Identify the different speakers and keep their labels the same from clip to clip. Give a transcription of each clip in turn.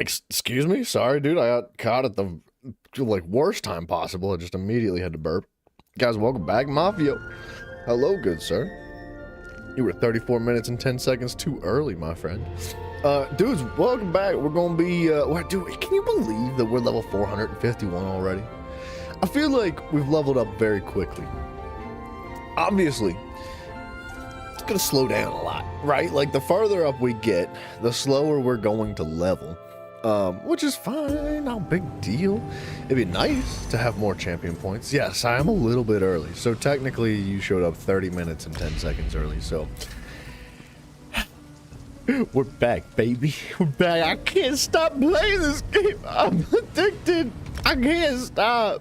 Speaker 1: Excuse me? Sorry, dude. I got caught at the like worst time possible. I just immediately had to burp. Guys, welcome back, Mafia. Hello, good sir. You were 34 minutes and 10 seconds too early, my friend. Dudes, welcome back. We're gonna be dude, can you believe that we're level 451 already? I feel like we've leveled up very quickly. Obviously, it's gonna slow down a lot, right? Like the farther up we get, the slower we're going to level. Which is fine, no big deal. It'd be nice to have more champion points. Yes, I am a little bit early. So technically you showed up 30 minutes and 10 seconds early, so. We're back, baby. We're back. I can't stop playing this game. I'm addicted. I can't stop.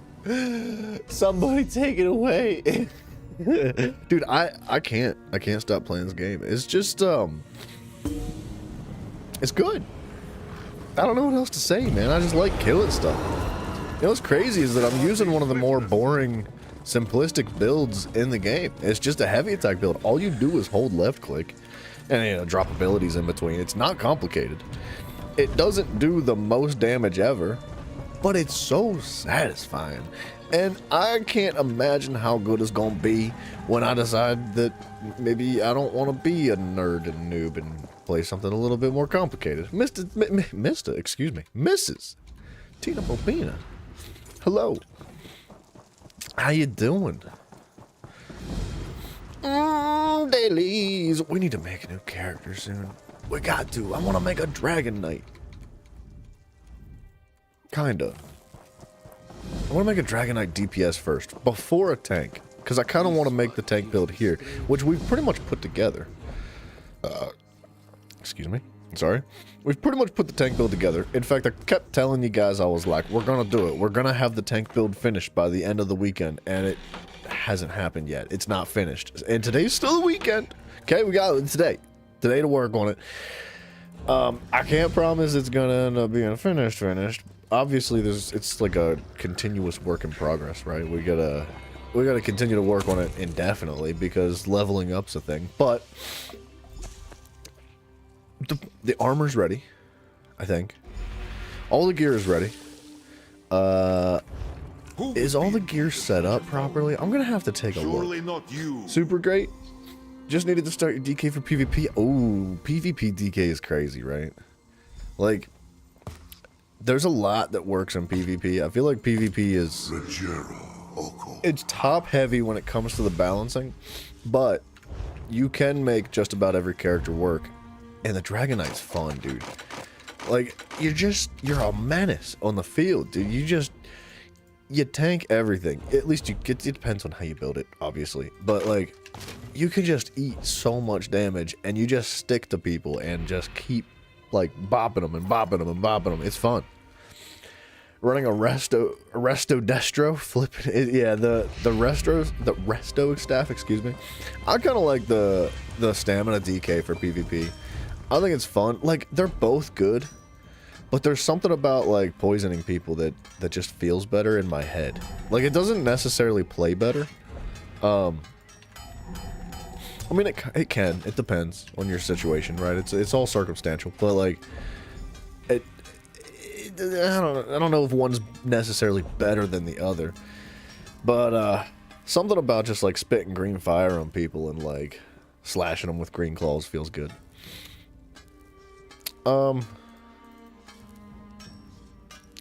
Speaker 1: Somebody take it away. Dude, I can't stop playing this game. It's just, it's good. I don't know what else to say, man. I just like killing stuff. You know what's crazy is that I'm using one of the more boring, simplistic builds in the game. It's just a heavy attack build. All you do is hold left click and, you know, drop abilities in between. It's not complicated. It doesn't do the most damage ever, but it's so satisfying. And I can't imagine how good it's gonna be when I decide that maybe I don't want to be a nerd and noob and play something a little bit more complicated. Excuse me, Mrs. Tina Bobina. Hello. How you doing? Dailies. We need to make a new character soon. We got to. I want to make a Dragon Knight. Kinda. I want to make a Dragon Knight DPS first, before a tank. Because I kind of want to make the tank build here, which we've pretty much put together. Excuse me. Sorry. We've pretty much put the tank build together. In fact, I kept telling you guys, I was like, we're going to do it. We're going to have the tank build finished by the end of the weekend. And it hasn't happened yet. It's not finished. And today's still the weekend. Okay, we got it today. Today to work on it. I can't promise it's going to end up being finished. Obviously, it's like a continuous work in progress, right? We gotta continue to work on it indefinitely because leveling up's a thing. But the armor's ready, I think. All the gear is ready. Is all the gear set up properly? I'm gonna have to take a look.
Speaker 2: Not you.
Speaker 1: Super great. Just needed to start your DK for PvP. Oh, PvP DK is crazy, right? Like, there's a lot that works in PvP. I feel like PvP is... It's top heavy when it comes to the balancing, but you can make just about every character work. And the Dragon Knight's fun, dude. Like, you're a menace on the field, dude. You tank everything. At least it depends on how you build it, obviously. But, like, you can just eat so much damage, and you just stick to people and just keep, like, bopping them and bopping them and bopping them. It's fun. Running a resto destro, flipping it, yeah, the resto staff, excuse me. I kind of like the stamina DK for PvP. I think it's fun. Like, they're both good, but there's something about like poisoning people that just feels better in my head. Like, it doesn't necessarily play better. I mean, it can. It depends on your situation, right? It's all circumstantial, but like I don't know if one's necessarily better than the other, but something about just like spitting green fire on people and like slashing them with green claws feels good.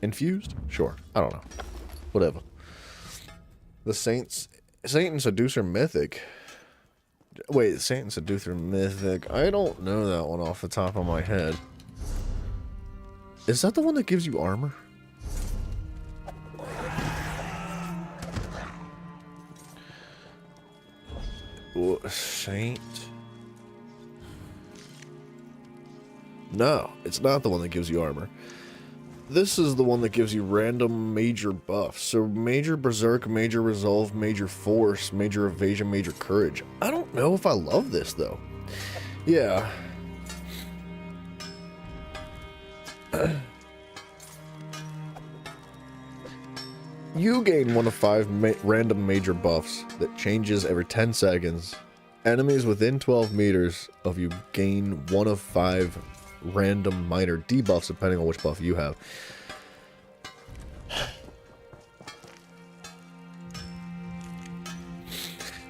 Speaker 1: Infused? Sure. I don't know. Whatever. The Saint and Seducer Mythic. Wait, Saint and Seducer Mythic. I don't know that one off the top of my head. Is that the one that gives you armor? Saint? No, it's not the one that gives you armor. This is the one that gives you random major buffs. So major berserk, major resolve, major force, major evasion, major courage. I don't know if I love this though. Yeah. You gain one of 5 random major buffs that changes every 10 seconds. Enemies within 12 meters of you gain one of 5 random minor debuffs depending on which buff you have.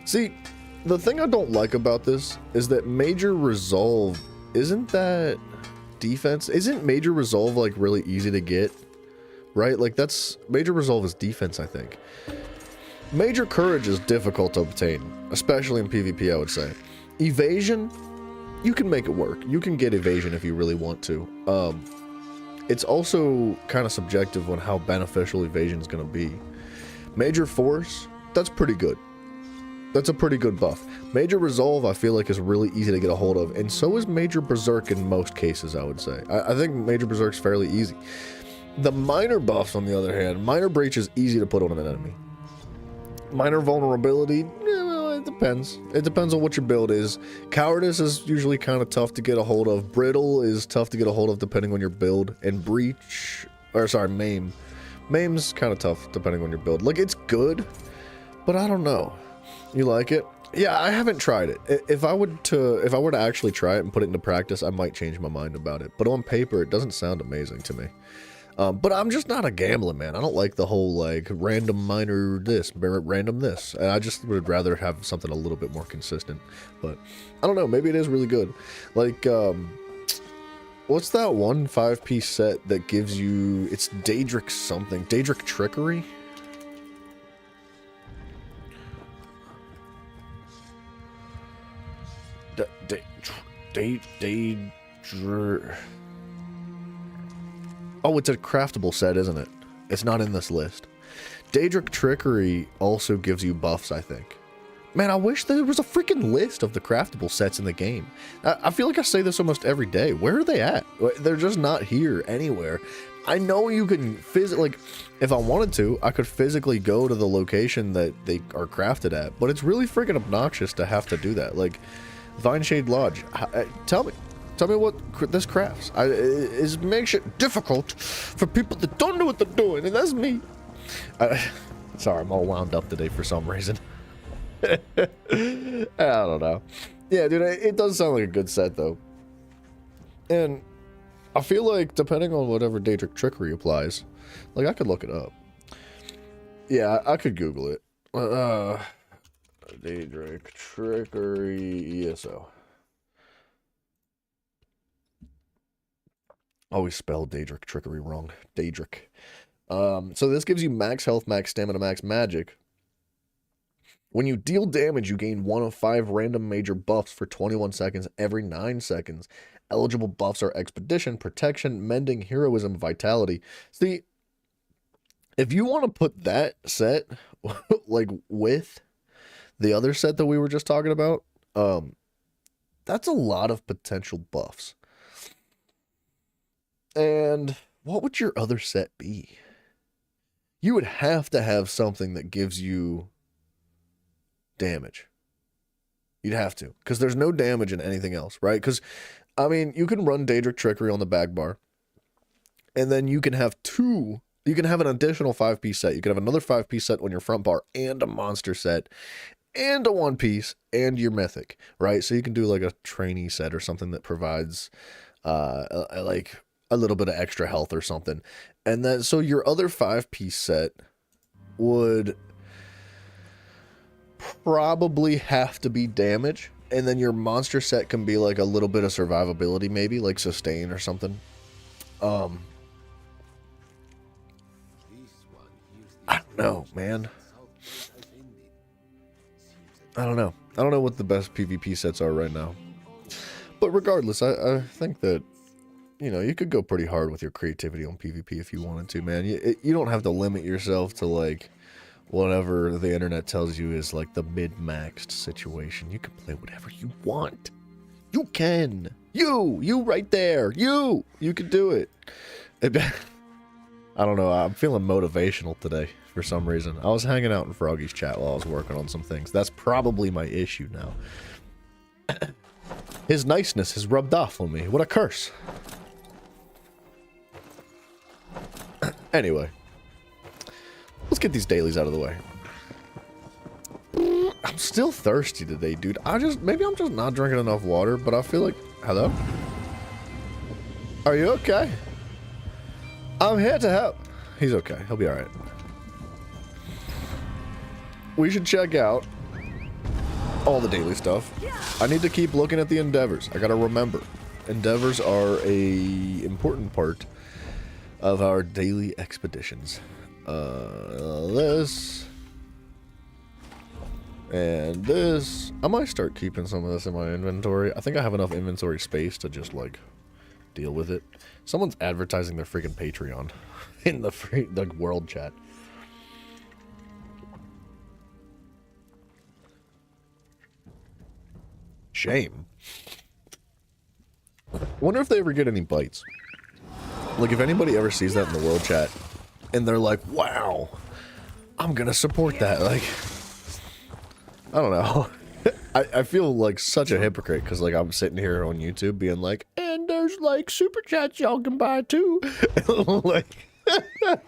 Speaker 1: See, the thing I don't like about this is that Major Resolve isn't that defense. Isn't Major Resolve like really easy to get? Right? Like that's Major Resolve is defense, I think. Major Courage is difficult to obtain, especially in PvP, I would say. Evasion, you can make it work. You can get evasion if you really want to. It's also kind of subjective on how beneficial evasion is going to be. Major Force, that's pretty good. That's a pretty good buff. Major Resolve, I feel like, is really easy to get a hold of, and so is Major Berserk in most cases, I would say. I think Major Berserk's fairly easy. The minor buffs, on the other hand, Minor Breach is easy to put on an enemy. Minor Vulnerability, well, it depends. It depends on what your build is. Cowardice is usually kind of tough to get a hold of. Brittle is tough to get a hold of depending on your build. And Breach, or sorry, Maim. Maim's kind of tough depending on your build. Like, it's good, but I don't know. You like it? Yeah, I haven't tried it. If I were to actually try it and put it into practice, I might change my mind about it. But on paper, it doesn't sound amazing to me. But I'm just not a gambling man. I don't like the whole like random minor this, random this. And I just would rather have something a little bit more consistent. But I don't know. Maybe it is really good. Like, what's that one 5-piece set that gives you? It's Daedric something. Daedric Trickery. Oh, it's a craftable set, isn't it? It's not in this list. Daedric Trickery also gives you buffs, I think. Man, I wish there was a freaking list of the craftable sets in the game. I feel like I say this almost every day. Where are they at? They're just not here anywhere. I know you can physically, like, if I wanted to, I could physically go to the location that they are crafted at, but it's really freaking obnoxious to have to do that. Like, Vineshade Lodge, tell me what this crafts. It makes it difficult for people that don't know what they're doing, and that's me. Sorry, I'm all wound up today for some reason. I don't know. Yeah, dude, it does sound like a good set, though. And I feel like, depending on whatever Daedric Trickery applies, like, I could look it up. Yeah, I could Google it. Daedric Trickery ESO. Always spelled Daedric Trickery wrong. Daedric. So this gives you max health, max stamina, max magic. When you deal damage, you gain 1 of 5 random major buffs for 21 seconds every 9 seconds. Eligible buffs are Expedition, Protection, Mending, Heroism, Vitality. See, if you want to put that set, like, with the other set that we were just talking about, that's a lot of potential buffs. And what would your other set be? You would have to have something that gives you damage. You'd have to, because there's no damage in anything else, right? Because, I mean, you can run Daedric Trickery on the back bar, and then you can have an additional 5-piece set. You can have another 5-piece set on your front bar, and a monster set, and a 1-piece, and your mythic, right? So you can do like a trainee set or something that provides, like, a little bit of extra health or something. And then, so your other 5-piece set would probably have to be damage. And then your monster set can be like a little bit of survivability, maybe like sustain or something. I don't know, man. I don't know. I don't know what the best PvP sets are right now. But regardless, I think that, you know, you could go pretty hard with your creativity on PvP if you wanted to, man. You don't have to limit yourself to, like, whatever the internet tells you is, like, the mid-maxed situation. You can play whatever you want. You can. You right there. You can do it. I don't know. I'm feeling motivational today for some reason. I was hanging out in Froggy's chat while I was working on some things. That's probably my issue now. His niceness has rubbed off on me. What a curse. Anyway, let's get these dailies out of the way. I'm still thirsty today, dude. Maybe I'm just not drinking enough water, but I feel like, hello? Are you okay? I'm here to help. He's okay. He'll be alright. We should check out all the daily stuff. I need to keep looking at the endeavors. I gotta remember. Endeavors are a important part of our daily expeditions. This. And this. I might start keeping some of this in my inventory. I think I have enough inventory space to just, like, deal with it. Someone's advertising their freaking Patreon in the free, like, world chat. Shame. Wonder if they ever get any bites. Like, if anybody ever sees that in the world chat and they're like, wow, I'm gonna support that. Like, I don't know. I feel like such a hypocrite because, like, I'm sitting here on YouTube being like, and there's, like, super chats y'all can buy too. Like, like,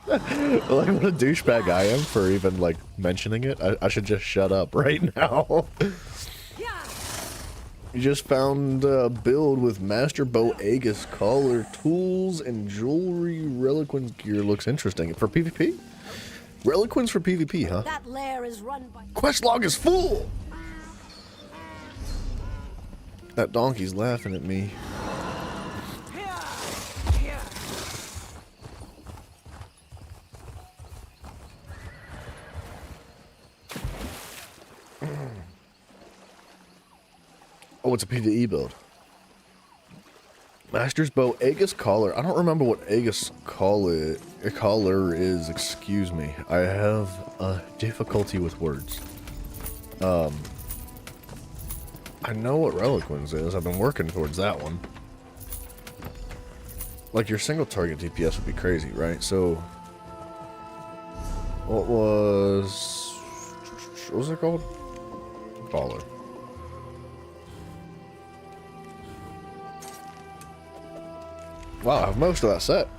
Speaker 1: what a douchebag I am for even, like, mentioning it. I should just shut up right now. You just found a build with Master Bow Aegis collar, tools, and jewelry. Reliquins gear looks interesting. For PvP? Reliquins for PvP, huh?
Speaker 2: That lair is run by
Speaker 1: Quest log is full! That donkey's laughing at me. Oh, it's a PvE build. Master's Bow Aegis collar. I don't remember what Aegis collar is, excuse me. I have a difficulty with words. I know what Reliquins is. I've been working towards that one. Like, your single target DPS would be crazy, right? So, what was it called? Collar. Wow, I have most of that set.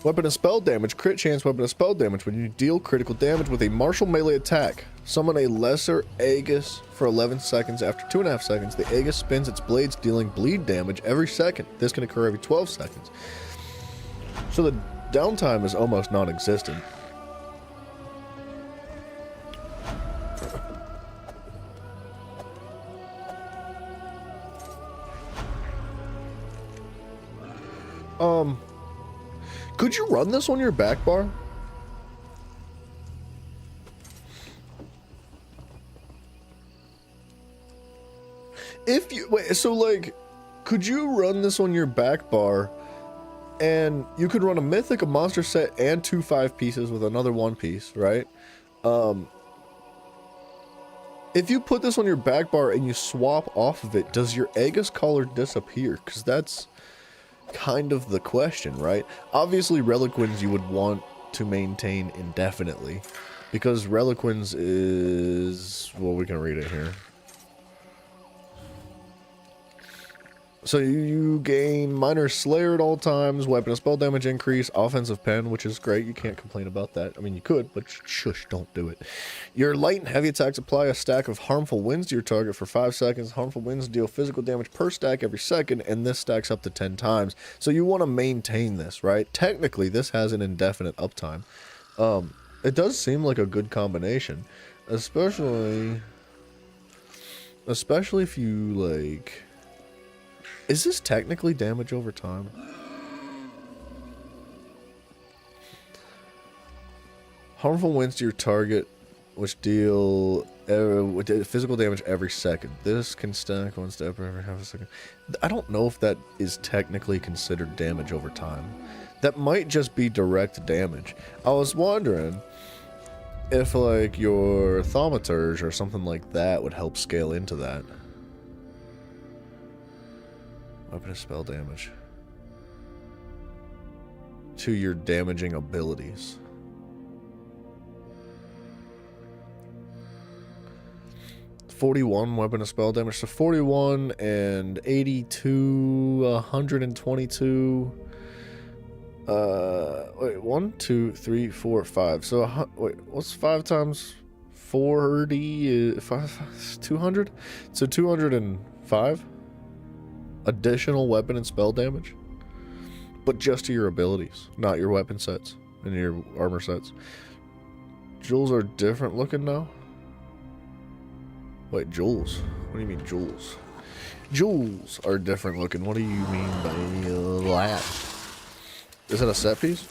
Speaker 1: Weapon and spell damage. Crit chance, weapon and spell damage. When you deal critical damage with a martial melee attack, summon a lesser Aegis for 11 seconds. After 2.5 seconds, the Aegis spins its blades, dealing bleed damage every second. This can occur every 12 seconds. So the downtime is almost non-existent. Could you run this on your back bar? If you wait, so like, could you run this on your back bar, and you could run a mythic, a monster set, and 2 5-pieces with another 1 piece, right? If you put this on your back bar and you swap off of it, does your Aegis collar disappear? Because that's kind of the question, right? Obviously, Reliquins you would want to maintain indefinitely, because Reliquins is, well, we can read it here. So you gain minor slayer at all times, weapon and spell damage increase, offensive pen, which is great. You can't complain about that. I mean, you could, but shush, don't do it. Your light and heavy attacks apply a stack of harmful winds to your target for 5 seconds. Harmful winds deal physical damage per stack every second, and this stacks up to 10 times. So you want to maintain this, right? Technically, this has an indefinite uptime. It does seem like a good combination, especially if you, like... Is this technically damage over time? Harmful winds to your target, which deal physical damage every second. This can stack 1 step every half a second. I don't know if that is technically considered damage over time. That might just be direct damage. I was wondering if, like, your thaumaturge or something like that would help scale into that. Weapon and spell damage to your damaging abilities. .41 weapon and spell damage. So 41 and 82, 122. Wait, 1, 2, 3, 4, 5. So wait, what's 5 times 40? 200. So 205. Additional weapon and spell damage. but just to your abilities, not your weapon sets and your armor sets. Jewels are different looking now? Wait, jewels? What do you mean jewels? Jewels are different looking. What do you mean by that? Is that a set piece?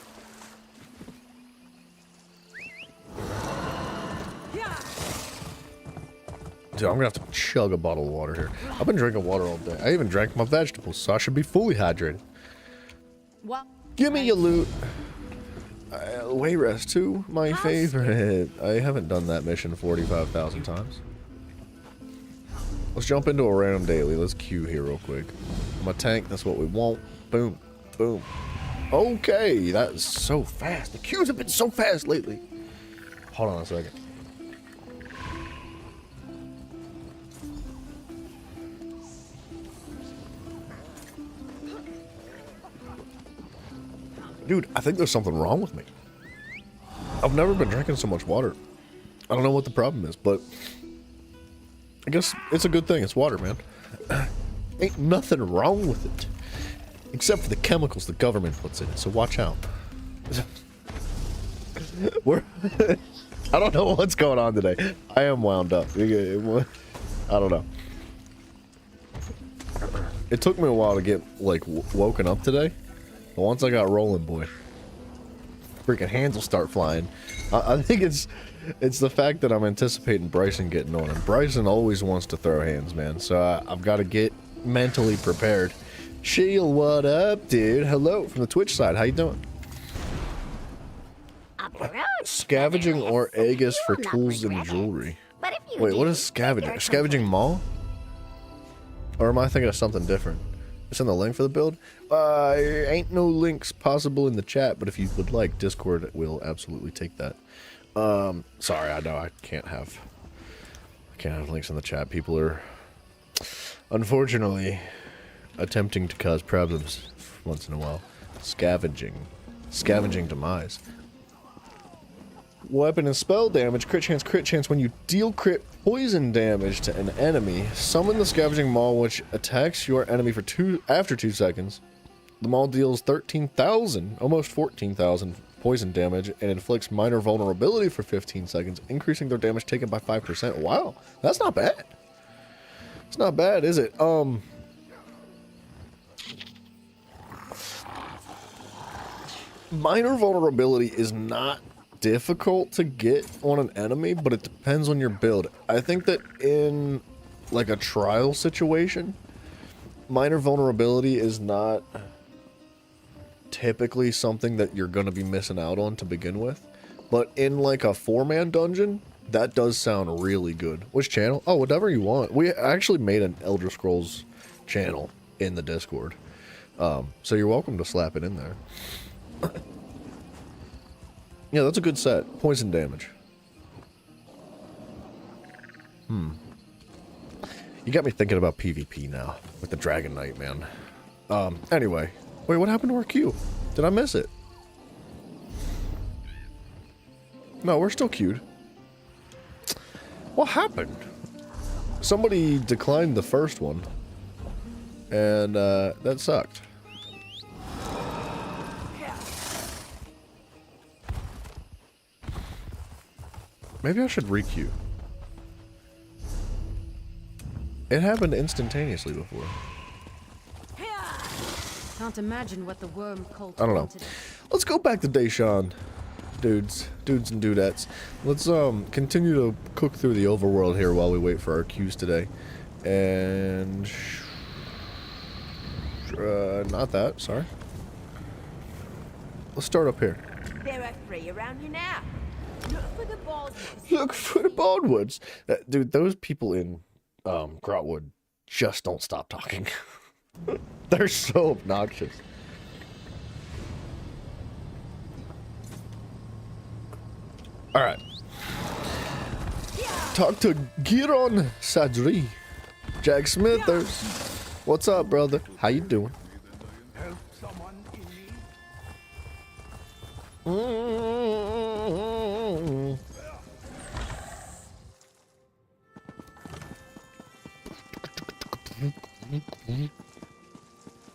Speaker 1: Dude, I'm gonna have to chug a bottle of water here. I've been drinking water all day. I even drank my vegetables, so I should be fully hydrated. What? Give me your loot. Wayrest 2, my favorite. I haven't done that mission 45,000 times. Let's jump into a random daily. Let's queue here real quick. I'm a tank, that's what we want. Boom, boom. Okay, that is so fast. The queues have been so fast lately. Hold on a second. Dude, I think there's something wrong with me. I've never been drinking so much water. I don't know what the problem is, but I guess it's a good thing. It's water, man. Ain't nothing wrong with it. Except for the chemicals the government puts in it, so watch out. I don't know what's going on today. I am wound up. I don't know. It took me a while to get, like, woken up today. But once I got rolling, boy, freaking hands will start flying. I think it's the fact that I'm anticipating Bryson getting on, and Bryson always wants to throw hands, man. So I've got to get mentally prepared. Shield, what up, dude? Hello from the Twitch side. How you doing? Scavenging or Aegis for tools and jewelry. Wait, what is scavenging? Scavenging Maw? Or am I thinking of something different? It's in the link for the build. Ain't no links possible in the chat, but if you would like, Discord will absolutely take that. Sorry, I know I can't have links in the chat. People are unfortunately attempting to cause problems once in a while. Scavenging demise. Weapon and spell damage, crit chance when you deal crit poison damage to an enemy. Summon the Scavenging Maul, which attacks your enemy for after 2 seconds. The Maul deals 13,000, almost 14,000 poison damage and inflicts minor vulnerability for 15 seconds, increasing their damage taken by 5%. Wow, that's not bad. It's not bad, is it? Minor vulnerability is not difficult to get on an enemy, but it depends on your build. I think that in like a trial situation, minor vulnerability is not typically something that you're going to be missing out on to begin with, but in like a 4-man dungeon, that does sound really good. Which channel? Oh, whatever you want. We actually made an Elder Scrolls channel in the Discord, so you're welcome to slap it in there. Yeah, that's a good set. Poison damage. You got me thinking about PvP now with the Dragon Knight, man. Anyway. Wait, what happened to our queue? Did I miss it? No, we're still queued. What happened? Somebody declined the first one. And, that sucked. Maybe I should requeue. It happened instantaneously before.
Speaker 2: Can't imagine what the worm cult
Speaker 1: I don't know.
Speaker 2: wanted.
Speaker 1: Let's go back to Deshawn, dudes and dudettes. Let's continue to cook through the overworld here while we wait for our queues today. And not that, sorry. Let's start up here.
Speaker 3: There are 3 around you now. Look for the Baldwoods.
Speaker 1: Look for the Baldwoods. Dude, those people in Grotwood just don't stop talking. They're so obnoxious. Alright. Talk to Giron Sadri. Jack Smithers. What's up, brother? How you doing?
Speaker 4: Help someone in need.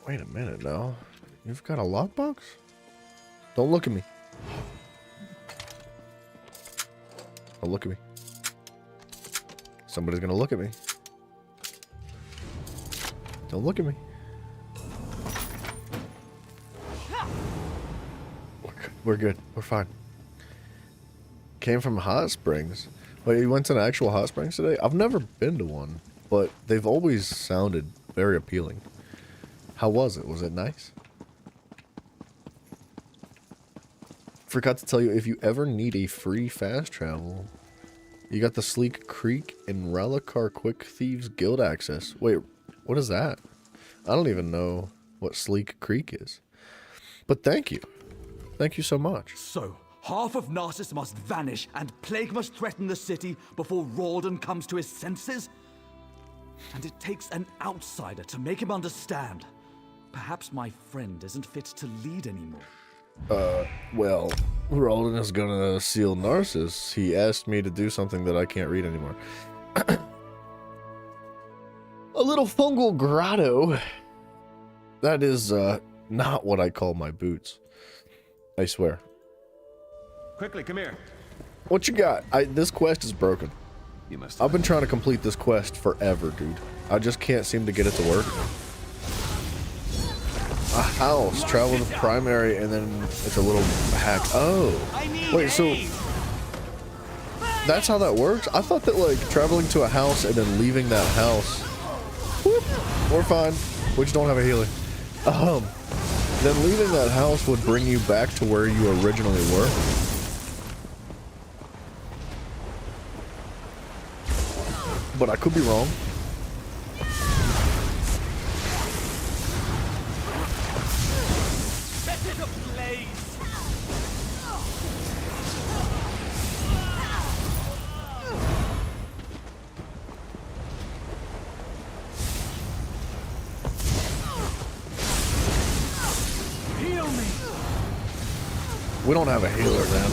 Speaker 1: Wait a minute now. You've got a lockbox? Don't look at me. Don't look at me. Somebody's gonna look at me. Don't look at me. We're good. We're fine. Came from hot springs. Wait, you went to an actual hot springs today? I've never been to one, but they've always sounded very appealing. How was it? Was it nice? Forgot to tell you, if you ever need a free fast travel, you got the Sleek Creek and Relicar Quick Thieves Guild access. Wait, what is that? I don't even know what Sleek Creek is. But thank you. Thank you so much.
Speaker 5: So, half of Narcissus must vanish and plague must threaten the city before Rawdon comes to his senses? And it takes an outsider to make him understand. Perhaps my friend isn't fit to lead anymore.
Speaker 1: Well, Rawdon is gonna seal Narcissus. He asked me to do something that I can't read anymore. A little fungal grotto. That is, not what I call my boots. I swear.
Speaker 6: Quickly, come here.
Speaker 1: What you got? This quest is broken.
Speaker 6: You must.
Speaker 1: I've been trying to complete this quest forever, dude. I just can't seem to get it to work. A house. Travel to primary, and then it's a little hack. Oh. Wait, so... that's how that works? I thought that, like, traveling to a house and then leaving that house... whoop, we're fine. We just don't have a healer. Then leaving that house would bring you back to where you originally were. But I could be wrong. We don't have a healer then.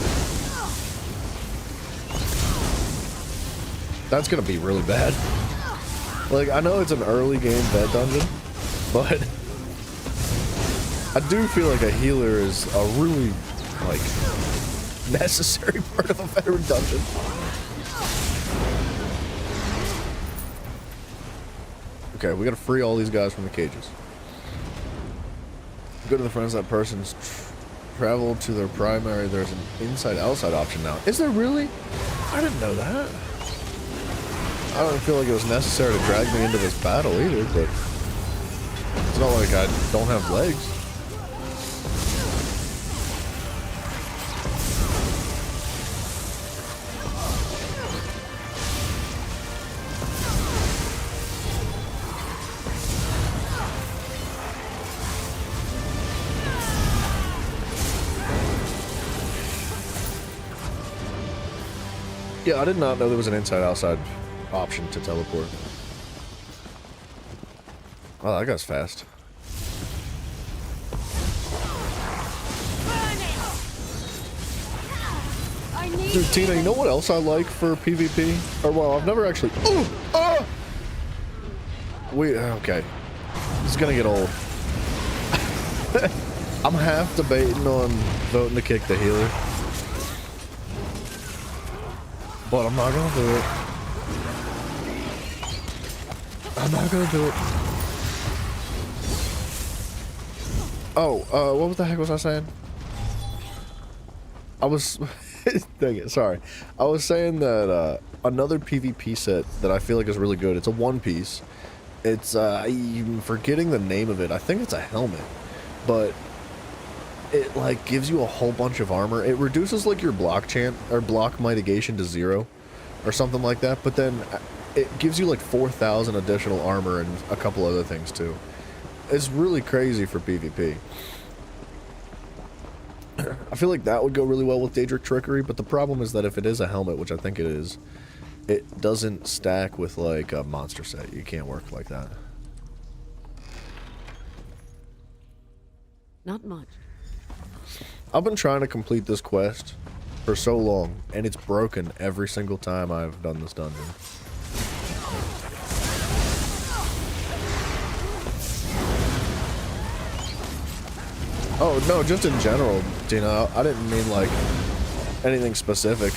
Speaker 1: That's gonna be really bad. Like, I know it's an early game bed dungeon, but I do feel like a healer is a really, like, necessary part of a veteran dungeon. Okay, we gotta free all these guys from the cages. Go to the friends of that person's travel to their primary. There's an inside-outside option now. Is there really? I didn't know that. I don't feel like it was necessary to drag me into this battle either, but it's not like I don't have legs. Yeah, I did not know there was an inside-outside option to teleport. Oh, that guy's fast. Dude, Tina, you know what else I like for PvP? Or, well, I've never actually... Ooh! Ah! Wait, okay. This is gonna get old. I'm half debating on voting to kick the healer. But I'm not gonna do it. I'm not gonna do it. Oh, what the heck was I saying? I was... dang it, sorry. I was saying that another PvP set that I feel like is really good. It's a one piece. It's, I'm forgetting the name of it. I think it's a helmet. But it, like, gives you a whole bunch of armor. It reduces, like, your block chance, or block mitigation to 0. Or something like that. But then it gives you, like, 4,000 additional armor and a couple other things, too. It's really crazy for PvP. I feel like that would go really well with Daedric Trickery, but the problem is that if it is a helmet, which I think it is, it doesn't stack with, like, a monster set. You can't work like that.
Speaker 2: Not much.
Speaker 1: I've been trying to complete this quest for so long, and it's broken every single time I've done this dungeon. Oh, no, just in general, Tina. I didn't mean, like, anything specific.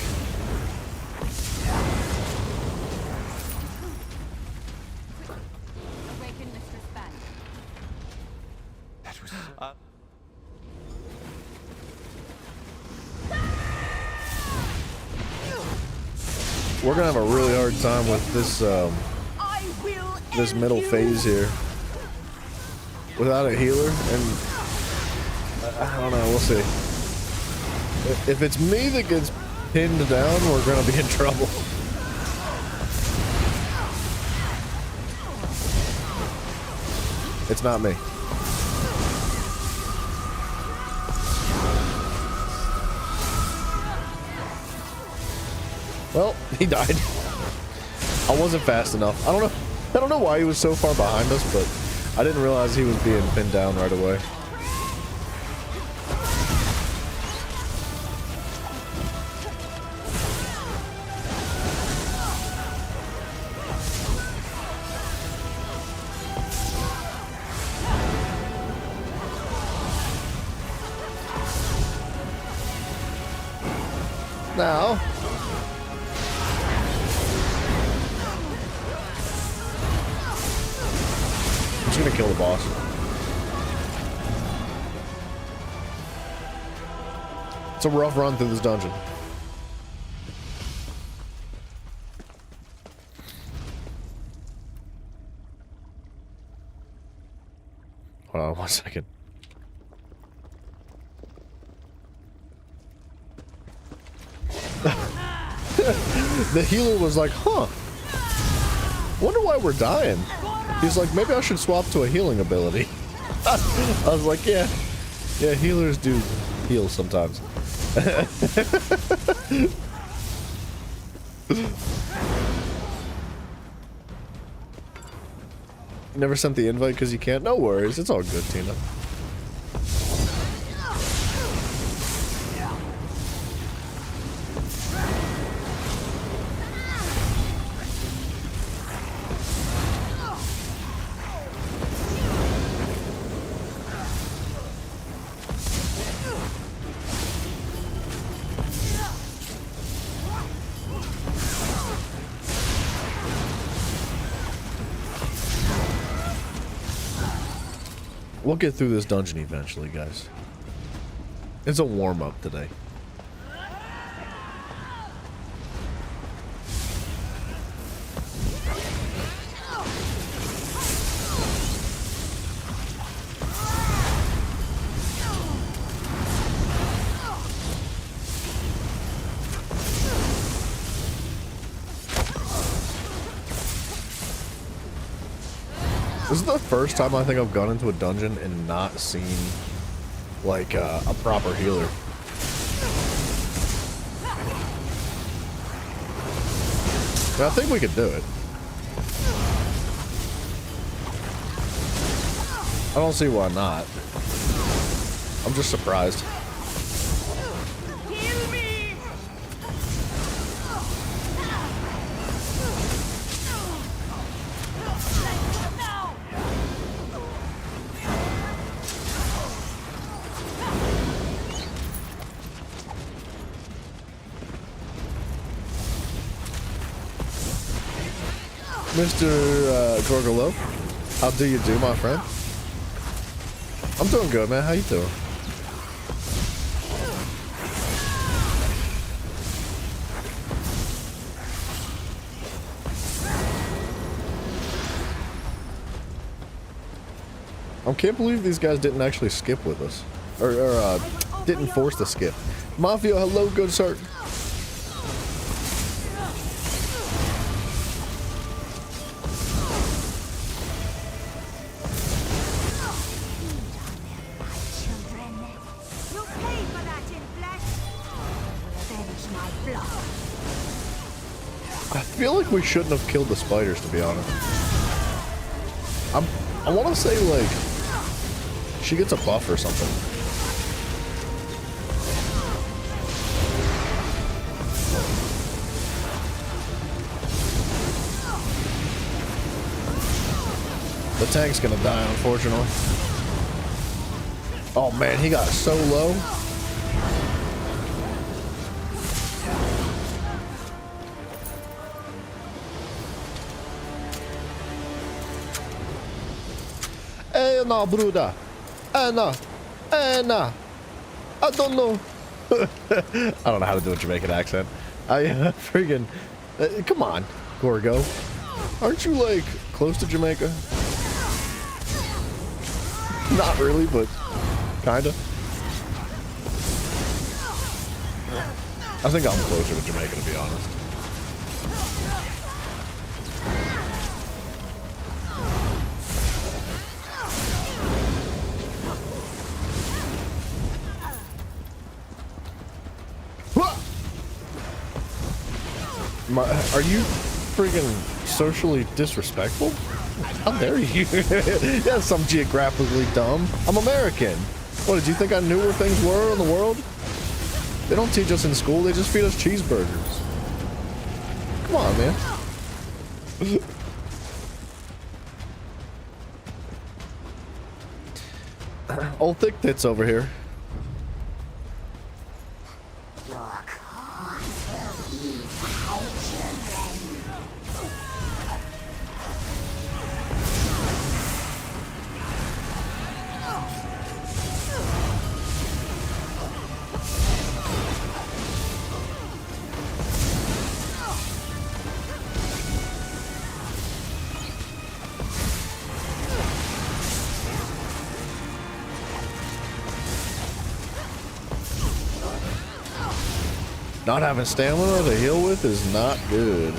Speaker 2: Awaken Mistress Ban.
Speaker 6: That was.
Speaker 1: We're gonna have a really hard time with this,
Speaker 3: I will
Speaker 1: this
Speaker 3: end
Speaker 1: middle
Speaker 3: you.
Speaker 1: phase here. Without a healer, and I don't know, we'll see. If it's me that gets pinned down, we're gonna be in trouble. It's not me. Well, he died. I wasn't fast enough. I don't know why he was so far behind us, but I didn't realize he was being pinned down right away. Now, I'm just gonna kill the boss. It's a rough run through this dungeon. Hold on 1 second. The healer was like, huh, wonder why we're dying. He's like, maybe I should swap to a healing ability. I was like, yeah, healers do heal sometimes. Never sent the invite because you can't? No worries, it's all good, Tina. We'll get through this dungeon eventually, guys. It's a warm-up today. This is the first time I think I've gone into a dungeon and not seen, like, a proper healer. I think we could do it. I don't see why not. I'm just surprised.
Speaker 3: Heal me.
Speaker 1: Mr. Gorgolo, how do you do, my friend? I'm doing good, man. How you doing? I can't believe these guys didn't actually skip with us. Or didn't force the skip. Mafia, hello, good sir.
Speaker 3: You'll pay for that in flesh. Avenge my blood.
Speaker 1: I feel like we shouldn't have killed the spiders, to be honest. I want to say, like, she gets a buff or something. The tank's gonna die, unfortunately. Oh man, he got so low. Hey, no, Bruda. No. No. I don't know. I don't know how to do a Jamaican accent. I freaking. Come on, Gorgo. Aren't you like close to Jamaica? Not really, but kinda. I think I'm closer to Jamaica, to be honest. Are you freaking socially disrespectful? How dare you? Yes, I'm geographically dumb. I'm American. What, did you think I knew where things were in the world? They don't teach us in school, they just feed us cheeseburgers. Come on, man. Old thick tits over here. Not having stamina to heal with is not good.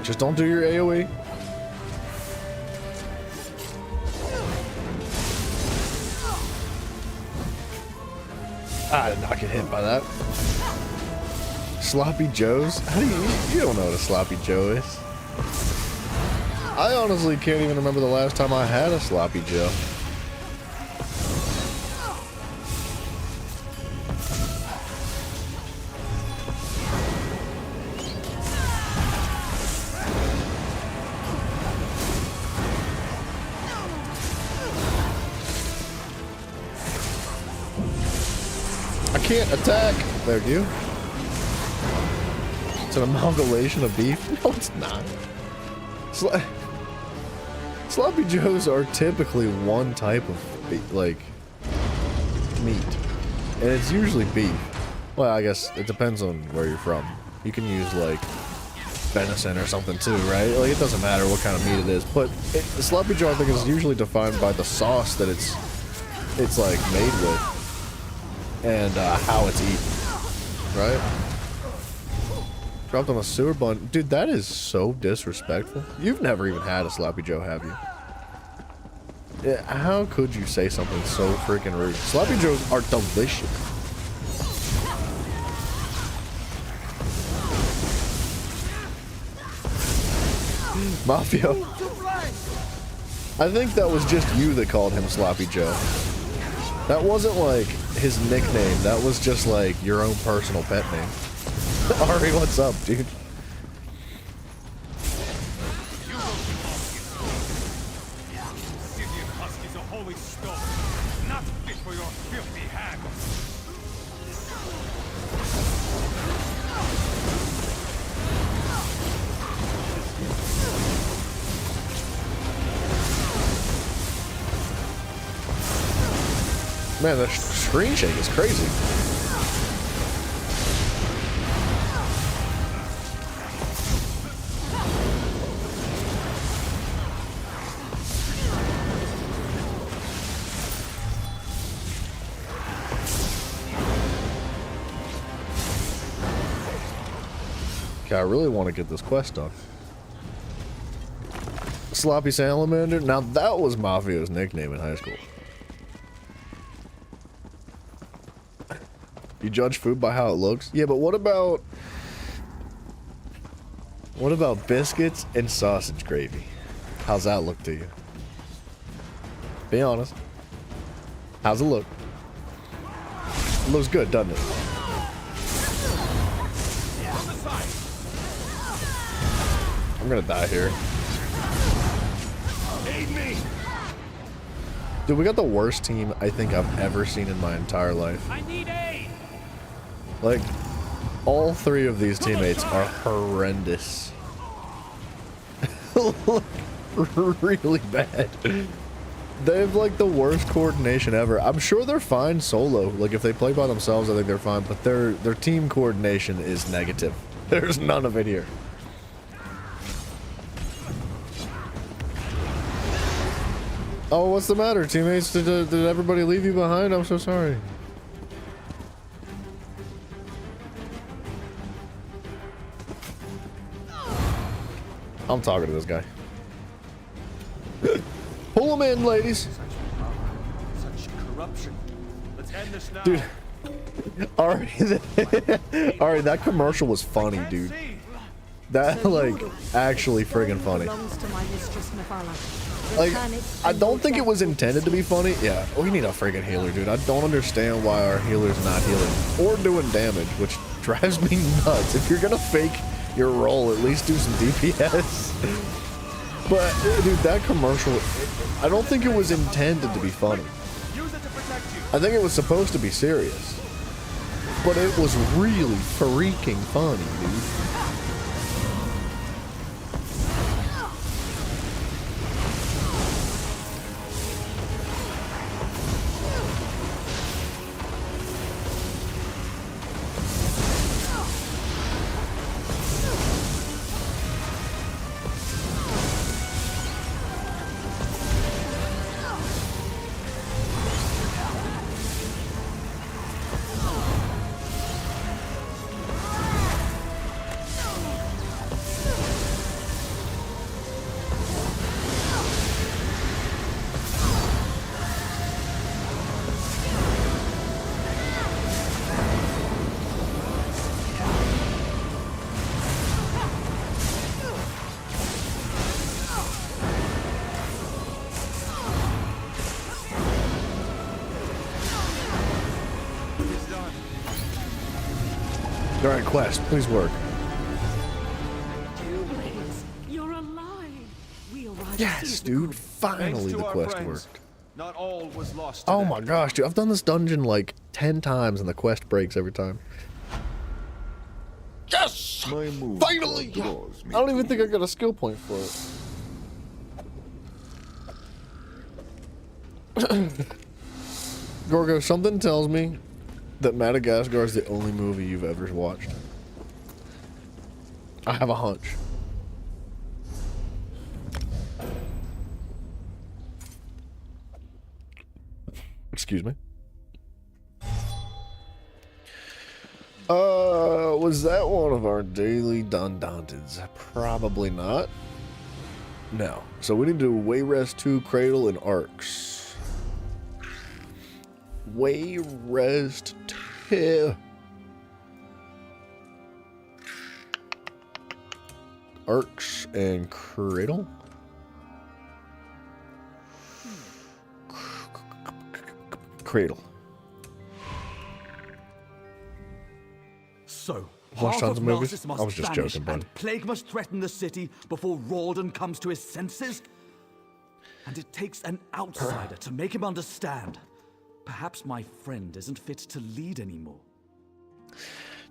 Speaker 1: Just don't do your AoE. I did not get hit by that. Sloppy Joes? How do you don't know what a Sloppy Joe is. I honestly can't even remember the last time I had a Sloppy Joe. Can't attack. There you. It's an amalgamation of beef. No, it's not. Sloppy Joes are typically one type of like meat, and it's usually beef. Well, I guess it depends on where you're from. You can use like venison or something too, right? Like it doesn't matter what kind of meat it is. But the Sloppy Joe, I think, is usually defined by the sauce that it's like made with. And how it's eaten, right? Dropped on a sewer bun. Dude, that is so disrespectful. You've never even had a Sloppy Joe, have you? Yeah, how could you say something so freaking rude? Sloppy Joes are delicious. Mafia. I think that was just you that called him Sloppy Joe. That wasn't like his nickname. That was just like your own personal pet name. Ari, what's up, dude?
Speaker 7: Scythian husk is a holy stone, not fit for your filthy hands.
Speaker 1: Man, the screen shake is crazy. Okay, I really want to get this quest done. Sloppy Salamander? Now that was Mafio's nickname in high school. You judge food by how it looks? Yeah, but what about biscuits and sausage gravy? How's that look to you? Be honest. How's it look? It looks good, doesn't it? I'm gonna die here.
Speaker 7: Aid me!
Speaker 1: Dude, we got the worst team I think I've ever seen in my entire life.
Speaker 7: I need aid!
Speaker 1: Like, all three of these teammates are horrendous. Look, really bad. They have like the worst coordination ever. I'm sure they're fine solo. Like if they play by themselves, I think they're fine. But their team coordination is negative. There's none of it here. Oh, what's the matter, teammates? Did everybody leave you behind? I'm so sorry. I'm talking to this guy. Pull him in, ladies.
Speaker 6: Such corruption. Let's end this now.
Speaker 1: Dude. Alright, alright, that commercial was funny, dude. That, like, actually friggin' funny.
Speaker 3: Belongs to my mistress Nevala.
Speaker 1: Like,
Speaker 3: Return it
Speaker 1: I
Speaker 3: and
Speaker 1: don't
Speaker 3: your
Speaker 1: think it
Speaker 3: death
Speaker 1: was
Speaker 3: will
Speaker 1: intended to be funny. Yeah, we need a friggin' healer, dude. I don't understand why our healer's not healing or doing damage, which drives me nuts. If you're gonna fake your role, at least do some DPS. But, dude, that commercial, I don't think it was intended to be funny.
Speaker 7: Use it to protect you!
Speaker 1: I think it was supposed to be serious. But it was really freaking funny, dude. Alright, quest, please work.
Speaker 3: Jubilees, you're alive. We arrived
Speaker 1: Yes,
Speaker 3: at the
Speaker 1: dude,
Speaker 3: good.
Speaker 1: finally
Speaker 6: Thanks to
Speaker 1: the
Speaker 6: our
Speaker 1: quest
Speaker 6: friends.
Speaker 1: worked.
Speaker 6: Not all was lost.
Speaker 1: Oh
Speaker 6: today.
Speaker 1: my gosh, dude, I've done this dungeon like 10 times and the quest breaks every time. Yes! Finally! I don't even think I got a skill point for it. Gorgo, something tells me that Madagascar is the only movie you've ever watched. I have a hunch. Excuse me. Was that one of our daily Dundanteds? Probably not. No. So we need to do Wayrest 2, Cradle, and Arcs. Wayrest 2. Arcs and Cradle? Cradle.
Speaker 5: So,
Speaker 1: Watch
Speaker 5: half
Speaker 1: tons
Speaker 5: of
Speaker 1: of movies?
Speaker 5: Narcissus
Speaker 1: I
Speaker 5: must
Speaker 1: was just
Speaker 5: vanish
Speaker 1: joking, bud.
Speaker 5: and plague must threaten the city before Rawdon comes to his senses? And it takes an outsider to make him understand. Perhaps my friend isn't fit to lead anymore.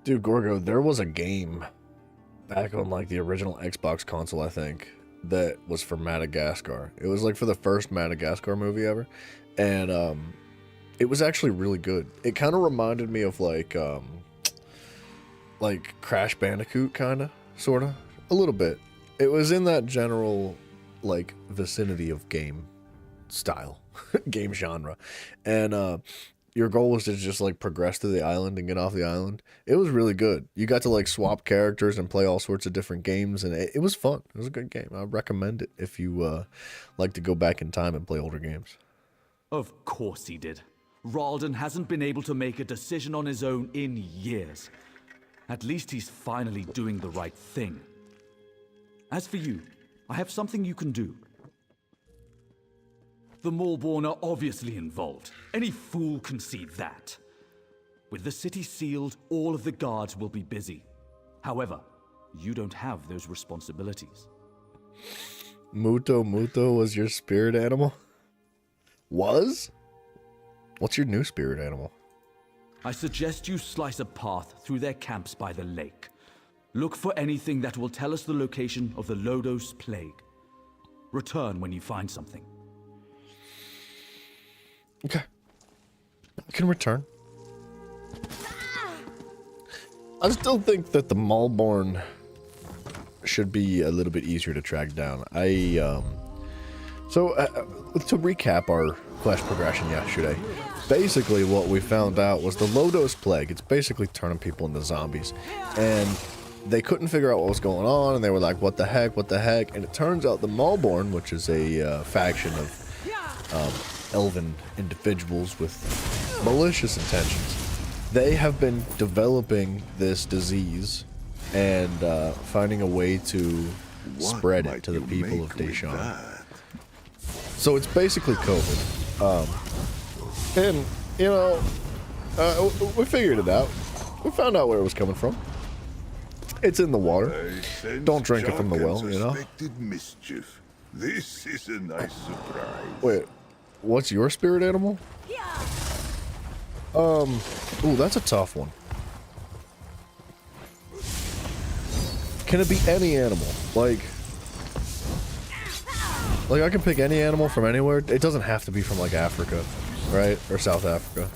Speaker 1: Dude, Gorgo, there was a game back on like the original Xbox console, I think, that was for Madagascar. It was like for the first Madagascar movie ever. And it was actually really good. It kind of reminded me of like Crash Bandicoot, kind of, sort of, a little bit. It was in that general like vicinity of game style, game genre. And your goal was to just like progress through the island and get off the island. It was really good. You got to like swap characters and play all sorts of different games, and it was fun. It was a good game. I recommend it if you like to go back in time and play older games.
Speaker 5: Of course he did. Rawdon hasn't been able to make a decision on his own in years. At least he's finally doing the right thing. As for you, I have something you can do. The Maulborn are obviously involved. Any fool can see that. With the city sealed, all of the guards will be busy. However, you don't have those responsibilities.
Speaker 1: Muto was your spirit animal? Was? What's your new spirit animal?
Speaker 5: I suggest you slice a path through their camps by the lake. Look for anything that will tell us the location of the Lodos plague. Return when you find something.
Speaker 1: Okay. I can return. I still think that the Maulborn should be a little bit easier to track down. So to recap our quest progression yesterday, basically what we found out was the Lodos plague. It's basically turning people into zombies. And they couldn't figure out what was going on, and they were like, what the heck, what the heck? And it turns out the Maulborn, which is a faction of elven individuals with malicious intentions, they have been developing this disease and finding a way to spread it to the people of Deshaun. So it's basically COVID. And, you know, we figured it out. We found out where it was coming from. It's in the water. Don't drink it from the well, you know?
Speaker 4: Mischief. This is a nice surprise.
Speaker 1: Wait, what's your spirit animal? Ooh, that's a tough one. Can it be any animal? Like I can pick any animal from anywhere. It doesn't have to be from like Africa, right? Or South Africa.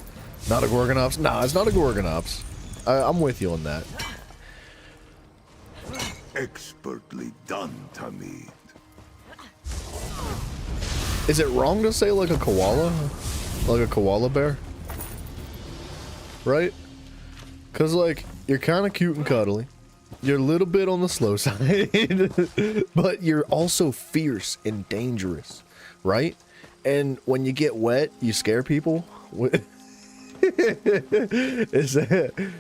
Speaker 1: Not a Gorgonops? Nah, it's not a Gorgonops. I'm with you on that.
Speaker 4: Expertly done, Tamid.
Speaker 1: Is it wrong to say like a koala? Like a koala bear? Right? Cause like, you're kinda cute and cuddly. You're a little bit on the slow side, but you're also fierce and dangerous, right? And when you get wet, you scare people. Is that? Did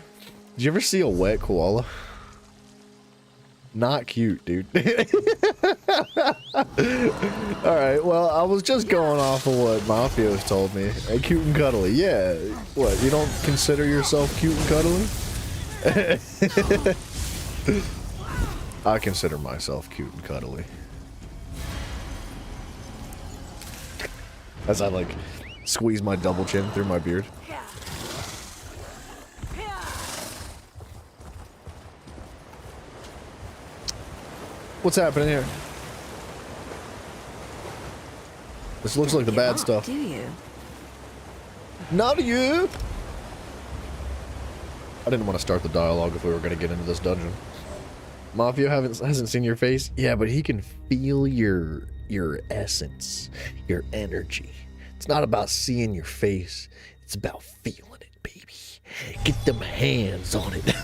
Speaker 1: you ever see a wet koala? Not cute, dude. Alright, well, I was just going off of what Mafios told me. Hey, cute and cuddly. Yeah. What, you don't consider yourself cute and cuddly? I consider myself cute and cuddly. As I, like, squeeze my double chin through my beard. What's happening here? This looks like the bad stuff.
Speaker 3: Do you?
Speaker 1: Not you! I didn't want to start the dialogue if we were going to get into this dungeon. Mafia hasn't seen your face? Yeah, but he can feel your essence, your energy. It's not about seeing your face. It's about feeling it, baby. Get them hands on it.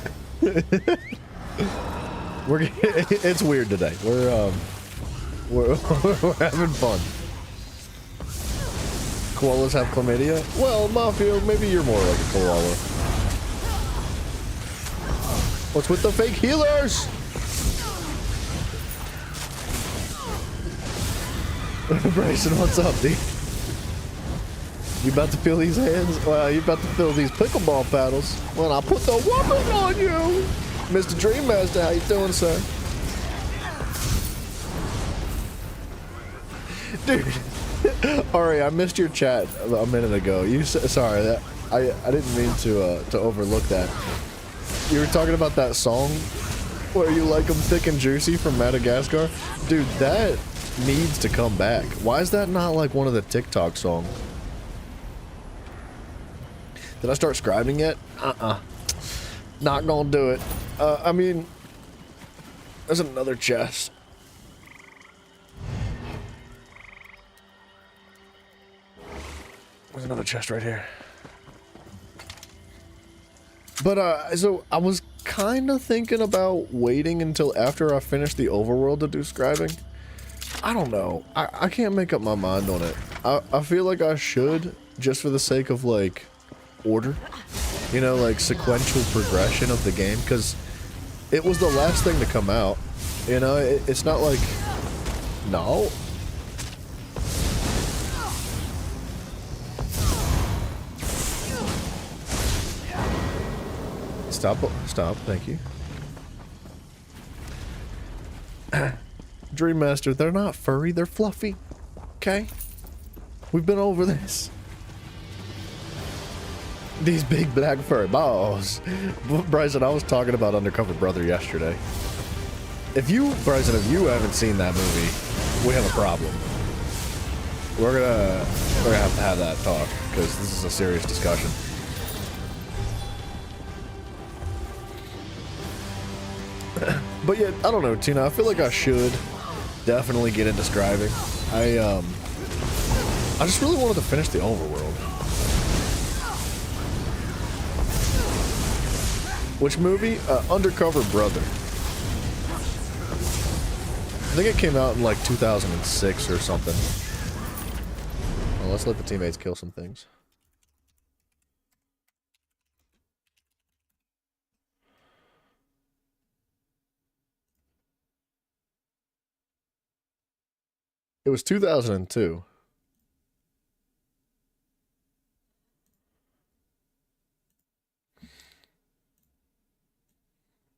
Speaker 1: It's weird today. We're having fun. Koalas have chlamydia? Well, Mafia, maybe you're more like a koala. What's with the fake healers? Bryson, what's up, dude? You about to feel these hands? Well, you about to feel these pickleball paddles? Well, I'll put the whooping on you! Mr. Dream Master, how you doing, sir? Dude, Ari, I missed your chat a minute ago. Sorry, I didn't mean to overlook that. You were talking about that song where you like them thick and juicy from Madagascar? Dude, that needs to come back. Why is that not like one of the TikTok songs? Did I start scribing yet? Not gonna do it. I mean, there's another chest. There's another chest right here. But, so I was kind of thinking about waiting until after I finish the overworld to do scribing. I don't know. I can't make up my mind on it. I feel like I should, just for the sake of, like, order. You know, like, sequential progression of the game, because it was the last thing to come out. You know, it's not like... No. stop, stop, thank you. Dream Master, they're not furry, they're fluffy. Okay? We've been over this. These big black furry balls. Bryson, I was talking about Undercover Brother yesterday. If you, Bryson, if you haven't seen that movie, we have a problem. We're gonna have that talk, because this is a serious discussion. But yeah, I don't know, Tina, I feel like I should definitely get into scribing. I just really wanted to finish the overworld. Which movie? Undercover Brother. I think it came out in like 2006 or something. Well, let's let the teammates kill some things. It was 2002.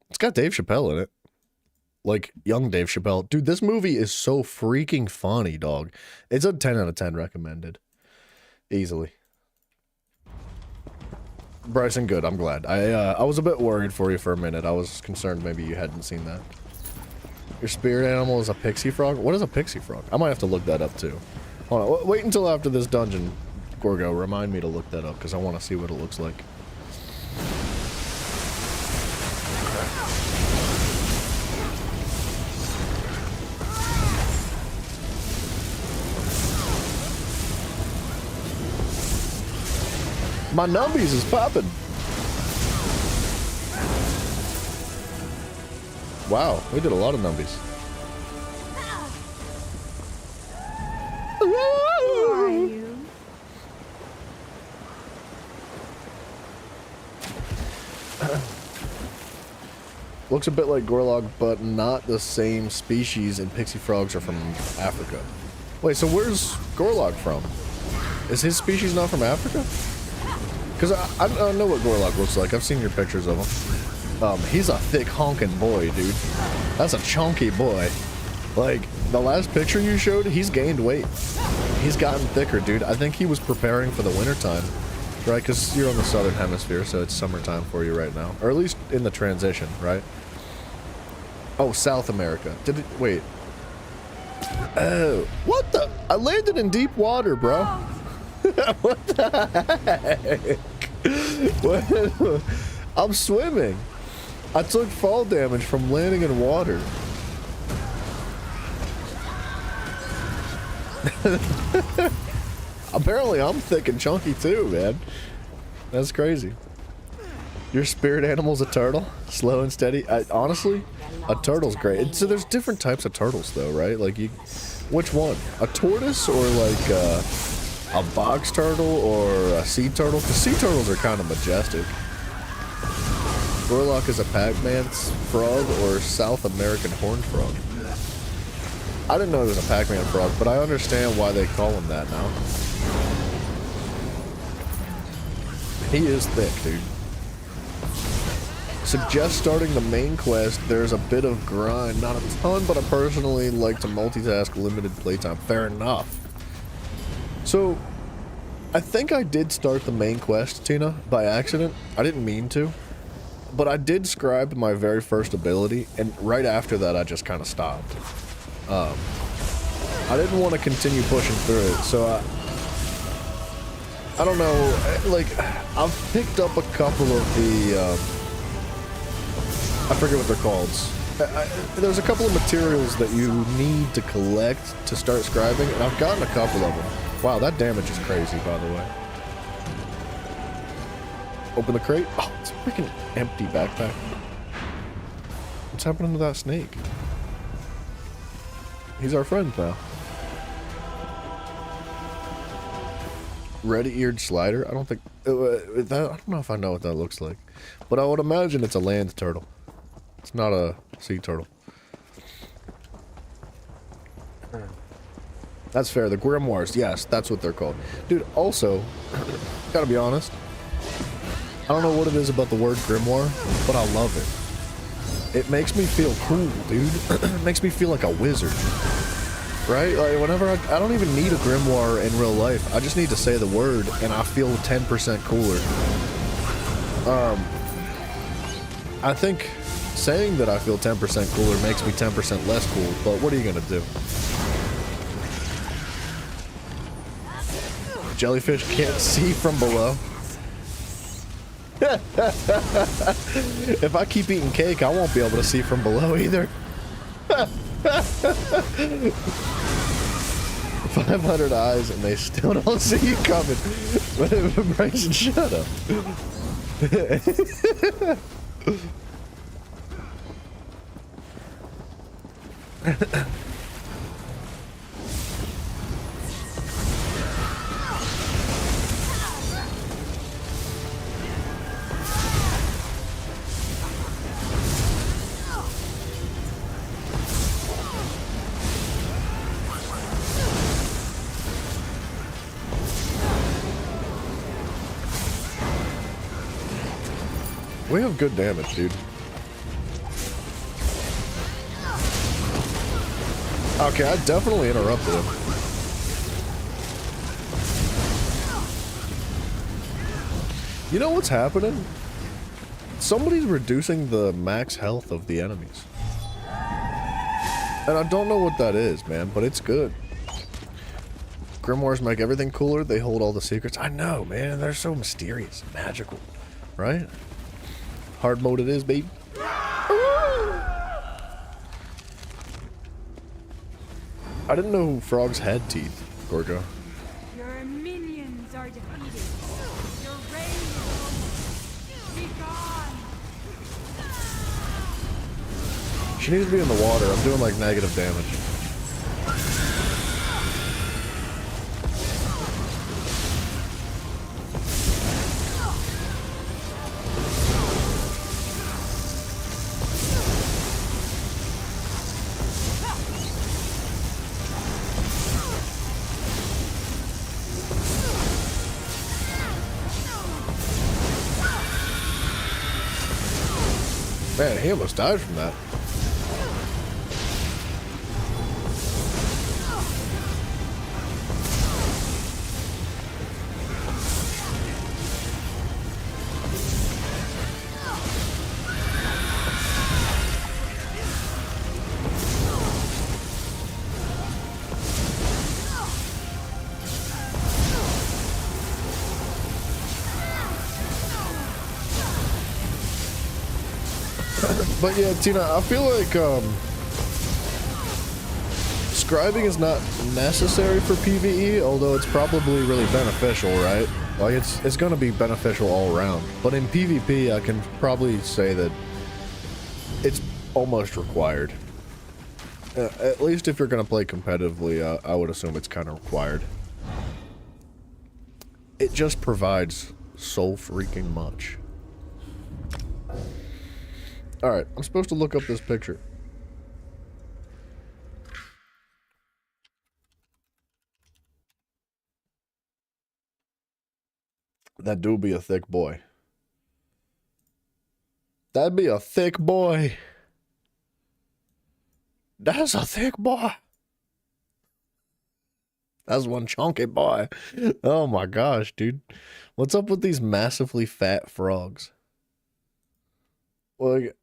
Speaker 1: It's got Dave Chappelle in it. Like, young Dave Chappelle. Dude, this movie is so freaking funny, dog. It's a 10 out of 10 recommended. Easily. Bryson, good. I'm glad. I was a bit worried for you for a minute. I was concerned maybe you hadn't seen that. Your spirit animal is a pixie frog? What is a pixie frog? I might have to look that up, too. Hold on. Wait until after this dungeon, Gorgo. Remind me to look that up, because I want to see what it looks like. My numbies is popping. Wow, we did a lot of numbies.
Speaker 3: Who are you?
Speaker 1: Looks a bit like Gorlog, but not the same species, and pixie frogs are from Africa. Wait, so where's Gorlog from? Is his species not from Africa? Because I know what Gorlog looks like. I've seen your pictures of him. He's a thick honking boy, dude. That's a chunky boy. Like, the last picture you showed, he's gained weight. He's gotten thicker, dude. I think he was preparing for the wintertime. Right? Because you're on the southern hemisphere, so it's summertime for you right now. Or at least in the transition, right? Oh, South America. Wait. Oh, what the? I landed in deep water, bro. What the heck? What? I'm swimming. I took fall damage from landing in water. Apparently I'm thick and chunky too, man. That's crazy. Your spirit animal's a turtle? Slow and steady? Honestly, a turtle's great. So there's different types of turtles though, right? Like which one? A tortoise or like a box turtle or a sea turtle? Because sea turtles are kind of majestic. Gorlock is a Pac-Man's frog or South American horned frog. I didn't know there was a Pac-Man frog, but I understand why they call him that now. He is thick, dude. Suggest starting the main quest. There's a bit of grind, not a ton, but I personally like to multitask limited playtime. Fair enough. So, I think I did start the main quest, Tina, by accident. I didn't mean to. But I did scribe my very first ability, and right after that I just kind of stopped. I didn't want to continue pushing through it, so I don't know, like, I've picked up a couple of the, I forget what they're called. There's a couple of materials that you need to collect to start scribing, and I've gotten a couple of them. Wow, that damage is crazy, by the way. Open the crate. Oh, it's a freaking empty backpack. What's happening to that snake? He's our friend now. Red-eared slider? I don't think... I don't know if I know what that looks like. But I would imagine it's a land turtle. It's not a sea turtle. That's fair. The grimoires. Yes, that's what they're called. Dude, also, gotta be honest. I don't know what it is about the word grimoire, but I love it. It makes me feel cool, dude. It makes me feel like a wizard. Right? Like, whenever I don't even need a grimoire in real life. I just need to say the word, and I feel 10% cooler. I think saying that I feel 10% cooler makes me 10% less cool, but what are you gonna do? Jellyfish can't see from below. If I keep eating cake, I won't be able to see from below either. 500 eyes and they still don't see you coming. Bryson, shut up. We have good damage, dude. Okay, I definitely interrupted him. You know what's happening? Somebody's reducing the max health of the enemies. And I don't know what that is, man, but it's good. Grimoires make everything cooler. They hold all the secrets. I know, man. They're so mysterious and magical, right? Hard mode it is, baby. I didn't know frogs had teeth, Gorgo.
Speaker 3: Your minions are defeated. Your reign is over. Be gone.
Speaker 1: She needs to be in the water. I'm doing like negative damage. Man, he almost died from that. But yeah, Tina, I feel like scribing is not necessary for PvE, although it's probably really beneficial, right? Like it's going to be beneficial all around. But in PvP, I can probably say that it's almost required. At least if you're going to play competitively, I would assume it's kind of required. It just provides so freaking much. Alright, I'm supposed to look up this picture. That dude be a thick boy. That'd be a thick boy. That's a thick boy. That's one chunky boy. Oh my gosh, dude. What's up with these massively fat frogs? Like,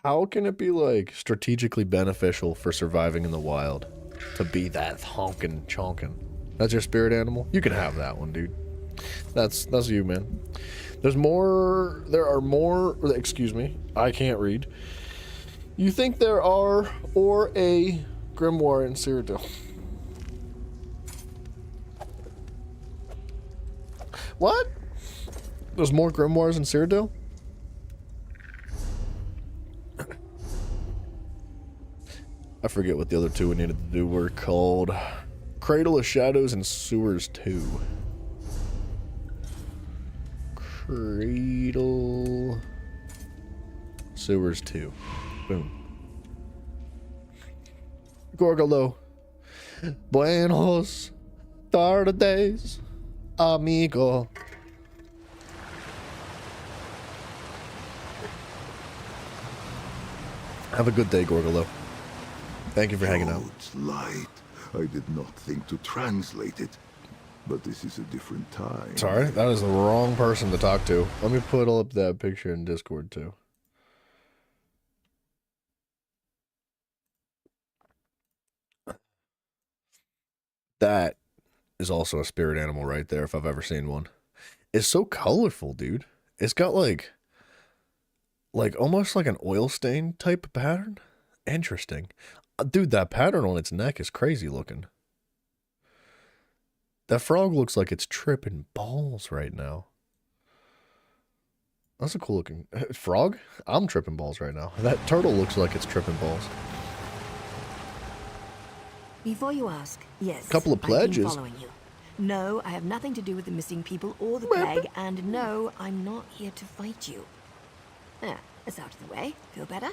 Speaker 1: how can it be, like, strategically beneficial for surviving in the wild to be that honkin' chonkin'? That's your spirit animal? You can have that one, dude. That's you, man. There are more, excuse me, I can't read. You think there are, or a grimoire in Cyrodiil. What? There's more grimoires in Cyrodiil? I forget what the other two we needed to do were called. Cradle of Shadows and Sewers 2. Cradle... Sewers 2. Boom. Gorgolo. Buenos tardes, amigo. Have a good day, Gorgolo. Thank you for hanging out.
Speaker 4: God's light. I did not think to translate it, but this is a different time.
Speaker 1: Sorry, that is the wrong person to talk to. Let me put up that picture in Discord too. That is also a spirit animal right there, if I've ever seen one. It's so colorful, dude. It's got like almost like an oil stain type of pattern. Interesting. Dude, that pattern on its neck is crazy looking. That frog looks like it's tripping balls right now. That's a cool looking frog. I'm tripping balls right now. That turtle looks like it's tripping balls.
Speaker 8: Before you ask, yes.
Speaker 1: Couple of pledges.
Speaker 8: I've been following you. No, I have nothing to do with the missing people or the plague, and no, I'm not here to fight you. There, it's out of the way. Feel better?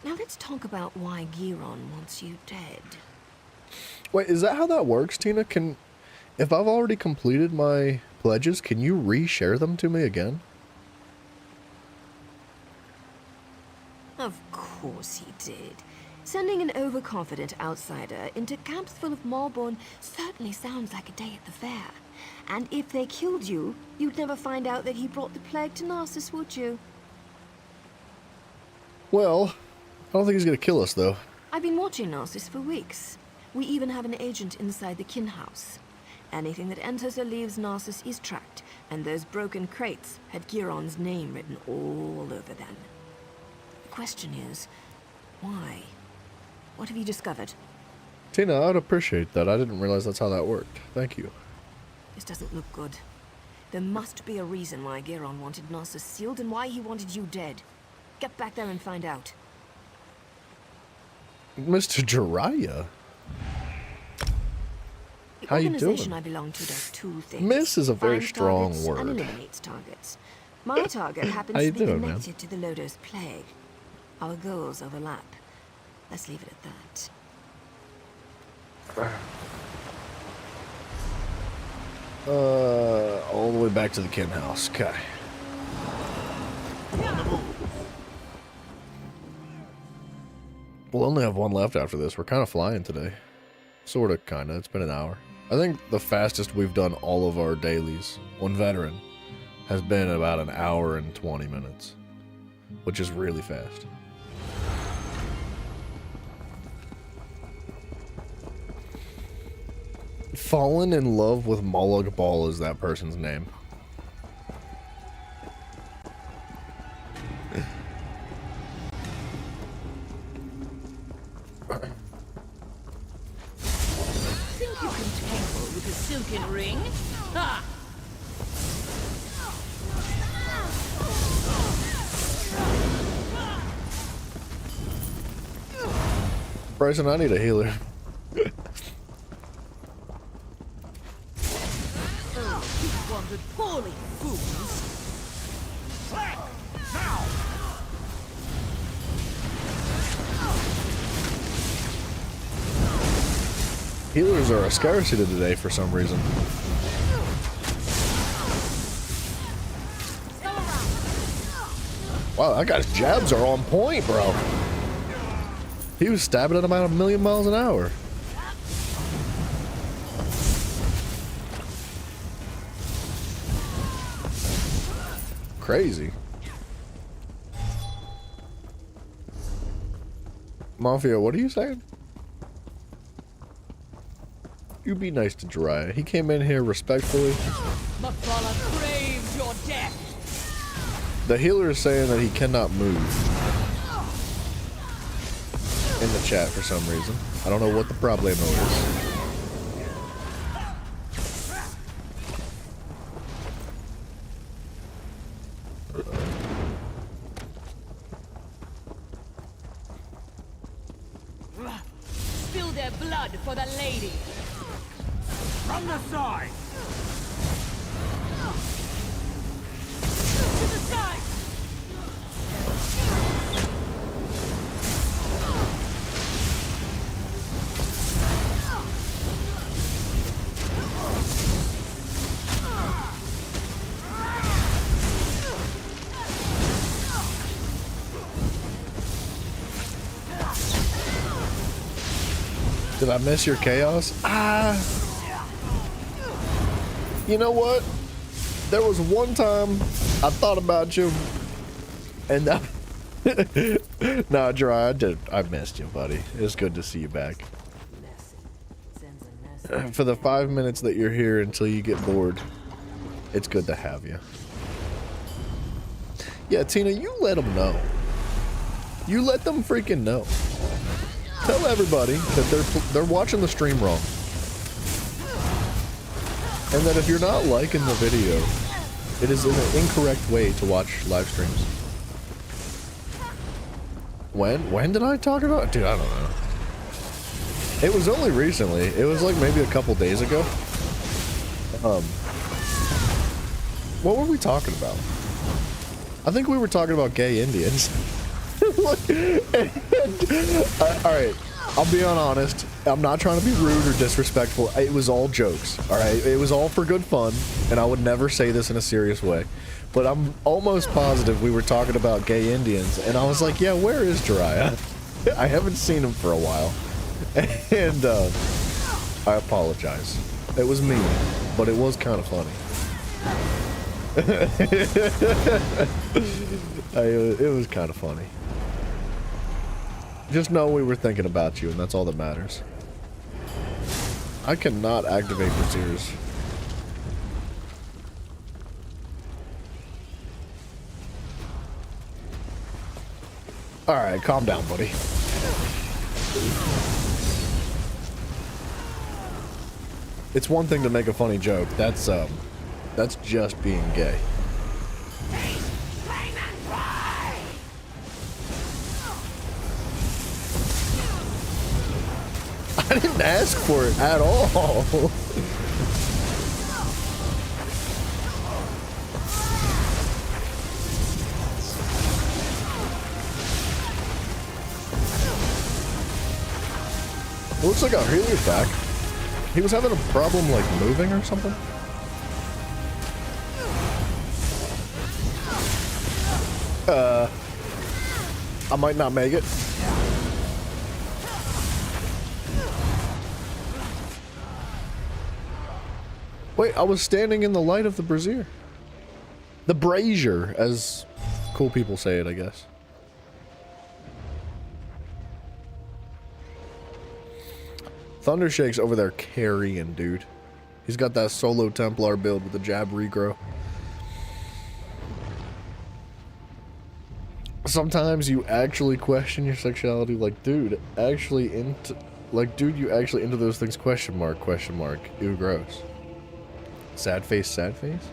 Speaker 8: Now let's talk about why Giron wants you dead.
Speaker 1: Wait, is that how that works, Tina? If I've already completed my pledges, can you re-share them to me again?
Speaker 8: Of course he did. Sending an overconfident outsider into camps full of Malborn certainly sounds like a day at the fair. And if they killed you, you'd never find out that he brought the plague to Narcissus, would you?
Speaker 1: Well, I don't think he's gonna kill us, though.
Speaker 8: I've been watching Narcissus for weeks. We even have an agent inside the kin house. Anything that enters or leaves Narcissus is tracked, and those broken crates had Giron's name written all over them. The question is, why? What have you discovered?
Speaker 1: Tina, I'd appreciate that. I didn't realize that's how that worked. Thank you.
Speaker 8: This doesn't look good. There must be a reason why Giron wanted Narcissus sealed and why he wanted you dead. Get back there and find out.
Speaker 1: Mr. Jiraiya?
Speaker 8: The
Speaker 1: How you
Speaker 8: organization
Speaker 1: doing?
Speaker 8: I belong to does two things.
Speaker 1: Miss is a very
Speaker 8: Finds
Speaker 1: strong
Speaker 8: targets
Speaker 1: word.
Speaker 8: And eliminates targets. My target happens
Speaker 1: How you
Speaker 8: to be
Speaker 1: doing, man?
Speaker 8: connected to the Lodos plague. Our goals overlap. Let's leave it at that.
Speaker 1: All the way back to the kin house. Okay. We'll only have one left after this. We're kind of flying today. Sort of, kind of. It's been an hour. I think the fastest we've done all of our dailies on Veteran has been about an hour and 20 minutes, which is really fast. Fallen in love with Molag Bal is that person's name.
Speaker 2: Think you can tangle with a silken ring? Ha!
Speaker 1: Bryson, I need a healer.
Speaker 2: Wandered poorly, fools.
Speaker 7: Now!
Speaker 1: Healers are a scarcity today for some reason. Wow, that guy's jabs are on point, bro. He was stabbing at about 1,000,000 miles an hour. Crazy. Mafia, what are you saying? You be nice to Jiraiya. He came in here respectfully.
Speaker 2: Mafala craves your death.
Speaker 1: The healer is saying that he cannot move. In the chat for some reason. I don't know what the problemo is.
Speaker 2: Spill their blood for the lady.
Speaker 7: From the side!
Speaker 2: To the side.
Speaker 1: Did I miss your chaos? You know what? There was one time I thought about you, and nah, Dry, I missed you, buddy. It's good to see you back. For the 5 minutes that you're here until you get bored, it's good to have you. Yeah, Tina, you let them know. You let them freaking know. Tell everybody that they're watching the stream wrong. And that if you're not liking the video, it is an incorrect way to watch live streams. When did I talk about it? Dude, I don't know. It was only recently. It was like maybe a couple days ago. What were we talking about? I think we were talking about gay Indians. Alright, I'll be honest. I'm not trying to be rude or disrespectful. It was all jokes, alright? It was all for good fun, and I would never say this in a serious way. But I'm almost positive we were talking about gay Indians, and I was like, yeah, where is Jiraiya? I haven't seen him for a while. And, I apologize. It was mean, but it was kind of funny. It was kind of funny. Just know we were thinking about you, and that's all that matters. I cannot activate Braziers. Alright, calm down, buddy. It's one thing to make a funny joke. That's just being gay. I didn't ask for it at all. Looks like a healing attack. He was having a problem like moving or something. I might not make it. Wait, I was standing in the light of the brazier. The brazier, as cool people say it, I guess. Thundershake's over there carrying, dude. He's got that solo Templar build with the jab regrow. Sometimes you actually question your sexuality, like, dude, actually into, like, dude, you actually into those things, question mark, ew, gross. Sad face, sad face?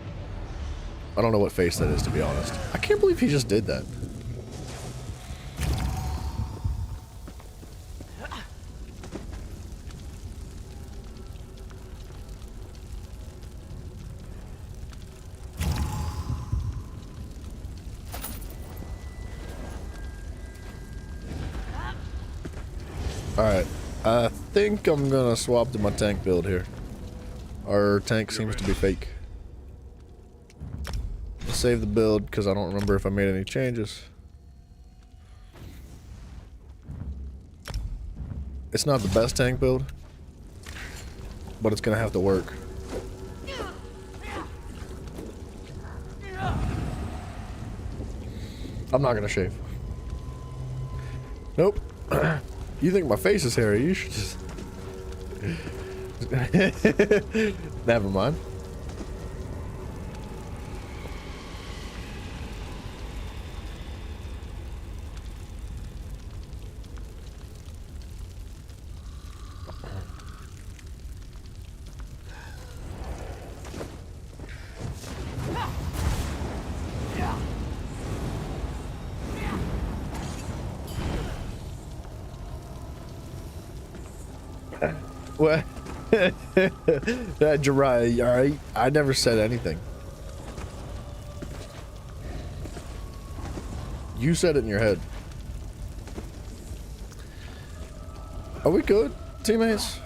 Speaker 1: I don't know what face that is, to be honest. I can't believe he just did that. Alright, I think I'm gonna swap to my tank build here. Our tank seems to be fake. I'll save the build because I don't remember if I made any changes. It's not the best tank build, but it's gonna have to work. I'm not gonna shave. Nope. You think my face is hairy? You should just... Never mind. What? Jiraiya, alright? I never said anything. You said it in your head. Are we good, teammates?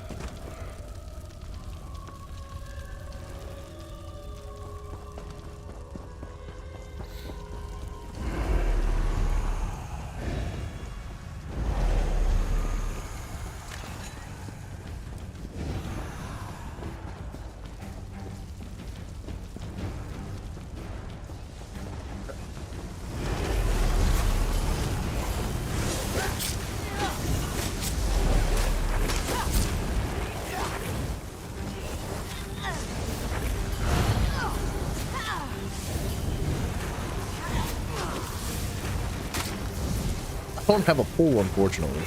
Speaker 1: don't have a pool, unfortunately.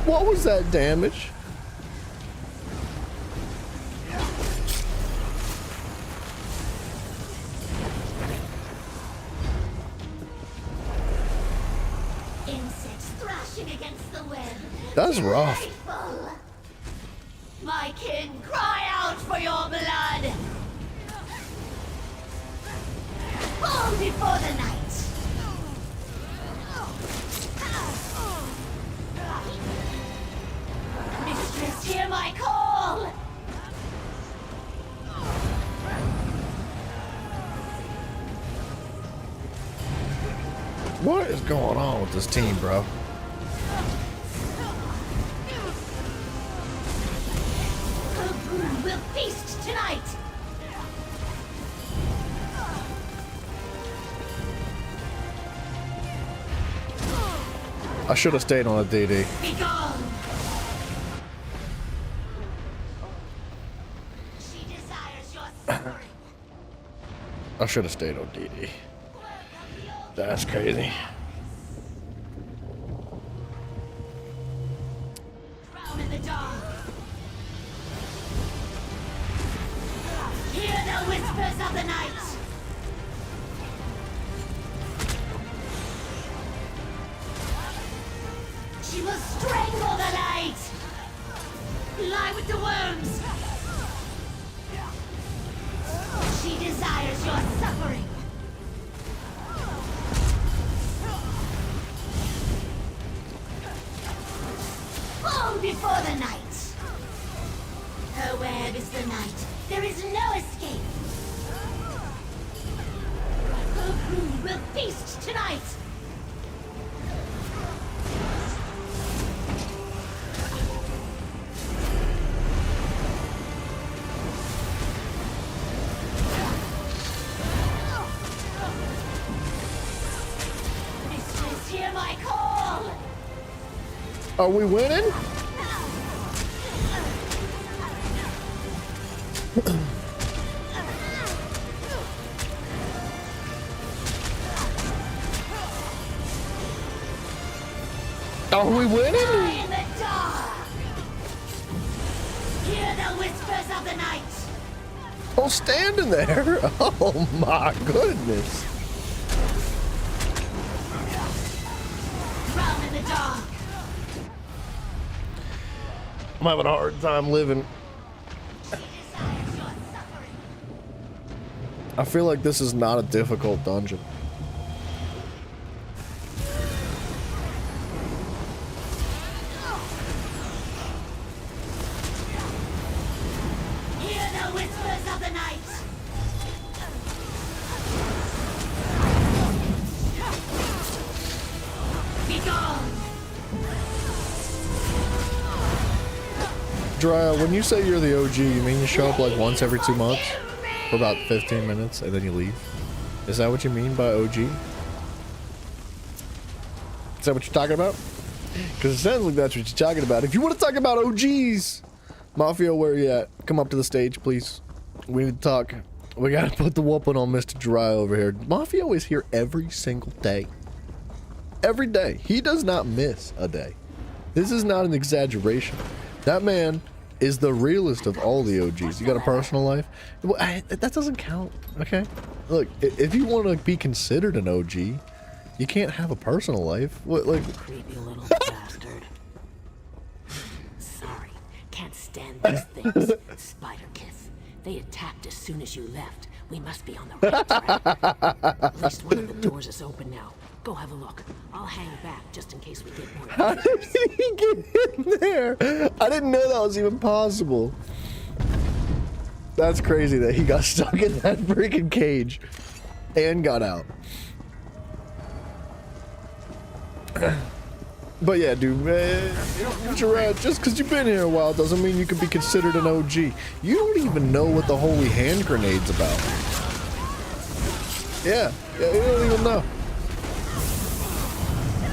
Speaker 1: What was that damage?
Speaker 9: Insects thrashing against the web.
Speaker 1: That's rough.
Speaker 9: Faithful. My kin, cry out for your blood. Fall before the night. Mistress, hear my call.
Speaker 1: What is going on with this team, bro?
Speaker 9: Kobu will feast tonight.
Speaker 1: I should have stayed on a DD.
Speaker 9: Be gone. She desires your suffering.
Speaker 1: I should have stayed on DD. That's crazy.
Speaker 9: Drown in the dark. Hear the whispers of the night. She will strangle the light. Lie with the worms. She desires your suffering. Fall before the night. Her web is the night. There is no escape. Her brood will feast tonight. Mistress, hear my call.
Speaker 1: Are we winning? Are we winning?
Speaker 9: In the dark. Hear the whispers of the night.
Speaker 1: Oh, standing there. Oh my goodness.
Speaker 9: Drown in the dark.
Speaker 1: I'm having a hard time living.
Speaker 9: She desires your suffering.
Speaker 1: I feel like this is not a difficult dungeon.
Speaker 9: Hear the whispers of the night. Be gone.
Speaker 1: Drya, when you say you're the OG, you mean you show up like once every 2 months for about 15 minutes and then you leave? Is that what you mean by OG? Is that what you're talking about? Because it sounds like that's what you're talking about. If you want to talk about OGs, Mafia, where you at? Come up to the stage, please. We need to talk. We gotta put the whooping on Mr. Drya over here. Mafia is here every single day. Every day. He does not miss a day. This is not an exaggeration. That man is the realest of all the OGs. You got a personal life? Well, that doesn't count, okay? Look, if you want to be considered an OG, you can't have a personal life. What, like...
Speaker 2: Creepy little bastard. Sorry, can't stand these things. Spider kiss. They attacked as soon as you left. We must be on the right track. At least one of the doors is open now. Go have a look. I'll hang back just in case we get more
Speaker 1: How did he get in there? I didn't know that was even possible. That's crazy that he got stuck in that freaking cage and got out. But yeah, dude, man, Future Rat, just because you've been here a while doesn't mean you can be considered an OG. You don't even know what the holy hand grenade's about. Yeah, you don't even know.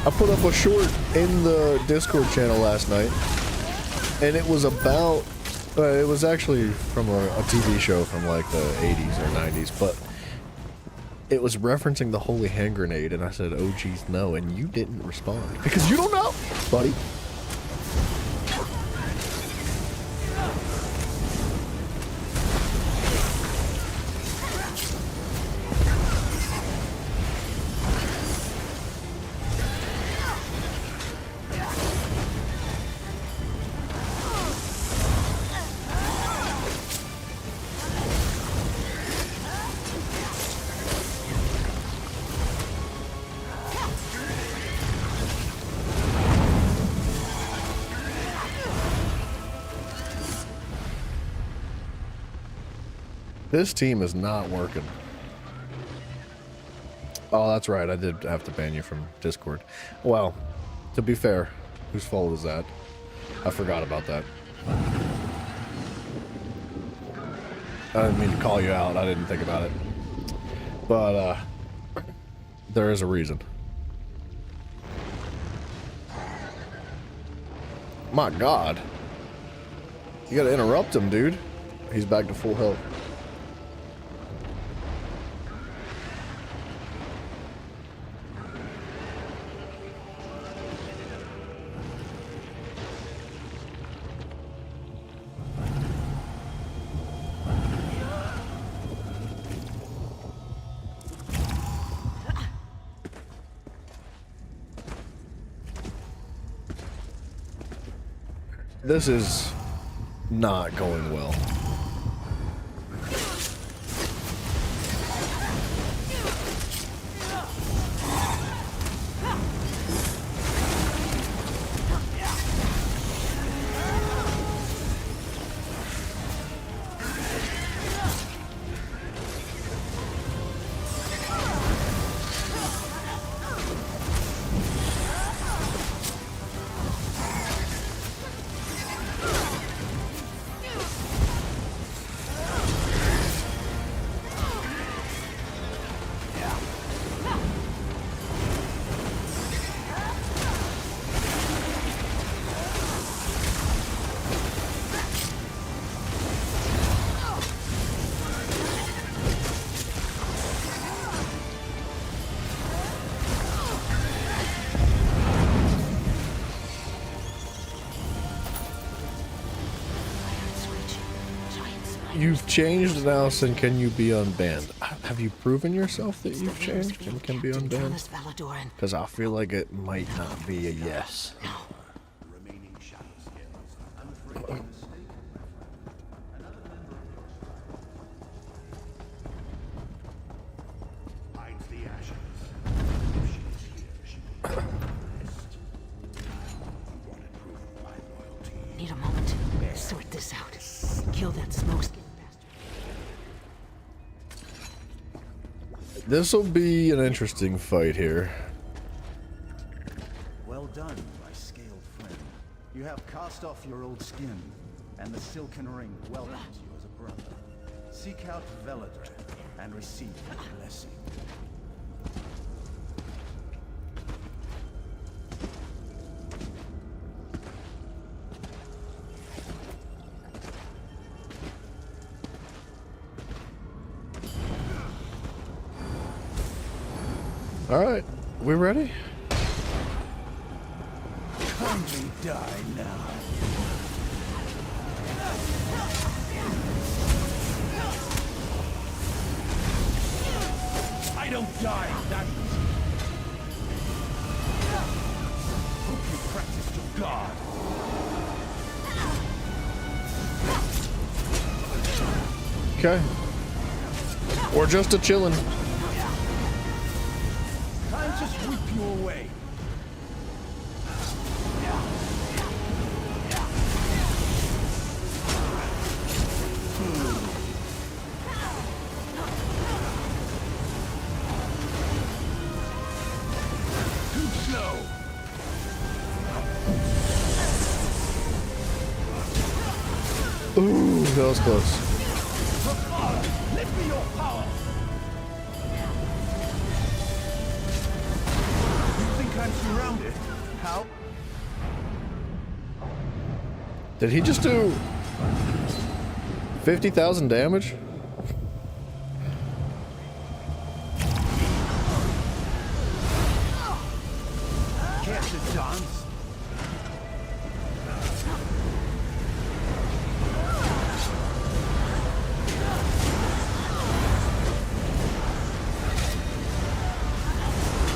Speaker 1: I put up a short in the Discord channel last night, and it was about, it was actually from a TV show from like the 80s or 90s, but it was referencing the holy hand grenade, and I said, oh geez, no, and you didn't respond. Because you don't know, buddy. This team is not working. Oh, that's right. I did have to ban you from Discord. Well, to be fair, whose fault is that? I forgot about that. I didn't mean to call you out. I didn't think about it. But, there is a reason. My God. You gotta interrupt him, dude. He's back to full health. This is not going well. You've changed now, and can you be unbanned? Have you proven yourself that you've changed and can be unbanned? Because I feel like it might not be a yes.
Speaker 2: Need a moment to sort this out. Kill that smoke skin bastard.
Speaker 1: This will be an interesting fight here.
Speaker 10: Well done, my scaled friend. You have cast off your old skin, and the Silken Ring welcomes you as a brother. Seek out Veladre and receive her blessing.
Speaker 1: Alright, we ready?
Speaker 10: Kindly die now. I don't die that easy. Hope you practiced your guard.
Speaker 1: Okay. Or just a chillin'.
Speaker 10: Time to sweep you away. Too slow.
Speaker 1: Ooh, that was close.
Speaker 10: Let me your power. You think I'm surrounded? How?
Speaker 1: Did he just do 50,000 damage?
Speaker 10: Care to dance?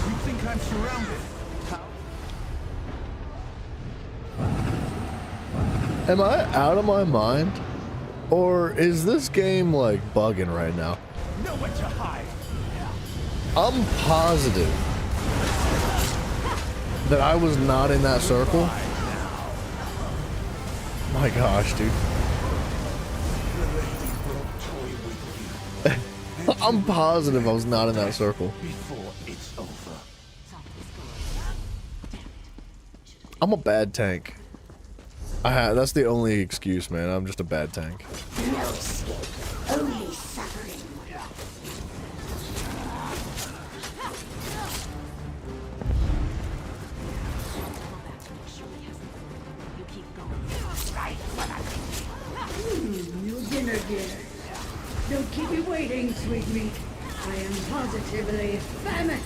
Speaker 10: You think I'm surrounded? How?
Speaker 1: Am I out of my mind? Or is this game like bugging right now?
Speaker 10: Nowhere to hide.
Speaker 1: I'm positive that I was not in that circle. My gosh, dude. I'm positive I was not in that circle.
Speaker 10: Before it's over.
Speaker 1: I'm a bad tank. That's the only excuse, man. I'm just a bad tank.
Speaker 9: No escape, only suffering.
Speaker 3: New dinner gear. Don't keep me waiting, sweet meat. I am positively famished.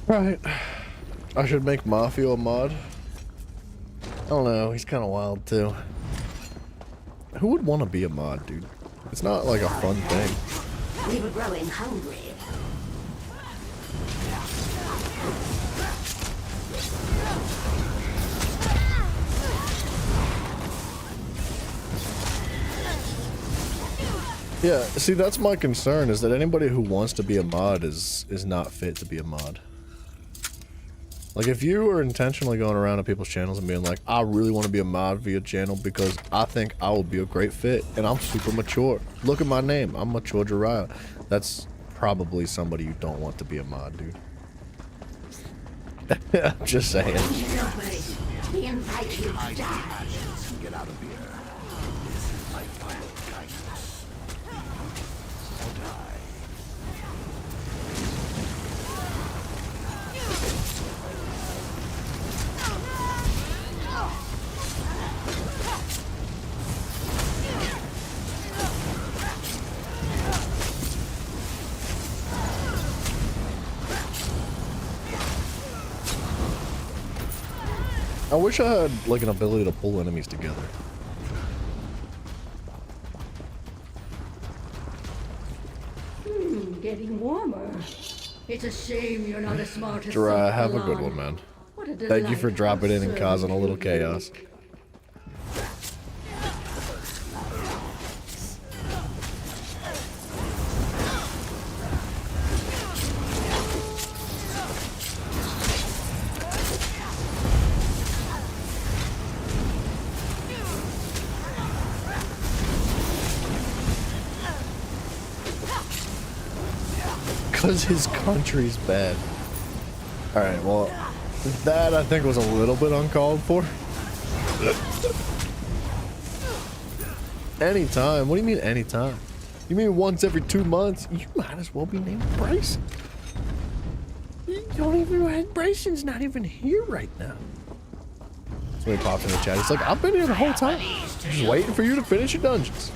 Speaker 1: Right. I should make Mafia a mod. I don't know, he's kind of wild too. Who would want to be a mod, dude? It's not like a fun thing.
Speaker 9: We were growing hungry.
Speaker 1: Yeah, see, that's my concern, is that anybody who wants to be a mod is not fit to be a mod. Like, if you are intentionally going around to people's channels and being like, I really want to be a mod for your channel because I think I would be a great fit and I'm super mature. Look at my name. I'm Mature Jiraiya. That's probably somebody you don't want to be a mod, dude. I'm just saying.
Speaker 9: We invite you to die.
Speaker 10: Get out of here. My final guidance. Or die.
Speaker 1: I wish I had, like, an ability to pull enemies together.
Speaker 3: Getting warmer. It's a shame you're not as smart as
Speaker 1: Jiraiya, have a
Speaker 3: Milan.
Speaker 1: good one, man.
Speaker 3: What a
Speaker 1: Thank you for
Speaker 3: delightful
Speaker 1: dropping in and
Speaker 3: service
Speaker 1: causing a little
Speaker 3: you
Speaker 1: chaos.
Speaker 3: make.
Speaker 1: Because his country's bad. Alright, well, that I think was a little bit uncalled for. Anytime? What do you mean anytime? You mean once every 2 months? You might as well be named Bryson. You don't even, Bryson's not even here right now. So he pops in the chat. He's like, I've been here the whole time. Just waiting for you to finish your dungeons.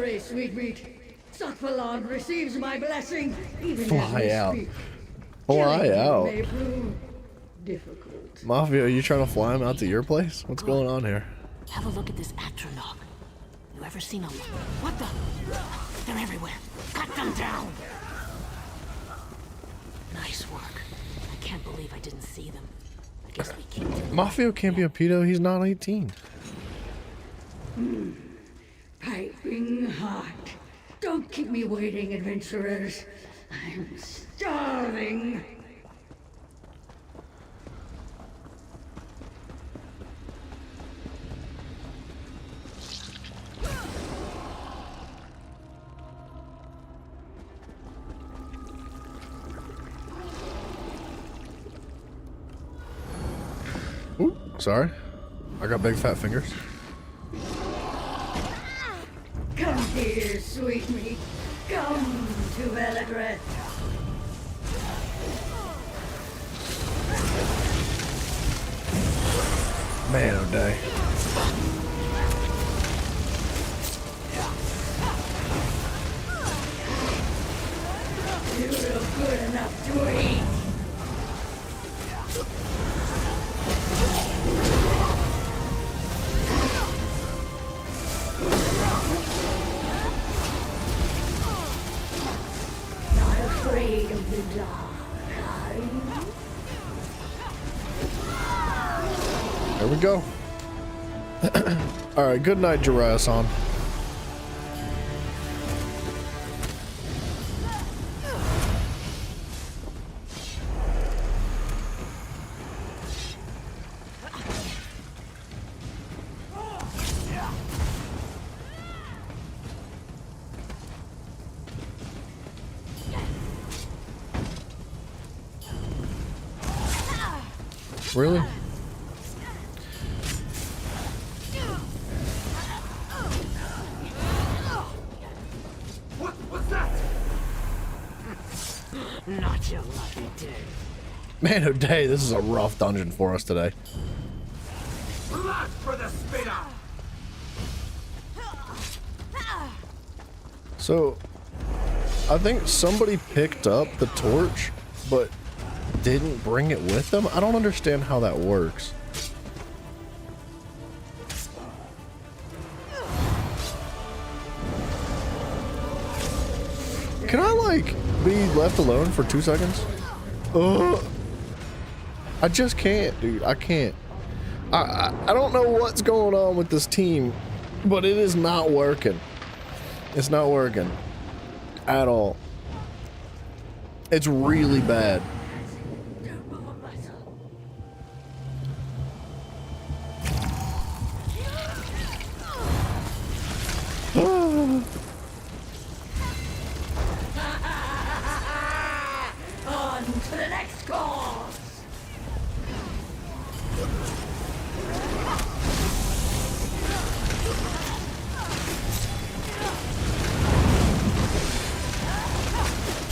Speaker 3: sorry, sweet meat. Sakvalan receives my blessing, even
Speaker 1: Fly
Speaker 3: as we
Speaker 1: out.
Speaker 3: speak.
Speaker 1: Fly
Speaker 3: Killing you
Speaker 1: out.
Speaker 3: may prove difficult.
Speaker 1: Mafia, are you trying to fly him out to your place? What's going on here?
Speaker 2: Have a look at this Atronach. You ever seen a... What the? They're everywhere. Cut them down! Nice work. I can't believe I didn't see them. I guess we kicked him.
Speaker 1: Mafia can't be a pedo. He's not 18.
Speaker 3: Piping hot. Don't keep me waiting, adventurers. I'm starving.
Speaker 1: Ooh, sorry. I got big fat fingers.
Speaker 3: Come here, sweet meat. Come to Veladreth.
Speaker 1: Man, oh day.
Speaker 3: You look good enough to eat. Not afraid of the dark, are you?
Speaker 1: There we go. Alright, good night, Jirasan. Really?
Speaker 7: What's that?
Speaker 2: Not your lucky day.
Speaker 1: Man, oh day, this is a rough dungeon for us today.
Speaker 7: Blood for the spinner!
Speaker 1: So, I think somebody picked up the torch, but didn't bring it with them? I don't understand how that works. Can I, like, be left alone for 2 seconds? I just can't, dude. I can't. I don't know what's going on with this team, but it is not working. It's not working at all. It's really bad.
Speaker 3: On to the next course.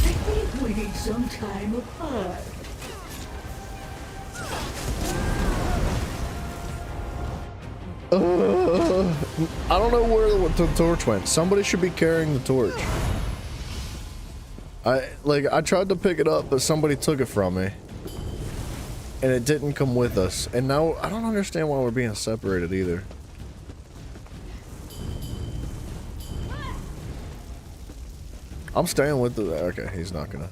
Speaker 3: I think we need some time apart.
Speaker 1: I don't know where the torch went. Somebody should be carrying the torch. I tried to pick it up, but somebody took it from me. And it didn't come with us. And now, I don't understand why we're being separated either. I'm staying with the... Okay, he's not gonna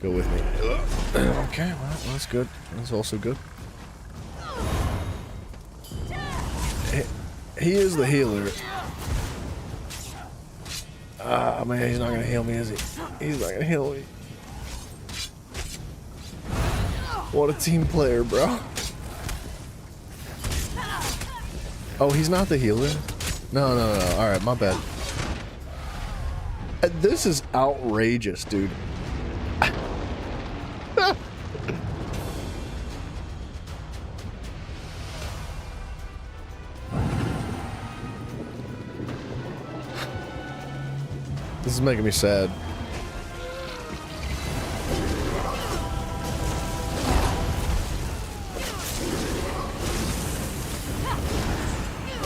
Speaker 1: go with me. Okay, well, that's good. That's also good. He is the healer. Ah, man, he's not gonna heal me, is he? He's not gonna heal me. What a team player, bro. Oh, he's not the healer? No. Alright, my bad. This is outrageous, dude. This is making me sad.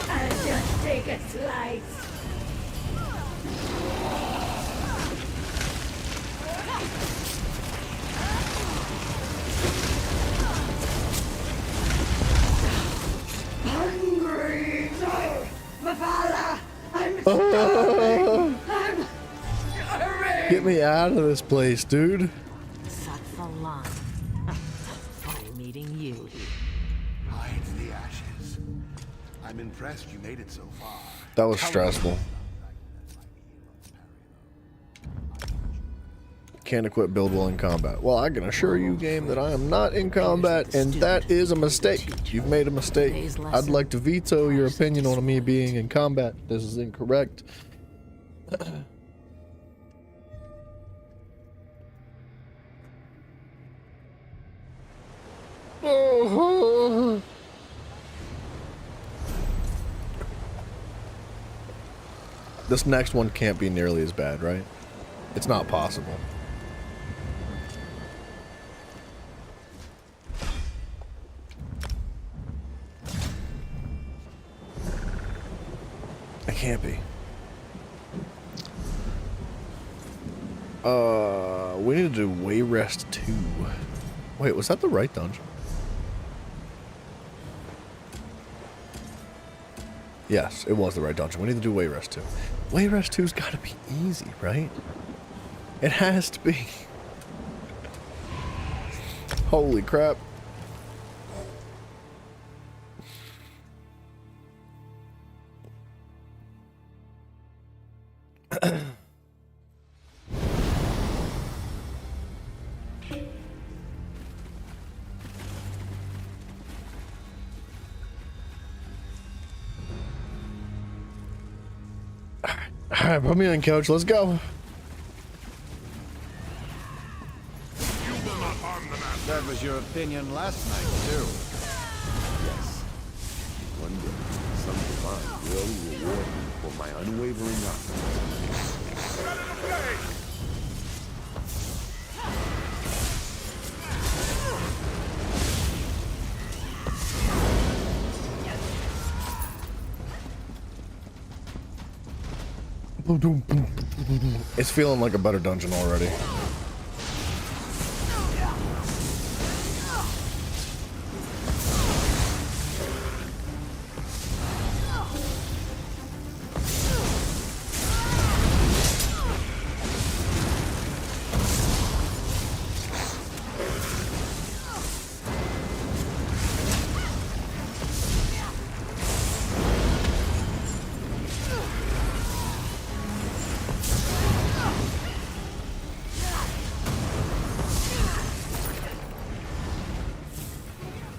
Speaker 3: I'll just take a slice.
Speaker 1: Get me out of this place, dude.
Speaker 2: Suck the line. Funny meeting you here.
Speaker 11: Hides the ashes. I'm impressed you made it so far.
Speaker 1: That was stressful. Can't equip build while in combat. Well, I can assure you, game, that I am not in combat, and that is a mistake. You've made a mistake. I'd like to veto your opinion on me being in combat. This is incorrect. This next one can't be nearly as bad, right? It's not possible. It can't be. We need to do Wayrest 2. Wait, was that the right dungeon? Yes, it was the right dungeon. We need to do Wayrest 2. Wayrest 2's gotta be easy, right? It has to be. Holy crap. Alright, put me on, coach. Let's go.
Speaker 11: That was your opinion last night, too.
Speaker 4: Yes. One day, some divine will reward me for my unwavering
Speaker 1: It's feeling like a better dungeon already.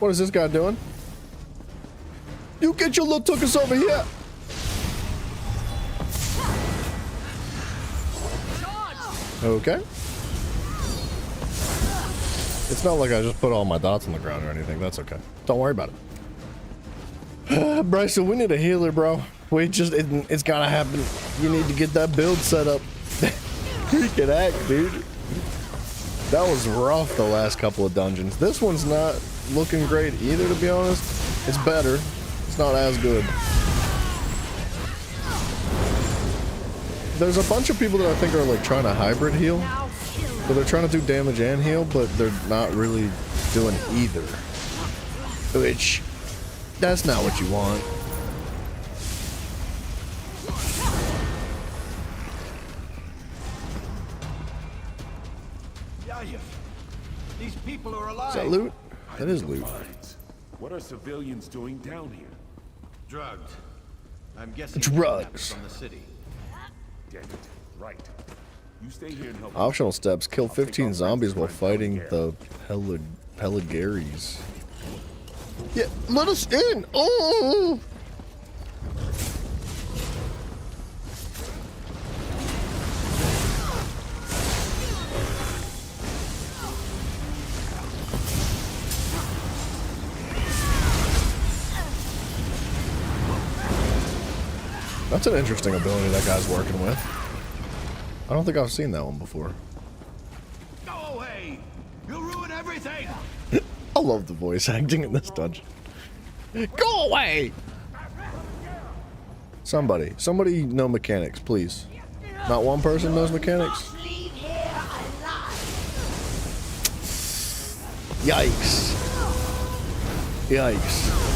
Speaker 1: What is this guy doing? You get your little tuckers over here. Okay. It's not like I just put all my dots on the ground or anything. That's okay. Don't worry about it. Bryson, we need a healer, bro. We just, it's gotta happen. You need to get that build set up. Freaking act, dude. That was rough the last couple of dungeons. This one's not looking great either, to be honest. It's better. It's not as good. There's a bunch of people that I think are like trying to hybrid heal. So they're trying to do damage and heal, but they're not really doing either. Which, that's not what you want.
Speaker 11: These people are alive.
Speaker 1: Is that loot? That is loot.
Speaker 12: What are civilians doing down here?
Speaker 11: Drugged. I'm guessing
Speaker 1: drugs
Speaker 11: from the city.
Speaker 12: Damn it. Right. You stay here and help.
Speaker 1: Optional steps. Kill 15 zombies while fighting the Peligaries. Yeah, let us in! Oh! That's an interesting ability that guy's working with. I don't think I've seen that one before.
Speaker 11: Go away! You'll ruin everything!
Speaker 1: I love the voice acting in this dungeon. Go away! Somebody know mechanics, please. Not one person knows mechanics? Yikes. Yikes.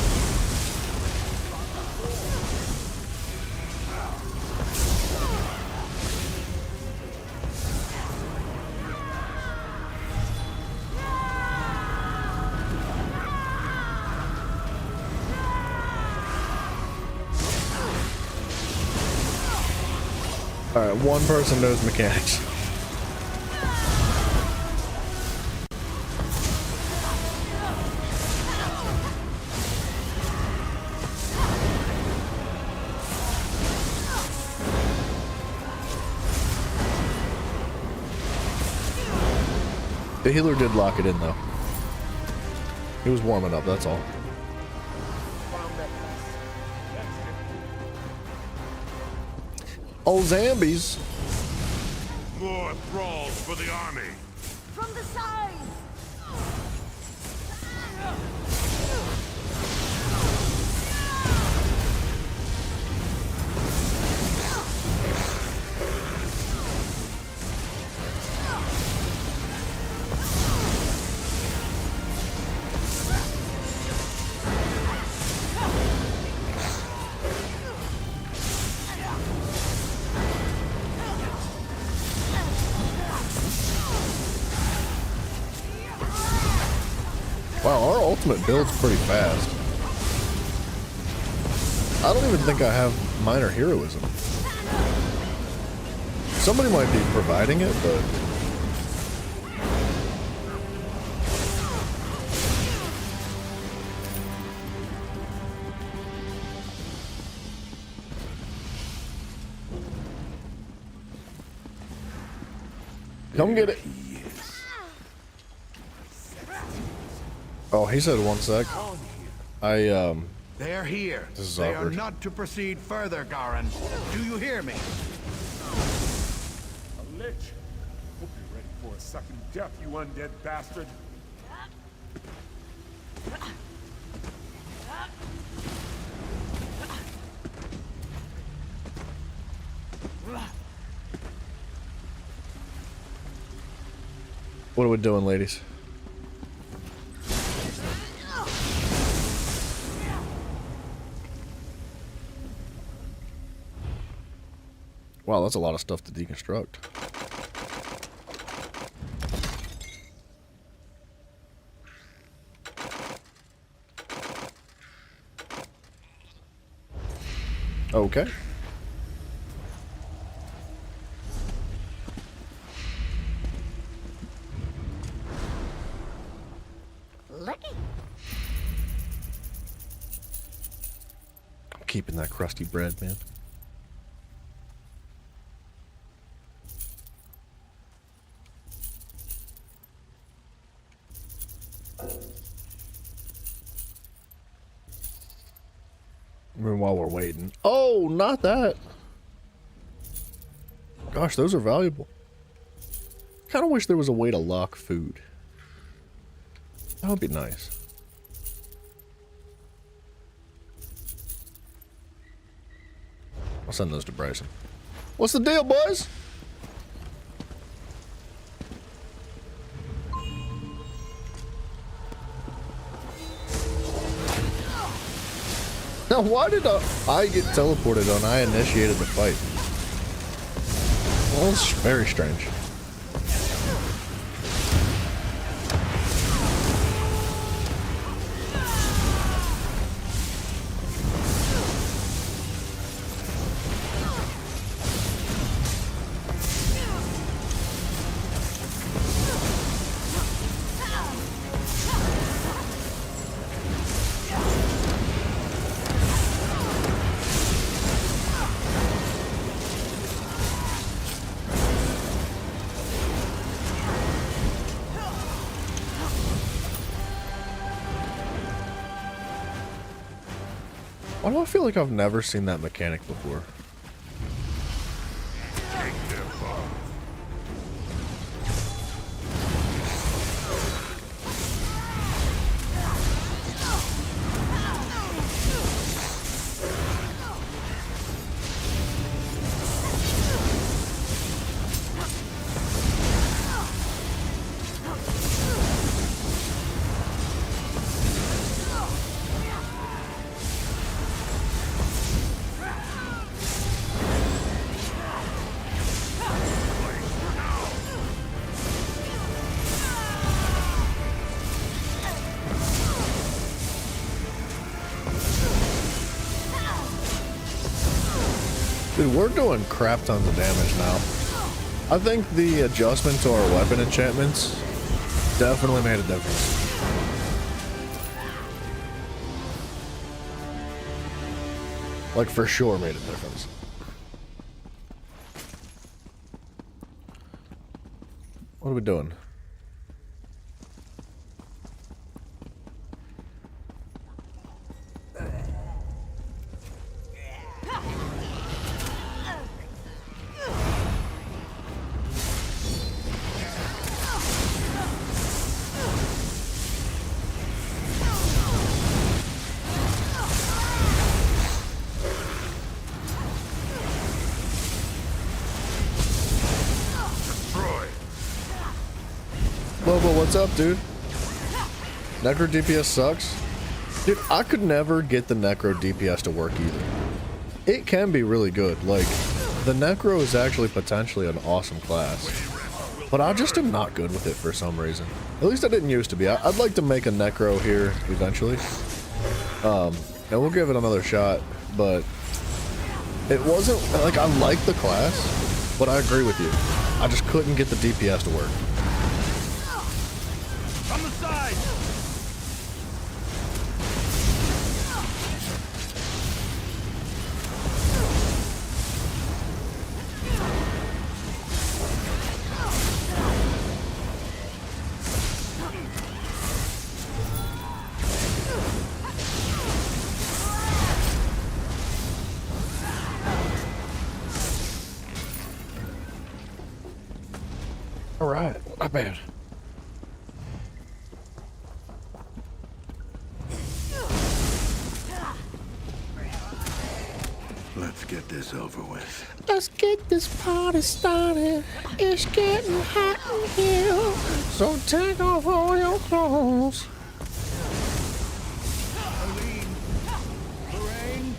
Speaker 1: Alright, one person knows mechanics. The healer did lock it in though. He was warming up, that's all. Oh, zombies.
Speaker 11: More thralls for the army.
Speaker 9: From the side!
Speaker 1: Wow, our ultimate build's pretty fast. I don't even think I have minor heroism. Somebody might be providing it, but... Come get it. Oh, he said 1 sec.
Speaker 11: They're here.
Speaker 1: This is
Speaker 11: they
Speaker 1: awkward.
Speaker 11: are not to proceed further, Garin. Do you hear me?
Speaker 12: A lich. Hope you're ready for a second death, you undead bastard.
Speaker 1: What are we doing, ladies? Wow, that's a lot of stuff to deconstruct. Okay.
Speaker 9: Lucky.
Speaker 1: I'm keeping that crusty bread, man. I mean, while we're waiting. Oh, not that. Gosh, those are valuable. Kind of wish there was a way to lock food. That would be nice. I'll send those to Bryson. What's the deal, boys? Now, why did I get teleported on I initiated the fight? Well, it's very strange. Why do I feel like I've never seen that mechanic before? we're doing crap tons of damage now. I think the adjustment to our weapon enchantments definitely made a difference. Like, for sure made a difference. What are we doing? Bobo, what's up, dude? Necro DPS sucks. Dude, I could never get the Necro DPS to work either. It can be really good. Like, the Necro is actually potentially an awesome class. But I just am not good with it for some reason. At least I didn't used to be. I'd like to make a Necro here eventually. And we'll give it another shot. But it wasn't, like, I like the class, but I agree with you. I just couldn't get the DPS to work.
Speaker 7: From the side!
Speaker 1: All right, not bad.
Speaker 11: Let's get this over with.
Speaker 1: Let's get this party started. It's getting hot in here, so take off all your clothes.
Speaker 10: Eileen, Lorraine,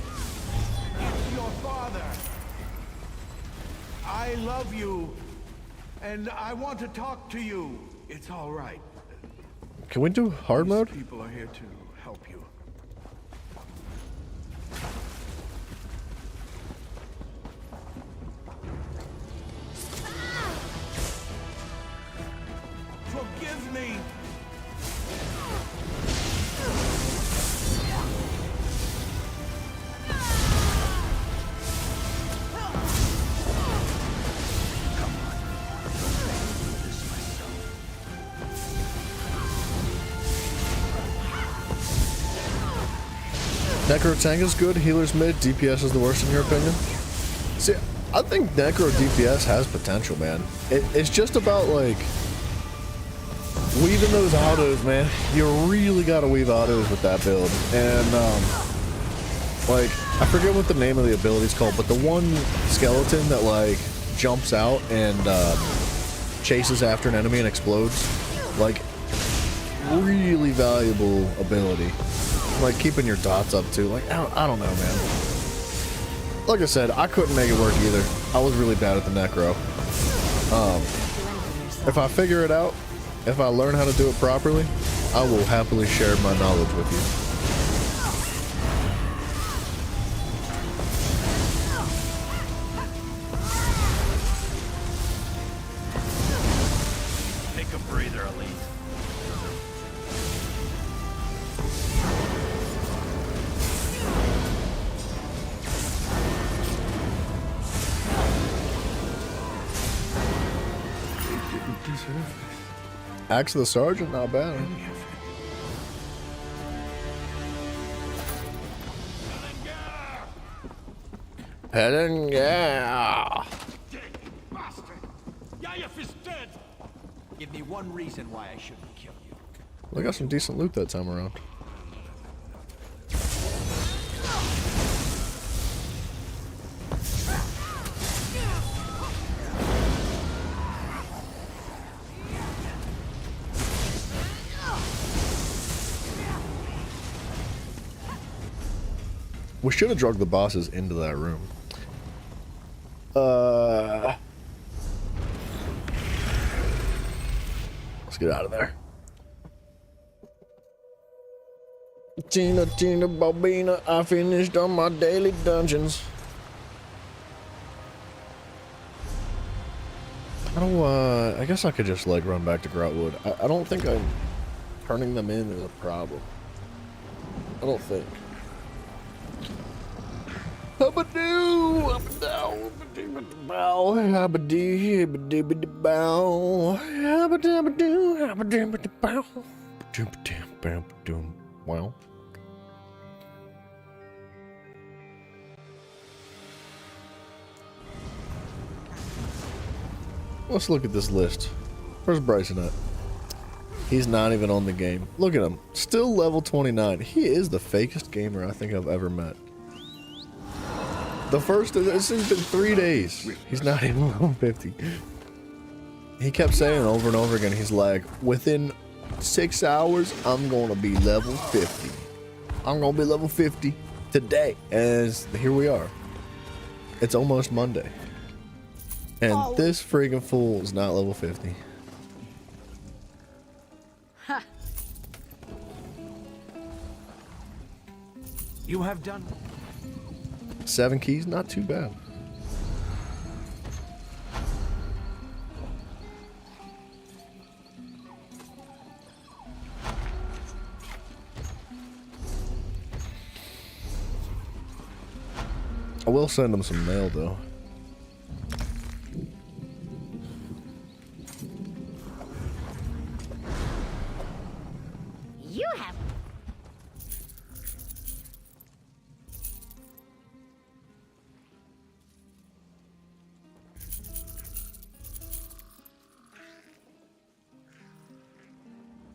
Speaker 10: it's your father. I love you, and I want to talk to you. It's all right.
Speaker 1: Can we do hard
Speaker 10: These
Speaker 1: mode?
Speaker 10: people are here to help you. Forgive me.
Speaker 1: Necro tank is good, healer's mid, DPS is the worst in your opinion? See, I think Necro DPS has potential, man. It's just about, like, weaving those autos, man. You really gotta weave autos with that build. And, like, I forget what the name of the ability is called, but the one skeleton that, like, jumps out and chases after an enemy and explodes, like, really valuable ability. Like, keeping your dots up too. Like, I don't know, man. Like I said, I couldn't make it work either. I was really bad at the Necro. If I figure it out, if I learn how to do it properly, I will happily share my knowledge with you.
Speaker 7: Take a breather, Elite.
Speaker 1: Axe of the Sergeant, not bad. Helen, yeah.
Speaker 7: Bastard! Yayef is dead!
Speaker 6: Give me one reason why I shouldn't kill you.
Speaker 1: We got some decent loot that time around. We should have drugged the bosses into that room. Let's get out of there. Tina, Bobina, I finished on my daily dungeons. How do I guess I could just like run back to Grotwood. I don't think turning them in is a problem. I don't think. Habadoo, habadoo, habadoo, habadoo, habadoo, bow, habadoo, habadoo, bow, habadoo, wow. Let's look at this list. Where's Bryson at? He's not even on the game. Look at him. Still level 29. He is the fakest gamer I think I've ever met. This has been 3 days. He's not even level 50. He kept saying over and over again, he's like, within 6 hours, I'm going to be level 50. I'm going to be level 50 today. And here we are. It's almost Monday. And this freaking fool is not level 50.
Speaker 3: Ha.
Speaker 6: You have done
Speaker 1: 7 keys, not too bad. I will send him some mail though.
Speaker 9: You have.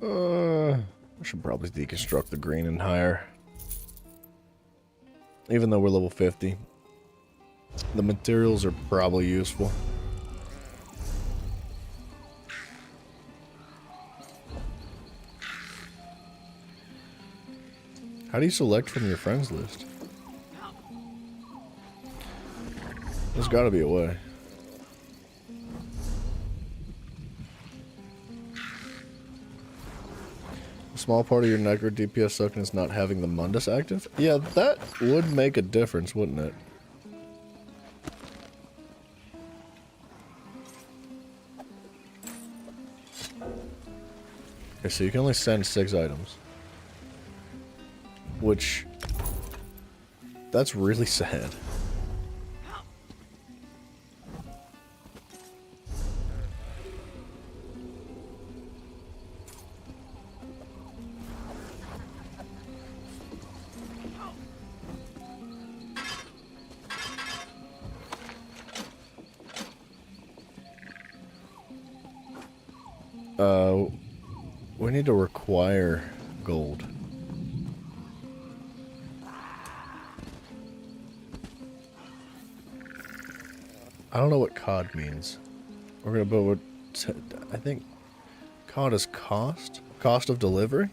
Speaker 1: I should probably deconstruct the green and higher. Even though we're level 50. The materials are probably useful. How do you select from your friends list? There's gotta be a way. A small part of your Necro DPS sucking is not having the Mundus active? Yeah, that would make a difference, wouldn't it? Okay, so you can only send 6 items. Which... that's really sad. We need to require gold. I don't know what COD means. We're gonna put what I think COD is cost? Cost of delivery?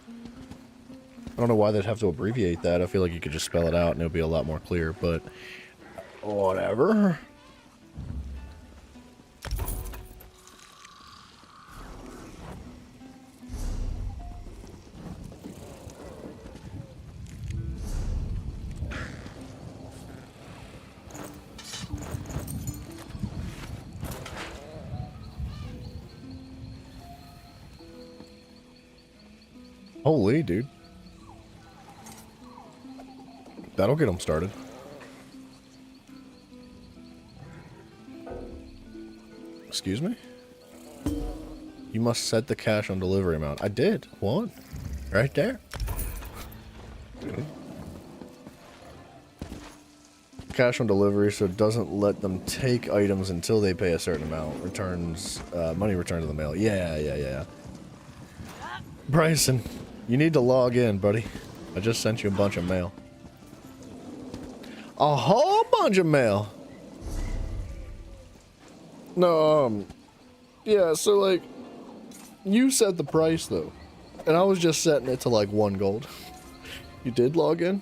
Speaker 1: I don't know why they'd have to abbreviate that. I feel like you could just spell it out and it'll be a lot more clear, but whatever. Holy, dude. That'll get them started. Excuse me? You must set the cash on delivery amount. I did. One. Right there. Cash on delivery, so it doesn't let them take items until they pay a certain amount. Returns, money returned to the mail. Yeah. Bryson, you need to log in, buddy. I just sent you a bunch of mail. A whole bunch of mail. No, yeah, so like, you set the price though, and I was just setting it to like 1 gold. You did log in?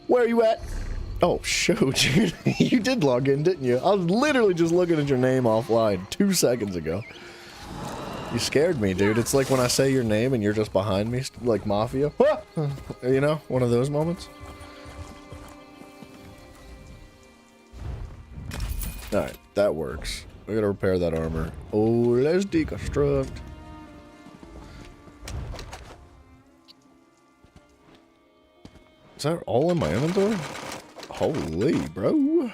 Speaker 1: Where are you at? Oh, shoot, you did log in, didn't you? I was literally just looking at your name offline 2 seconds ago. You scared me, dude. It's like when I say your name and you're just behind me, like Mafia. You know, one of those moments. Alright, that works. We gotta repair that armor. Oh, let's deconstruct. Is that all in my inventory? Holy, bro.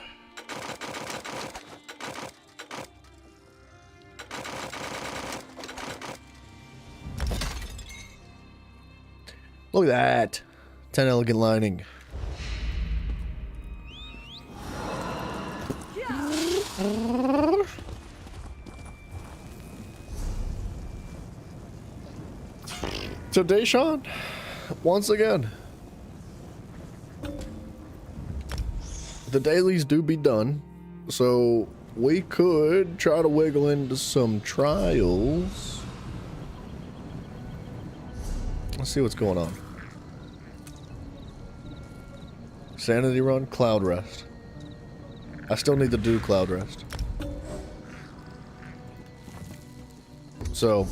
Speaker 1: Look at that. 10 elegant lining. So Deshaun, once again, the dailies do be done, so we could try to wiggle into some trials. Let's see what's going on. Sanity run, cloud rest. I still need to do cloud rest. So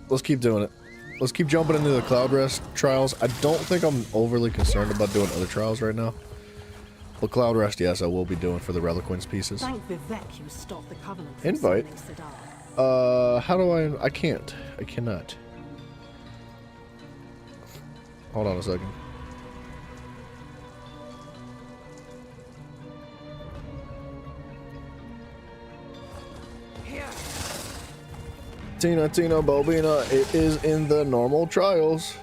Speaker 1: let's keep doing it. Let's keep jumping into the cloud rest trials. I don't think I'm overly concerned about doing other trials right now. But cloud rest, yes, I will be doing for the Reliquance pieces.
Speaker 2: Thank Vivek you stopped the Covenant from
Speaker 1: Invite.
Speaker 2: summoning Sidar.
Speaker 1: How do I can't. I cannot. Hold on a second. Tina Bobina, it is in the normal trials.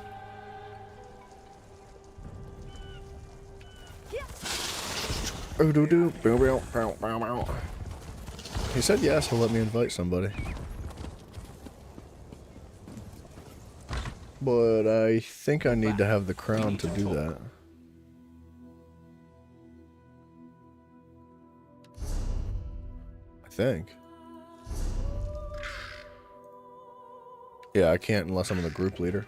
Speaker 1: He said yes, he'll let me invite somebody. But I think I need to have the crown to do that. I think. Yeah, I can't unless I'm the group leader.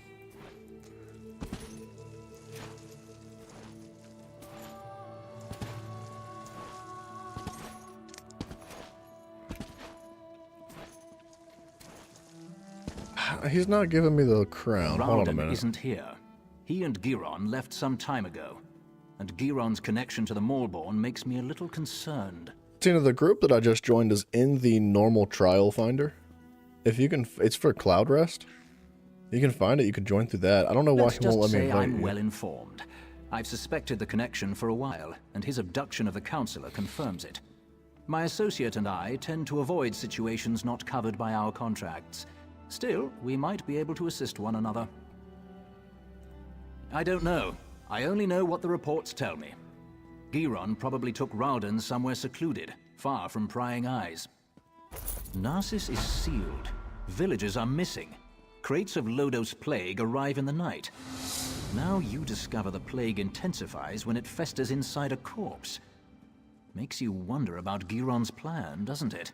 Speaker 1: He's not giving me the crown. Hold on a minute.
Speaker 13: Isn't here. He and Giron left some time ago, and Giron's connection to the Maulborn makes me a little concerned.
Speaker 1: Tina, the group that I just joined is in the normal trial finder. If you can, it's for Cloud Rest. You can find it. You can join through that. I don't know why he won't let me invite you.
Speaker 13: I'm well informed. I've suspected the connection for a while, and his abduction of the Counselor confirms it. My associate and I tend to avoid situations not covered by our contracts. Still, we might be able to assist one another. I don't know. I only know what the reports tell me. Giron probably took Ralden somewhere secluded, far from prying eyes. Narsis is sealed. Villagers are missing. Crates of Lodos plague arrive in the night. Now you discover the plague intensifies when it festers inside a corpse. Makes you wonder about Giron's plan, doesn't it?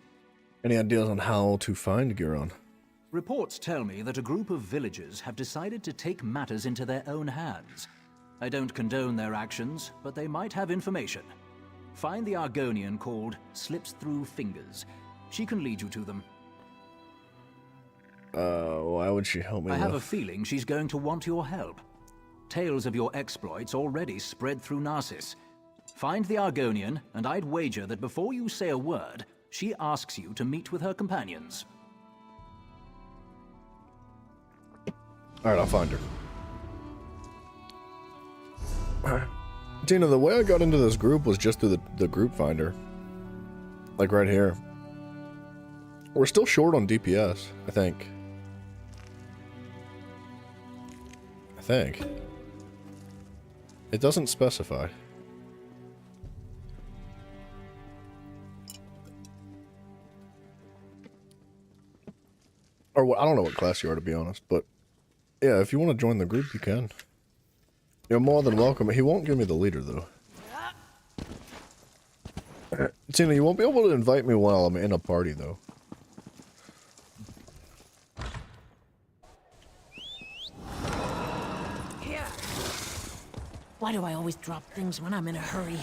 Speaker 1: Any ideas on how to find Giron?
Speaker 13: Reports tell me that a group of villagers have decided to take matters into their own hands. I don't condone their actions, but they might have information. Find the Argonian called Slips Through Fingers. She can lead you to them.
Speaker 1: Why would she help me?
Speaker 13: I have a feeling she's going to want your help. Tales of your exploits already spread through Narsis. Find the Argonian, and I'd wager that before you say a word, she asks you to meet with her companions.
Speaker 1: Alright, I'll find her. Tina, the way I got into this group was just through the group finder. Like right here. We're still short on DPS, I think. It doesn't specify. Or what, I don't know what class you are, to be honest, but yeah, if you want to join the group, you can. You're more than welcome. He won't give me the leader, though. Tina, you won't be able to invite me while I'm in a party, though.
Speaker 2: Why do I always drop things when I'm in a hurry?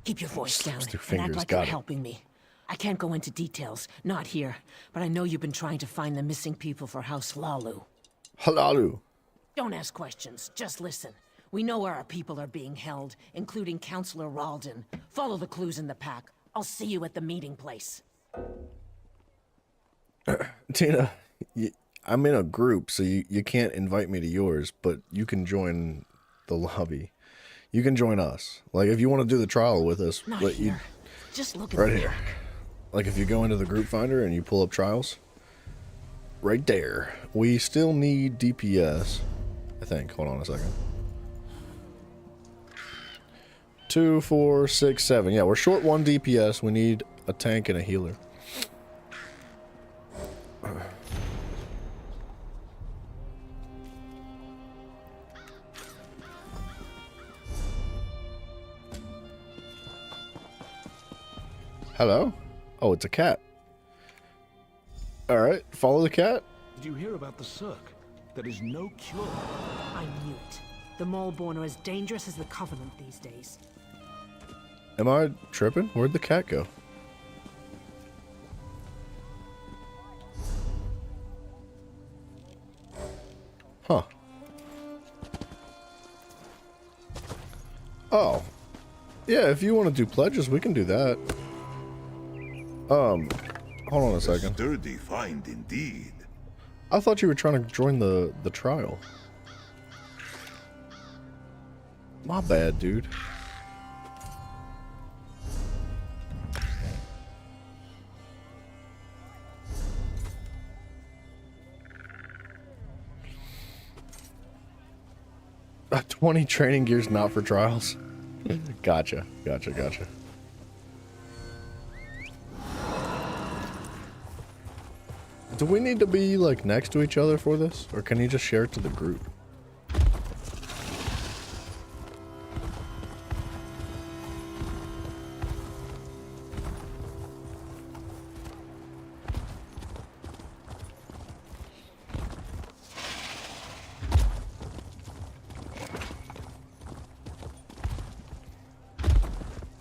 Speaker 2: Keep your voice down and
Speaker 1: fingers,
Speaker 2: act like you're helping me. I can't go into details, not here, but I know you've been trying to find the missing people for House Hlaalu.
Speaker 1: Hlaalu.
Speaker 2: Don't ask questions, just listen. We know where our people are being held, including Counselor Ralden. Follow the clues in the pack. I'll see you at the meeting place.
Speaker 1: Tina, I'm in a group, so you can't invite me to yours, but you can join the lobby. You can join us. Like, if you want to do the trial with us,
Speaker 2: Not
Speaker 1: but
Speaker 2: here. Just look at
Speaker 1: right
Speaker 2: the
Speaker 1: here.
Speaker 2: map.
Speaker 1: Like, if you go into the group finder and you pull up trials, right there. We still need DPS, I think. Hold on a second. 2, 4, 6, 7. Yeah, we're short 1 DPS. We need a tank and a healer. Hello? Oh, it's a cat. Alright, follow the cat.
Speaker 11: Did you hear about the Cirque? There is no cure.
Speaker 2: I knew it. The Maulborn are as dangerous as the Covenant these days.
Speaker 1: Am I tripping? Where'd the cat go? Huh. Oh. Yeah, if you want to do pledges, we can do that. Hold on a second.
Speaker 11: Sturdy find indeed.
Speaker 1: I thought you were trying to join the trial. My bad, dude. Uh, 20 training gears not for trials. Gotcha. Do we need to be like next to each other for this? Or can you just share it to the group?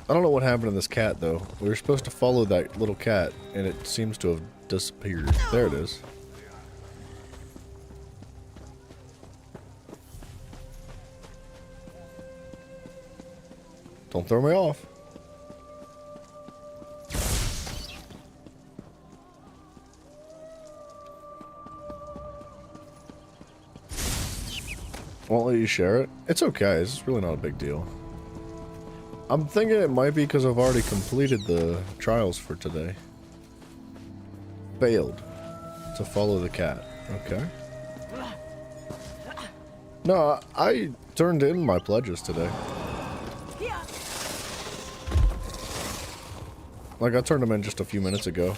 Speaker 1: I don't know what happened to this cat, though. We were supposed to follow that little cat, and it seems to have disappeared. There it is. Don't throw me off. Won't let you share it? It's okay. It's really not a big deal. I'm thinking it might be because I've already completed the trials for today. Failed to follow the cat. Okay. No, I turned in my pledges today. Like, I turned them in just a few minutes ago.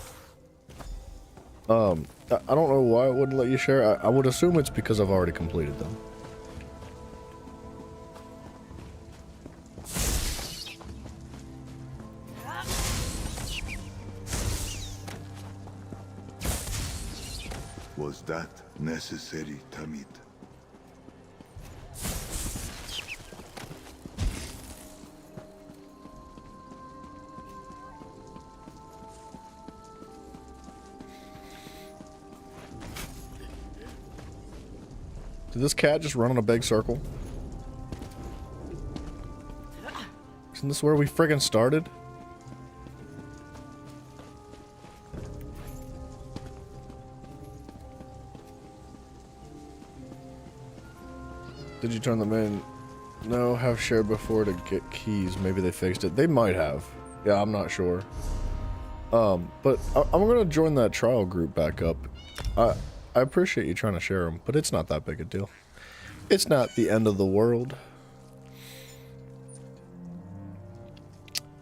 Speaker 1: I don't know why it wouldn't let you share. I would assume it's because I've already completed them.
Speaker 11: Was that necessary, Tamid?
Speaker 1: Did this cat just run in a big circle? Isn't this where we friggin' started? Did you turn them in? No, have shared before to get keys. Maybe they fixed it. They might have. Yeah, I'm not sure. But I'm gonna join that trial group back up. I appreciate you trying to share them, but it's not that big a deal. It's not the end of the world.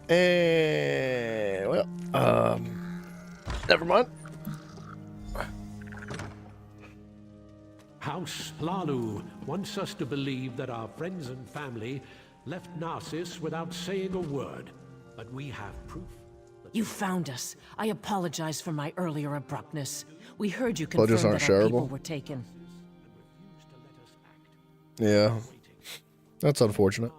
Speaker 1: And well, never mind.
Speaker 14: House Hlaalu wants us to believe that our friends and family left Narsis without saying a word, but we have proof.
Speaker 2: You found us. I apologize for my earlier abruptness. We heard you
Speaker 1: Pledges
Speaker 2: confirm
Speaker 1: aren't
Speaker 2: that our people
Speaker 1: shareable?
Speaker 2: were taken.
Speaker 1: Yeah, that's unfortunate.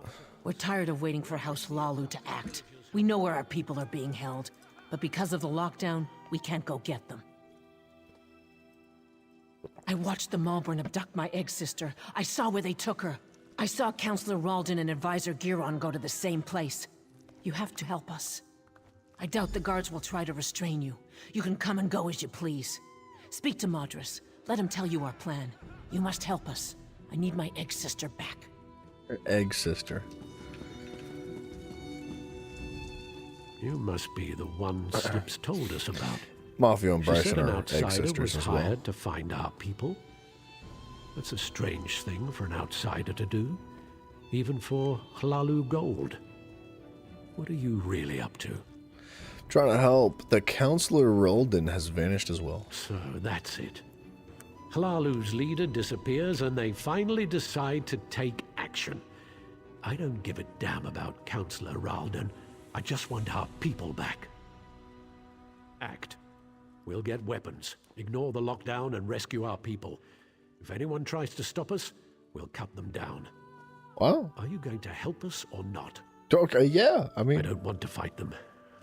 Speaker 2: We're tired of waiting for House Hlaalu to act. We know where our people are being held, but because of the lockdown, we can't go get them. I watched the Maulborn abduct my egg sister. I saw where they took her. I saw Counselor Ralden and Advisor Giron go to the same place. You have to help us. I doubt the guards will try to restrain you. You can come and go as you please. Speak to Madras. Let him tell you our plan. You must help us. I need my egg sister back.
Speaker 1: Her egg sister.
Speaker 14: You must be the one Slips told us about.
Speaker 1: Mafia and
Speaker 14: She
Speaker 1: Bryson
Speaker 14: said an
Speaker 1: are egg
Speaker 14: outsider
Speaker 1: sisters
Speaker 14: was
Speaker 1: as well.
Speaker 14: hired to find our people. That's a strange thing for an outsider to do, even for Hlalu Gold. What are you really up to?
Speaker 1: Trying to help. The Counselor Roldan has vanished as well.
Speaker 14: So that's it. Hlalu's leader disappears and they finally decide to take action. I don't give a damn about Counselor Ralden. I just want our people back. Act. We'll get weapons, ignore the lockdown and rescue our people. If anyone tries to stop us, we'll cut them down.
Speaker 1: Wow.
Speaker 14: Are you going to help us or not?
Speaker 1: Okay, yeah. I mean,
Speaker 14: I don't want to fight them.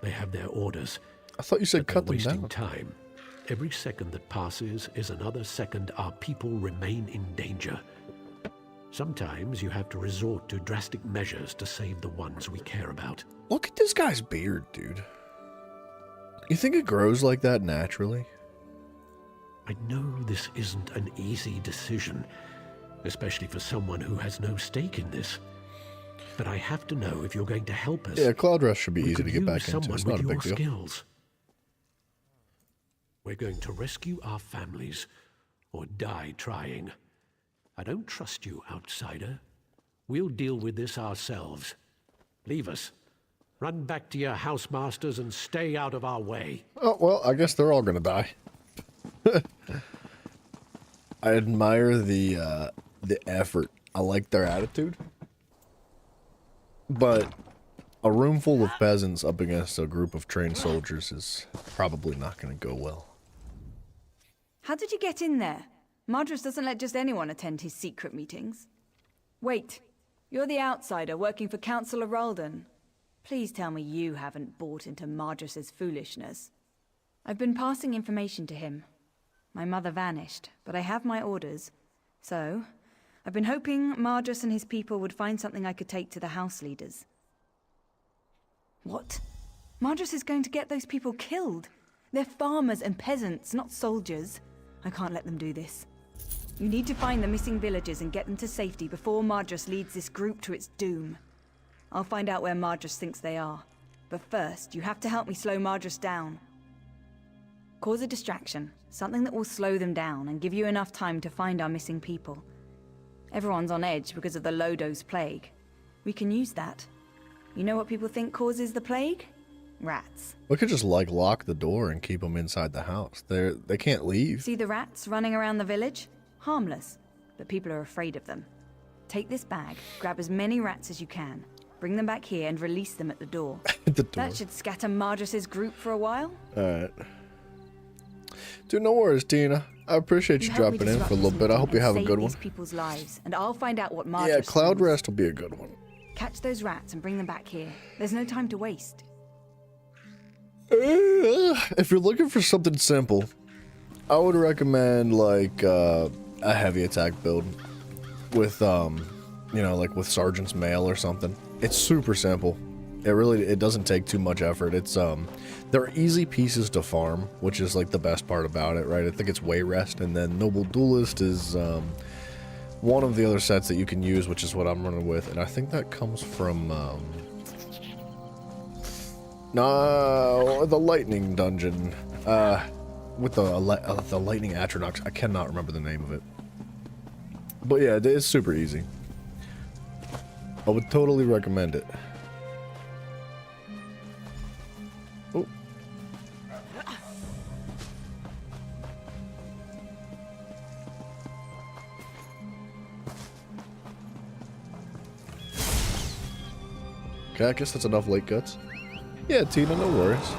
Speaker 14: They have their orders.
Speaker 1: I thought you said cut them
Speaker 14: wasting
Speaker 1: down.
Speaker 14: Time. Every second that passes is another second our people remain in danger. Sometimes you have to resort to drastic measures to save the ones we care about.
Speaker 1: Look at this guy's beard, dude. You think it grows like that naturally?
Speaker 14: I know this isn't an easy decision, especially for someone who has no stake in this. But I have to know if you're going to help us.
Speaker 1: Yeah, Cloud Rush should be
Speaker 14: We
Speaker 1: easy
Speaker 14: could
Speaker 1: to get back
Speaker 14: use
Speaker 1: into. It's
Speaker 14: someone
Speaker 1: not a
Speaker 14: with
Speaker 1: big
Speaker 14: your
Speaker 1: deal.
Speaker 14: skills. We're going to rescue our families or die trying. I don't trust you, outsider. We'll deal with this ourselves. Leave us. Run back to your housemasters and stay out of our way.
Speaker 1: Oh, well, I guess they're all gonna die. I admire the effort. I like their attitude. But a room full of peasants up against a group of trained soldiers is probably not going to go well.
Speaker 15: How did you get in there? Madras doesn't let just anyone attend his secret meetings. Wait, you're the outsider working for Councillor Ralden. Please tell me you haven't bought into Madras's foolishness. I've been passing information to him. My mother vanished, but I have my orders. So, I've been hoping Madras and his people would find something I could take to the house leaders. What? Madras is going to get those people killed. They're farmers and peasants, not soldiers. I can't let them do this. You need to find the missing villagers and get them to safety before Madras leads this group to its doom. I'll find out where Madras thinks they are. But first, you have to help me slow Madras down. Cause a distraction, something that will slow them down and give you enough time to find our missing people. Everyone's on edge because of the Lodos plague. We can use that. You know what people think causes the plague? Rats.
Speaker 1: We could just like lock the door and keep them inside the house. They can't leave.
Speaker 15: See the rats running around the village? Harmless, but people are afraid of them. Take this bag, grab as many rats as you can, bring them back here and release them at the door. That should scatter Madras's group for a while.
Speaker 1: Alright. Dude, no worries, Tina. I appreciate you
Speaker 15: help me
Speaker 1: dropping in
Speaker 15: disrupt
Speaker 1: for a little
Speaker 15: this
Speaker 1: bit. I hope you
Speaker 15: meeting
Speaker 1: have a
Speaker 15: and
Speaker 1: good
Speaker 15: save
Speaker 1: one.
Speaker 15: these people's lives, and I'll find out what Madras
Speaker 1: Yeah, Cloud
Speaker 15: thinks.
Speaker 1: Rest will be a good one.
Speaker 15: Catch those rats and bring them back here. There's no time to waste.
Speaker 1: If you're looking for something simple, I would recommend like a heavy attack build with you know, like with Sergeant's Mail or something. It's super simple. It doesn't take too much effort. It's they're easy pieces to farm, which is like the best part about it, right? I think it's Wayrest, and then Noble Duelist is one of the other sets that you can use, which is what I'm running with, and I think that comes from no, the Lightning Dungeon with the Lightning Atronox. I cannot remember the name of it, but yeah, it's super easy. I would totally recommend it. Oh. Okay, I guess that's enough late guts. Yeah, Tina, no worries.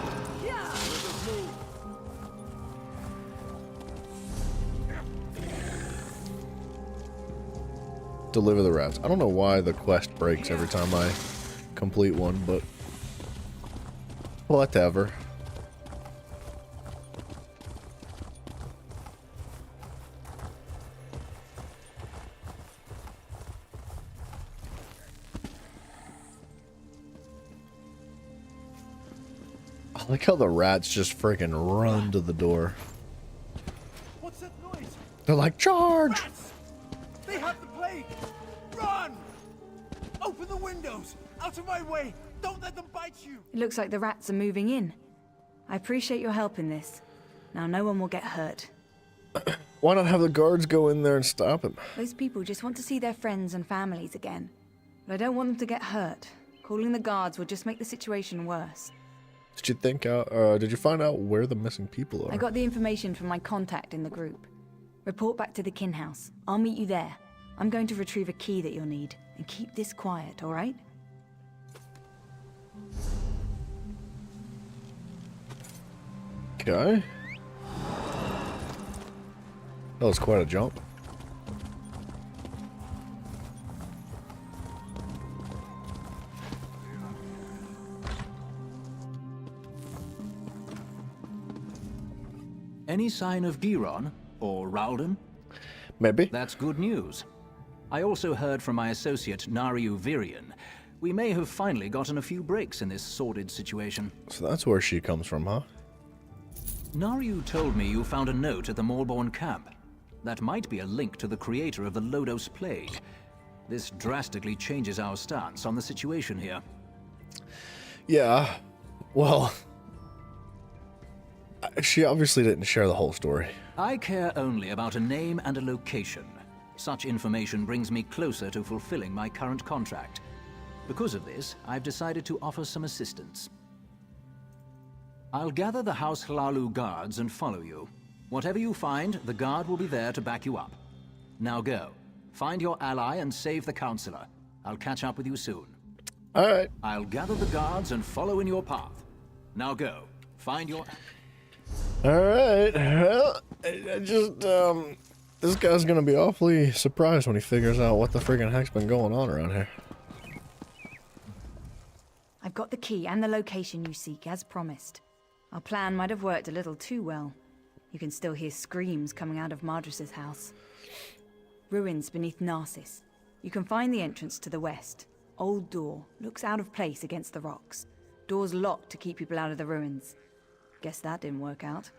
Speaker 1: Deliver the rats. I don't know why the quest breaks every time I complete one, but whatever. I like how the rats just freaking run to the door.
Speaker 10: What's that noise?
Speaker 1: They're like, charge!
Speaker 10: Rats! They have the plague! Run! Open the windows! Out of my way! Don't let them bite you!
Speaker 15: It looks like the rats are moving in. I appreciate your help in this. Now no one will get hurt.
Speaker 1: Why not have the guards go in there and stop him?
Speaker 15: Those people just want to see their friends and families again. But I don't want them to get hurt. Calling the guards would just make the situation worse.
Speaker 1: Did you think out? Did you find out where the missing people are?
Speaker 15: I got the information from my contact in the group. Report back to the Kin House. I'll meet you there. I'm going to retrieve a key that you'll need. And keep this quiet, alright?
Speaker 1: Okay. That was quite a jump.
Speaker 13: Any sign of Giron or Ralden?
Speaker 1: Maybe.
Speaker 13: That's good news. I also heard from my associate Nariu Virian. We may have finally gotten a few breaks in this sordid situation.
Speaker 1: So that's where she comes from, huh?
Speaker 13: Nariu told me you found a note at the Malborn camp. That might be a link to the creator of the Lodos Plague. This drastically changes our stance on the situation here.
Speaker 1: Yeah. Well, she obviously didn't share the whole story.
Speaker 13: I care only about a name and a location. Such information brings me closer to fulfilling my current contract. Because of this, I've decided to offer some assistance. I'll gather the House Hlalu guards and follow you. Whatever you find, the guard will be there to back you up. Now go. Find your ally and save the Counselor. I'll catch up with you soon.
Speaker 1: Alright.
Speaker 13: I'll gather the guards and follow in your path. Now go. Find your...
Speaker 1: Alright. Well, I just, this guy's gonna be awfully surprised when he figures out what the friggin' heck's been going on around here.
Speaker 15: I've got the key and the location you seek, as promised. Our plan might have worked a little too well. You can still hear screams coming out of Madras' house. Ruins beneath Narcissus. You can find the entrance to the west. Old door. Looks out of place against the rocks. Door's locked to keep people out of the ruins. Guess that didn't work out.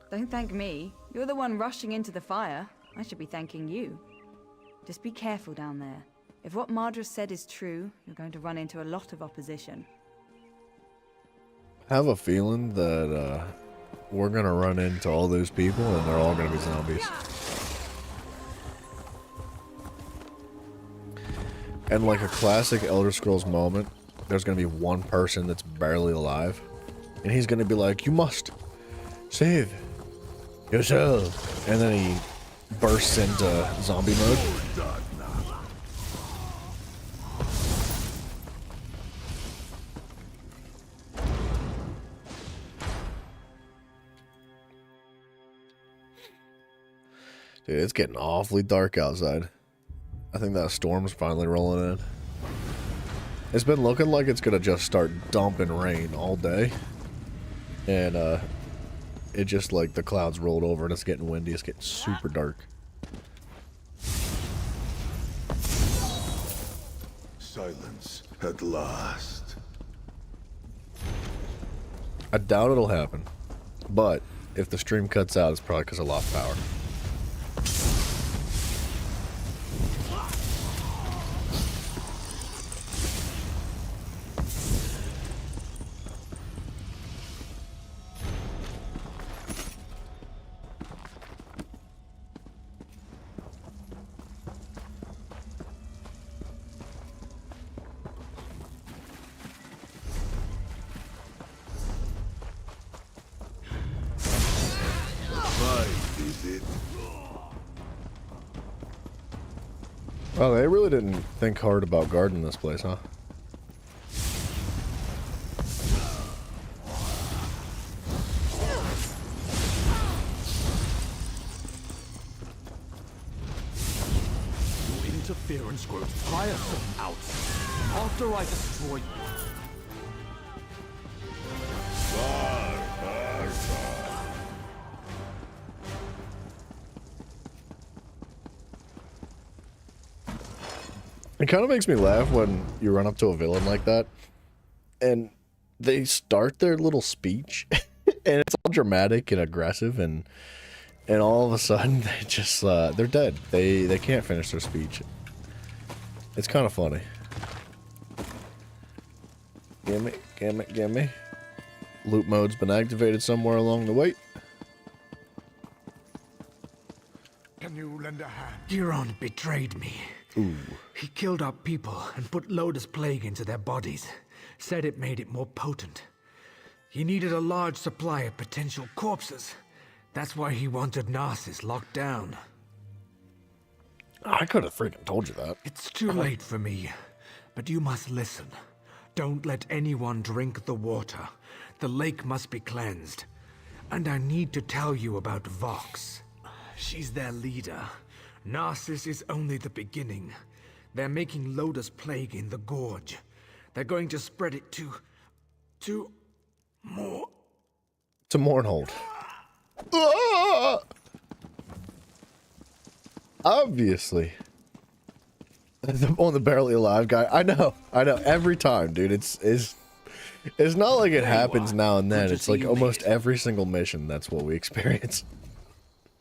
Speaker 15: Don't thank me. You're the one rushing into the fire. I should be thanking you. Just be careful down there. If what Madras said is true, you're going to run into a lot of opposition.
Speaker 1: I have a feeling that, we're gonna run into all those people and they're all gonna be zombies. And like a classic Elder Scrolls moment, there's gonna be one person that's barely alive. And he's gonna be like, you must save yourself. And then he bursts into zombie mode. Dude, it's getting awfully dark outside. I think that storm's finally rolling in. It's been looking like it's gonna just start dumping rain all day. And, it just like the clouds rolled over and it's getting windy. It's getting super dark.
Speaker 11: Silence at last.
Speaker 1: I doubt it'll happen. But if the stream cuts out, it's probably because I lost power. Oh, they really didn't think hard about guarding this place, huh?
Speaker 5: Your interference grows tiresome out. After I destroy you.
Speaker 1: It kind of makes me laugh when you run up to a villain like that and they start their little speech and it's all dramatic and aggressive, and all of a sudden they just they're dead. They can't finish their speech. It's kind of funny. Gimme. Loot mode's been activated somewhere along the way.
Speaker 11: Can you lend a hand?
Speaker 16: Giron betrayed me.
Speaker 1: Ooh.
Speaker 16: He killed our people and put Loda's plague into their bodies. Said it made it more potent. He needed a large supply of potential corpses. That's why he wanted Narcissus locked down.
Speaker 1: I could have freaking told you that.
Speaker 16: It's too late for me, but you must listen. Don't let anyone drink the water. The lake must be cleansed. And I need to tell you about Vox. She's their leader. Narcissus is only the beginning. They're making Loda's plague in the gorge. They're going to spread it to
Speaker 1: Mournhold. Ah! Obviously. On the barely alive guy. I know. Every time, dude. It's not like it happens now and then. It's like almost every single mission. That's what we experience.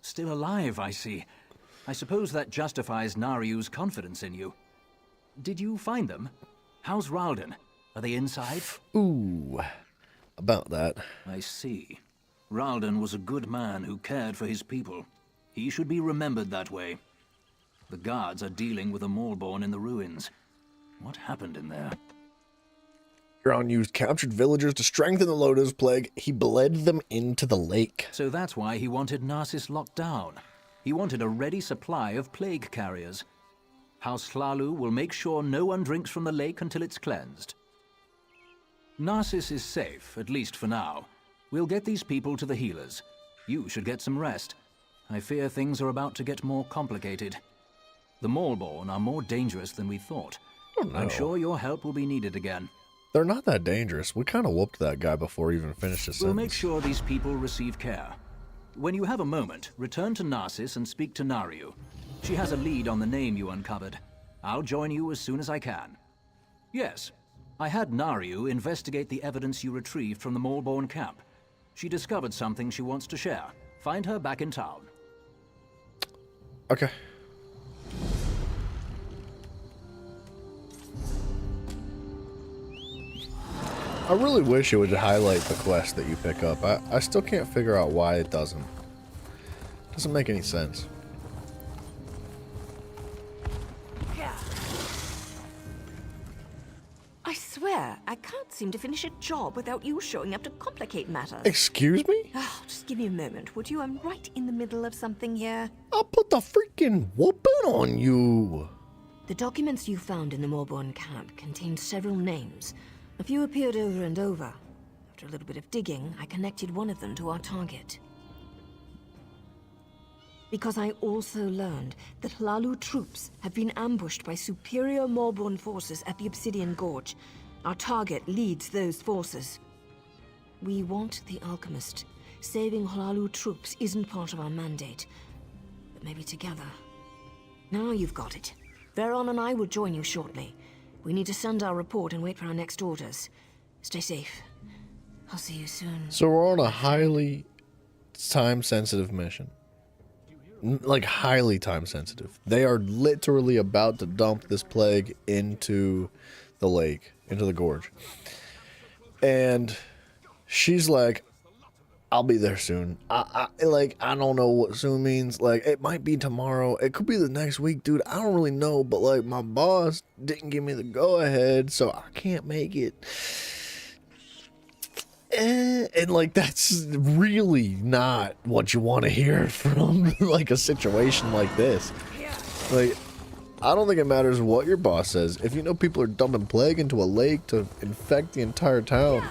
Speaker 13: Still alive, I see. I suppose that justifies Nariu's confidence in you. Did you find them? How's Ralden? Are they inside?
Speaker 1: Ooh. About that.
Speaker 13: I see. Ralden was a good man who cared for his people. He should be remembered that way. The guards are dealing with a Maulborn in the ruins. What happened in there?
Speaker 1: Giron used captured villagers to strengthen the Loda's plague. He bled them into the lake.
Speaker 13: So that's why he wanted Narcissus locked down. He wanted a ready supply of plague carriers. House Hlalu will make sure no one drinks from the lake until it's cleansed. Narcissus is safe, at least for now. We'll get these people to the healers. You should get some rest. I fear things are about to get more complicated. The Maulborn are more dangerous than we thought.
Speaker 1: Oh, no.
Speaker 13: I'm sure your help will be needed again.
Speaker 1: They're not that dangerous. We kind of whooped that guy before he even finished his
Speaker 13: We'll
Speaker 1: sentence.
Speaker 13: make sure these people receive care. When you have a moment, return to Narcissus and speak to Nariu. She has a lead on the name you uncovered. I'll join you as soon as I can. Yes, I had Nariu investigate the evidence you retrieved from the Maulborn camp. She discovered something she wants to share. Find her back in town.
Speaker 1: Okay. I really wish it would highlight the quest that you pick up. I still can't figure out why it doesn't. Doesn't make any sense.
Speaker 8: I swear, I can't seem to finish a job without you showing up to complicate matters.
Speaker 1: Excuse me?
Speaker 8: Oh, just give me a moment, would you? I'm right in the middle of something here.
Speaker 1: I'll put the freaking whooping on you.
Speaker 8: The documents you found in the Maulborn camp contained several names. A few appeared over and over. After a little bit of digging, I connected one of them to our target. Because I also learned that Hlalu troops have been ambushed by superior Maulborn forces at the Obsidian Gorge. Our target leads those forces. We want the Alchemist. Saving Hlalu troops isn't part of our mandate. But maybe together. Now you've got it. Veron and I will join you shortly. We need to send our report and wait for our next orders. Stay safe. I'll see you soon.
Speaker 1: So we're on a highly time-sensitive mission. Like, highly time-sensitive. They are literally about to dump this plague into the lake, into the gorge. And she's like, I'll be there soon. I don't know what soon means. Like, it might be tomorrow. It could be the next week, dude. I don't really know. But, like, my boss didn't give me the go-ahead, so I can't make it. And, like, that's really not what you want to hear from, like, a situation like this. Like, I don't think it matters what your boss says. If you know people are dumping plague into a lake to infect the entire town,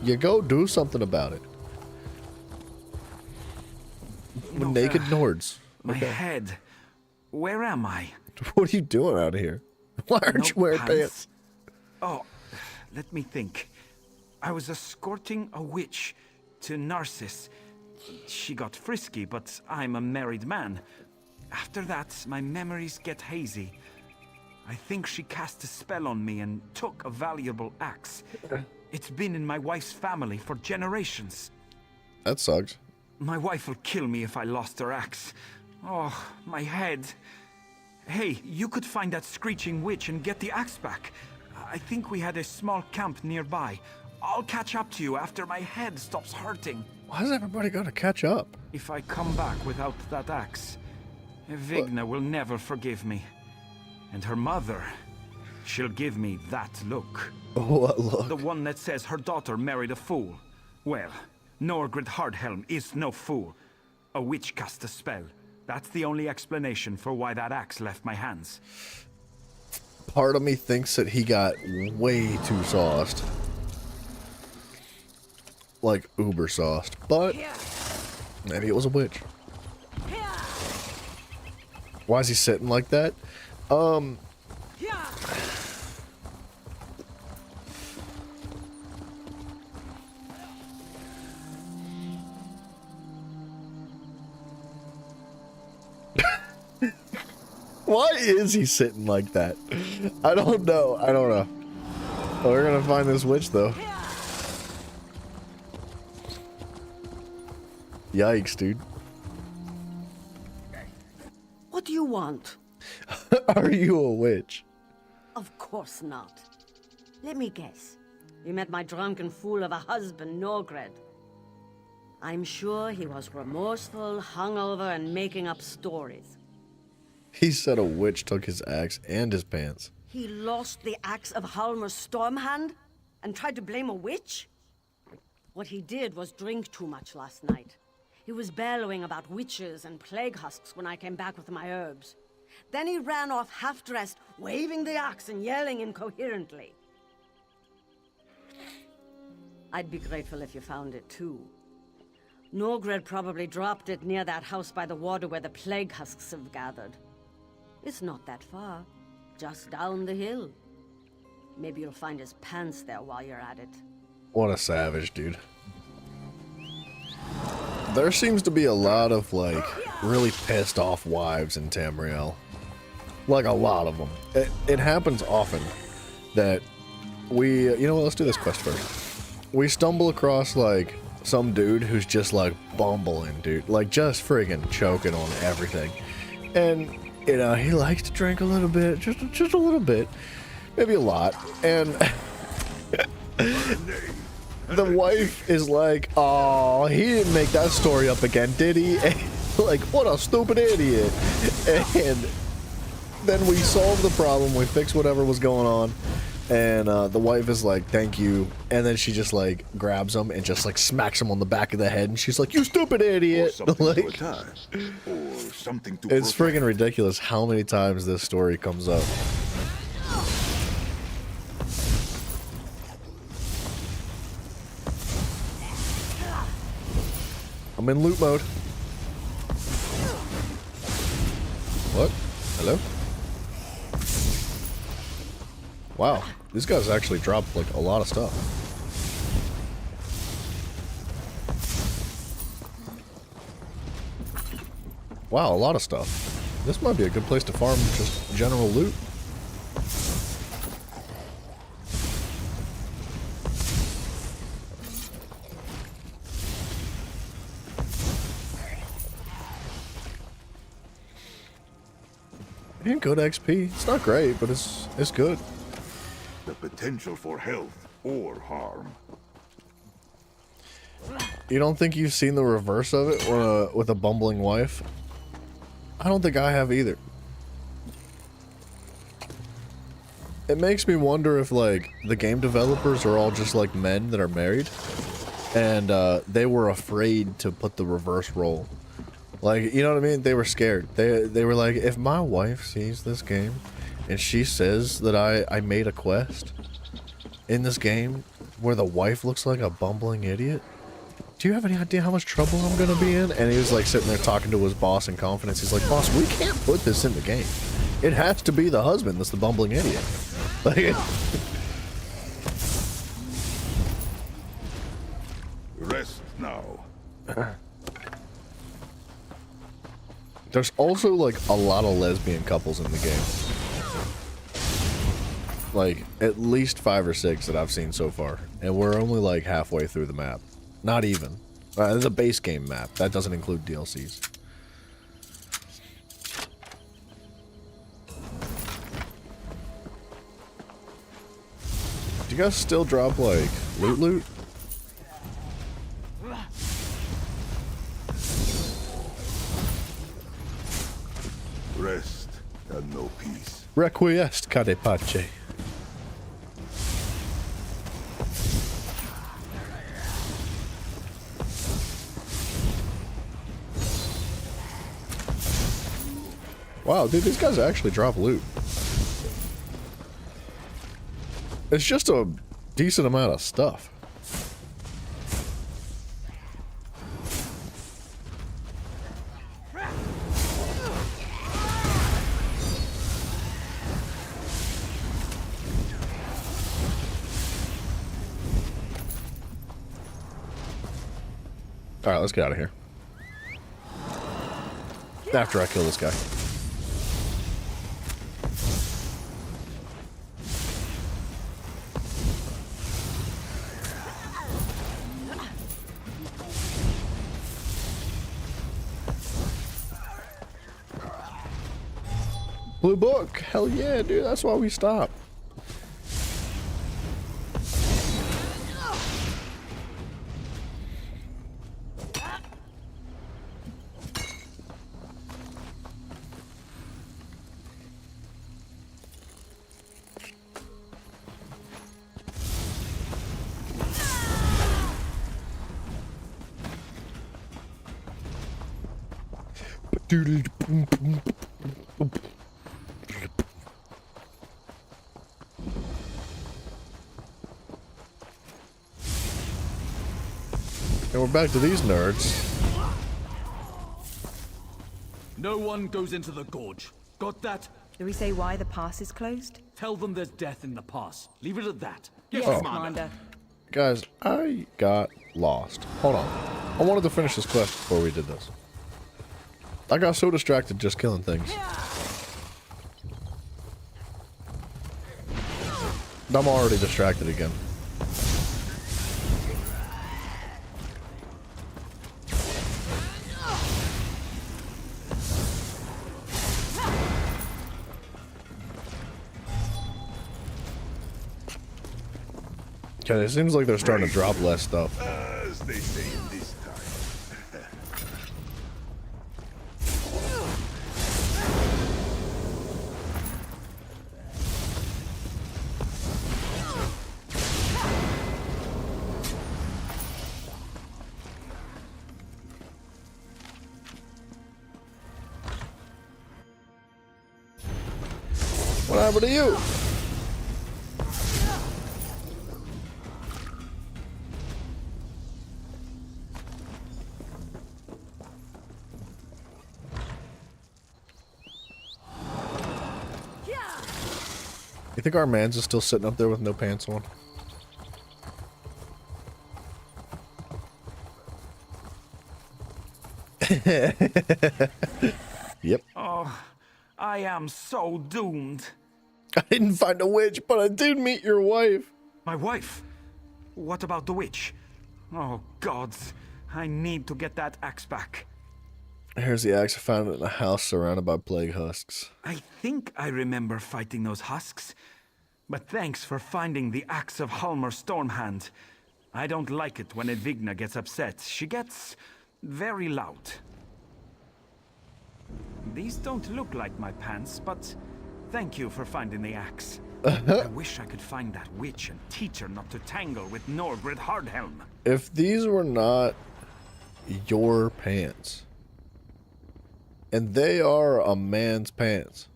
Speaker 1: you go do something about it. With naked Nords.
Speaker 16: My head. Where am I?
Speaker 1: What are you doing out here? Why aren't you wearing pants?
Speaker 16: Oh, let me think. I was escorting a witch to Narcissus. She got frisky, but I'm a married man. After that, my memories get hazy.
Speaker 6: I think she cast a spell on me and took a valuable axe. It's been in my wife's family for generations.
Speaker 1: That sucks.
Speaker 6: My wife will kill me if I lost her axe. Oh, my head. Hey, you could find that screeching witch and get the axe back. I think we had a small camp nearby. I'll catch up to you after my head stops hurting.
Speaker 1: Why is everybody gotta catch up?
Speaker 6: If I come back without that axe, Vigna will never forgive me. And her mother, she'll give me that look.
Speaker 1: What look?
Speaker 6: The one that says her daughter married a fool. Well, Norgred Hardhelm is no fool. A witch cast a spell. That's the only explanation for why that axe left my hands.
Speaker 1: Part of me thinks that he got way too sauced. Like uber sauced. But maybe it was a witch. Why is he sitting like that? Why is he sitting like that? I don't know. I don't know. We're gonna find this witch though. Yikes, dude.
Speaker 17: What do you want?
Speaker 1: Are you a witch?
Speaker 17: Of course not. Let me guess. You met my drunken fool of a husband, Norgred. I'm sure he was remorseful, hungover, and making up stories.
Speaker 1: He said a witch took his axe and his pants.
Speaker 17: He lost the axe of Halmer Stormhand and tried to blame a witch? What he did was drink too much last night. He was bellowing about witches and plague husks when I came back with my herbs. Then he ran off half-dressed, waving the axe and yelling incoherently. I'd be grateful if you found it too. Norgred probably dropped it near that house by the water where the plague husks have gathered. It's not that far, just down the hill. Maybe you'll find his pants there while you're at it.
Speaker 1: What a savage, dude. There seems to be a lot of, like, really pissed off wives in Tamriel. Like, a lot of them. It happens often that we... You know what, let's do this quest first. We stumble across, like, some dude who's just, like, bumbling, dude. Like, just friggin' choking on everything. And, you know, he likes to drink a little bit. Just a little bit. Maybe a lot. And... the wife is like, oh, he didn't make that story up again, did he? And, like, what a stupid idiot. And then we solve the problem, we fix whatever was going on, and the wife is like, thank you, and then she just, like, grabs him and just, like, smacks him on the back of the head, and she's like, you stupid idiot. Like,
Speaker 11: or something to
Speaker 1: it's friggin' ridiculous how many times this story comes up. I'm in loot mode. What? Hello? Wow, these guys actually dropped like a lot of stuff. Wow, a lot of stuff. This might be a good place to farm just general loot. And good XP. It's not great, but it's good.
Speaker 11: The potential for health or harm.
Speaker 1: You don't think you've seen the reverse of it with a bumbling wife? I don't think I have either. It makes me wonder if, like, the game developers are all just like men that are married, and they were afraid to put the reverse role. Like, you know what I mean? They were scared. They were like, if my wife sees this game and she says that I made a quest in this game where the wife looks like a bumbling idiot, do you have any idea how much trouble I'm gonna be in? And he was like sitting there talking to his boss in confidence. He's like, boss, we can't put this in the game. It has to be the husband that's the bumbling idiot. Like,
Speaker 11: Rest now.
Speaker 1: there's also like a lot of lesbian couples in the game. like at least 5 or 6 that I've seen so far, and we're only like halfway through the map. Not even. The base game map. That doesn't include DLCs. Do you guys still drop like loot?
Speaker 11: Rest and no peace.
Speaker 1: Requiescat cade pace. Wow, dude, these guys actually drop loot. It's just a decent amount of stuff. Alright, let's get out of here. After I kill this guy. Blue book, hell yeah, dude, that's why we stopped. And we're back to these nerds.
Speaker 5: No one goes into the gorge. Got that?
Speaker 15: Do we say why the pass is closed?
Speaker 5: Tell them there's death in the pass. Leave it at that.
Speaker 15: Yes,
Speaker 1: Oh.
Speaker 15: Commander.
Speaker 1: Guys, I got lost. Hold on. I wanted to finish this quest before we did this. I got so distracted just killing things. I'm already distracted again. Okay, it seems like they're starting to drop less stuff.
Speaker 11: As they say in this time.
Speaker 1: What happened to you? You think our man's is still sitting up there with no pants on? Yep.
Speaker 6: Oh, I am so doomed.
Speaker 1: I didn't find a witch, but I did meet your wife.
Speaker 6: My wife? What about the witch? Oh, gods. I need to get that axe back.
Speaker 1: Here's the axe. I found it in a house surrounded by plague husks.
Speaker 6: I think I remember fighting those husks. But thanks for finding the axe of Halmer Stormhand. I don't like it when Edvigna gets upset. She gets very loud. These don't look like my pants, but thank you for finding the axe. I wish I could find that witch and teach her not to tangle with Norgred Hardhelm.
Speaker 1: If these were not your pants, and they are a man's pants,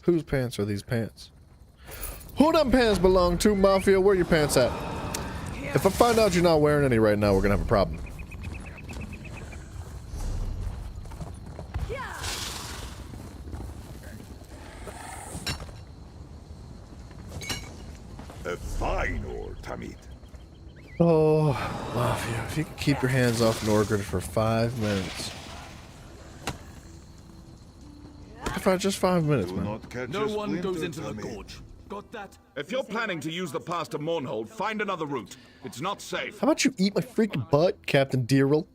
Speaker 1: whose pants are these pants? Who them pants belong to, Mafia? Where your pants at? If I find out you're not wearing any right now, we're gonna have a problem.
Speaker 11: A fine ore, Tamid.
Speaker 1: Oh, Mafia, if you could keep your hands off Norgred for 5 minutes. just 5 minutes,
Speaker 11: Do
Speaker 1: man.
Speaker 11: not catch
Speaker 5: No
Speaker 11: a
Speaker 5: one goes
Speaker 11: splinter,
Speaker 5: into the
Speaker 11: Tommy.
Speaker 5: gorge. Got that?
Speaker 18: If you're planning to use the pass to Mournhold, find another route. It's not safe.
Speaker 1: How about you eat my freaking butt, Captain Deeril?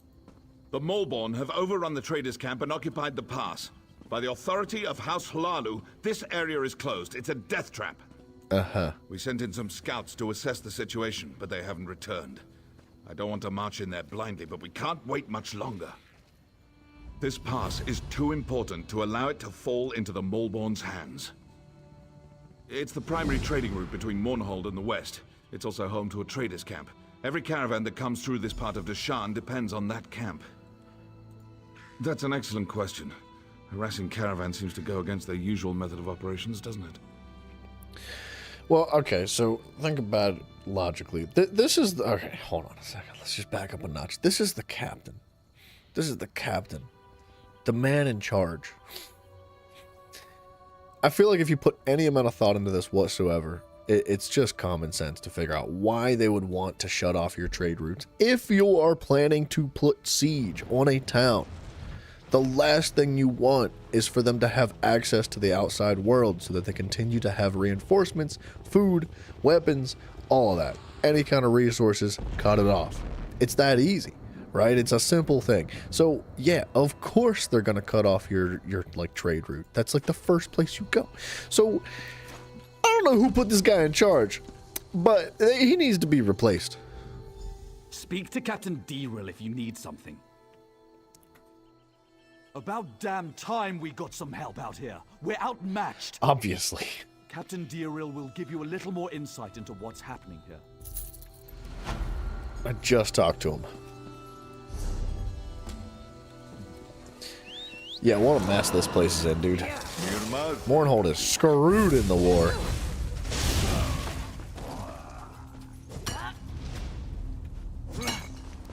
Speaker 18: The Maulborn have overrun the traders' camp and occupied the pass. By the authority of House Hlaalu, this area is closed. It's a death trap.
Speaker 1: Uh-huh.
Speaker 18: We sent in some scouts to assess the situation, but they haven't returned. I don't want to march in there blindly, but we can't wait much longer. This pass is too important to allow it to fall into the Maulborn's hands. It's the primary trading route between Mournhold and the west. It's also home to a traders' camp. Every caravan that comes through this part of Deshaan depends on that camp. That's an excellent question. Harassing caravans seems to go against their usual method of operations, doesn't it?
Speaker 1: Well, okay, so think about it logically. This is the... Okay, hold on a second. Let's just back up a notch. This is the captain. This is the captain. The man in charge. I feel like if you put any amount of thought into this whatsoever, it's just common sense to figure out why they would want to shut off your trade routes. If you are planning to put siege on a town, the last thing you want is for them to have access to the outside world so that they continue to have reinforcements, food, weapons, all of that. Any kind of resources, cut it off. It's that easy, right? It's a simple thing. So yeah, of course they're going to cut off your like trade route. That's like the first place you go. So I don't know who put this guy in charge, but he needs to be replaced.
Speaker 5: Speak to Captain Deeril if you need something. About damn time we got some help out here. We're outmatched.
Speaker 1: Obviously.
Speaker 5: Captain Deeril will give you a little more insight into what's happening here.
Speaker 1: I just talked to him. Yeah, what a mess this place is in, dude. Mournhold is screwed in the war.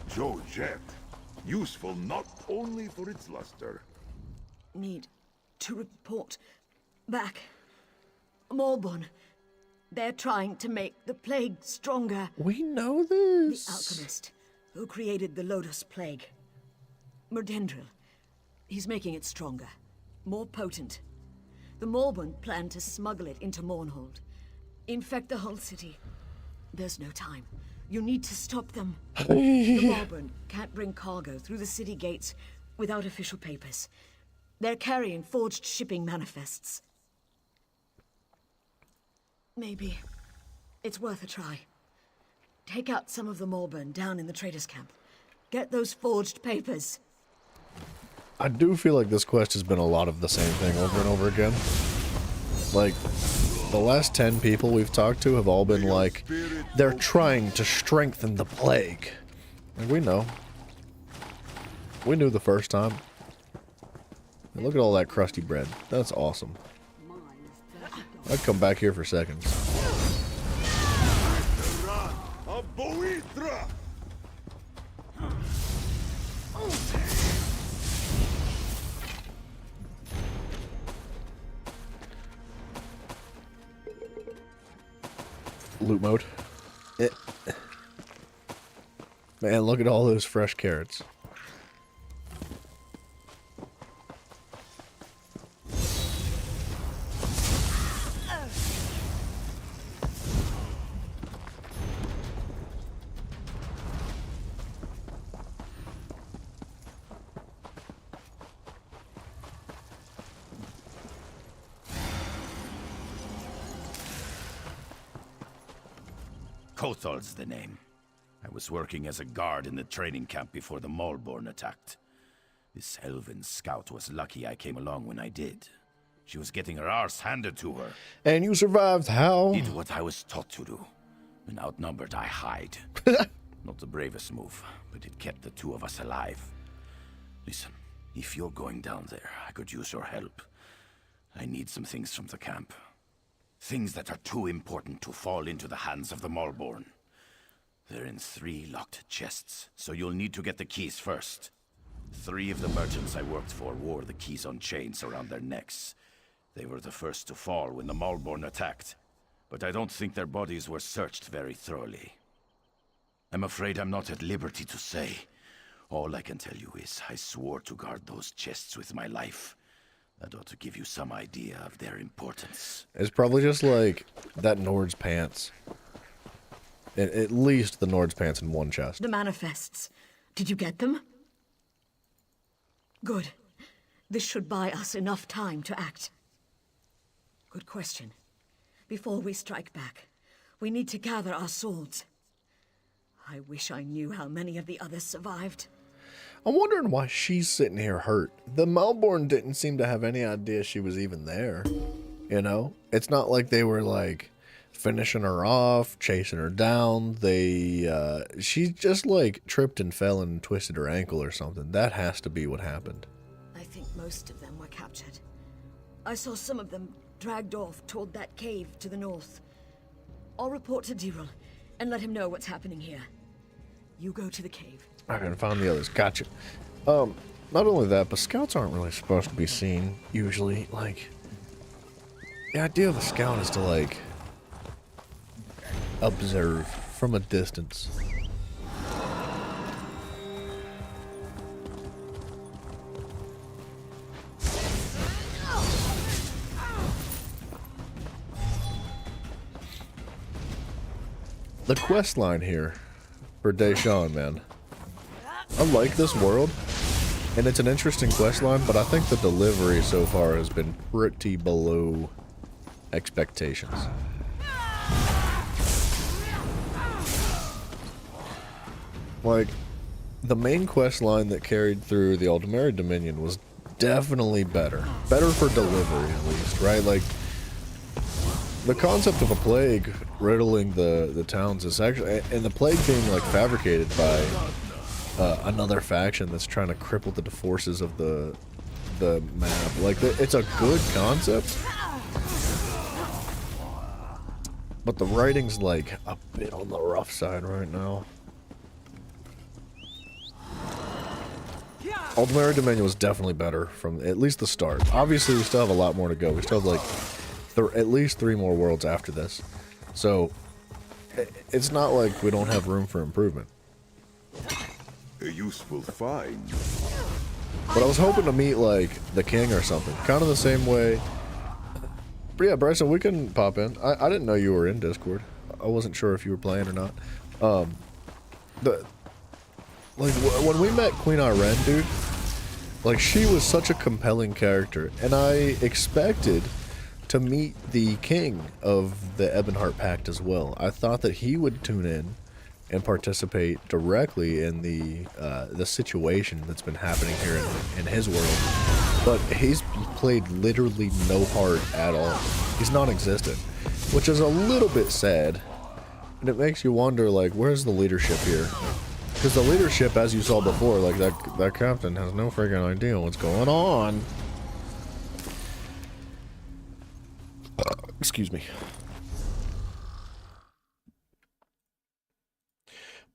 Speaker 11: Georgette. Useful not only for its luster.
Speaker 8: Need to report back. Maulborn. They're trying to make the plague stronger.
Speaker 1: We know this.
Speaker 8: The alchemist who created the Lotus Plague. Merdendril. He's making it stronger. More potent. The Maulborn plan to smuggle it into Mournhold. Infect the whole city. There's no time. You need to stop them. The Maulborn can't bring cargo through the city gates without official papers. They're carrying forged shipping manifests. Maybe it's worth a try. Take out some of the Maulborn down in the traders' camp. Get those forged papers.
Speaker 1: I do feel like this quest has been a lot of the same thing over and over again. Like, the last 10 people we've talked to have all been like, they're trying to strengthen the plague. And we know. We knew the first time. And look at all that crusty bread. That's awesome. I'd come back here for seconds. Loot mode. Man, look at all those fresh carrots.
Speaker 19: Kothal's the name. I was working as a guard in the training camp before the Maulborn attacked. This elven scout was lucky I came along when I did. She was getting her arse handed to her.
Speaker 1: And you survived how?
Speaker 19: Did what I was taught to do. When outnumbered, I hide. Not the bravest move, but it kept the two of us alive. Listen, if you're going down there, I could use your help. I need some things from the camp. Things that are too important to fall into the hands of the Maulborn. They're in 3 locked chests, so you'll need to get the keys first. 3 of the merchants I worked for wore the keys on chains around their necks. They were the first to fall when the Maulborn attacked, but I don't think their bodies were searched very thoroughly. I'm afraid I'm not at liberty to say. All I can tell you is I swore to guard those chests with my life. That ought to give you some idea of their importance.
Speaker 1: It's probably just like that Nord's pants. At least the Nord's pants in one chest.
Speaker 8: The manifests. Did you get them? Good. This should buy us enough time to act. Good question. Before we strike back, we need to gather our swords. I wish I knew how many of the others survived.
Speaker 1: I'm wondering why she's sitting here hurt. The Melbourne didn't seem to have any idea she was even there. You know? It's not like they were like finishing her off, chasing her down. She just like tripped and fell and twisted her ankle or something. That has to be what happened.
Speaker 8: I think most of them were captured. I saw some of them dragged off toward that cave to the north. I'll report to Diril and let him know what's happening here. You go to the cave.
Speaker 1: I can find the others. Gotcha. Not only that, but scouts aren't really supposed to be seen usually. Like, the idea of a scout is to like observe from a distance. The quest line here for Deshawn, man. I like this world, and it's an interesting quest line, but I think the delivery so far has been pretty below expectations. Like, the main quest line that carried through the Aldmeri Dominion was definitely better. Better for delivery, at least, right? Like, the concept of a plague riddling the towns is actually, and the plague being like fabricated by another faction that's trying to cripple the forces of the map. Like, it's a good concept, but the writing's like a bit on the rough side right now. Aldmeri Dominion was definitely better from at least the start. Obviously, we still have a lot more to go. We still have like at least 3 more worlds after this. So, it's not like we don't have room for improvement.
Speaker 4: A useful find.
Speaker 1: But I was hoping to meet, like, the king or something. Kind of the same way. But yeah, Bryson, we can pop in. I didn't know you were in Discord. I wasn't sure if you were playing or not. When we met Queen Ayrenn, dude, like, she was such a compelling character. And I expected to meet the king of the Ebonheart Pact as well. I thought that he would tune in and participate directly in the situation that's been happening here in his world. But he's played literally no part at all. He's non-existent, which is a little bit sad. And it makes you wonder, like, where's the leadership here? Because the leadership, as you saw before, like, that captain has no freaking idea what's going on. Excuse me.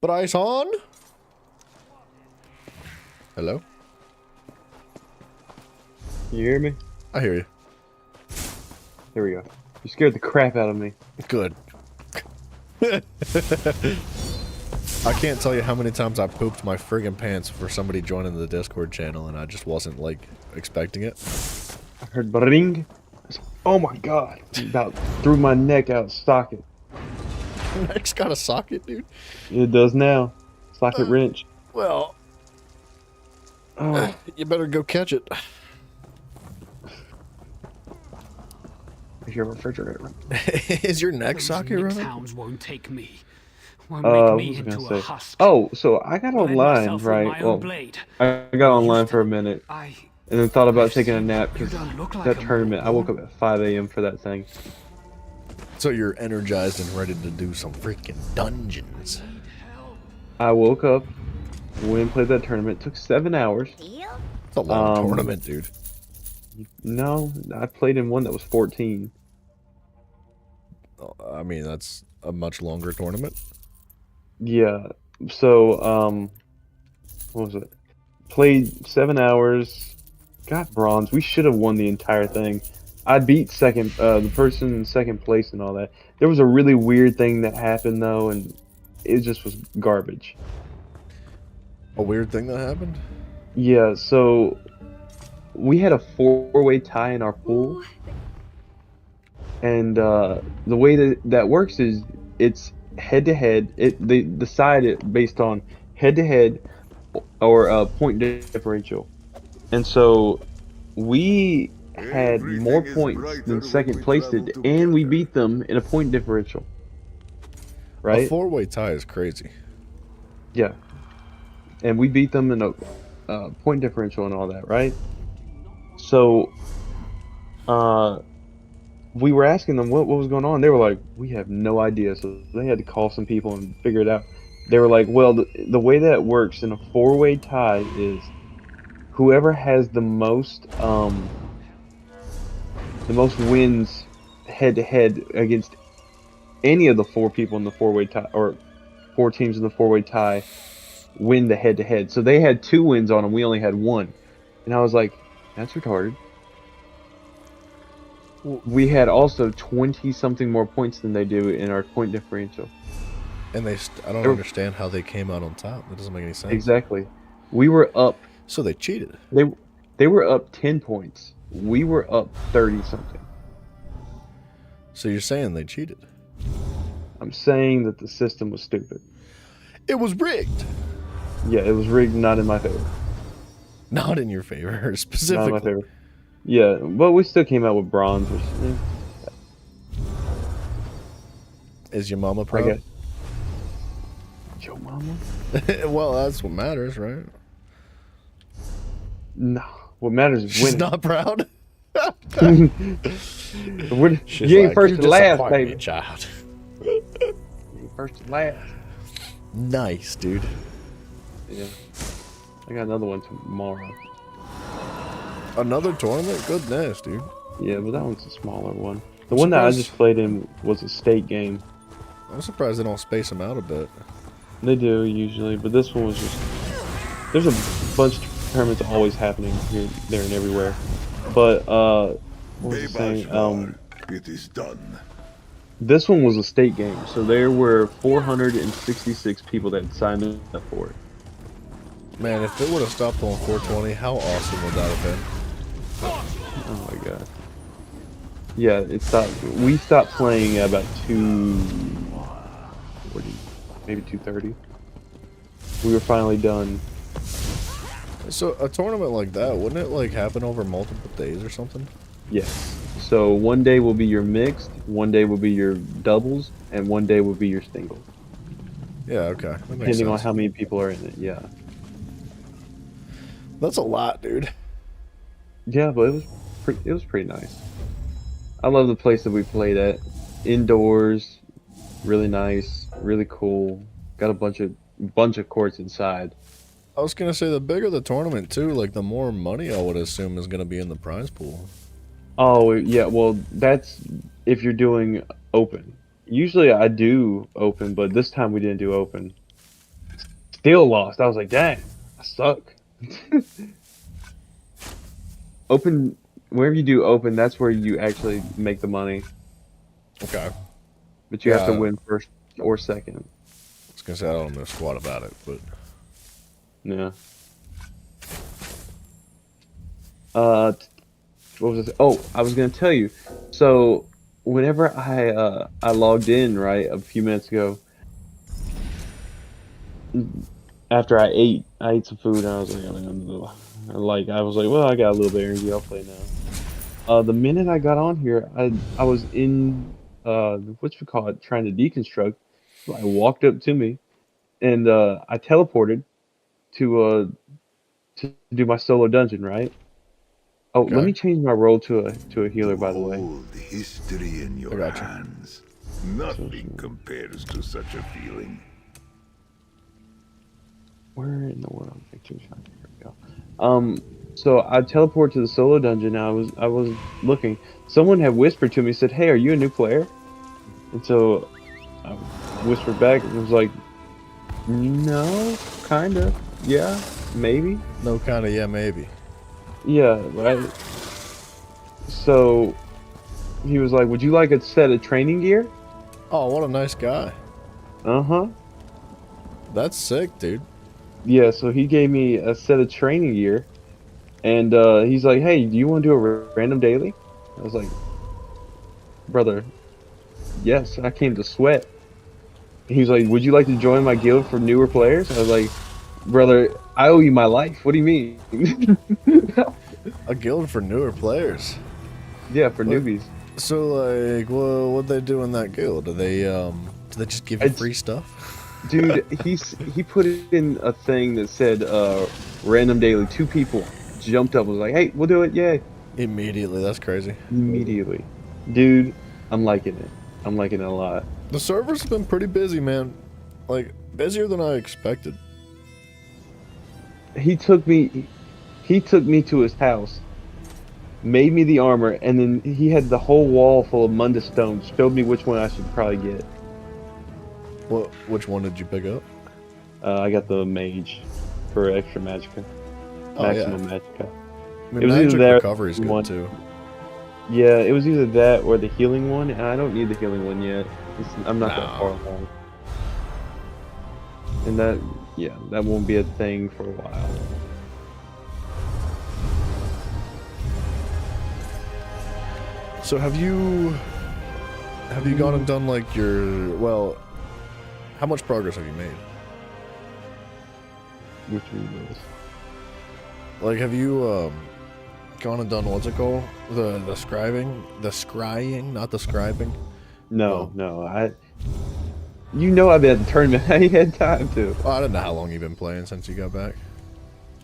Speaker 1: Bryson? Hello?
Speaker 20: You hear me?
Speaker 1: I hear you.
Speaker 20: There we go. You scared the crap out of me.
Speaker 1: Good. I can't tell you how many times I pooped my friggin' pants for somebody joining the Discord channel and I just wasn't, like, expecting it.
Speaker 20: I heard bring. Oh my god. About threw my neck out socket.
Speaker 1: Neck's got a socket, dude?
Speaker 20: It does now. Socket wrench.
Speaker 1: Well, you better go catch it.
Speaker 20: Is your refrigerator?
Speaker 1: Is your neck socket running?
Speaker 21: Hounds won't take me.
Speaker 20: What was I gonna say? Oh, so I got online, right? Well, I got online for a minute, and then thought about taking a nap because that tournament. I woke up at 5 a.m. for that thing.
Speaker 1: So you're energized and ready to do some freaking dungeons.
Speaker 20: I woke up, went and played that tournament. It took 7 hours.
Speaker 1: It's a long tournament, dude.
Speaker 20: No, I played in one that was 14.
Speaker 1: I mean, that's a much longer tournament.
Speaker 20: Yeah. So, what was it? Played 7 hours, got bronze. We should have won the entire thing. I beat the person in second place and all that. There was a really weird thing that happened though, and it just was garbage.
Speaker 1: A weird thing that happened?
Speaker 20: Yeah, so we had a 4-way tie in our pool, and the way that works is it's head to head. They decide it based on head to head or point differential, and so we had more points than second place did, and we beat them in a point differential. Right?
Speaker 1: A 4-way tie is crazy.
Speaker 20: Yeah, and we beat them in a point differential and all that, right? So, we were asking them what was going on. They were like, we have no idea. So they had to call some people and figure it out. They were like, well, the way that works in a 4-way tie is whoever has the most wins head to head against any of the 4 people in the 4-way tie, or 4 teams in the 4-way tie, win the head to head. So they had 2 wins on them. We only had 1. And I was like, that's retarded. We had also 20-something more points than they do in our point differential.
Speaker 1: And I don't understand how they came out on top. That doesn't make any sense.
Speaker 20: Exactly. We were up.
Speaker 1: So they cheated.
Speaker 20: They were up 10 points. We were up 30-something.
Speaker 1: So you're saying they cheated?
Speaker 20: I'm saying that the system was stupid.
Speaker 1: It was rigged.
Speaker 20: Yeah, it was rigged, not in my favor.
Speaker 1: Not in your favor, specifically.
Speaker 20: Not in my favor. Yeah, but we still came out with bronze. Which,
Speaker 1: Is your mama proud?
Speaker 20: I guess. Your mama?
Speaker 1: Well, that's what matters, right?
Speaker 20: No, what matters is winning.
Speaker 1: She's not proud.
Speaker 20: You ain't first
Speaker 1: "You
Speaker 20: to last,
Speaker 1: disappoint
Speaker 20: baby.
Speaker 1: me, child."
Speaker 20: You ain't first to last.
Speaker 1: Nice, dude.
Speaker 20: Yeah. I got another one tomorrow.
Speaker 1: Another tournament? Goodness, dude.
Speaker 20: Yeah, but that one's a smaller one. The one that I just played in was a state game.
Speaker 1: I'm surprised they don't space them out a bit.
Speaker 20: They do usually, but this one was just... There's a bunch of tournaments always happening here, there, and everywhere. But, what was I saying?
Speaker 11: It is done.
Speaker 20: This one was a state game, so there were 466 people that signed up for it.
Speaker 1: Man, if it would have stopped on 420, how awesome would that have been?
Speaker 20: Oh my god. Yeah, it stopped. We stopped playing at about 2:40, maybe 2:30. We were finally done.
Speaker 1: So a tournament like that, wouldn't it like happen over multiple days or something?
Speaker 20: Yes. So one day will be your mixed, one day will be your doubles, and one day will be your single.
Speaker 1: Yeah, okay. That makes
Speaker 20: Depending on
Speaker 1: sense.
Speaker 20: how many people are in it, yeah.
Speaker 1: That's a lot, dude.
Speaker 20: Yeah, but it was pretty nice. I love the place that we played at. Indoors, really nice, really cool. Got a bunch of courts inside.
Speaker 1: I was gonna say the bigger the tournament too, like the more money I would assume is gonna be in the prize pool.
Speaker 20: Oh yeah, well that's if you're doing open. Usually I do open, but this time we didn't do open. Still lost. I was like, dang, I suck. Open, wherever you do open, that's where you actually make the money.
Speaker 1: Okay.
Speaker 20: But you have to win first or second.
Speaker 1: I was gonna say I don't know squat about it, but
Speaker 20: yeah. What was it? Oh, I was gonna tell you. So whenever I logged in right a few minutes ago, after I ate some food and I was like, I was like, well, I got a little bit of energy, I'll play now. The minute I got on here, I was in trying to deconstruct. I walked up to me, and I teleported to do my solo dungeon, right? Oh,
Speaker 11: Okay.
Speaker 20: let me change my role to a healer, by the way.
Speaker 11: Hold history in your hands. Nothing compares to such a feeling.
Speaker 20: Where in the world? Here we go. So I teleported to the solo dungeon. And I was looking. Someone had whispered to me, said, "Hey, are you a new player?" And so I whispered back and was like, "No, kinda, yeah, maybe."
Speaker 1: No, kinda, yeah, maybe.
Speaker 20: Yeah, right. So he was like, "Would you like a set of training gear?"
Speaker 1: Oh, what a nice guy.
Speaker 20: Uh-huh.
Speaker 1: That's sick, dude.
Speaker 20: Yeah, so he gave me a set of training gear, And he's like, "Hey, do you want to do a random daily?" I was like, "Brother, yes, I came to sweat." He's like, "Would you like to join my guild for newer players?" I was like, "Brother, I owe you my life. What do you mean?"
Speaker 1: A guild for newer players?
Speaker 20: Yeah, for newbies.
Speaker 1: So, like, well, what they do in that guild? Do they just give you free stuff?
Speaker 20: Dude, he put it in a thing that said random daily. 2 people jumped up and was like, "Hey, we'll do it, yay!"
Speaker 1: Immediately, that's crazy.
Speaker 20: Immediately, dude, I'm liking it. I'm liking it a lot.
Speaker 1: The server's been pretty busy, man. Like, busier than I expected.
Speaker 20: He took me to his house, made me the armor, and then he had the whole wall full of Mundus stones. Showed me which one I should probably get.
Speaker 1: Which one did you pick up?
Speaker 20: I got the mage for extra magicka.
Speaker 1: Oh,
Speaker 20: Maximum
Speaker 1: yeah.
Speaker 20: magicka.
Speaker 1: I mean, magic recovery is good too.
Speaker 20: Yeah, it was either that or the healing one, and I don't need the healing one yet. I'm not that far along. And that won't be a thing for a while.
Speaker 1: So have you gone and done like well, how much progress have you made?
Speaker 20: Which one was?
Speaker 1: Like, have you gone and done what's it called? The scribing, not the scribing.
Speaker 20: No, You know I've been at the tournament. I ain't had time to.
Speaker 1: Oh, I don't know how long you've been playing since you got back.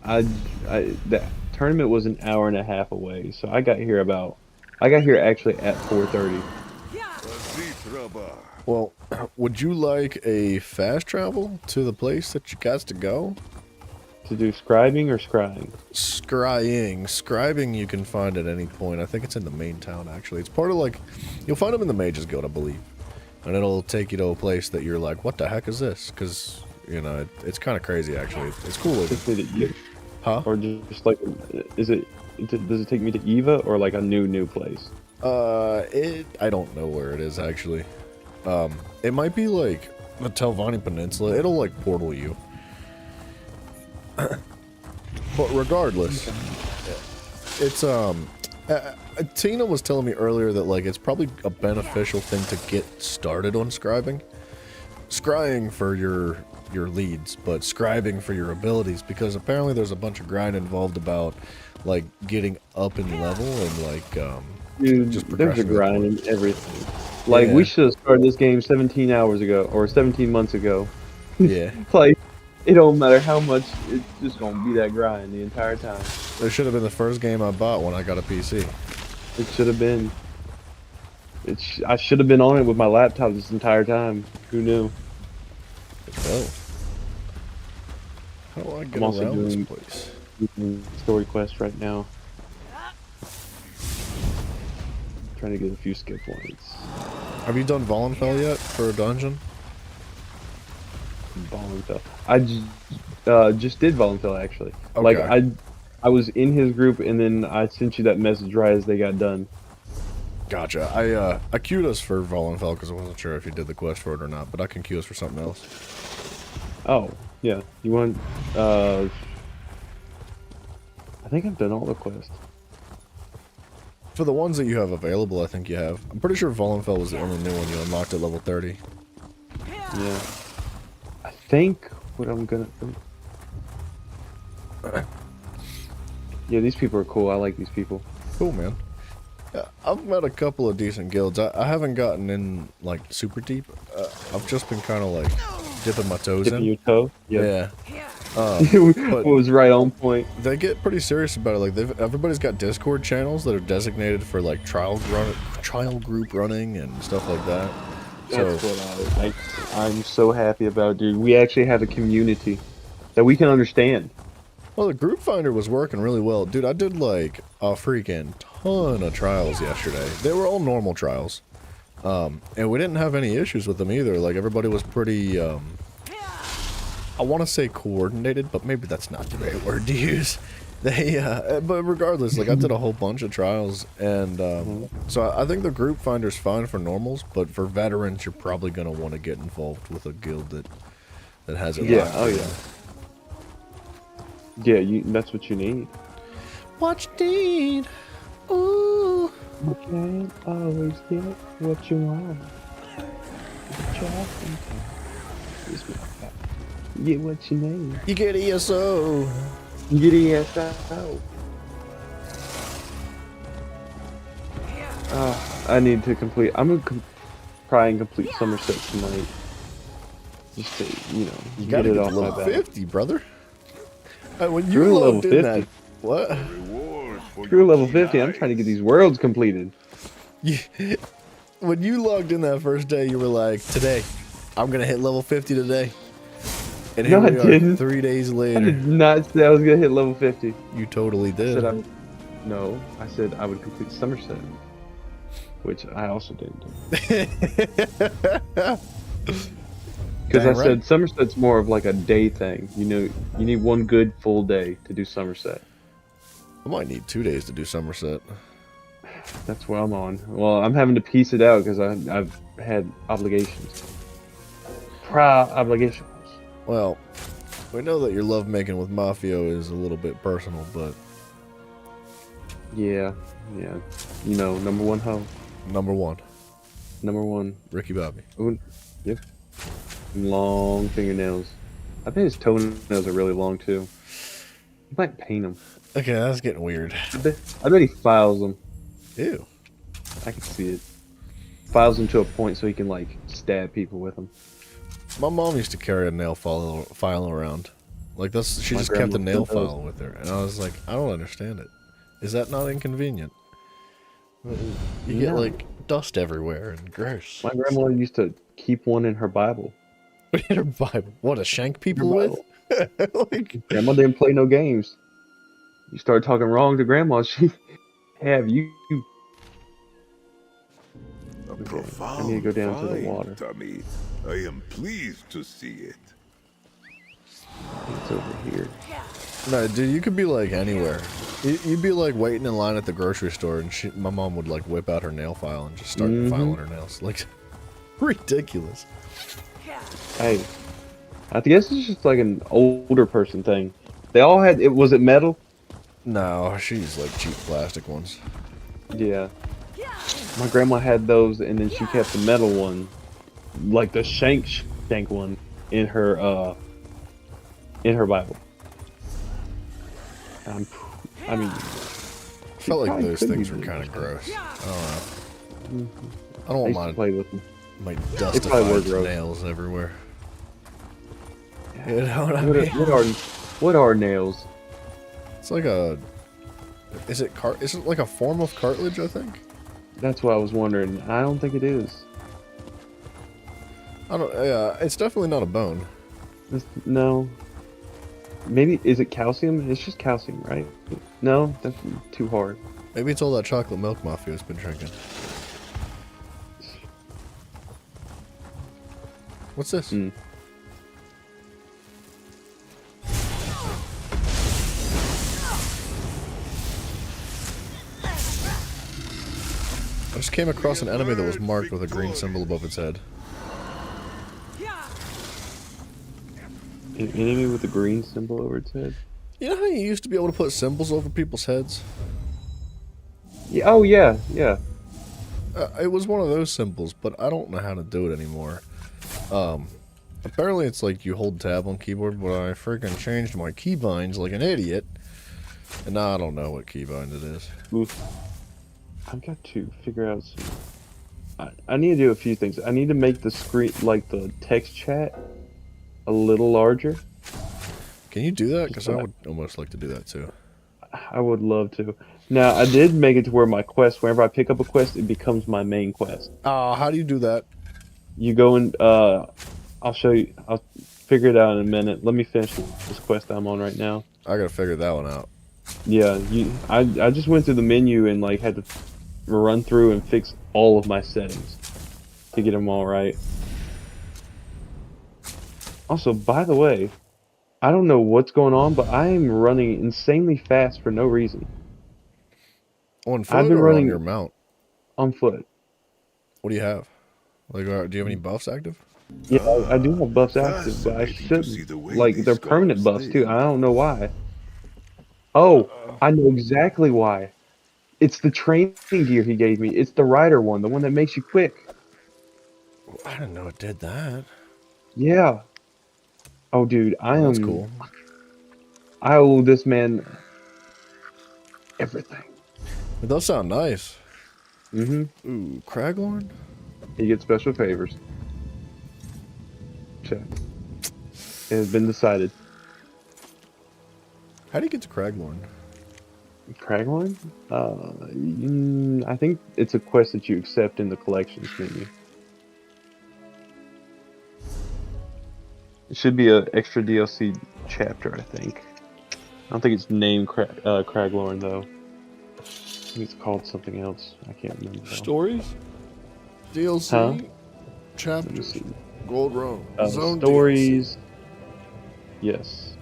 Speaker 20: The tournament was an hour and a half away, so I got here actually at 4:30.
Speaker 1: Well, would you like a fast travel to the place that you got to go?
Speaker 20: To do scribing or scrying?
Speaker 1: Scrying. Scribing you can find at any point. I think it's in the main town, actually. It's part of, like, you'll find them in the Mages Guild, I believe. And it'll take you to a place that you're like, what the heck is this? Because, you know, it's kind of crazy, actually. It's cool. Huh?
Speaker 20: Or just like, does it take me to Eva or like a new place?
Speaker 1: I don't know where it is, actually. It might be like the Telvanni Peninsula. It'll like portal you. But regardless, it's Tina was telling me earlier that like it's probably a beneficial thing to get started on scrying for your leads, but scribing for your abilities, because apparently there's a bunch of grind involved about like getting up in level and like
Speaker 20: Dude,
Speaker 1: just
Speaker 20: there's a
Speaker 1: progression.
Speaker 20: grind in everything. Like, we should have started this game 17 hours ago, or 17 months ago.
Speaker 1: Yeah.
Speaker 20: Like, it don't matter how much, it's just gonna be that grind the entire time.
Speaker 1: It should have been the first game I bought when I got a PC.
Speaker 20: It should have been. I should have been on it with my laptop this entire time. Who knew?
Speaker 1: Oh. How do I get
Speaker 20: I'm also
Speaker 1: around this
Speaker 20: doing
Speaker 1: place?
Speaker 20: story quest right now. Trying to get a few skill points.
Speaker 1: Have you done Vollenfell yet for a dungeon?
Speaker 20: Vollenfell. I just did Vollenfell actually.
Speaker 1: Okay.
Speaker 20: Like I was in his group and then I sent you that message right as they got done.
Speaker 1: Gotcha. I queued us for Vollenfell because I wasn't sure if you did the quest for it or not, but I can queue us for something else.
Speaker 20: Oh, yeah. You want I think I've done all the quests.
Speaker 1: For the ones that you have available, I think you have. I'm pretty sure Vollenfell was the only new one you unlocked at level 30.
Speaker 20: Yeah. I think what I'm gonna... Yeah, these people are cool. I like these people.
Speaker 1: Cool, man. Yeah, I've met a couple of decent guilds. I haven't gotten in, like, super deep. I've just been kind of, like, dipping my toes
Speaker 20: Dipping
Speaker 1: in.
Speaker 20: your toe?
Speaker 1: Yeah.
Speaker 20: It was right on point.
Speaker 1: They get pretty serious about it. Like, everybody's got Discord channels that are designated for, like, trial group running and stuff like that.
Speaker 20: That's what I'm so happy about, dude. We actually have a community that we can understand.
Speaker 1: Well, the group finder was working really well. Dude, I did, like, a freaking ton of trials yesterday. They were all normal trials. And we didn't have any issues with them either. Like, everybody was pretty, I want to say coordinated, but maybe that's not the right word to use. But regardless, like, I did a whole bunch of trials, and so I think the group finder's fine for normals, but for veterans, you're probably going to want to get involved with a guild that has it.
Speaker 20: Yeah, oh yeah. Yeah, that's what you need.
Speaker 1: what you need. Ooh.
Speaker 20: You can't always get what you want. You get what you need.
Speaker 1: You get ESO.
Speaker 20: You get ESO. I need to complete. I'm gonna try and complete Somerset tonight. Just to, you know,
Speaker 1: You
Speaker 20: get
Speaker 1: gotta
Speaker 20: it
Speaker 1: get
Speaker 20: off
Speaker 1: to
Speaker 20: my
Speaker 1: level
Speaker 20: back.
Speaker 1: 50, brother. When you
Speaker 20: True level
Speaker 1: logged in
Speaker 20: 50.
Speaker 1: that, what?
Speaker 20: True level 50. I'm trying to get these worlds completed.
Speaker 1: When you logged in that first day, you were like, "Today, I'm gonna hit level 50 today." And here
Speaker 20: No, I
Speaker 1: we are,
Speaker 20: didn't.
Speaker 1: 3 days
Speaker 20: I
Speaker 1: later.
Speaker 20: did not say I was gonna hit level 50.
Speaker 1: You totally did.
Speaker 20: No, I said I would complete Somerset, which I also didn't do. Because I
Speaker 1: Dang
Speaker 20: said
Speaker 1: right.
Speaker 20: Somerset's more of like a day thing. You know, you need one good full day to do Somerset.
Speaker 1: I might need 2 days to do Somerset.
Speaker 20: That's what I'm on. Well, I'm having to piece it out because I've had obligations. Obligations.
Speaker 1: Well, we know that your lovemaking with Mafio is a little bit personal, but
Speaker 20: Yeah. You know, number one hoe.
Speaker 1: number one,
Speaker 20: Ricky
Speaker 1: Bobby.
Speaker 20: Ooh, yep. Long fingernails. I bet his toenails are really long too. You might paint them.
Speaker 1: Okay, that's getting weird.
Speaker 20: I bet he files them.
Speaker 1: Ew.
Speaker 20: I can see it. Files them to a point so he can like stab people with them.
Speaker 1: My mom used to carry a nail file around. Like she
Speaker 20: My
Speaker 1: just kept a
Speaker 20: grandma
Speaker 1: nail
Speaker 20: still does.
Speaker 1: file with her, and I was like, I don't understand it. Is that not inconvenient? You get
Speaker 20: No.
Speaker 1: like dust everywhere and gross.
Speaker 20: My grandma used to keep one in her Bible.
Speaker 1: In her Bible. What, to shank people with?
Speaker 20: Grandma didn't play no games. You start talking wrong to grandma, she have you. Okay, I need to go down to the water.
Speaker 11: Tommy. I am pleased to see it.
Speaker 20: It's over here.
Speaker 1: No, dude, you could be like anywhere. You'd be like waiting in line at the grocery store, and my mom would like whip out her nail file and just start filing her nails. Like, ridiculous.
Speaker 20: Hey, I guess it's just like an older person thing. They all had it. Was it metal?
Speaker 1: No, she used like cheap plastic ones.
Speaker 20: Yeah. My grandma had those, and then she kept the metal one, like the shank one, in her Bible. I mean,
Speaker 1: I felt like those things were kind of gross. I don't know. I don't want
Speaker 20: used to play with them.
Speaker 1: my
Speaker 20: They probably were
Speaker 1: dustified
Speaker 20: gross.
Speaker 1: nails everywhere. You know what I mean?
Speaker 20: What are nails?
Speaker 1: It's like a. Is it like a form of cartilage? I think.
Speaker 20: That's what I was wondering. I don't think it is.
Speaker 1: I don't. Yeah, it's definitely not a bone.
Speaker 20: No. Maybe is it calcium? It's just calcium, right? No, that's too hard.
Speaker 1: Maybe it's all that chocolate milk Mafio's been drinking. What's this? I just came across an enemy that was marked with a green symbol above its head.
Speaker 20: An enemy with a green symbol over its head?
Speaker 1: You know how you used to be able to put symbols over people's heads?
Speaker 20: Yeah. Oh yeah, yeah.
Speaker 1: It was one of those symbols, but I don't know how to do it anymore. Apparently it's like you hold tab on keyboard, but I freaking changed my keybinds like an idiot. And now I don't know what keybind it is.
Speaker 20: Oof. I've got to figure out some... I need to do a few things. I need to make the screen, like the text chat, a little larger.
Speaker 1: Can you do that? Because I would almost like to do that too.
Speaker 20: I would love to. Now, I did make it to where my quest, whenever I pick up a quest, it becomes my main quest.
Speaker 1: Oh, how do you do that?
Speaker 20: You go in, I'll show you, I'll figure it out in a minute. Let me finish this quest I'm on right now.
Speaker 1: I gotta figure that one out.
Speaker 20: Yeah, I just went through the menu and like had to run through and fix all of my settings to get them all right. Also, by the way, I don't know what's going on, but I am running insanely fast for no reason.
Speaker 1: On foot
Speaker 20: I've been
Speaker 1: or
Speaker 20: running
Speaker 1: on your mount?
Speaker 20: on foot.
Speaker 1: What do you have? Like, do you have any buffs active?
Speaker 20: Yeah, I do have buffs active, but I should like they're permanent buffs too. I don't know why. Oh, I know exactly why. It's the training gear he gave me. It's the rider one, the one that makes you quick.
Speaker 1: I didn't know it did that.
Speaker 20: Yeah. Oh, dude,
Speaker 1: That's cool.
Speaker 20: I owe this man everything.
Speaker 1: It does sound nice.
Speaker 20: Mm-hmm.
Speaker 1: Ooh, Craglorn?
Speaker 20: He gets special favors. Check. It has been decided.
Speaker 1: How do you get to Craglorn?
Speaker 20: Craglorn? I think it's a quest that you accept in the collections menu. It should be an extra DLC chapter, I think. I don't think it's named Craglorn, though. I think it's called something else. I can't remember. Though.
Speaker 1: Stories? DLC?
Speaker 20: Huh?
Speaker 1: Chapters? Gold Road? Zone
Speaker 20: Stories. DLC. Yes.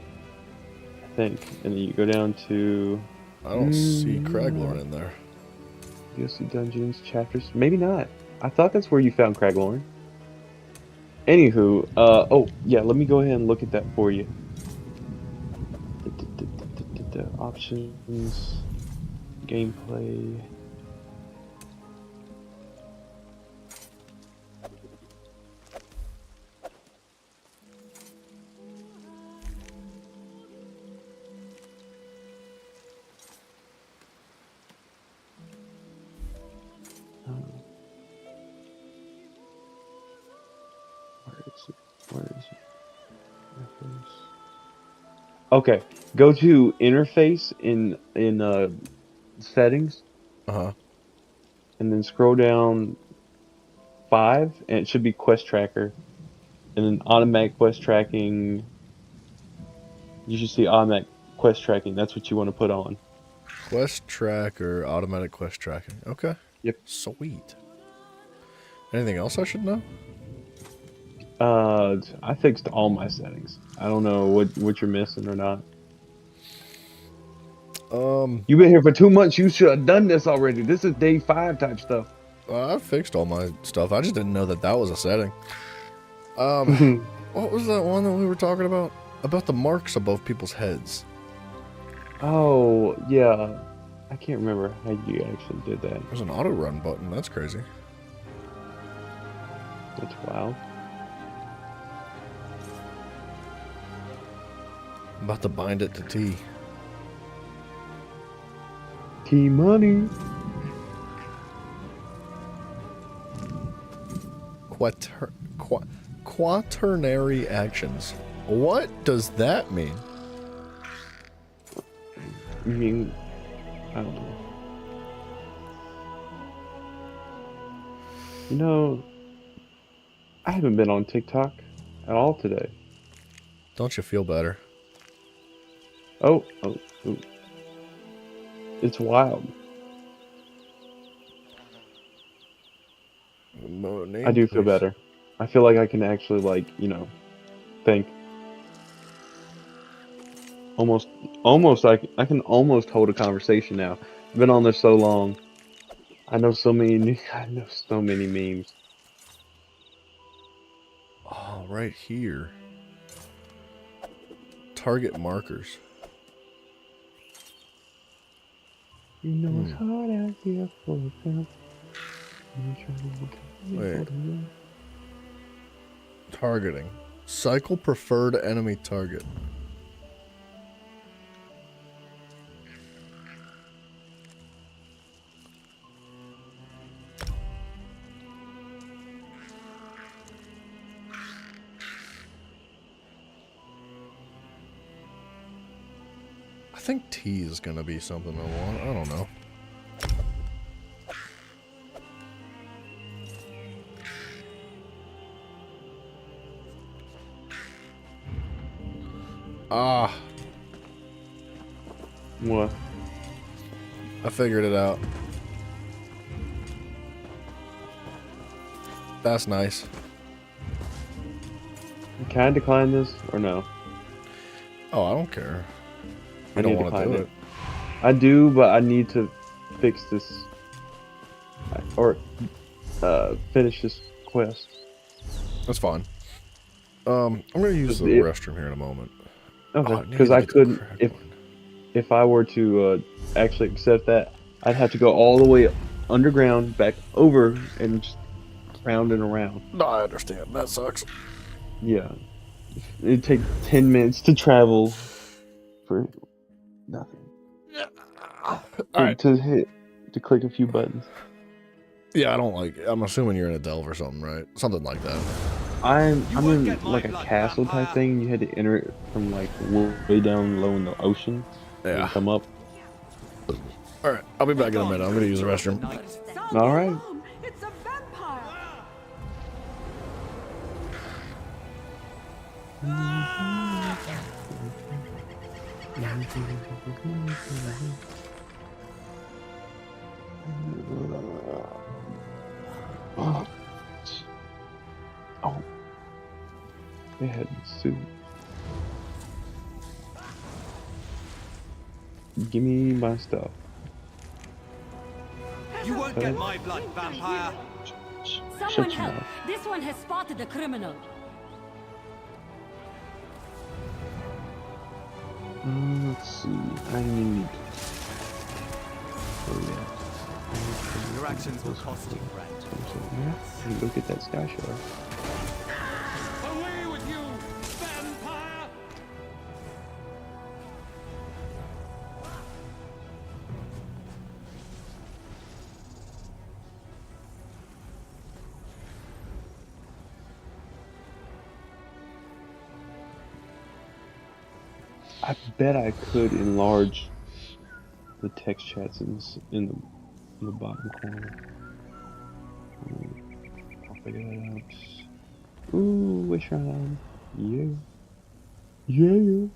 Speaker 20: I think. And then you go down to...
Speaker 1: I don't see Craglorn in there.
Speaker 20: DLC dungeons, chapters. Maybe not. I thought that's where you found Craglorn. Anywho, oh, yeah, let me go ahead and look at that for you. Options, gameplay. Where is it? Interface. Okay, go to interface in settings. And then scroll down 5, and it should be quest tracker. And then automatic quest tracking. You should see automatic quest tracking. That's what you want to put on.
Speaker 1: Quest tracker, automatic quest tracking. Okay.
Speaker 20: Yep.
Speaker 1: Sweet. Anything else I should know?
Speaker 20: I fixed all my settings. I don't know what you're missing or not. You've been here for 2 months. You should have done this already. This is day 5 type stuff.
Speaker 1: I fixed all my stuff. I just didn't know that was a setting. What was that one that we were talking about? About the marks above people's heads.
Speaker 20: Oh, yeah. I can't remember how you actually did that.
Speaker 1: There's an auto run button. That's crazy.
Speaker 20: That's wild.
Speaker 1: I'm about to bind it to T.
Speaker 20: T money.
Speaker 1: Quaternary actions. What does that mean?
Speaker 20: I mean, I don't know. You know, I haven't been on TikTok at all today.
Speaker 1: Don't you feel better?
Speaker 20: Oh. It's wild. I do feel better. I feel like I can actually, like, you know, think. Almost I can almost hold a conversation now. I've been on there so long. I know so many memes.
Speaker 1: Oh, right here. Target markers.
Speaker 20: You know it's hard out here for them.
Speaker 1: Wait. Targeting. Cycle preferred enemy target. I think T is gonna be something I want. I don't know. Ah.
Speaker 20: What?
Speaker 1: I figured it out. That's nice.
Speaker 20: Can I decline this or no?
Speaker 1: Oh, I don't care.
Speaker 20: I
Speaker 1: I don't
Speaker 20: need to
Speaker 1: want to
Speaker 20: decline
Speaker 1: do
Speaker 20: it.
Speaker 1: it.
Speaker 20: I do, but I need to fix this or finish this quest.
Speaker 1: That's fine. I'm gonna use the restroom here in a moment.
Speaker 20: Okay,
Speaker 1: Oh, I need
Speaker 20: because
Speaker 1: to
Speaker 20: I
Speaker 1: get to
Speaker 20: couldn't
Speaker 1: Craglorn.
Speaker 20: if if I were to actually accept that, I'd have to go all the way underground, back over, and just round and around.
Speaker 1: No, I understand. That sucks.
Speaker 20: Yeah. It'd take 10 minutes to travel for nothing.
Speaker 1: Alright.
Speaker 20: To click a few buttons.
Speaker 1: Yeah, I don't like. I'm assuming you're in a delve or something, right? Something like that.
Speaker 20: I'm in like a castle type thing. You had to enter it from like way down low in the ocean.
Speaker 1: Yeah.
Speaker 20: And come up.
Speaker 1: All right, I'll be back in a minute. I'm gonna use the restroom.
Speaker 20: All right.
Speaker 3: It's a vampire.
Speaker 20: Oh. They had soup. Give me my stuff.
Speaker 5: You won't get my blood, vampire.
Speaker 20: Shut
Speaker 17: Someone
Speaker 20: your
Speaker 17: help!
Speaker 20: mouth.
Speaker 17: This one has spotted a criminal.
Speaker 20: Let's see. I need. Oh yeah.
Speaker 5: Your actions will cost you, friend.
Speaker 20: Yeah. Go get that sky shard.
Speaker 7: Away with you, vampire!
Speaker 20: I bet I could enlarge the text chats in the bottom corner. I'll figure that out. Ooh, wish on. Yeah. Yeah.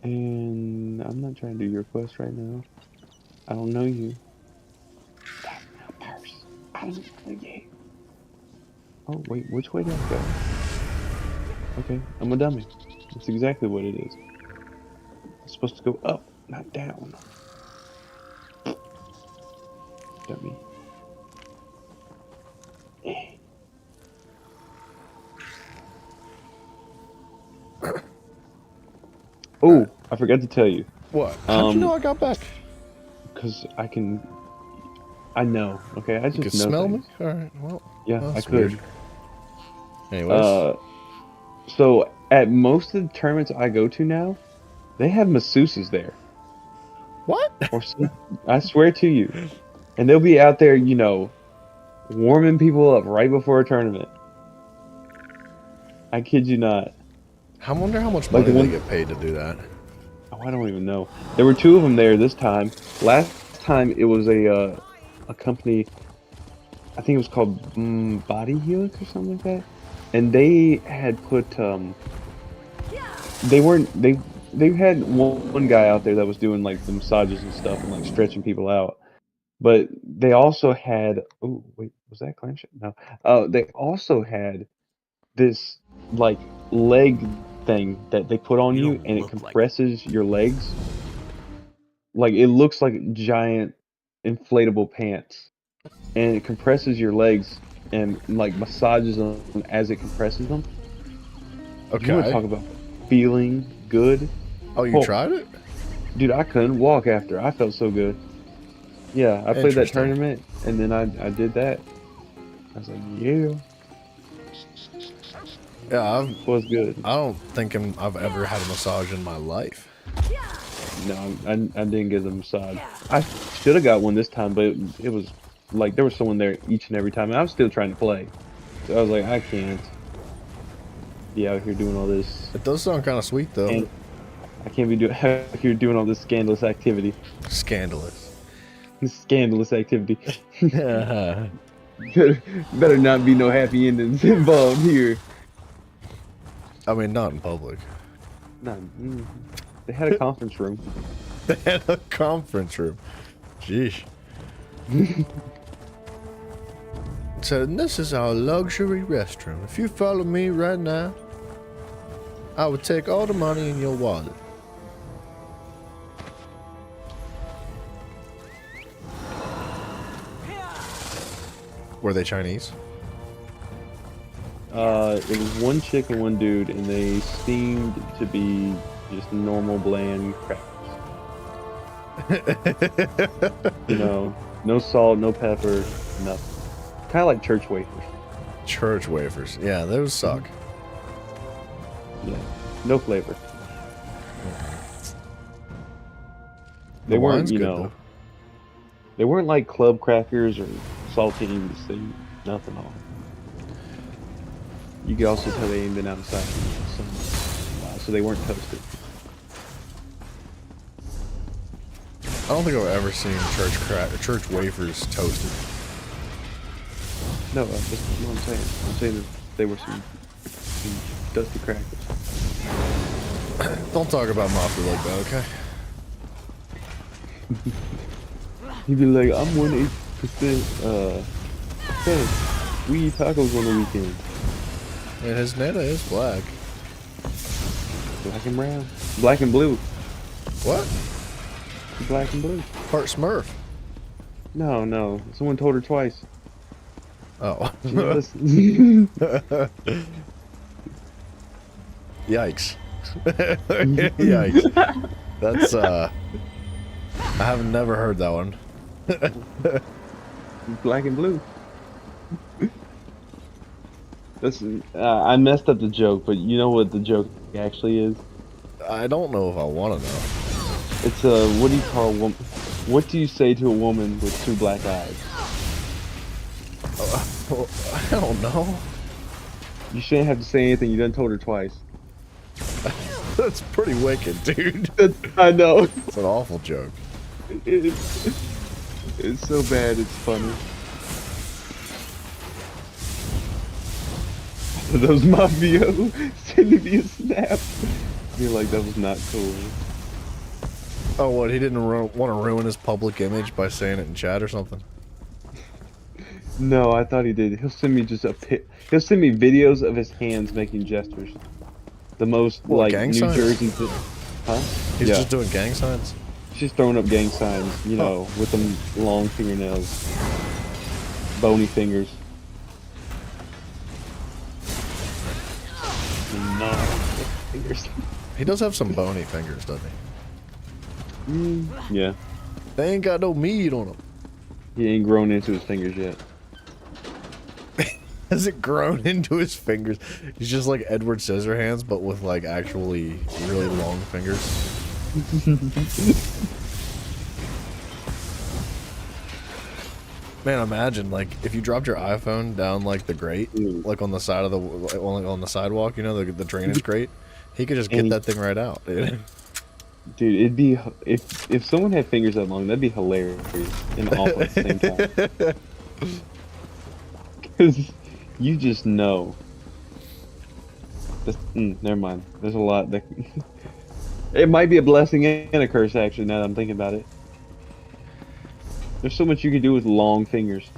Speaker 20: And I'm not trying to do your quest right now. I don't know you. That's my purse. I don't know you. Oh, wait, which way do I go? Okay, I'm a dummy. That's exactly what it is. I'm supposed to go up, not down. Dummy. Oh, I forgot to tell you.
Speaker 1: What? How'd you know I got back?
Speaker 20: Because I know. Okay, I just
Speaker 1: You could
Speaker 20: know
Speaker 1: smell
Speaker 20: things.
Speaker 1: me? Alright, well.
Speaker 20: Yeah,
Speaker 1: that's
Speaker 20: I could.
Speaker 1: weird. Anyways.
Speaker 20: So at most of the tournaments I go to now, they have masseuses there.
Speaker 1: What?
Speaker 20: Or I swear to you. And they'll be out there, you know, warming people up right before a tournament. I kid you not.
Speaker 1: I wonder how much
Speaker 20: Like
Speaker 1: money
Speaker 20: the
Speaker 1: they
Speaker 20: one-
Speaker 1: get paid to do that.
Speaker 20: Oh, I don't even know. There were two of them there this time. Last time it was a company, I think it was called Body Helix or something like that. And they had put they had one guy out there that was doing like the massages and stuff and like stretching people out. But they also had, oh wait, was that clamshell? No. They also had this like leg thing that they put on you and it compresses your legs. Like it looks like giant inflatable pants. And it compresses your legs and like massages them as it compresses them.
Speaker 1: Okay.
Speaker 20: You want to talk about feeling good?
Speaker 1: Oh, you tried it?
Speaker 20: Dude, I couldn't walk after. I felt so good. Yeah, I played that
Speaker 1: Interesting.
Speaker 20: tournament and then I did that. I was like, yeah.
Speaker 1: Yeah,
Speaker 20: it was good.
Speaker 1: I don't think I've ever had a massage in my life.
Speaker 20: No, I didn't get the massage. I should have got one this time, but it was like there was someone there each and every time, and I was still trying to play. So I was like, I can't be out here doing all this.
Speaker 1: It does sound kind of sweet, though.
Speaker 20: And I can't be doing out here doing all this scandalous activity.
Speaker 1: Scandalous.
Speaker 20: Scandalous activity. better not be no happy endings involved here.
Speaker 1: I mean, not in public.
Speaker 20: No, they had a conference room.
Speaker 1: They had a conference room. Jeez. So this is our luxury restroom. If you follow me right now, I would take all the money in your wallet. Were they Chinese?
Speaker 20: It was one chick and one dude, and they seemed to be Just normal bland crackers. You know, no salt, no pepper, nothing. Kind of like church wafers.
Speaker 1: Church wafers. Yeah, those suck.
Speaker 20: Yeah, no flavor.
Speaker 1: The
Speaker 20: They weren't,
Speaker 1: wine's
Speaker 20: you
Speaker 1: good,
Speaker 20: know,
Speaker 1: though.
Speaker 20: they weren't like club crackers or saltines. They nothing on. You could also tell they ain't been outside in the sun. Wow, so they weren't toasted.
Speaker 1: I don't think I've ever seen church wafers toasted.
Speaker 20: No, that's what I'm saying. I'm saying that they were some dusty crackers.
Speaker 1: Don't talk about Mafia like that, okay?
Speaker 20: He'd be like, I'm 180% fed. We eat tacos on the weekend.
Speaker 1: And his neta is black.
Speaker 20: Black and brown. Black and blue.
Speaker 1: What?
Speaker 20: Black and blue.
Speaker 1: Part Smurf.
Speaker 20: No, no. Someone told her twice.
Speaker 1: Oh.
Speaker 20: She listened.
Speaker 1: Yikes. Yikes. That's, I have never heard that one.
Speaker 20: Black and blue. Listen, I messed up the joke, but you know what the joke actually is?
Speaker 1: I don't know if I want to know.
Speaker 20: It's what do you call a woman? What do you say to a woman with two black eyes?
Speaker 1: I don't know.
Speaker 20: You shouldn't have to say anything. You done told her twice.
Speaker 1: That's pretty wicked, dude.
Speaker 20: I know.
Speaker 1: It's an awful joke.
Speaker 20: It's so bad, it's funny. Those Mafio sending me a snap. You're like, that was not cool.
Speaker 1: Oh, what? He didn't want to ruin his public image by saying it in chat or something?
Speaker 20: No, I thought he did. He'll send me just he'll send me videos of his hands making gestures. The most,
Speaker 1: What,
Speaker 20: like,
Speaker 1: gang
Speaker 20: New
Speaker 1: signs?
Speaker 20: Jersey... Huh?
Speaker 1: He's
Speaker 20: Yeah.
Speaker 1: just doing gang signs?
Speaker 20: She's throwing up gang signs, you know, with them long fingernails. Bony fingers. No, fingers.
Speaker 1: He does have some bony fingers, doesn't he?
Speaker 20: Yeah.
Speaker 1: They ain't got no meat on them.
Speaker 20: He ain't grown into his fingers yet.
Speaker 1: Has it grown into his fingers? He's just like Edward Scissorhands, but with like actually really long fingers. Man, imagine like if you dropped your iPhone down like the grate, like on the side of the on the sidewalk, you know, the drainage grate. He could just get that thing right out, dude.
Speaker 20: Dude, it'd be if someone had fingers that long, that'd be hilarious and awful at the same time. Because you just know. Never mind. There's a lot that. It might be a blessing and a curse, actually. Now that I'm thinking about it, there's so much you can do with long fingers.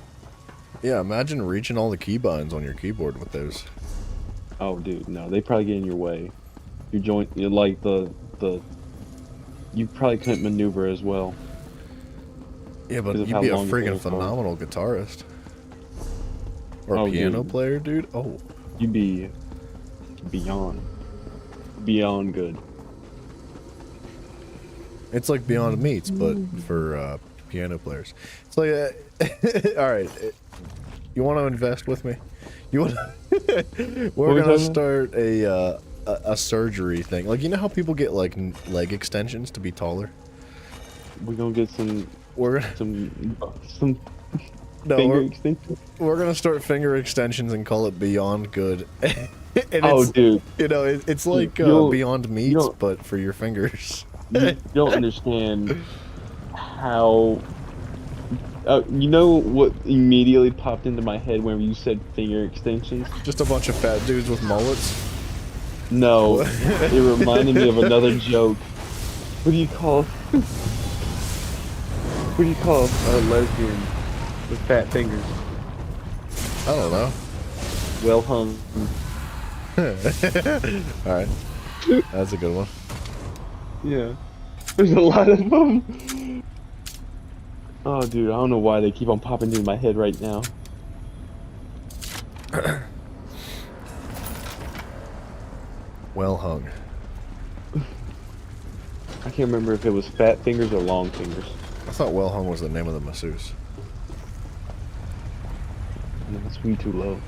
Speaker 1: Yeah, imagine reaching all the keybinds on your keyboard with those.
Speaker 20: Oh, dude, no, they probably get in your way. Your joint, like the. You probably couldn't maneuver as well.
Speaker 1: Yeah, but you'd be a freaking phenomenal guitarist. Or piano player, dude. Oh.
Speaker 20: You'd be beyond good.
Speaker 1: It's like Beyond Meats, but for piano players. It's like, all right, you want to invest with me? You want? We're gonna start a surgery thing. Like, you know how people get like leg extensions to be taller?
Speaker 20: We're gonna get some.
Speaker 1: We're
Speaker 20: some
Speaker 1: finger
Speaker 20: extensions.
Speaker 1: We're gonna start finger extensions and call it Beyond Good. And
Speaker 20: Oh,
Speaker 1: it's,
Speaker 20: dude.
Speaker 1: You know, it's like
Speaker 20: You'll-
Speaker 1: Beyond Meats, but for your fingers.
Speaker 20: You don't understand how. You know what immediately popped into my head when you said finger extensions?
Speaker 1: Just a bunch of fat dudes with mullets.
Speaker 20: No, it reminded me of another joke. What do you call? What do you call a lesbian with fat fingers?
Speaker 1: I don't know.
Speaker 20: Well hung.
Speaker 1: Alright. That's a good one.
Speaker 20: Yeah. There's a lot of them. Oh, dude, I don't know why they keep on popping into my head right now.
Speaker 1: Well hung.
Speaker 20: I can't remember if it was Fat Fingers or Long Fingers.
Speaker 1: I thought Well Hung was the name of the masseuse.
Speaker 20: No, it's We Too Low.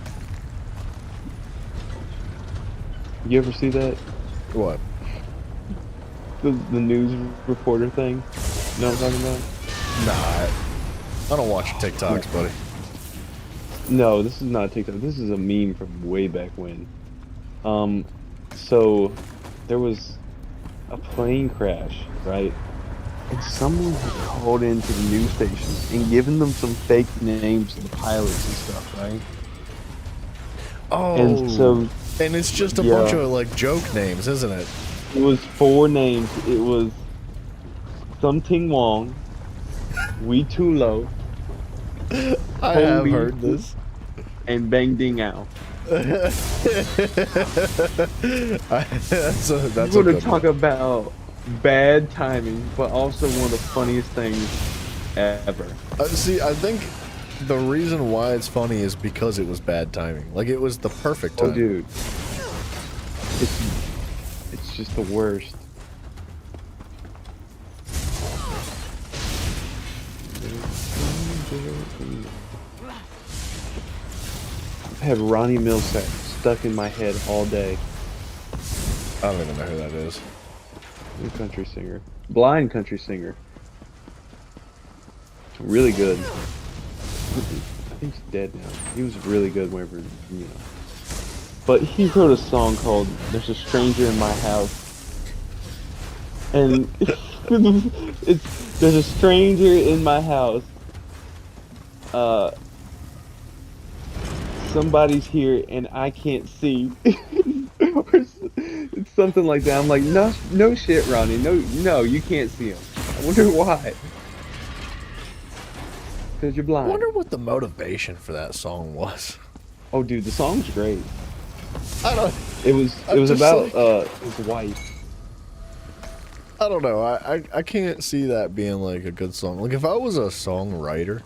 Speaker 20: You ever see that?
Speaker 1: What?
Speaker 20: The news reporter thing? You know what I'm talking about?
Speaker 1: Nah, I don't watch TikToks, buddy.
Speaker 20: No, this is not TikTok. This is a meme from way back when. So there was a plane crash, right? And someone had called into the news station and given them some fake names of the pilots and stuff, right?
Speaker 1: Oh,
Speaker 20: and so
Speaker 1: and it's just a bunch of like joke names, isn't it?
Speaker 20: It was 4 names. It was Something Wong, We Too Low,
Speaker 1: I have heard this,
Speaker 20: and Bang Ding Ao.
Speaker 1: that's
Speaker 20: We're going to talk about bad timing, but also one of the funniest things ever.
Speaker 1: See, I think the reason why it's funny is because it was bad timing. Like, it was the perfect time.
Speaker 20: Oh, dude. It's just the worst. I've had Ronnie Milsap stuck in my head all day.
Speaker 1: I don't even know who that is.
Speaker 20: A country singer. Blind country singer. Really good. I think he's dead now. He was really good whenever, you know. But he wrote a song called There's a Stranger in My House. And it's There's a stranger in my house. Somebody's here and I can't see. It's something like that. I'm like, no shit, Ronnie. No, you can't see him. I wonder why. Because you're blind.
Speaker 1: I wonder what the motivation for that song was.
Speaker 20: Oh, dude, the song's great.
Speaker 1: I don't.
Speaker 20: It was about his wife.
Speaker 1: I don't know. I can't see that being like a good song. Like, if I was a songwriter,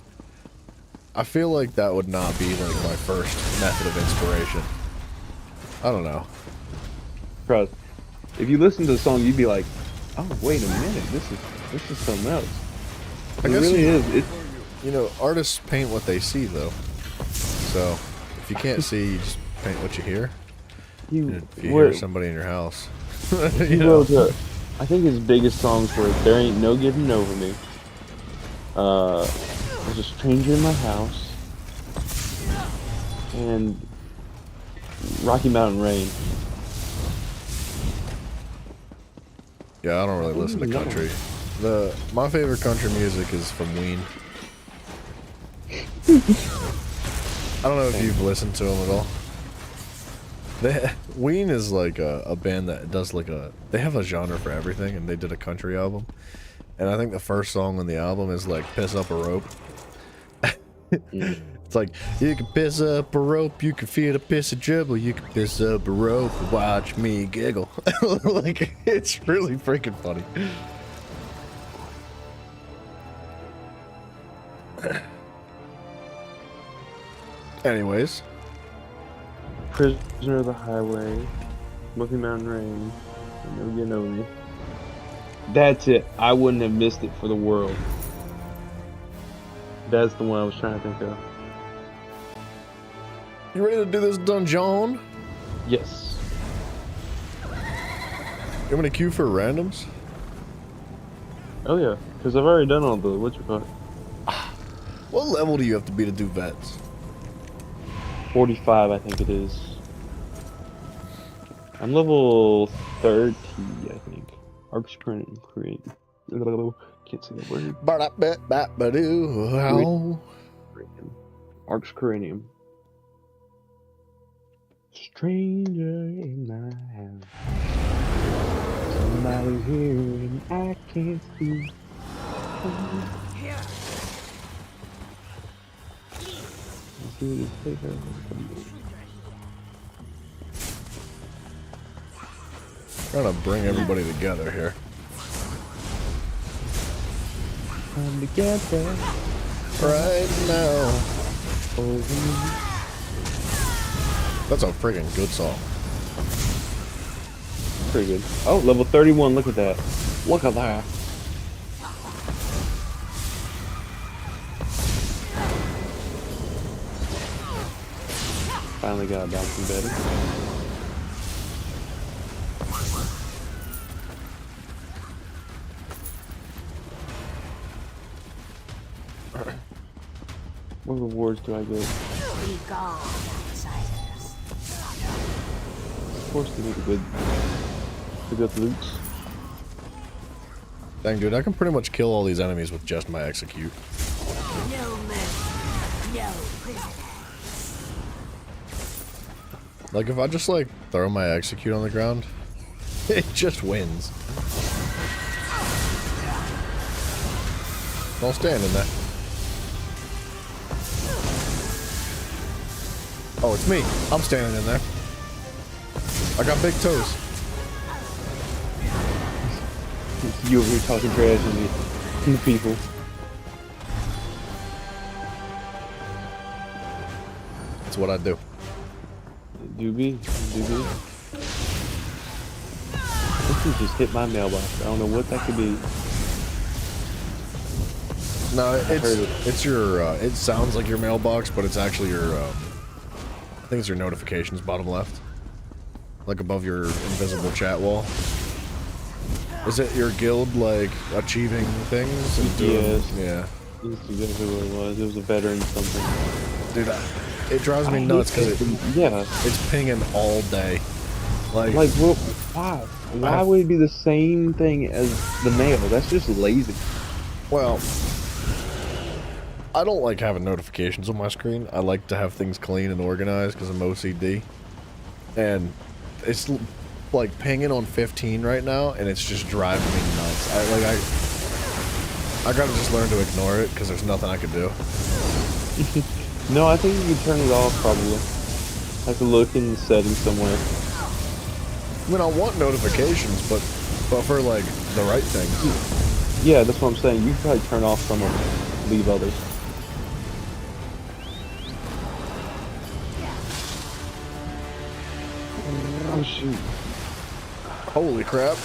Speaker 1: I feel like that would not be like my first method of inspiration. I don't know.
Speaker 20: Trust. If you listen to the song, you'd be like, "Oh, wait a minute, this is something else."
Speaker 1: I
Speaker 20: It
Speaker 1: guess
Speaker 20: really is.
Speaker 1: You know, artists paint what they see, though. So if you can't see, you just paint what you hear. If you hear somebody in your house,
Speaker 20: He wrote, I think his biggest songs were "There Ain't No Getting Over Me," "There's a Stranger in My House," and "Rocky Mountain Rain."
Speaker 1: Yeah, I don't really listen to country. My favorite country music is from Ween. I don't know if you've listened to them at all. Ween is like a band that does like they have a genre for everything, and they did a country album. And I think the first song on the album is like "Piss Up a Rope." It's like, you can piss up a rope, you can feel a piss of trouble, you can piss up a rope and watch me giggle. Like, it's really freaking funny. Anyways.
Speaker 20: "Prisoner of the Highway," "Rocky Mountain Rain," and "No Getting Over Me." That's it. I wouldn't have missed it for the world. That's the one I was trying to think of.
Speaker 1: You ready to do this dungeon?
Speaker 20: Yes.
Speaker 1: You want me to queue for randoms?
Speaker 20: Oh yeah, because I've already done all the whatchamacallit.
Speaker 1: What level do you have to be to do vets?
Speaker 20: 45, I think it is. I'm level 30, I think. Arcs Korean. Can't say that word. Arcs Corinium. Stranger in my house. Somebody's here and I can't see.
Speaker 1: Trying to bring everybody together here.
Speaker 20: Come together
Speaker 1: right now. That's a freaking good song.
Speaker 20: Pretty good. Oh, level 31, look at that. Look at that. Finally got a bouncing Betty. What rewards do I get?
Speaker 9: Be gone, outsiders.
Speaker 20: Of course, to get the good loots.
Speaker 1: Dang, dude, I can pretty much kill all these enemies with just my execute.
Speaker 9: No mercy, no prisoners.
Speaker 1: Like, if I just, like, throw my execute on the ground, it just wins. Don't stand in there. Oh, it's me. I'm standing in there. I got big toes.
Speaker 20: You over here talking trash to the people.
Speaker 1: That's what I do.
Speaker 20: Do be. This thing just hit my mailbox. I don't know what that could be.
Speaker 1: No, it's your, it sounds like your mailbox, but it's actually your, I think it's your notifications bottom left. Like above your invisible chat wall. Is it your guild, like, achieving things? And
Speaker 20: Yes.
Speaker 1: Yeah.
Speaker 20: That's exactly what it was. It was a veteran something.
Speaker 1: Dude, it drives me nuts because it's pinging all day. Like
Speaker 20: well, why? Why would it be the same thing as the mail? That's just lazy.
Speaker 1: Well, I don't like having notifications on my screen. I like to have things clean and organized because I'm OCD. And it's like pinging on 15 right now, and it's just driving me nuts. I gotta just learn to ignore it because there's nothing I can do.
Speaker 20: No, I think you can turn it off probably. I have to look in the settings somewhere.
Speaker 1: I mean, I want notifications, but for like the right things.
Speaker 20: Yeah, that's what I'm saying. You can probably turn off some of them, leave others. Oh shoot.
Speaker 1: Holy crap.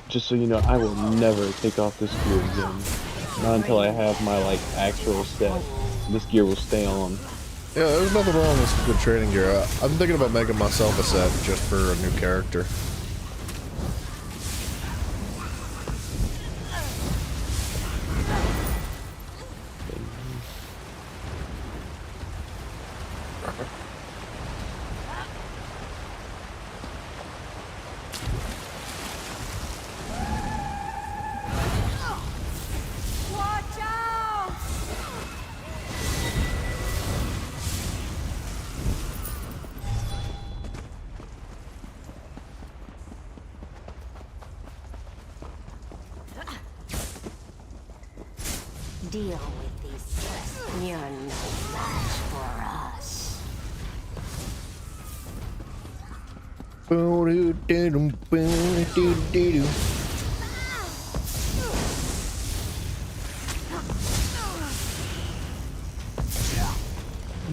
Speaker 20: Just so you know, I will never take off this gear again. Not until I have my like actual set. This gear will stay on.
Speaker 1: Yeah, there's nothing wrong with good training gear. I'm thinking about making myself a set just for a new character.
Speaker 3: Watch out!
Speaker 9: Deal with these threats. You're no match for us.
Speaker 20: I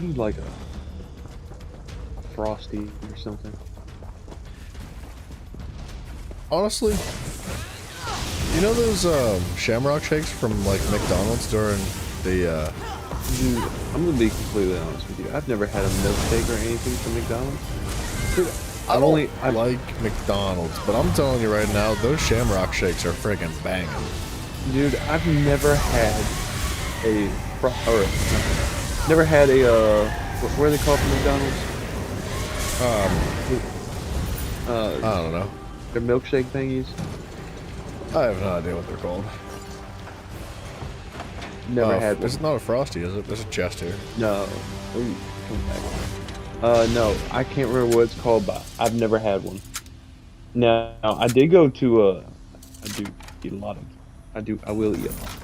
Speaker 20: need like a Frosty or something.
Speaker 1: Honestly, you know those Shamrock Shakes from like McDonald's during the
Speaker 20: Dude, I'm gonna be completely honest with you. I've never had a milkshake or anything from McDonald's.
Speaker 1: Dude, I like McDonald's, but I'm telling you right now, those Shamrock Shakes are friggin' banging.
Speaker 20: Dude, I've never had a never had a what are they called from McDonald's?
Speaker 1: I don't know.
Speaker 20: They're milkshake thingies.
Speaker 1: I have no idea what they're called.
Speaker 20: Never had one.
Speaker 1: It's not a Frosty, is it? There's a chest here.
Speaker 20: No. Ooh, come back. No, I can't remember what it's called, but I've never had one. Now, I did go to I do eat a lot of. I will eat a lot.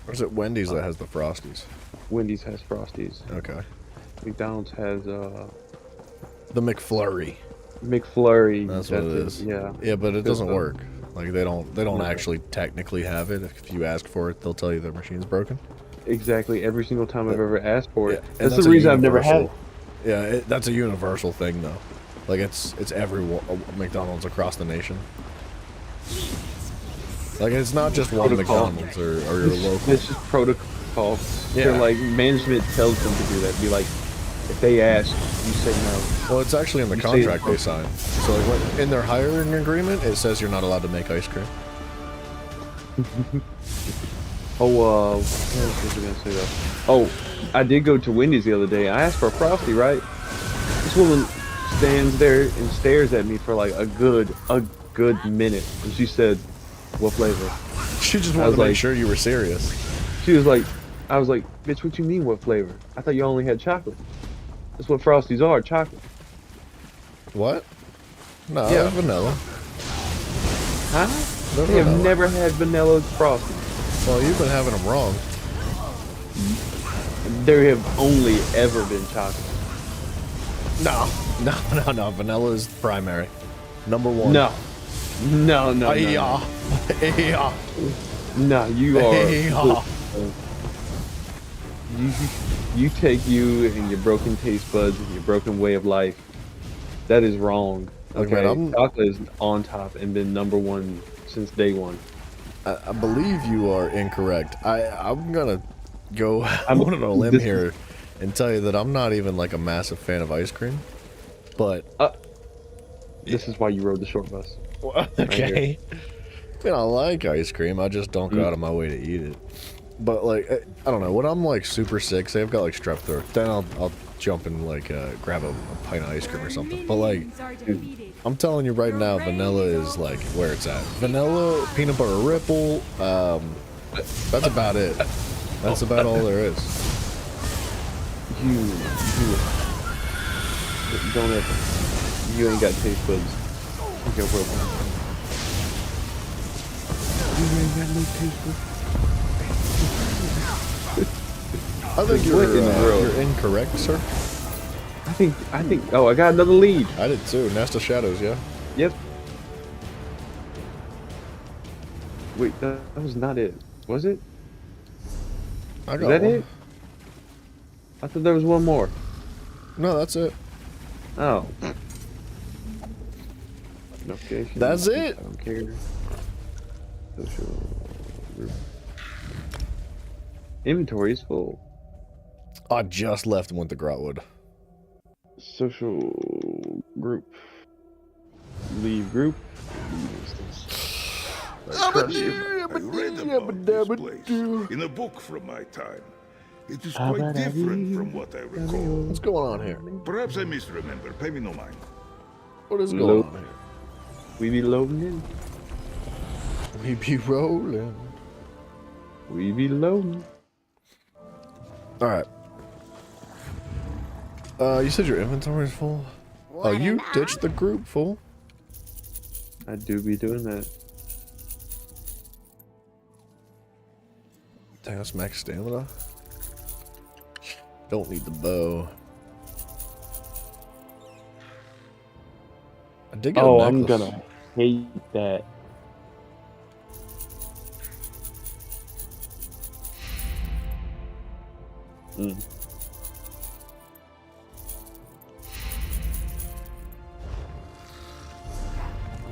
Speaker 1: Or is it Wendy's that has the Frosties?
Speaker 20: Wendy's has Frosties.
Speaker 1: Okay.
Speaker 20: McDonald's has
Speaker 1: the McFlurry.
Speaker 20: McFlurry.
Speaker 1: That's what it is.
Speaker 20: Yeah.
Speaker 1: Yeah, but it doesn't work. Like they don't actually technically have it. If you ask for it, they'll tell you their machine's broken.
Speaker 20: Exactly. Every single time I've ever asked for it.
Speaker 1: And
Speaker 20: That's the reason I've never had it.
Speaker 1: Yeah, that's a universal thing though. Like it's every McDonald's across the nation. Like, it's not just one
Speaker 20: Protocol.
Speaker 1: McDonald's or your local.
Speaker 20: It's just protocol.
Speaker 1: Yeah.
Speaker 20: They're like, management tells them to do that. Be like, if they ask, you say no.
Speaker 1: Well, it's actually in the
Speaker 20: You say
Speaker 1: contract they sign. So, like, in their hiring agreement, it says you're not allowed to make ice cream.
Speaker 20: What was I gonna say though? Oh, I did go to Wendy's the other day. I asked for a Frosty, right? This woman stands there and stares at me for like a good minute, and she said, "What flavor?"
Speaker 1: She just wanted to make sure you were serious.
Speaker 20: She was like, I was like, "Bitch, what you mean, what flavor? I thought you only had chocolate. That's what Frosties are, chocolate."
Speaker 1: What? No,
Speaker 20: Yeah.
Speaker 1: vanilla.
Speaker 20: Huh?
Speaker 1: They're
Speaker 20: They have
Speaker 1: vanilla.
Speaker 20: never had vanilla Frosty.
Speaker 1: Well, you've been having them wrong.
Speaker 20: There have only ever been chocolate.
Speaker 1: No. Vanilla is primary. Number one.
Speaker 20: No. No.
Speaker 1: Yeah. Yeah.
Speaker 20: No, you are.
Speaker 1: Yeah.
Speaker 20: You take you and your broken taste buds and your broken way of life. That is wrong.
Speaker 1: Look,
Speaker 20: Okay,
Speaker 1: man,
Speaker 20: chocolate is on top and been number one since day one.
Speaker 1: I believe you are incorrect. I'm gonna go on a limb here and tell you that I'm not even like a massive fan of ice cream. But
Speaker 20: this is why you rode the short bus.
Speaker 1: Okay. I mean, I like ice cream. I just don't go out of my way to eat it. But like, I don't know. When I'm like super sick, say I've got like strep throat, then I'll jump and like grab a pint of ice cream or something. But like, I'm telling you right now, vanilla is like where it's at. Vanilla, peanut butter ripple. That's about it. That's about all there is.
Speaker 20: You don't ever. You ain't got taste buds. You got ripple. You ain't got no taste buds.
Speaker 1: I think you're incorrect, sir.
Speaker 20: I think. Oh, I got another lead.
Speaker 1: I did too. Nest of Shadows, yeah.
Speaker 20: Yep. Wait, that was not it. Was it?
Speaker 1: I
Speaker 20: Is
Speaker 1: got
Speaker 20: that
Speaker 1: one.
Speaker 20: it? I thought there was one more.
Speaker 1: No, that's it.
Speaker 20: Oh. Notification.
Speaker 1: That's it.
Speaker 20: I don't care. Social group. Inventory is full.
Speaker 1: I just left and went to Grotwood.
Speaker 20: Social group. Leave group.
Speaker 11: I read about this place in a book from my time. It is quite different from what I recall.
Speaker 1: What's going on here?
Speaker 11: Perhaps I misremember. Pay me no mind.
Speaker 1: What is going on here?
Speaker 20: We be loading in.
Speaker 1: We be rolling.
Speaker 20: We be loading.
Speaker 1: Alright. You said your inventory is full? Oh, you ditched the group, fool?
Speaker 20: I do be doing that.
Speaker 1: Dang, that's max stamina. Don't need the bow. I did get a
Speaker 20: I'm
Speaker 1: necklace.
Speaker 20: gonna hate that.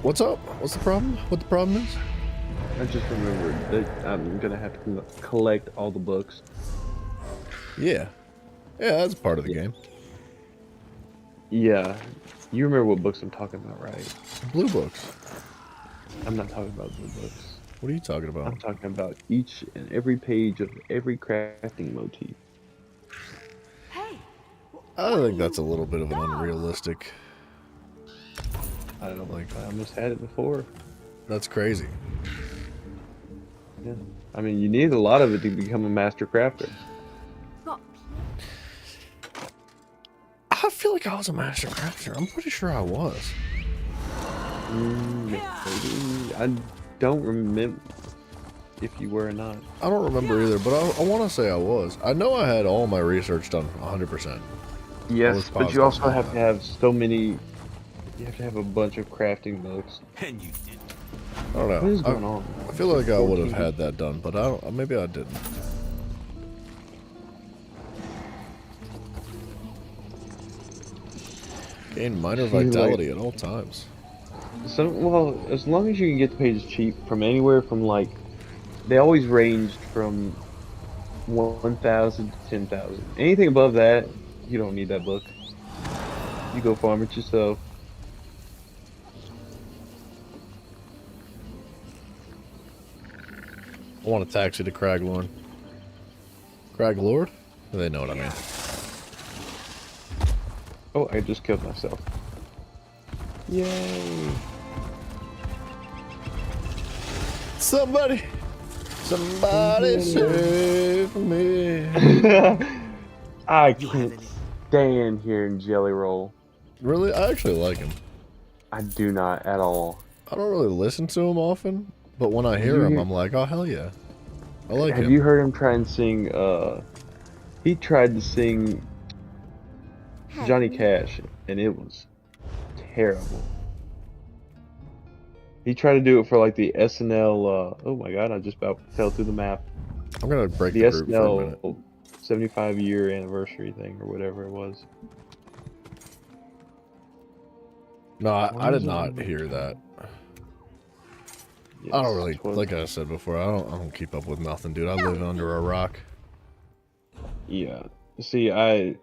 Speaker 1: What's up? What's the problem? What the problem is?
Speaker 20: I just remembered that I'm gonna have to collect all the books.
Speaker 1: Yeah. Yeah, that's part of the game.
Speaker 20: Yeah. You remember what books I'm talking about, right?
Speaker 1: Blue books.
Speaker 20: I'm not talking about blue books.
Speaker 1: What are you talking about?
Speaker 20: I'm talking about each and every page of every crafting motif.
Speaker 1: I think that's a little bit of an unrealistic.
Speaker 20: I don't know, like I almost had it before.
Speaker 1: That's crazy.
Speaker 20: Yeah. I mean, you need a lot of it to become a master crafter.
Speaker 1: I feel like I was a master crafter. I'm pretty sure I was.
Speaker 20: Maybe. I don't remember if you were or not.
Speaker 1: I don't remember either, but I want to say I was. I know I had all my research done 100%.
Speaker 20: Yes, but you also have to have so many. You have to have a bunch of crafting books.
Speaker 19: And you did.
Speaker 1: I don't know.
Speaker 20: What is going on?
Speaker 1: I feel like I would have had that done, but I don't. Maybe I didn't. Gain minor vitality at all times.
Speaker 20: Well, as long as you can get the pages cheap from anywhere from like, they always ranged from 1,000 to 10,000. Anything above that, you don't need that book. You go farm it yourself.
Speaker 1: I want a taxi to Craglorn. Craglord? They know what I mean.
Speaker 20: Oh, I just killed myself. Yay!
Speaker 1: Somebody save me.
Speaker 20: I can't stand hearing Jelly Roll.
Speaker 1: Really? I actually like him.
Speaker 20: I do not at all.
Speaker 1: I don't really listen to him often, but when I hear him, I'm like, oh, hell yeah. I like him.
Speaker 20: Have you heard him try and sing, he tried to sing Johnny Cash, and it was terrible. He tried to do it for like the SNL, oh my god, I just about fell through the map.
Speaker 1: I'm gonna break
Speaker 20: the
Speaker 1: the group for a minute.
Speaker 20: SNL 75-year anniversary thing, or whatever it was.
Speaker 1: No, I did not hear that.
Speaker 20: Yes,
Speaker 1: I don't really, like I said before, I don't keep up with nothing, dude. I live under a rock.
Speaker 20: Yeah. See, I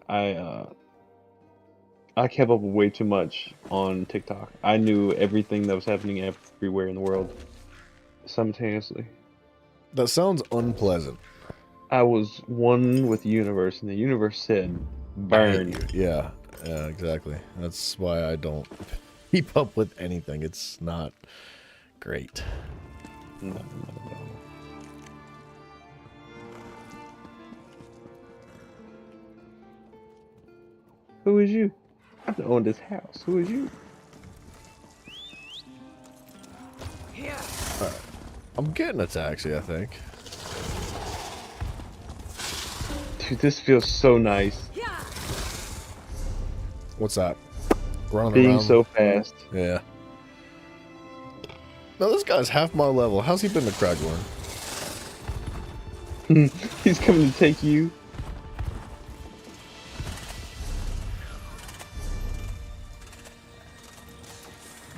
Speaker 20: kept up with way too much on TikTok. I knew everything that was happening everywhere in the world simultaneously.
Speaker 1: That sounds unpleasant.
Speaker 20: I was one with the universe, and the universe said, burn.
Speaker 1: Yeah, exactly. That's why I don't keep up with anything. It's not great.
Speaker 20: No, not at all. Who is you? I don't own this house. Who is you?
Speaker 1: Alright. I'm getting a taxi, I think.
Speaker 20: Dude, this feels so nice.
Speaker 1: What's that? Running
Speaker 20: Being
Speaker 1: around.
Speaker 20: so fast.
Speaker 1: Yeah. No, this guy's half my level. How's he been to Craglorn?
Speaker 20: He's coming to take you.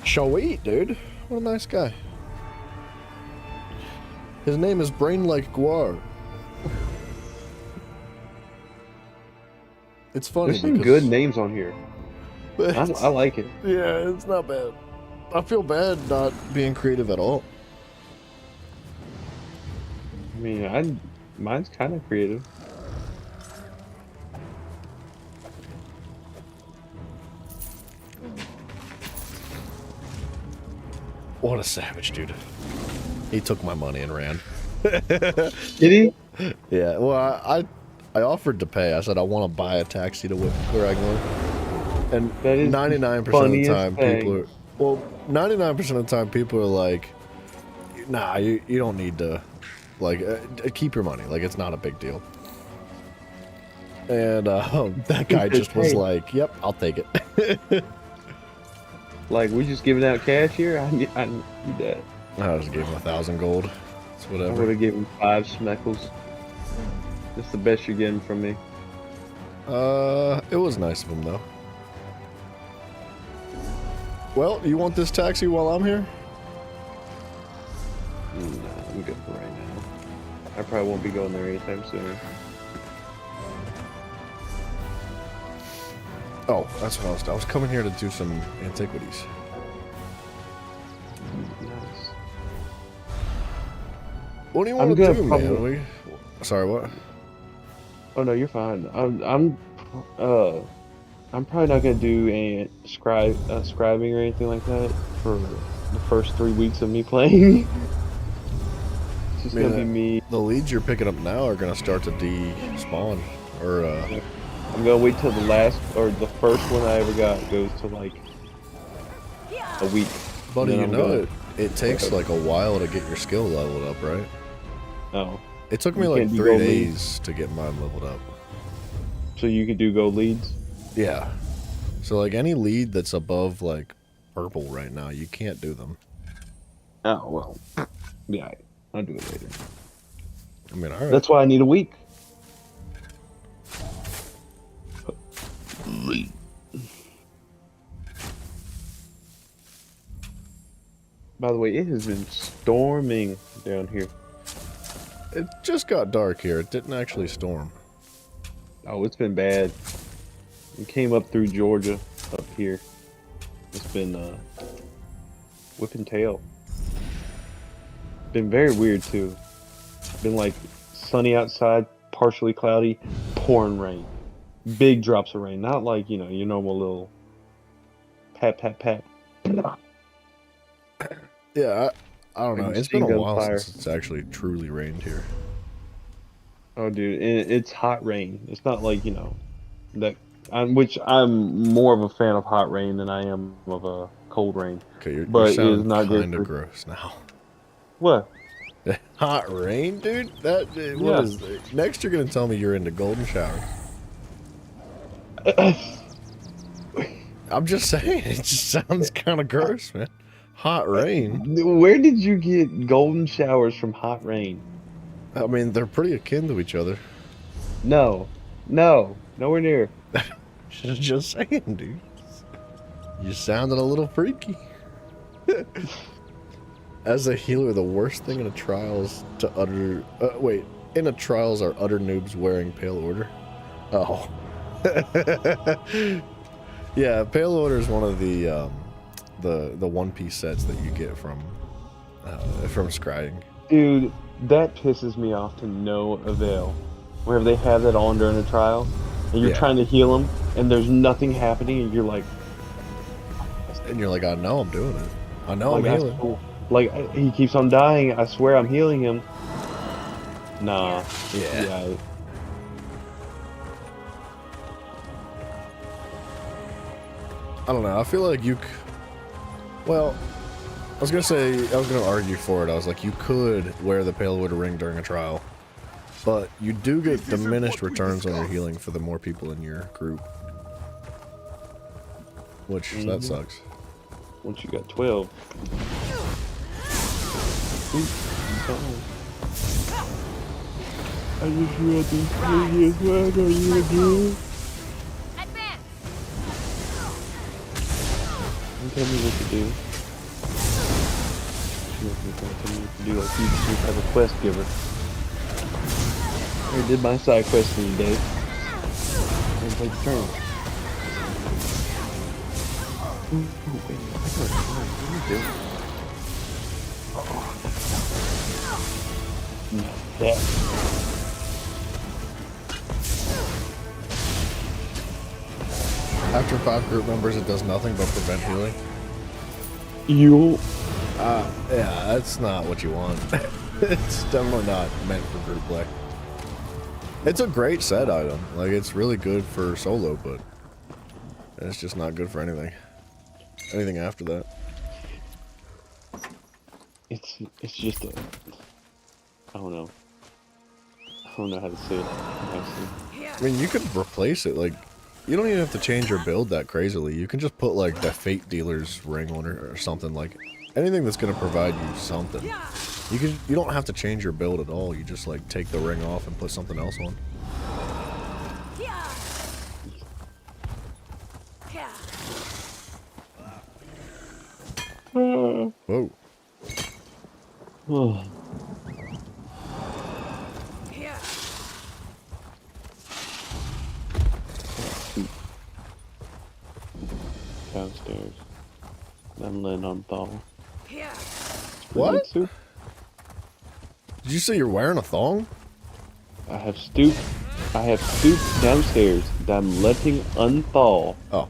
Speaker 1: Shall we eat, dude? What a nice guy. His name is Brain Like Guar. It's funny
Speaker 20: There's some
Speaker 1: because
Speaker 20: good names on here. I like it.
Speaker 1: Yeah, it's not bad. I feel bad not being creative at all.
Speaker 20: I mean, mine's kind of creative.
Speaker 1: What a savage, dude. He took my money and ran.
Speaker 20: Did he?
Speaker 1: Yeah, well, I offered to pay. I said I want to buy a taxi to Craglorn. And 99% of the time, people are... Well, 99% of the time, people are like, nah, you don't need to, like, keep your money. Like, it's not a big deal. And that guy just was like, yep, I'll take it.
Speaker 20: Like, we just giving out cash here? I need that.
Speaker 1: I just gave him 1,000 gold. It's whatever.
Speaker 20: I would have given him 5 schmeckles. That's the best you're getting from me.
Speaker 1: It was nice of him, though. Well, you want this taxi while I'm here?
Speaker 20: No, I'm good for right now. I probably won't be going there anytime soon.
Speaker 1: Oh, that's what I was coming here to do some antiquities.
Speaker 20: Nice.
Speaker 1: What do you want to do, man? Sorry, what?
Speaker 20: Oh no, you're fine. I'm probably not gonna do any scribing or anything like that for the first 3 weeks of me playing. It's just gonna be me.
Speaker 1: The leads you're picking up now are gonna start to despawn, or
Speaker 20: I'm gonna wait till the last or the first one I ever got goes to like a week.
Speaker 1: Buddy, you know it takes like a while to get your skill leveled up, right?
Speaker 20: No.
Speaker 1: It took me like 3 days to get mine leveled up.
Speaker 20: So you can do gold leads?
Speaker 1: Yeah. So like any lead that's above like purple right now, you can't do them.
Speaker 20: Oh well. Yeah, I'll do it later.
Speaker 1: I mean, alright.
Speaker 20: That's why I need a week. By the way, it has been storming down here.
Speaker 1: It just got dark here. It didn't actually storm.
Speaker 20: Oh, it's been bad. It came up through Georgia, up here. It's been whipping tail. Been very weird too. Been like sunny outside, partially cloudy, pouring rain. Big drops of rain, not like, you know, your normal little pat pat pat.
Speaker 1: Yeah, I don't know.
Speaker 20: Like
Speaker 1: It's been a
Speaker 20: machine gun
Speaker 1: while
Speaker 20: fire.
Speaker 1: since it's actually truly rained here.
Speaker 20: Oh, dude, and it's hot rain. It's not like, you know, that. Which I'm more of a fan of hot rain than I am of a cold rain.
Speaker 1: Okay, you're
Speaker 20: but it is
Speaker 1: sounding
Speaker 20: not good
Speaker 1: kind of
Speaker 20: for-
Speaker 1: gross now.
Speaker 20: What?
Speaker 1: Hot rain, dude? What
Speaker 20: Yeah.
Speaker 1: is that? Next, you're gonna tell me you're into golden showers. I'm just saying, it just sounds kind of gross, man. Hot rain.
Speaker 20: Where did you get golden showers from hot rain?
Speaker 1: I mean, they're pretty akin to each other.
Speaker 20: No, nowhere near.
Speaker 1: Just saying, dude. You sounded a little freaky. As a healer, the worst thing in a trial is to utter. In a trials are utter noobs wearing Pale Order. Oh. Yeah, Pale Order is one of the One Piece sets that you get from scrying.
Speaker 20: Dude, that pisses me off to no avail. Wherever they have that on during a trial, and you're
Speaker 1: Yeah.
Speaker 20: trying to heal them, and there's nothing happening, and you're like,
Speaker 1: And you're like, I know I'm doing it. I know I'm
Speaker 20: like,
Speaker 1: healing.
Speaker 20: he keeps on dying. I swear I'm healing him. Nah.
Speaker 1: Yeah. I don't know. I feel like well, I was gonna argue for it. I was like, you could wear the Pale Order ring during a trial, but you do get diminished returns on your healing for the more people in your group, which that sucks.
Speaker 20: Once you got 12. I just read the previous one. Are you again? Don't tell me what to do. You're gonna tell me what to do like you have a quest giver. I did my side quest for the day. And played the turn. Ooh, wait, I got a card. What am I doing? That.
Speaker 1: After 5 group members, it does nothing but prevent healing. Yeah, that's not what you want. It's definitely not meant for group play. It's a great set item. Like, it's really good for solo, but it's just not good for anything. Anything after that.
Speaker 20: It's just a. I don't know. I don't know how to say it. Honestly.
Speaker 1: I mean, you could replace it. Like, you don't even have to change your build that crazily. You can just put, like, the Fate Dealer's ring on it or something. Like, anything that's going to provide you something. You don't have to change your build at all. You just, like, take the ring off and put something else on. Whoa.
Speaker 20: Oh. Downstairs. I'm letting on thaw.
Speaker 1: What?
Speaker 20: Soup.
Speaker 1: Did you say you're wearing a thong?
Speaker 20: I have soup downstairs that I'm letting unthaw.
Speaker 1: Oh.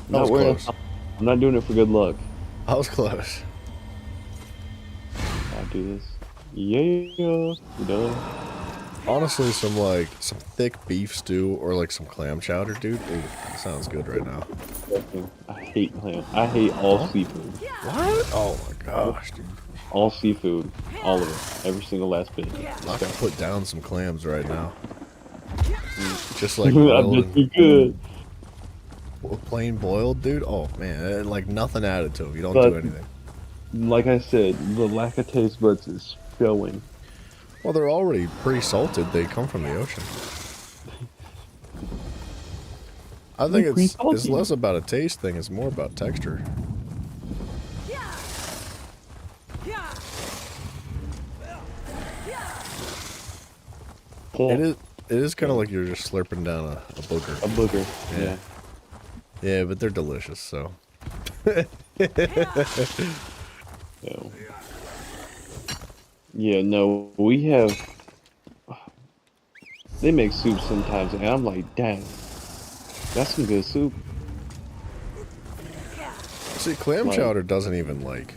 Speaker 20: Not
Speaker 1: was
Speaker 20: wearing
Speaker 1: close.
Speaker 20: I'm not doing it for good luck.
Speaker 1: I was close.
Speaker 20: I do this. Yeah, you know.
Speaker 1: Honestly, some thick beef stew or like some clam chowder, dude. Ooh, that sounds good right now.
Speaker 20: I hate clam. I hate all seafood.
Speaker 1: What? Oh my gosh, dude.
Speaker 20: All seafood. All of it. Every single last bit.
Speaker 1: I can put down some clams right now. Just like
Speaker 20: I
Speaker 1: boiled
Speaker 20: bet you could.
Speaker 1: plain boiled, dude. Oh man, like nothing added to them. You don't
Speaker 20: But-
Speaker 1: do anything.
Speaker 20: Like I said, the lack of taste buds is showing.
Speaker 1: Well, they're already pre-salted. They come from the ocean. I think it's
Speaker 20: Pre-salted?
Speaker 1: less about a taste thing. It's more about texture. It is kind of like you're just slurping down a booger.
Speaker 20: A booger, yeah.
Speaker 1: Yeah, but they're delicious, so.
Speaker 20: Yeah, no, we have... They make soup sometimes, and I'm like, dang, that's some good soup.
Speaker 1: See, clam chowder doesn't even like...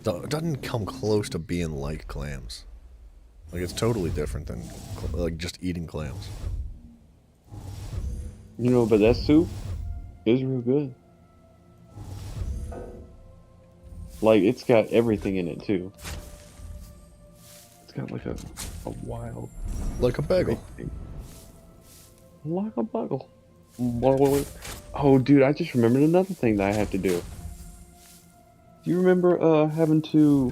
Speaker 1: It doesn't come close to being like clams. Like, it's totally different than, like, just eating clams.
Speaker 20: You know, but that soup is real good. Like, it's got everything in it, too. It's got, like, a wild...
Speaker 1: Like a bagel.
Speaker 20: Like a bagel. Oh, dude, I just remembered another thing that I have to do. Do you remember, having to...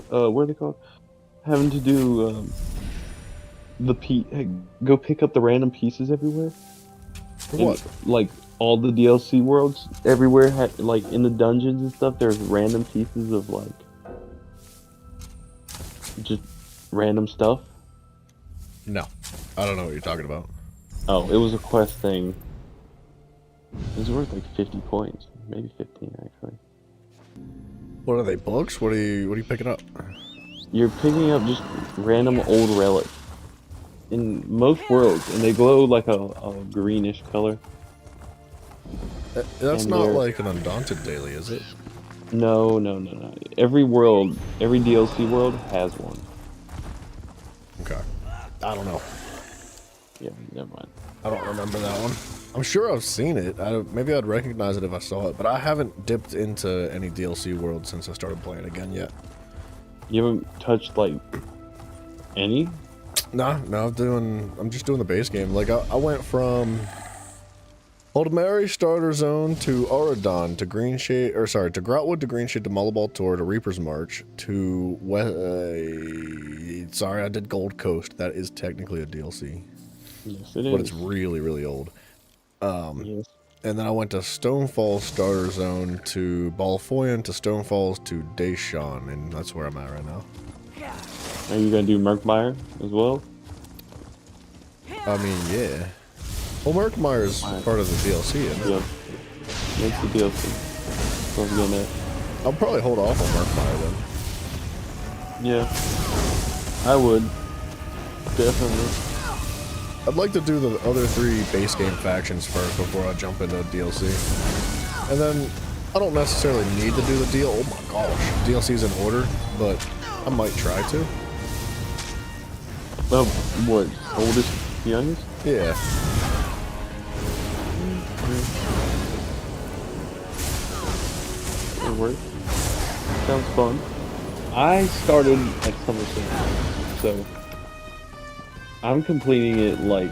Speaker 20: what are they called? Having to do, go pick up the random pieces everywhere?
Speaker 1: What?
Speaker 20: Like, all the DLC worlds, everywhere, like, in the dungeons and stuff, there's random pieces of, like, just random stuff.
Speaker 1: No. I don't know what you're talking about.
Speaker 20: Oh, it was a quest thing. It was worth, like, 50 coins. Maybe 15, actually.
Speaker 1: What are they, books? What are you picking up?
Speaker 20: You're picking up just random old relics. In most worlds, and they glow like a greenish color.
Speaker 1: That's
Speaker 20: And
Speaker 1: not
Speaker 20: they're-
Speaker 1: like an Undaunted daily, is it?
Speaker 20: No. Every world, every DLC world has one.
Speaker 1: Okay. I don't know.
Speaker 20: Yeah, never mind.
Speaker 1: I don't remember that one. I'm sure I've seen it. Maybe I'd recognize it if I saw it, but I haven't dipped into any DLC world since I started playing again yet.
Speaker 20: You haven't touched, like, any?
Speaker 1: No, I'm just doing the base game. Like, I went from Aldmeri Starter Zone to Auradon to to Grotwood to Greenshade to Mullaball Tor to Reaper's March to sorry, I did Gold Coast. That is technically a DLC.
Speaker 20: Yes, it
Speaker 1: But
Speaker 20: is.
Speaker 1: it's really, really old.
Speaker 20: Yes.
Speaker 1: And then I went to Stonefall Starter Zone to Balfoyan to Stonefalls to Deshawn, and that's where I'm at right now.
Speaker 20: Are you gonna do Murkmire as well?
Speaker 1: I mean, yeah. Well, Murkmire is part of the DLC, isn't it?
Speaker 20: Yep. It's the DLC. So I'm gonna...
Speaker 1: I'll probably hold off on Murkmire then.
Speaker 20: Yeah. I would. Definitely.
Speaker 1: I'd like to do the other 3 base game factions first before I jump into DLC. And then, I don't necessarily need to do the deal. Oh my gosh. DLC's in order, but I might try to.
Speaker 20: What? Oldest, youngest?
Speaker 1: Yeah.
Speaker 20: It'll work. Sounds fun. I started at SummerSlam, so I'm completing it like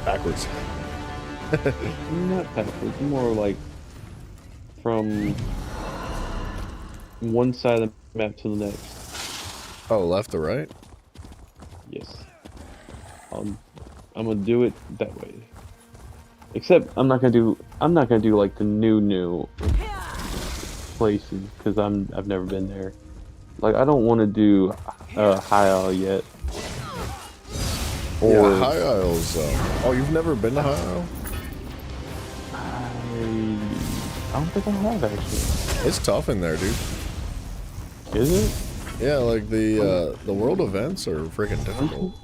Speaker 1: backwards.
Speaker 20: Not backwards, more like from one side of the map to the next.
Speaker 1: Oh, left to right?
Speaker 20: Yes. I'm gonna do it that way. Except I'm not gonna do like the new places because I've never been there. Like I don't want to do High Isle yet. Or
Speaker 1: yeah, High Isle's. Oh, you've never been to High Isle?
Speaker 20: I don't think I have actually.
Speaker 1: It's tough in there, dude.
Speaker 20: Is it?
Speaker 1: Yeah, like the world events are freaking difficult.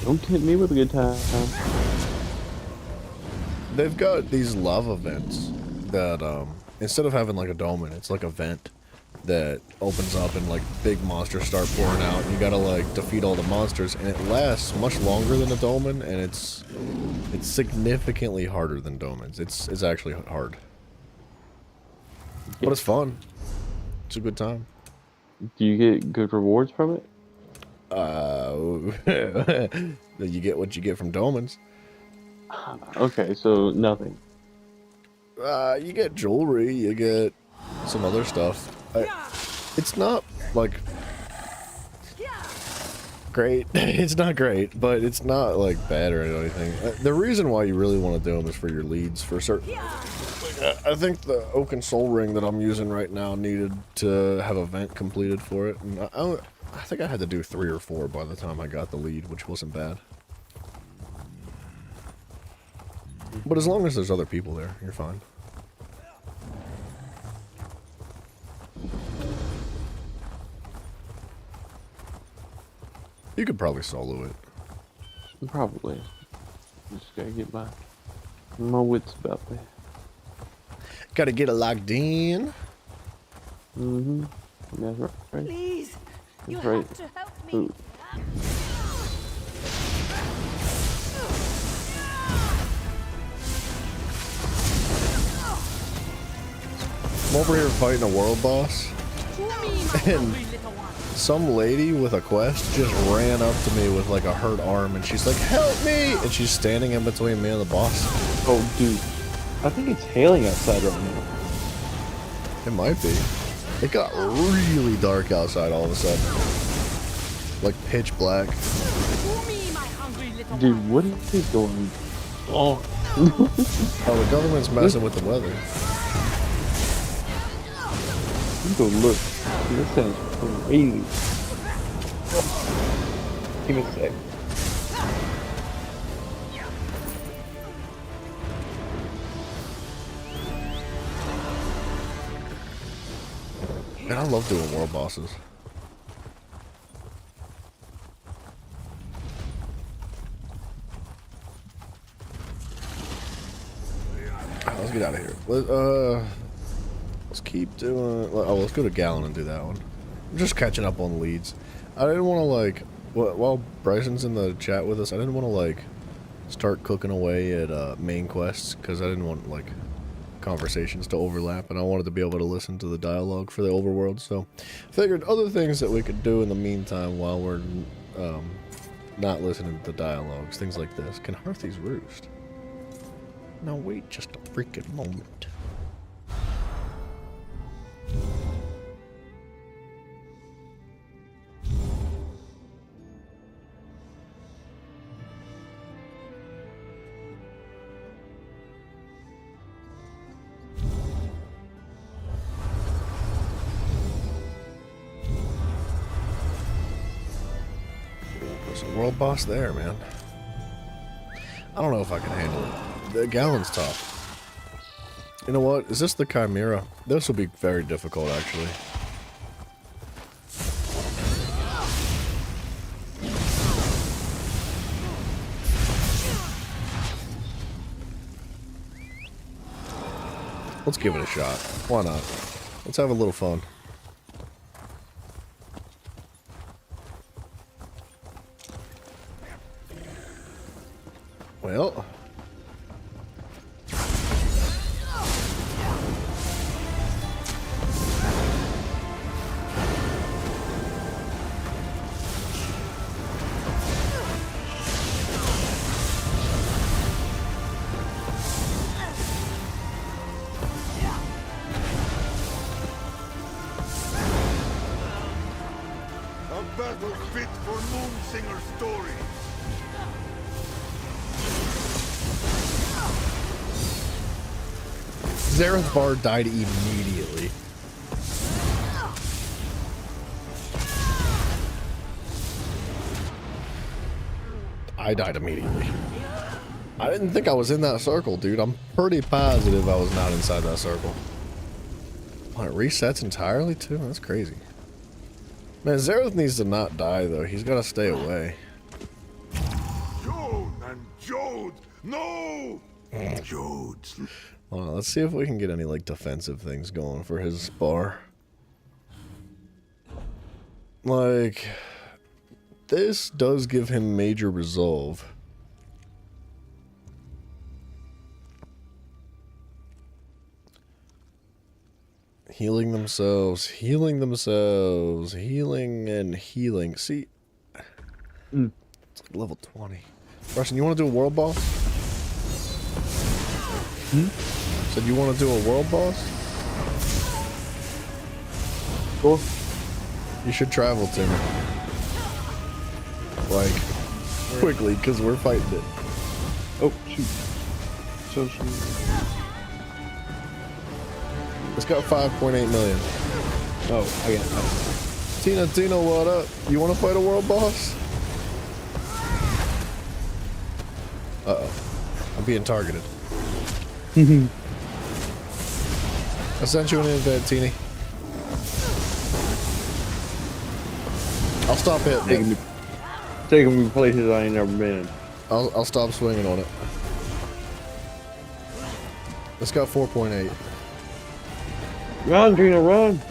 Speaker 20: Don't tempt me with a good time.
Speaker 1: They've got these love events that instead of having like a dolmen, it's like a vent that opens up and like big monsters start pouring out and you gotta like defeat all the monsters and it lasts much longer than a dolmen and it's significantly harder than dolmens. It's actually hard. But it's fun. It's a good time.
Speaker 20: Do you get good rewards from it?
Speaker 1: You get what you get from dolmens.
Speaker 20: Okay, so nothing.
Speaker 1: You get jewelry, you get some other stuff. It's not like great. It's not great, but it's not like bad or anything. The reason why you really want to do them is for your leads. For certain, I think the Oaken Soul Ring that I'm using right now needed to have a vent completed for it, and I think I had to do 3 or 4 by the time I got the lead, which wasn't bad. But as long as there's other people there, you're fine. You could probably solo it.
Speaker 20: Probably. Just gotta get my wits about me.
Speaker 1: Gotta get it locked in.
Speaker 20: Mm-hmm. That's right.
Speaker 15: Please, you
Speaker 20: That's right.
Speaker 15: have to help me.
Speaker 20: Ooh.
Speaker 1: I'm over here fighting a world boss, and some lady with a quest just ran up to me with like a hurt arm, and she's like, "Help me!" And she's standing in between me and the boss.
Speaker 20: Oh, dude. I think it's hailing outside right now.
Speaker 1: It might be. It got really dark outside all of a sudden. Like pitch black.
Speaker 20: Dude, what is going on?
Speaker 1: Oh, the government's messing with the weather.
Speaker 20: You go look. Dude, that sounds crazy. Give me a sec.
Speaker 1: Man, I love doing world bosses. Alright, let's get out of here. Let's keep doing. Oh, let's go to Gallon and do that one. I'm just catching up on leads. I didn't want to like. While Bryson's in the chat with us, I didn't want to like start cooking away at main quests because I didn't want like conversations to overlap, and I wanted to be able to listen to the dialogue for the overworld. So, figured other things that we could do in the meantime while we're not listening to the dialogues. Things like this. Can Hearthy's roost? Now wait just a freaking moment. There's a world boss there, man. I don't know if I can handle it. The Gallon's tough. You know what? Is this the Chimera? This will be very difficult, actually. Let's give it a shot. Why not? Let's have a little fun. Well...
Speaker 11: A battle fit for Moonsinger stories.
Speaker 1: Zareth Bard died immediately. I died immediately. I didn't think I was in that circle, dude. I'm pretty positive I was not inside that circle. Oh, it resets entirely, too? That's crazy. Man, Zareth needs to not die, though. He's got to stay away.
Speaker 11: Jode and Jode! No! Jodes.
Speaker 1: Hold on, let's see if we can get any, like, defensive things going for his spar. Like, this does give him major resolve. Healing themselves, healing themselves, healing and healing. See, it's like level 20. Russian, you want to do a world boss? Said you want to do a world boss? Cool. You should travel to me. Like, quickly, because we're fighting it.
Speaker 20: Oh, shoot. So shoot.
Speaker 1: It's got 5.8 million.
Speaker 20: Oh, I got it.
Speaker 1: Tina, what up? You want to fight a world boss? Uh-oh. I'm being targeted. I sent you an invite, Teeny. I'll stop hitting it.
Speaker 20: Taking me places I ain't never been.
Speaker 1: I'll stop swinging on it. It's got 4.8.
Speaker 20: Run, Tina, run!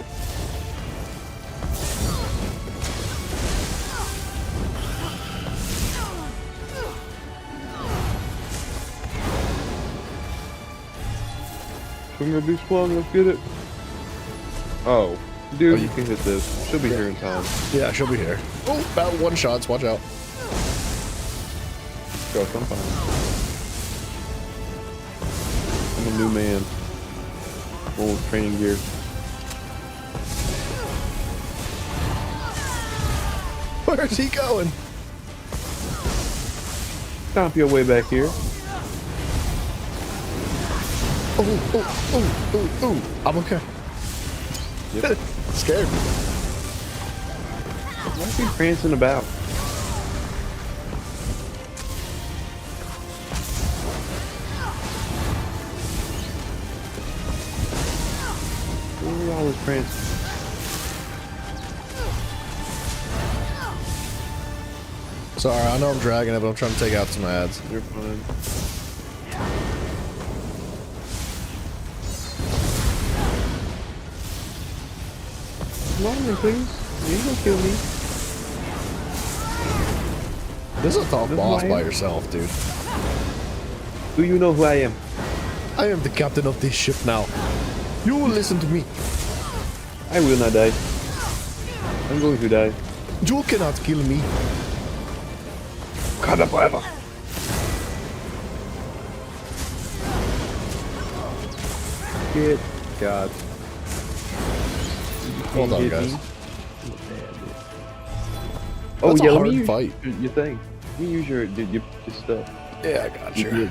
Speaker 20: Swinger be swung, let's get it. Oh, dude, you can hit this. She'll be here in time.
Speaker 1: Yeah, she'll be here. Oh, about one shots, watch out.
Speaker 20: Go, I'm fine. I'm a new man. Old training gear.
Speaker 1: Where's he going?
Speaker 20: Stomp your way back here.
Speaker 1: Oh, I'm okay.
Speaker 20: Yep.
Speaker 1: Scared.
Speaker 20: Why is he prancing about? Where are all his prancing?
Speaker 1: Sorry, I know I'm dragging it, but I'm trying to take out some ads.
Speaker 20: You're fine. Come on, then, please. You ain't gonna kill me.
Speaker 1: This is a tough boss by yourself, dude.
Speaker 20: Do you know who I am?
Speaker 1: I am the captain of this ship now. You will listen to me.
Speaker 20: I will not die. I'm going to die.
Speaker 1: You cannot kill me.
Speaker 20: Kada forever. Good God.
Speaker 1: Hold on, guys.
Speaker 20: Oh,
Speaker 1: That's
Speaker 20: yeah,
Speaker 1: a
Speaker 20: let me
Speaker 1: hard
Speaker 20: use
Speaker 1: fight.
Speaker 20: your thing. Let me use your stuff.
Speaker 1: Yeah, I got you.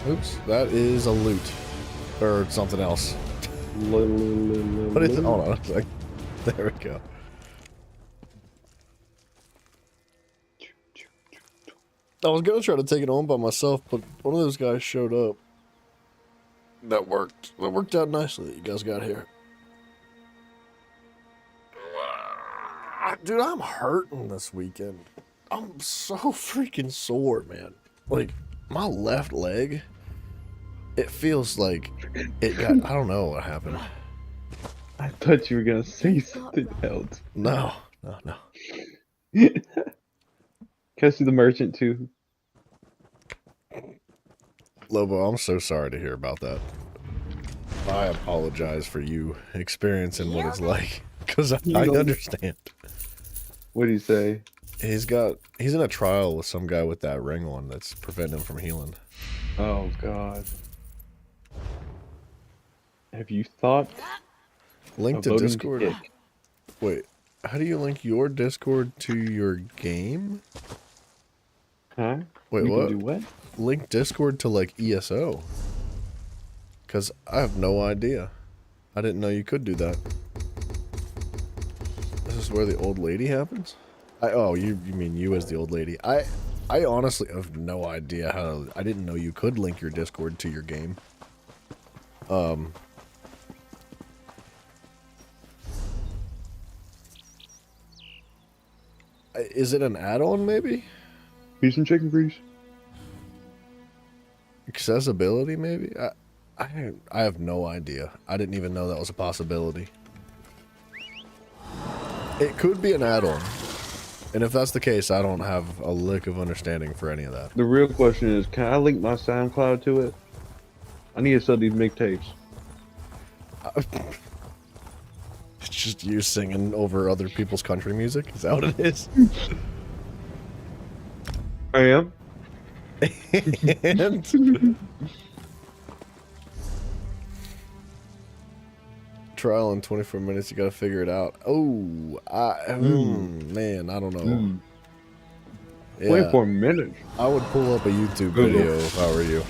Speaker 1: Oops, that is a loot. Or something else. What is it? Hold on. There we go. I was gonna try to take it on by myself, but one of those guys showed up. That worked. That worked out nicely that you guys got here. Dude, I'm hurting this weekend. I'm so freaking sore, man. Like, my left leg, it feels like it got, I don't know what happened.
Speaker 20: I thought you were gonna say something else.
Speaker 1: No.
Speaker 20: Can I see the merchant too?
Speaker 1: Lobo, I'm so sorry to hear about that. I apologize for you experiencing what it's like, because I understand.
Speaker 20: What do you say?
Speaker 1: He's in a trial with some guy with that ring on that's preventing him from healing.
Speaker 20: Oh God. Have you thought?
Speaker 1: Link to
Speaker 20: voting
Speaker 1: Discord.
Speaker 20: to
Speaker 1: Wait, how do you link your Discord to your game?
Speaker 20: Huh?
Speaker 1: Wait,
Speaker 20: You can
Speaker 1: what?
Speaker 20: do what?
Speaker 1: Link Discord to like ESO. Cause I have no idea. I didn't know you could do that. This is where the old lady happens? You mean you as the old lady. I honestly have no idea how to, I didn't know you could link your Discord to your game. Is it an add-on maybe?
Speaker 20: Be some chicken grease.
Speaker 1: Accessibility maybe? I have no idea. I didn't even know that was a possibility. It could be an add-on. And if that's the case, I don't have a lick of understanding for any of that.
Speaker 20: The real question is, can I link my SoundCloud to it? I need to sell these mixtapes.
Speaker 1: It's just you singing over other people's country music? Is that what it is?
Speaker 20: I am.
Speaker 1: And trial in 24 minutes, you gotta figure it out. Oh, man, I don't know. Yeah,
Speaker 20: 24 minutes.
Speaker 1: I would pull up a YouTube video if I were you.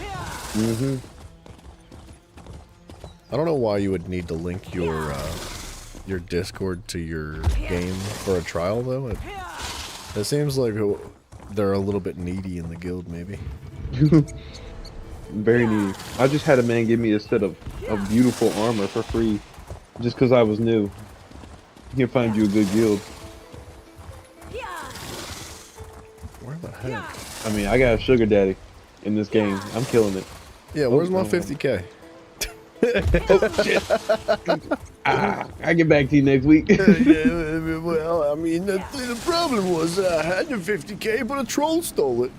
Speaker 1: I don't know why you would need to link your Discord to your game for a trial though. It seems like they're a little bit needy in the guild, maybe.
Speaker 20: Very needy. I just had a man give me a set of beautiful armor for free, just because I was new. He can find you a good guild.
Speaker 1: Where the heck?
Speaker 20: I mean, I got a sugar daddy in this game. I'm killing it.
Speaker 1: Yeah, where's my 50k?
Speaker 20: Oh, shit. I get back to you next week.
Speaker 1: Yeah, well, I mean, the problem was I had the 50k, but a troll stole it.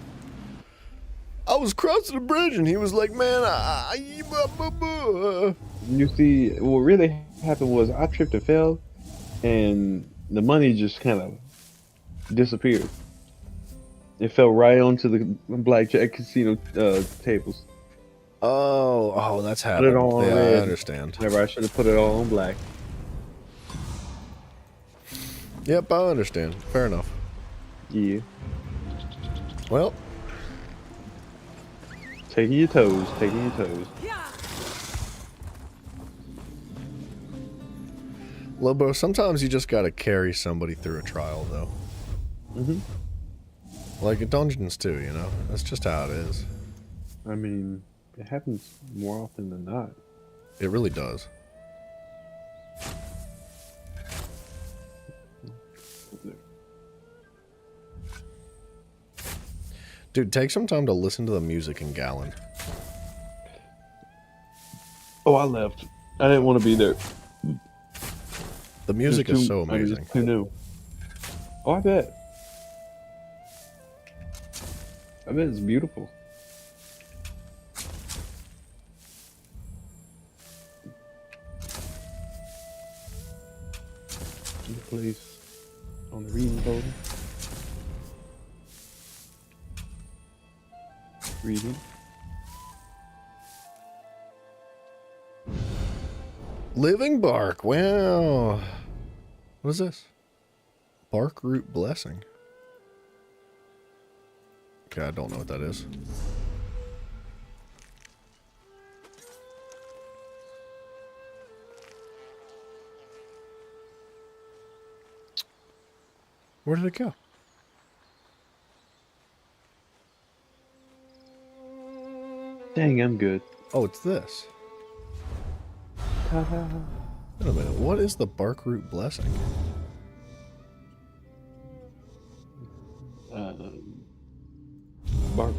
Speaker 1: I was crossing the bridge, and he was like, man,
Speaker 20: You see, what really happened was I tripped and fell, and the money just kind of disappeared. It fell right onto the blackjack casino tables.
Speaker 1: Oh, that's
Speaker 20: Put
Speaker 1: happened.
Speaker 20: it all
Speaker 1: Yeah,
Speaker 20: red.
Speaker 1: I understand.
Speaker 20: Whenever I should have put it all on black.
Speaker 1: Yep, I understand. Fair enough.
Speaker 20: Yeah.
Speaker 1: Well,
Speaker 20: taking your toes.
Speaker 1: Lobo, sometimes you just gotta carry somebody through a trial, though.
Speaker 20: Mhm.
Speaker 1: Like at Dungeons too, you know? That's just how it is.
Speaker 20: I mean, it happens more often than not.
Speaker 1: It really does. Dude, take some time to listen to the music in Gallon.
Speaker 20: Oh, I left. I didn't want to be there.
Speaker 1: The music is so amazing.
Speaker 20: It's too new. Oh, I bet. I bet it's beautiful. The place on the reading folder. Reading.
Speaker 1: Living bark. Wow. What is this? Bark root blessing. Okay, I don't know what that is. Where did it go?
Speaker 20: Dang, I'm good.
Speaker 1: Oh, it's this.
Speaker 20: Ta-da.
Speaker 1: Wait a minute. What is the bark root blessing?
Speaker 20: Bark.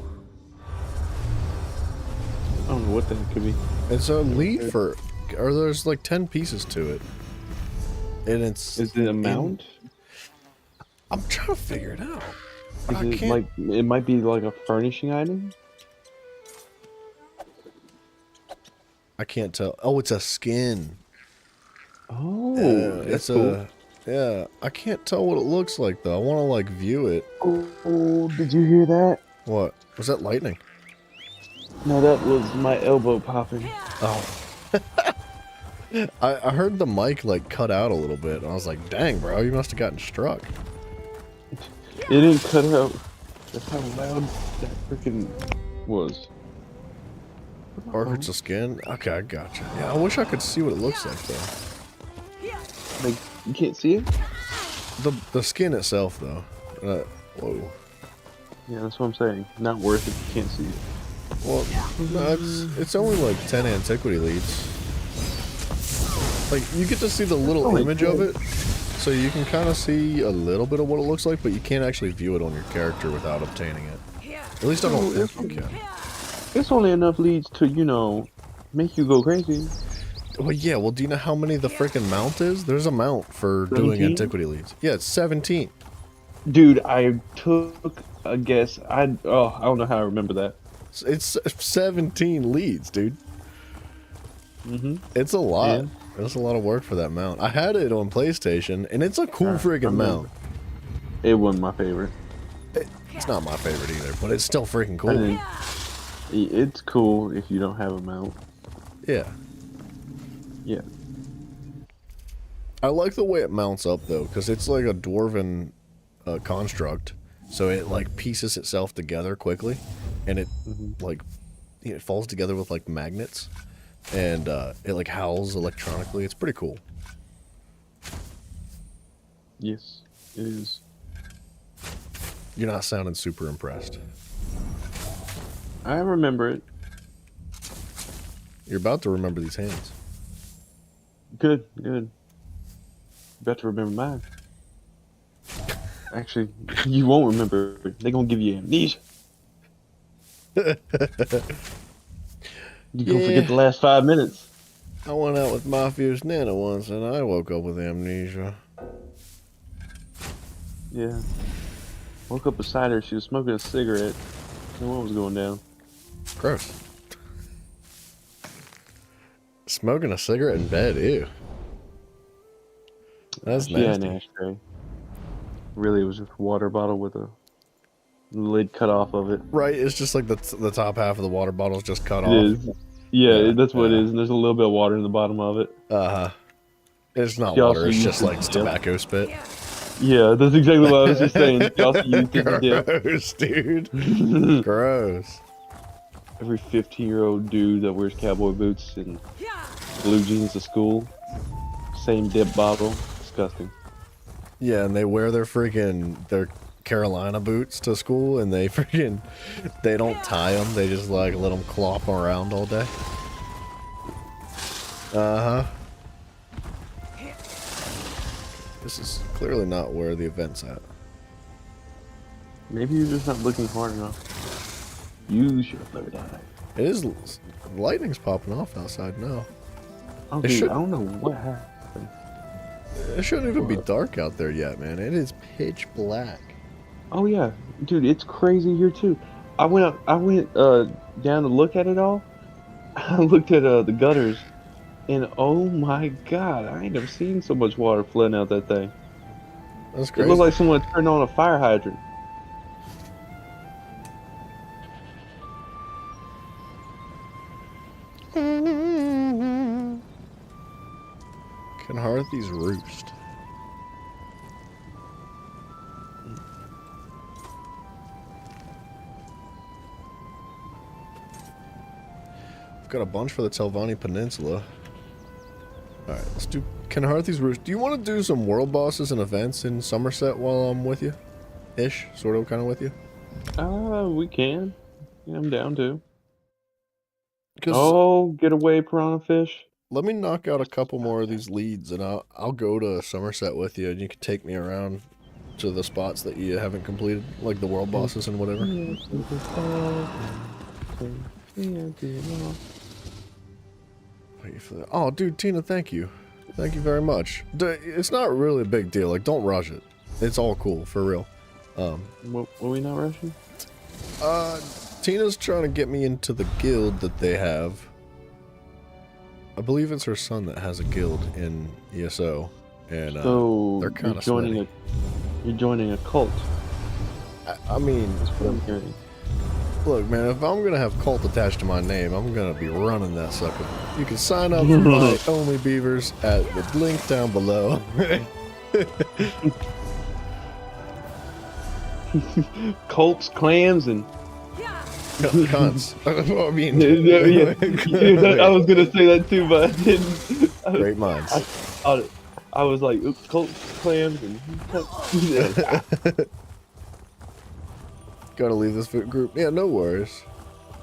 Speaker 20: I don't know what that could be.
Speaker 1: It's a lead for, or there's like 10 pieces to it. And it's...
Speaker 20: Is it a mount?
Speaker 1: I'm trying to figure it out.
Speaker 20: Is it like, it might be like a furnishing item?
Speaker 1: I can't tell. Oh, it's a skin.
Speaker 20: Oh,
Speaker 1: it's
Speaker 20: that's cool.
Speaker 1: Yeah, I can't tell what it looks like though. I want to like view it.
Speaker 20: Oh, did you hear that?
Speaker 1: What? Was that lightning?
Speaker 20: No, that was my elbow popping.
Speaker 1: Oh. I heard the mic like cut out a little bit, and I was like, dang, bro, you must have gotten struck.
Speaker 20: It didn't cut out. That's how loud that freaking was.
Speaker 1: Bark a skin? Okay, I gotcha. Yeah, I wish I could see what it looks like though.
Speaker 20: Like, you can't see it?
Speaker 1: The skin itself though. Whoa.
Speaker 20: Yeah, that's what I'm saying. Not worth it if you can't see it.
Speaker 1: Well, no, it's only like 10 antiquity leads. Like, you get to see the little image of it, so you can kind of see a little bit of what it looks like, but you can't actually view it on your character without obtaining it. At least I don't think you can.
Speaker 20: It's only enough leads to, you know, make you go crazy.
Speaker 1: Well, yeah, well, do you know how many the freaking mount is? There's a mount for doing
Speaker 20: 17?
Speaker 1: antiquity leads. Yeah, it's 17.
Speaker 20: Dude, I took a guess. I don't know how I remember that.
Speaker 1: It's 17 leads, dude. It's a lot.
Speaker 20: Yeah.
Speaker 1: It's a lot of work for that mount. I had it on PlayStation, and it's a cool friggin' mount.
Speaker 20: It wasn't my favorite.
Speaker 1: It's not my favorite either, but it's still freaking cool.
Speaker 20: It's cool if you don't have a mount.
Speaker 1: Yeah.
Speaker 20: Yeah.
Speaker 1: I like the way it mounts up, though, because it's like a dwarven construct. So it, like, pieces itself together quickly, and it, like, it falls together with, like, magnets. And it like howls electronically. It's pretty cool.
Speaker 20: Yes, it is.
Speaker 1: You're not sounding super impressed.
Speaker 20: I remember it.
Speaker 1: You're about to remember these hands.
Speaker 20: Good, good. About to remember mine. Actually, you won't remember. They're gonna give you amnesia. You're gonna forget the last 5 minutes.
Speaker 1: I went out with Mafio's Nana once and I woke up with amnesia.
Speaker 20: Yeah. Woke up beside her. She was smoking a cigarette. And what was going down?
Speaker 1: Gross. Smoking a cigarette in bed, ew. That's
Speaker 20: She had
Speaker 1: nasty.
Speaker 20: an ashtray. Really, it was just a water bottle with a lid cut off of it.
Speaker 1: Right, it's just like the top half of the water bottle's just cut off.
Speaker 20: It is. Yeah, that's what it is. And there's a little bit of water in the bottom of it.
Speaker 1: Uh-huh. It's not
Speaker 20: She also
Speaker 1: water, it's
Speaker 20: used
Speaker 1: just
Speaker 20: it
Speaker 1: like
Speaker 20: to dip.
Speaker 1: tobacco spit.
Speaker 20: Yeah, that's exactly what I was just saying. She also used it to dip.
Speaker 1: Gross, dude. Gross.
Speaker 20: Every 15-year-old dude that wears cowboy boots and blue jeans to school, same dip bottle. Disgusting.
Speaker 1: Yeah, and they wear their Carolina boots to school, and they don't tie them. They just like let them clop around all day. Uh-huh. This is clearly not where the event's at.
Speaker 20: Maybe you're just not looking hard enough. Use your third eye.
Speaker 1: It is. Lightning's popping off outside now.
Speaker 20: Oh,
Speaker 1: It
Speaker 20: dude,
Speaker 1: should-
Speaker 20: I don't know what happened.
Speaker 1: It shouldn't even be dark out there yet, man. It is pitch black.
Speaker 20: Oh yeah, dude, it's crazy here too. I went down to look at it all. I looked at the gutters, and oh my god, I ain't never seen so much water flooding out that thing.
Speaker 1: That's
Speaker 20: It
Speaker 1: crazy.
Speaker 20: looked like someone turned on a fire hydrant.
Speaker 1: Kinharthy's Roost. I've got a bunch for the Telvanni Peninsula. Alright, let's do Kinharthy's Roost. Do you want to do some world bosses and events in Somerset while I'm with you? Ish? Sort of, kind of with you?
Speaker 20: We can. Yeah, I'm down to.
Speaker 1: 'Cause-
Speaker 20: Oh, get away, piranha fish.
Speaker 1: Let me knock out a couple more of these leads, and I'll go to Somerset with you, and you can take me around to the spots that you haven't completed, like the world bosses and whatever. Wait for that. Oh, dude, Tina, thank you. Thank you very much. It's not really a big deal. Like, don't rush it. It's all cool, for real.
Speaker 20: What are we not rushing?
Speaker 1: Tina's trying to get me into the guild that they have. I believe it's her son that has a guild in ESO, and
Speaker 20: So
Speaker 1: they're kind
Speaker 20: you're
Speaker 1: of
Speaker 20: joining you're joining a cult.
Speaker 1: I mean,
Speaker 20: That's what I'm hearing.
Speaker 1: look, man, if I'm gonna have cult attached to my name, I'm gonna be running that sucker. You can sign up for my Only Beavers at the link down below.
Speaker 20: Cults, clans, and
Speaker 1: cunts. I mean,
Speaker 20: yeah, I was gonna say that too, but I didn't.
Speaker 1: Great minds.
Speaker 20: I was like, oops, cults, clans, and
Speaker 1: Gotta leave this group. Yeah, no worries.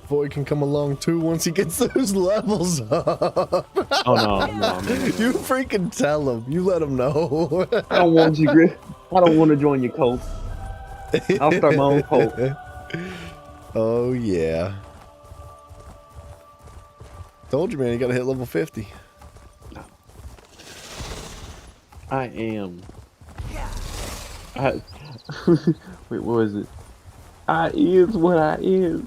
Speaker 1: Void can come along too once he gets those levels up.
Speaker 20: Oh no, man.
Speaker 1: You freaking tell him. You let him know.
Speaker 20: I don't want you, Griff. I don't want to join your cult. I'll start my own cult.
Speaker 1: Oh yeah. Told you, man. You gotta hit level 50.
Speaker 20: I am. Wait, what was it? I is what I is.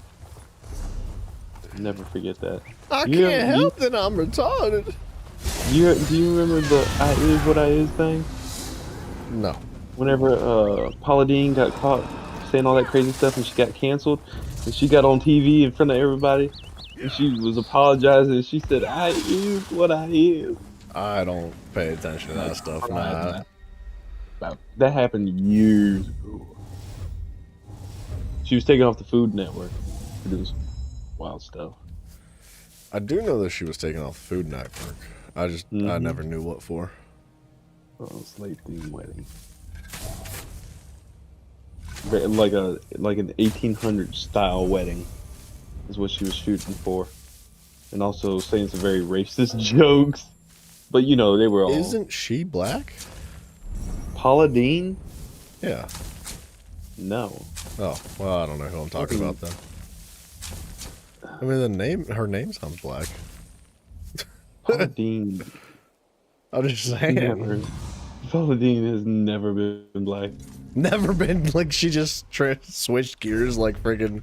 Speaker 20: Never forget that.
Speaker 1: I can't help that I'm retarded.
Speaker 20: Do you remember the I is what I is thing?
Speaker 1: No.
Speaker 20: Whenever Paula Deen got caught saying all that crazy stuff and she got canceled, and she got on TV in front of everybody, and she was apologizing, and she said, I is what I is.
Speaker 1: I don't pay attention to that stuff. Nah.
Speaker 20: That happened years ago. She was taken off the Food Network for doing some wild stuff.
Speaker 1: I do know that she was taken off the Food Network. I never knew what for.
Speaker 20: Oh, slave theme wedding. Like an 1800s style wedding is what she was shooting for. and also saying some very racist jokes. But you know, they were all.
Speaker 1: Isn't she black?
Speaker 20: Paula Deen?
Speaker 1: Yeah.
Speaker 20: No.
Speaker 1: Oh, well, I don't know who I'm talking about then. I mean, her name sounds black.
Speaker 20: Paula Deen.
Speaker 1: I'm just saying.
Speaker 20: Paula Deen has never been black.
Speaker 1: Never been, like, she just switched gears like friggin'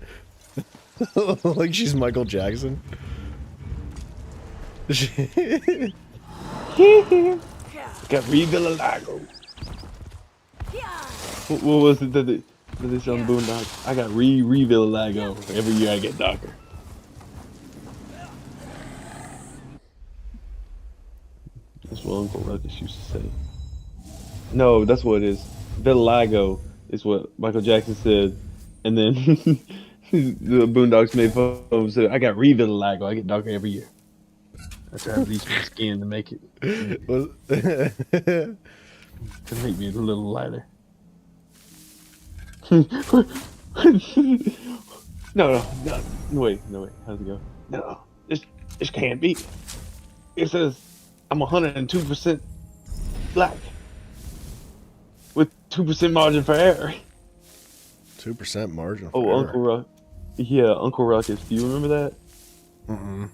Speaker 1: like she's Michael Jackson.
Speaker 20: Got Revillalago. What was it that they said on Boondocks? I got Revillalago. Every year I get darker. That's what Uncle Ruckus used to say. No, that's what it is. Vitiligo is what Michael Jackson said, and then the Boondocks made fun of him and said, I got Revitiligo. I get darker every year. I try to bleach my skin to make it to make me a little lighter. No, wait. How's it go? No, this can't be. It says I'm 102% black with 2% margin for error.
Speaker 1: 2% margin for
Speaker 20: error.
Speaker 1: error.
Speaker 20: Uncle Ruck. Yeah, Uncle Ruckus. Do you remember that?
Speaker 1: Mm-mm.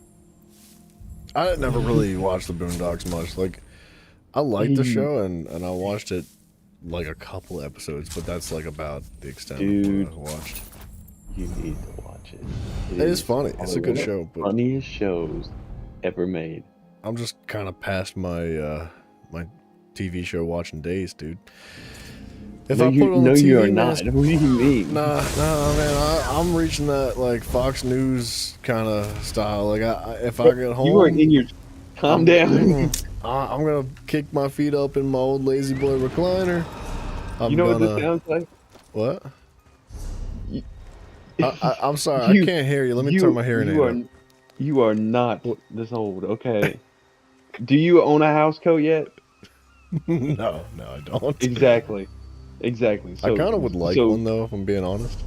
Speaker 1: I never really watched the Boondocks much. Like, I liked the show and I watched it like a couple episodes, but that's like about the extent of what I watched.
Speaker 20: You need to watch it.
Speaker 1: It is funny. It's a good show. But
Speaker 20: funniest shows ever made.
Speaker 1: I'm just kind of past my my TV show watching days, dude. If I put on the TV,
Speaker 20: you are not. What do you mean?
Speaker 1: Nah, man. I'm reaching that like Fox News kind of style. Like, if I get home,
Speaker 20: you are in your. Calm down.
Speaker 1: I'm gonna kick my feet up in my old lazy boy recliner.
Speaker 20: You know what this sounds like?
Speaker 1: What? I'm sorry, I can't hear you. Let me turn my hearing aid up.
Speaker 20: You are not this old, okay? Do you own a house coat yet?
Speaker 1: No, I don't.
Speaker 20: Exactly. So,
Speaker 1: I kind of would like one though, if I'm being honest.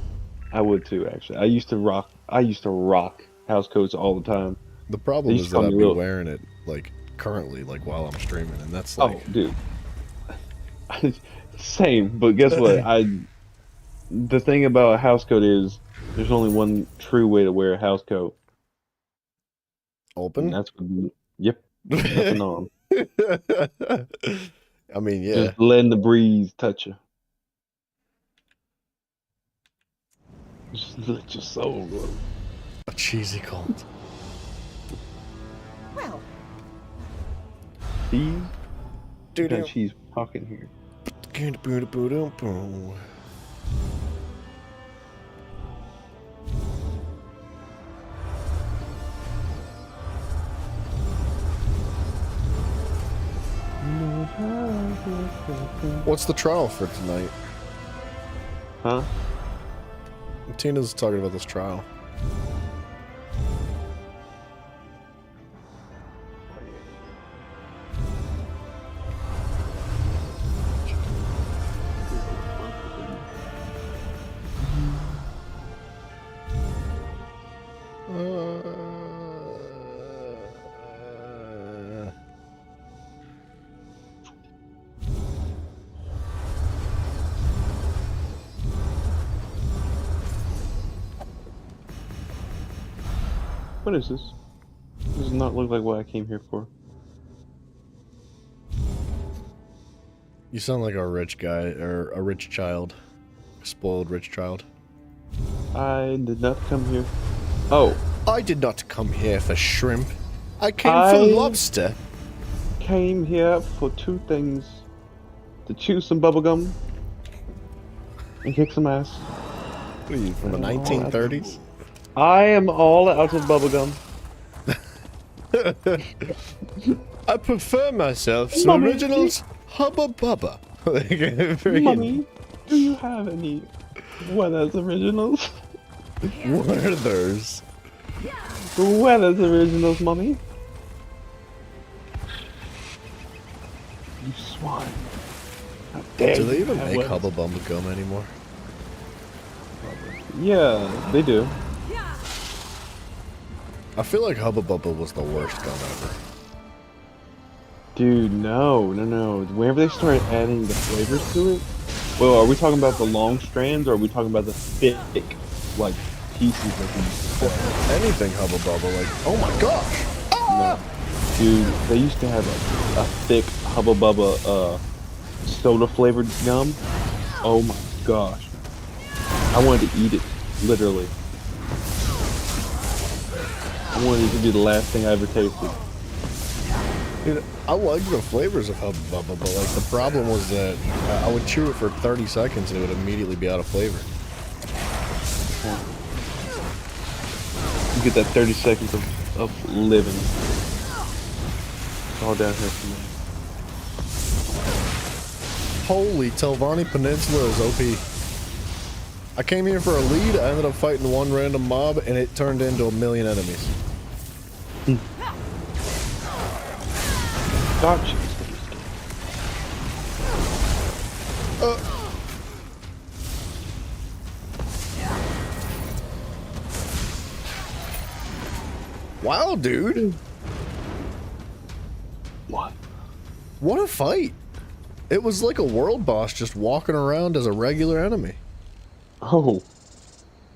Speaker 20: I would too, actually. I used to rock house coats all the time.
Speaker 1: The problem is that I'd be wearing it like currently, like while I'm streaming, and that's like.
Speaker 20: Oh, dude. Same, but guess what? The thing about a house coat is there's only one true way to wear a house coat.
Speaker 1: Open?
Speaker 20: And that's what, yep. Nothing on.
Speaker 1: I mean, yeah.
Speaker 20: Just letting the breeze touch you. Just let your soul go.
Speaker 1: A cheesy cold.
Speaker 2: Well.
Speaker 20: Cheese? Dude, she's talking here.
Speaker 1: What's the trial for tonight?
Speaker 20: Huh?
Speaker 1: Tina's talking about this trial.
Speaker 20: What is this? This does not look like what I came here for.
Speaker 1: You sound like a rich guy, or a rich child. A spoiled rich child.
Speaker 20: I did not come here. Oh.
Speaker 1: I did not come here for shrimp. I came for lobster.
Speaker 20: Came here for two things. To chew some bubblegum and kick some ass.
Speaker 1: What are you, from the 1930s?
Speaker 20: I am all out of bubblegum.
Speaker 1: I prefer myself some originals Hubba Bubba.
Speaker 20: Mommy, do you have any Weathers originals?
Speaker 1: Weathers?
Speaker 20: Weathers originals, Mommy. You swine. How dare
Speaker 1: Do they
Speaker 20: you
Speaker 1: even
Speaker 20: have
Speaker 1: make
Speaker 20: Weathers?
Speaker 1: Hubba Bubba gum anymore?
Speaker 20: Yeah, they do.
Speaker 1: I feel like Hubba Bubba was the worst gum ever.
Speaker 20: Dude, no. Whenever they started adding the flavors to it, well, are we talking about the long strands, or are we talking about the thick, like, pieces of them?
Speaker 1: Anything Hubba Bubba, like, oh my gosh!
Speaker 20: No. Dude, they used to have a thick Hubba Bubba soda flavored gum. Oh my gosh. I wanted to eat it, literally. I wanted it to be the last thing I ever tasted.
Speaker 1: Dude, I liked the flavors of Hubba Bubba, but like the problem was that I would chew it for 30 seconds and it would immediately be out of flavor.
Speaker 20: You get that 30 seconds of living. It's all down here for me.
Speaker 1: Holy, Telvanni Peninsula is OP. I came here for a lead, I ended up fighting one random mob, and it turned into 1,000,000 enemies.
Speaker 20: Gotcha. Wow, dude. What a fight. It was like a world boss just walking around as a regular enemy. Oh.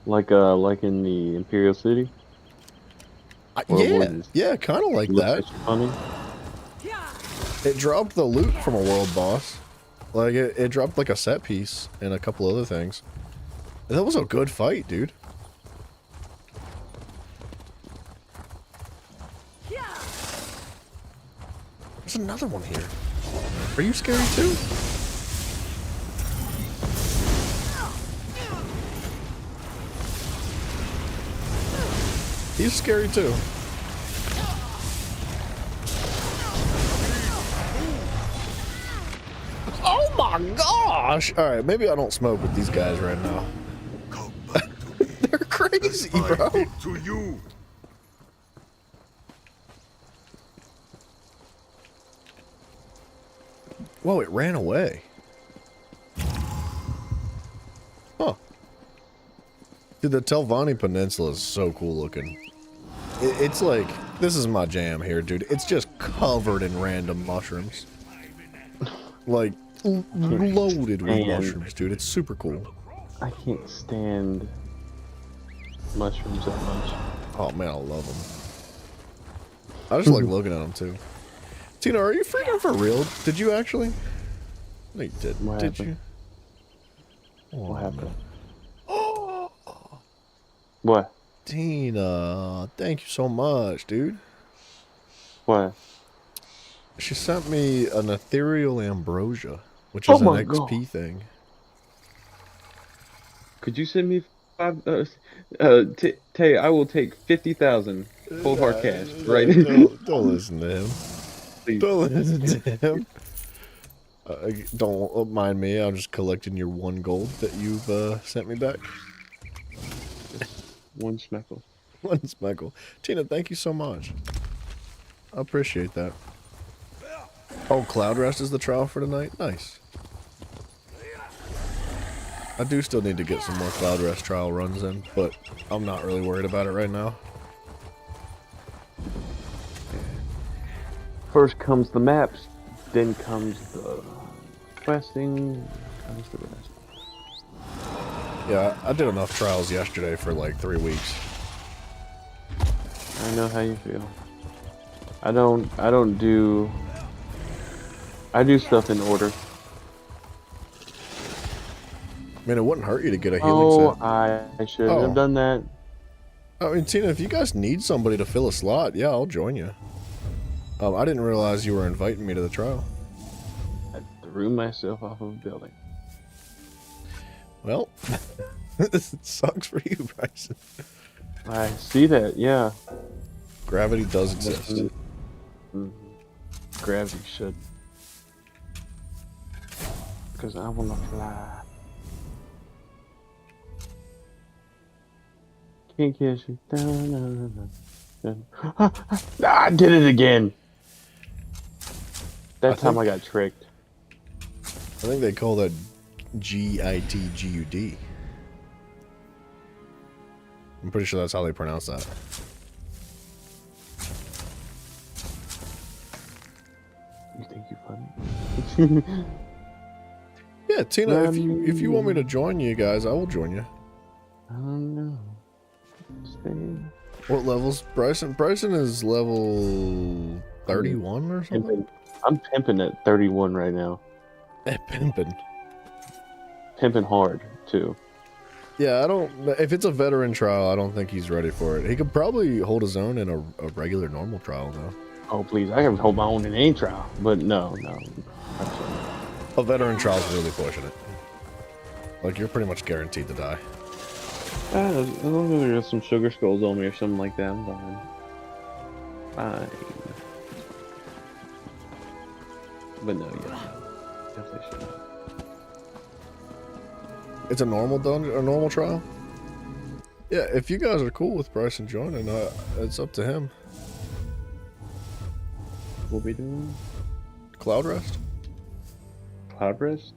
Speaker 20: Like in the Imperial City?
Speaker 1: Yeah, kind of like that.
Speaker 20: Funny.
Speaker 1: It dropped the loot from a world boss. Like, it dropped like a set piece and a couple other things. And that was a good fight, dude. There's another one here. Are you scary too? He's scary too. Oh my gosh! Alright, maybe I don't smoke with these guys right now. They're crazy, bro.
Speaker 11: To you.
Speaker 1: Whoa, it ran away. Huh. Dude, the Telvanni Peninsula is so cool looking. It's like, this is my jam here, dude. It's just covered in random mushrooms. Like, loaded with mushrooms, dude. It's super cool.
Speaker 20: I can't stand mushrooms that much.
Speaker 1: Oh man, I love them. I just like looking at them too. Tina, are you freaking for real? Did you actually? No, you didn't.
Speaker 20: What
Speaker 1: Did
Speaker 20: happened?
Speaker 1: you? Oh,
Speaker 20: What happened?
Speaker 1: no.
Speaker 20: What?
Speaker 1: Tina, thank you so much, dude.
Speaker 20: What?
Speaker 1: She sent me an ethereal ambrosia, which is an XP thing.
Speaker 20: Could you send me 5? Tay, I will take 50,000 full hard cash right now.
Speaker 1: Don't listen to him. Don't listen to him. Don't mind me. I'm just collecting your 1 gold that you've sent me back.
Speaker 20: 1 smeckle.
Speaker 1: 1 smeckle. Tina, thank you so much. I appreciate that. Oh, Cloud Rest is the trial for tonight? Nice. I do still need to get some more Cloud Rest trial runs in, but I'm not really worried about it right now.
Speaker 20: First comes the maps, then comes the questing, comes the rest.
Speaker 1: Yeah, I did enough trials yesterday for like 3 weeks.
Speaker 20: I know how you feel. I do stuff in order.
Speaker 1: Man, it wouldn't hurt you to get a healing set.
Speaker 20: I should have done that.
Speaker 1: I mean, Tina, if you guys need somebody to fill a slot, yeah, I'll join you. I didn't realize you were inviting me to the trial.
Speaker 20: I threw myself off of a building.
Speaker 1: Well, this sucks for you, Bryson.
Speaker 20: I see that, yeah.
Speaker 1: Gravity does exist.
Speaker 20: Mm-hmm. Gravity should. Because I want to fly. Can't catch you. I did it again. That time I got tricked.
Speaker 1: I think they call that GITGUD. I'm pretty sure that's how they pronounce that. Yeah, Tina, if you want me to join you guys, I will join you.
Speaker 20: I don't know.
Speaker 1: What level's Bryson? Bryson is level 31 or something?
Speaker 20: I'm pimping at 31 right now.
Speaker 1: Pimping.
Speaker 20: Pimping hard, too.
Speaker 1: Yeah, I don't... If it's a veteran trial, I don't think he's ready for it. He could probably hold his own in a regular normal trial, though.
Speaker 20: Oh, please. I can hold my own in any trial. But no.
Speaker 1: A veteran trial's really pushing it. Like, you're pretty much guaranteed to die.
Speaker 20: As long as there's some sugar skulls on me or something like that, I'm fine. Fine. But no, yeah. Definitely should.
Speaker 1: It's a normal dungeon, a normal trial? Yeah, if you guys are cool with Bryson joining, it's up to him.
Speaker 20: What we doing?
Speaker 1: Cloud Rest?
Speaker 20: Cloud Rest?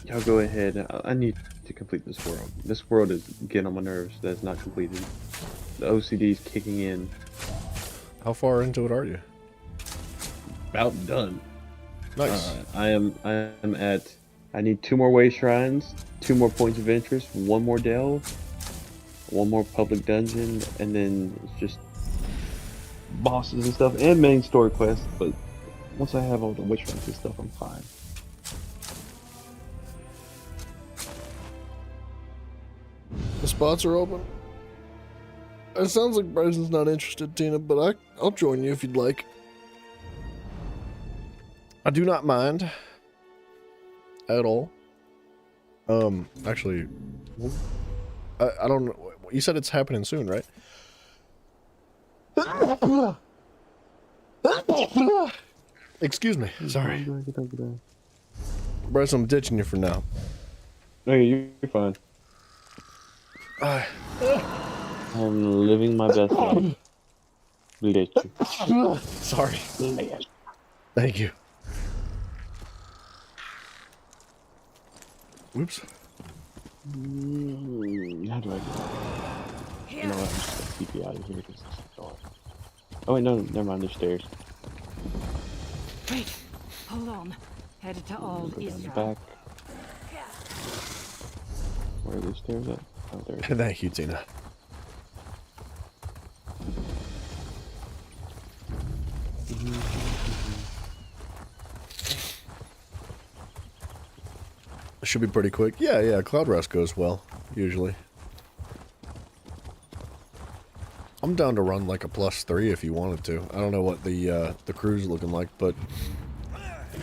Speaker 20: Y'all go ahead. I need to complete this world. This world is getting on my nerves that it's not completed. The OCD is kicking in.
Speaker 1: How far into it are you?
Speaker 20: About done.
Speaker 1: Nice.
Speaker 20: I am at... I need 2 more way shrines, 2 more points of interest, 1 more delve, 1 more public dungeon, and then it's just bosses and stuff, and main story quests, but once I have all the witch shrines and stuff, I'm fine.
Speaker 1: The spots are open. It sounds like Bryson's not interested, Tina, but I'll join you if you'd like. I do not mind. At all. Actually, I don't know. You said it's happening soon, right? Excuse me. Sorry. Bryce, I'm ditching you for now.
Speaker 20: No, you're fine. I'm living my best life.
Speaker 1: Sorry. Thank you. Whoops.
Speaker 20: How do I do that? You know what? I'm just gonna keep you out of here because it's dark. Oh wait, no, never mind. There's stairs.
Speaker 3: Wait, hold on. Headed to all
Speaker 20: Go down the
Speaker 3: Israel.
Speaker 20: back. Where are these stairs at? Oh, there.
Speaker 1: Thank you, Tina. It should be pretty quick. Yeah, Cloud Rest goes well, usually. I'm down to run like a +3 if you wanted to. I don't know what the crew's looking like, but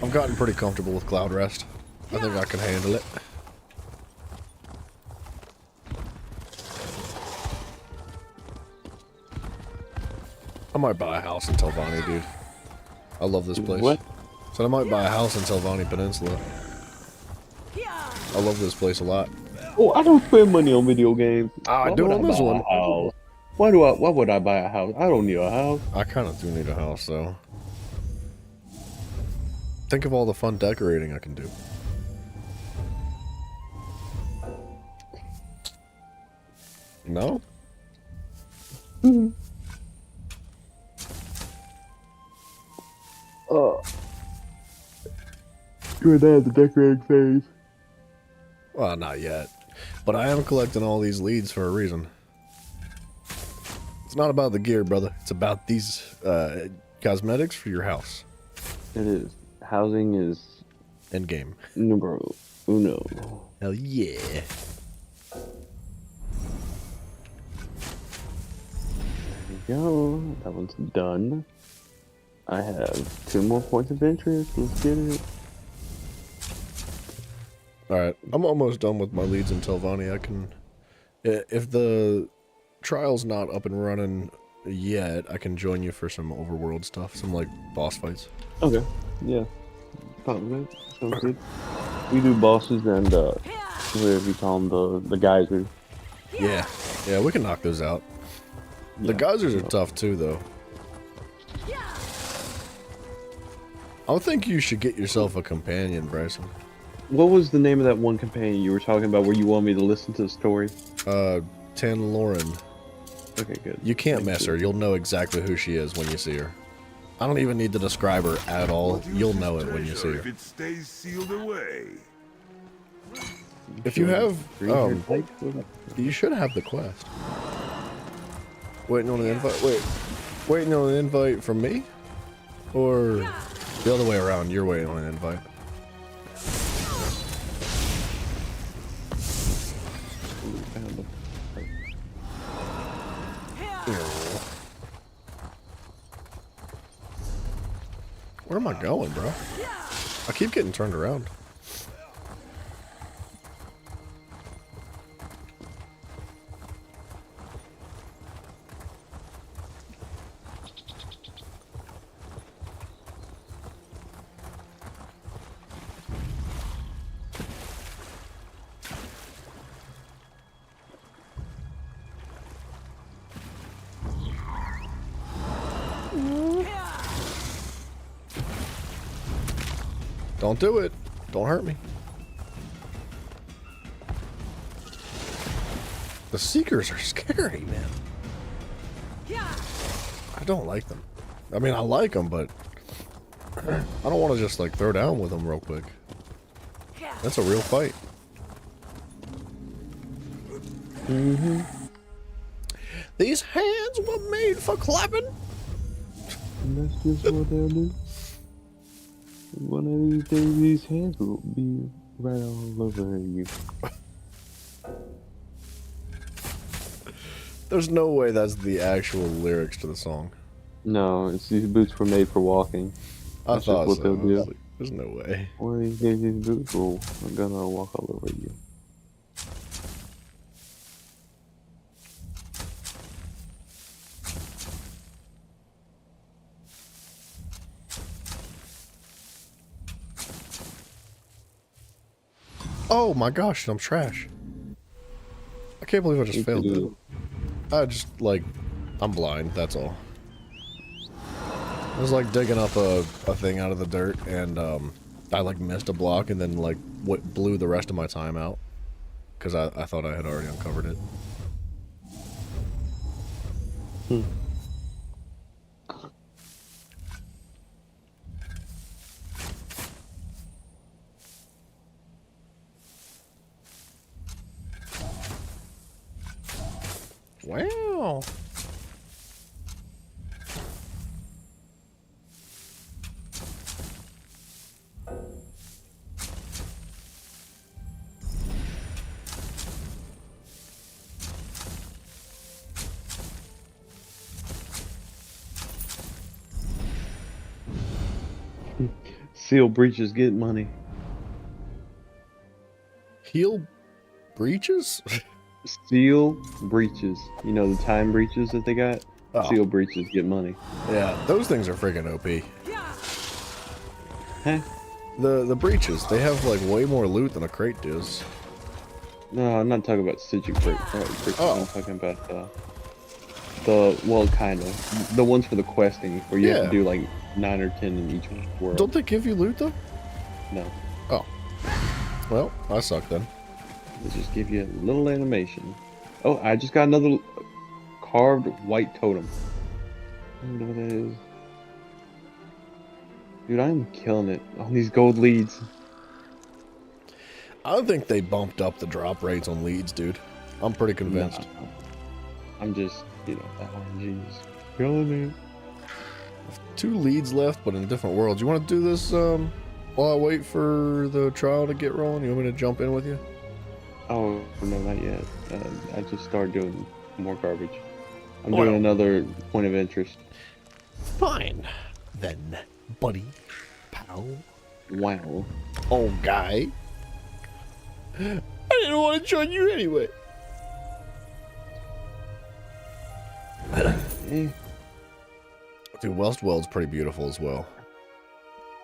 Speaker 1: I've gotten pretty comfortable with Cloud Rest. I think I can handle it. I might buy a house in Telvanni, dude. I love this place.
Speaker 20: What?
Speaker 1: So I might buy a house in Telvanni Peninsula. I love this place a lot.
Speaker 20: Oh, I don't spend money on video games.
Speaker 1: I do on this one.
Speaker 20: Why would I buy a house? I don't need a house.
Speaker 1: I kind of do need a house, though. Think of all the fun decorating I can do. No?
Speaker 20: Oh. You're at the decorating phase.
Speaker 1: Well, not yet. But I am collecting all these leads for a reason. It's not about the gear, brother. It's about these cosmetics for your house.
Speaker 20: It is. Housing is...
Speaker 1: Endgame.
Speaker 20: Numero uno.
Speaker 1: Hell yeah.
Speaker 20: There we go. That one's done. I have 2 more points of interest. Let's get it.
Speaker 1: Alright, I'm almost done with my leads in Telvanni. I can... If the trial's not up and running yet, I can join you for some overworld stuff. Some, like, boss fights.
Speaker 20: Okay. Yeah. Sounds good. We do bosses and, whatever you call them, the geysers.
Speaker 1: Yeah. Yeah, we can knock those out. The geysers are tough, too, though. I think you should get yourself a companion, Bryson.
Speaker 20: What was the name of that one companion you were talking about where you want me to listen to the story?
Speaker 1: Tan Lauren.
Speaker 20: Okay, good.
Speaker 1: You can't mess her. You'll know exactly who she is when you see her. I don't even need to describe her at all.
Speaker 11: What
Speaker 1: You'll
Speaker 11: use
Speaker 1: know
Speaker 11: is
Speaker 1: it when you see
Speaker 11: treasure
Speaker 1: her.
Speaker 11: if it stays sealed away.
Speaker 1: If you have, you should have the quest. Waiting on an invite. Waiting on an invite from me, or the other way around. You're waiting on an invite. Where am I going, bro? I keep getting turned around. Don't do it. Don't hurt me. The Seekers are scary, man. I don't like them. I mean, I like them, but I don't want to just like throw down with them real quick. That's a real fight. These hands were made for clapping.
Speaker 20: And that's just what they'll do. One of these days, these hands will be right all over you.
Speaker 1: There's no way that's the actual lyrics to the song.
Speaker 20: No, it's these boots were made for walking.
Speaker 1: I
Speaker 20: That's
Speaker 1: thought
Speaker 20: just what
Speaker 1: so.
Speaker 20: they'll do.
Speaker 1: Like, there's no way.
Speaker 20: One of these days, these boots are gonna walk all over you.
Speaker 1: Oh my gosh, I'm trash. I can't believe I just failed that. I just, like, I'm blind, that's all. I was like digging up a thing out of the dirt and I like missed a block and then like blew the rest of my time out. Because I thought I had already uncovered it. Wow.
Speaker 20: Seal breaches get money.
Speaker 1: Heel breaches?
Speaker 20: Seal breaches. You know the time breaches that they got?
Speaker 1: Oh.
Speaker 20: Seal breaches get money.
Speaker 1: Yeah, those things are freaking OP.
Speaker 20: Huh?
Speaker 1: The breaches, they have like way more loot than a crate does.
Speaker 20: No, I'm not talking about Sigil crate. I'm talking about well, kind of. The ones for the questing, where you have to do like 9 or 10 in each world.
Speaker 1: Don't they give you loot though?
Speaker 20: No.
Speaker 1: Oh. Well, I suck then.
Speaker 20: They just give you a little animation. Oh, I just got another carved white totem. I don't know what that is. Dude, I'm killing it on these gold leads.
Speaker 1: I think they bumped up the drop rates on leads, dude. I'm pretty convinced.
Speaker 20: Nah, I'm just, you know, oh jeez, killing it.
Speaker 1: 2 leads left, but in different worlds. You want to do this while I wait for the trial to get rolling? You want me to jump in with you?
Speaker 20: Oh, no, not yet. I just started doing more garbage. I'm doing another point of interest.
Speaker 1: Fine. Then, buddy. Pal.
Speaker 20: Wow.
Speaker 1: Oh, guy. I didn't want to join you anyway. Dude, Westworld's pretty beautiful as well.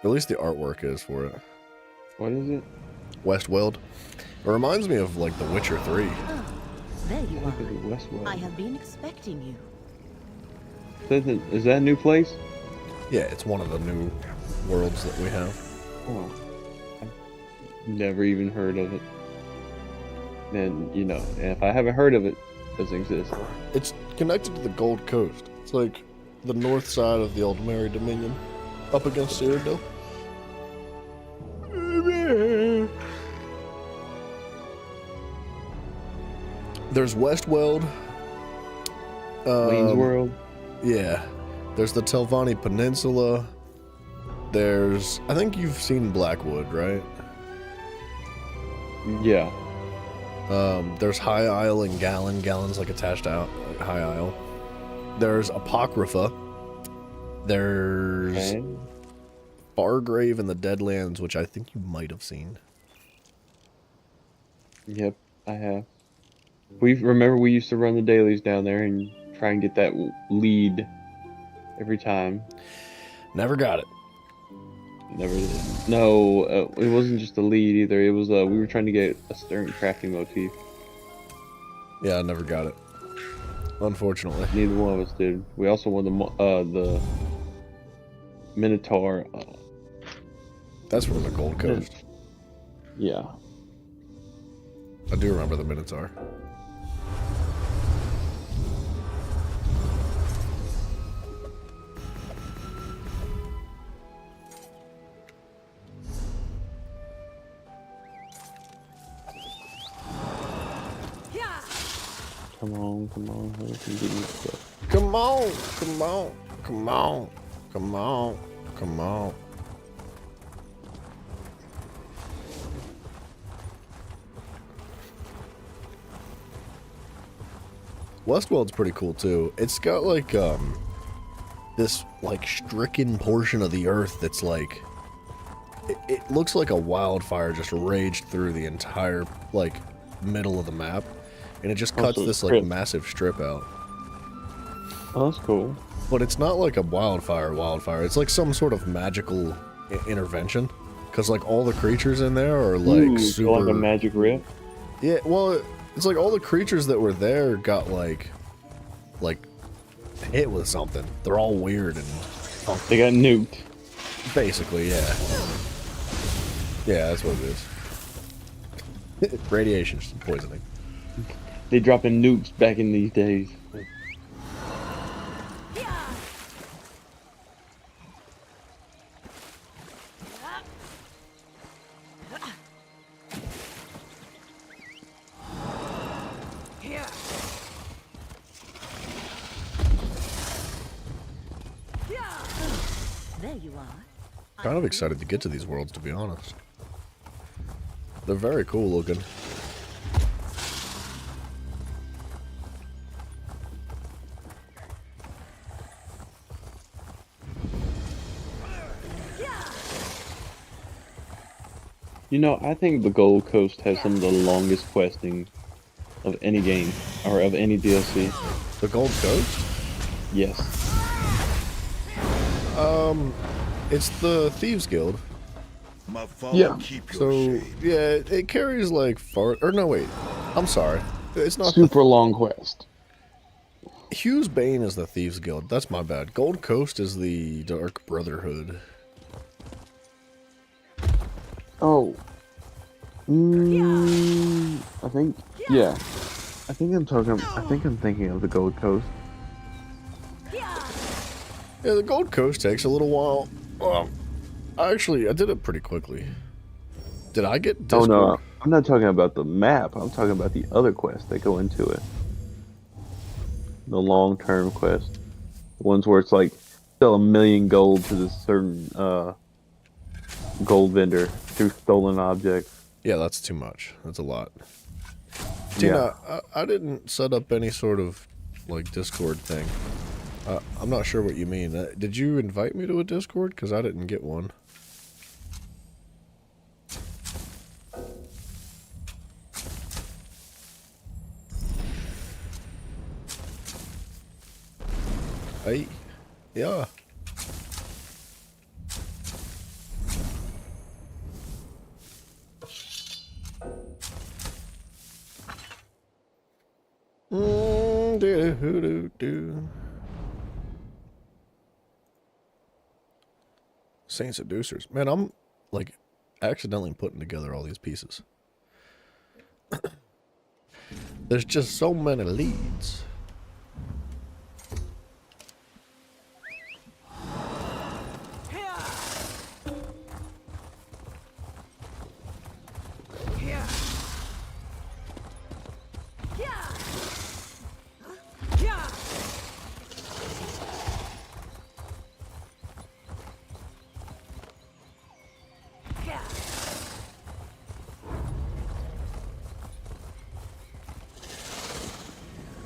Speaker 1: At least the artwork is for it.
Speaker 20: What is it?
Speaker 1: Westworld. It reminds me of like The Witcher 3.
Speaker 21: Oh, there you
Speaker 20: Look at the
Speaker 21: are.
Speaker 20: Westworld.
Speaker 21: I have been expecting you.
Speaker 20: Is that a new place?
Speaker 1: Yeah, it's one of the new worlds that we have.
Speaker 20: Oh, I've never even heard of it. And, you know, if I haven't heard of it, it doesn't exist.
Speaker 1: It's connected to the Gold Coast. It's like the north side of the Aldmeri Dominion, up against Cyrodiil. There's Westweld.
Speaker 20: Queen's World.
Speaker 1: Yeah. There's the Telvanni Peninsula. There's... I think you've seen Blackwood, right?
Speaker 20: Yeah.
Speaker 1: There's High Isle and Gallon. Gallon's like attached to High Isle. There's Apocrypha. There's Fargrave and the Deadlands, which I think you might have seen.
Speaker 20: Yep, I have. Remember we used to run the dailies down there and try and get that lead every time.
Speaker 1: Never got it.
Speaker 20: Never did. No, it wasn't just a lead either. It was we were trying to get a certain crafting motif.
Speaker 1: Yeah, I never got it. Unfortunately,
Speaker 20: neither one of us did. We also won the Minotaur.
Speaker 1: That's from the Gold Coast.
Speaker 20: Yeah,
Speaker 1: I do remember the Minotaur.
Speaker 20: Come on, hurry up and get me stuff.
Speaker 1: Come on, come on, come on, come on, come on. Westworld's pretty cool too. It's got like this like stricken portion of the earth that's like it looks like a wildfire just raged through the entire like middle of the map, and it just cuts this like massive strip out.
Speaker 20: Oh, that's cool.
Speaker 1: But it's not like a wildfire. It's like some sort of magical intervention, because like all the creatures in there are like super
Speaker 20: like a magic rip.
Speaker 1: Yeah, well, it's like all the creatures that were there got like hit with something. They're all weird and
Speaker 20: they got nuked.
Speaker 1: Basically, yeah. Yeah, that's what it is. Radiation poisoning.
Speaker 20: They dropping nukes back in these days.
Speaker 21: There you are.
Speaker 1: Kind of excited to get to these worlds, to be honest. They're very cool looking.
Speaker 20: You know, I think the Gold Coast has some of the longest questing of any game, or of any DLC.
Speaker 1: The Gold Coast?
Speaker 20: Yes.
Speaker 1: It's the Thieves Guild.
Speaker 20: Yeah.
Speaker 1: So, yeah, it carries like far... Or no, wait. I'm sorry. It's not
Speaker 20: super long quest.
Speaker 1: Hughes Bane is the Thieves Guild. That's my bad. Gold Coast is the Dark Brotherhood.
Speaker 20: Oh. I think, yeah. I think I'm thinking of the Gold Coast.
Speaker 1: Yeah, the Gold Coast takes a little while. I did it pretty quickly. Did I get Discord?
Speaker 20: Oh no, I'm not talking about the map. I'm talking about the other quests that go into it. The long-term quest. The ones where it's like, sell 1 million gold to this certain gold vendor through stolen objects.
Speaker 1: Yeah, that's too much. That's a lot. Tina, I didn't set up any sort of like Discord thing. I'm not sure what you mean. Did you invite me to a Discord? Because I didn't get one. Hey, yeah. Saint Seducers. Man, I'm like accidentally putting together all these pieces. There's just so many leads.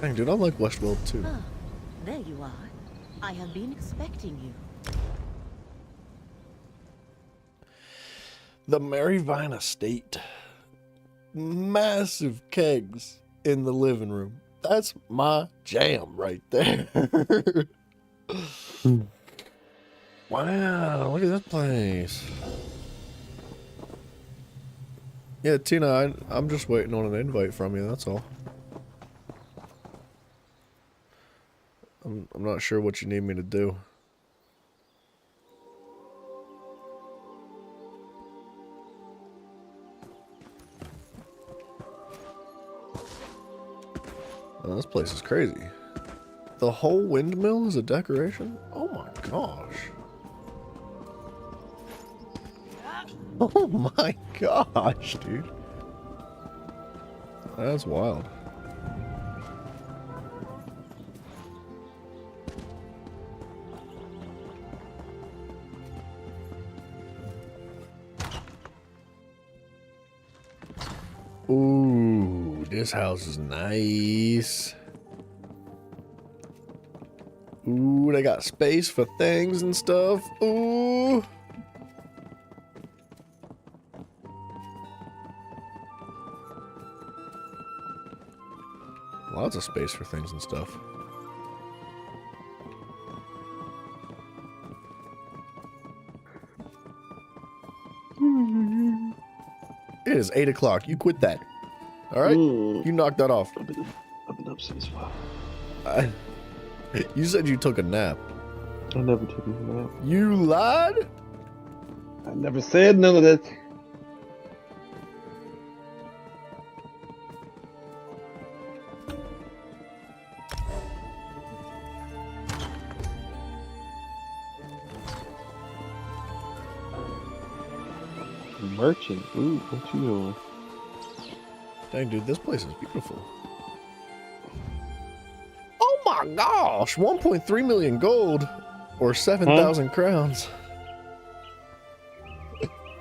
Speaker 1: Dang, dude, I like Westworld too.
Speaker 21: Ah, there you are. I have been expecting you.
Speaker 1: The Maryvine Estate. Massive kegs in the living room. That's my jam right there. Wow, look at this place. Yeah, Tina, I'm just waiting on an invite from you, that's all. I'm not sure what you need me to do. Oh, this place is crazy. The whole windmill is a decoration? Oh my gosh. Oh my gosh, dude. That's wild. Ooh, this house is nice. Ooh, they got space for things and stuff. Ooh. Lots of space for things and stuff. It is 8 o'clock. You quit that. All right? You knocked that off.
Speaker 20: I've been up since 5.
Speaker 1: You said you took a nap.
Speaker 20: I never took a nap.
Speaker 1: You lied?
Speaker 20: I never said none of that. Merchant. Ooh, what you doing?
Speaker 1: Dang, dude, this place is beautiful. Oh my gosh! 1.3 million gold, or 7,000 crowns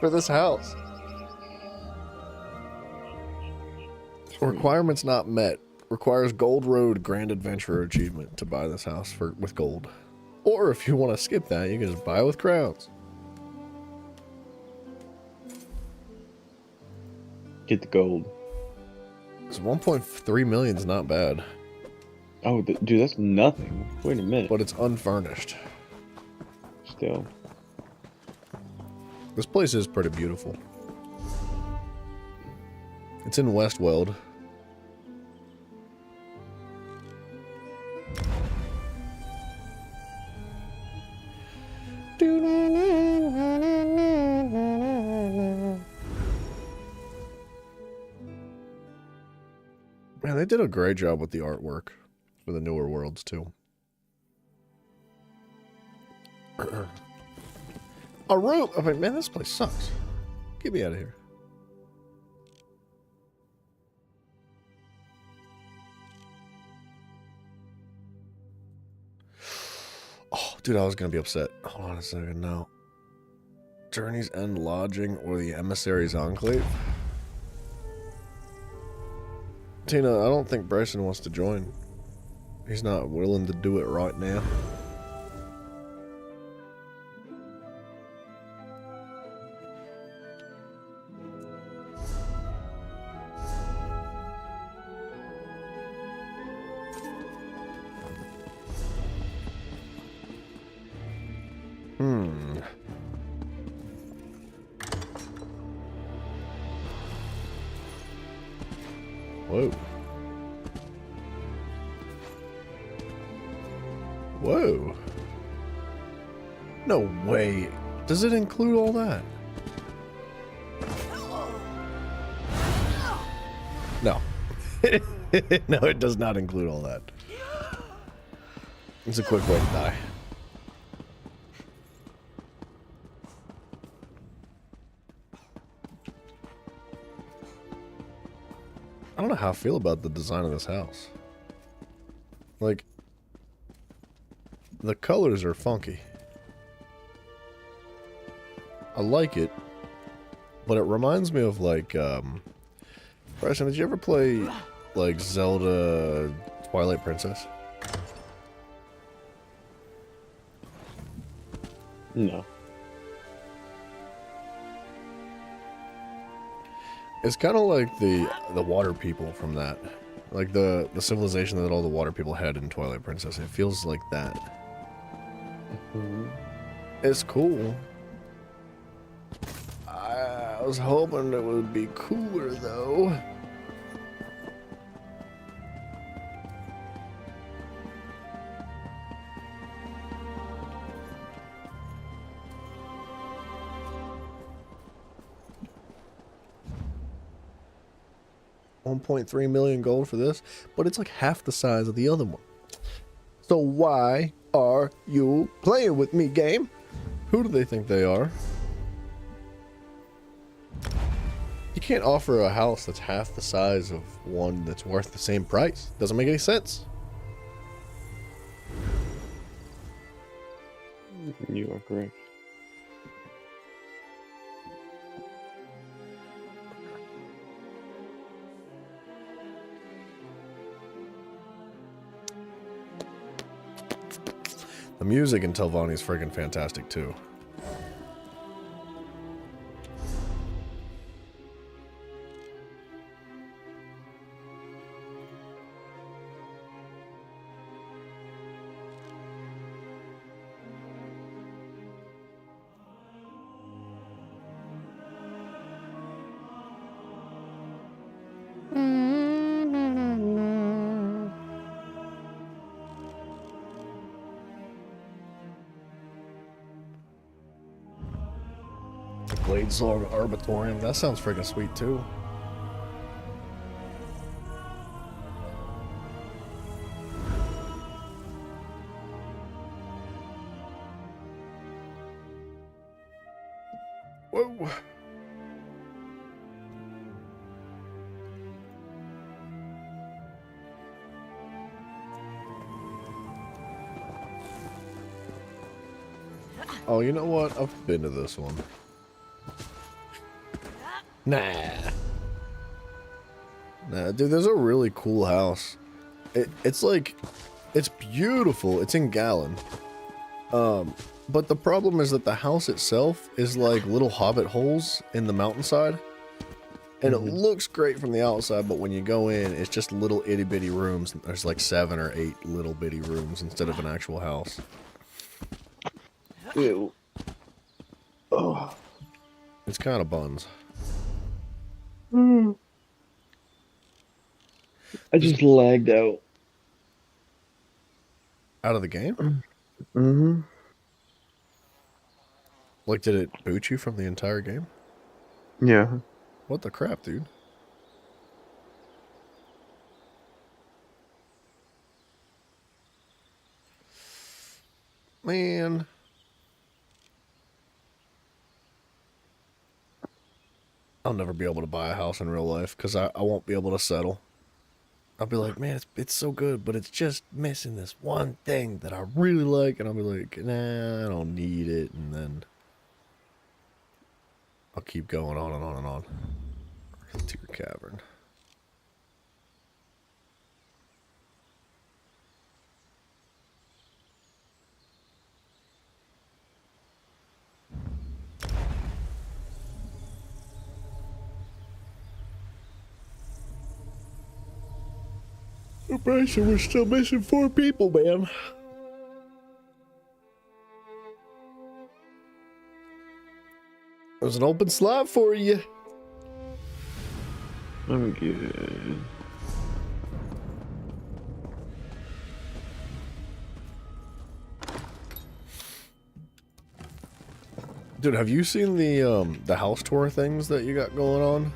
Speaker 1: for this house. Requirements not met. Requires Gold Road Grand Adventurer achievement to buy this house with gold. Or if you want to skip that, you can just buy it with crowns.
Speaker 20: Get the gold.
Speaker 1: So 1.3 million is not bad.
Speaker 20: Oh, dude, that's nothing. Wait a minute.
Speaker 1: But it's unfurnished.
Speaker 20: Still.
Speaker 1: This place is pretty beautiful. It's in Westworld. Man, they did a great job with the artwork for the newer worlds, too. A room! I mean, man, this place sucks. Get me out of here. Oh, dude, I was gonna be upset. Hold on a second now. Journey's End Lodging or the Emissary's Enclave? Tina, I don't think Bryson wants to join. He's not willing to do it right now. Whoa. Whoa. No way. Does it include all that? No. No, it does not include all that. It's a quick way to die. I don't know how I feel about the design of this house. Like, the colors are funky. I like it, but it reminds me of like, Bryson, did you ever play like Zelda Twilight Princess?
Speaker 20: No.
Speaker 1: It's kind of like the water people from that. Like the civilization that all the water people had in Twilight Princess. It feels like that. It's cool. I was hoping it would be cooler though. $1.3 million gold for this, but it's like half the size of the other one. So why are you playing with me, game? Who do they think they are? You can't offer a house that's half the size of one that's worth the same price. Doesn't make any sense.
Speaker 20: You are correct.
Speaker 1: The music in Telvanni is friggin' fantastic too. Bladeslaw Arbitorium, that sounds freaking sweet too. Whoa. Oh, you know what? I've been to this one. Nah, dude, there's a really cool house. It's like, it's beautiful. It's in Galan. But the problem is that the house itself is like little hobbit holes in the mountainside. And it looks great from the outside, but when you go in, it's just little itty bitty rooms. There's like 7 or 8 little bitty rooms instead of an actual house.
Speaker 20: Ew. Oh.
Speaker 1: It's kind of buns.
Speaker 20: I just lagged out.
Speaker 1: Out of the game?
Speaker 20: Mm-hmm.
Speaker 1: Like, did it boot you from the entire game?
Speaker 20: Yeah.
Speaker 1: What the crap, dude? Man. I'll never be able to buy a house in real life because I won't be able to settle. I'll be like, man, it's so good, but it's just missing this one thing that I really like. And I'll be like, nah, I don't need it. And then I'll keep going on and on and on. Tear Cavern. Bryson, we're still missing 4 people, man. There's an open slot for you.
Speaker 20: I'm good.
Speaker 1: Dude, have you seen the house tour things that you got going on?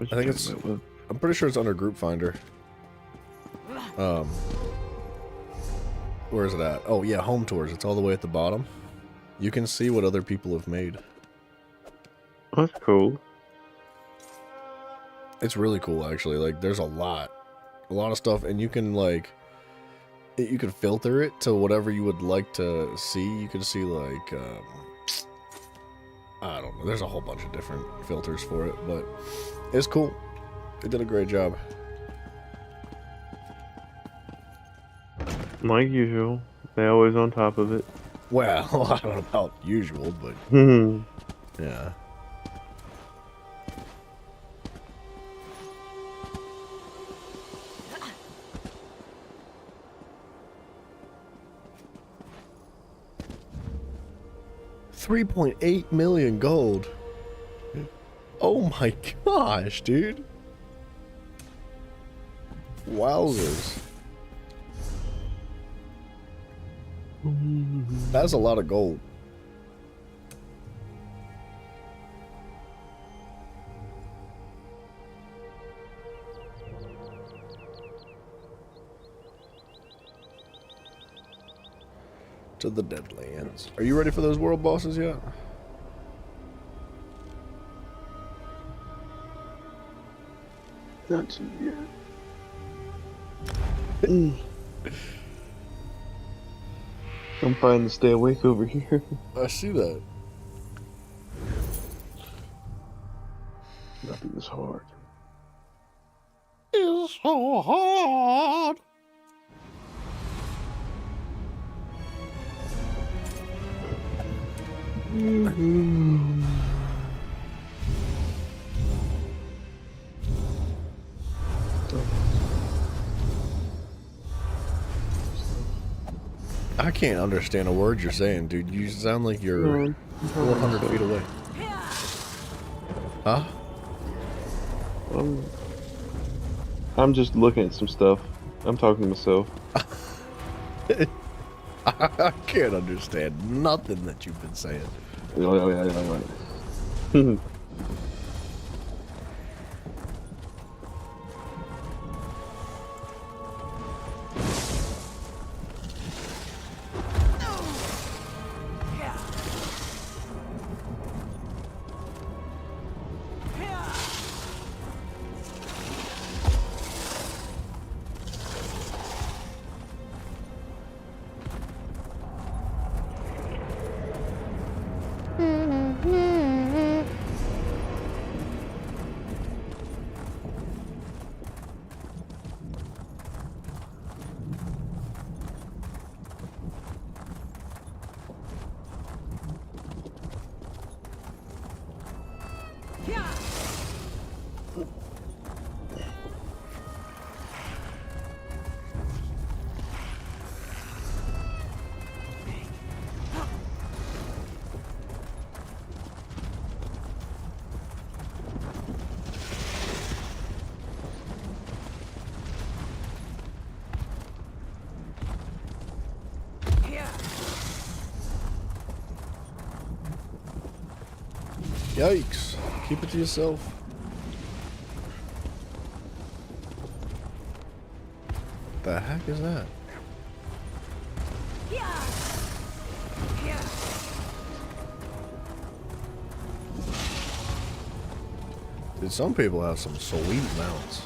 Speaker 1: I think it's. I'm pretty sure it's under Group Finder. Where is it at? Oh yeah, home tours. It's all the way at the bottom. You can see what other people have made.
Speaker 20: That's cool.
Speaker 1: It's really cool, actually. Like, there's a lot of stuff, and you can like, you can filter it to whatever you would like to see. You can see like, I don't know. There's a whole bunch of different filters for it, but it's cool. They did a great job.
Speaker 20: Like usual. They always on top of it.
Speaker 1: Well, I don't know about usual, but yeah. $3.8 million gold. Oh my gosh, dude. Wowzers. That's a lot of gold. To the Deadlands. Are you ready for those world bosses yet?
Speaker 20: Not yet. I'm trying to stay awake over here.
Speaker 1: I see that.
Speaker 20: Nothing is hard.
Speaker 1: It's so hard. I can't understand a word you're saying, dude. You sound like you're 400 feet away. Huh?
Speaker 20: I'm just looking at some stuff. I'm talking to myself.
Speaker 1: I can't understand nothing that you've been saying. Yikes. Keep it to yourself. The heck is that? Dude, some people have some sweet mounts.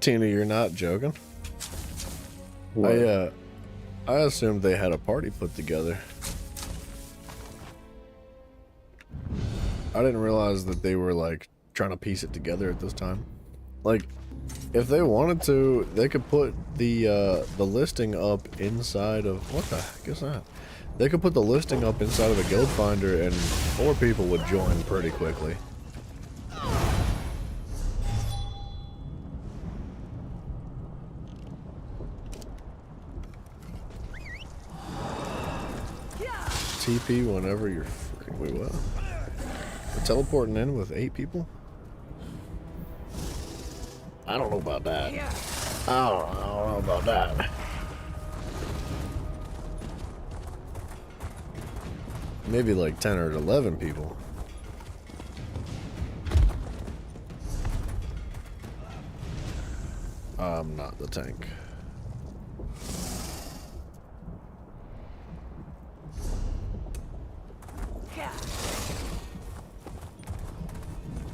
Speaker 1: Tina, you're not joking?
Speaker 20: What?
Speaker 1: I assumed they had a party put together. I didn't realize that they were like trying to piece it together at this time. Like, if they wanted to, they could put the listing up inside of what the heck is that? They could put the listing up inside of a guild finder, and 4 people would join pretty quickly. TP whenever you're freaking. Wait, what? teleporting in with 8 people? I don't know about that. I don't know about that. Maybe like 10 or 11 people. I'm not the tank.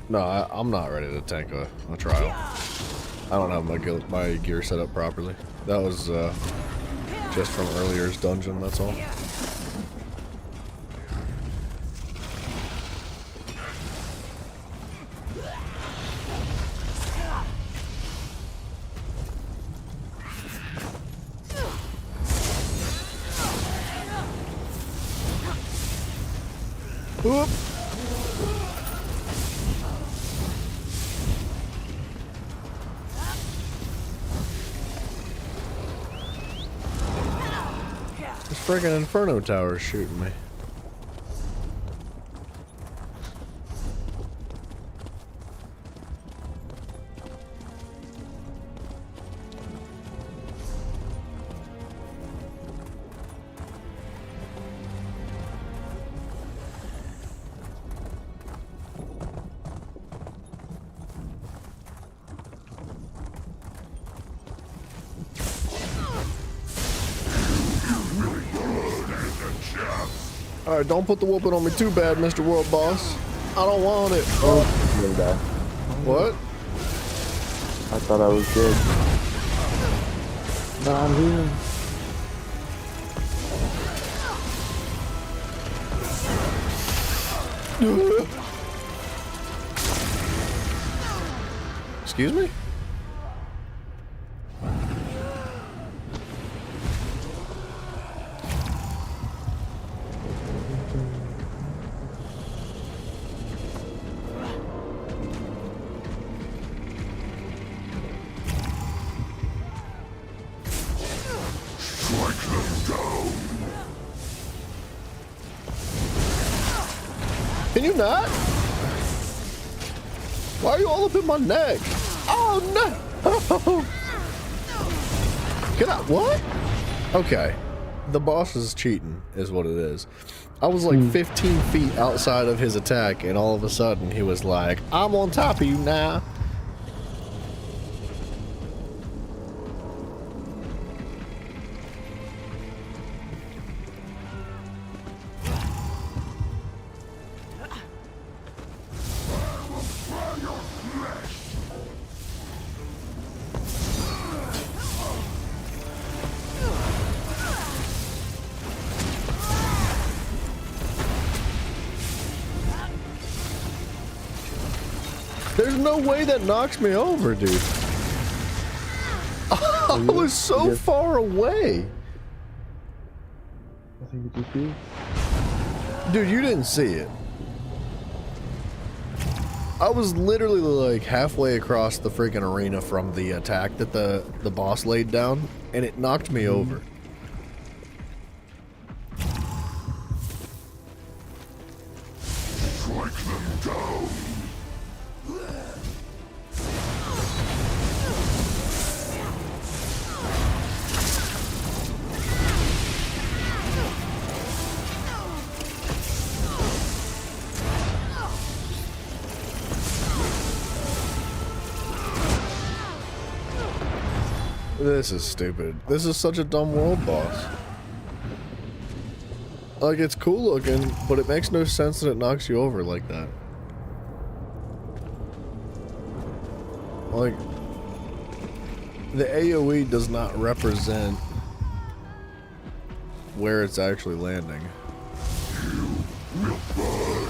Speaker 1: No, I'm not ready to tank a trial. I don't have my gear set up properly. That was just from earlier's dungeon, that's all. Whoop. This friggin' Inferno Tower is shooting me. Alright, don't put the whooping on me too bad, Mr. World Boss. I don't want it.
Speaker 20: Oh, I'm gonna die.
Speaker 1: What?
Speaker 20: I thought I was dead. But I'm here.
Speaker 1: Excuse me? Can you not? Why are you all up in my neck? Oh no! Can I? What? Okay. The boss is cheating, is what it is. I was like 15 feet outside of his attack, and all of a sudden he was like, I'm on top of you now. There's no way that knocks me over, dude. I was so far away.
Speaker 20: I think you see.
Speaker 1: Dude, you didn't see it. I was literally like halfway across the freaking arena from the attack that the boss laid down, and it knocked me over.
Speaker 11: Strike them down.
Speaker 1: This is stupid. This is such a dumb world boss. Like, it's cool looking, but it makes no sense that it knocks you over like that. Like, the AoE does not represent where it's actually landing.
Speaker 11: You will burn.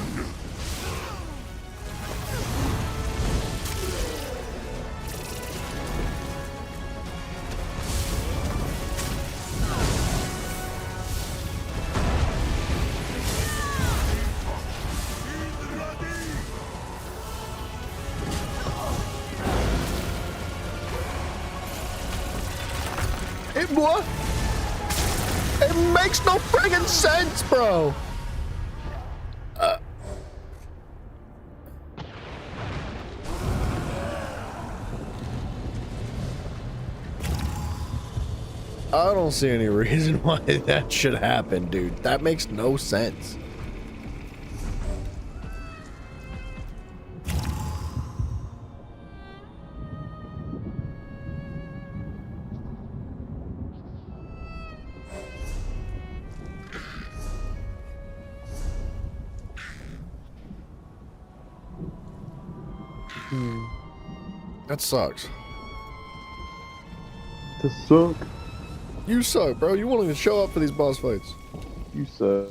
Speaker 1: What? It makes no friggin' sense, bro. I don't see any reason why that should happen, dude. That makes no sense. That sucks.
Speaker 20: To suck.
Speaker 1: You suck, bro. You won't even show up for these boss fights.
Speaker 20: You suck.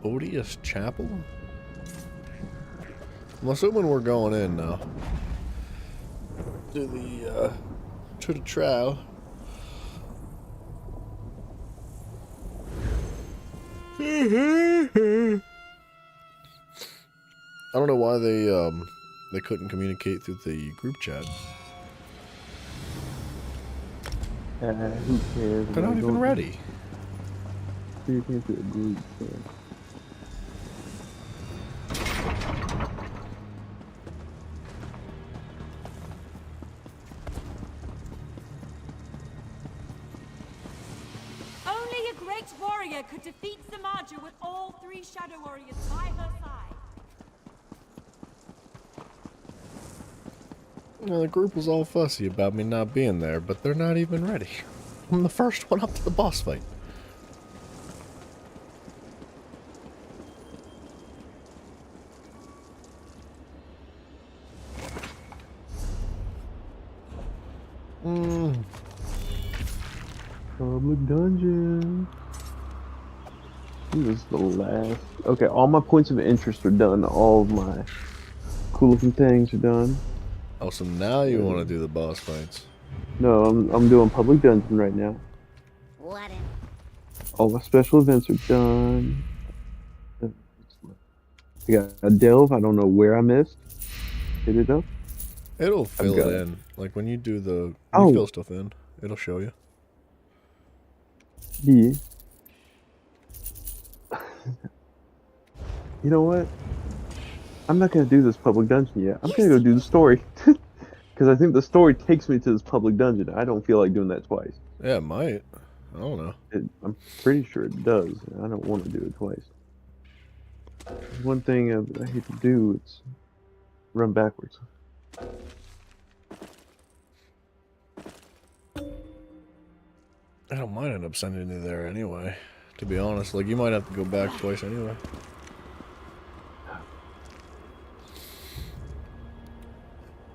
Speaker 1: Odious Chapel? I'm assuming we're going in now. To the trial. I don't know why they couldn't communicate through the group chat.
Speaker 20: Who cares?
Speaker 1: They're not even ready.
Speaker 20: You can't do a group chat.
Speaker 3: Only a great warrior could defeat Samaja with all 3 Shadow Warriors by her side.
Speaker 1: Well, the group was all fussy about me not being there, but they're not even ready. I'm the first one up to the boss fight.
Speaker 20: Public dungeon. This is the last. Okay, all my points of interest are done. All of my cool looking things are done.
Speaker 1: Oh, so now you want to do the boss fights?
Speaker 20: No, I'm doing public dungeon right now.
Speaker 9: What in?
Speaker 20: All my special events are done. I got a delve. I don't know where I missed. Did it up?
Speaker 1: It'll fill it in. Like when you do the
Speaker 20: Oh.
Speaker 1: fill stuff in, it'll show you.
Speaker 20: Yeah. You know what? I'm not gonna do this public dungeon yet. I'm gonna go do the story. Because I think the story takes me to this public dungeon. I don't feel like doing that twice.
Speaker 1: Yeah, it might. I don't know.
Speaker 20: I'm pretty sure it does. I don't want to do it twice. One thing I hate to do is run backwards.
Speaker 1: I don't mind end up sending you there anyway. To be honest, like you might have to go back twice anyway.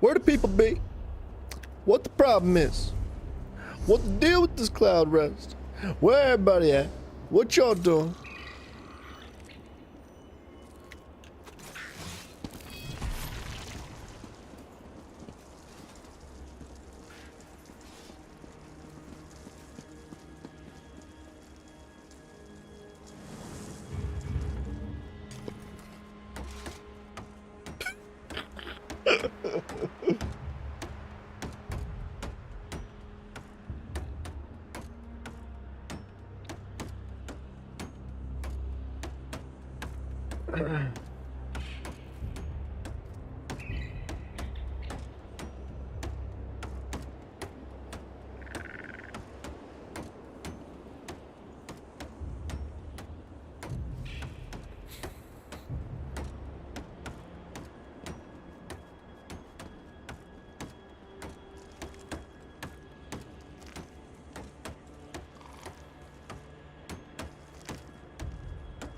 Speaker 1: Where the people be? What the problem is? What the deal with this cloud rest? Where everybody at? What y'all doing?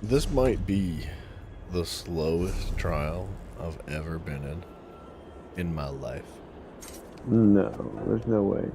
Speaker 1: This might be the slowest trial I've ever been in my life.
Speaker 20: No, there's no way.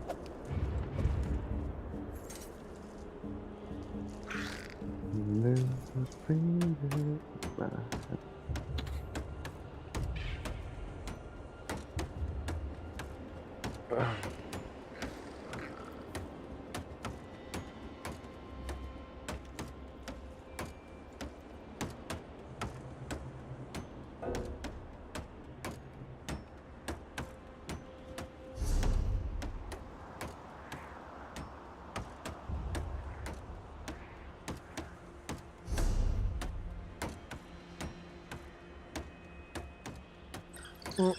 Speaker 1: Alright,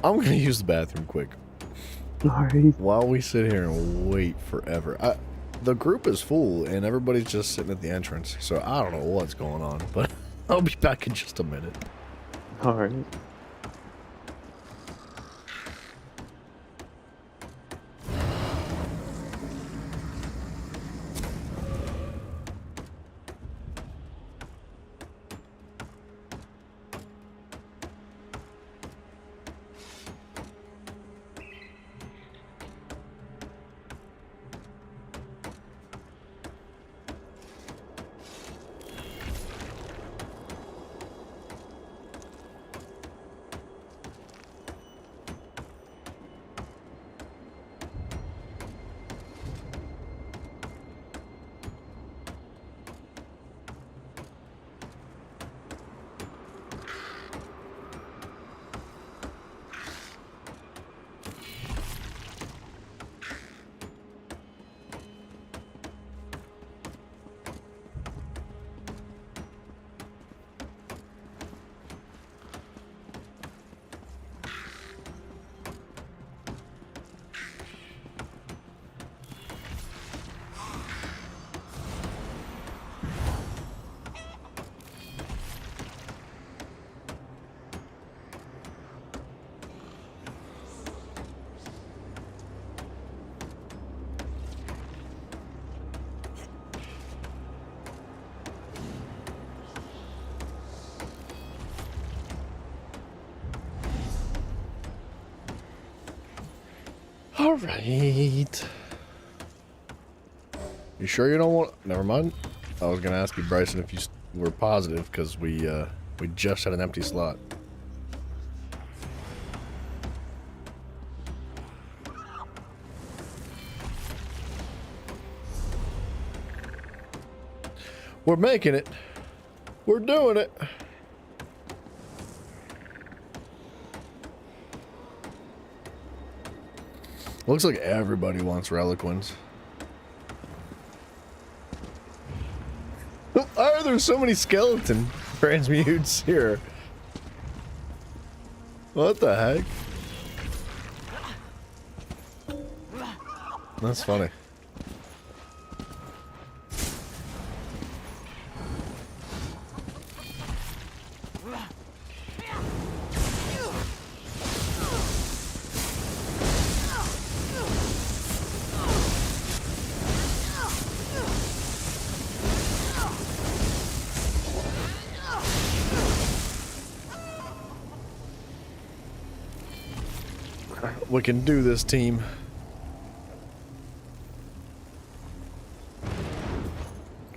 Speaker 1: I'm gonna use the bathroom quick.
Speaker 20: Alright.
Speaker 1: While we sit here and wait forever. The group is full and everybody's just sitting at the entrance, so I don't know what's going on, but I'll be back in just a minute.
Speaker 20: Alright.
Speaker 1: Alright. You sure you don't want... Never mind. I was going to ask you, Bryson, if you were positive, because we just had an empty slot. We're making it. We're doing it. Looks like everybody wants Reliquins. Why are there so many skeleton transmutes here? What the heck? That's funny. We can do this, team.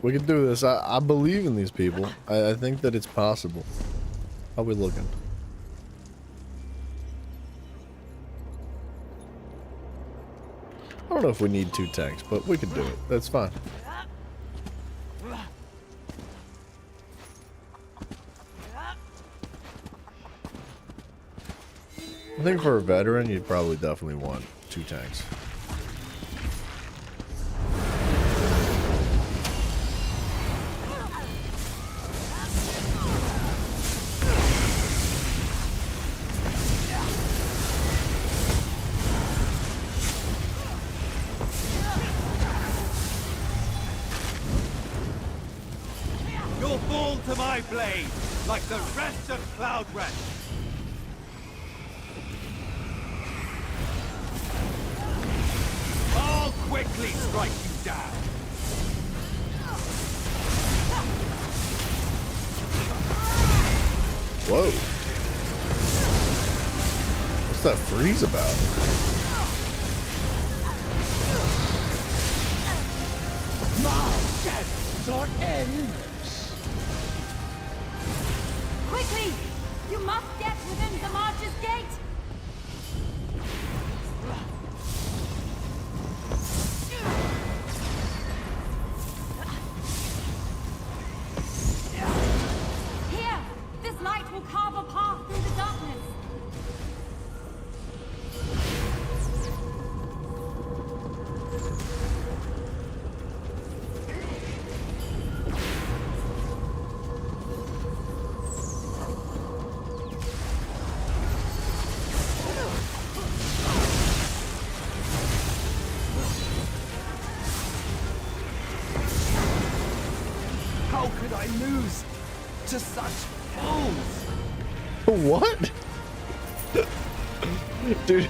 Speaker 1: We can do this. I believe in these people. I think that it's possible. How we looking? I don't know if we need 2 tanks, but we can do it. That's fine. I think for a veteran, you'd probably definitely want 2 tanks.
Speaker 7: You'll fall to my blade, like the rest of Cloudrest. I'll quickly strike you down.
Speaker 1: Whoa. What's that freeze about?
Speaker 7: My shadows are endless.
Speaker 3: Quickly! You must get within the March's gate! Here! This light will carve a path through the darkness!
Speaker 5: to such fools.
Speaker 1: What? Dude,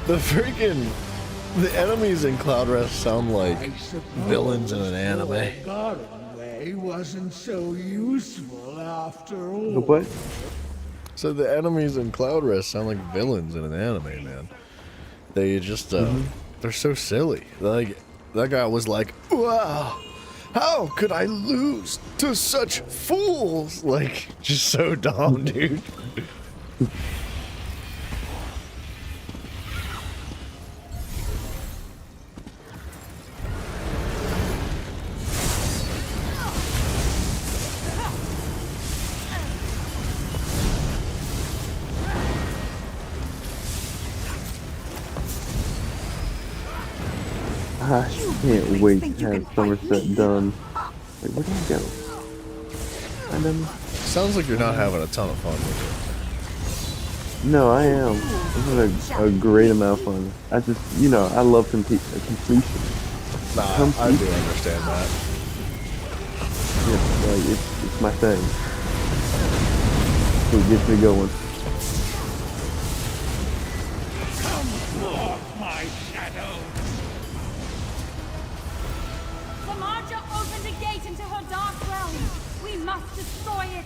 Speaker 1: the enemies in Cloud Rest sound like villains in an anime.
Speaker 12: Gardenway wasn't so useful after all.
Speaker 20: The what?
Speaker 1: So the enemies in Cloud Rest sound like villains in an anime, man. They just, they're so silly. Like, that guy was like, wow, how could I lose to such fools? Like, just so dumb, dude.
Speaker 20: I can't wait to have Somerset done. Wait, where did I go? Find him?
Speaker 1: Sounds like you're not having a ton of fun with it.
Speaker 20: No, I am. This is a great amount of fun. I just, you know, I love completion.
Speaker 1: Nah, I do understand that.
Speaker 20: Yeah, like, it's my thing. It gets me going.
Speaker 12: My shadow.
Speaker 3: Samarja opened a gate into her dark realm. We must destroy it.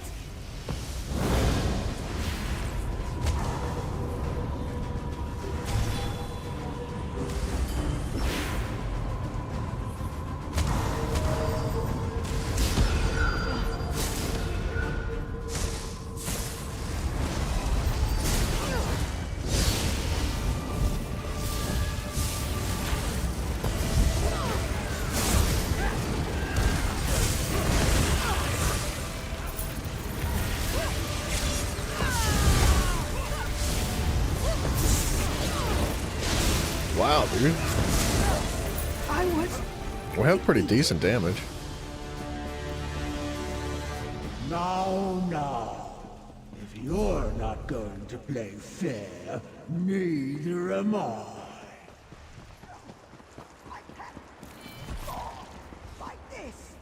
Speaker 1: Wow, dude.
Speaker 12: I was.
Speaker 1: We have pretty decent damage.
Speaker 12: Now. If you're not going to play fair, neither am I.
Speaker 3: Like this.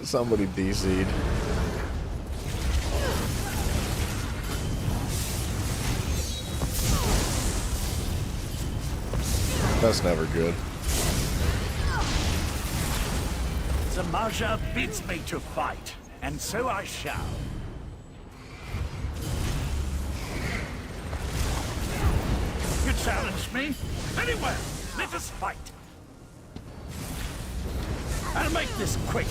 Speaker 1: Somebody DC'd. That's never good.
Speaker 22: Samarja bids me to fight, and so I shall. You challenge me? Very well, let us fight. I'll make this quick.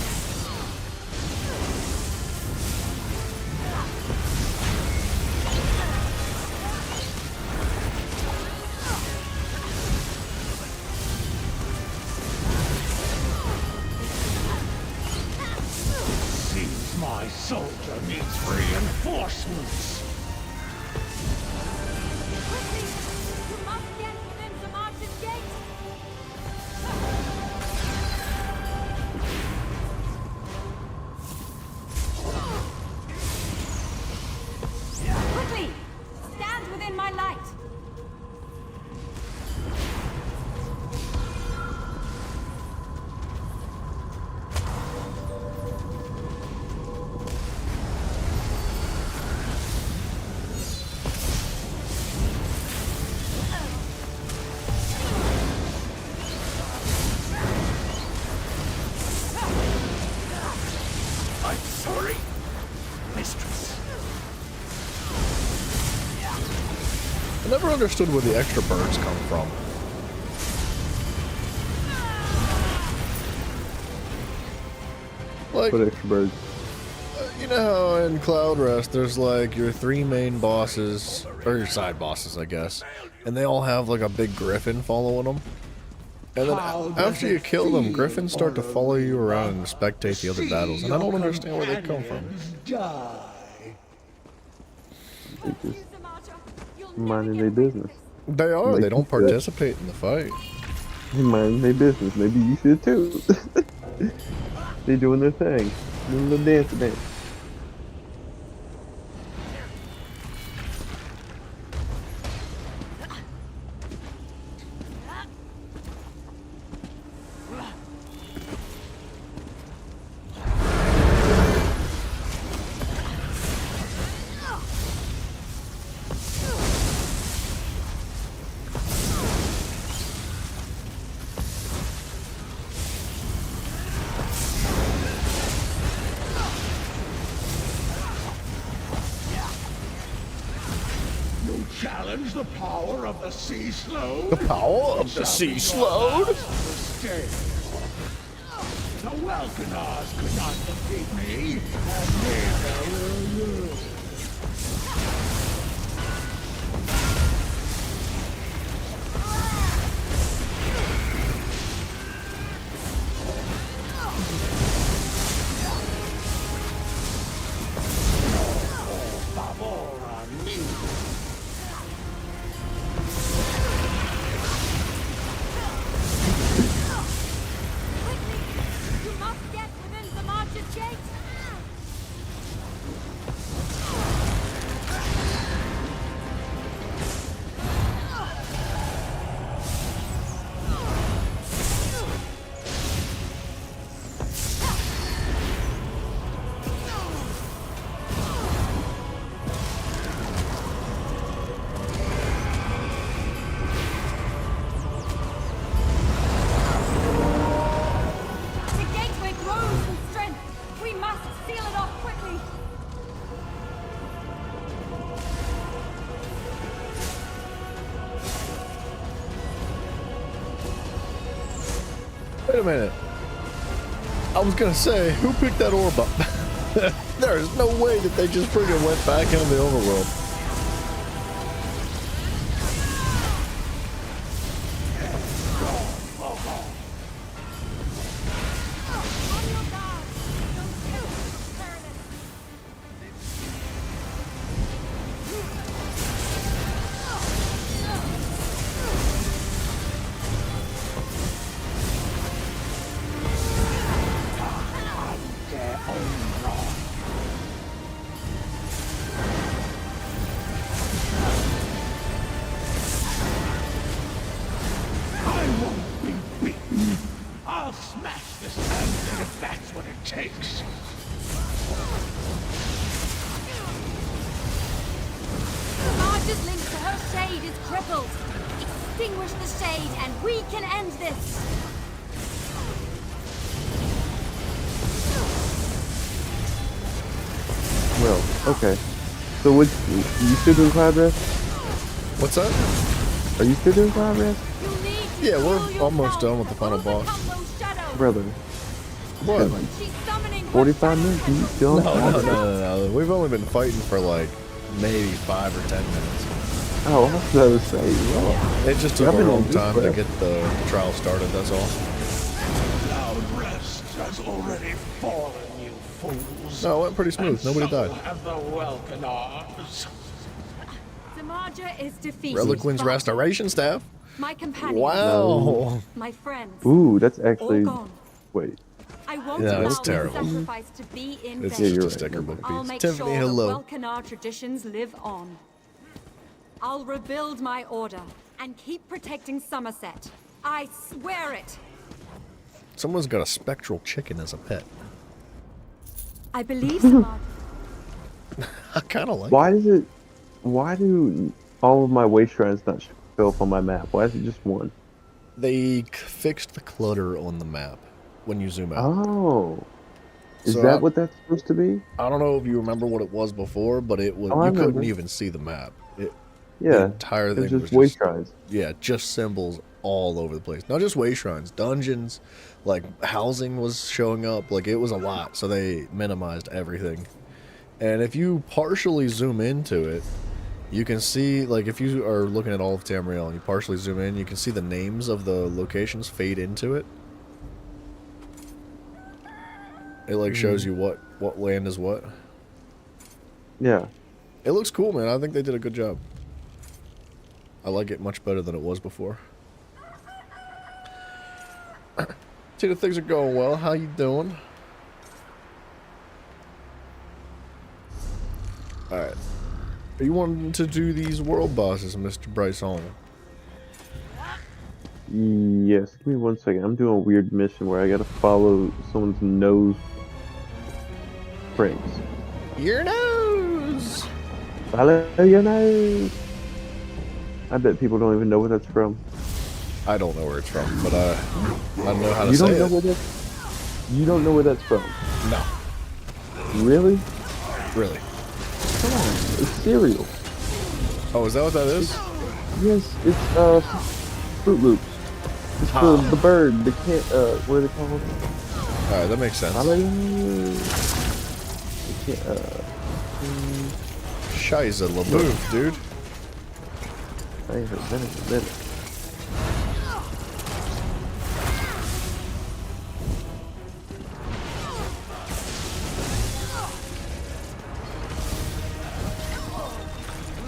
Speaker 12: Seems my soldier needs reinforcements.
Speaker 3: You must get within Samarja's gate. Quickly! Stand within my light!
Speaker 22: I'm sorry, mistress.
Speaker 1: I never understood where the extra birds come from. Like,
Speaker 20: What extra birds?
Speaker 1: you know how in Cloud Rest there's like your three main bosses, or your side bosses, I guess, and they all have like a big griffin following them. And then after you kill them, griffins start to follow you around and spectate the other battles, and I don't understand where they come from.
Speaker 12: Die.
Speaker 3: Samarja, you'll
Speaker 20: minding their business.
Speaker 1: They are.
Speaker 20: Like
Speaker 1: They
Speaker 20: you
Speaker 1: don't
Speaker 20: said.
Speaker 1: participate in the fight.
Speaker 20: They minding their business. Maybe you should too. They doing their thing. Doing a little dance.
Speaker 12: You challenge the power of the Sea Slode?
Speaker 1: The power of the Sea Slode?
Speaker 12: The Welkanars could not defeat me, and neither will you.
Speaker 3: You must get within the March's gate! The gateway grows in strength! We must seal it off quickly!
Speaker 1: Wait a minute. I was gonna say, who picked that orb up? There is no way that they just friggin' went back into the overworld.
Speaker 12: I won't be beaten. I'll smash this mountain if that's what it takes.
Speaker 3: The March's link to her shade is crippled. Extinguish the shade and we can end this!
Speaker 20: Well, okay. So what? You still doing cloud rest?
Speaker 1: What's that?
Speaker 20: Are you still doing cloud rest,
Speaker 1: Yeah, we're almost done with the final boss.
Speaker 20: brother?
Speaker 1: What?
Speaker 20: Like 45 minutes. You still on
Speaker 1: No,
Speaker 20: cloud
Speaker 1: no,
Speaker 20: rest?
Speaker 1: no. We've only been fighting for like maybe 5 or 10 minutes.
Speaker 20: Oh, I was gonna say, well,
Speaker 1: It just took
Speaker 20: I've
Speaker 1: a
Speaker 20: been
Speaker 1: long
Speaker 20: on this
Speaker 1: time to
Speaker 20: crap.
Speaker 1: get the trial started, that's all.
Speaker 12: Cloud Rest has already fallen, you fools.
Speaker 1: No, it went pretty smooth.
Speaker 12: And
Speaker 1: Nobody
Speaker 12: so
Speaker 1: died.
Speaker 12: have the Welkanars.
Speaker 3: Demaja is defeated.
Speaker 1: Reliquin's
Speaker 3: but
Speaker 1: restoration staff.
Speaker 3: my companion,
Speaker 1: Wow.
Speaker 3: my friends,
Speaker 20: Ooh, that's actually.
Speaker 3: all gone.
Speaker 20: Wait.
Speaker 3: I won't
Speaker 1: Yeah,
Speaker 3: allow
Speaker 1: it's
Speaker 3: the
Speaker 1: terrible.
Speaker 3: sacrifice to be in
Speaker 1: It's
Speaker 3: vain.
Speaker 1: just a sticker book
Speaker 3: I'll
Speaker 1: piece.
Speaker 3: make
Speaker 1: Tiffany,
Speaker 3: sure
Speaker 1: hello.
Speaker 3: the Welkanar traditions live on. I'll rebuild my order and keep protecting Somerset. I swear it.
Speaker 1: Someone's got a spectral chicken as a pet.
Speaker 3: I believe Demaja.
Speaker 1: I kind of like
Speaker 20: Why does it? Why do all of my waste shrines not show up on my map? Why is it just one?
Speaker 1: They fixed the clutter on the map when you zoom out.
Speaker 20: Oh. Is
Speaker 1: So
Speaker 20: that what that's supposed to be?
Speaker 1: I don't know if you remember what it was before, but it was
Speaker 20: Oh, I
Speaker 1: you couldn't
Speaker 20: remember.
Speaker 1: even see the map. The
Speaker 20: Yeah.
Speaker 1: entire
Speaker 20: It
Speaker 1: thing
Speaker 20: was
Speaker 1: was
Speaker 20: just waste shrines.
Speaker 1: Yeah, just symbols all over the place. Not just waste shrines, dungeons, like housing was showing up. Like it was a lot, so they minimized everything. And if you partially zoom into it, you can see, like if you are looking at all of Tamriel and you partially zoom in, you can see the names of the locations fade into it. It like shows you what land is what.
Speaker 20: Yeah.
Speaker 1: It looks cool, man. I think they did a good job. I like it much better than it was before. Tina, things are going well. How you doing? Alright. Are you wanting to do these world bosses, Mr. Bryson?
Speaker 20: Yes, give me 1 second. I'm doing a weird mission where I gotta follow someone's nose prints.
Speaker 1: Your nose!
Speaker 20: Follow your nose! I bet people don't even know where that's from.
Speaker 1: I don't know where it's from, but I know how to
Speaker 20: You
Speaker 1: say
Speaker 20: don't know
Speaker 1: it.
Speaker 20: where that's... You don't know where that's from?
Speaker 1: No.
Speaker 20: Really?
Speaker 1: Really.
Speaker 20: Come on, it's cereal.
Speaker 1: Oh, is that what that is?
Speaker 20: Yes, it's Fruit Loops. It's the bird, the cat, what are they called?
Speaker 1: Alright, that makes sense. Shiza LaBeouf, dude.
Speaker 20: I ain't heard that in a minute.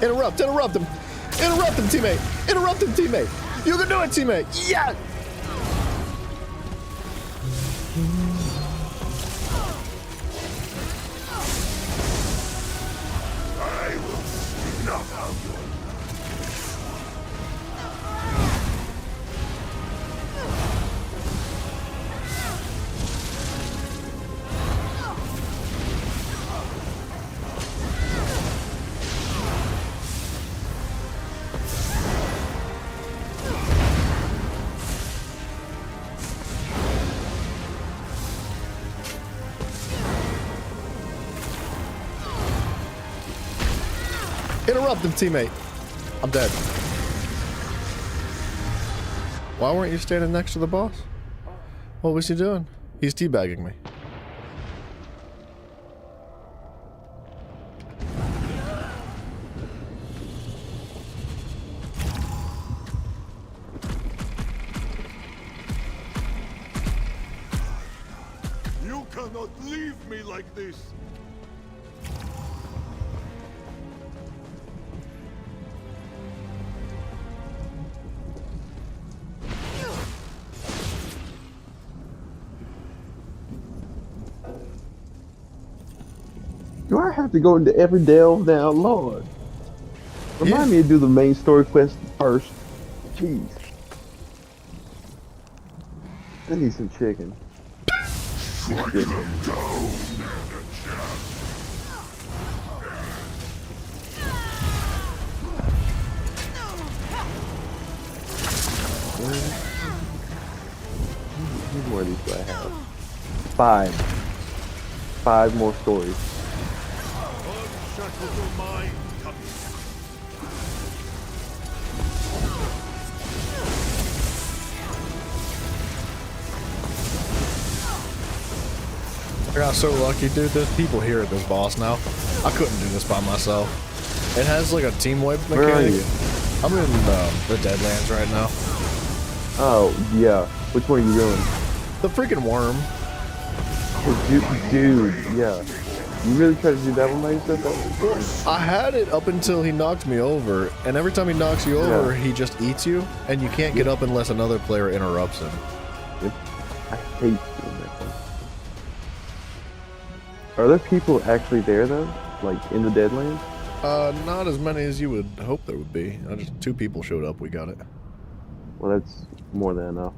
Speaker 1: Interrupt him! Interrupt him, teammate! Interrupt him, teammate! You can do it, teammate! Yeah!
Speaker 11: I will snuff out your
Speaker 1: Interrupt him, teammate. I'm dead. Why weren't you standing next to the boss? What was he doing? He's teabagging me.
Speaker 11: You cannot leave me like this!
Speaker 20: Do I have to go into every delve now? Lord. Remind me to do the main story quest first. Jeez. I need some chicken. How many more of these do I have? 5. 5 more stories.
Speaker 11: Unshackle your mind, Cubby.
Speaker 1: I got so lucky, dude. There's people here at this boss now. I couldn't do this by myself. It has like a team wipe mechanic.
Speaker 20: Where are you?
Speaker 1: I'm in the Deadlands right now.
Speaker 20: Oh, yeah. Which one are you doing?
Speaker 1: The freaking worm.
Speaker 20: Oh, dude, yeah. You really try to do that one by yourself?
Speaker 1: I had it up until he knocked me over, and every time he knocks you over, he just eats you, and you can't get up unless another player interrupts him.
Speaker 20: Yep. I hate doing that thing. Are there people actually there, though? Like, in the Deadlands?
Speaker 1: Not as many as you would hope there would be. Just 2 people showed up, we got it.
Speaker 20: Well, that's more than enough.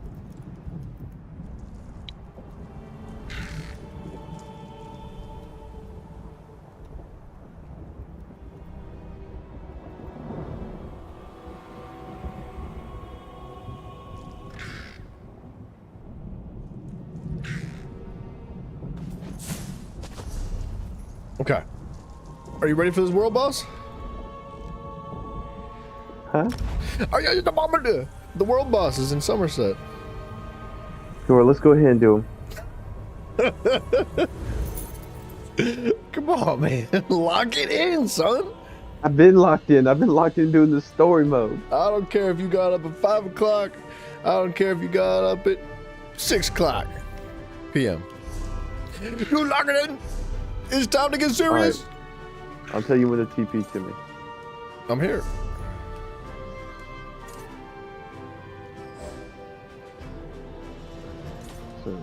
Speaker 1: Okay. Are you ready for this world boss?
Speaker 20: Huh?
Speaker 1: The world boss is in Somerset.
Speaker 20: Sure, let's go ahead and do
Speaker 1: them. Come on, man. Lock it in, son.
Speaker 20: I've been locked in. I've been locked in doing the story mode.
Speaker 1: I don't care if you got up at 5 o'clock. I don't care if you got up at 6 o'clock p.m. You lock it in. It's time to get serious.
Speaker 20: Right. I'll tell you when to TP to me.
Speaker 1: I'm here.
Speaker 20: So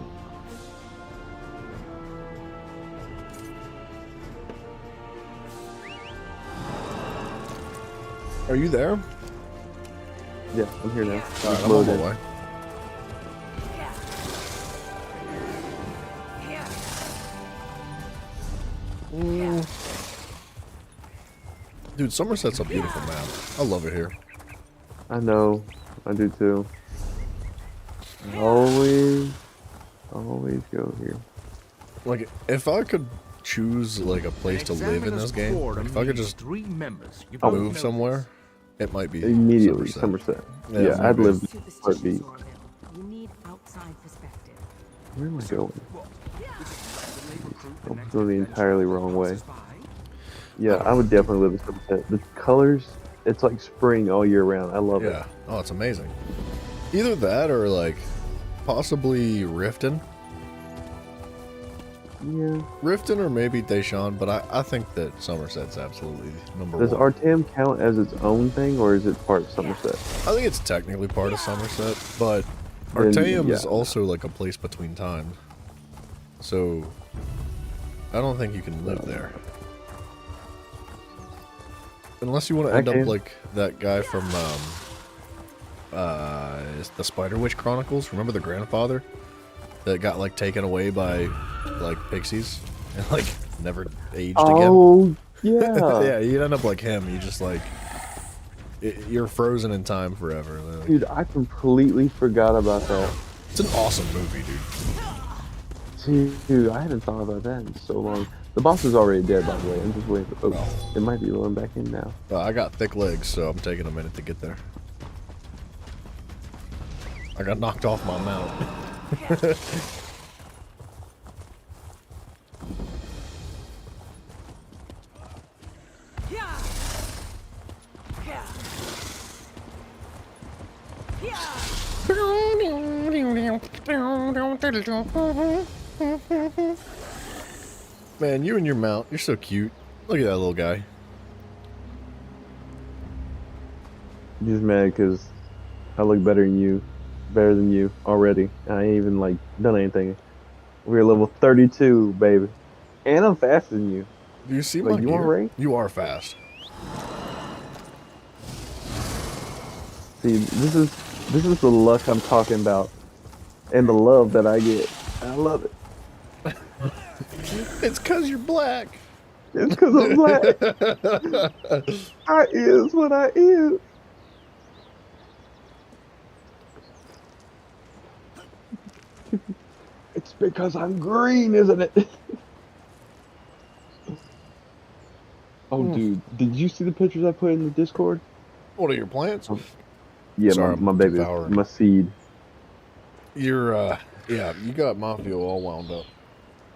Speaker 1: Are you there?
Speaker 20: yeah, I'm here now.
Speaker 1: Alright,
Speaker 20: Just
Speaker 1: I'm on my
Speaker 20: loaded.
Speaker 1: way. Mm. Dude, Somerset's a beautiful map. I love it here.
Speaker 20: I know, I do too. I always go here.
Speaker 1: Like, if I could choose like a place to live in this game, like, if I could just
Speaker 12: three members. You
Speaker 1: move somewhere, it might be
Speaker 20: Immediately,
Speaker 1: Somerset.
Speaker 20: Somerset. Yeah, I'd
Speaker 1: maybe.
Speaker 20: live in heartbeat.
Speaker 10: You need outside perspective.
Speaker 20: Where am I going? I'm going the entirely wrong way. Yeah, I would definitely live in Somerset. The colors, it's like spring all year round. I love it.
Speaker 1: Yeah. Oh, it's amazing. Either that or like possibly Riften.
Speaker 20: Yeah.
Speaker 1: Riften or maybe Deshaun, but I think that Somerset's absolutely number
Speaker 20: Does
Speaker 1: one.
Speaker 20: Artam count as its own thing, or is it part of Somerset?
Speaker 1: I think it's technically part of Somerset, but
Speaker 20: Then,
Speaker 1: Artaeum
Speaker 20: yeah,
Speaker 1: is also like a place between times. So I don't think you can live there. Unless you want to end
Speaker 20: Okay.
Speaker 1: up like that guy from the Spider Witch Chronicles. Remember the grandfather that got like taken away by like pixies and like never aged
Speaker 20: Oh,
Speaker 1: again?
Speaker 20: yeah.
Speaker 1: Yeah, you'd end up like him. You just like you're frozen in time forever. Like,
Speaker 20: Dude, I completely forgot about that.
Speaker 1: it's an awesome movie, dude.
Speaker 20: Dude, I hadn't thought about that in so long. The boss is already dead, by the way. I'm just waiting. Oh, it might be rolling back in now.
Speaker 1: I got thick legs, so I'm taking a minute to get there. I got knocked off my mount. Man, you and your mount, you're so cute. Look at that little guy.
Speaker 20: I'm just mad because I look better than you already. I ain't even like done anything. We're level 32, baby, and I'm faster than you.
Speaker 1: Do you see
Speaker 20: Like,
Speaker 1: my
Speaker 20: you want
Speaker 1: gear?
Speaker 20: rank?
Speaker 1: You are fast.
Speaker 20: See, this is the luck I'm talking about, and the love that I get. I love it.
Speaker 1: It's cause you're black.
Speaker 20: It's cause I'm black. I is what I is. It's because I'm green, isn't it? Oh, dude, did you see the pictures I put in the Discord?
Speaker 1: What are your plants?
Speaker 20: Yeah,
Speaker 1: Sorry,
Speaker 20: my
Speaker 1: I'm
Speaker 20: baby,
Speaker 1: devouring.
Speaker 20: my seed.
Speaker 1: You're, yeah, you got Mafia all wound up.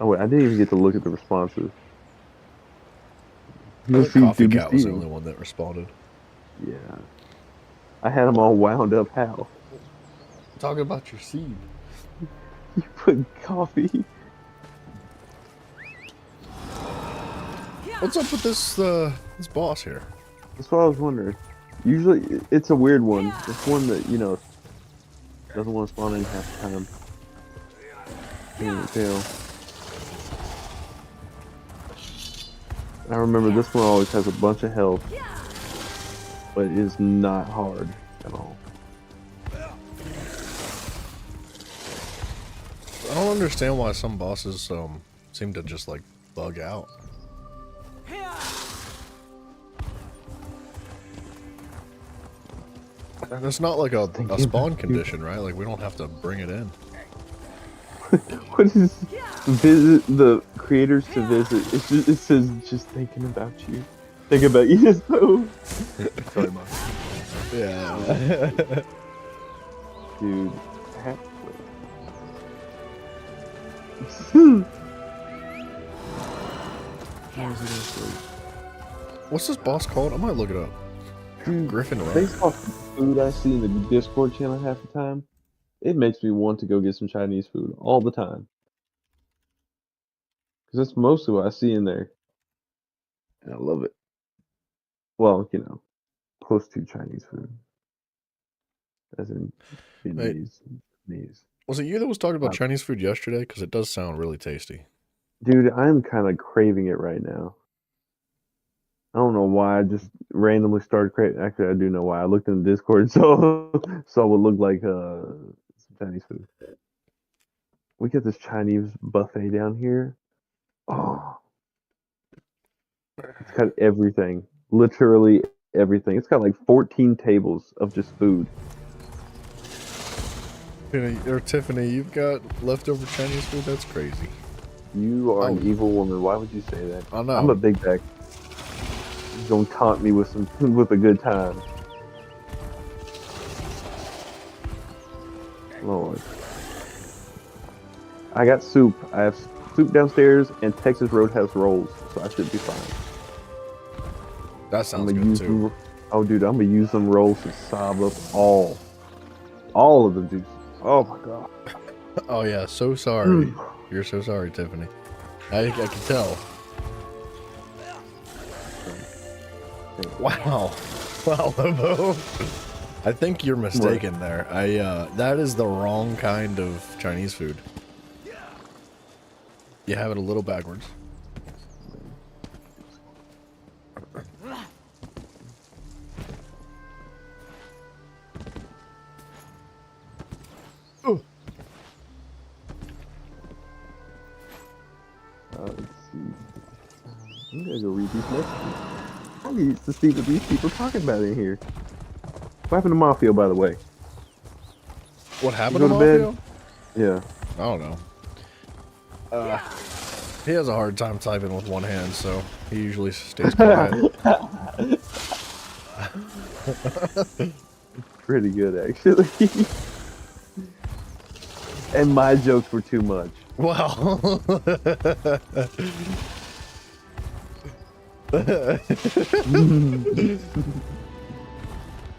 Speaker 20: Oh wait, I didn't even get to look at the responses.
Speaker 1: I
Speaker 20: Let's
Speaker 1: think
Speaker 20: see,
Speaker 1: Coffee
Speaker 20: dude,
Speaker 1: Cat was the
Speaker 20: see.
Speaker 1: only one that responded.
Speaker 20: Yeah, I had them all wound up. How?
Speaker 1: Talking about your seed.
Speaker 20: You put coffee.
Speaker 1: What's up with this boss here?
Speaker 20: That's what I was wondering. Usually, it's a weird one. It's one that, you know, doesn't want to spawn in half the time. Can't tell. I remember this one always has a bunch of health, but it is not hard at all.
Speaker 1: I don't understand why some bosses seem to just like bug out. And it's not like a spawn condition, right? Like we don't have to bring it in.
Speaker 20: What is visit the creators to visit? It says just thinking about you. Think about you. So. Sorry, Mom.
Speaker 1: Yeah.
Speaker 20: Dude.
Speaker 1: What's this boss called? I might look it up. Griffin Rock.
Speaker 20: Based off the food I see in the Discord channel half the time, it makes me want to go get some Chinese food all the time. Because that's mostly what I see in there. And I love it. Well, you know, close to Chinese food. As in Vietnamese. Vietnamese.
Speaker 1: Was it you that was talking about Chinese food yesterday? Because it does sound really tasty.
Speaker 20: Dude, I'm kind of craving it right now. I don't know why. I just randomly started craving. Actually, I do know why. I looked in the Discord and saw what looked like some Chinese food. We get this Chinese buffet down here. Oh, it's got everything. Literally everything. It's got like 14 tables of just food.
Speaker 1: Tiffany, you've got leftover Chinese food? That's crazy.
Speaker 20: You are an evil woman. Why would you say that?
Speaker 1: I know.
Speaker 20: I'm a big bag. You're gonna taunt me with with a good time. Lord. I got soup. I have soup downstairs and Texas Roadhouse rolls, so I should be fine.
Speaker 1: That sounds good too.
Speaker 20: Oh, dude, I'm gonna use them rolls to sob up all of the juice. Oh my god.
Speaker 1: Oh yeah, so sorry. You're so sorry, Tiffany. I can tell. Wow. Wow, Lobo. I think you're mistaken there. That is the wrong kind of Chinese food. You have it a little backwards.
Speaker 20: Let's see. I'm gonna go read these messages. I need to see what these people are talking about in here. What happened to Mafia, by the way?
Speaker 1: What happened
Speaker 20: You
Speaker 1: to
Speaker 20: go to
Speaker 1: Mafia?
Speaker 20: bed? Yeah.
Speaker 1: I don't know. He has a hard time typing with one hand, so he usually stays quiet.
Speaker 20: Pretty good, actually. And my jokes were too much.
Speaker 1: Wow.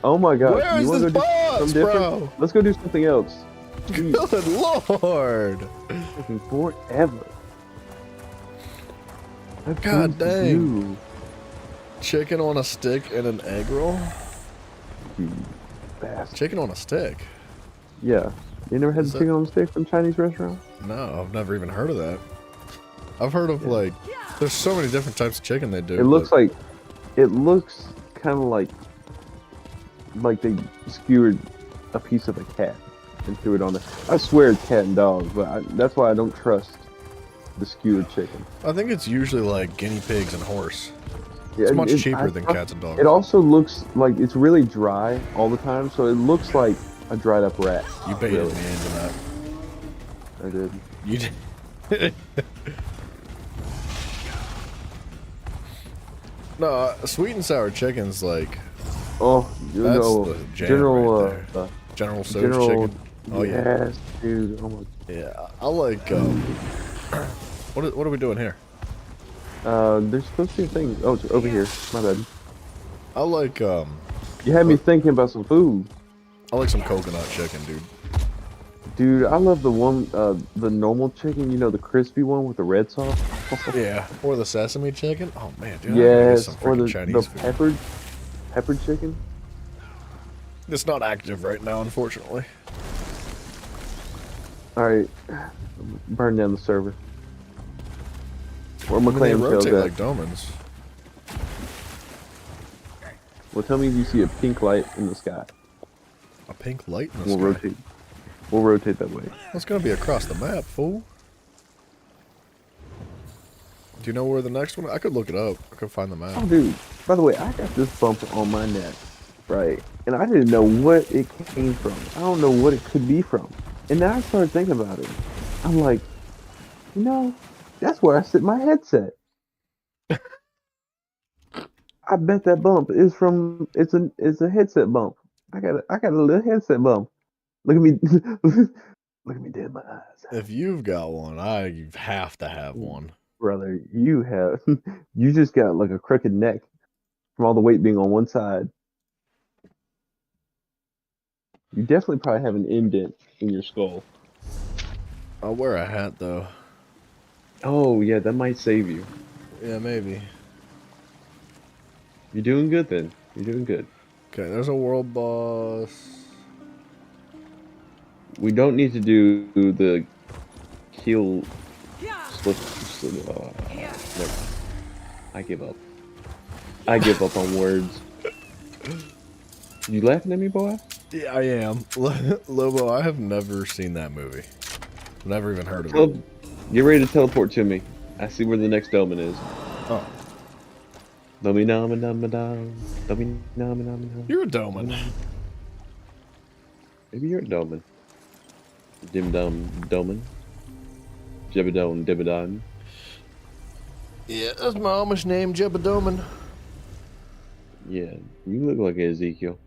Speaker 20: Oh my god.
Speaker 1: Where is this box, bro?
Speaker 20: Let's go do something else.
Speaker 1: Good lord.
Speaker 20: Taking forever.
Speaker 1: God dang. Chicken on a stick and an egg roll? Chicken on a stick?
Speaker 20: Yeah. You never had the chicken on a stick from a Chinese restaurant?
Speaker 1: No, I've never even heard of that. I've heard of like, there's so many different types of chicken they do.
Speaker 20: It looks kind of like they skewered a piece of a cat and threw it on there. I swear it's cat and dog, but that's why I don't trust the skewered chicken.
Speaker 1: I think it's usually like guinea pigs and horse. It's much cheaper than cats and dogs.
Speaker 20: It also looks like it's really dry all the time, so it looks like a dried up rat.
Speaker 1: You baited me into that.
Speaker 20: I did.
Speaker 1: You did. No, sweet and sour chicken's like.
Speaker 20: Oh, you
Speaker 1: that's
Speaker 20: know,
Speaker 1: the jam
Speaker 20: General,
Speaker 1: right there. General So's chicken. Oh yeah.
Speaker 20: Yes, dude. Oh my.
Speaker 1: Yeah, I like. What are we doing here?
Speaker 20: There's supposed to be a thing. Oh, it's over here. My bad.
Speaker 1: I like.
Speaker 20: You had me thinking about some food.
Speaker 1: I like some coconut chicken, dude.
Speaker 20: Dude, I love the one, the normal chicken. You know, the crispy one with the red sauce.
Speaker 1: Yeah, or the sesame chicken. Oh man, dude.
Speaker 20: Yes,
Speaker 1: some
Speaker 20: or the
Speaker 1: Chinese food.
Speaker 20: peppered chicken.
Speaker 1: It's not active right now, unfortunately.
Speaker 20: All right, burn down the server. Where my
Speaker 1: They
Speaker 20: clam shells
Speaker 1: rotate
Speaker 20: at?
Speaker 1: like Domans.
Speaker 20: Well, tell me if you see a pink light in the sky.
Speaker 1: A pink light in the
Speaker 20: We'll
Speaker 1: sky?
Speaker 20: rotate. We'll rotate that way.
Speaker 1: That's gonna be across the map, fool. Do you know where the next one? I could look it up. I could find the map.
Speaker 20: Oh, dude. By the way, I got this bump on my neck, right? And I didn't know what it came from. I don't know what it could be from. And then I started thinking about it. I'm like, you know, that's where I sit my headset. I bet that bump is from. It's a headset bump. I got a little headset bump. Look at me. Look at me dead in my eyes.
Speaker 1: If you've got one, I have to have one.
Speaker 20: Brother, you just got like a crooked neck from all the weight being on one side. You definitely probably have an indent in your skull.
Speaker 1: I'll wear a hat though.
Speaker 20: Oh yeah, that might save you.
Speaker 1: Yeah, maybe.
Speaker 20: You're doing good then. You're doing good.
Speaker 1: Okay, there's a world boss.
Speaker 20: We don't need to do the kill slip. Never. I give up. I give up on words. You laughing at me, boy?
Speaker 1: Yeah, I am. Lobo, I have never seen that movie. Never even heard of it.
Speaker 20: Get ready to teleport to me. I see where the next Doman is.
Speaker 1: Oh.
Speaker 20: You're
Speaker 1: You're a Doman.
Speaker 20: Maybe you're a Doman. Dim Dum Doman. Jebedon Dibadon.
Speaker 1: Yeah, that's my Amish name, Jebedoman.
Speaker 20: Yeah, you look like Ezekiel.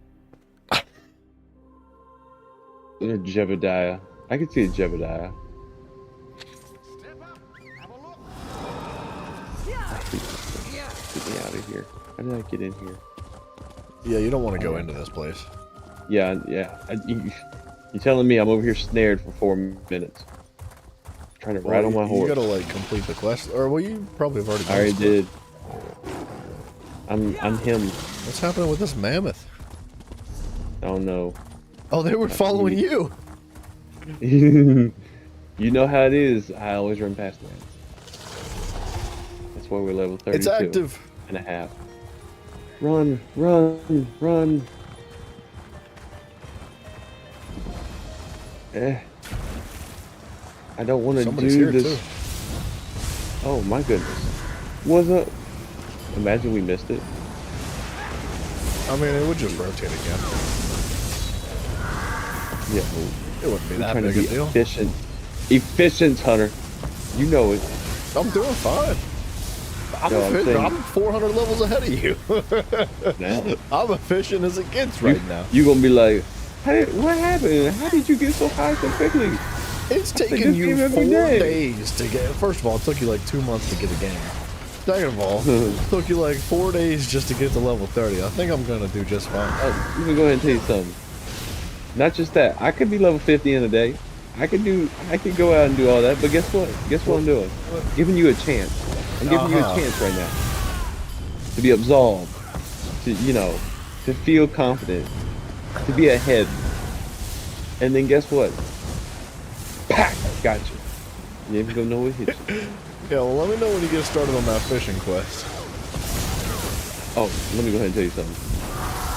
Speaker 20: You're a Jebediah. I can see a Jebediah. Get me out of here. How did I get in here?
Speaker 1: Yeah, you don't want to go into this place.
Speaker 20: Yeah. You're telling me I'm over here snared for 4 minutes. Trying to ride on my horse.
Speaker 1: You gotta like complete the quest, or well, you probably have already done
Speaker 20: I already
Speaker 1: this.
Speaker 20: did. I'm him.
Speaker 1: What's happening with this mammoth?
Speaker 20: I don't know.
Speaker 1: Oh, they were following you.
Speaker 20: You know how it is. I always run past that. That's why we're level 32.
Speaker 1: It's active.
Speaker 20: And a half. Run, run, run. I don't want to do this.
Speaker 1: Too.
Speaker 20: Oh my goodness. What's up? Imagine we missed it.
Speaker 1: I mean, it would just rotate again.
Speaker 20: Yeah,
Speaker 1: it wouldn't be that
Speaker 20: trying
Speaker 1: big
Speaker 20: to be
Speaker 1: a deal.
Speaker 20: Efficient. Efficient, Hunter. You know it.
Speaker 1: I'm doing fine. I'm 400 levels ahead of you. I'm efficient as it gets right now.
Speaker 20: You gonna be like, hey, what happened? How did you get so high so quickly?
Speaker 1: It's taking you 4 days to get. First of all, it took you like 2 months to get a game. Second of all, it took you like 4 days just to get to level 30. I think I'm gonna do just fine.
Speaker 20: Let me go ahead and tell you something. Not just that, I could be level 50 in a day. I could go out and do all that, but guess what? Guess what I'm doing? Giving you a chance. I'm giving you a chance right now to be absolved, to to feel confident, to be ahead. And then guess what? Pack! Got you. You ain't gonna know what hit you.
Speaker 1: Yeah, well, let me know when you get started on that fishing quest.
Speaker 20: Oh, let me go ahead and tell you something.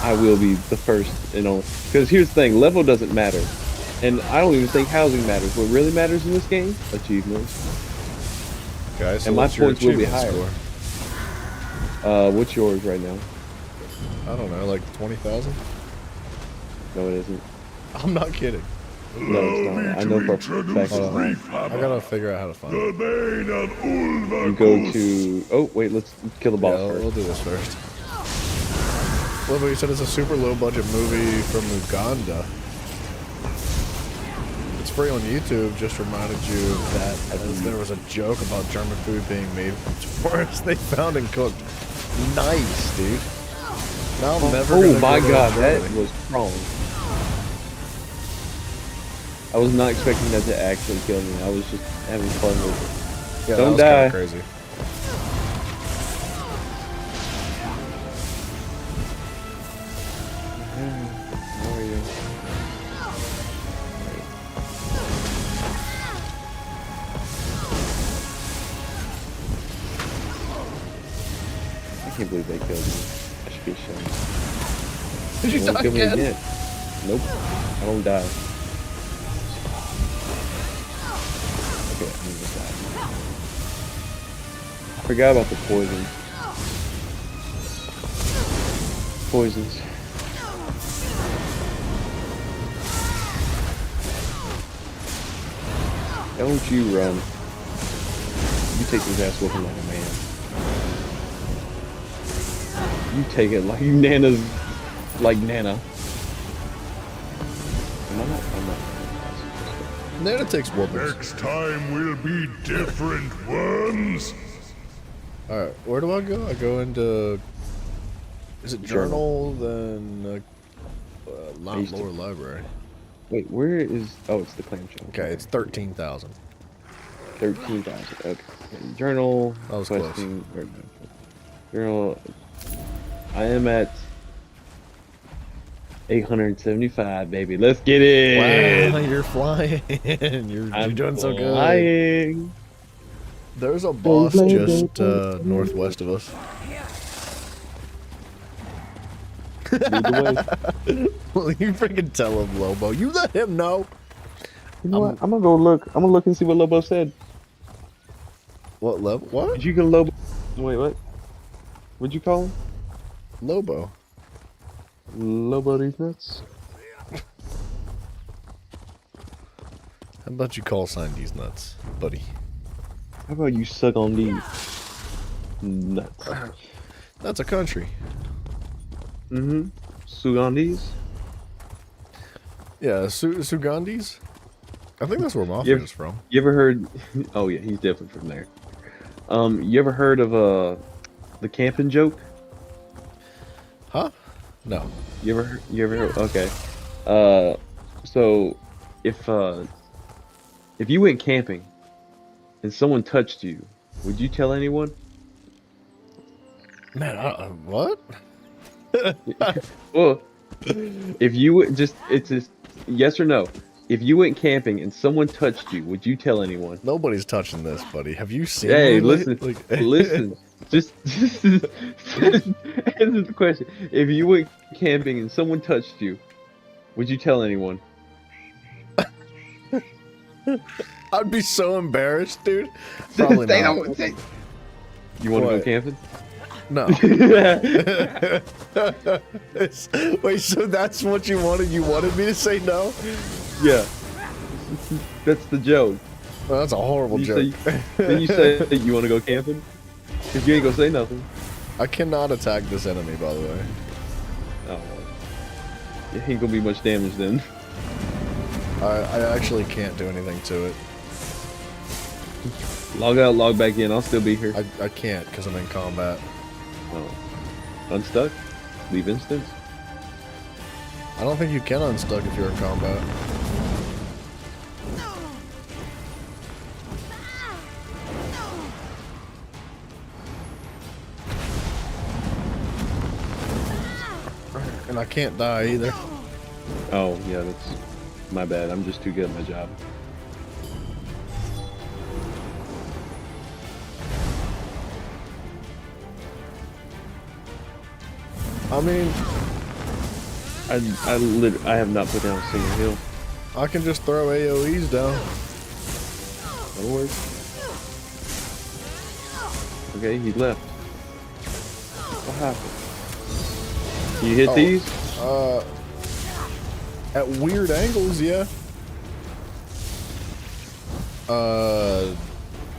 Speaker 20: I will be the first and only. Because here's the thing, level doesn't matter. And I don't even think housing matters. What really matters in this game? Achievements.
Speaker 1: Okay, so
Speaker 20: and my
Speaker 1: what's your
Speaker 20: points will be
Speaker 1: achievement
Speaker 20: higher. What's yours right now?
Speaker 1: I don't know, like 20,000?
Speaker 20: No, it isn't.
Speaker 1: I'm not kidding.
Speaker 20: No, it's not. I know for a fact.
Speaker 1: I gotta figure out how to find it.
Speaker 20: You go to... Oh, wait, let's kill the boss first.
Speaker 1: We'll do this first. Well, but you said it's a super low budget movie from Uganda. It's free on YouTube, just reminded you that there was a joke about German food being made from tourists they found and cooked. Nice, dude. Now I'm never gonna
Speaker 20: my
Speaker 1: go to
Speaker 20: god, that
Speaker 1: Germany.
Speaker 20: was wrong. I was not expecting that to actually kill me. I was just having fun with it.
Speaker 1: Yeah,
Speaker 20: Don't
Speaker 1: that was
Speaker 20: die.
Speaker 1: Crazy.
Speaker 20: How are you? I can't believe they killed me. I should be ashamed.
Speaker 1: Did you
Speaker 20: They won't
Speaker 1: die
Speaker 20: kill me
Speaker 1: again?
Speaker 20: Nope. I don't die. Okay, I'm gonna die. I forgot about the poison. Poisons. Don't you run. You take this ass whooping like a man. You take it like Nana's like Nana. I'm not.
Speaker 1: Nana takes whoopings.
Speaker 11: Next time will be different ones.
Speaker 1: Alright, where do I go? I go into... Is it journal, then lower library?
Speaker 20: Wait, where is... Oh, it's the clamshell.
Speaker 1: Okay, it's 13,000.
Speaker 20: 13,000, okay. Journal...
Speaker 1: That was
Speaker 20: questing, Journal... I am at 875, baby. Let's get it.
Speaker 1: Wow, you're flying. You're doing so good.
Speaker 20: Flying.
Speaker 1: There's a boss just northwest of us. Well, you freaking tell him, Lobo. You let him know.
Speaker 20: You know what? I'm gonna go look. I'm gonna look and see what Lobo said.
Speaker 1: What Lobo? What?
Speaker 20: Did you get Lobo? Wait, what? What'd you call him?
Speaker 1: Lobo.
Speaker 20: Lobo these nuts.
Speaker 1: How about you call sign these nuts, buddy?
Speaker 20: How about you suck on these nuts?
Speaker 1: That's a country.
Speaker 20: Mm-hmm. Sugandis?
Speaker 1: Yeah, Sugandis? I think that's where Mafia is from.
Speaker 20: You ever heard... Oh yeah, he's definitely from there. You ever heard of the camping joke?
Speaker 1: Huh? No.
Speaker 20: You ever heard? Okay. So if you went camping and someone touched you, would you tell anyone?
Speaker 1: Man, what?
Speaker 20: Well, if you it's just yes or no. If you went camping and someone touched you, would you tell anyone?
Speaker 1: Nobody's touching this, buddy. Have you seen?
Speaker 20: Hey,
Speaker 1: me?
Speaker 20: listen, listen. Just answer the question. If you went camping and someone touched you, would you tell anyone?
Speaker 1: I'd be so embarrassed, dude. Probably not.
Speaker 20: You want to go camping?
Speaker 1: No. Wait, so that's what you wanted? You wanted me to say no?
Speaker 20: Yeah. That's the joke.
Speaker 1: Well, that's a horrible joke.
Speaker 20: Then you say that you want to go camping? If you ain't gonna say nothing.
Speaker 1: I cannot attack this enemy, by the way.
Speaker 20: Oh. It ain't gonna be much damage then.
Speaker 1: I actually can't do anything to it.
Speaker 20: Log out, log back in. I'll still be here.
Speaker 1: I can't because I'm in combat.
Speaker 20: Oh. Unstuck? Leave instance?
Speaker 1: I don't think you can unstuck if you're in combat. And I can't die either.
Speaker 20: Oh, yeah, that's my bad. I'm just too good at my job.
Speaker 1: I mean,
Speaker 20: I have not put down a single heal.
Speaker 1: I can just throw AoEs down.
Speaker 20: That'll work. Okay, he left. What happened? You hit these?
Speaker 1: At weird angles, yeah.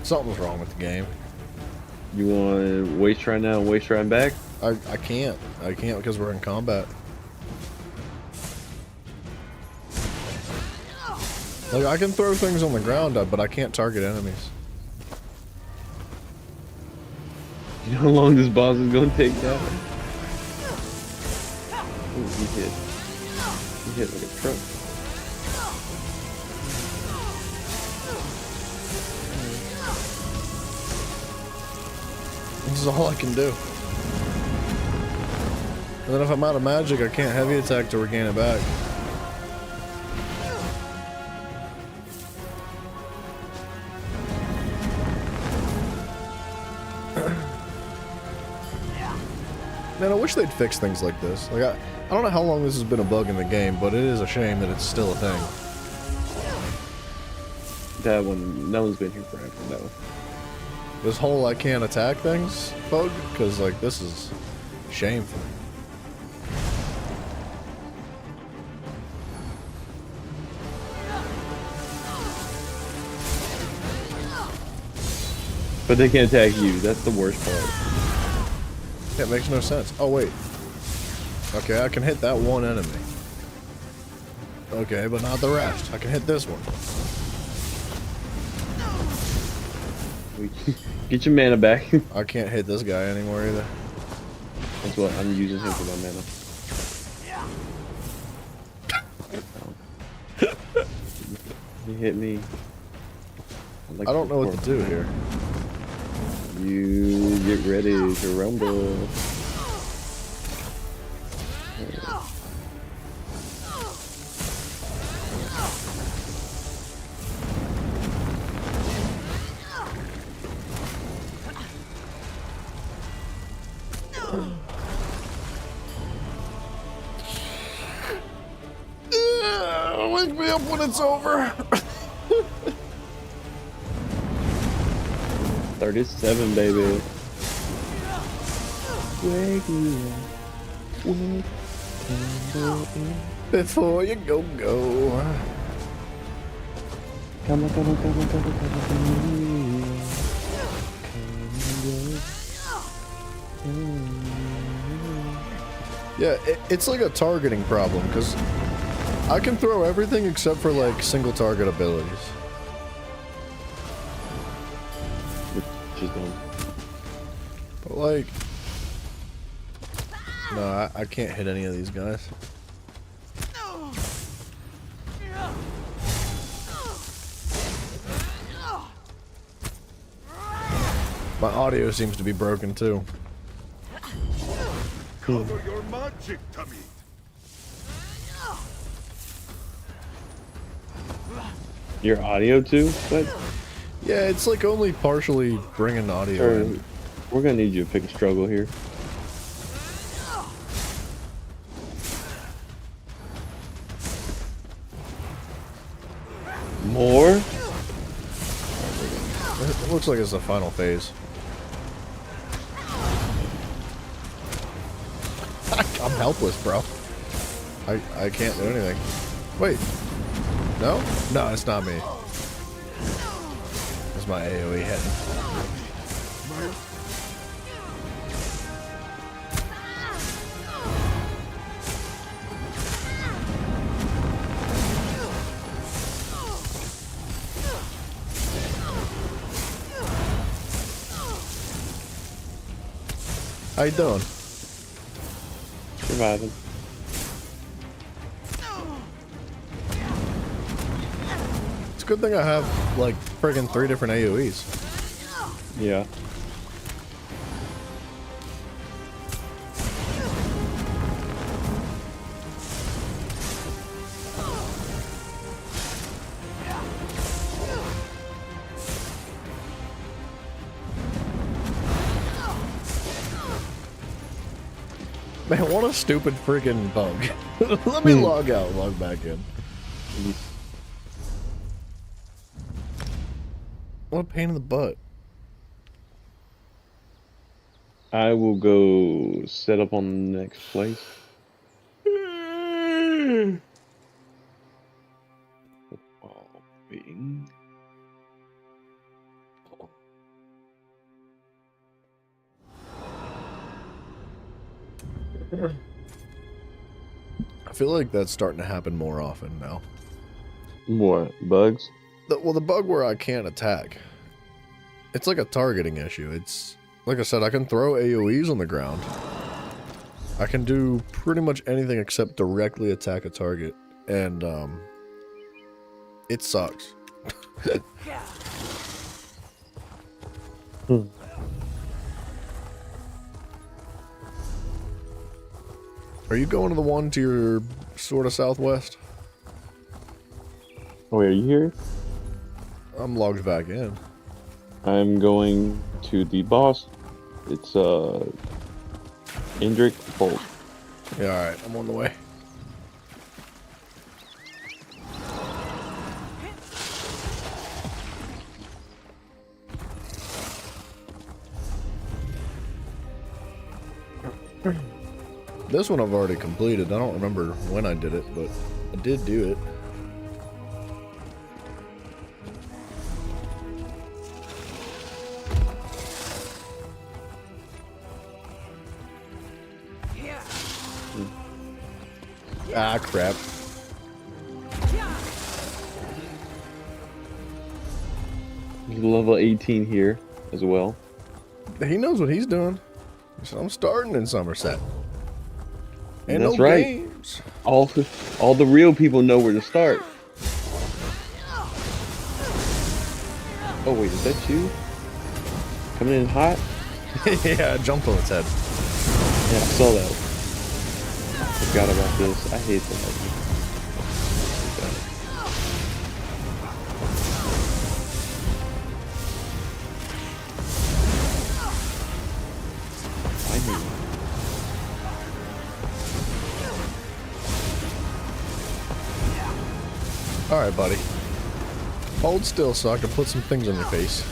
Speaker 1: Something's wrong with the game.
Speaker 20: You want to waste right now and waste right back?
Speaker 1: I can't. I can't because we're in combat. Like, I can throw things on the ground, but I can't target enemies.
Speaker 20: You know how long this boss is going to take down? Ooh, he hit. He hit like a truck.
Speaker 1: This is all I can do. And then if I'm out of magic, I can't heavy attack to regain it back. Man, I wish they'd fix things like this. Like, I don't know how long this has been a bug in the game, but it is a shame that it's still a thing.
Speaker 20: That one's been here forever, that one.
Speaker 1: This whole I can't attack things bug? Because, like, this is shameful.
Speaker 20: But they can't attack you. That's the worst part.
Speaker 1: Yeah, it makes no sense. Oh, wait. Okay, I can hit that one enemy. Okay, but not the rest. I can hit this one.
Speaker 20: Get your mana back.
Speaker 1: I can't hit this guy anymore either.
Speaker 20: That's what I'm using him for my mana. He hit me.
Speaker 1: I don't know what to do here.
Speaker 20: You get ready to rumble.
Speaker 1: Wake me up when it's over.
Speaker 20: 37, baby. Wake me up. Wake
Speaker 1: before you go.
Speaker 20: Come on.
Speaker 1: Yeah, it's like a targeting problem, because I can throw everything except for, like, single target abilities.
Speaker 20: Which is dumb.
Speaker 1: But, like... No, I can't hit any of these guys. My audio seems to be broken, too.
Speaker 11: Cover your magic, Tamid.
Speaker 20: Your audio too? What?
Speaker 1: Yeah, it's like only partially bringing audio
Speaker 20: Sure.
Speaker 1: in.
Speaker 20: We're gonna need you to pick a struggle here. More?
Speaker 1: It looks like it's the final phase. I'm helpless, bro. I can't do anything. Wait. No? No, it's not me. It's my AoE hitting. How you doing?
Speaker 20: Surviving.
Speaker 1: It's a good thing I have, like, friggin' 3 different AoEs.
Speaker 20: Yeah.
Speaker 1: Man, what a stupid friggin' bug. Let me log out and log back in. What a pain in the butt.
Speaker 20: I will go set up on the next place.
Speaker 1: I feel like that's starting to happen more often now.
Speaker 20: What? Bugs?
Speaker 1: Well, the bug where I can't attack. It's like a targeting issue. It's, like I said, I can throw AoEs on the ground. I can do pretty much anything except directly attack a target. And, it sucks. Are you going to the one to your sort of southwest?
Speaker 20: Oh, wait, are you here?
Speaker 1: I'm logged back in.
Speaker 20: I'm going to the boss. It's, Indrik Bolt.
Speaker 1: Yeah, alright, I'm on the way. This one I've already completed. I don't remember when I did it, but I did do it. Ah, crap.
Speaker 20: There's level 18 here as well.
Speaker 1: He knows what he's doing. He said, I'm starting in Somerset. And
Speaker 20: that's
Speaker 1: no
Speaker 20: right.
Speaker 1: games.
Speaker 20: All the real people know where to start. Oh wait, is that you? Coming in hot?
Speaker 1: Yeah, I jumped on its head.
Speaker 20: Yeah, I saw that. I forgot about this. I hate that.
Speaker 1: Alright, buddy. Hold still so I can put some things on your face.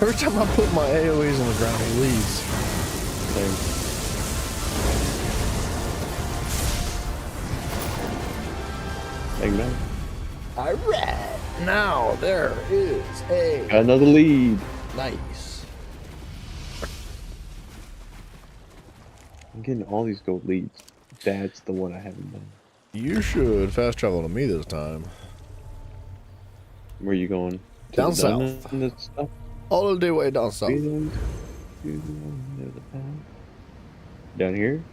Speaker 1: Every time I put my AoEs on the ground, he leaves.
Speaker 20: Bang bang.
Speaker 1: Alright, now there is a
Speaker 20: Another lead.
Speaker 1: Nice.
Speaker 20: I'm getting all these gold leads. That's the one I haven't done.
Speaker 1: You should fast travel to me this time.
Speaker 20: Where are you going? To
Speaker 1: Down
Speaker 20: the
Speaker 1: south.
Speaker 20: dungeon and stuff?
Speaker 1: All the way down south.
Speaker 20: Down here?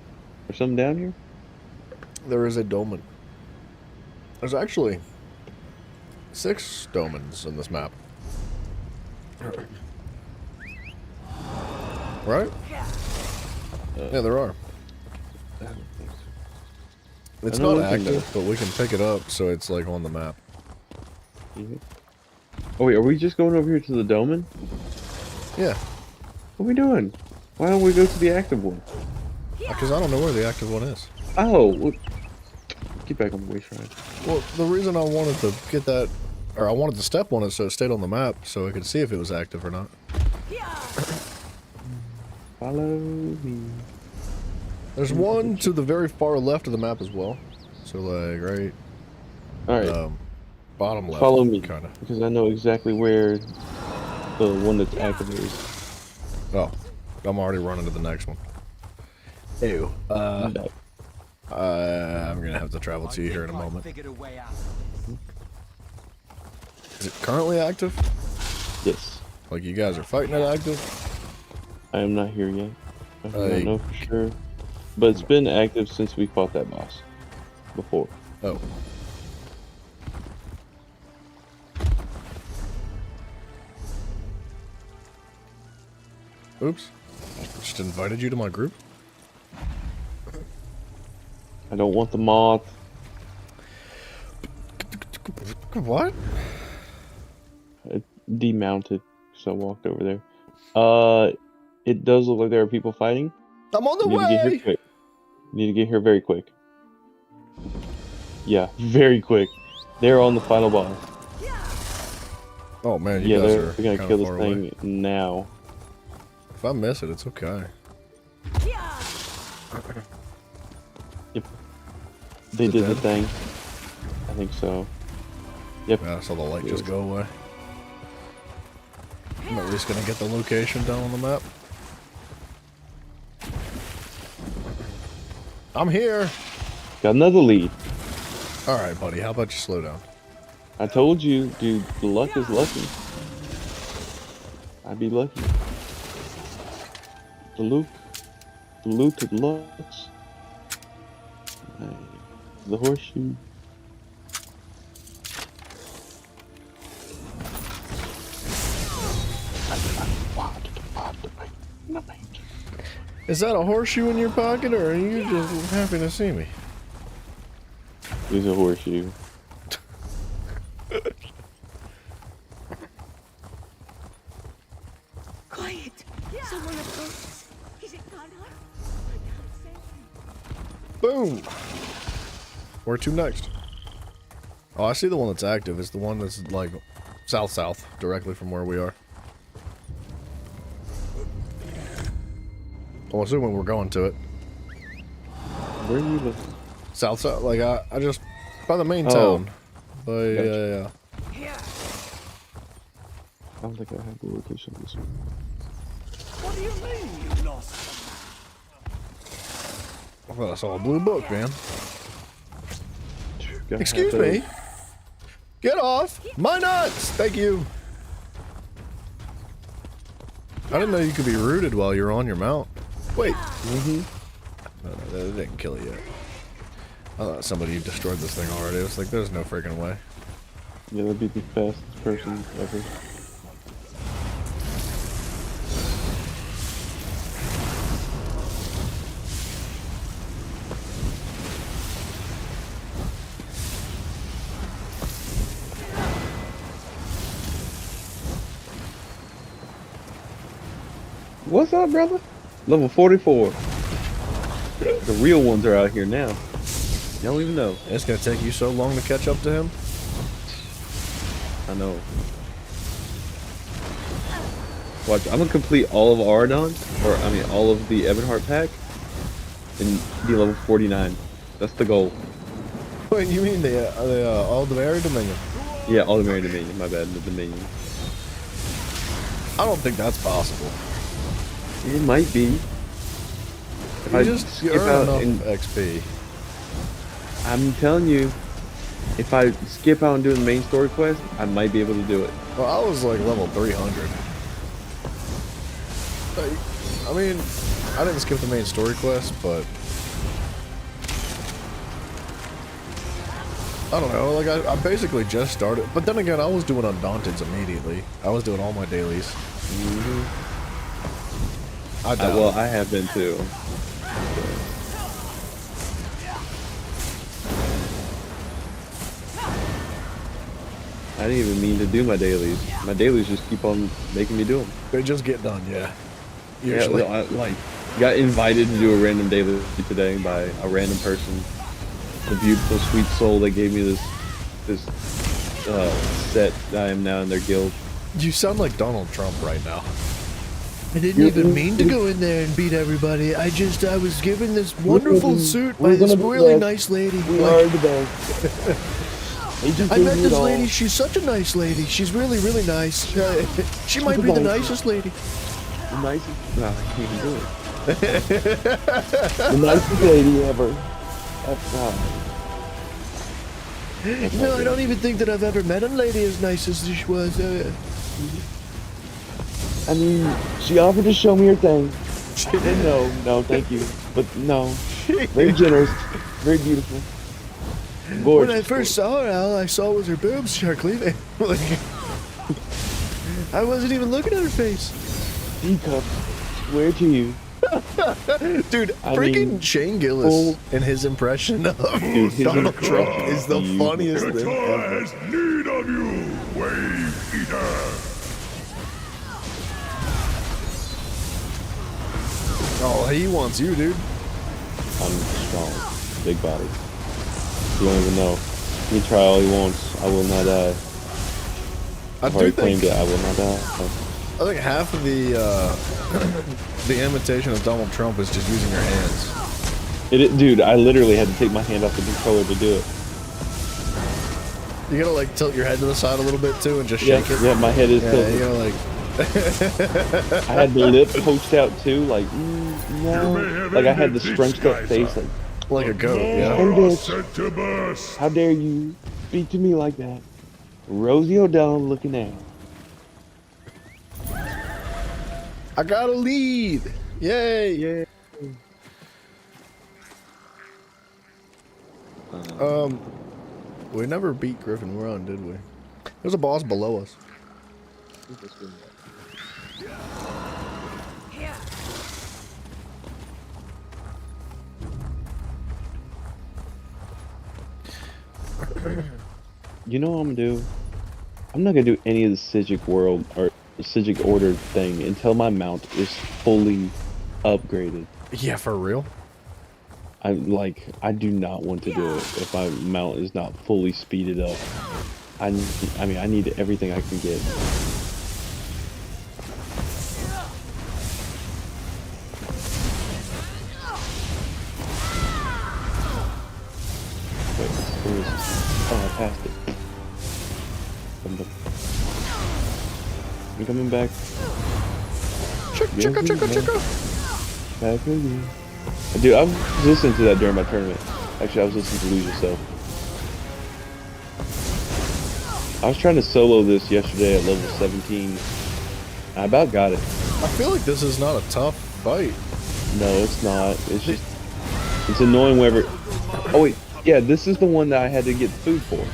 Speaker 20: Or something down here?
Speaker 1: There is a dolmen. There's actually 6 dolmens in this map. Right? Yeah, there are. It's not active, but we can pick it up so it's like on the map.
Speaker 20: Oh wait, are we just going over here to the dolmen?
Speaker 1: Yeah.
Speaker 20: What are we doing? Why don't we go to the active one?
Speaker 1: Because I don't know where the active one is.
Speaker 20: Oh, well, get back on the waste ride.
Speaker 1: Well, the reason I wanted to get that, or I wanted to step on it so it stayed on the map so I could see if it was active or not.
Speaker 20: Follow me.
Speaker 1: There's one to the very far left of the map as well. So like right.
Speaker 20: Alright.
Speaker 1: Bottom left.
Speaker 20: Follow me,
Speaker 1: kinda.
Speaker 20: because I know exactly where the one that's active is.
Speaker 1: Oh, I'm already running to the next one. Ew. I'm gonna have to travel to you here in a moment. Is it currently active?
Speaker 20: Yes.
Speaker 1: Like you guys are fighting it active?
Speaker 20: I am not here yet. I don't know for sure. But it's been active since we fought that boss. Before.
Speaker 1: Oh. Oops. Just invited you to my group?
Speaker 20: I don't want the moth.
Speaker 1: What?
Speaker 20: It demounted, so I walked over there. It does look like there are people fighting.
Speaker 1: I'm on the
Speaker 20: You need to get
Speaker 1: way!
Speaker 20: here quick. You need to get here very quick. Yeah, very quick. They're on the final boss.
Speaker 1: Oh man, you
Speaker 20: Yeah,
Speaker 1: guys
Speaker 20: they're
Speaker 1: are
Speaker 20: gonna
Speaker 1: kinda
Speaker 20: kill this
Speaker 1: far
Speaker 20: thing
Speaker 1: away.
Speaker 20: now.
Speaker 1: If I miss it, it's okay.
Speaker 20: Yep. They
Speaker 1: Is it
Speaker 20: did the
Speaker 1: dead?
Speaker 20: thing. I think so. Yep.
Speaker 1: Yeah, I saw the light just go away. I'm at least gonna get the location down on the map. I'm here!
Speaker 20: Got another lead.
Speaker 1: Alright, buddy, how about you slow down?
Speaker 20: I told you, dude, the luck is lucky. I'd be lucky. The loot of lucks. The horseshoe.
Speaker 1: Is that a horseshoe in your pocket, or are you just happy to see me?
Speaker 20: It's a horseshoe.
Speaker 9: Quiet! Someone approaches. Is it Gunnar?
Speaker 1: Boom! Where to next? Oh, I see the one that's active. It's the one that's like south-south, directly from where we are. I'm assuming we're going to it.
Speaker 20: Where are you looking?
Speaker 1: South-south, like I just by the main
Speaker 20: Oh.
Speaker 1: town. But
Speaker 20: Gotcha.
Speaker 1: yeah.
Speaker 20: I don't think I have the location of this one.
Speaker 12: What do you mean you lost?
Speaker 1: I thought I saw a blue book, man.
Speaker 20: Gotta
Speaker 1: Excuse
Speaker 20: have
Speaker 1: me.
Speaker 20: those.
Speaker 1: Get off my nuts! Thank you. I didn't know you could be rooted while you're on your mount. Wait. No, they didn't kill it yet. I thought somebody destroyed this thing already. I was like, there's no freaking way.
Speaker 20: Yeah, that'd be the fastest person ever. What's up, brother? Level 44. The real ones are out here now. You don't even know.
Speaker 1: It's gonna take you so long to catch up to him.
Speaker 20: I know. Watch, I'm gonna complete all of Aradon, or I mean all of the Ebonheart pack, and be level 49. That's the goal.
Speaker 1: Wait, you mean the Aldemary Dominion?
Speaker 20: Yeah, Aldemary Dominion. My bad, the Dominion.
Speaker 1: I don't think that's possible.
Speaker 20: It might be. If
Speaker 1: You
Speaker 20: I
Speaker 1: just
Speaker 20: skip
Speaker 1: earn
Speaker 20: out
Speaker 1: enough
Speaker 20: and
Speaker 1: XP.
Speaker 20: I'm telling you, if I skip out and do the main story quest, I might be able to do it.
Speaker 1: Well, I was like level 300. I mean, I didn't skip the main story quest, but I don't know. Like I basically just started, but then again, I was doing Undaunteds immediately. I was doing all my dailies.
Speaker 20: Well, I have been too. I didn't even mean to do my dailies. My dailies just keep on making me do them.
Speaker 1: They just get done, yeah. Usually.
Speaker 20: Yeah, I got invited to do a random daily today by a random person. A beautiful, sweet soul that gave me this set that I am now in their guild.
Speaker 1: You sound like Donald Trump right now. I didn't even mean to go in there and beat everybody. I was given this wonderful suit by this really nice lady.
Speaker 20: We are the best.
Speaker 1: I met this lady. She's such a nice lady. She's really, really nice. She might be the nicest lady.
Speaker 20: The nicest? No, I can't even do it. The nicest lady ever.
Speaker 1: No, I don't even think that I've ever met a lady as nice as she was.
Speaker 20: I mean, she offered to show me her thing. And no, thank you. But no, very generous, very beautiful. Gorgeous.
Speaker 1: When I first saw her, all I saw was her boobs, Sharkly. Like, I wasn't even looking at her face.
Speaker 20: D-cup, swear to you.
Speaker 1: Dude, freaking Shane Gillis and his impression of Donald Trump is the funniest thing ever.
Speaker 11: Has need of you, Wave Eater.
Speaker 1: Oh, he wants you, dude.
Speaker 20: I'm strong, big body. You don't even know. He try all he wants. I will not die.
Speaker 1: I do
Speaker 20: claimed
Speaker 1: think
Speaker 20: it. I will not die.
Speaker 1: I think half of the the imitation of Donald Trump is just using your hands.
Speaker 20: Dude, I literally had to take my hand off the controller to do it.
Speaker 1: You gotta like tilt your head to the side a little bit too and just shake it.
Speaker 20: Yeah, my head is tilted.
Speaker 1: You gotta like.
Speaker 20: I had the lip poached out too, like no. Like I had the scrunched up face,
Speaker 1: like a goat. Yeah.
Speaker 20: Hey, bitch. How dare you speak to me like that? Rosie O'Donnell looking at.
Speaker 1: I got a lead! Yay! Yay! We never beat Griffin Run, did we? There's a boss below us.
Speaker 20: You know what I'm gonna do? I'm not gonna do any of the Sigic world or Sigic order thing until my mount is fully upgraded.
Speaker 1: Yeah, for real?
Speaker 20: I do not want to do it if my mount is not fully speeded up. I mean, I need everything I can get. Wait, where is this? Oh, I passed it. I'm coming back.
Speaker 1: Chicka.
Speaker 20: Back again. Dude, I was listening to that during my tournament. Actually, I was listening to Lose Yourself. I was trying to solo this yesterday at level 17. I about got it.
Speaker 1: I feel like this is not a tough fight.
Speaker 20: No, it's not. It's just... It's annoying whenever... Oh, wait. Yeah, this is the one that I had to get food for.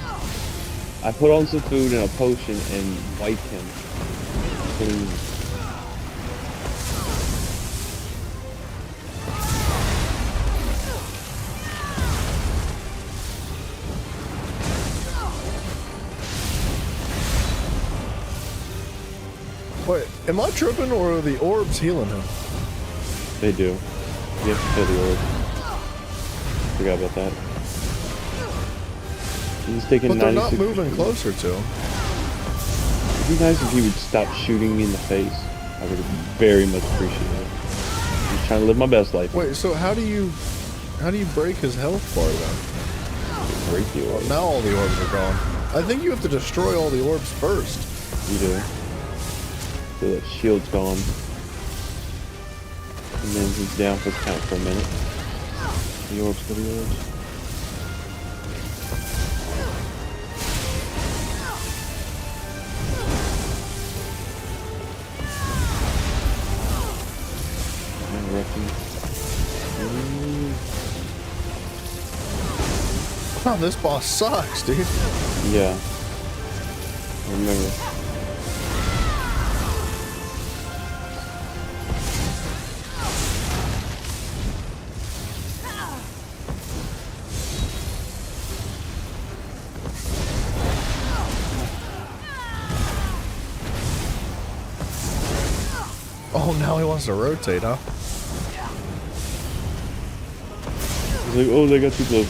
Speaker 20: I put on some food and a potion and wiped him. Clean.
Speaker 1: Wait, am I tripping or are the orbs healing him?
Speaker 20: They do. You have to kill the orb. Forgot about that. He's taking
Speaker 1: But they're not
Speaker 20: 96%.
Speaker 1: moving closer to him.
Speaker 20: It'd be nice if he would stop shooting me in the face. I would very much appreciate it. I'm just trying to live my best life.
Speaker 1: Wait, so how do you break his health bar then?
Speaker 20: Break the orb.
Speaker 1: Now all the orbs are gone. I think you have to destroy all the orbs first.
Speaker 20: You do. So that shield's gone. And then he's down for count for a minute. The orbs for the orbs.
Speaker 1: Wow, this boss sucks, dude.
Speaker 20: Yeah. I remember.
Speaker 1: Oh, now he wants to rotate, huh?
Speaker 20: He's like, oh, they got too close.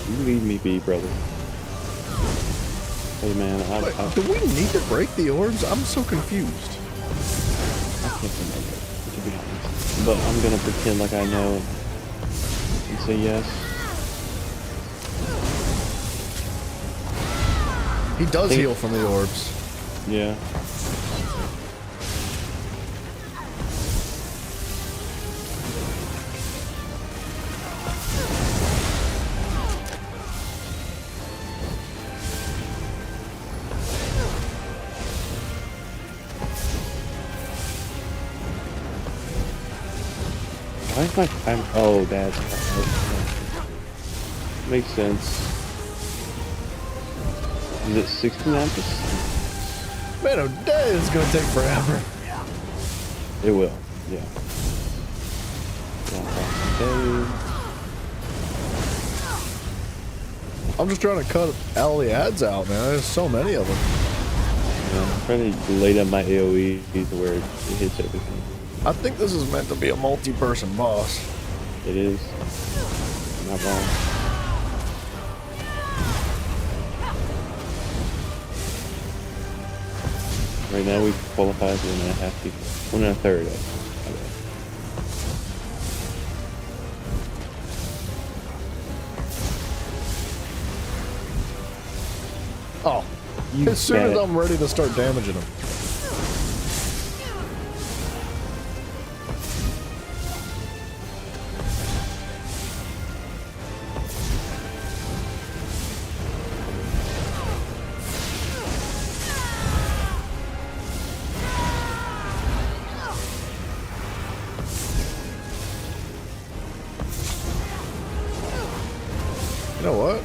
Speaker 20: You leave me be, brother. Hey, man,
Speaker 1: Wait, do we need to break the orbs? I'm so confused.
Speaker 20: I can't remember, to be honest. But I'm gonna pretend like I know and say yes.
Speaker 1: He does heal from the orbs.
Speaker 20: Yeah. Why is my time? Oh, that's makes sense. Is it 69%?
Speaker 1: Man, oh, that is gonna take forever.
Speaker 20: It will, yeah.
Speaker 1: I'm just trying to cut all the ads out, man. There's so many of them.
Speaker 20: Yeah, I'm trying to lay down my AoE to where it hits everything.
Speaker 1: I think this is meant to be a multi-person boss.
Speaker 20: It is. Not wrong. Right now we qualify as 1.5 people. 1.3.
Speaker 1: Oh,
Speaker 20: You
Speaker 1: as soon as
Speaker 20: bet.
Speaker 1: I'm ready to start damaging him. You know what?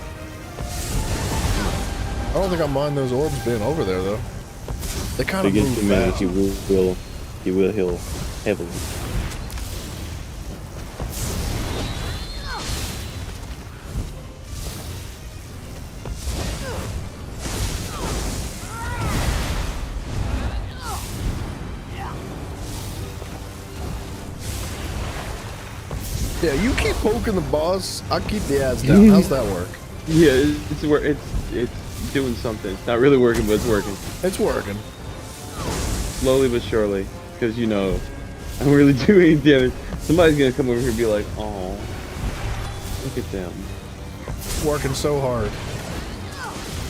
Speaker 1: I don't think I mind those orbs being over there though. They kind of
Speaker 20: Against
Speaker 1: move
Speaker 20: the man,
Speaker 1: fast.
Speaker 20: he will heal heavily.
Speaker 1: Yeah, you keep poking the boss. I keep the ads down. How's that work?
Speaker 20: Yeah, it's doing something. It's not really working, but it's working.
Speaker 1: It's working.
Speaker 20: Slowly but surely, because you know, I don't really do any damage. Somebody's gonna come over here and be like, "Oh, look at them."
Speaker 1: Working so hard.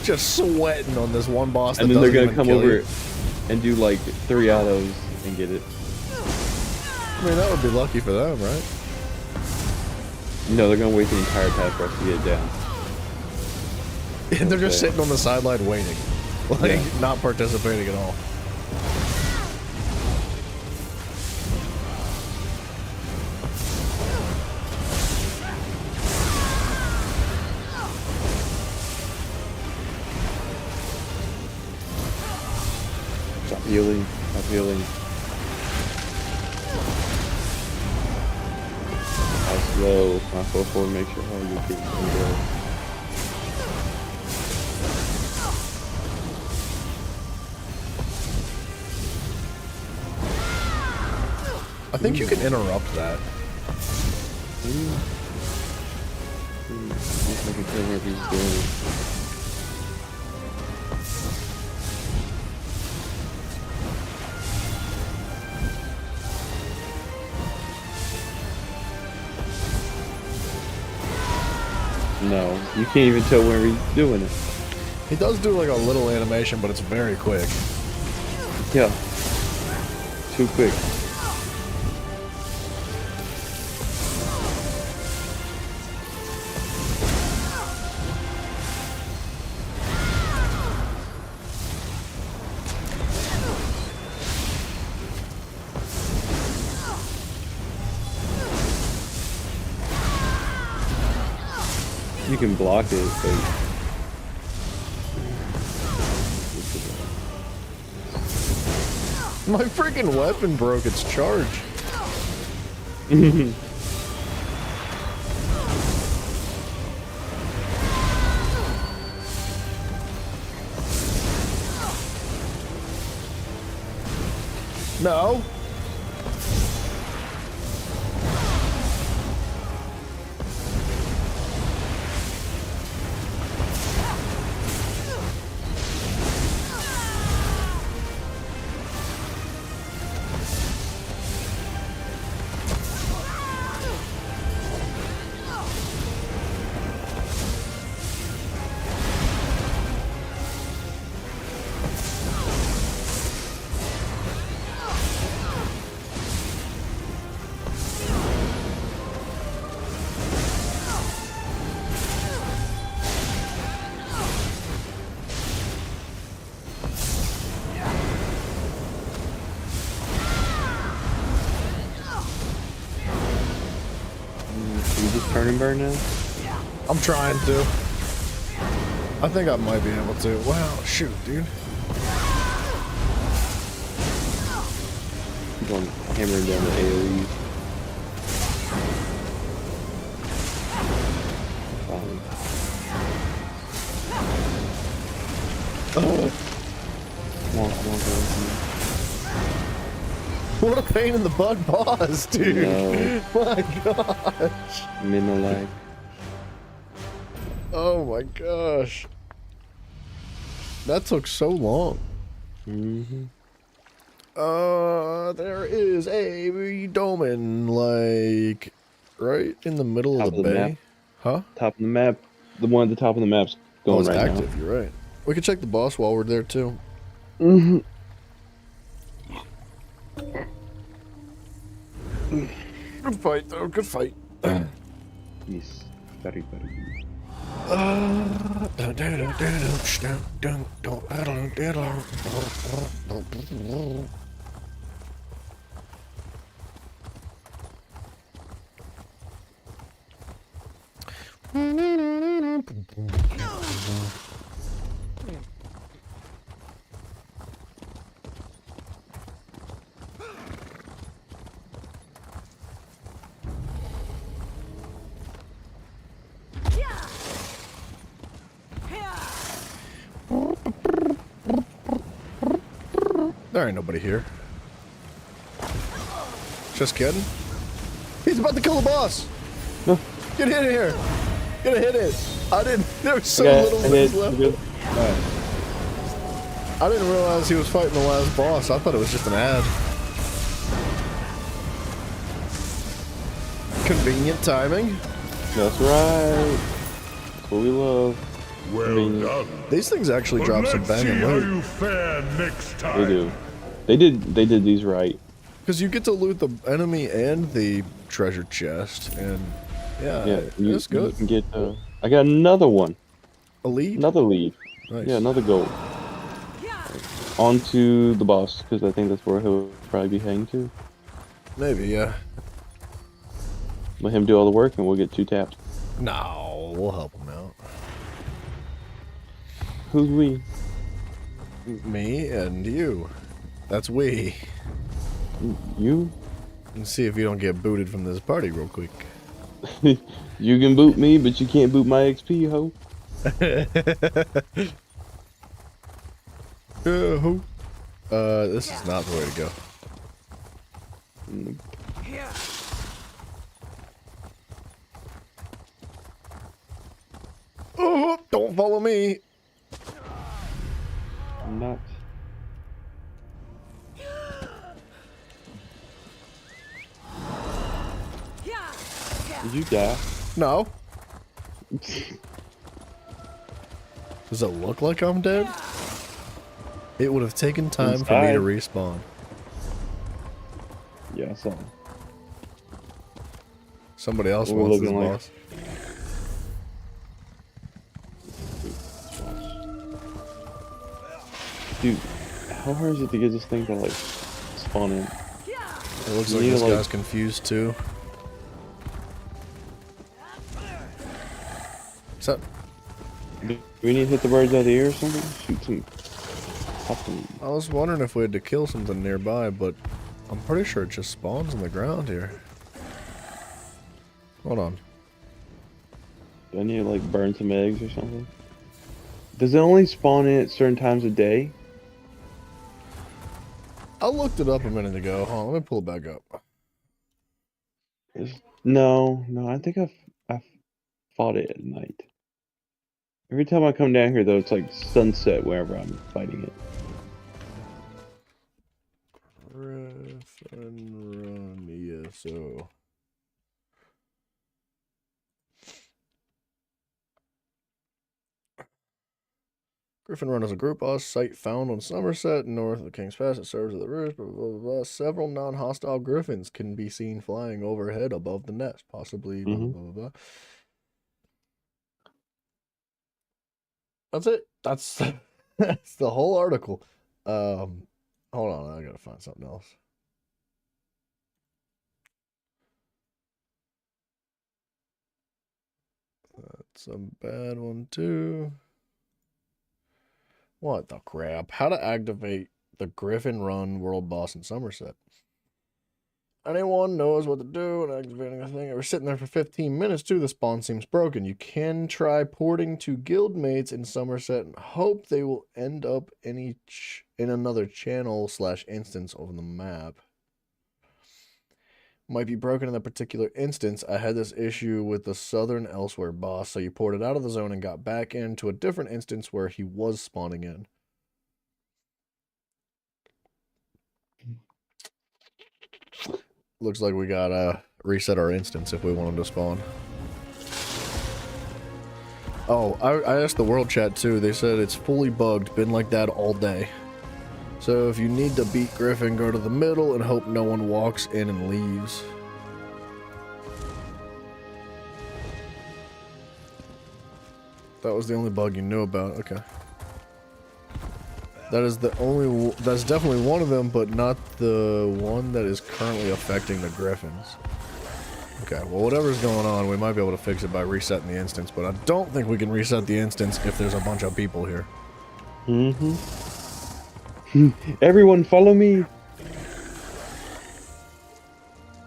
Speaker 1: Just sweating on this one boss that
Speaker 20: And then they're
Speaker 1: doesn't
Speaker 20: gonna
Speaker 1: even
Speaker 20: come
Speaker 1: kill
Speaker 20: over
Speaker 1: you.
Speaker 20: and do like 3 autos and get it.
Speaker 1: I mean, that would be lucky for them, right?
Speaker 20: No, they're gonna wait the entire time for us to get it down.
Speaker 1: And they're just
Speaker 20: Okay.
Speaker 1: sitting on the sideline waiting. Like,
Speaker 20: Yeah.
Speaker 1: not participating at all.
Speaker 20: Stop healing. Stop healing. How slow? My 4-4 make sure how you keep
Speaker 1: I think you can interrupt that.
Speaker 20: I can tell what he's doing. No, you can't even tell where he's doing it.
Speaker 1: He does do like a little animation, but it's very quick.
Speaker 20: Yeah. Too quick. You can block it, but
Speaker 1: my freaking weapon broke its charge. No.
Speaker 20: Turn and burn now?
Speaker 1: I'm trying to. I think I might be able to. Wow, shoot, dude.
Speaker 20: Keep on hammering down the AoE. Come on, go.
Speaker 1: What a pain in the butt boss, dude.
Speaker 20: No.
Speaker 1: My gosh.
Speaker 20: Minilag.
Speaker 1: Oh my gosh. That took so long.
Speaker 20: Mm-hmm.
Speaker 1: There is a domain, like, right in the middle
Speaker 20: Top
Speaker 1: of the
Speaker 20: of the
Speaker 1: bay.
Speaker 20: map.
Speaker 1: Huh?
Speaker 20: Top of the map. The one at the top of the map's going
Speaker 1: it's
Speaker 20: right
Speaker 1: active,
Speaker 20: now.
Speaker 1: you're right. We can check the boss while we're there, too.
Speaker 20: Mm-hmm.
Speaker 1: Good fight, though. Good fight.
Speaker 20: Yes. Very, very.
Speaker 1: There ain't nobody here. Just kidding. He's about to kill the boss. Get in here. Get a hit it. I didn't. There was so little limbs left. I didn't realize he was fighting the last boss. I thought it was just an ad. Convenient timing.
Speaker 20: That's right. That's what we love.
Speaker 11: Well done.
Speaker 1: These things actually
Speaker 11: But
Speaker 1: drop some
Speaker 11: let's see
Speaker 1: banging
Speaker 11: how
Speaker 1: loot.
Speaker 11: you fare next time.
Speaker 20: They do. They did these right.
Speaker 1: Because you get to loot the enemy and the treasure chest, and yeah, it's good.
Speaker 20: You can get. I got another one.
Speaker 1: A lead.
Speaker 20: Another lead.
Speaker 1: Nice.
Speaker 20: Yeah, another gold. On to the boss, because I think that's where he'll probably be heading to.
Speaker 1: Maybe, yeah.
Speaker 20: Let him do all the work, and we'll get 2 taps.
Speaker 1: No, we'll help him out.
Speaker 20: Who's we?
Speaker 1: Me and you. That's we.
Speaker 20: You?
Speaker 1: And see if you don't get booted from this party real quick.
Speaker 20: You can boot me, but you can't boot my XP, ho.
Speaker 1: This is not the way to go. Don't follow me.
Speaker 20: I'm not. Did you die?
Speaker 1: No. Does it look like I'm dead? It would have taken time for me to respawn.
Speaker 20: Yeah, I saw.
Speaker 1: Somebody else
Speaker 20: What we're
Speaker 1: wants this
Speaker 20: looking like.
Speaker 1: boss.
Speaker 20: Dude, how hard is it to get this thing to like spawn in?
Speaker 1: It looks
Speaker 20: You
Speaker 1: like
Speaker 20: need
Speaker 1: this
Speaker 20: to, like-
Speaker 1: guy's confused too. So,
Speaker 20: Do we need to hit the birds out of the air or something? Shoot some. Pop them.
Speaker 1: I was wondering if we had to kill something nearby, but I'm pretty sure it just spawns in the ground here. Hold on.
Speaker 20: Do I need to like burn some eggs or something? Does it only spawn in at certain times of day?
Speaker 1: I looked it up a minute ago. Hold on, let me pull it back up.
Speaker 20: No, I think I've fought it at night. Every time I come down here though, it's like sunset wherever I'm fighting it.
Speaker 1: Griffin Run ESO. Griffin Run is a group boss site found on Somerset, north of King's Pass. It serves as the roost. Blah, blah, blah, blah. Several non-hostile griffins can be seen flying overhead above the nest, possibly. Blah, blah, blah, blah. That's it. That's that's the whole article. Hold on, I gotta find something else. That's a bad one too. What the crap? How to activate the Griffin Run world boss in Somerset. Anyone knows what to do and activating a thing. We're sitting there for 15 minutes too. The spawn seems broken. You can try porting to guildmates in Somerset and hope they will end up in another channel / instance on the map. Might be broken in that particular instance. I had this issue with the Southern Elsewhere boss, so you ported out of the zone and got back into a different instance where he was spawning in. Looks like we gotta reset our instance if we want him to spawn. Oh, I asked the world chat too. They said it's fully bugged, been like that all day. So if you need to beat Griffin, go to the middle and hope no one walks in and leaves. That was the only bug you knew about. Okay. That is the only. That's definitely one of them, but not the one that is currently affecting the Griffins. Okay, well, whatever's going on, we might be able to fix it by resetting the instance, but I don't think we can reset the instance if there's a bunch of people here.
Speaker 20: Mm-hmm. Everyone follow me! How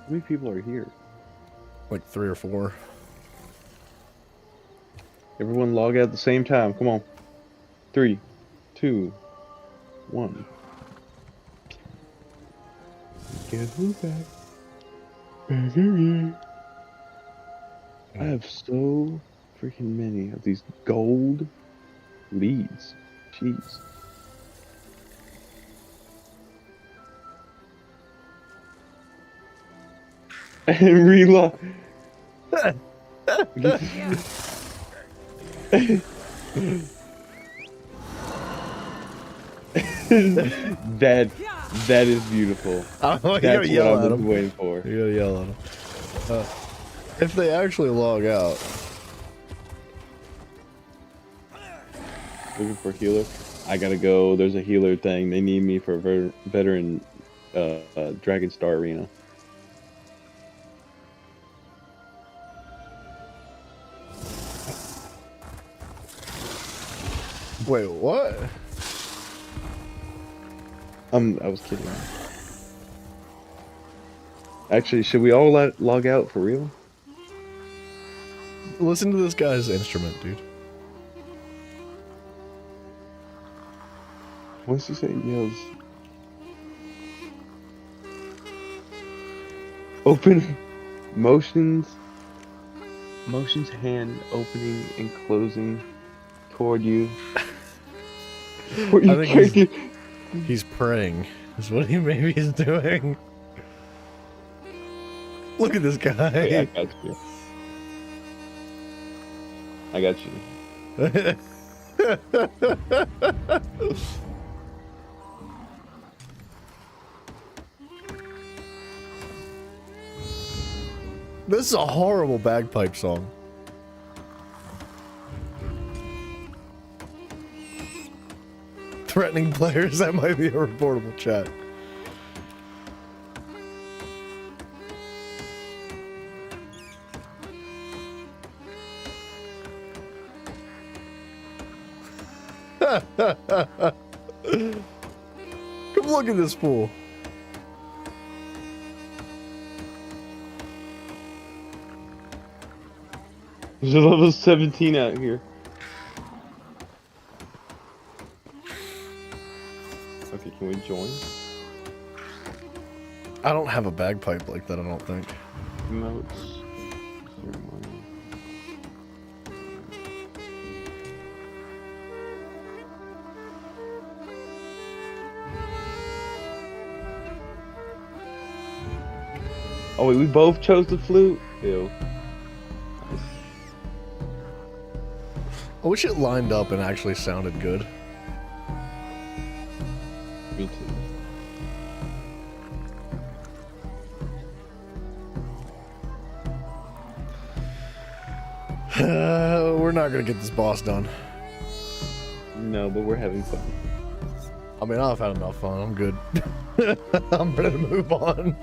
Speaker 20: many people are here?
Speaker 1: Like 3 or 4.
Speaker 20: Everyone log out at the same time. Come on. 3, 2, 1. Guess who's back? I have so freaking many of these gold leads. Jeez. And reload. That is beautiful.
Speaker 1: Oh, you
Speaker 20: That's
Speaker 1: gotta yell
Speaker 20: what
Speaker 1: at
Speaker 20: I've been
Speaker 1: them.
Speaker 20: waiting for.
Speaker 1: You gotta yell at them. If they actually log out.
Speaker 20: Looking for a healer. I gotta go. There's a healer thing. They need me for a veteran Dragon Star Arena.
Speaker 1: Wait, what?
Speaker 20: I was kidding. Actually, should we all log out for real?
Speaker 1: Listen to this guy's instrument, dude.
Speaker 20: What's he say? He yells. Open motions hand opening and closing toward you.
Speaker 1: I think he's praying. Is what he maybe is doing. Look at this guy.
Speaker 20: Hey, I got you. I got you.
Speaker 1: This is a horrible bagpipe song. Threatening players, that might be a reportable chat. Come look at this fool.
Speaker 20: There's a level 17 out here. Okay, can we join?
Speaker 1: I don't have a bagpipe like that, I don't think.
Speaker 20: Emotes. Ceremony. Oh wait, we both chose the flute? Ew.
Speaker 1: I wish it lined up and actually sounded good.
Speaker 20: Me
Speaker 1: too. We're not gonna get this boss done.
Speaker 20: No, but we're having fun.
Speaker 1: I mean, I've had enough fun. I'm good. I'm ready to move on.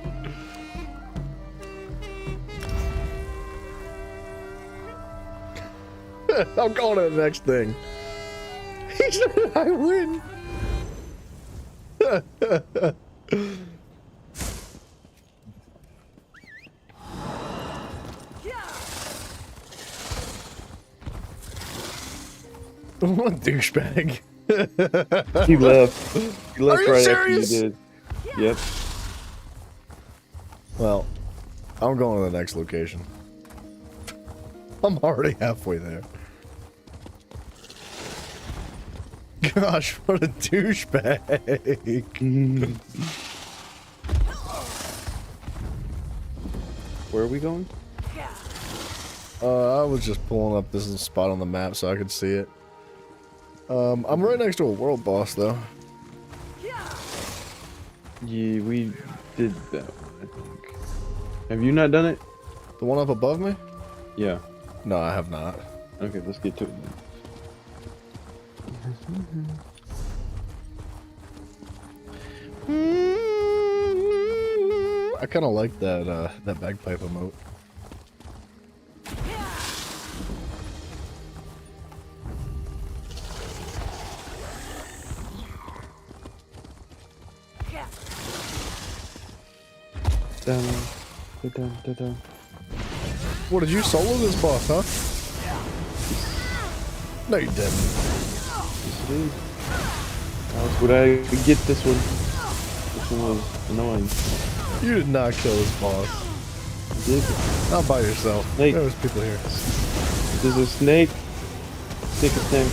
Speaker 1: I'm going to the next thing. He said I win. What a douchebag.
Speaker 20: He left. He left right
Speaker 1: serious?
Speaker 20: after you did. Yep.
Speaker 1: Well, I'm going to the next location. I'm already halfway there. Gosh, what a douchebag.
Speaker 20: Where are we going?
Speaker 1: I was just pulling up this little spot on the map so I could see it. I'm right next to a world boss, though.
Speaker 20: Yeah, we did that one, I think. Have you not done it?
Speaker 1: The one up above me?
Speaker 20: Yeah.
Speaker 1: No, I have not.
Speaker 20: Okay, let's get to it then.
Speaker 1: I kind of like that that bagpipe emote. What, did you solo this boss, huh? No, you didn't.
Speaker 20: Would I get this one? This one was annoying.
Speaker 1: You did not kill this boss.
Speaker 20: You did?
Speaker 1: Not by yourself.
Speaker 20: Snake.
Speaker 1: There was people here.
Speaker 20: There's a snake. Snake attack.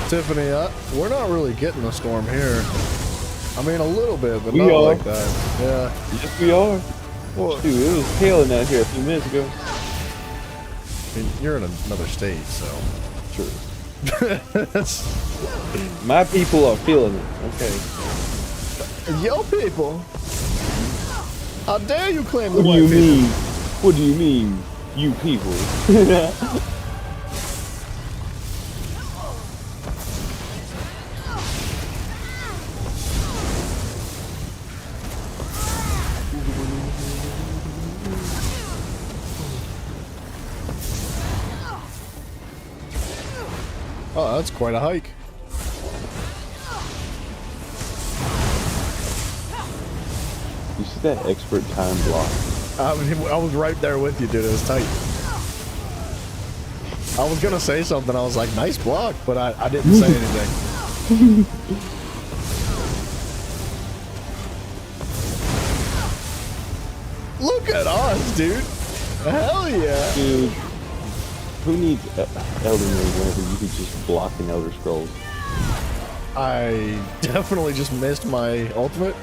Speaker 1: Tiffany, we're not really getting a storm here. I mean, a little bit, but
Speaker 20: We
Speaker 1: not
Speaker 20: are.
Speaker 1: like that. Yeah.
Speaker 20: Yes, we are.
Speaker 1: Well,
Speaker 20: Dude, it was hailing out here a few minutes ago.
Speaker 1: I mean, you're in another state, so.
Speaker 20: True. My people are feeling it. Okay.
Speaker 1: Yo, people. How dare you claim the
Speaker 20: What do
Speaker 1: white
Speaker 20: you
Speaker 1: people?
Speaker 20: mean? What do you mean, you people?
Speaker 1: Oh, that's quite a hike.
Speaker 20: You see that expert time block?
Speaker 1: I was right there with you, dude. It was tight. I was gonna say something. I was like, nice block, but I didn't say anything. Look at us, dude. Hell yeah.
Speaker 20: Dude, who needs Elden Ring whenever you could just block an Elder Scrolls?
Speaker 1: I definitely just missed my ultimate.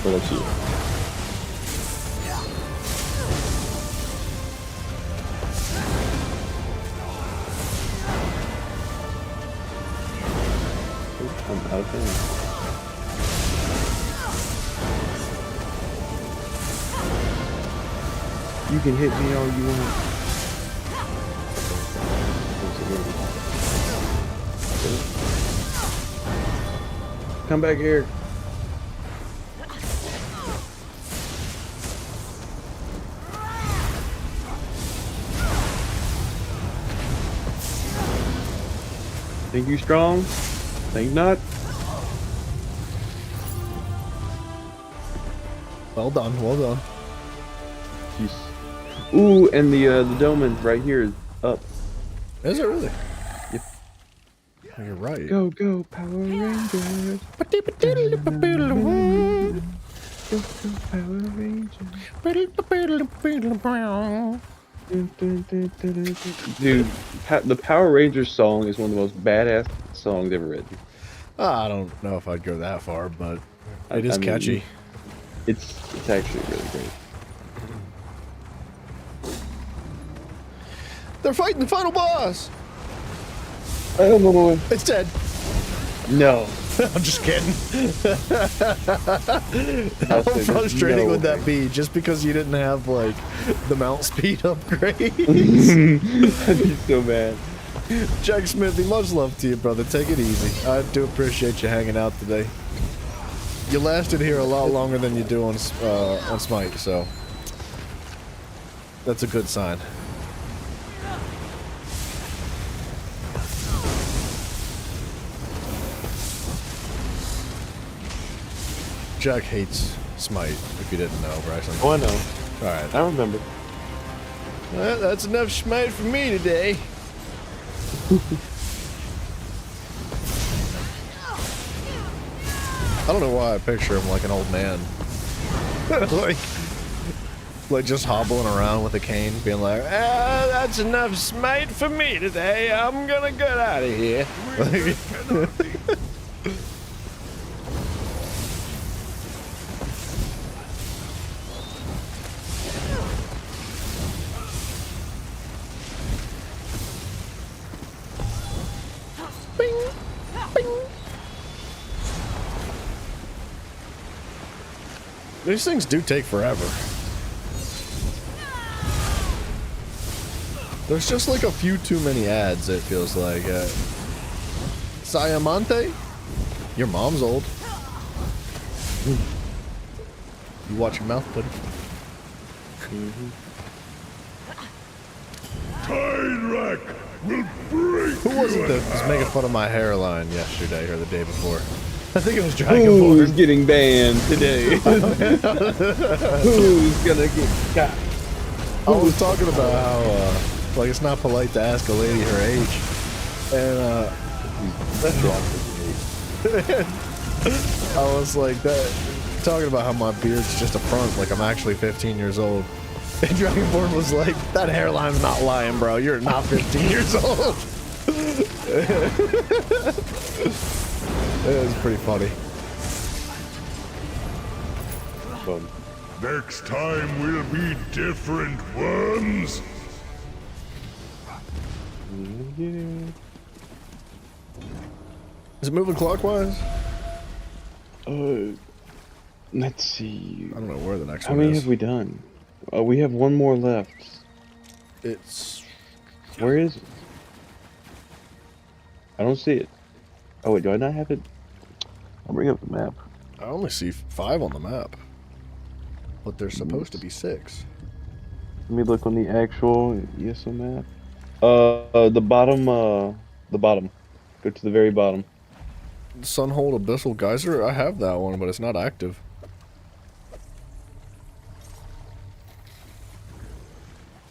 Speaker 20: But that's you. I'm out of hand. You can hit me all you want. Come back here. Think you strong? Think not?
Speaker 1: Well done, well done.
Speaker 20: Jeez. Ooh, and the Doman right here is up.
Speaker 1: Is it really?
Speaker 20: Yep.
Speaker 1: Oh, you're right.
Speaker 20: Go, go, Power Rangers. Go, go, Power Rangers. Dude, the Power Rangers song is one of the most badass songs ever written.
Speaker 1: I don't know if I'd go that far, but it is
Speaker 20: I mean,
Speaker 1: catchy.
Speaker 20: It's actually really great.
Speaker 1: They're fighting the final boss.
Speaker 20: I don't know.
Speaker 1: It's dead.
Speaker 20: No.
Speaker 1: I'm just kidding. How frustrating would that be? Just because you didn't have like the mount speed upgrades?
Speaker 20: That'd be so bad.
Speaker 1: Jack Smithy, much love to you, brother. Take it easy. I do appreciate you hanging out today. You lasted here a lot longer than you do on Smite, so that's a good sign. Jack hates Smite, if you didn't know, Bryson.
Speaker 20: Oh, I know.
Speaker 1: Alright.
Speaker 20: I remember.
Speaker 1: Well, that's enough Smite for me today. I don't know why I picture him like an old man. like just hobbling around with a cane, being like, that's enough Smite for me today. I'm gonna get out of here. These things do take forever. There's just like a few too many ads, it feels like. Sayamante? Your mom's old. You watch your mouth, buddy.
Speaker 11: Tyrek will break.
Speaker 1: Who was it that was making fun of my hairline yesterday or the day before? I think it was Dragonborn.
Speaker 20: Who's getting banned today? Who's gonna get got?
Speaker 1: I was talking about how, like, it's not polite to ask a lady her age. And, I was like, talking about how my beard's just a front, like I'm actually 15 years old. And Dragonborn was like, that hairline's not lying, bro. You're not 15 years old. It was pretty funny.
Speaker 11: Next time will be different ones.
Speaker 1: Is it moving clockwise?
Speaker 20: Let's see.
Speaker 1: I don't know where the next
Speaker 20: How
Speaker 1: one
Speaker 20: many
Speaker 1: is.
Speaker 20: have we done? We have one more left.
Speaker 1: It's...
Speaker 20: Where is it? I don't see it. Oh wait, do I not have it? I'll bring up the map.
Speaker 1: I only see 5 on the map. But there's supposed to be 6.
Speaker 20: Let me look on the actual ESO map. The bottom, the bottom. Go to the very bottom.
Speaker 1: Sunhold Abyssal Geyser? I have that one, but it's not active.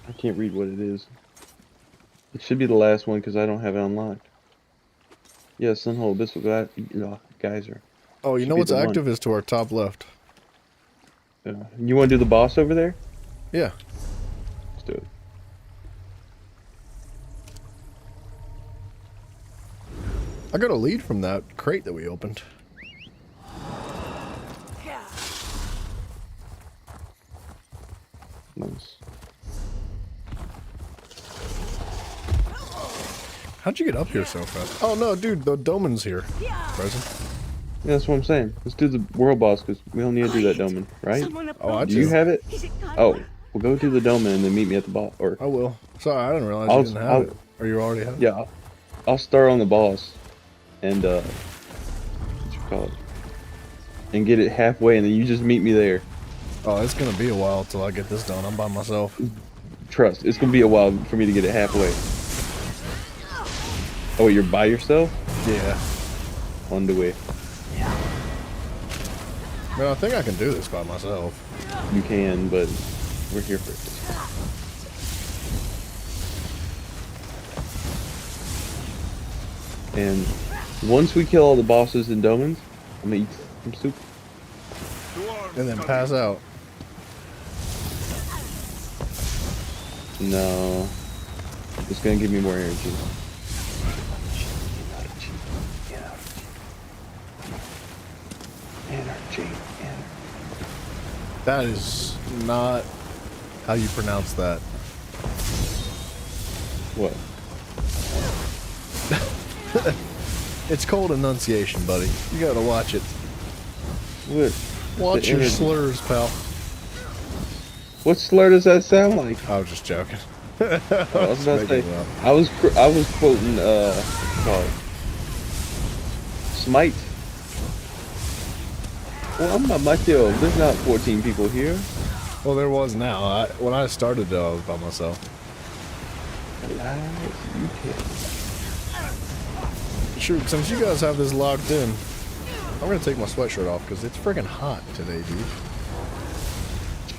Speaker 20: I can't read what it is. It should be the last one because I don't have it unlocked. Yeah, Sunhold Abyssal Geyser.
Speaker 1: Oh, you know what's active is to our top left.
Speaker 20: You want to do the boss over there?
Speaker 1: Yeah. I got a lead from that crate that we opened.
Speaker 20: Nice.
Speaker 1: How'd you get up here so fast? Oh no, dude, the Doman's here. Present.
Speaker 20: Yeah, that's what I'm saying. Let's do the world boss because we don't need to do that Doman, right?
Speaker 1: Oh, I
Speaker 20: do you
Speaker 1: do.
Speaker 20: have it? Oh, we'll go do the Doman and then meet me at the boss. Or
Speaker 1: I will. Sorry, I didn't realize you didn't have it. Or you already have it?
Speaker 20: Yeah, I'll start on the boss and what you call it, and get it halfway, and then you just meet me there.
Speaker 1: Oh, it's gonna be a while till I get this done. I'm by myself.
Speaker 20: Trust, it's gonna be a while for me to get it halfway. Oh, you're by yourself?
Speaker 1: Yeah.
Speaker 20: On the way.
Speaker 1: Man, I think I can do this by myself.
Speaker 20: You can, but we're here for it. And once we kill all the bosses and Domans, I'm gonna eat some soup.
Speaker 1: And then pass out.
Speaker 20: No. It's gonna give me more energy. Energy.
Speaker 1: That is not how you pronounce that.
Speaker 20: What?
Speaker 1: It's called enunciation, buddy. You gotta watch it.
Speaker 20: What?
Speaker 1: Watch your slurs, pal.
Speaker 20: What slur does that sound like?
Speaker 1: I was just joking.
Speaker 20: I was about to say, I was quoting called Smite. Well, I'm by myself. There's not 14 people here.
Speaker 1: Well, there was now. When I started, I was by myself. Shoot, since you guys have this locked in, I'm gonna take my sweatshirt off because it's freaking hot today, dude.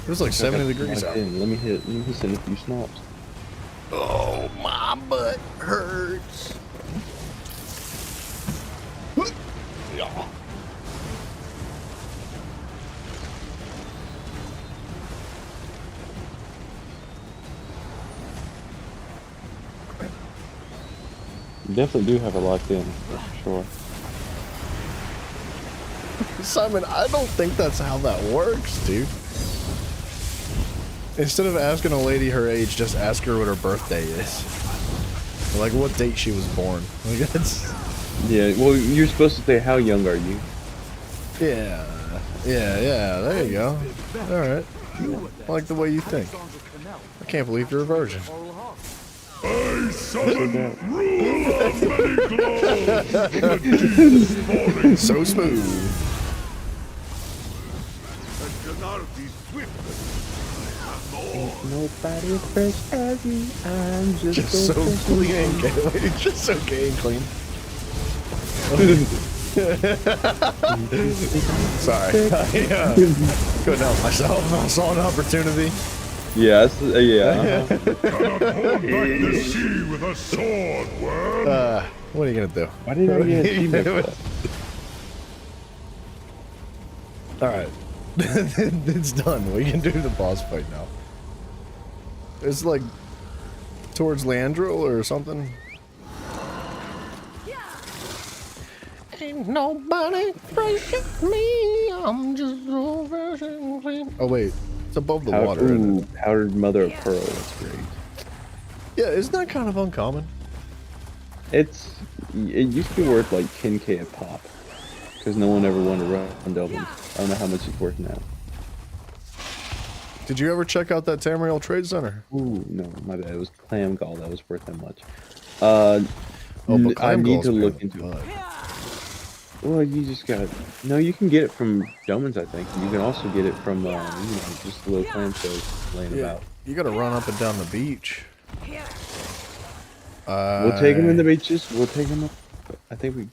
Speaker 1: It was like 70 degrees out.
Speaker 20: Let me hit in a few snaps.
Speaker 1: Oh, my butt hurts. Yeah.
Speaker 20: You definitely do have it locked in, that's for sure.
Speaker 1: Simon, I don't think that's how that works, dude. Instead of asking a lady her age, just ask her what her birthday is. Like what date she was born. Like that's...
Speaker 20: Yeah, well, you're supposed to say, how young are you?
Speaker 1: Yeah, there you go. Alright. I like the way you think. I can't believe you're a virgin.
Speaker 11: I summon rule of many glows.
Speaker 1: So smooth.
Speaker 20: Nobody fresh as me. I'm just
Speaker 1: so clean and clean. Just so gay and clean. Sorry. Couldn't help myself. I saw an opportunity.
Speaker 20: Yeah, yeah.
Speaker 11: Cannot hold back the sea with a sword, worm.
Speaker 1: What are you gonna do?
Speaker 20: Why did I get achievement?
Speaker 1: Alright. It's done. We can do the boss fight now. It's like towards Leandro or something. Ain't nobody breaking me. I'm just so fresh and clean. Oh wait, it's above the water. Isn't it?
Speaker 20: Powdered mother of pearl. That's great.
Speaker 1: Yeah, isn't that kind of uncommon?
Speaker 20: It used to be worth like 10k a pop because no one ever wanted to run Delvins. I don't know how much it's worth now.
Speaker 1: Did you ever check out that Tamriel Trade Center?
Speaker 20: Ooh, no, my bad. It was Clam Gall that was worth that much.
Speaker 1: But
Speaker 20: I need to
Speaker 1: Gall's
Speaker 20: look into it. Well, you just got... No, you can get it from Domans, I think. You can also get it from, just little clam shells laying about.
Speaker 1: You gotta run up and down the beach.
Speaker 20: We'll take them in the beaches. We'll take them up. I think we...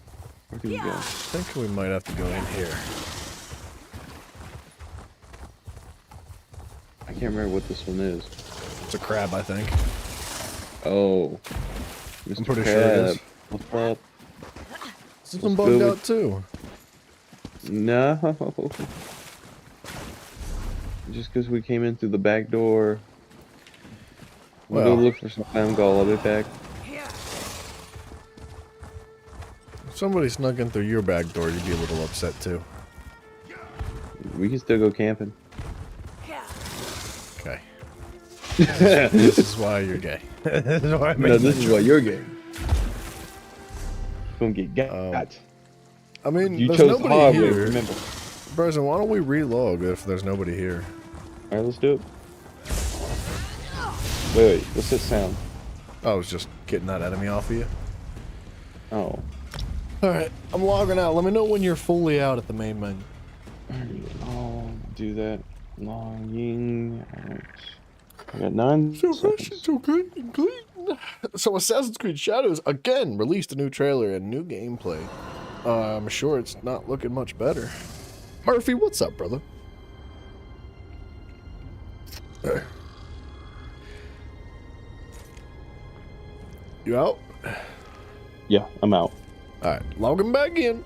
Speaker 20: Where do we go?
Speaker 1: I think we might have to go in here.
Speaker 20: I can't remember what this one is.
Speaker 1: It's a crab, I think.
Speaker 20: Oh. Mr.
Speaker 1: I'm pretty
Speaker 20: Crab.
Speaker 1: sure it is.
Speaker 20: What's up?
Speaker 1: This one bugged out too.
Speaker 20: No. Just because we came in through the back door. We'll go look for some Clam Gall. I'll be back.
Speaker 1: somebody snuck in through your back door, you'd be a little upset too.
Speaker 20: We can still go camping.
Speaker 1: Okay. This is why you're gay. This is why I made
Speaker 20: No, this
Speaker 1: that
Speaker 20: is
Speaker 1: joke.
Speaker 20: why you're gay. Gonna get got.
Speaker 1: I mean,
Speaker 20: You
Speaker 1: there's
Speaker 20: chose
Speaker 1: nobody
Speaker 20: hardware,
Speaker 1: here.
Speaker 20: remember.
Speaker 1: Bryson, why don't we relog if there's nobody here?
Speaker 20: Alright, let's do it. Wait, what's that sound?
Speaker 1: I was just getting that enemy off of you.
Speaker 20: Oh.
Speaker 1: Alright, I'm logging out. Let me know when you're fully out at the main menu.
Speaker 20: I'll do that. Logging out. I got 9 seconds.
Speaker 1: So good and clean. So Assassin's Creed Shadows again released a new trailer and new gameplay. I'm sure it's not looking much better. Murphy, what's up, brother? You out?
Speaker 20: Yeah, I'm out.
Speaker 1: Alright, logging back in.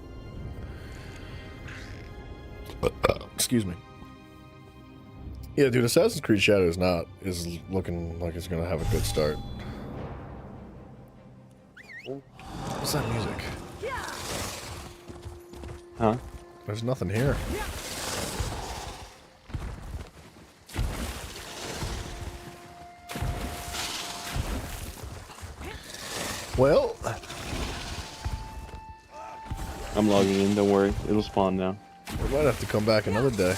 Speaker 1: Excuse me. Yeah, dude, Assassin's Creed Shadows is looking like it's gonna have a good start. What's that music?
Speaker 20: Huh?
Speaker 1: There's nothing here. Well,
Speaker 20: I'm logging in, don't worry. It'll spawn now.
Speaker 1: we might have to come back another day.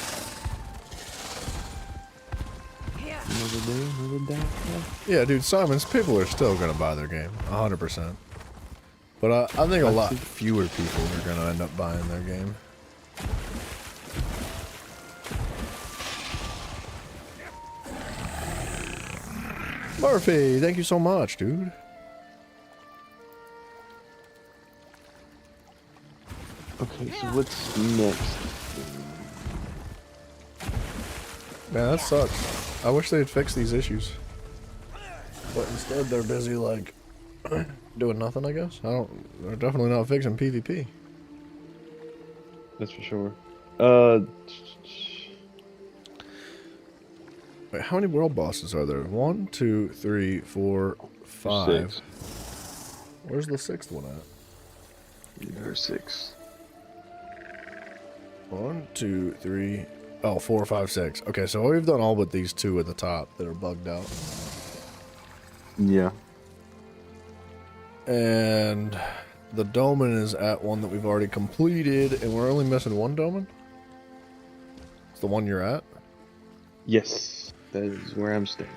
Speaker 20: Another day.
Speaker 1: Yeah, dude, Simon's people are still gonna buy their game, 100%. But I think a lot fewer people are gonna end up buying their game. Murphy, thank you so much, dude.
Speaker 20: Okay, so what's next?
Speaker 1: Man, that sucks. I wish they'd fix these issues. But instead they're busy, like, doing nothing, I guess. They're definitely not fixing PvP.
Speaker 20: That's for sure.
Speaker 1: Wait, how many world bosses are there? 1, 2, 3, 4, 5.
Speaker 20: 6.
Speaker 1: Where's the 6th one at?
Speaker 20: There's 6.
Speaker 1: 1, 2, 3. Oh, 4, 5, 6. Okay, so we've done all but these 2 at the top that are bugged out.
Speaker 20: Yeah.
Speaker 1: And the Doman is at one that we've already completed, and we're only missing one Doman? It's the one you're at?
Speaker 20: Yes, that is where I'm staying.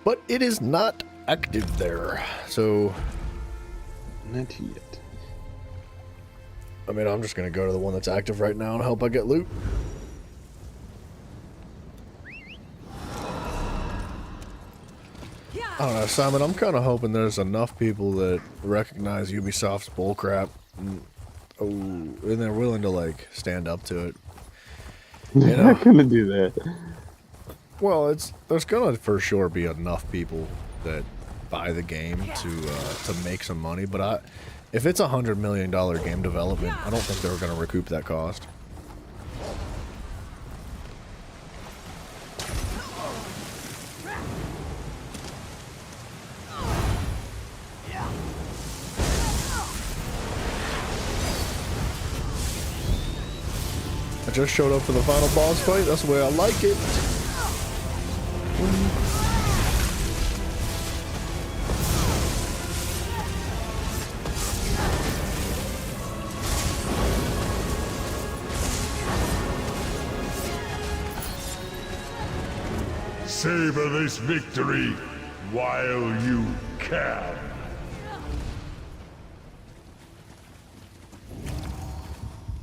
Speaker 1: But it is not active there, so...
Speaker 20: Not yet.
Speaker 1: I mean, I'm just gonna go to the one that's active right now and hope I get loot. I don't know, Simon, I'm kind of hoping there's enough people that recognize Ubisoft's bullcrap and they're willing to, like, stand up to it.
Speaker 20: They're not gonna do that.
Speaker 1: Well, there's gonna for sure be enough people that buy the game to make some money, but if it's $100 million game development, I don't think they're gonna recoup that cost. I just showed up for the final boss fight. That's the way I like it.
Speaker 11: Savor this victory while you can.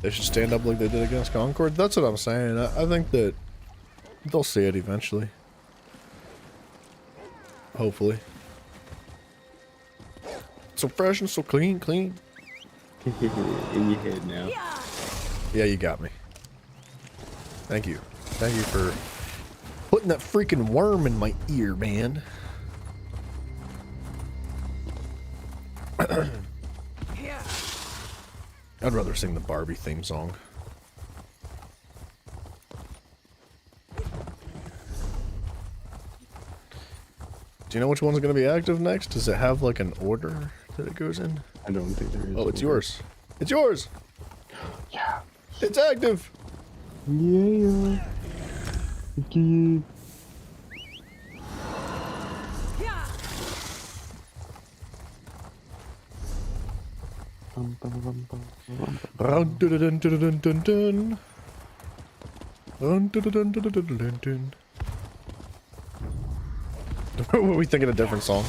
Speaker 1: They should stand up like they did against Concord. That's what I'm saying. I think that they'll see it eventually. Hopefully. So fresh and so clean.
Speaker 20: In your head now.
Speaker 1: Yeah, you got me. Thank you. Thank you for putting that freaking worm in my ear, man. I'd rather sing the Barbie theme song. Do you know which one's going to be active next? Does it have like an order that it goes in?
Speaker 20: I don't think there is.
Speaker 1: Oh, it's yours. It's yours.
Speaker 20: Yeah.
Speaker 1: It's active.
Speaker 20: Yeah. Okay.
Speaker 1: Run dun dun dun dun dun dun. Run dun dun dun dun dun dun dun. Were we thinking of different songs?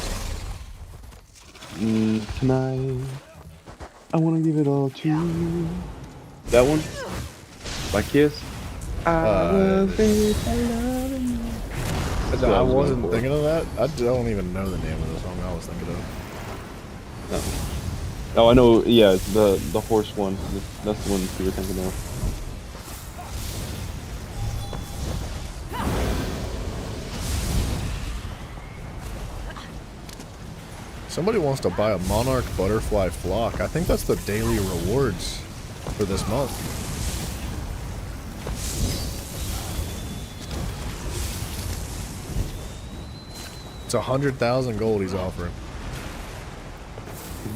Speaker 20: Tonight, I wanna give it all to you. That one? By Kiss?
Speaker 1: I wasn't
Speaker 20: for.
Speaker 1: thinking of that. I don't even know the name of the song I was thinking of.
Speaker 20: Oh, I know. Yeah, the horse one. That's the one you were thinking of.
Speaker 1: Somebody wants to buy a Monarch Butterfly Flock. I think that's the daily rewards for this month. It's 100,000 gold he's offering.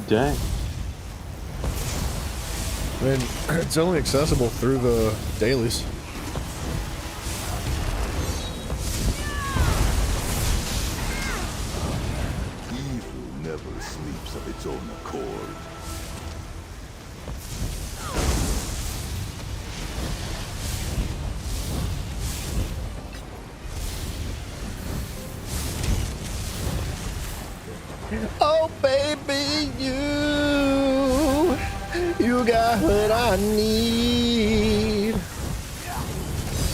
Speaker 20: Dang.
Speaker 1: I mean, it's only accessible through the dailies.
Speaker 11: Evil never sleeps of its own accord.
Speaker 1: Oh baby, you got what I need.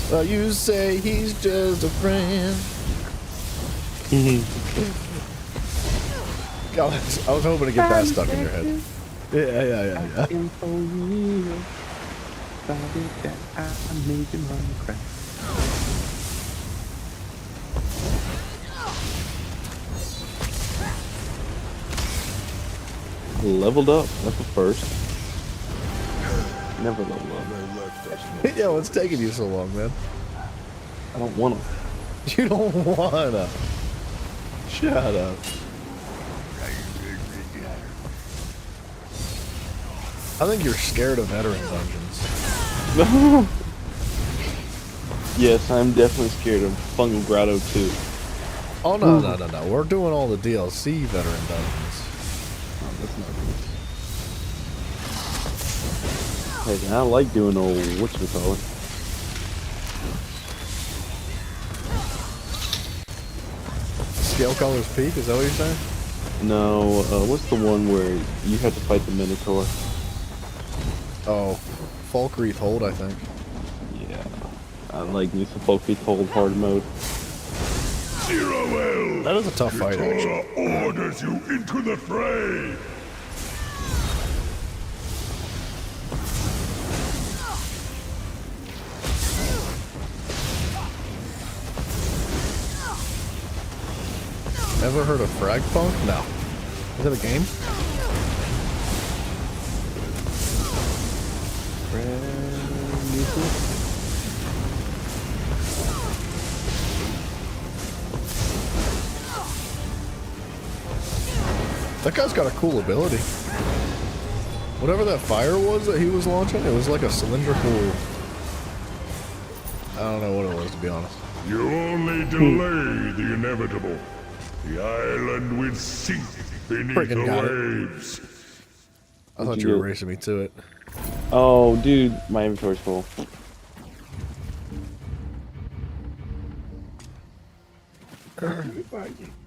Speaker 1: Well, you say he's just a friend. God, I was hoping to get that stuck in your head. Yeah.
Speaker 20: Asking for you. Sorry that I made you run crack. Leveled up. That's the first. Never leveled up.
Speaker 1: Yeah, what's taking you so long, man?
Speaker 20: I don't wanna.
Speaker 1: You don't wanna. Shut up. I think you're scared of veteran dungeons.
Speaker 20: Yes, I'm definitely scared of Fungal Grotto too.
Speaker 1: Oh no. We're doing all the DLC veteran dungeons.
Speaker 20: Hey, I like doing old whatchamacallit.
Speaker 1: Scale Color's Peak, is that what you're saying?
Speaker 20: No, what's the one where you have to fight the Minotaur?
Speaker 1: Oh, Falkreath Hold, I think.
Speaker 20: Yeah, I like me some Falkreath Hold hard mode.
Speaker 11: Zero-L!
Speaker 1: That is a tough fight, actually.
Speaker 11: Orders you into the fray!
Speaker 1: Ever heard of Fragpunk? No. Is it a game? That guy's got a cool ability. Whatever that fire was that he was launching, it was like a cylindrical... I don't know what it was, to be honest.
Speaker 11: You only delay the inevitable. The island will sink beneath
Speaker 1: Freaking
Speaker 11: the
Speaker 1: got it.
Speaker 11: waves.
Speaker 1: I thought you were racing me to it.
Speaker 20: Oh, dude, my inventory's full.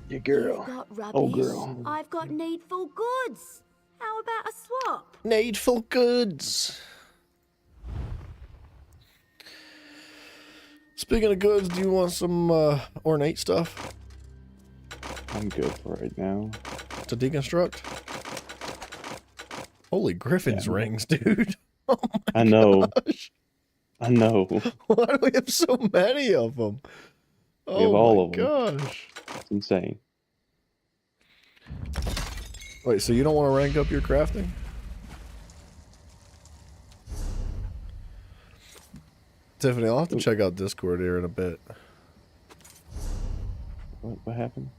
Speaker 20: Your girl.
Speaker 9: You've got rubbish.
Speaker 20: Oh, girl.
Speaker 9: I've got needful goods. How about a swap?
Speaker 1: Needful goods. Speaking of goods, do you want some ornate stuff?
Speaker 20: I'm good for right now.
Speaker 1: To deconstruct? Holy Griffin's rings, dude. Oh my
Speaker 20: I know.
Speaker 1: gosh.
Speaker 20: I know.
Speaker 1: Why do we have so many of them?
Speaker 20: We have all of them.
Speaker 1: Gosh.
Speaker 20: It's insane.
Speaker 1: Wait, so you don't want to rank up your crafting? Tiffany, I'll have to check out Discord here in a bit.
Speaker 20: What happened?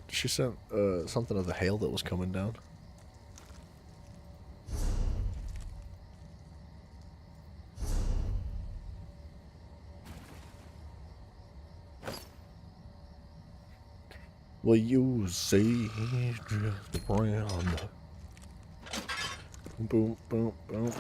Speaker 1: She sent something of the hail that was coming down. Will you see just the brand? Boom, boom, boom.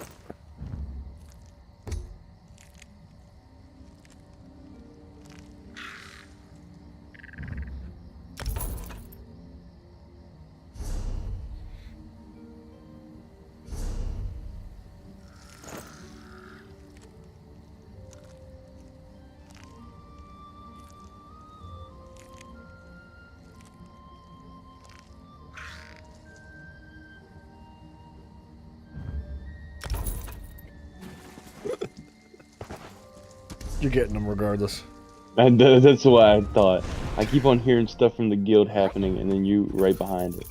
Speaker 1: You're getting them regardless.
Speaker 20: And that's what I thought. I keep on hearing stuff from the guild happening, and then you right behind it.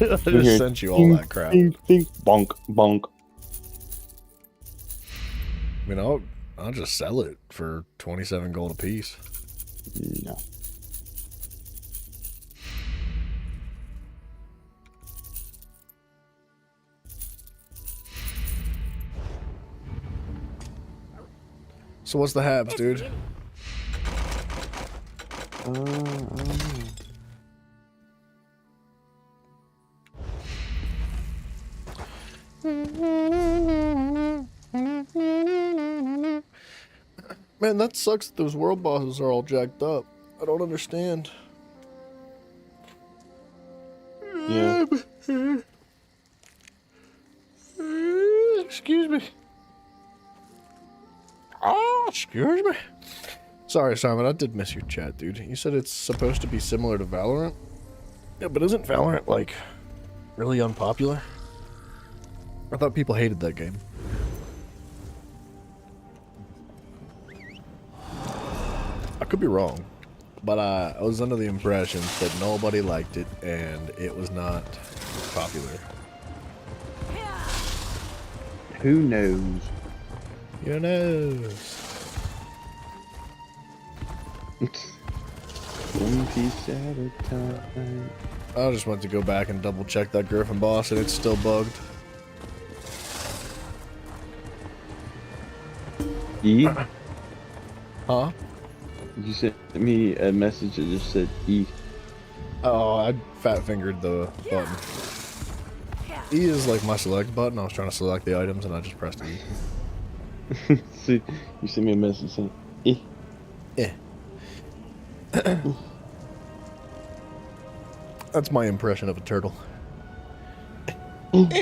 Speaker 1: I just sent you all that crap.
Speaker 20: Ding, ding, bonk, bonk.
Speaker 1: I mean, I'll just sell it for 27 gold apiece.
Speaker 20: No.
Speaker 1: So what's the haps, dude? Man, that sucks that those world bosses are all jacked up. I don't understand.
Speaker 20: Yeah.
Speaker 1: Excuse me. Oh, excuse me. Sorry, Simon, I did miss your chat, dude. You said it's supposed to be similar to Valorant? Yeah, but isn't Valorant, like, really unpopular? I thought people hated that game. I could be wrong, but I was under the impression that nobody liked it and it was not popular.
Speaker 20: Who knows?
Speaker 1: Who knows?
Speaker 20: One piece at a time.
Speaker 1: I just went to go back and double check that Griffin boss and it's still bugged.
Speaker 20: E?
Speaker 1: Huh?
Speaker 20: You sent me a message that just said E.
Speaker 1: Oh, I fat fingered the button. E is like my select button. I was trying to select the items and I just pressed E.
Speaker 20: See, you sent me a message saying E.
Speaker 1: Eh. That's my impression of a turtle. What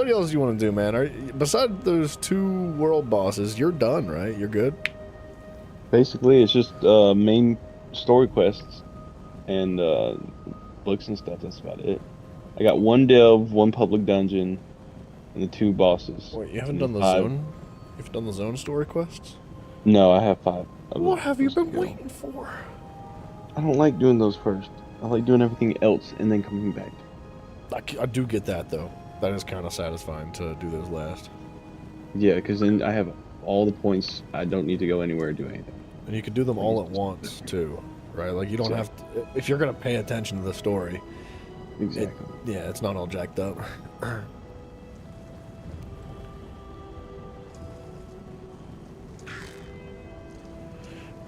Speaker 1: else do you want to do, man? Besides those 2 world bosses, you're done, right? You're good?
Speaker 20: Basically, it's just main story quests and books and stuff. That's about it. I got 1 delve, 1 public dungeon, and the 2 bosses.
Speaker 1: Wait, you haven't done the zone? You've done the zone story quests?
Speaker 20: No, I have 5.
Speaker 1: What have you been waiting for?
Speaker 20: I don't like doing those first. I like doing everything else and then coming back.
Speaker 1: I do get that, though. That is kind of satisfying to do those last.
Speaker 20: Yeah, because then I have all the points. I don't need to go anywhere or do anything.
Speaker 1: And you can do them all at once, too. Right? Like, you don't have to... If you're going to pay attention to the story...
Speaker 20: Exactly.
Speaker 1: It's not all jacked up.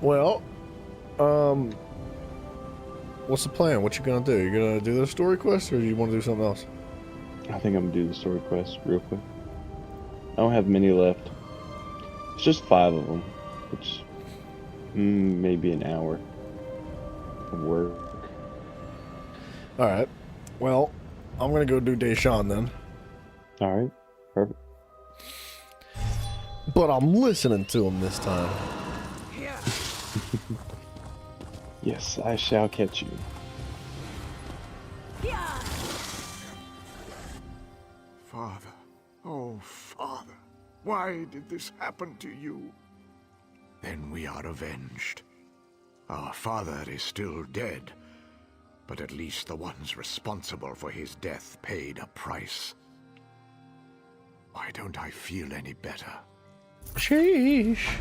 Speaker 1: Well, what's the plan? What you gonna do? You gonna do the story quest, or do you want to do something else?
Speaker 20: I think I'm gonna do the story quest real quick. I don't have many left. It's just 5 of them, which maybe an hour of work.
Speaker 1: All right. Well, I'm gonna go do Deshaun then.
Speaker 20: All right. Perfect.
Speaker 1: But I'm listening to him this time.
Speaker 20: Yes, I shall catch you.
Speaker 12: Father, oh Father, why did this happen to you? Then we are avenged. Our father is still dead, but at least the ones responsible for his death paid a price. Why don't I feel any better?
Speaker 1: Sheesh.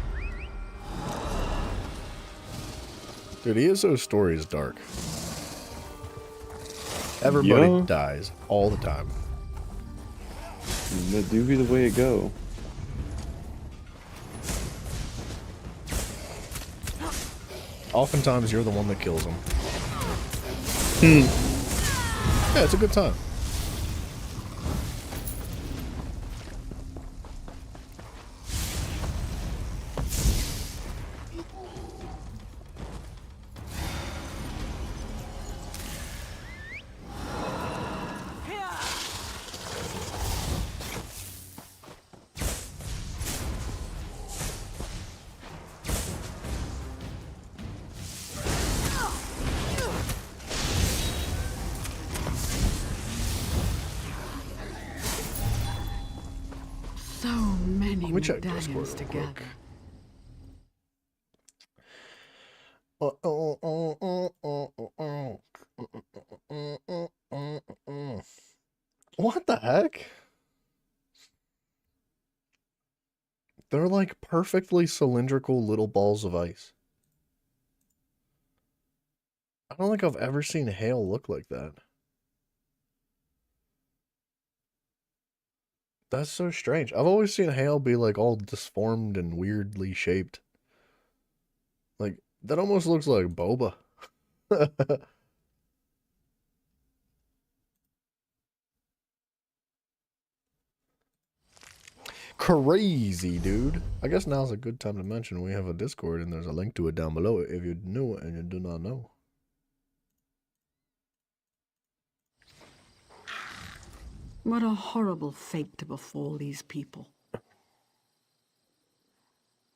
Speaker 1: Dude, ESO's story is dark. Everybody dies all the time.
Speaker 20: That do be the way it go.
Speaker 1: oftentimes you're the one that kills them. Yeah, it's a good time.
Speaker 13: So many
Speaker 1: Let me check
Speaker 13: medallions
Speaker 1: Discord real
Speaker 13: together.
Speaker 1: What the heck? They're like perfectly cylindrical little balls of ice. I don't think I've ever seen hail look like that. That's so strange. I've always seen hail be like all disformed and weirdly shaped. Like, that almost looks like boba. Crazy, dude. I guess now's a good time to mention we have a Discord and there's a link to it down below if you knew it and you do not know.
Speaker 13: What a horrible fate to befall these people.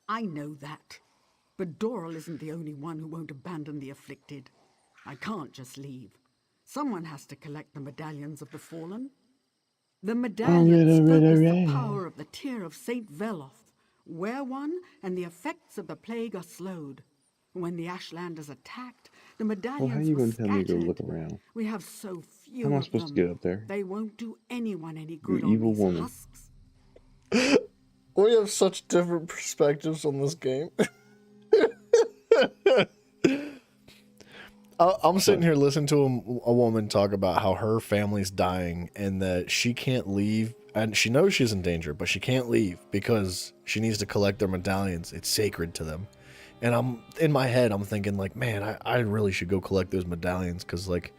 Speaker 13: I know that. But Doral isn't the only one who won't abandon the afflicted. I can't just leave. Someone has to collect the medallions of the fallen. The medallions focus the power of the tear of Saint Veloth. Wear one, and the effects of the plague are slowed. When the Ashland is attacked, the medallions
Speaker 20: Well, how are you going to tell me to go
Speaker 13: scattered.
Speaker 20: look around?
Speaker 13: We have so few
Speaker 20: How am I
Speaker 13: of
Speaker 20: supposed to
Speaker 13: them.
Speaker 20: get up there?
Speaker 13: They won't do anyone any
Speaker 20: You
Speaker 13: good on
Speaker 20: evil
Speaker 13: these
Speaker 20: woman.
Speaker 13: husks.
Speaker 1: We have such different perspectives on this game. I'm sitting here listening to a woman talk about how her family's dying and that she can't leave. And she knows she's in danger, but she can't leave because she needs to collect their medallions. It's sacred to them. And I'm in my head, I'm thinking like, man, I really should go collect those medallions because like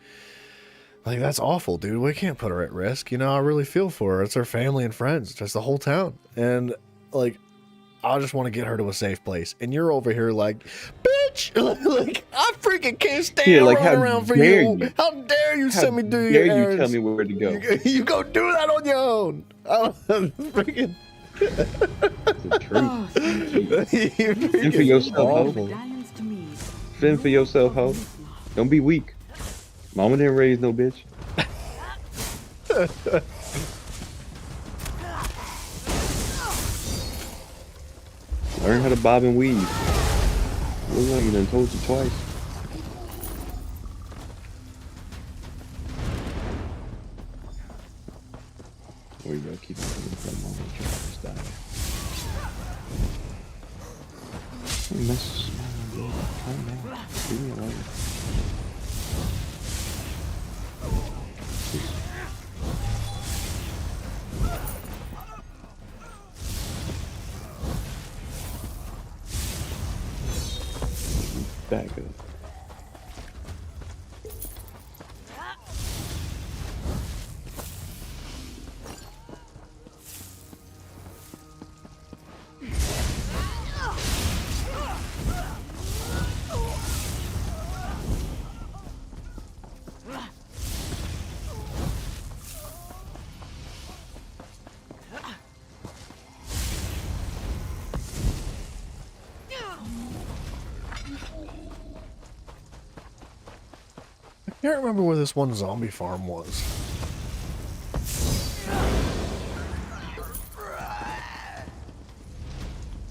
Speaker 1: that's awful, dude. We can't put her at risk. You know, I really feel for her. It's her family and friends. It's just the whole town. And like, I just want to get her to a safe place. And you're over here like, bitch, like I freaking can't stay
Speaker 20: like,
Speaker 1: running
Speaker 20: how
Speaker 1: around for
Speaker 20: dare
Speaker 1: you.
Speaker 20: you?
Speaker 1: How dare you
Speaker 20: How
Speaker 1: send me do
Speaker 20: dare
Speaker 1: your
Speaker 20: you
Speaker 1: errands?
Speaker 20: tell me where to go?
Speaker 1: You go do that on your own. Freaking.
Speaker 20: The truth.
Speaker 1: You're
Speaker 20: Fend for
Speaker 1: freaking
Speaker 20: yourself,
Speaker 1: awful.
Speaker 20: ho. Fend for yourself, ho. Don't be weak. Mama didn't raise no bitch. Learn how to bob and weave. Look like you done told you twice. Or you gotta keep it from mama and just die. Hey, Mrs. Smile, calm down. Leave me alone. Back up.
Speaker 1: I can't remember where this one zombie farm was.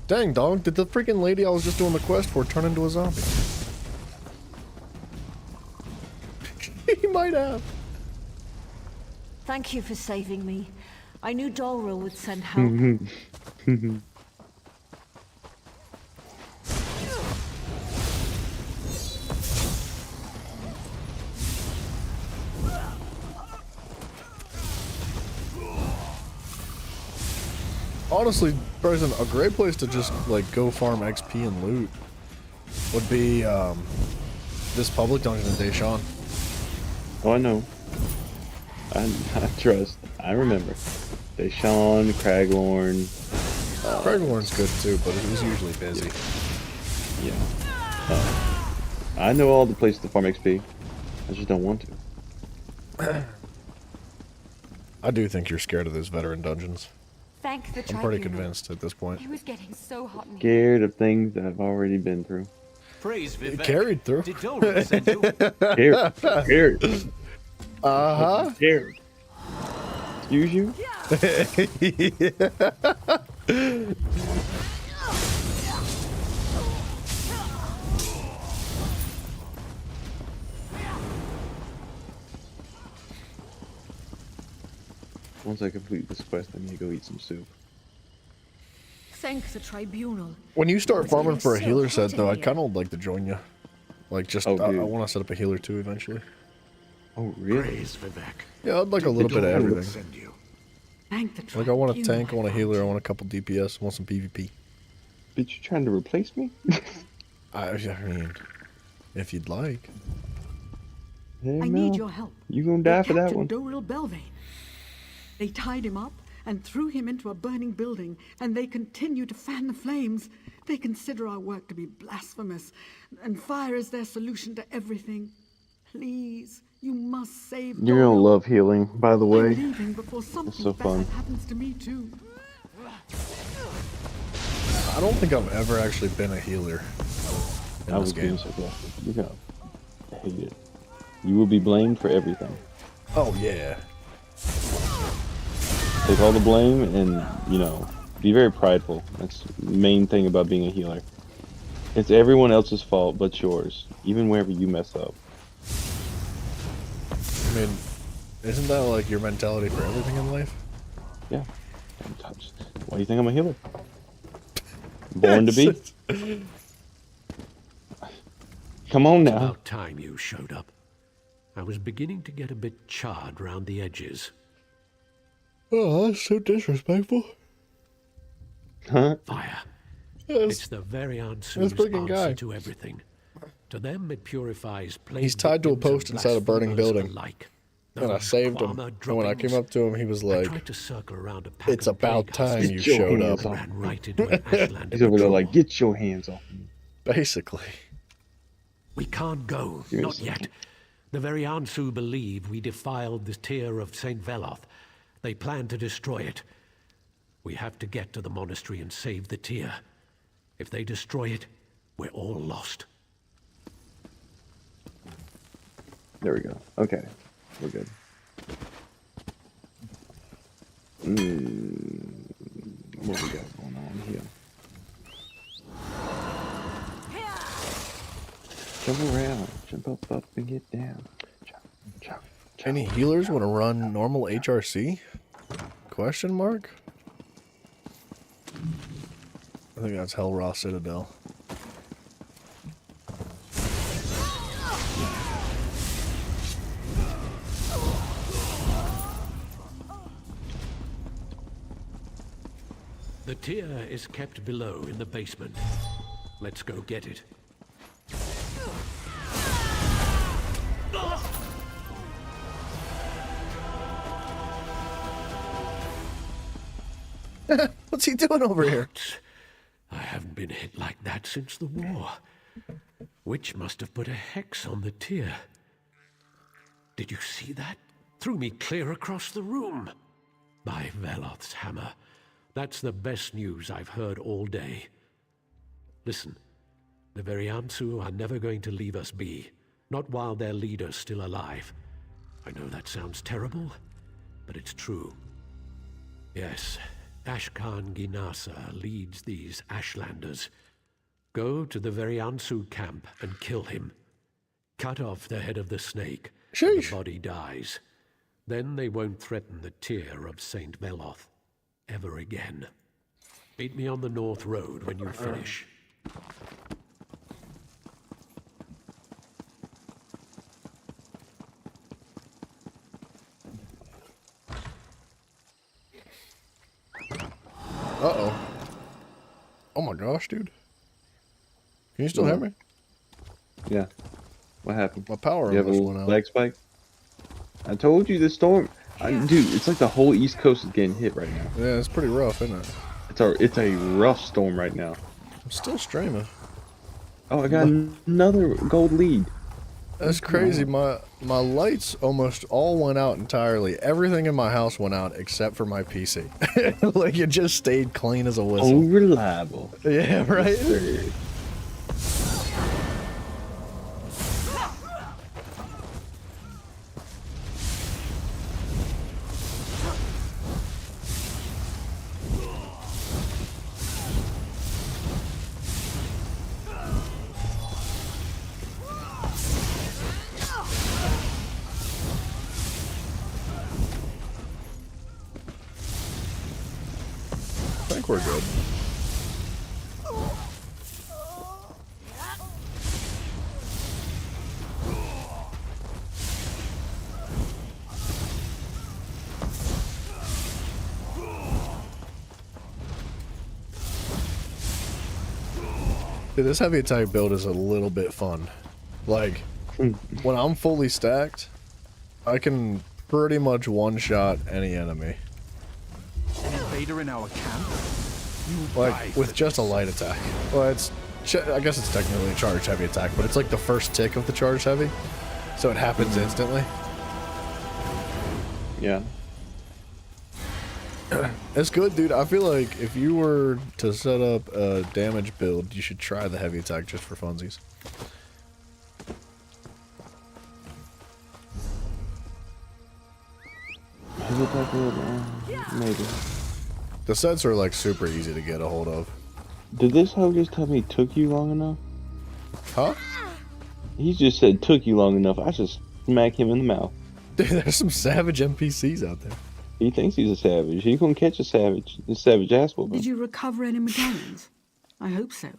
Speaker 1: Dang, dog, did the freaking lady I was just doing the quest for turn into a zombie? He might have.
Speaker 21: Thank you for saving me. I knew Dolril would send help.
Speaker 1: Honestly, Bryson, a great place to just like go farm XP and loot. would be this public dungeon in Deshaun.
Speaker 20: Oh, I know. I trust. I remember. Deshaun, Craglorn.
Speaker 1: Craglorn's good too, but he's usually busy.
Speaker 20: Yeah. I know all the places to farm XP. I just don't want to.
Speaker 1: I do think you're scared of those veteran dungeons.
Speaker 3: Thank the
Speaker 1: I'm pretty
Speaker 3: tribunal.
Speaker 1: convinced at this point.
Speaker 3: It was getting so hot in here.
Speaker 20: Scared of things that I've already been through.
Speaker 7: Praise Vivek.
Speaker 1: Carried through.
Speaker 7: Did Doran send you?
Speaker 20: Scared.
Speaker 1: Uh-huh.
Speaker 20: Scared. Excuse you? Once I complete this quest, I need to go eat some soup.
Speaker 8: Thank the tribunal.
Speaker 1: When you start
Speaker 8: It's
Speaker 1: farming
Speaker 8: getting
Speaker 1: for a
Speaker 8: so
Speaker 1: healer
Speaker 8: hot
Speaker 1: set,
Speaker 8: in
Speaker 1: though, I'd
Speaker 8: here.
Speaker 1: kind of like to join you. Like, just,
Speaker 20: Oh,
Speaker 1: I
Speaker 20: dude.
Speaker 1: want to set up a healer too eventually.
Speaker 20: Oh, really?
Speaker 12: Praise Vivek.
Speaker 1: Yeah, I'd like a little bit of everything.
Speaker 13: Thank the
Speaker 1: Like, I want a
Speaker 13: tribunal,
Speaker 1: tank, I want a healer, I want a couple DPS, I want some PvP.
Speaker 20: Bitch, you trying to replace me?
Speaker 1: I mean, if you'd like.
Speaker 20: Hell
Speaker 13: I
Speaker 20: no.
Speaker 13: need your help.
Speaker 20: You gonna die for that
Speaker 13: Captain
Speaker 20: one.
Speaker 13: Doril Belvane. They tied him up and threw him into a burning building, and they continue to fan the flames. They consider our work to be blasphemous, and fire is their solution to everything. Please, you must save
Speaker 20: You're gonna love healing, by the
Speaker 13: I'm
Speaker 20: way.
Speaker 13: leaving before something
Speaker 20: so
Speaker 13: bad
Speaker 20: fun.
Speaker 13: happens to me too.
Speaker 1: I don't think I've ever actually been a healer in
Speaker 20: I
Speaker 1: this
Speaker 20: was being
Speaker 1: game.
Speaker 20: sarcastic. You're gonna hate it. You will be blamed for everything.
Speaker 1: Oh, yeah.
Speaker 20: Take all the blame and, you know, be very prideful. That's the main thing about being a healer. It's everyone else's fault but yours, even wherever you mess up.
Speaker 1: I mean, isn't that like your mentality for everything in life?
Speaker 20: Yeah. Don't touch. Why do you think I'm a healer? Born to be. Come on now.
Speaker 14: About time you showed up. I was beginning to get a bit charred round the edges.
Speaker 1: Oh, that's so disrespectful.
Speaker 20: Huh?
Speaker 14: Fire.
Speaker 1: Yes.
Speaker 14: It's the very
Speaker 1: This
Speaker 14: answer's
Speaker 1: freaking
Speaker 14: answer
Speaker 1: guy.
Speaker 14: to everything. To them, it purifies plague
Speaker 1: He's tied to a
Speaker 14: victims and
Speaker 1: post inside a burning
Speaker 14: blasphemers
Speaker 1: building.
Speaker 14: alike.
Speaker 1: And I
Speaker 14: Those
Speaker 1: saved him.
Speaker 14: farmer
Speaker 1: And when I came up to him, he was
Speaker 14: I
Speaker 1: like,
Speaker 14: tried to circle around a pack
Speaker 1: "It's
Speaker 14: of
Speaker 1: about
Speaker 14: plague
Speaker 1: time
Speaker 14: husks
Speaker 1: you
Speaker 20: Get your
Speaker 1: showed
Speaker 20: hands
Speaker 1: up."
Speaker 20: off
Speaker 14: ran
Speaker 20: me.
Speaker 14: right into an Ashlander
Speaker 20: He's over there
Speaker 14: patrol.
Speaker 20: like, get your hands off me.
Speaker 1: Basically.
Speaker 14: We can't go,
Speaker 20: Give me a
Speaker 14: not yet. The very Ansu believe we defiled the tier of St. Veloth. They plan to destroy it. We have to get to the monastery and save the tier. If they destroy it, we're all lost.
Speaker 20: There we go. Okay. We're good. What we got going on here? Jump around. Jump up, and get down. Jump.
Speaker 1: Any healers want to run normal HRC? Question mark? I think that's Hellroth Citadel.
Speaker 14: The tier is kept below in the basement. Let's go get it.
Speaker 1: What's he doing over here?
Speaker 14: I haven't been hit like that since the war. Witch must have put a hex on the tier. Did you see that? Threw me clear across the room. By Veloth's hammer. That's the best news I've heard all day. Listen, the Veriansu are never going to leave us be. Not while their leader's still alive. I know that sounds terrible, but it's true. Yes, Ashkan Ginasa leads these Ashlanders. Go to the Veriansu camp and kill him. Cut off the head of the snake, and the body dies. Then they won't threaten the tier of St. Veloth ever again. Meet me on the North Road when you finish.
Speaker 1: Uh-oh. Oh my gosh, dude. Can you still hear me?
Speaker 20: Yeah. What happened?
Speaker 1: My power
Speaker 20: You have a
Speaker 1: almost
Speaker 20: little
Speaker 1: went out.
Speaker 20: lag spike? I told you the storm. Dude, it's like the whole East Coast is getting hit right now.
Speaker 1: Yeah, it's pretty rough, isn't it?
Speaker 20: It's a rough storm right now.
Speaker 1: I'm still streaming.
Speaker 20: Oh, I got another gold lead.
Speaker 1: That's crazy. My lights almost all went out entirely. Everything in my house went out except for my PC. Like it just stayed clean as a whistle.
Speaker 20: Unreliable.
Speaker 1: Yeah, right.
Speaker 20: Yes,
Speaker 1: I think we're good. Dude, this heavy attack build is a little bit fun. Like, when I'm fully stacked, I can pretty much one-shot any enemy.
Speaker 22: An invader in our camp?
Speaker 1: Like, with just a light attack. Well, I guess it's technically a charged heavy attack, but it's like the first tick of the charged heavy. So it happens instantly.
Speaker 20: Yeah.
Speaker 1: It's good, dude. I feel like if you were to set up a damage build, you should try the heavy attack just for funsies.
Speaker 20: Heavy attack build? Maybe.
Speaker 1: The sets are like super easy to get a hold of.
Speaker 20: Did this hoe just tell me it took you long enough?
Speaker 1: Huh?
Speaker 20: He just said took you long enough. I just smack him in the mouth.
Speaker 1: Dude, there's some savage NPCs out there.
Speaker 20: He thinks he's a savage. He's gonna catch a savage ass whooping.
Speaker 13: Did you recover any medallions? I hope so.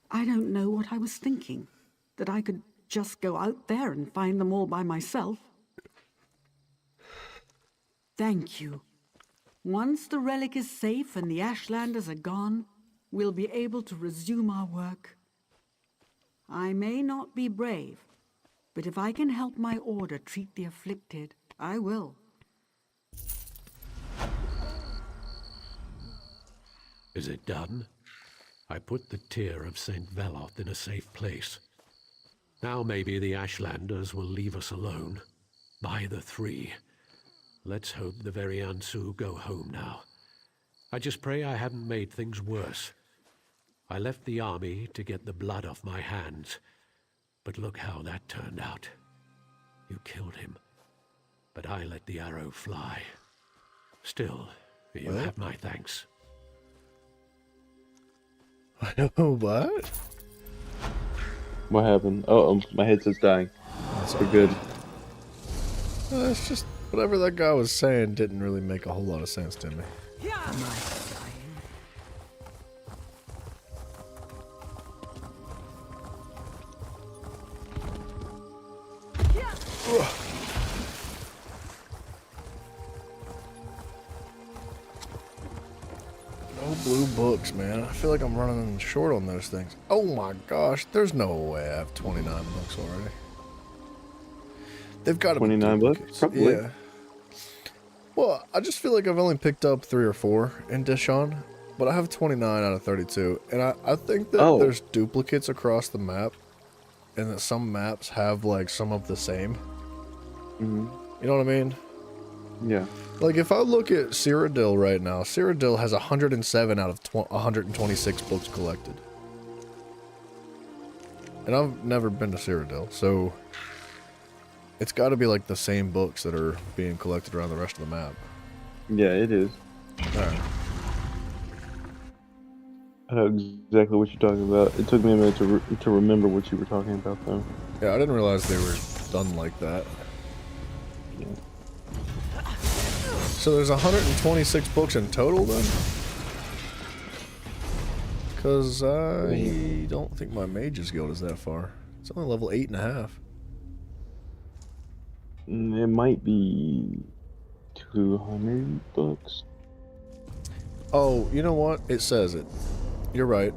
Speaker 13: I don't know what I was thinking. That I could just go out there and find them all by myself. Thank you. Once the relic is safe and the Ashlanders are gone, we'll be able to resume our work. I may not be brave, but if I can help my order treat the afflicted, I will.
Speaker 14: Is it done? I put the tear of St. Veloth in a safe place. Now maybe the Ashlanders will leave us alone. By the three. Let's hope the very Ansu go home now. I just pray I haven't made things worse. I left the army to get the blood off my hands. But look how that turned out. You killed him. But I let the arrow fly. Still, you have my thanks.
Speaker 1: What?
Speaker 20: What happened? Oh, my headset's dying. We're good.
Speaker 1: It's just whatever that guy was saying didn't really make a whole lot of sense to me. No blue books, man. I feel like I'm running short on those things. Oh my gosh, there's no way I have 29 books already. They've got to be
Speaker 20: 29 books? Probably.
Speaker 1: Yeah. Well, I just feel like I've only picked up 3 or 4 in Dishon, but I have 29 out of 32, and I think that there's duplicates across the map, and that some maps have like some of the same.
Speaker 20: Mm-hmm.
Speaker 1: You know what I mean?
Speaker 20: Yeah.
Speaker 1: Like if I look at Cyrodiil right now, Cyrodiil has 107 out of 126 books collected. And I've never been to Cyrodiil, so it's got to be like the same books that are being collected around the rest of the map.
Speaker 20: Yeah, it is.
Speaker 1: Alright.
Speaker 20: I know exactly what you're talking about. It took me a minute to remember what you were talking about, though.
Speaker 1: Yeah, I didn't realize they were done like that.
Speaker 20: Yeah.
Speaker 1: So there's 126 books in total then? Because I don't think my Mage's Guild is that far. It's only level 8.5.
Speaker 20: It might be 200 books.
Speaker 1: Oh, you know what? It says it. You're right.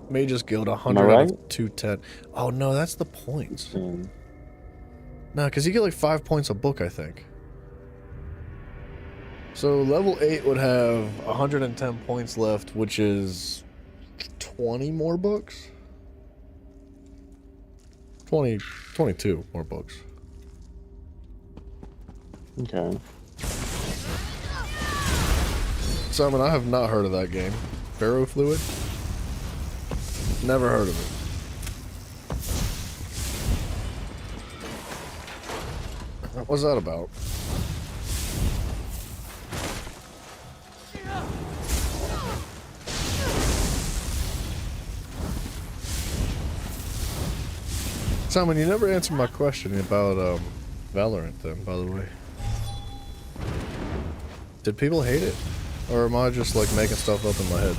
Speaker 1: Mage's Guild 100 out
Speaker 20: right?
Speaker 1: of 210. Oh no, that's the points. No, because you get like 5 points a book, I think. So level 8 would have 110 points left, which is 20 more books? 22 more books.
Speaker 20: Okay.
Speaker 1: Simon, I have not heard of that game. Ferrofluid? Never heard of it. What was that about? Simon, you never answered my question about Valorant then, by the way. Did people hate it? Or am I just like making stuff up in my head?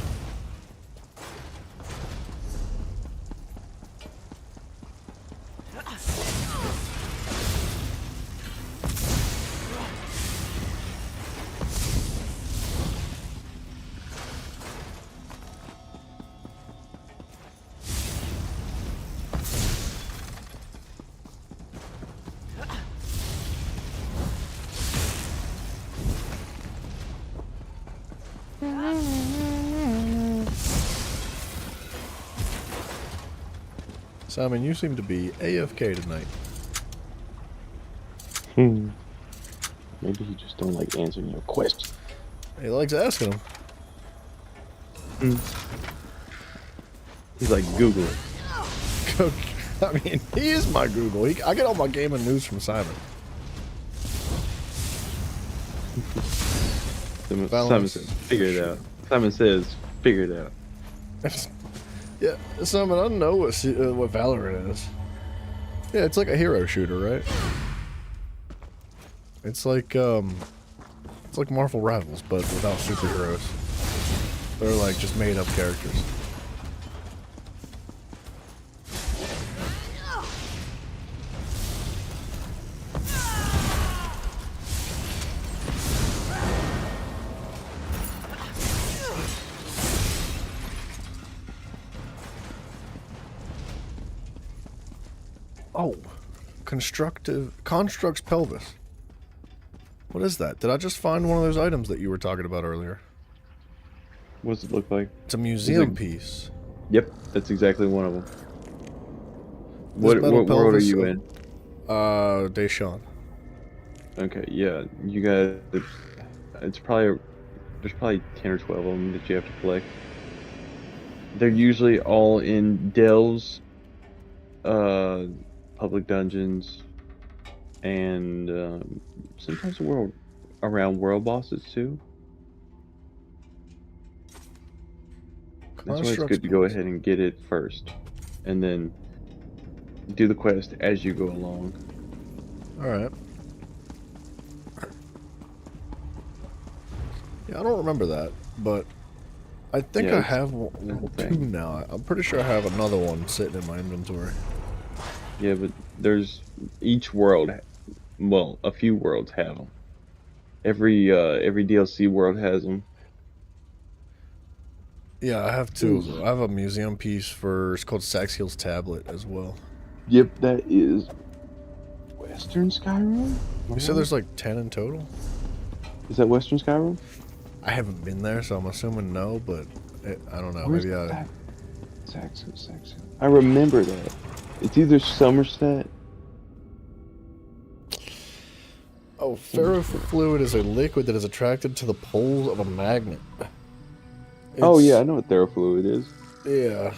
Speaker 1: Simon, you seem to be AFK tonight.
Speaker 20: Maybe he just don't like answering your question.
Speaker 1: He likes asking them.
Speaker 20: He's like, Google it.
Speaker 1: I mean, he is my Google. I get all my gaming news from Simon.
Speaker 20: Simon says, figure it out. Simon says, figure it out.
Speaker 1: Yeah, Simon, I don't know what Valorant is. Yeah, it's like a hero shooter, right? It's like Marvel Rivals, but without superheroes. They're like just made up characters. Oh, Constructs Pelvis. What is that? Did I just find one of those items that you were talking about earlier?
Speaker 20: What does it look like?
Speaker 1: It's a museum piece.
Speaker 20: Yep, that's exactly one of them. What world are you in?
Speaker 1: Deshawn.
Speaker 20: Okay, yeah, you got. It's probably there's probably 10 or 12 of them that you have to collect. They're usually all in delves, public dungeons, and sometimes around world bosses too. That's why it's good to go ahead and get it first, and then do the quest as you go along.
Speaker 1: All right. Yeah, I don't remember that, but I think I have two now. I'm pretty sure I have another one sitting in my inventory.
Speaker 20: Yeah, but there's each world. Well, a few worlds have them. Every DLC world has them.
Speaker 1: Yeah, I have two of them. I have a museum piece for, it's called Saxiel's Tablet as well.
Speaker 20: Yep, that is Western Skyrim?
Speaker 1: You said there's like 10 in total?
Speaker 20: Is that Western Skyrim?
Speaker 1: I haven't been there, so I'm assuming no, but I don't know. Maybe
Speaker 20: Saxiel. I remember that. It's either Somerset.
Speaker 1: Oh, ferrofluid is a liquid that is attracted to the poles of a magnet.
Speaker 20: Oh yeah, I know what ferrofluid is.
Speaker 1: Yeah.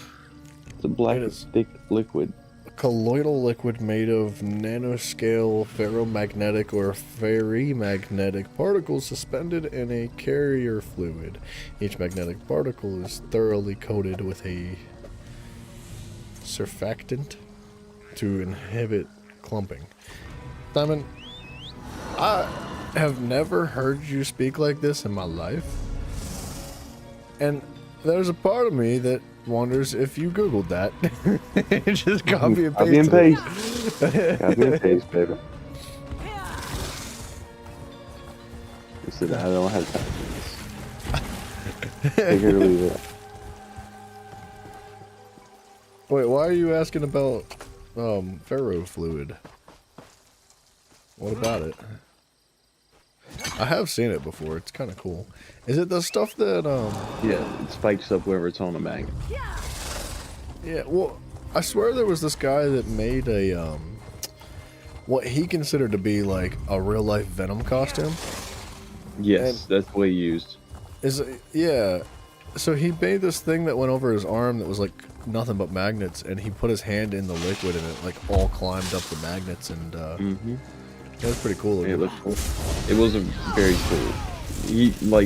Speaker 20: It's a black, thick liquid.
Speaker 1: A colloidal liquid made of nanoscale ferromagnetic or ferrimagnetic particles suspended in a carrier fluid. Each magnetic particle is thoroughly coated with a surfactant to inhibit clumping. Simon, I have never heard you speak like this in my life. And there's a part of me that wonders if you Googled that. Just copy and paste.
Speaker 20: Copy and paste. Copy and paste, baby. He said, I don't have time for this. Take it or leave it.
Speaker 1: Wait, why are you asking about ferro fluid? What about it? I have seen it before. It's kind of cool. Is it the stuff that
Speaker 20: Yeah, it spikes up wherever it's on a magnet.
Speaker 1: Yeah, well, I swear there was this guy that made a what he considered to be like a real life Venom costume.
Speaker 20: Yes, that's the way used.
Speaker 1: Yeah. So he made this thing that went over his arm that was like nothing but magnets, and he put his hand in the liquid and it like all climbed up the magnets, and it was pretty cool.
Speaker 20: It looked cool. It wasn't very cool.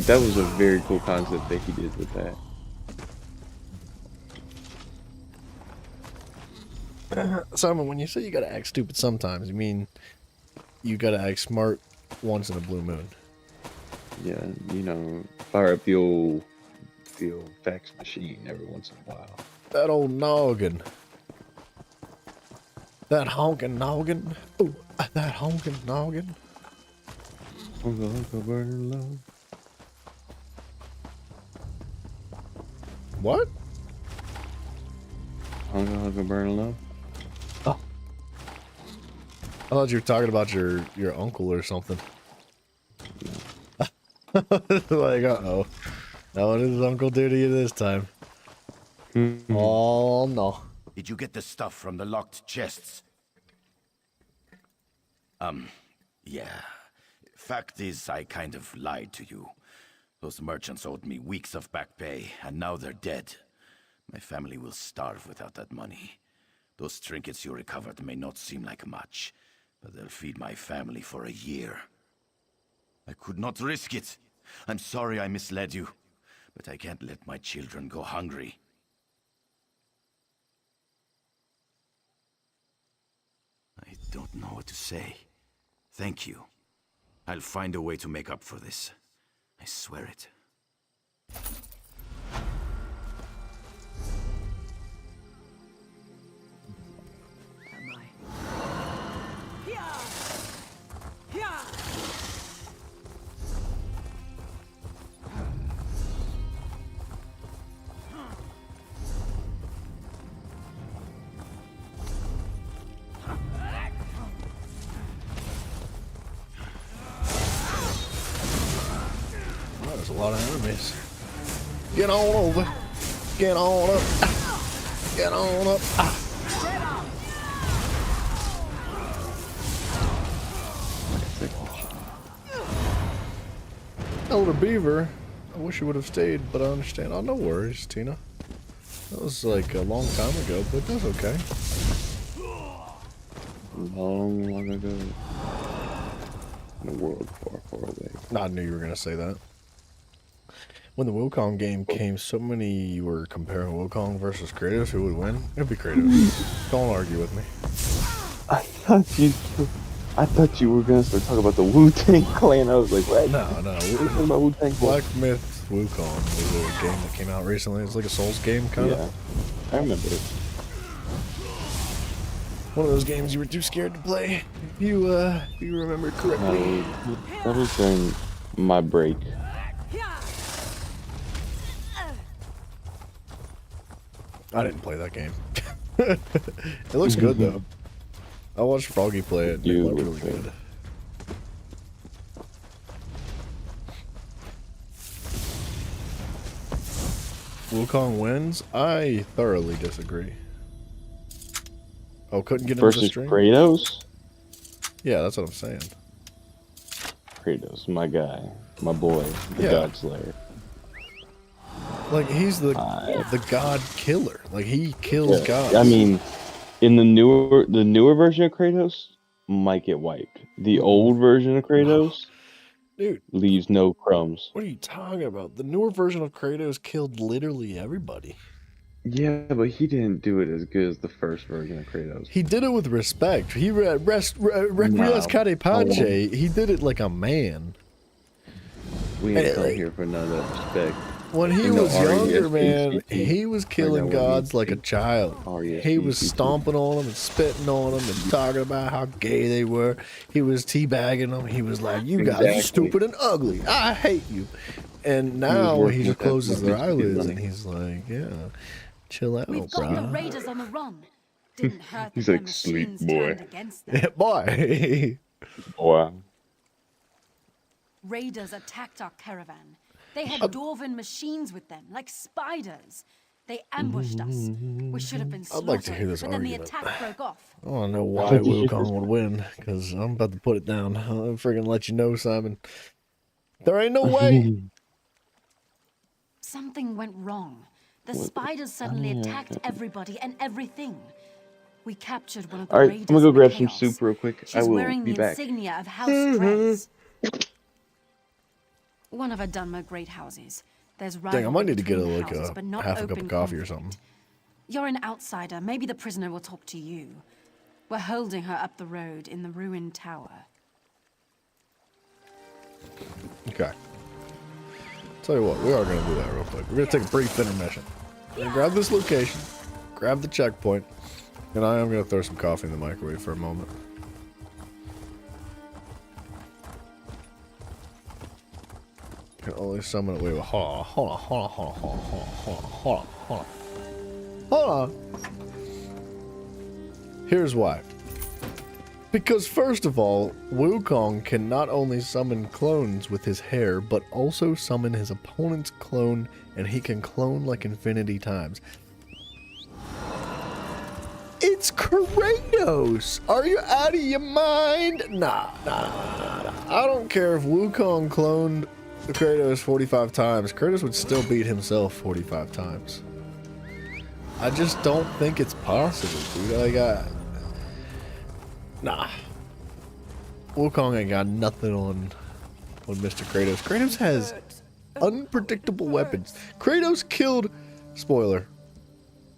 Speaker 20: That was a very cool concept that he did with that.
Speaker 1: Simon, when you say you gotta act stupid sometimes, you mean you gotta act smart once in a blue moon.
Speaker 20: Yeah, you know, fire up the old fax machine every once in a while.
Speaker 1: That old noggin. That honkin' noggin. Ooh, that honkin' noggin.
Speaker 20: Burning love.
Speaker 1: What?
Speaker 20: Hunka burning love.
Speaker 1: Oh. I thought you were talking about your uncle or something. Like, uh-oh. Now what did his uncle do to you this time? Oh, no.
Speaker 19: Did you get the stuff from the locked chests? Yeah. Fact is, I kind of lied to you. Those merchants owed me weeks of back pay, and now they're dead. My family will starve without that money. Those trinkets you recovered may not seem like much, but they'll feed my family for a year. I could not risk it. I'm sorry I misled you, but I can't let my children go hungry. I don't know what to say. Thank you. I'll find a way to make up for this. I swear it.
Speaker 1: There's a lot of enemies. Get on over. Get on up. Get on up. Elder Beaver, I wish you would have stayed, but I understand. Oh, no worries, Tina. That was like a long time ago, but that's okay.
Speaker 20: Long ago. In a world far, far away.
Speaker 1: I knew you were going to say that. When the Wukong game came, so many were comparing Wukong versus Kratos. Who would win? It'd be Kratos. Don't argue with me.
Speaker 20: I thought you were gonna start talking about the Wu-Tang Clan. I was like, what?
Speaker 1: No.
Speaker 20: Talking about Wu-Tang Clan.
Speaker 1: Black Myth Wukong was a game that came out recently. It's like a Souls game, kind of.
Speaker 20: Yeah, I remember it.
Speaker 1: One of those games you were too scared to play. You remember correctly.
Speaker 20: No, that was during my break.
Speaker 1: I didn't play that game. It looks good though. I watched Froggy play it. It looked really good. Wukong wins? I thoroughly disagree. Oh, couldn't get into the
Speaker 20: Versus
Speaker 1: stream?
Speaker 20: Kratos?
Speaker 1: Yeah, that's what I'm saying.
Speaker 20: Kratos, my guy, my boy, the
Speaker 1: Yeah.
Speaker 20: God Slayer.
Speaker 1: Like he's the god killer. Like he kills gods.
Speaker 20: I mean, in the newer version of Kratos might get wiped. The old version of Kratos,
Speaker 1: dude,
Speaker 20: leaves no crumbs.
Speaker 1: What are you talking about? The newer version of Kratos killed literally everybody.
Speaker 20: Yeah, but he didn't do it as good as the first version of Kratos.
Speaker 1: He did it with respect. He Requiescat Pace. He did it like a man.
Speaker 20: We ain't come here for none of that respect.
Speaker 1: When he was younger, man, he was killing gods like a child. He was stomping on them and spitting on them and talking about how gay they were. He was teabagging them. He was like, "You guys are stupid and ugly. I hate you." And now he just closes their eyelids and he's like, "Yeah, Chill out,
Speaker 21: We've got the
Speaker 1: bruh.
Speaker 21: raiders on the run. Didn't hurt
Speaker 20: He's
Speaker 21: that
Speaker 20: like,
Speaker 21: their
Speaker 20: sleep,
Speaker 21: machines
Speaker 20: boy.
Speaker 21: turned against them.
Speaker 1: Yeah, boy.
Speaker 20: Wow.
Speaker 21: Raiders attacked our caravan. They had dwarven machines with them, like spiders. They ambushed us. We should have been
Speaker 1: I'd
Speaker 21: slaughtered,
Speaker 1: like to hear this
Speaker 21: but then the
Speaker 1: argument.
Speaker 21: attack broke off.
Speaker 1: I want to know why Wukong would win, because I'm about to put it down. I'll friggin' let you know, Simon. There ain't no way.
Speaker 21: Something went wrong. The spiders suddenly attacked everybody and everything. We captured one of the
Speaker 20: Alright,
Speaker 21: raiders
Speaker 20: I'm gonna go
Speaker 21: in the
Speaker 20: grab some
Speaker 21: chaos.
Speaker 20: soup real quick.
Speaker 21: She's
Speaker 20: I will
Speaker 21: wearing
Speaker 20: be
Speaker 21: the
Speaker 20: back.
Speaker 21: insignia of House Trez. One of our Dunmer great houses. There's
Speaker 1: Dang, I might need to get
Speaker 21: rivalry
Speaker 1: like
Speaker 21: between houses,
Speaker 1: a
Speaker 21: but not
Speaker 1: half a cup
Speaker 21: open
Speaker 1: of coffee or
Speaker 21: conflict.
Speaker 1: something.
Speaker 21: You're an outsider. Maybe the prisoner will talk to you. We're holding her up the road in the ruined tower.
Speaker 1: Okay. Tell you what, we are gonna do that real quick. We're gonna take a brief intermission. We're gonna grab this location, grab the checkpoint, and I am gonna throw some coffee in the microwave for a moment. Can only summon it. Wait, hold on. Here's why. Because first of all, Wukong can not only summon clones with his hair, but also summon his opponent's clone, and he can clone like infinity times. It's Kratos! Are you out of your mind? Nah. I don't care if Wukong cloned Kratos 45 times. Kratos would still beat himself 45 times. I just don't think it's possible, dude. Nah. Wukong ain't got nothing on Mr. Kratos. Kratos has unpredictable weapons. Kratos killed... Spoiler.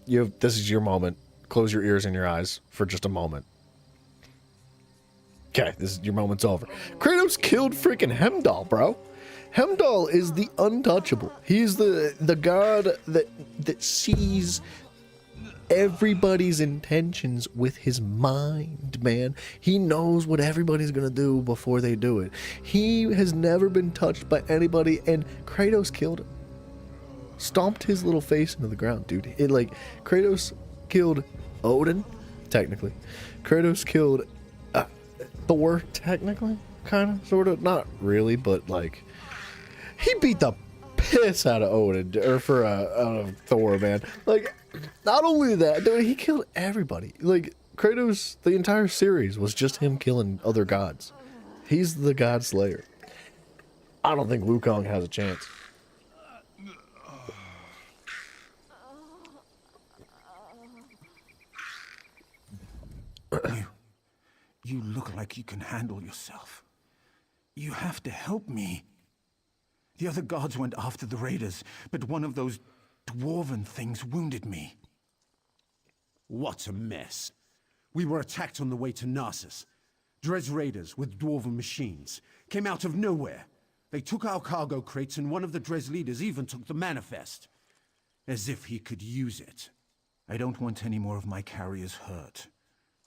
Speaker 1: This is your moment. Close your ears and your eyes for just a moment. Okay, your moment's over. Kratos killed freaking Heimdall, bro. Heimdall is the untouchable. He's the god that sees everybody's intentions with his mind, man. He knows what everybody's gonna do before they do it. He has never been touched by anybody, and Kratos killed him. Stomped his little face into the ground, dude. Kratos killed Odin, technically. Kratos killed Thor, technically, kind of, sort of, not really, but like, he beat the piss out of Odin, or out of Thor, man. Like, not only that, dude, he killed everybody. Like, Kratos, the entire series was just him killing other gods. He's the god slayer. I don't think Wukong has a chance.
Speaker 12: You look like you can handle yourself. You have to help me. The other guards went after the raiders, but one of those dwarven things wounded me.
Speaker 6: What a mess. We were attacked on the way to Narcissus. Dres raiders with dwarven machines came out of nowhere. They took our cargo crates, and one of the Dres leaders even took the manifest. As if he could use it.
Speaker 12: I don't want any more of my carriers hurt.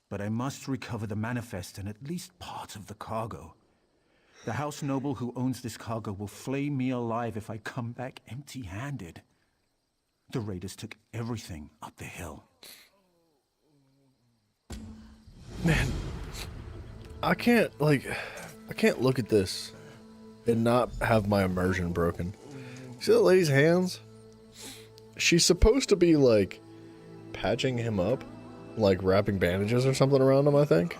Speaker 12: But I must recover the manifest and at least part of the cargo. The house noble who owns this cargo will flay me alive if I come back empty-handed. The raiders took everything up the hill.
Speaker 1: Man, I can't look at this and not have my immersion broken. See that lady's hands? She's supposed to be like patching him up, like wrapping bandages or something around him, I think.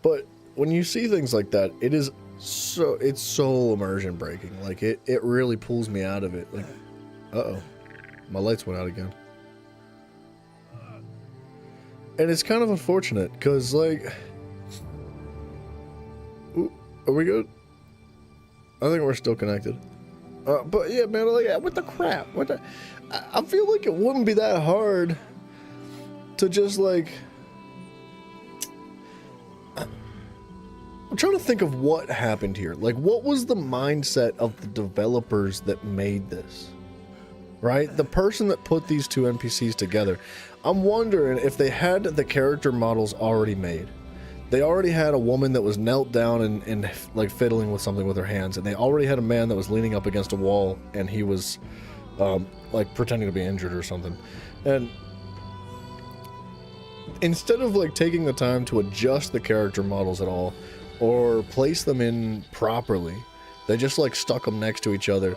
Speaker 1: But when you see things like that, it's so immersion breaking. Like it really pulls me out of it. Like, uh-oh, my lights went out again. And it's kind of unfortunate because, like, ooh, are we good? I think we're still connected. But yeah, man, like, what the crap? I feel like it wouldn't be that hard to just, like, I'm trying to think of what happened here. Like, what was the mindset of the developers that made this? Right? The person that put these two NPCs together. I'm wondering if they had the character models already made. They already had a woman that was knelt down and like fiddling with something with her hands, and they already had a man that was leaning up against a wall and he was like pretending to be injured or something. And instead of like taking the time to adjust the character models at all or place them in properly, they just like stuck them next to each other.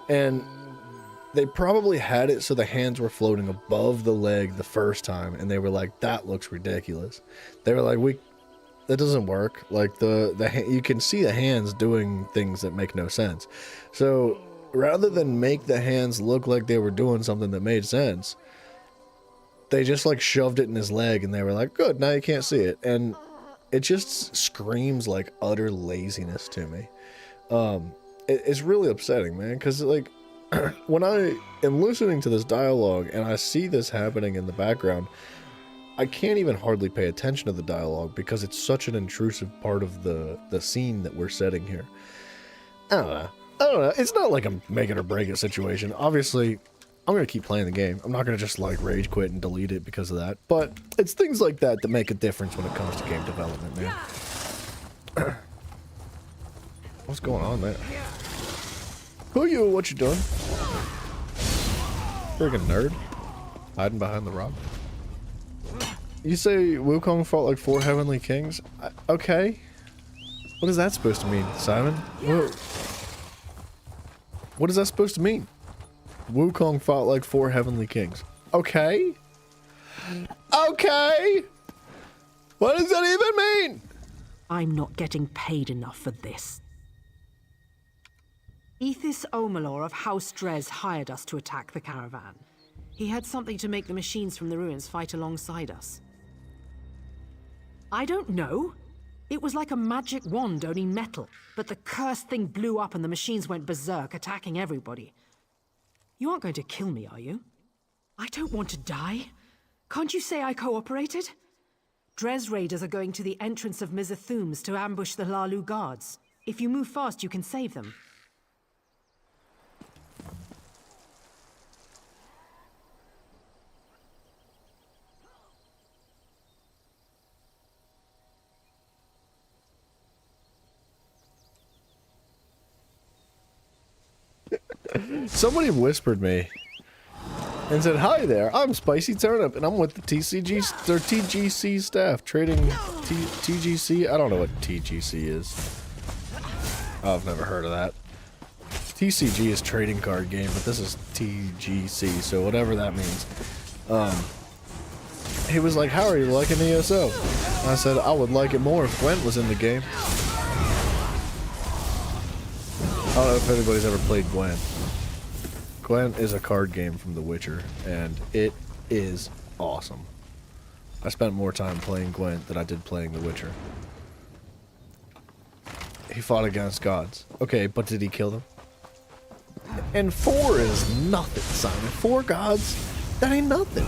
Speaker 1: And they probably had it so the hands were floating above the leg the first time, and they were like, that looks ridiculous. They were like, that doesn't work. Like you can see the hands doing things that make no sense. So rather than make the hands look like they were doing something that made sense, they just like shoved it in his leg, and they were like, good, now you can't see it. And it just screams like utter laziness to me. It's really upsetting, man, because like when I am listening to this dialogue and I see this happening in the background, I can't even hardly pay attention to the dialogue because it's such an intrusive part of the scene that we're setting here. I don't know. It's not like I'm make it or break it situation. Obviously, I'm going to keep playing the game. I'm not going to just like rage quit and delete it because of that. But it's things like that that make a difference when it comes to game development, man. What's going on there? Who are you? What you doing? Friggin' nerd. Hiding behind the rock. You say Wukong fought like 4 heavenly kings? Okay. What is that supposed to mean, Simon? What is that supposed to mean? Wukong fought like 4 heavenly kings. Okay. Okay. What does that even mean?
Speaker 2: I'm not getting paid enough for this. Ethis Omalor of House Drez hired us to attack the caravan. He had something to make the machines from the ruins fight alongside us. I don't know. It was like a magic wand, only metal. But the cursed thing blew up and the machines went berserk, attacking everybody. You aren't going to kill me, are you? I don't want to die. Can't you say I cooperated? Drez raiders are going to the entrance of Mizathums to ambush the Lalu guards. If you move fast, you can save them.
Speaker 1: Somebody whispered me and said, "Hi there, I'm Spicy Turnip, and I'm with the TGC staff trading TGC." I don't know what TGC is. I've never heard of that. TCG is trading card game, but this is TGC, so whatever that means. He was like, "How are you liking ESO?" And I said, "I would like it more if Gwent was in the game." I don't know if anybody's ever played Gwent. Gwent is a card game from The Witcher, and it is awesome. I spent more time playing Gwent than I did playing The Witcher. He fought against gods. Okay, but did he kill them? And 4 is nothing, Simon. 4 gods? That ain't nothing.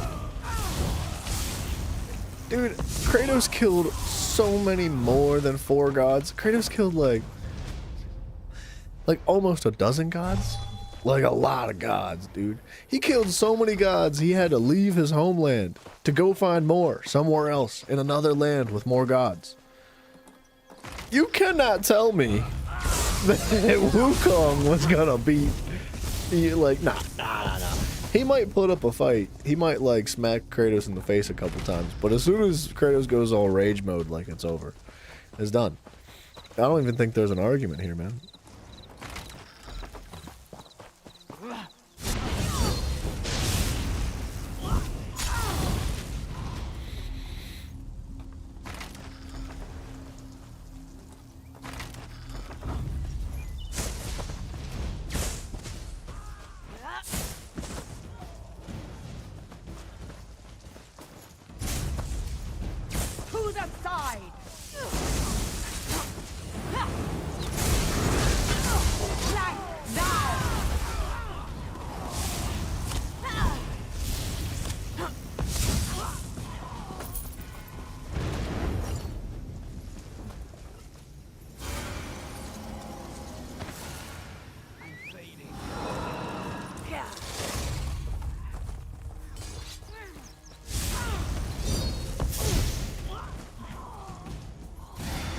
Speaker 1: Dude, Kratos killed so many more than 4 gods. Kratos killed like almost a dozen gods? Like a lot of gods, dude. He killed so many gods, he had to leave his homeland to go find more somewhere else in another land with more gods. You cannot tell me that Wukong was gonna beat, like, nah. He might put up a fight. He might, like, smack Kratos in the face a couple times. But as soon as Kratos goes all rage mode, like, it's over. It's done. I don't even think there's an argument here, man.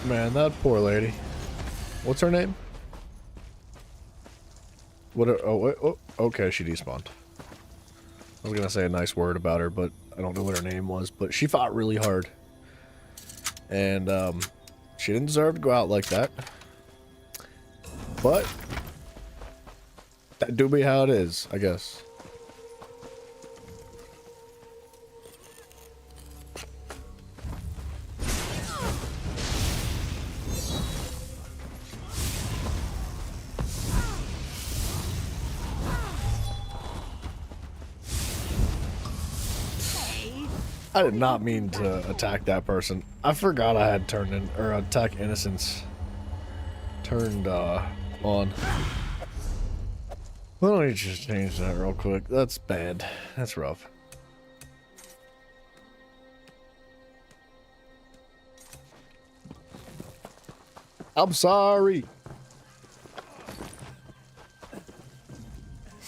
Speaker 1: Man, that poor lady. What's her name? What? Oh, okay, she despawned. I was gonna say a nice word about her, but I don't know what her name was. But she fought really hard. And, she didn't deserve to go out like that. But that do be how it is, I guess. I did not mean to attack that person. I forgot I had turned in, or attack innocence turned on. Why don't you just change that real quick? That's bad. That's rough. I'm sorry.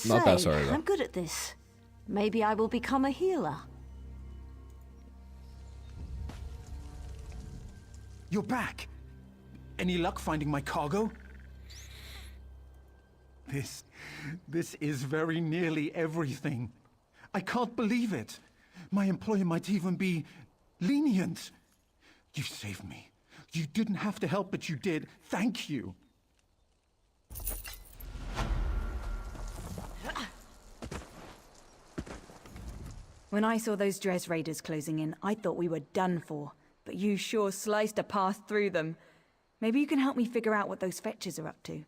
Speaker 1: Not that sorry though.
Speaker 16: I'm good at this. Maybe I will become a healer.
Speaker 6: You're back. Any luck finding my cargo? This is very nearly everything. I can't believe it. My employer might even be lenient. You saved me. You didn't have to help, but you did. Thank you.
Speaker 15: When I saw those Dres raiders closing in, I thought we were done for. But you sure sliced a path through them. Maybe you can help me figure out what those fetchers are up to.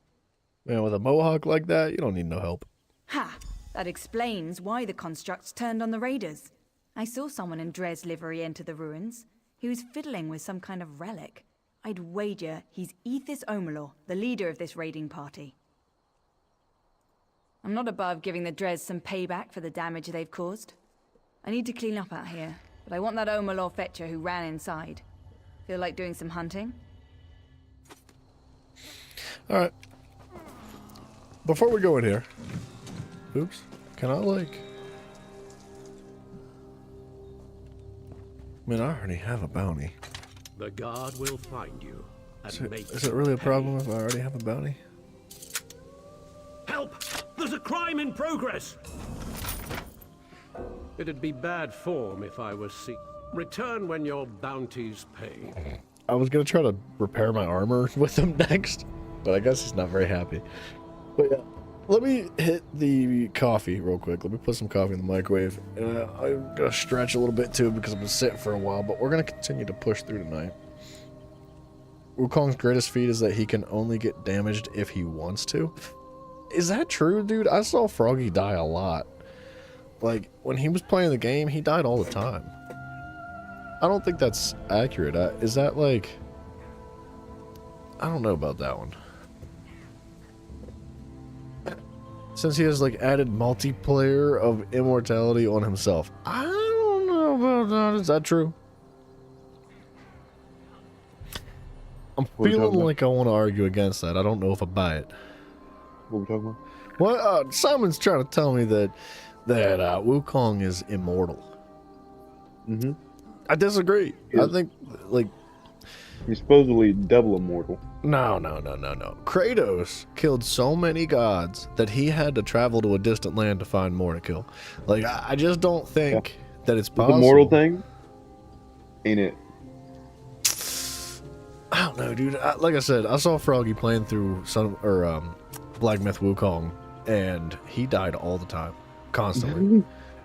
Speaker 1: Man, with a mohawk like that, you don't need no help.
Speaker 15: Ha! That explains why the constructs turned on the raiders. I saw someone in Dres livery enter the ruins. He was fiddling with some kind of relic. I'd wager he's Ethis Omalor, the leader of this raiding party. I'm not above giving the Dres some payback for the damage they've caused. I need to clean up out here, but I want that Omalor fetcher who ran inside. Feel like doing some hunting?
Speaker 1: Alright. Before we go in here... Oops. Can I, like... I mean, I already have a bounty.
Speaker 14: The guard will find you and make
Speaker 1: Is it really a problem if I already have a bounty?
Speaker 14: Help! There's a crime in progress! It'd be bad form if I was sick. Return when your bounty's paid.
Speaker 1: I was gonna try to repair my armor with him next, but I guess he's not very happy. But yeah, let me hit the coffee real quick. Let me put some coffee in the microwave. I'm gonna stretch a little bit too because I've been sitting for a while, but we're gonna continue to push through tonight. Wukong's greatest feat is that he can only get damaged if he wants to. Is that true, dude? I saw Froggy die a lot. Like, when he was playing the game, he died all the time. I don't think that's accurate. Is that, like... I don't know about that one. Since he has, like, added multiplayer of immortality on himself. I don't know about that. Is that true? I'm feeling like I want to argue against that. I don't know if I buy it.
Speaker 20: What are we talking about?
Speaker 1: Well, Simon's trying to tell me that Wukong is immortal.
Speaker 20: Mm-hmm.
Speaker 1: I disagree. I think, like...
Speaker 20: He's supposedly double immortal.
Speaker 1: No. Kratos killed so many gods that he had to travel to a distant land to find more to kill. Like, I just don't think that it's possible.
Speaker 20: The immortal thing? Ain't it?
Speaker 1: I don't know, dude. Like I said, I saw Froggy playing through Black Myth Wukong, and he died all the time. Constantly.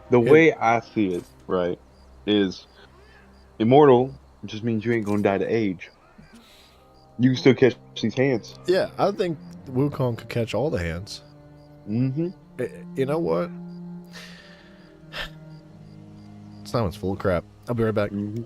Speaker 20: The way I see it, right, is immortal just means you ain't gonna die to age. You can still catch these hands.
Speaker 1: Yeah, I think Wukong could catch all the hands.
Speaker 20: Mm-hmm.
Speaker 1: You know what? Simon's full of crap. I'll be right back.
Speaker 20: Mm-hmm.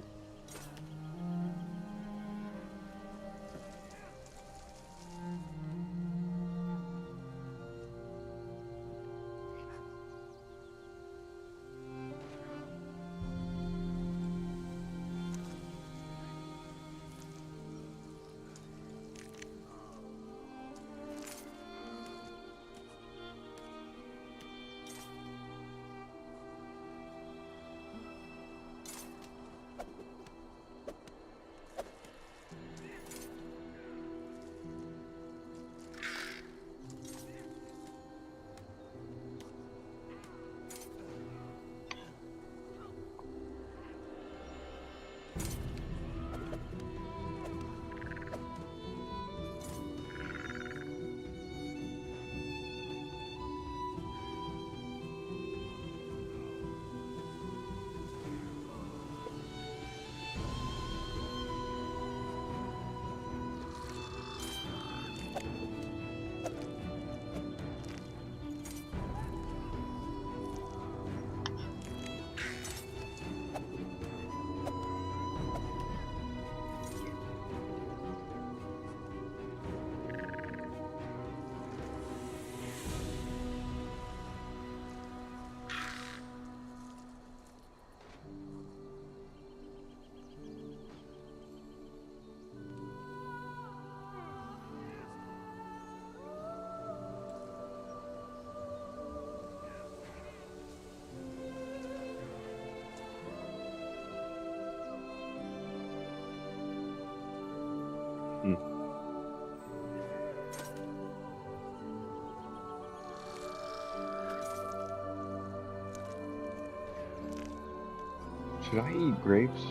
Speaker 20: Should I eat grapes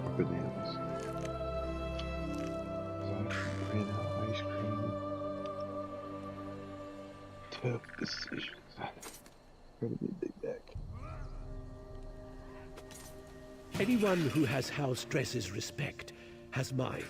Speaker 20: or bananas? Banana ice cream. Tough decisions. Probably Big Mac.
Speaker 14: Anyone who has House Dress's respect has mine.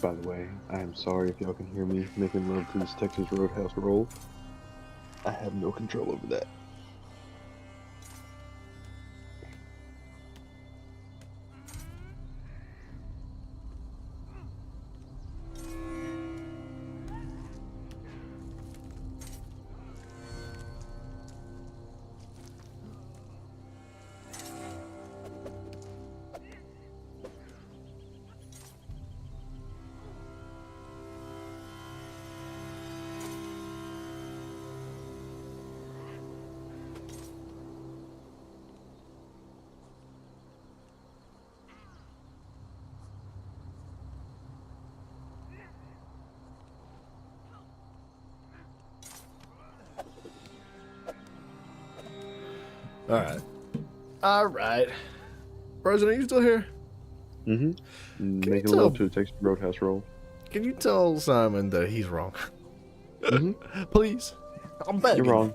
Speaker 20: By the way, I am sorry if y'all can hear me making love to this Texas Roadhouse roll. I have no control over that.
Speaker 1: Alright. Alright. President, you still here?
Speaker 20: Mm-hmm. Making love to a Texas Roadhouse roll.
Speaker 1: Can you tell Simon that he's wrong? Please. I'm begging.
Speaker 20: You're wrong.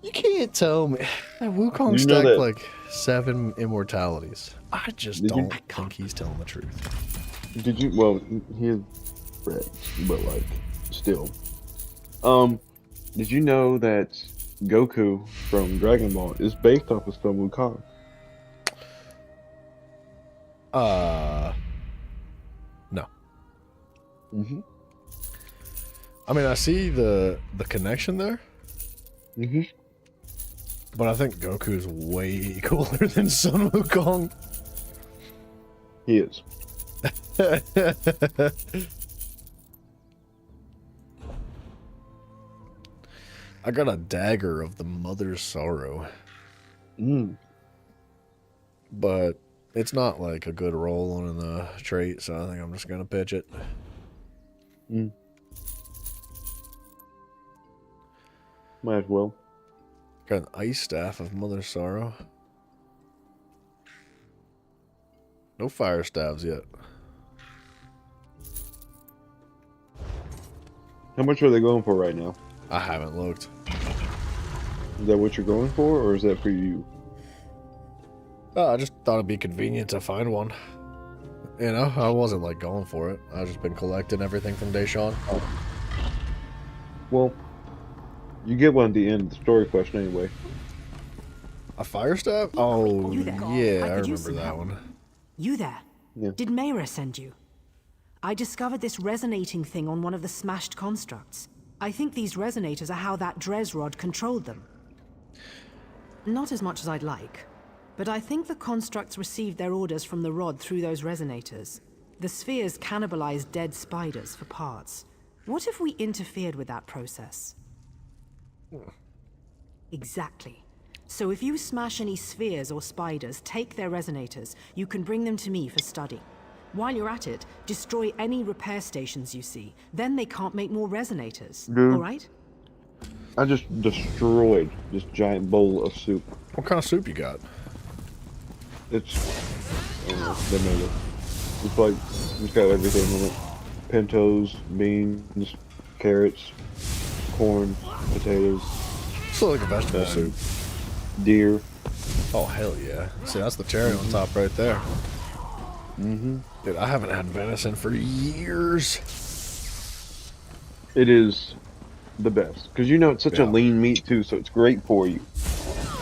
Speaker 1: You can't tell me. That Wukong
Speaker 20: You know
Speaker 1: stacked
Speaker 20: that-
Speaker 1: like 7 immortalities. I just
Speaker 20: Did you-
Speaker 1: don't think he's telling the truth.
Speaker 20: Did you? Well, he's red, but like, still. Did you know that Goku from Dragon Ball is based off of Sun Wukong?
Speaker 1: No.
Speaker 20: Mm-hmm.
Speaker 1: I mean, I see the connection there.
Speaker 20: Mm-hmm.
Speaker 1: But I think Goku's way cooler than Sun Wukong.
Speaker 20: He is.
Speaker 1: I got a dagger of the Mother's Sorrow. But it's not like a good roll on the trait, so I think I'm just gonna pitch it.
Speaker 20: Might as well.
Speaker 1: Got an ice staff of Mother's Sorrow. No fire staves yet.
Speaker 20: How much are they going for right now?
Speaker 1: I haven't looked.
Speaker 20: Is that what you're going for, or is that for you?
Speaker 1: I just thought it'd be convenient to find one. You know, I wasn't like going for it. I've just been collecting everything from Deshawn.
Speaker 20: Well, you get one at the end of the story quest anyway.
Speaker 1: A fire staff? Oh,
Speaker 2: You there?
Speaker 1: yeah, I
Speaker 2: I could use
Speaker 1: remember
Speaker 2: some
Speaker 1: that
Speaker 2: help.
Speaker 1: one.
Speaker 2: You there?
Speaker 20: Yeah.
Speaker 2: Did Mayra send you? I discovered this resonating thing on one of the smashed constructs. I think these resonators are how that Dres rod controlled them. Not as much as I'd like, but I think the constructs received their orders from the rod through those resonators. The spheres cannibalize dead spiders for parts. What if we interfered with that process? Exactly. So if you smash any spheres or spiders, take their resonators, you can bring them to me for study. While you're at it, destroy any repair stations you see. Then they can't make more resonators.
Speaker 20: Dude.
Speaker 2: All right?
Speaker 20: I just destroyed this giant bowl of soup.
Speaker 1: What kind of soup you got?
Speaker 20: It's, I don't know, they made it. It's like, it's got everything in it. pintos, beans, carrots, corn, potatoes.
Speaker 1: So like a vegetable soup.
Speaker 20: Deer.
Speaker 1: Oh hell yeah! See, that's the cherry on top right there.
Speaker 20: Mm-hmm.
Speaker 1: Dude, I haven't had venison for years.
Speaker 20: It is the best because you know it's such a lean meat too, so it's great for you.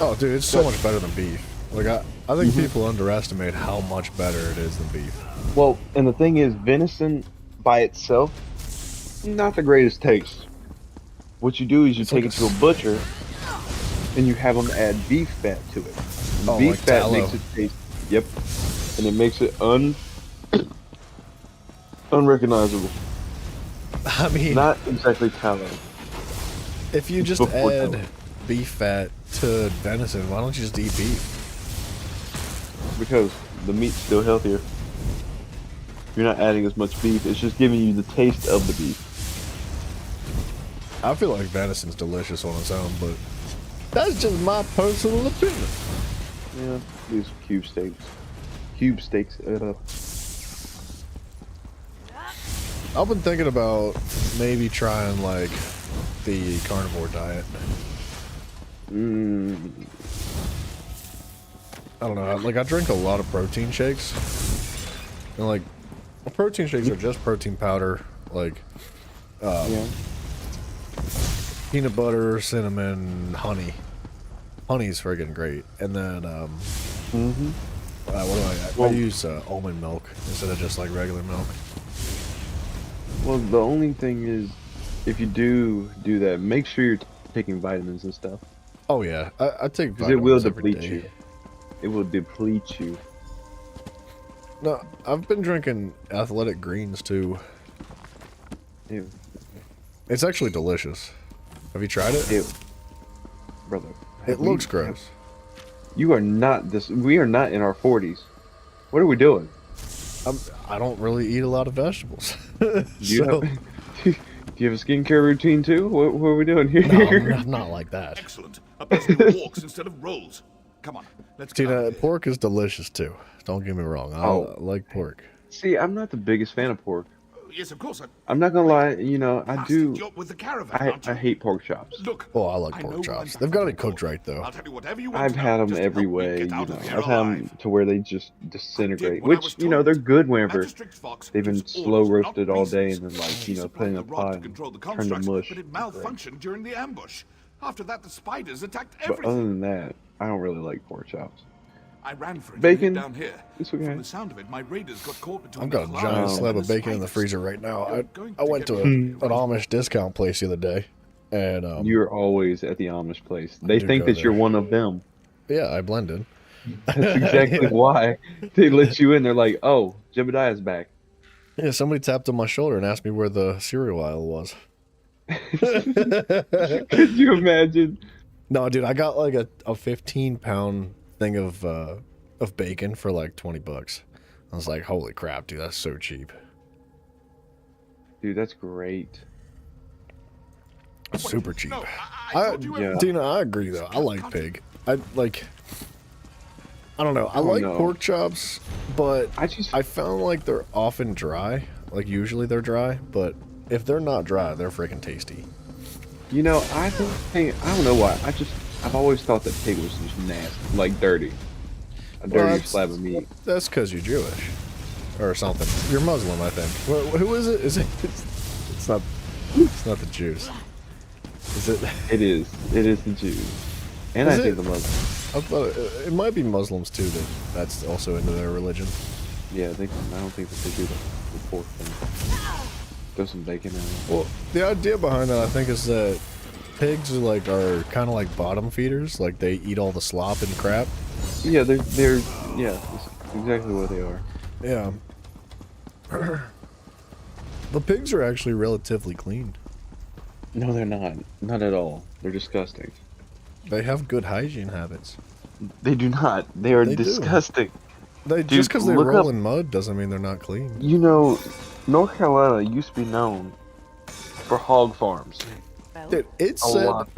Speaker 1: Oh, dude, it's so much better than beef. Like I think people underestimate how much better it is than beef.
Speaker 20: Well, and the thing is, venison by itself, not the greatest taste. What you do is you take it to a butcher, and you have them add beef fat to it. And
Speaker 1: Oh,
Speaker 20: beef
Speaker 1: like
Speaker 20: fat
Speaker 1: tallow.
Speaker 20: makes it taste. Yep, and it makes it unrecognizable.
Speaker 1: I mean,
Speaker 20: not exactly tallow.
Speaker 1: if you just
Speaker 20: Before
Speaker 1: add
Speaker 20: tallow.
Speaker 1: beef fat to venison, why don't you just eat beef?
Speaker 20: Because the meat's still healthier. You're not adding as much beef. It's just giving you the taste of the beef.
Speaker 1: I feel like venison's delicious on its own, but that's just my personal opinion.
Speaker 20: Yeah, these cube steaks. Cube steaks it up.
Speaker 1: I've been thinking about maybe trying like the carnivore diet. I don't know. Like I drink a lot of protein shakes, and like protein shakes are just protein powder, like peanut butter, cinnamon, honey. Honey's friggin' great, and then what do I use almond milk instead of just like regular milk.
Speaker 20: Well, the only thing is, if you do that, make sure you're taking vitamins and stuff.
Speaker 1: Oh yeah, I take vitamins.
Speaker 20: Because it will
Speaker 1: every
Speaker 20: deplete
Speaker 1: day.
Speaker 20: you. It will deplete you.
Speaker 1: No, I've been drinking athletic greens too.
Speaker 20: Ew.
Speaker 1: It's actually delicious. Have you tried it?
Speaker 20: Ew. Brother.
Speaker 1: It looks gross.
Speaker 20: You are not this. We are not in our 40s. What are we doing?
Speaker 1: I don't really eat a lot of vegetables.
Speaker 20: Do you have a skincare routine too? What are we doing here?
Speaker 1: No, not like that.
Speaker 22: Excellent. A best of walks instead of rolls. Come on, let's go.
Speaker 1: Tina, pork is delicious too. Don't get me wrong. I like pork.
Speaker 20: See, I'm not the biggest fan of pork.
Speaker 22: Yes, of course.
Speaker 20: I'm not gonna lie. You know, I do.
Speaker 22: You're with the caravan,
Speaker 20: I hate pork chops.
Speaker 22: Look,
Speaker 1: Oh, I like pork chops. They've got to be cooked right though.
Speaker 22: I'll tell you whatever you want
Speaker 20: I've
Speaker 22: to
Speaker 20: had
Speaker 22: know.
Speaker 20: them
Speaker 22: Just
Speaker 20: every
Speaker 22: help me
Speaker 20: way.
Speaker 22: get
Speaker 20: You
Speaker 22: out
Speaker 20: know,
Speaker 22: of here
Speaker 20: I've had them
Speaker 22: alive.
Speaker 20: to where they just disintegrate.
Speaker 22: what I
Speaker 20: Which
Speaker 22: was
Speaker 20: you know
Speaker 22: told.
Speaker 20: they're good whenever
Speaker 22: Magistrate Fox
Speaker 20: they've been
Speaker 22: gives
Speaker 20: slow
Speaker 22: orders, not
Speaker 20: roasted all day and
Speaker 22: reasons.
Speaker 20: then like
Speaker 22: He
Speaker 20: put in
Speaker 22: supplied
Speaker 20: a
Speaker 22: the rod
Speaker 20: pot
Speaker 22: to
Speaker 20: and
Speaker 22: control the
Speaker 20: turned to
Speaker 22: constructs,
Speaker 20: mush.
Speaker 22: but it malfunctioned during the ambush. After that, the spiders attacked
Speaker 20: But
Speaker 22: everything.
Speaker 20: other than that, I don't really like pork chops.
Speaker 22: I ran for it
Speaker 20: Bacon,
Speaker 22: down here.
Speaker 20: it's okay.
Speaker 22: From the sound of it, my raiders got caught between
Speaker 1: I've got a
Speaker 22: the
Speaker 1: giant
Speaker 22: clouds
Speaker 1: slab
Speaker 22: and
Speaker 1: of
Speaker 22: the
Speaker 1: bacon in the
Speaker 22: spiders.
Speaker 1: freezer right now. I
Speaker 22: going
Speaker 1: went to an Amish discount place the other day, and
Speaker 20: You're always at the Amish place. They
Speaker 1: do
Speaker 20: think
Speaker 1: go
Speaker 20: that you're
Speaker 1: there.
Speaker 20: one of them.
Speaker 1: yeah, I blended.
Speaker 20: That's exactly why they let you in. They're like, "Oh, Jebediah's back."
Speaker 1: Yeah, somebody tapped on my shoulder and asked me where the cereal aisle was.
Speaker 20: Could you imagine?
Speaker 1: No, dude, I got like a 15-pound thing of bacon for like $20. I was like, holy crap, dude, that's so cheap.
Speaker 20: Dude, that's great.
Speaker 1: Super cheap.
Speaker 20: Yeah.
Speaker 1: Tina, I agree though. I like pig. I don't know. I
Speaker 20: Oh,
Speaker 1: like
Speaker 20: no.
Speaker 1: pork chops, but I found like they're often dry. Like usually they're dry, but if they're not dry, they're freaking tasty.
Speaker 20: You know, I think I don't know why. I've always thought that pig was just nasty, like dirty. A dirty
Speaker 1: that's-
Speaker 20: slab of meat.
Speaker 1: That's because you're Jewish or something. You're Muslim, I think. Who is it? Is it? It's not. It's not the Jews. Is it?
Speaker 20: It is. It is the Jews, and
Speaker 1: Is
Speaker 20: I think
Speaker 1: it?
Speaker 20: the Muslims.
Speaker 1: I thought it might be Muslims too. That's also into their religion.
Speaker 20: Yeah, I don't think that they do the pork thing. Throw some bacon in it.
Speaker 1: Well, the idea behind that, I think, is that pigs are kind of like bottom feeders. Like they eat all the slop and crap.
Speaker 20: Yeah, they're yeah, that's exactly what they are.
Speaker 1: Yeah. The pigs are actually relatively clean.
Speaker 20: No, they're not. Not at all. They're disgusting.
Speaker 1: They have good hygiene habits.
Speaker 20: They do not. They are
Speaker 1: They do.
Speaker 20: disgusting.
Speaker 1: Just
Speaker 20: Dude,
Speaker 1: because they
Speaker 20: look
Speaker 1: roll
Speaker 20: up-
Speaker 1: in mud doesn't mean they're not clean.
Speaker 20: You know, North Carolina used to be known for hog farms.
Speaker 1: Dude, it
Speaker 20: A
Speaker 1: said,
Speaker 20: lot.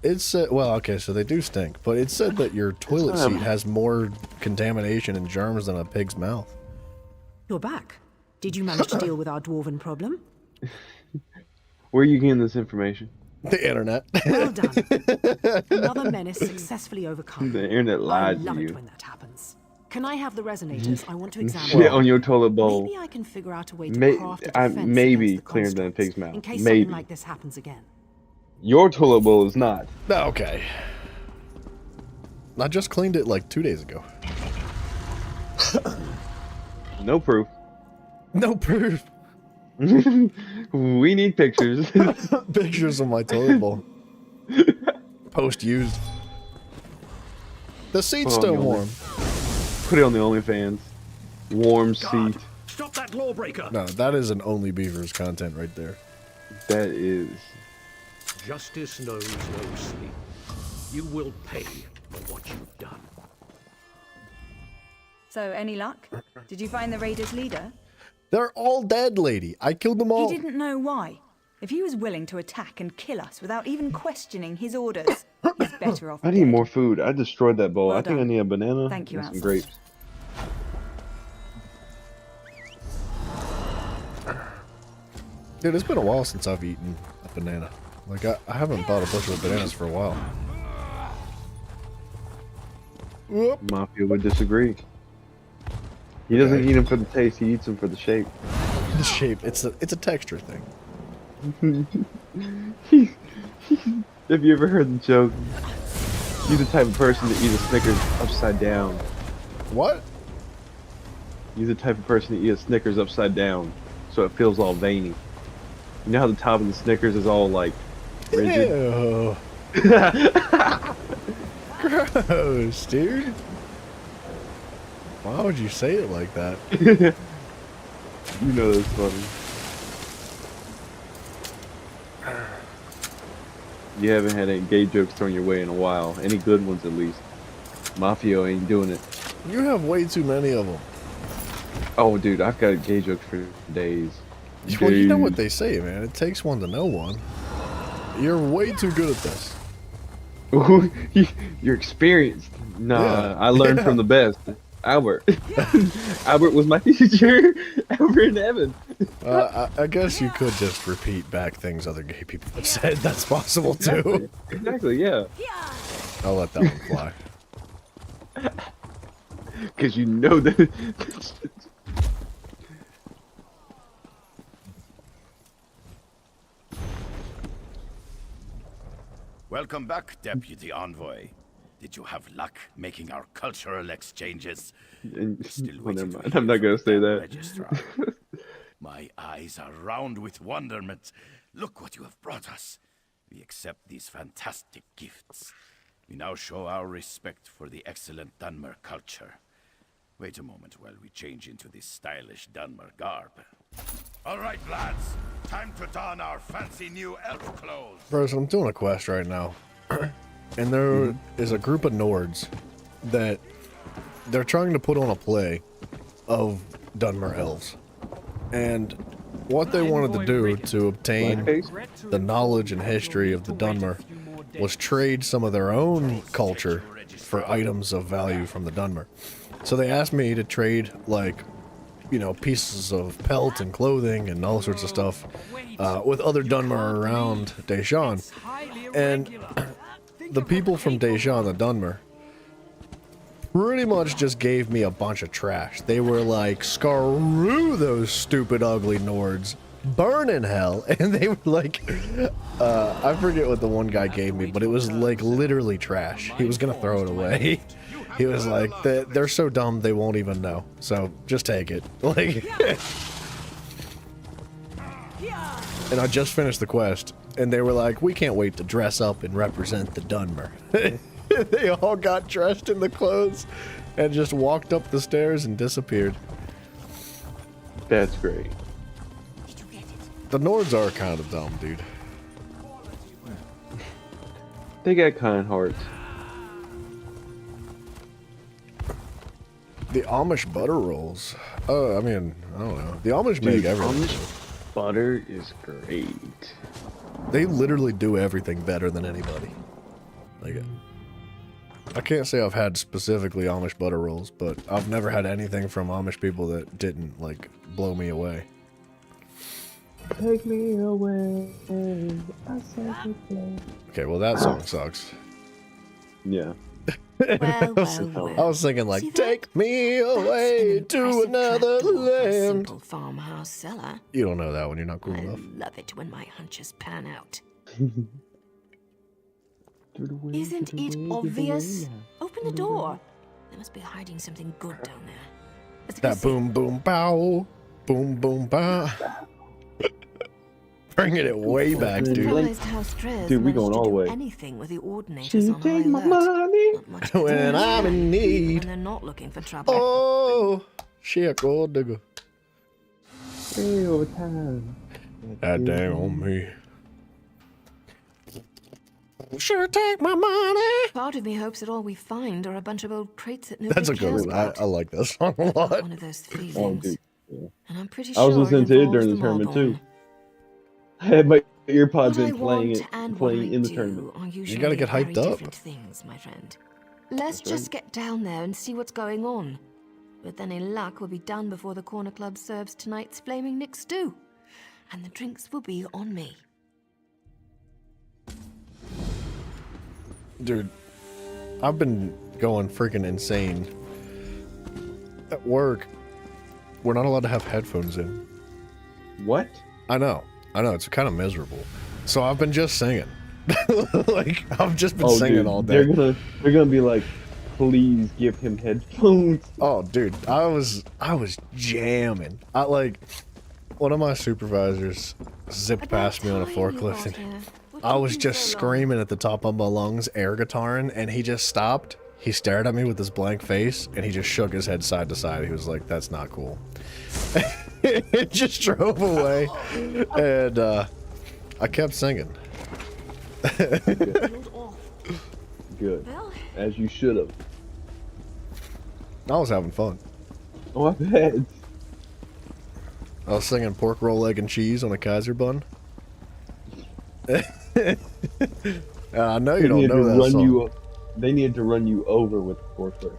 Speaker 1: it said, well, okay, so they do stink, but it said that your toilet
Speaker 20: not-
Speaker 1: seat has more contamination and germs than a pig's mouth.
Speaker 2: You're back. Did you manage to deal with our dwarven problem?
Speaker 20: Where are you getting this information?
Speaker 1: The internet.
Speaker 2: Well done. Another menace successfully overcome.
Speaker 20: The internet
Speaker 2: I
Speaker 20: lied
Speaker 2: love
Speaker 20: to
Speaker 2: it
Speaker 20: you.
Speaker 2: when that happens. Can I have the resonators? I want to examine
Speaker 20: Shit
Speaker 2: them.
Speaker 20: on your toilet bowl.
Speaker 2: Maybe I can figure out a way to craft a defense
Speaker 20: maybe
Speaker 2: against the
Speaker 20: cleaner than a
Speaker 2: constructs,
Speaker 20: pig's mouth.
Speaker 2: in case
Speaker 20: Maybe.
Speaker 2: something like this happens again.
Speaker 20: Your toilet bowl is not.
Speaker 1: Okay. I just cleaned it like 2 days ago.
Speaker 20: No proof.
Speaker 1: No proof.
Speaker 20: We need pictures.
Speaker 1: Pictures of my toilet bowl. Post used. The seat's
Speaker 20: Put it on
Speaker 1: still
Speaker 20: the
Speaker 1: warm.
Speaker 20: Put it on the OnlyFans. Warm seat.
Speaker 14: Stop that lawbreaker!
Speaker 1: No, that is an Only Beavers content right there.
Speaker 20: That is.
Speaker 14: Justice knows no sleep. You will pay for what you've done.
Speaker 15: So, any luck? Did you find the raiders' leader?
Speaker 1: They're all dead, lady. I killed them all.
Speaker 15: He didn't know why. If he was willing to attack and kill us without even questioning his orders, he's better off.
Speaker 20: I need more food. I destroyed that bowl.
Speaker 15: Well
Speaker 20: I think I
Speaker 15: done.
Speaker 20: need a banana
Speaker 15: Thank you,
Speaker 20: and some
Speaker 15: Ansel.
Speaker 20: grapes.
Speaker 1: Dude, it's been a while since I've eaten a banana. Like, I haven't bought a bushel of bananas for a while. Whoop.
Speaker 20: Mafia would disagree. He doesn't eat them for the taste. He eats them for the shape.
Speaker 1: The shape. It's a texture thing.
Speaker 20: Have you ever heard the joke? You're the type of person to eat a Snickers upside down.
Speaker 1: What?
Speaker 20: You're the type of person to eat a Snickers upside down, so it feels all veiny. You know how the top of the Snickers is all like rigid?
Speaker 1: Ew. Gross, dude. Why would you say it like that?
Speaker 20: You know that's funny. You haven't had any gay jokes thrown your way in a while. Any good ones at least. Mafia ain't doing it.
Speaker 1: You have way too many of them.
Speaker 20: Oh, dude, I've got gay jokes for days.
Speaker 1: Well, you know what they say, man. It takes one to know one. You're way too good at this.
Speaker 20: You're experienced. Nah,
Speaker 1: Yeah.
Speaker 20: I learned from the best. Albert. Albert was my teacher. Albert and Evan.
Speaker 1: I guess you could just repeat back things other gay people have said. That's possible too.
Speaker 20: Exactly, yeah.
Speaker 1: I'll let that one fly.
Speaker 20: Because you know that.
Speaker 19: Welcome back, Deputy Envoy. Did you have luck making our cultural exchanges? Still
Speaker 20: Oh,
Speaker 19: waiting
Speaker 20: never
Speaker 19: to
Speaker 20: mind. I'm
Speaker 19: hear
Speaker 20: not gonna
Speaker 19: from
Speaker 20: say
Speaker 19: the
Speaker 20: that.
Speaker 19: Registrar. My eyes are round with wonderment. Look what you have brought us. We accept these fantastic gifts. We now show our respect for the excellent Dunmer culture. Wait a moment while we change into this stylish Dunmer garb. All right, lads. Time to don our fancy new elf clothes.
Speaker 1: Bros, I'm doing a quest right now. And there is a group of Nords that they're trying to put on a play of Dunmer elves. And what they wanted to do to obtain the knowledge and history of the Dunmer was trade some of their own culture for items of value from the Dunmer. So they asked me to trade, like, you know, pieces of pelt and clothing and all sorts of stuff with other Dunmer around Deshawn. And the people from Deshawn, the Dunmer, pretty much just gave me a bunch of trash. They were like, screw those stupid, ugly Nords. Burn in hell. And they were like, I forget what the one guy gave me, but it was like literally trash. He was going to throw it away. He was like, they're so dumb they won't even know. So just take it. Like, and I just finished the quest, and they were like, we can't wait to dress up and represent the Dunmer. They all got dressed in the clothes and just walked up the stairs and disappeared.
Speaker 20: That's great.
Speaker 1: The Nords are kind of dumb, dude.
Speaker 20: They got kind hearts.
Speaker 1: The Amish butter rolls. Oh, I mean, I don't know. The Amish make everything.
Speaker 20: Amish butter is great.
Speaker 1: They literally do everything better than anybody. Like, I can't say I've had specifically Amish butter rolls, but I've never had anything from Amish people that didn't, like, blow me away.
Speaker 20: Take me away.
Speaker 1: Okay, well that song sucks.
Speaker 20: Yeah.
Speaker 1: I was thinking like, take me away to another land.
Speaker 8: Simple farmhouse cellar.
Speaker 1: You don't know that one. You're not cool
Speaker 8: I
Speaker 1: enough.
Speaker 8: love it when my hunches pan out. Isn't it obvious? Open the door. They must be hiding something good down there.
Speaker 1: That boom boom bow, boom boom bow. Bringing it way back, dude.
Speaker 8: Dude,
Speaker 20: we going all the way.
Speaker 8: Anything with the ordinators on
Speaker 20: take
Speaker 8: high
Speaker 20: my
Speaker 8: alert.
Speaker 20: money
Speaker 1: when I'm in need.
Speaker 8: And they're not looking for trouble.
Speaker 1: Oh, she a gold digger.
Speaker 20: Hey, over time.
Speaker 1: That dang on me. Sure, take my money.
Speaker 8: Part of me hopes that all we find are a bunch of old crates that nobody
Speaker 1: That's a good
Speaker 8: cares
Speaker 1: one.
Speaker 8: about.
Speaker 1: I like that song a lot.
Speaker 8: One of those
Speaker 20: Oh,
Speaker 8: feelings.
Speaker 20: dude. Yeah.
Speaker 8: And I'm pretty
Speaker 20: I
Speaker 8: sure
Speaker 20: was listening to it
Speaker 8: involves
Speaker 20: during the
Speaker 8: the
Speaker 20: tournament
Speaker 8: Marble.
Speaker 20: too. I had my earpods
Speaker 8: What I
Speaker 20: in playing
Speaker 8: want
Speaker 20: it,
Speaker 8: and
Speaker 20: playing
Speaker 8: what I
Speaker 20: in the
Speaker 8: do
Speaker 20: tournament.
Speaker 8: are
Speaker 1: You
Speaker 8: usually
Speaker 1: gotta get
Speaker 8: very
Speaker 1: hyped up.
Speaker 8: different things, my friend. Let's
Speaker 20: That's
Speaker 8: just
Speaker 20: right.
Speaker 8: get down there and see what's going on. With any luck, we'll be done before the Corner Club serves tonight's Flaming Nick stew. And the drinks will be on me.
Speaker 1: Dude, I've been going freaking insane. At work, we're not allowed to have headphones in.
Speaker 20: What?
Speaker 1: I know, it's kind of miserable. So I've been just singing. Like, I've just been singing
Speaker 20: dude,
Speaker 1: all day.
Speaker 20: They're gonna be like, please give him headphones.
Speaker 1: Oh, dude, I was jamming. One of my supervisors zipped past me on a forklift, and I was just screaming at the top of my lungs, air guitaring, and he just stopped. He stared at me with this blank face, and he just shook his head side to side. He was like, "That's not cool." It just drove away, and I kept singing.
Speaker 20: Good. As you should have.
Speaker 1: I was having fun.
Speaker 20: Oh, I bet.
Speaker 1: I was singing pork roll, egg, and cheese on a Kaiser bun. I know you don't know that song.
Speaker 20: They needed to run you over with the forklift.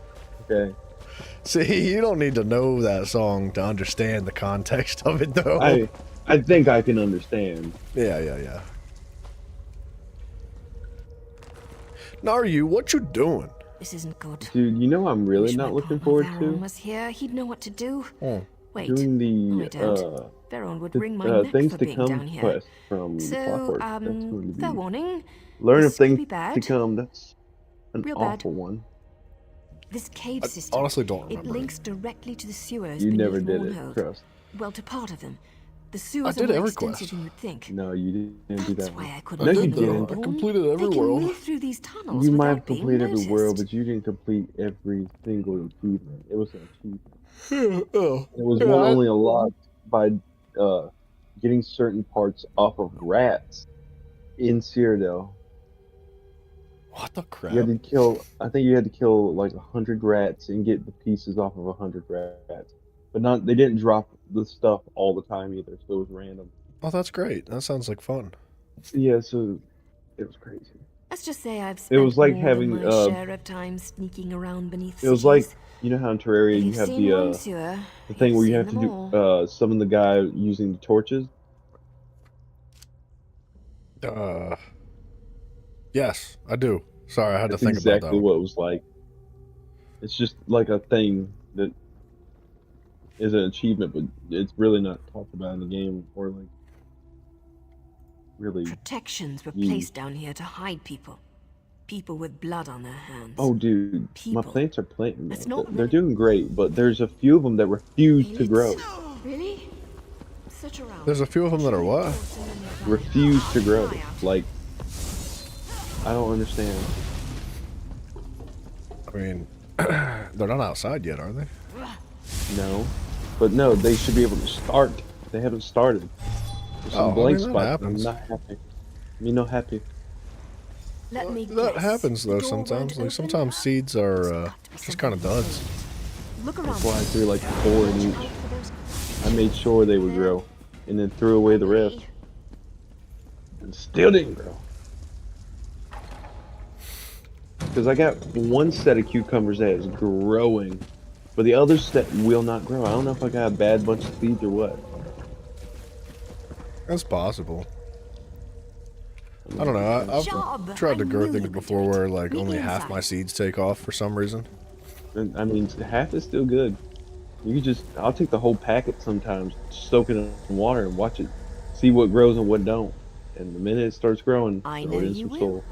Speaker 20: Okay.
Speaker 1: See, you don't need to know that song to understand the context of it, though.
Speaker 20: I think I can understand.
Speaker 1: Yeah. Naryu, what you doing?
Speaker 8: This isn't good.
Speaker 20: Dude, you know I'm really not looking forward
Speaker 8: Veron
Speaker 20: to?
Speaker 8: was here, he'd know what to do. Wait,
Speaker 20: Doing
Speaker 8: no, I
Speaker 20: the,
Speaker 8: don't. Veron would wring my neck
Speaker 20: things
Speaker 8: for
Speaker 20: to
Speaker 8: being
Speaker 20: come
Speaker 8: down here.
Speaker 20: quest from
Speaker 8: So,
Speaker 20: Clockwork. That's going to
Speaker 8: fair
Speaker 20: be...
Speaker 8: warning.
Speaker 20: Learn
Speaker 8: this
Speaker 20: of
Speaker 8: could
Speaker 20: things
Speaker 8: be bad.
Speaker 20: to come, that's an
Speaker 8: Real bad.
Speaker 20: awful one.
Speaker 8: This cave
Speaker 1: I
Speaker 8: system.
Speaker 1: honestly don't
Speaker 8: It
Speaker 1: remember.
Speaker 8: links directly to the sewers.
Speaker 20: You
Speaker 8: beneath
Speaker 20: never did it,
Speaker 8: Mournhold.
Speaker 20: trust.
Speaker 8: Well, to part of them. The sewers
Speaker 1: did
Speaker 8: are more
Speaker 1: every
Speaker 8: extensive
Speaker 1: quest.
Speaker 8: than you'd think.
Speaker 20: No, you didn't do
Speaker 8: That's
Speaker 20: that
Speaker 8: why
Speaker 20: one.
Speaker 8: I couldn't
Speaker 20: No, you
Speaker 8: find them
Speaker 20: didn't.
Speaker 8: all.
Speaker 1: I completed every
Speaker 8: They can
Speaker 1: world.
Speaker 8: move through these tunnels
Speaker 20: You might
Speaker 8: without
Speaker 20: have
Speaker 8: being
Speaker 20: completed every world,
Speaker 8: noticed.
Speaker 20: but you didn't complete every single achievement. It was an achievement.
Speaker 1: Oh,
Speaker 20: It was
Speaker 1: yeah,
Speaker 20: one
Speaker 1: I-
Speaker 20: only unlocked by getting certain parts off of rats in Cyrodiil.
Speaker 1: What the crap?
Speaker 20: You had to kill. I think you had to kill like 100 rats and get the pieces off of 100 rats. But not. They didn't drop the stuff all the time either, so it was random.
Speaker 1: Oh, that's great. That sounds like fun.
Speaker 20: Yeah, so it was crazy.
Speaker 8: Let's just say I've
Speaker 20: It
Speaker 8: spent
Speaker 20: was like
Speaker 8: more
Speaker 20: having.
Speaker 8: than my share of time sneaking around beneath
Speaker 20: It was
Speaker 8: cities.
Speaker 20: like, you know how in Terraria
Speaker 8: If
Speaker 20: you
Speaker 8: you've
Speaker 20: have
Speaker 8: seen one
Speaker 20: the
Speaker 8: sewer,
Speaker 20: the thing
Speaker 8: you've
Speaker 20: where you
Speaker 8: seen
Speaker 20: have to
Speaker 8: them
Speaker 20: do
Speaker 8: all.
Speaker 20: summon the guy using the torches.
Speaker 1: Yes, I do. Sorry, I had
Speaker 20: That's
Speaker 1: to think
Speaker 20: exactly
Speaker 1: about that.
Speaker 20: what it was like. It's just like a thing that is an achievement, but it's really not talked about in the game, or like really.
Speaker 8: Protections were
Speaker 20: you-
Speaker 8: placed down here to hide people. People with blood on their hands.
Speaker 20: Oh, dude, my
Speaker 8: People.
Speaker 20: plants are planting.
Speaker 8: That's
Speaker 20: now.
Speaker 8: not
Speaker 20: They're doing great, but there's a few of them that refuse to grow.
Speaker 8: Really? Such a round.
Speaker 1: There's a few of them that are what?
Speaker 20: Refuse to grow. Like, I don't understand.
Speaker 1: I mean, they're not outside yet, are they?
Speaker 20: No, but no, they should be able to start. They haven't started. There's some
Speaker 1: Oh, I
Speaker 20: blank
Speaker 1: mean, that
Speaker 20: spots. I'm
Speaker 1: happens.
Speaker 20: not happy. Me not happy.
Speaker 8: Let me
Speaker 1: That
Speaker 8: guess.
Speaker 1: happens though
Speaker 8: The door
Speaker 1: sometimes.
Speaker 8: won't
Speaker 1: Like
Speaker 8: open?
Speaker 1: sometimes seeds are just kind of duds.
Speaker 8: Look around.
Speaker 20: That's why I threw like 4 in each. I made sure they would grow, and then threw away the rest. And still didn't grow. Because I got one set of cucumbers that is growing, but the other set will not grow. I don't know if I got a bad bunch of seeds or what.
Speaker 1: That's possible. I don't know. I've tried to grow things before where like only half my seeds take off for some reason.
Speaker 20: And, I mean, half is still good. You can just, I'll take the whole packet sometimes, soak it in water and watch it, see what grows and what don't. And the minute it starts growing, throw it in some soil.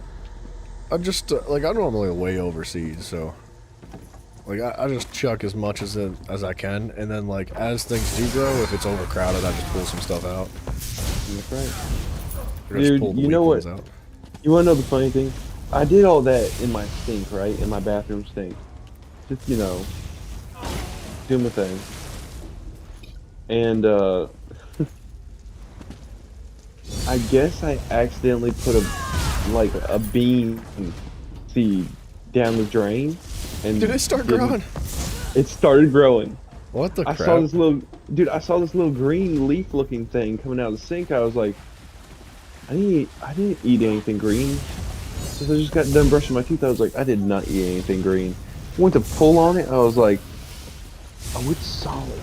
Speaker 1: I just, like, I normally way over seeds, so, like, I just chuck as much as I can, and then, like, as things do grow, if it's overcrowded, I just pull some stuff out.
Speaker 20: That's right.
Speaker 1: Or just
Speaker 20: Dude,
Speaker 1: pull the
Speaker 20: you know
Speaker 1: weak
Speaker 20: what?
Speaker 1: ones out.
Speaker 20: You want to know the funny thing? I did all that in my sink, right? In my bathroom sink. Just, you know, doing my thing. And, I guess I accidentally put a bean seed down the drain. And
Speaker 1: did it start growing?
Speaker 20: It started growing.
Speaker 1: What the crap?
Speaker 20: I saw this little green leaf looking thing coming out of the sink. I was like, I didn't eat anything green. So I just got done brushing my teeth. I was like, I did not eat anything green. Went to pull on it. I was like, oh, it's solid.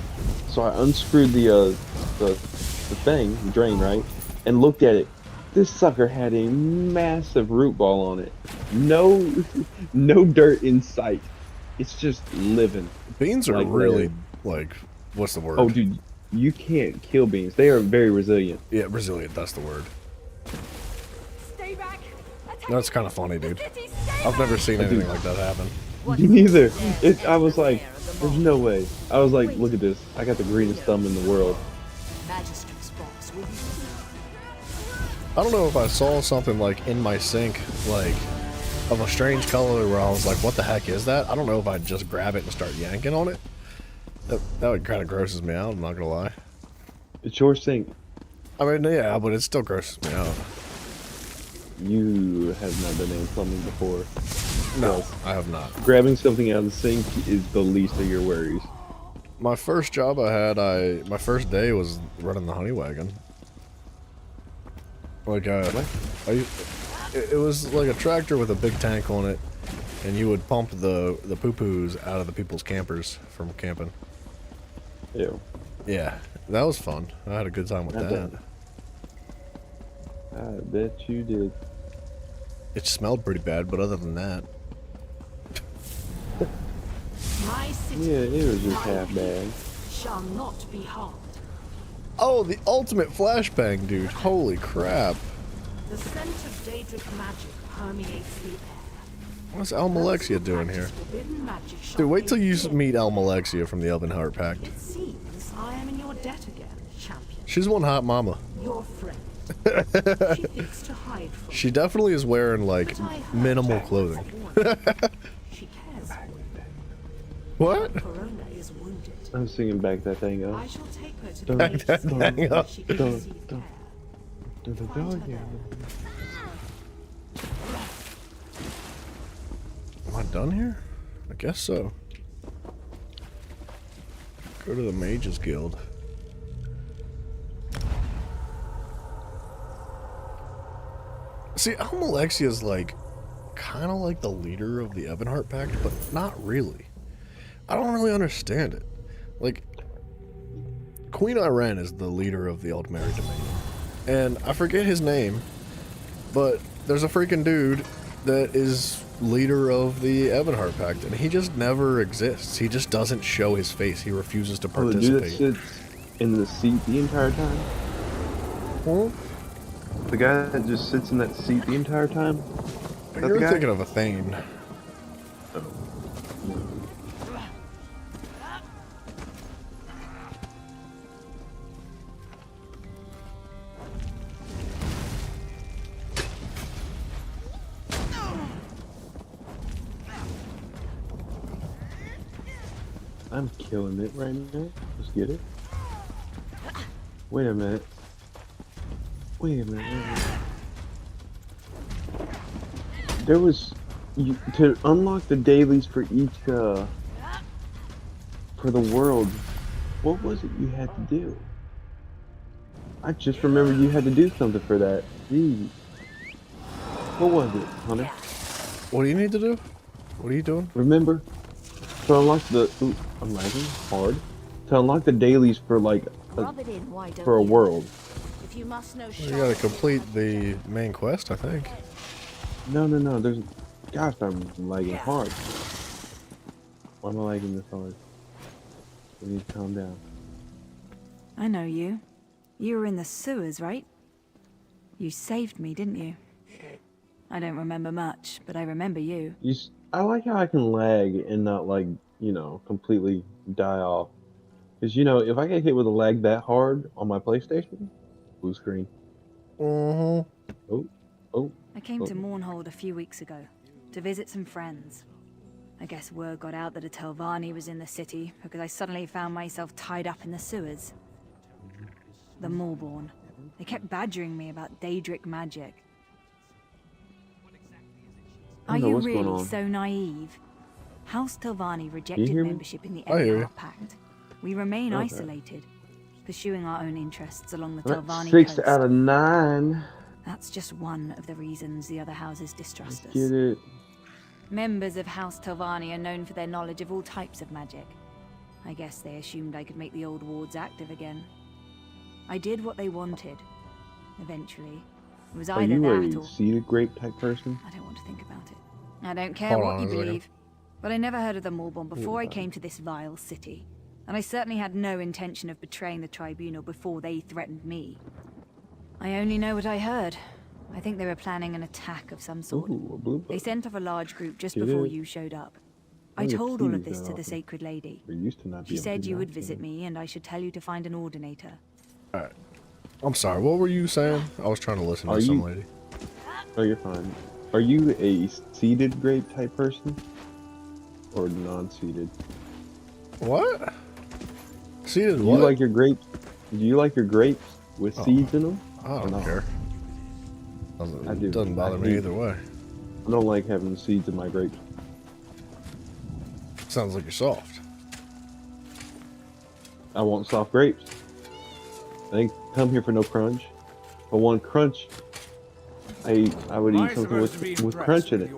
Speaker 20: So I unscrewed the thing, the drain, right, and looked at it. This sucker had a massive root ball on it. No dirt in sight. It's just living.
Speaker 1: Beans are really like, what's the word?
Speaker 20: Oh, dude, you can't kill beans. They are very resilient.
Speaker 1: Yeah, resilient. That's the word.
Speaker 3: Stay back.
Speaker 1: That's kind of funny, dude. I've never seen anything like that happen.
Speaker 20: Me neither. I was like, there's no way. I was like, look at this. I got the greenest thumb in the world.
Speaker 2: Magistrate's box, will you?
Speaker 1: I don't know if I saw something like in my sink, like of a strange color where I was like, what the heck is that? I don't know if I'd just grab it and start yanking on it. That kind of grosses me out, I'm not gonna lie.
Speaker 20: It's your sink.
Speaker 1: I mean, yeah, but it still grosses me out.
Speaker 20: You have not been in plumbing before.
Speaker 1: No, I have not.
Speaker 20: Grabbing something out of the sink is the least of your worries.
Speaker 1: My first job I had, my first day was running the honey wagon. Like, it was like a tractor with a big tank on it, and you would pump the poo-poos out of the people's campers from camping.
Speaker 20: Ew.
Speaker 1: Yeah, that was fun. I had a good time with that.
Speaker 20: I bet you did.
Speaker 1: It smelled pretty bad, but other than that.
Speaker 2: My city,
Speaker 20: Yeah, it was just half bad.
Speaker 2: shall not be harmed.
Speaker 1: Oh, the ultimate flashbang, dude. Holy crap.
Speaker 2: The scent of Daedric magic permeates the air.
Speaker 1: What's Almalexia doing here?
Speaker 2: Forbidden magic shall
Speaker 1: Dude, wait till you meet Almalexia from the Elvenheart Pact.
Speaker 2: It seems I am in your debt again, champion.
Speaker 1: She's one hot mama.
Speaker 2: Your friend. She thinks to hide from
Speaker 1: She definitely is wearing, like, minimal clothing.
Speaker 2: She cares for you.
Speaker 1: What?
Speaker 2: Corona is wounded.
Speaker 20: I'm singing back that thing up.
Speaker 2: I shall take her to
Speaker 20: Dun,
Speaker 2: the
Speaker 1: Back that
Speaker 2: Mage's
Speaker 1: thing up.
Speaker 2: She can receive care.
Speaker 1: Am I done here? I guess so. Go to the Mages Guild. See, Almalexia's like, kind of like the leader of the Ebonheart Pact, but not really. I don't really understand it. Like, Queen Irene is the leader of the Aldmeri Domain. And I forget his name, but there's a freaking dude that is leader of the Ebonheart Pact, and he just never exists. He just doesn't show his face. He refuses to
Speaker 20: Oh, the dude that
Speaker 1: participate.
Speaker 20: sits in the seat the entire time?
Speaker 1: Huh?
Speaker 20: The guy that just sits in that seat the entire time? Is that the
Speaker 1: You're
Speaker 20: guy?
Speaker 1: thinking of a Thane.
Speaker 20: I'm killing it right now. Let's get it. Wait a minute. Wait a minute. There was to unlock the dailies for each for the world. What was it you had to do? I just remember you had to do something for that. Jeez. What was it, Hunter?
Speaker 1: What do you need to do? What are you doing?
Speaker 20: Remember, to unlock the I'm lagging hard. To unlock the dailies for like for a world.
Speaker 9: If you must know,
Speaker 1: You gotta complete the main quest, I think.
Speaker 20: No. There's, gosh, I'm lagging hard. Why am I lagging this hard? We need to calm down.
Speaker 15: I know you. You were in the sewers, right? You saved me, didn't you? I don't remember much, but I remember you.
Speaker 20: I like how I can lag and not like, completely die off. Because, if I get hit with a lag that hard on my PlayStation, blue screen.
Speaker 15: I came to Mournhold a few weeks ago to visit some friends. I guess word got out that a Telvanni was in the city because I suddenly found myself tied up in the sewers. The Maulborn. They kept badgering me about Daedric magic. Are you really so naive? House Telvanni rejected membership in the Eddar Pact. We remain isolated, pursuing our own interests along the Telvanni
Speaker 20: 6
Speaker 15: coast.
Speaker 20: out of 9.
Speaker 15: That's just one of the reasons the other houses distrust us.
Speaker 20: Get it.
Speaker 15: Members of House Telvanni are known for their knowledge of all types of magic. I guess they assumed I could make the old wards active again. I did what they wanted. Eventually. It was
Speaker 20: Are
Speaker 15: either
Speaker 20: you
Speaker 15: that
Speaker 20: a
Speaker 15: or...
Speaker 20: seeded grape type person?
Speaker 15: I don't want to think about it. I don't care
Speaker 1: Hold
Speaker 15: what
Speaker 1: on
Speaker 15: you
Speaker 1: a second.
Speaker 15: believe. But I never heard of the Maulborn before I came to this vile city. And I certainly had no intention of betraying the Tribunal before they threatened me. I only know what I heard. I think they were planning an attack of some sort. They sent off a large group just
Speaker 20: Get
Speaker 15: before
Speaker 20: it?
Speaker 15: you showed up.
Speaker 20: I
Speaker 15: I
Speaker 20: get
Speaker 15: told all of
Speaker 20: teased
Speaker 15: this
Speaker 20: that
Speaker 15: to the
Speaker 20: often.
Speaker 15: Sacred Lady.
Speaker 20: There used to not be
Speaker 15: She
Speaker 20: able
Speaker 15: said
Speaker 20: to
Speaker 15: you
Speaker 20: not
Speaker 15: would
Speaker 20: do
Speaker 15: visit
Speaker 20: it.
Speaker 15: me and I should tell you to find an Ordinator.
Speaker 1: Alright. I'm sorry, what were you saying? I was trying to listen to some lady.
Speaker 20: Oh, you're fine. Are you a seeded grape type person? Or non-seeded?
Speaker 1: What? Seeded
Speaker 20: Do
Speaker 1: what?
Speaker 20: you like your grapes? Do you like your grapes with seeds in them?
Speaker 1: I don't care.
Speaker 20: I do.
Speaker 1: Doesn't bother
Speaker 20: I
Speaker 1: me
Speaker 20: hate-
Speaker 1: either way.
Speaker 20: I don't like having seeds in my grapes.
Speaker 1: Sounds like you're soft.
Speaker 20: I want soft grapes. I didn't come here for no crunch. If I want crunch, I would eat something with crunch in it.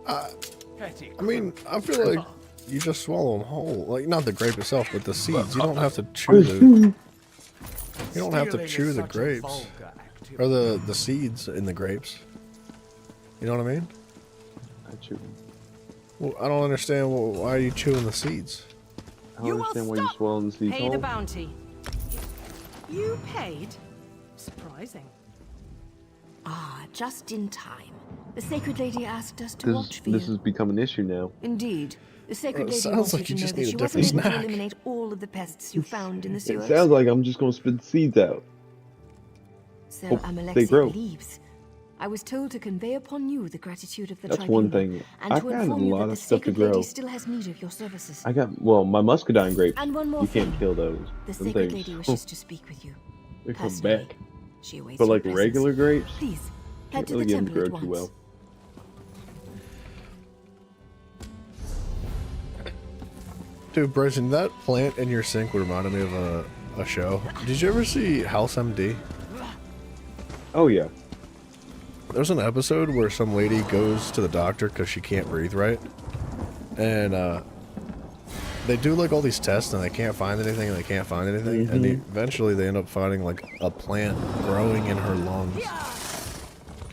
Speaker 1: I mean, I feel like you just swallow them whole. Like, not the grape itself, but the seeds. You don't have to chew the... You don't have to chew the grapes. Or the seeds in the grapes. You know what I mean?
Speaker 20: I chew.
Speaker 1: Well, I don't understand why are you chewing the seeds.
Speaker 20: I don't understand why you're swallowing the seeds
Speaker 2: Pay
Speaker 20: whole.
Speaker 2: the bounty. You paid? Surprising.
Speaker 8: Ah, just in time. The Sacred Lady asked us to watch for
Speaker 20: This
Speaker 8: you.
Speaker 20: has become an issue now.
Speaker 8: Indeed. The Sacred
Speaker 1: Well, it
Speaker 8: Lady
Speaker 1: sounds
Speaker 8: wanted
Speaker 1: like
Speaker 8: to
Speaker 1: you
Speaker 8: know
Speaker 1: just
Speaker 8: that
Speaker 1: need a
Speaker 8: she
Speaker 1: different
Speaker 8: wasn't able to
Speaker 1: snack.
Speaker 8: eliminate all of the pests you found in the
Speaker 20: It
Speaker 8: sewers.
Speaker 20: sounds like I'm just gonna spit the seeds out.
Speaker 8: So
Speaker 20: Hope they
Speaker 8: Amalexia
Speaker 20: grow.
Speaker 8: believes. I was told to convey upon you the gratitude of the
Speaker 20: That's
Speaker 8: Tribunal,
Speaker 20: one thing.
Speaker 8: and
Speaker 20: I've
Speaker 8: to
Speaker 20: got a
Speaker 8: inform you
Speaker 20: lot
Speaker 8: that the
Speaker 20: of stuff to
Speaker 8: Sacred Lady
Speaker 20: grow.
Speaker 8: still has need of your services.
Speaker 20: I got, my muscadine grapes.
Speaker 8: And one more
Speaker 20: You can't
Speaker 8: thing.
Speaker 20: kill those.
Speaker 8: The
Speaker 20: Them
Speaker 8: Sacred
Speaker 20: things.
Speaker 8: Lady wishes to speak with you.
Speaker 20: They come
Speaker 8: personally.
Speaker 20: back.
Speaker 8: She awaits
Speaker 20: But
Speaker 8: your
Speaker 20: like
Speaker 8: presence.
Speaker 20: regular grapes,
Speaker 8: Please, head
Speaker 20: can't
Speaker 8: to
Speaker 20: really
Speaker 8: the
Speaker 20: get them
Speaker 8: temple
Speaker 20: to
Speaker 8: at
Speaker 20: grow too
Speaker 8: once.
Speaker 20: well.
Speaker 1: Dude, Bryson, that plant in your sink reminded me of a show. Did you ever see House MD?
Speaker 20: Oh yeah.
Speaker 1: There's an episode where some lady goes to the doctor because she can't breathe right. And they do like all these tests and they can't find anything and they can't find anything. And eventually they end up finding like a plant growing in her lungs.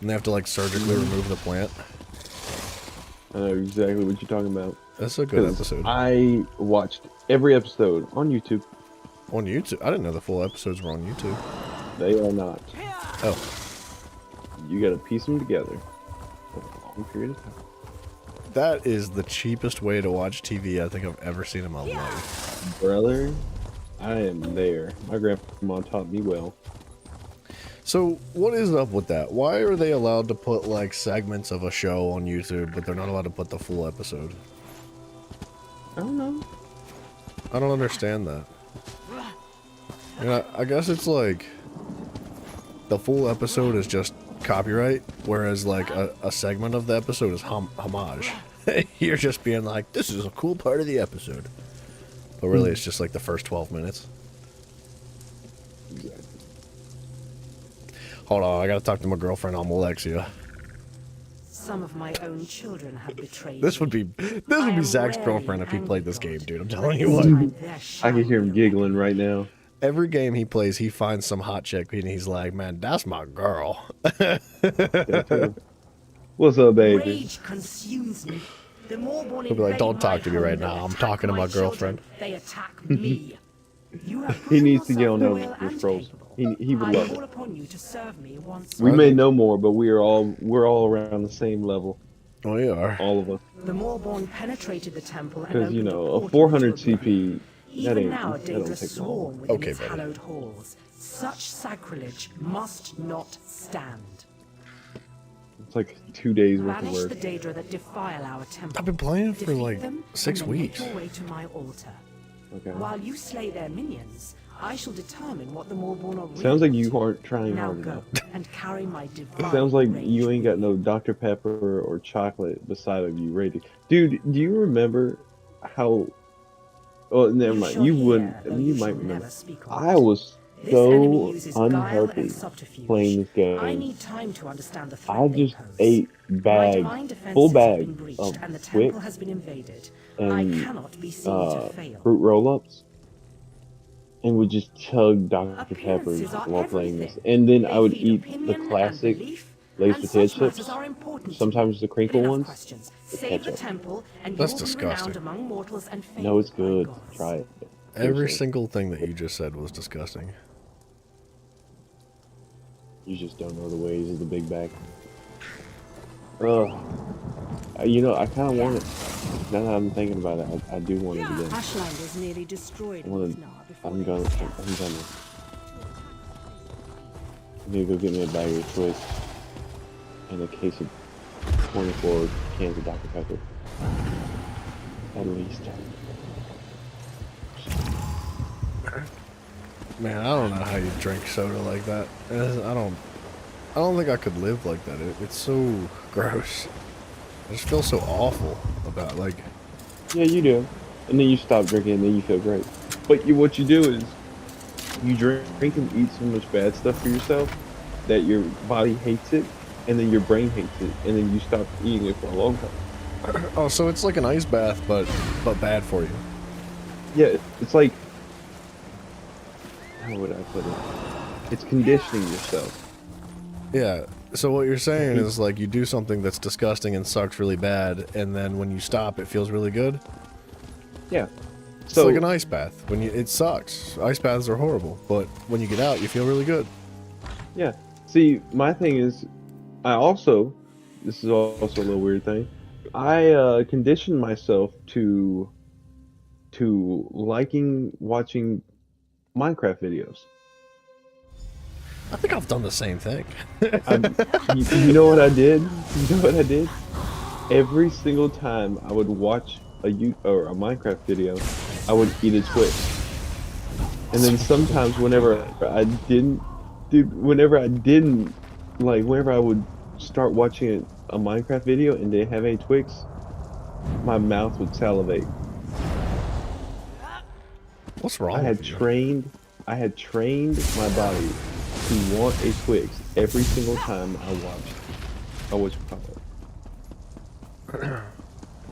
Speaker 1: And they have to like surgically remove the plant.
Speaker 20: I know exactly what you're talking about.
Speaker 1: That's a good
Speaker 20: 'Cause
Speaker 1: episode.
Speaker 20: I watched every episode on YouTube.
Speaker 1: On YouTube? I didn't know the full episodes were on YouTube.
Speaker 20: They are not.
Speaker 1: Oh.
Speaker 20: You gotta piece them together. over a long period of time.
Speaker 1: That is the cheapest way to watch TV I think I've ever seen in my life.
Speaker 20: Brother, I am there. My grandma taught me well.
Speaker 1: So, what is up with that? Why are they allowed to put, like, segments of a show on YouTube, but they're not allowed to put the full episode?
Speaker 20: I don't know.
Speaker 1: I don't understand that. You know, I guess it's like the full episode is just copyright, whereas like a segment of the episode is homage. You're just being like, this is a cool part of the episode. But really it's just like the first 12 minutes.
Speaker 20: Exactly.
Speaker 1: Hold on, I gotta talk to my girlfriend on Alexia.
Speaker 2: some of my own children have betrayed
Speaker 1: This would be Zach's girlfriend if he played this game, dude. I'm telling you what.
Speaker 20: I can hear him giggling right now.
Speaker 1: Every game he plays, he finds some hot chick and he's like, "Man, that's my girl."
Speaker 20: What's up, baby?
Speaker 2: Rage consumes me. The Moorborn
Speaker 1: He'll be like,
Speaker 2: invade
Speaker 1: "Don't talk to me
Speaker 2: my
Speaker 1: right
Speaker 2: home,
Speaker 1: now. I'm
Speaker 2: attack
Speaker 1: talking to my
Speaker 2: children,
Speaker 1: girlfriend."
Speaker 2: They attack me. You have
Speaker 20: He needs to get
Speaker 2: proven
Speaker 20: on
Speaker 2: yourself
Speaker 20: over
Speaker 2: loyal
Speaker 20: with
Speaker 2: and
Speaker 20: Scrolls. He would
Speaker 2: I
Speaker 20: love
Speaker 2: call
Speaker 20: it.
Speaker 2: upon you to serve me once
Speaker 20: We
Speaker 2: more.
Speaker 20: may know more, but we're all around the same level.
Speaker 1: We are.
Speaker 20: All of us.
Speaker 2: The Moorborn penetrated the temple and
Speaker 20: Because
Speaker 2: opened
Speaker 20: a
Speaker 2: portal
Speaker 20: 400
Speaker 2: into
Speaker 20: CP. That
Speaker 2: Even
Speaker 20: ain't.
Speaker 2: now, a
Speaker 20: That don't
Speaker 2: dangerous
Speaker 20: take long.
Speaker 2: swarm within
Speaker 1: Okay,
Speaker 2: its
Speaker 1: buddy.
Speaker 2: hallowed halls. Such sacrilege must not stand.
Speaker 20: It's like 2 days worth of
Speaker 2: Banish
Speaker 20: work.
Speaker 2: the Daedra that defile our temple.
Speaker 1: I've been playing it for
Speaker 2: Defeat
Speaker 1: like
Speaker 2: them,
Speaker 1: 6
Speaker 2: and then
Speaker 1: weeks.
Speaker 2: Make your way to my altar.
Speaker 20: Okay.
Speaker 2: While you slay their minions, I shall determine what the Moorborn are.
Speaker 20: Sounds like you aren't trying
Speaker 2: Now
Speaker 20: hard
Speaker 2: go
Speaker 20: enough.
Speaker 2: and carry my divine.
Speaker 20: It sounds like
Speaker 2: rage.
Speaker 20: you ain't got no Dr. Pepper or chocolate beside of you ready. Dude, do you remember how... Oh, never mind.
Speaker 2: shall
Speaker 20: You
Speaker 2: hear,
Speaker 20: wouldn't.
Speaker 2: though
Speaker 20: You
Speaker 2: you
Speaker 20: might
Speaker 2: shall
Speaker 20: remember.
Speaker 2: never speak of
Speaker 20: I
Speaker 2: it.
Speaker 20: was
Speaker 2: This enemy
Speaker 20: so
Speaker 2: uses guile and
Speaker 20: unhealthy
Speaker 2: subterfuge.
Speaker 20: playing this game.
Speaker 2: I need time to understand the threat
Speaker 20: I
Speaker 2: they
Speaker 20: just
Speaker 2: pose.
Speaker 20: ate
Speaker 2: My
Speaker 20: bag,
Speaker 2: divine defenses
Speaker 20: full
Speaker 2: have
Speaker 20: bag
Speaker 2: been breached
Speaker 20: of
Speaker 2: and the temple
Speaker 20: Twix
Speaker 2: has been invaded.
Speaker 20: and
Speaker 2: I cannot be seen to fail.
Speaker 20: fruit roll-ups, and would just chug Dr. Peppers
Speaker 2: Appearances are
Speaker 20: while playing this.
Speaker 2: everything.
Speaker 20: And then
Speaker 2: They
Speaker 20: I would
Speaker 2: feed
Speaker 20: eat
Speaker 2: opinion
Speaker 20: the
Speaker 2: and
Speaker 20: classic
Speaker 2: belief,
Speaker 20: Lay's
Speaker 2: and
Speaker 20: potato
Speaker 2: such matters
Speaker 20: chips,
Speaker 2: are important to
Speaker 20: sometimes the crinkle
Speaker 2: Enough
Speaker 20: ones,
Speaker 2: questions.
Speaker 20: with
Speaker 2: Save the
Speaker 20: ketchup.
Speaker 2: temple, and
Speaker 1: That's
Speaker 2: you will be
Speaker 1: disgusting.
Speaker 2: renowned among mortals and favored
Speaker 20: No, it's
Speaker 2: by
Speaker 20: good.
Speaker 2: gods.
Speaker 20: Try it.
Speaker 1: Every
Speaker 20: Seriously.
Speaker 1: single thing that you just said was disgusting.
Speaker 20: You just don't know the ways of the big bag. Ugh. You know, I kind of want it. Now that I'm thinking about it, I do want it again.
Speaker 2: Ashland is nearly destroyed.
Speaker 20: I want to. I'm done. I'm done. I need to go get me a bag of Twix and a case of 24 cans of Dr. Pepper. At least.
Speaker 1: Man, I don't know how you drink soda like that. I don't think I could live like that. It's so gross. I just feel so awful about like.
Speaker 20: Yeah, you do. And then you stop drinking, and then you feel great. But what you do is you drink and eat so much bad stuff for yourself that your body hates it, and then your brain hates it, and then you stop eating it for a long time.
Speaker 1: Oh, so it's like an ice bath, but bad for you.
Speaker 20: Yeah, it's like, how would I put it? It's conditioning yourself.
Speaker 1: Yeah. So what you're saying is like you do something that's disgusting and sucks really bad, and then when you stop, it feels really good.
Speaker 20: Yeah.
Speaker 1: It's
Speaker 20: So
Speaker 1: like an ice bath. It sucks. Ice baths are horrible, but when you get out, you feel really good.
Speaker 20: yeah. See, my thing is, this is also a little weird thing. I conditioned myself to liking watching Minecraft videos.
Speaker 1: I think I've done the same thing.
Speaker 20: You know what I did? You know what I did? Every single time I would watch a Minecraft video, I would eat a Twix. And then sometimes whenever I would start watching a Minecraft video and they have a Twix, my mouth would salivate.
Speaker 1: What's wrong?
Speaker 20: I had trained my body to want a Twix every single time I watched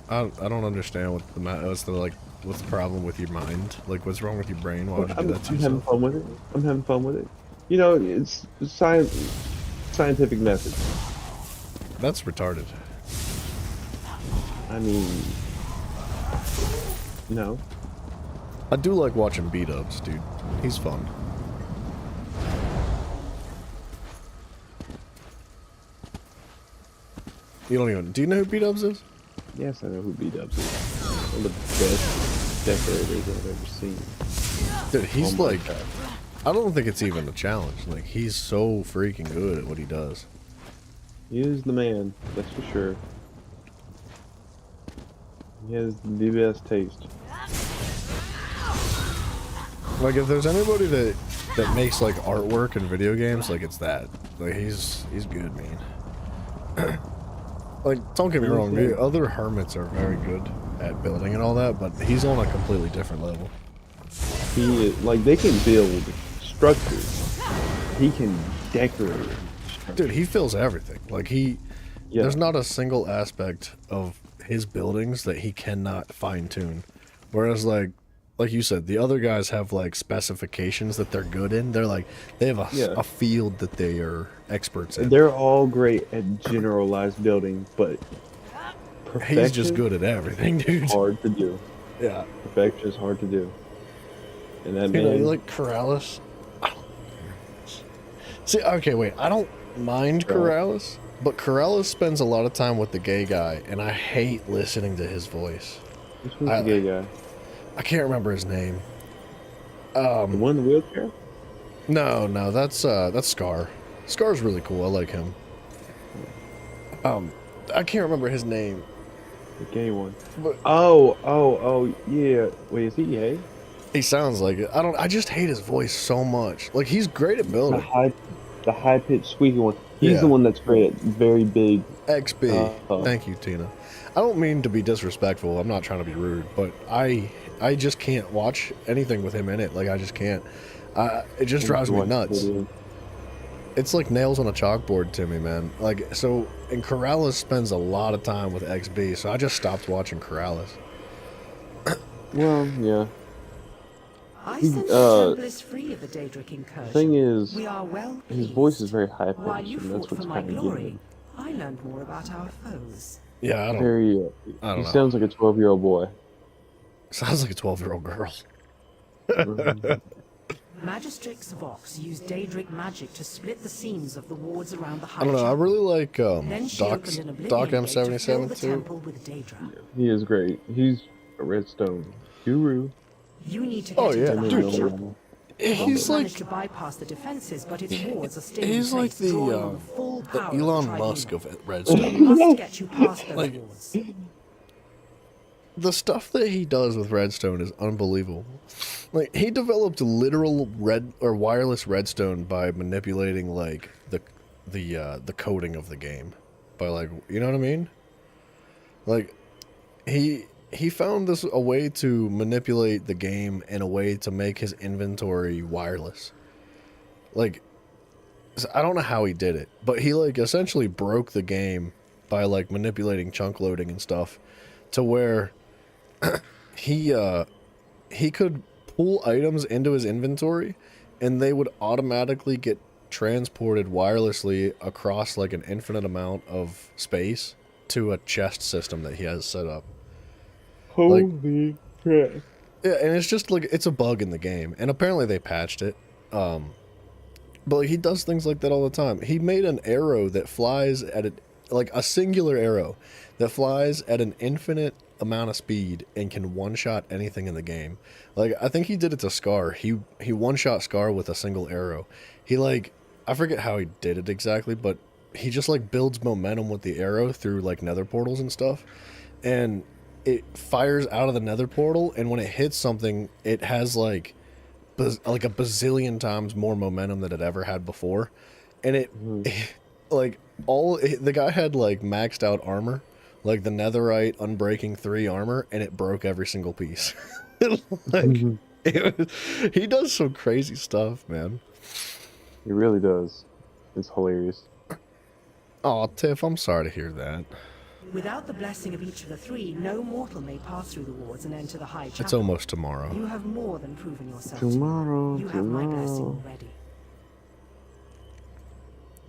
Speaker 1: I don't understand what's the problem with your mind? Like, what's wrong with your brain? Why would you do that to
Speaker 20: I'm having
Speaker 1: yourself?
Speaker 20: fun with it. I'm having fun with it. You know, it's scientific method.
Speaker 1: That's retarded.
Speaker 20: I mean, no.
Speaker 1: I do like watching B-dubs, dude. He's fun. You don't even... Do you know who B-dubs is?
Speaker 20: Yes, I know who B-dubs is. One of the best decorators I've ever seen.
Speaker 1: Dude, he's
Speaker 20: Oh my
Speaker 1: like...
Speaker 20: God.
Speaker 1: I don't think it's even a challenge. Like, he's so freaking good at what he does.
Speaker 20: He is the man, that's for sure. He has the best taste.
Speaker 1: Like, if there's anybody that makes like artwork in video games, like it's that. Like he's good, man. Like, don't get me wrong, the other hermits are very good at building and all that, but he's on a completely different level.
Speaker 20: He is, like, they can build structures. He can decorate.
Speaker 1: Dude, he fills everything. Like
Speaker 20: Yeah.
Speaker 1: There's not a single aspect of his buildings that he cannot fine tune. Whereas like you said, the other guys have like specifications that they're good in. They're like they have a field that they are experts in.
Speaker 20: They're all great at generalized building, but
Speaker 1: He's just good at everything, dude.
Speaker 20: Hard to do.
Speaker 1: Yeah.
Speaker 20: Perfection is hard to do. And that
Speaker 1: You know,
Speaker 20: man,
Speaker 1: you like Corrales? See, okay, wait. I don't mind Corrales, but Corrales spends a lot of time with the gay guy, and I hate listening to his voice.
Speaker 20: Which one's the gay guy?
Speaker 1: I can't remember his name.
Speaker 20: The one in the wheelchair?
Speaker 1: No, that's Scar. Scar's really cool. I like him. I can't remember his name.
Speaker 20: The gay one.
Speaker 1: But,
Speaker 20: oh, yeah. Wait, is he gay?
Speaker 1: He sounds like it. I just hate his voice so much. Like, he's great at building.
Speaker 20: The high pitched squeaky one. He's the one that's great at very big.
Speaker 1: XB. Thank you, Tina. I don't mean to be disrespectful. I'm not trying to be rude, but I just can't watch anything with him in it. Like, I just can't. It just drives me nuts. It's like nails on a chalkboard to me, man. Like, so, and Corrales spends a lot of time with XB, so I just stopped watching Corrales.
Speaker 20: Well, yeah.
Speaker 2: I sense the temple is free of the Daedric incursion.
Speaker 20: Thing is,
Speaker 2: we are well
Speaker 20: his
Speaker 2: pleased.
Speaker 20: voice is very high pitched,
Speaker 2: While you
Speaker 20: and that's
Speaker 2: fought for
Speaker 20: what's
Speaker 2: my
Speaker 20: kind of
Speaker 2: glory,
Speaker 20: getting
Speaker 2: I learned more about our foes.
Speaker 1: Yeah, I don't.
Speaker 20: very.
Speaker 1: I don't
Speaker 20: He
Speaker 1: know.
Speaker 20: sounds like a 12-year-old boy.
Speaker 1: Sounds like a 12-year-old girl.
Speaker 2: Magistrix Vox used Daedric magic to split the seams of the wards around the high
Speaker 1: I don't know. I really like
Speaker 2: Then she
Speaker 1: Doc
Speaker 2: opened an Oblivion
Speaker 1: Doc
Speaker 2: gate to fill
Speaker 1: M77
Speaker 2: the
Speaker 1: too.
Speaker 2: temple with Daedra.
Speaker 20: He is great. He's a redstone guru.
Speaker 2: You need to get
Speaker 1: Oh,
Speaker 2: into
Speaker 1: yeah,
Speaker 2: the
Speaker 1: dude.
Speaker 2: high chapel.
Speaker 1: He's
Speaker 2: Vox
Speaker 1: like
Speaker 2: managed to bypass the defenses, but its wards are still
Speaker 1: he's
Speaker 2: in
Speaker 1: like
Speaker 2: place, drawing
Speaker 1: the
Speaker 2: on full
Speaker 1: the
Speaker 2: power of
Speaker 1: Elon
Speaker 2: the
Speaker 1: Musk
Speaker 2: tribunal.
Speaker 1: of
Speaker 2: We
Speaker 1: Redstone.
Speaker 2: must get you past those
Speaker 1: Like,
Speaker 2: wards.
Speaker 1: The stuff that he does with Redstone is unbelievable. Like, he developed literal wireless Redstone by manipulating like the coding of the game, by like, you know what I mean? Like, he found a way to manipulate the game in a way to make his inventory wireless. Like, I don't know how he did it, but he like essentially broke the game by like manipulating chunk loading and stuff to where he could pull items into his inventory and they would automatically get transported wirelessly across like an infinite amount of space to a chest system that he has set up.
Speaker 20: Holy crap.
Speaker 1: Yeah, and it's just like, it's a bug in the game, and apparently they patched it. But like, he does things like that all the time. He made an arrow that flies at like a singular arrow that flies at an infinite amount of speed and can one-shot anything in the game. Like, I think he did it to Scar. He one-shot Scar with a single arrow. He like, I forget how he did it exactly, but he just like builds momentum with the arrow through like nether portals and stuff. And it fires out of the nether portal, and when it hits something, it has like a bazillion times more momentum than it ever had before. And the guy had like maxed out armor, like the netherite unbreaking 3 armor, and it broke every single piece. He does some crazy stuff, man.
Speaker 20: He really does. It's hilarious.
Speaker 1: Oh, Tiff, I'm sorry to hear that.
Speaker 2: Without the blessing of each of the 3, no mortal may pass through the wards and enter the high chapel.
Speaker 1: It's almost tomorrow.
Speaker 2: You have more than proven yourself.
Speaker 20: Tomorrow,
Speaker 2: You have my blessing already.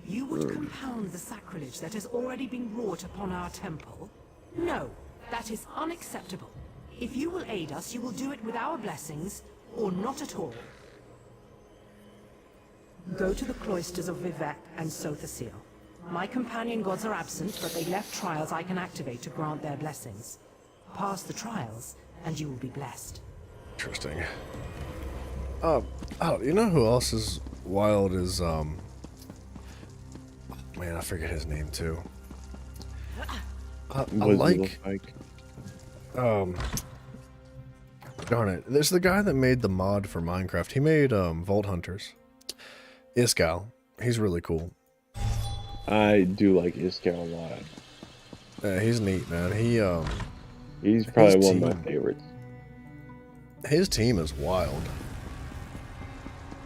Speaker 2: You would compound the sacrilege that has already been wrought upon our temple? No, that is unacceptable. If you will aid us, you will do it with our blessings, or not at all. Go to the cloisters of Vivec and Sothasil. My companion gods are absent, but they left trials I can activate to grant their blessings. Pass the trials, and you will be blessed.
Speaker 1: Interesting. You know who else is wild is, man, I forget his name too. I like, darn it, there's the guy that made the mod for Minecraft. He made, Vault Hunters. Iskall. He's really cool.
Speaker 20: I do like Iskall a lot.
Speaker 1: Yeah, he's neat, man.
Speaker 20: He's probably one of my favorites.
Speaker 1: His team is wild.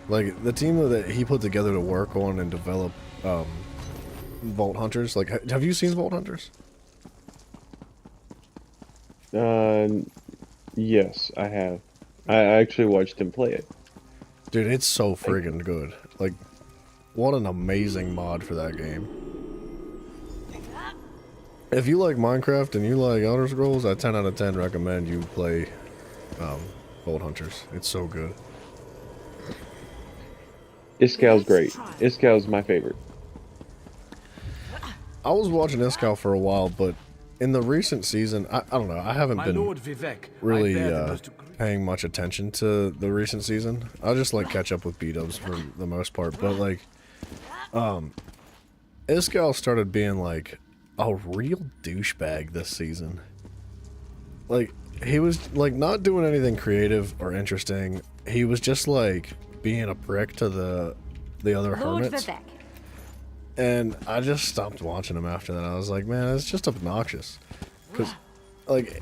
Speaker 1: Like, the team that he put together to work on and develop Vault Hunters? Like, have you seen Vault Hunters?
Speaker 20: Yes, I have. I actually watched him play it.
Speaker 1: Dude, it's so friggin' good. Like, what an amazing mod for that game. If you like Minecraft and you like Elder Scrolls, I 10 out of 10 recommend you play Vault Hunters. It's so good.
Speaker 20: Iskall's great. Iskall's my favorite.
Speaker 1: I was watching Iskall for a while, but in the recent season, I don't know, I haven't been really paying much attention to the recent season. I'll just like catch up with B-dubs for the most part, but like, Iskall started being like a real douchebag this season. Like, he was like not doing anything creative or interesting. He was just like being a prick to the other hermits. And I just stopped watching him after that. I was like, man, it's just obnoxious. Because, like,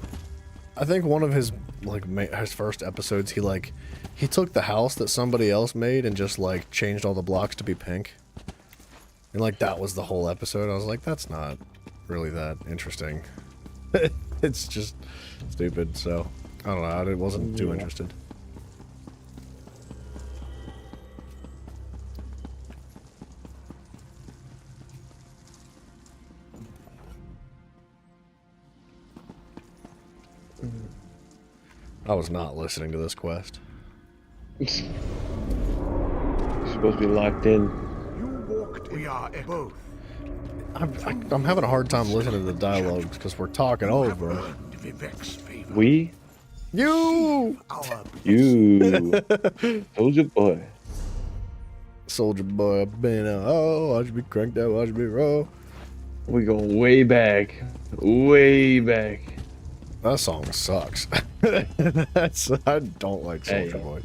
Speaker 1: I think one of his, like, his first episodes, he took the house that somebody else made and just, like, changed all the blocks to be pink. And, like, that was the whole episode. I was like, that's not really that interesting. It's just stupid, so, I don't know. I wasn't too interested. I was not listening to this quest.
Speaker 20: You're supposed to be locked in.
Speaker 12: We are both.
Speaker 1: I'm having a hard time listening to the dialogues because we're talking over.
Speaker 20: We?
Speaker 1: You!
Speaker 20: Soldier boy.
Speaker 1: Soldier boy, I've been watch me crank that, watch me roll.
Speaker 20: We go way back. Way back.
Speaker 1: That song sucks. I don't like Soldier Boy.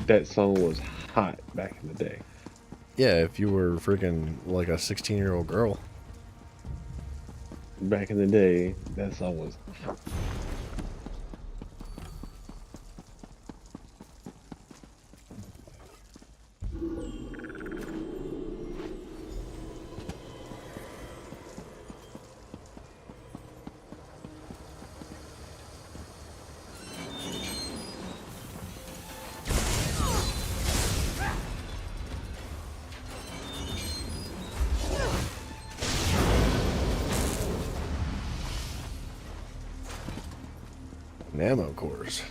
Speaker 20: That song was hot back in the day.
Speaker 1: Yeah, if you were freaking like a 16-year-old girl.
Speaker 20: Back in the day, that song was hot.
Speaker 1: Ammo cores.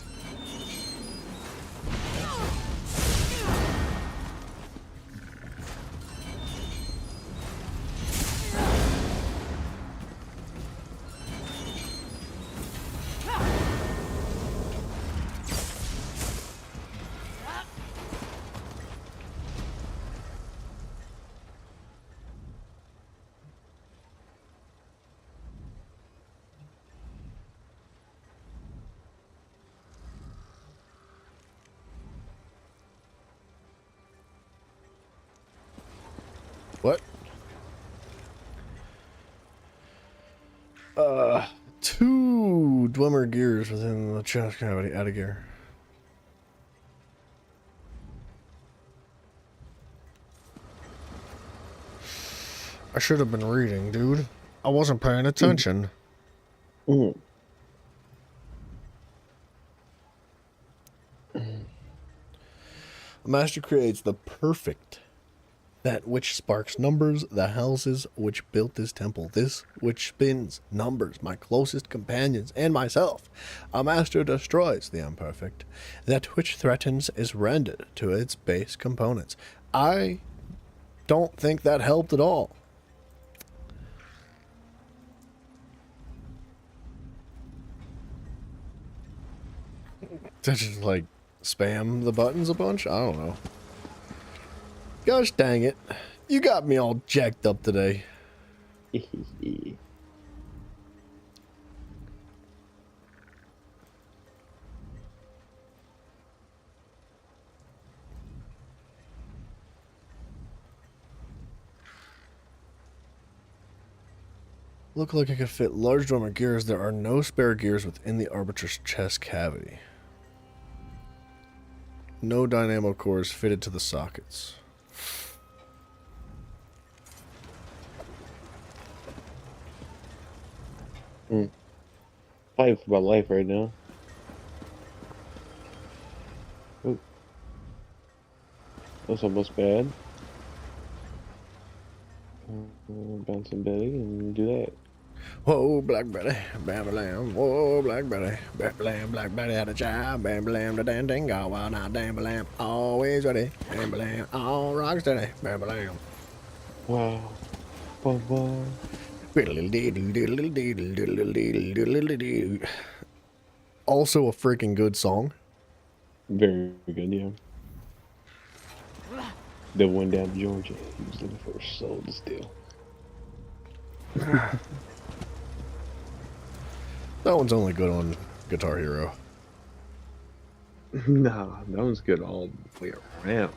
Speaker 1: What? 2 Dwemer gears within the chest cavity. Add a gear. I should have been reading, dude. I wasn't paying attention. A master creates the perfect, that which sparks numbers, the houses which built this temple, this which spins numbers, my closest companions, and myself. A master destroys the imperfect. That which threatens is rendered to its base components. I don't think that helped at all. To just, like, spam the buttons a bunch? I don't know. Gosh dang it. You got me all jacked up today. Look like I could fit large Dwemer gears. There are no spare gears within the Arbiter's chest cavity. No dynamo cores fitted to the sockets.
Speaker 20: Fighting for my life right now. Oh. That's almost bad. Bouncing Betty and do that.
Speaker 1: Whoa, Black Betty, bam bam. Whoa, Black Betty, bam bam. Black Betty had a child, bam bam. The dan ding go wild now, bam bam. Always ready, bam bam. All rock steady, bam bam.
Speaker 20: Wow. Bye.
Speaker 1: Also a freaking good song.
Speaker 20: Very good, yeah. The one down in Georgia. He was looking for a soul to steal.
Speaker 1: That one's only good on Guitar Hero.
Speaker 20: Nah, that one's good all the way around.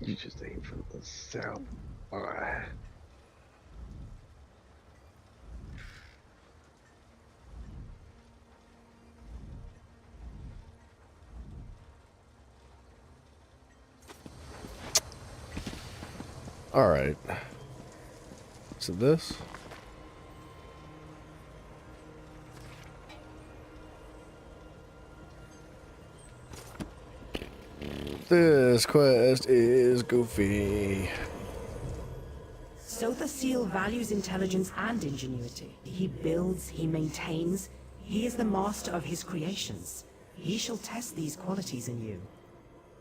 Speaker 20: You just aim for the south. Alright.
Speaker 1: Alright. So this. This quest is goofy.
Speaker 2: Sotha Seal values intelligence and ingenuity. He builds, he maintains. He is the master of his creations. He shall test these qualities in you.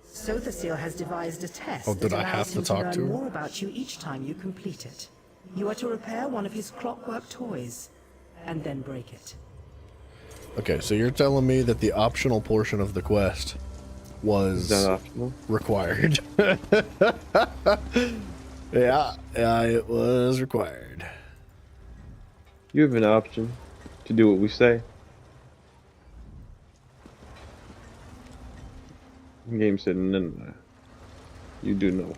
Speaker 2: Sotha Seal has devised a test
Speaker 1: Oh, did
Speaker 2: that
Speaker 1: I have
Speaker 2: allows
Speaker 1: to
Speaker 2: him
Speaker 1: talk
Speaker 2: learn
Speaker 1: to her?
Speaker 2: more about you each time you complete it. You are to repair one of his clockwork toys, and then break it.
Speaker 1: Okay, so you're telling me that the optional portion of the quest was required. Yeah, it was required.
Speaker 20: You have an option to do what we say. The game said no. You do know.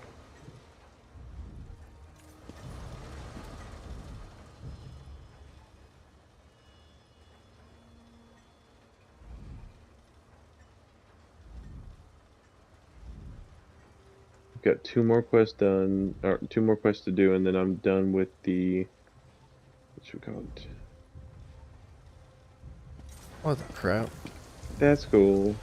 Speaker 20: Got 2 more quests done, or 2 more quests to do, and then I'm done with the, what should we call it?
Speaker 1: What the crap?
Speaker 20: That's cool.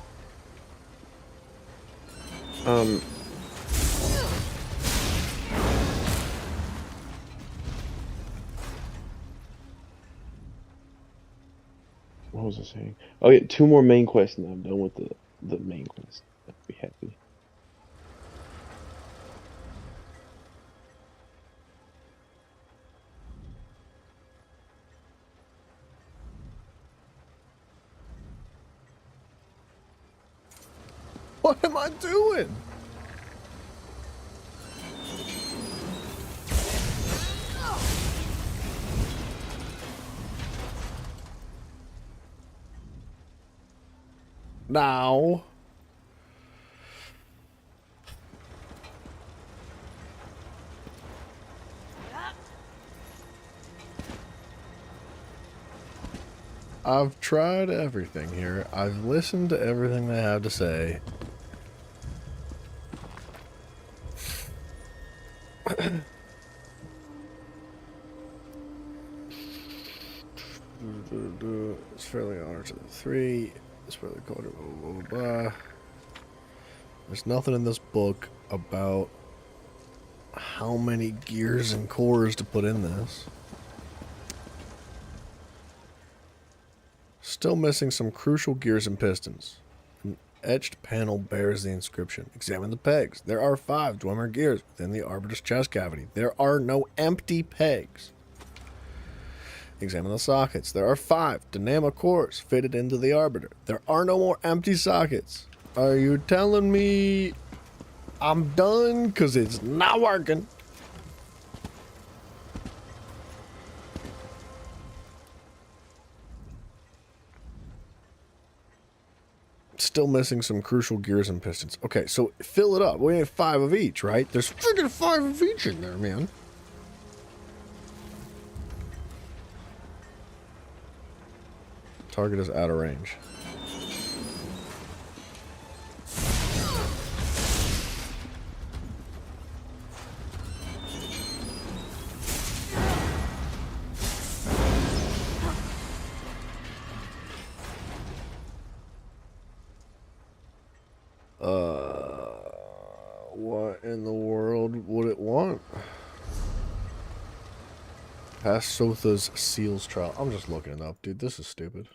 Speaker 20: What was I saying? Oh yeah, 2 more main quests, and I'm done with the main quest. I'd be happy.
Speaker 1: What am I doing? Now. I've tried everything here. I've listened to everything they have to say. It's fairly honored to the 3. It's fairly called blah, blah, blah. There's nothing in this book about how many gears and cores to put in this. Still missing some crucial gears and pistons. An etched panel bears the inscription. Examine the pegs. There are 5 Dwemer gears within the Arbiter's chest cavity. There are no empty pegs. Examine the sockets. There are 5 Dynamo cores fitted into the Arbiter. There are no more empty sockets. Are you telling me I'm done? Because it's not working. Still missing some crucial gears and pistons. Okay, so fill it up. We have 5 of each, right? There's freaking 5 of each in there, man. Target is out of range. What in the world would it want? Pass Sotha's Seals trial. I'm just looking it up, dude. This is stupid.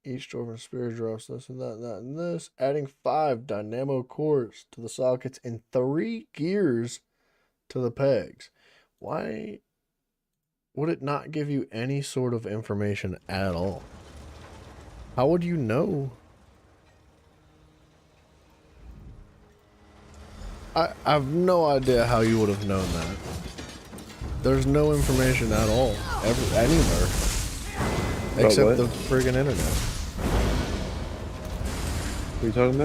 Speaker 1: Each Dwarven Spear drops this and that and that and this. Adding 5 dynamo cores to the sockets and 3 gears to the pegs. Why would it not give you any sort of information at all? How would you know? I have no idea how you would have known that. There's no information at all, anywhere. Except the friggin' internet.
Speaker 20: What are you talking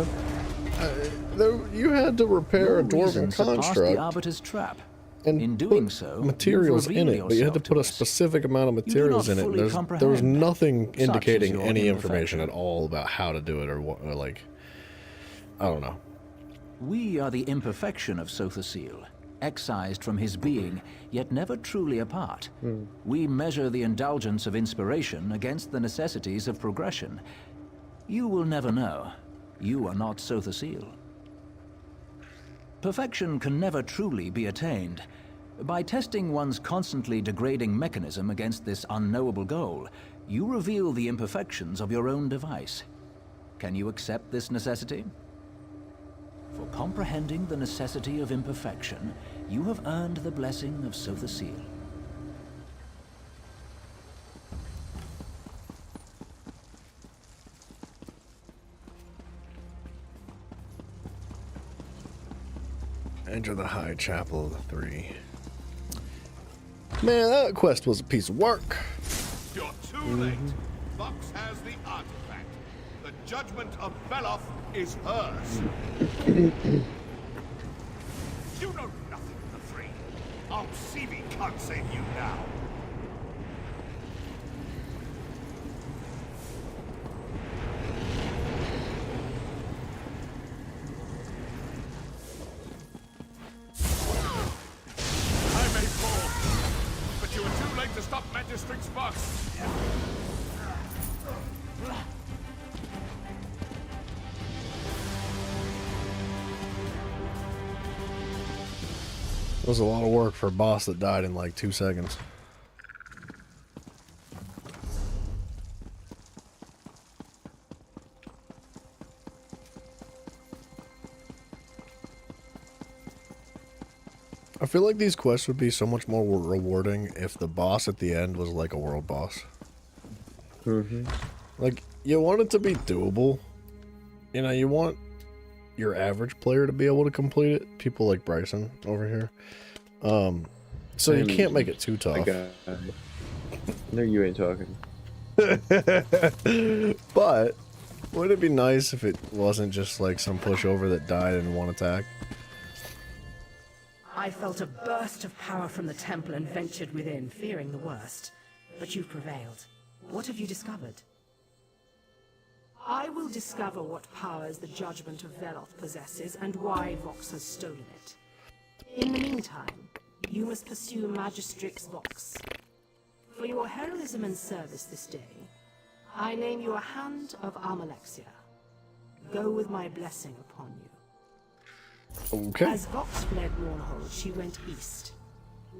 Speaker 20: about?
Speaker 1: You had to repair a Dwarven
Speaker 4: the
Speaker 1: construct
Speaker 4: Arbiter's trap.
Speaker 1: and
Speaker 4: In doing
Speaker 1: put
Speaker 4: so,
Speaker 1: materials
Speaker 4: you've
Speaker 1: in it,
Speaker 4: revealed
Speaker 1: but you had to
Speaker 4: yourself
Speaker 1: put
Speaker 4: to
Speaker 1: a
Speaker 4: us.
Speaker 1: specific amount of
Speaker 4: You do
Speaker 1: materials
Speaker 4: not
Speaker 1: in it.
Speaker 4: fully
Speaker 1: There was
Speaker 4: comprehend
Speaker 1: nothing
Speaker 4: such is
Speaker 1: indicating
Speaker 4: your
Speaker 1: any
Speaker 4: imperfection.
Speaker 1: information at all about how to do it or what, or like, I don't know.
Speaker 4: We are the imperfection of Sotha Seal, excised from his being, yet never truly apart. We measure the indulgence of inspiration against the necessities of progression. You will never know. You are not Sotha Seal. Perfection can never truly be attained. By testing one's constantly degrading mechanism against this unknowable goal, you reveal the imperfections of your own device. Can you accept this necessity? For comprehending the necessity of imperfection, you have earned the blessing of Sotha Seal.
Speaker 1: Enter the High Chapel of the Three. Man, that quest was a piece of work.
Speaker 7: You're too late. Vox has the artifact. The judgment of Beloth is hers. You know nothing of the Three. Alcivi can't save you now. I may fall, but you are too late to stop Magistrix Vox.
Speaker 1: It was a lot of work for a boss that died in like 2 seconds. I feel like these quests would be so much more rewarding if the boss at the end was like a world boss. Like, you want it to be doable. You know, you want your average player to be able to complete it. People like Bryson over here. So you can't make it too tough.
Speaker 20: No, you ain't talking.
Speaker 1: But would it be nice if it wasn't just like some pushover that died in one attack?
Speaker 2: I felt a burst of power from the temple and ventured within, fearing the worst. But you've prevailed. What have you discovered? I will discover what powers the judgment of Veloth possesses and why Vox has stolen it. In the meantime, you must pursue Magistrix Vox. For your heroism and service this day, I name you a Hand of Almalexia. Go with my blessing upon you.
Speaker 1: Okay.
Speaker 2: As Vox fled Mournhold, she went east.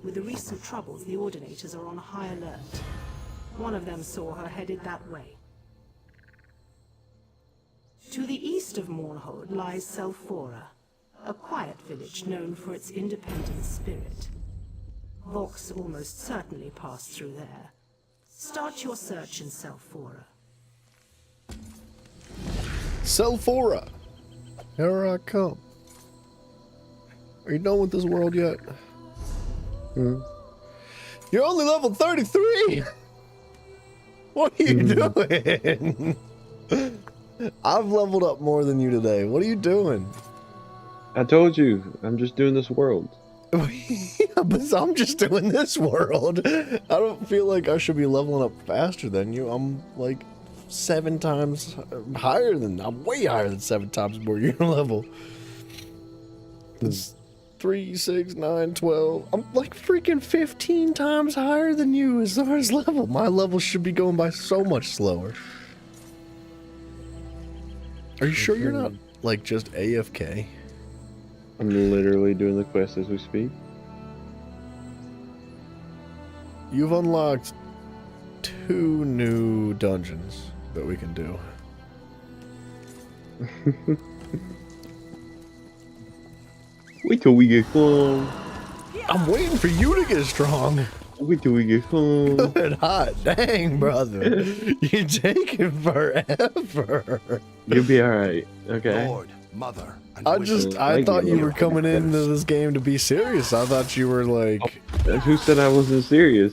Speaker 2: With the recent troubles, the Ordinators are on high alert. One of them saw her headed that way. To the east of Mournhold lies Selphora, a quiet village known for its independent spirit. Vox almost certainly passed through there. Start your search in Selphora.
Speaker 1: Selphora! Here I come. Are you done with this world yet? You're only level 33! What are you doing? I've leveled up more than you today. What are you doing?
Speaker 20: I told you, I'm just doing this world.
Speaker 1: Yeah, but I'm just doing this world. I don't feel like I should be leveling up faster than you. I'm like 7 times higher than, I'm way higher than 7 times more your level. It's 3, 6, 9, 12. I'm like freaking 15 times higher than you as far as level. My level should be going by so much slower. Are you sure you're not like just AFK?
Speaker 20: I'm literally doing the quest as we speak.
Speaker 1: You've unlocked 2 new dungeons that we can do.
Speaker 20: Wait till we get strong.
Speaker 1: I'm waiting for you to get strong.
Speaker 20: Wait till we get strong.
Speaker 1: Good hot dang, brother. You're taking forever.
Speaker 20: You'll be alright, okay?
Speaker 7: Lord, Mother, and
Speaker 1: I thought you were coming into this game to be serious. I thought you were like...
Speaker 20: Who said I wasn't serious?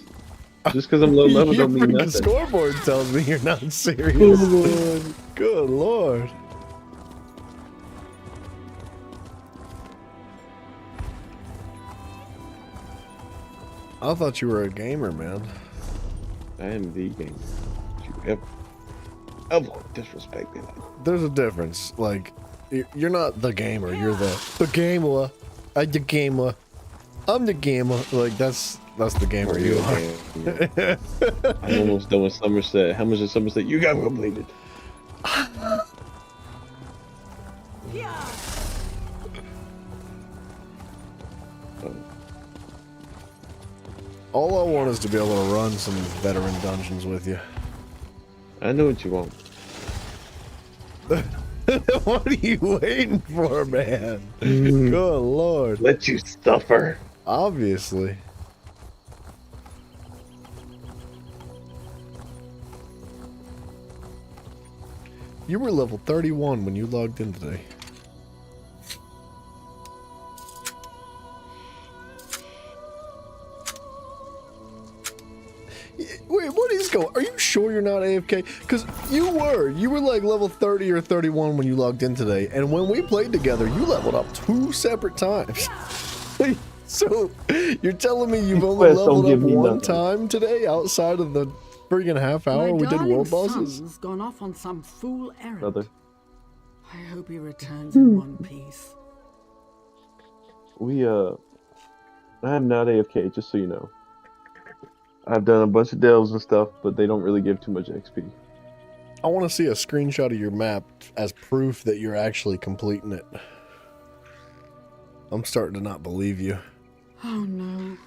Speaker 20: Just because I'm low level
Speaker 1: Your
Speaker 20: don't mean
Speaker 1: freaking
Speaker 20: nothing.
Speaker 1: scoreboard tells me you're not serious.
Speaker 20: Oh,
Speaker 1: Good lord. I thought you were a gamer, man.
Speaker 20: I am the gamer. You ever disrespect me?
Speaker 1: There's a difference. Like, you're not the gamer. You're the gamer. I'm the gamer. I'm the gamer. Like, that's the gamer you are.
Speaker 20: I'm almost done with Somerset. How much of Somerset you got completed?
Speaker 1: All I want is to be able to run some veteran dungeons with you.
Speaker 20: I know what you want.
Speaker 1: What are you waiting for, man? Good lord.
Speaker 20: Let you suffer.
Speaker 1: Obviously. You were level 31 when you logged in today. Wait, what is going? Are you sure you're not AFK? Because you were like level 30 or 31 when you logged in today, and when we played together, you leveled up 2 separate times. So you're telling me you've only leveled up 1 time today outside of the friggin' half hour we did world bosses?
Speaker 13: Son's gone off on some fool errand.
Speaker 20: Brother.
Speaker 13: I hope he returns in one piece.
Speaker 20: I'm not AFK, just so you know. I've done a bunch of delves and stuff, but they don't really give too much XP.
Speaker 1: I want to see a screenshot of your map as proof that you're actually completing it. I'm starting to not believe you.
Speaker 13: Oh no.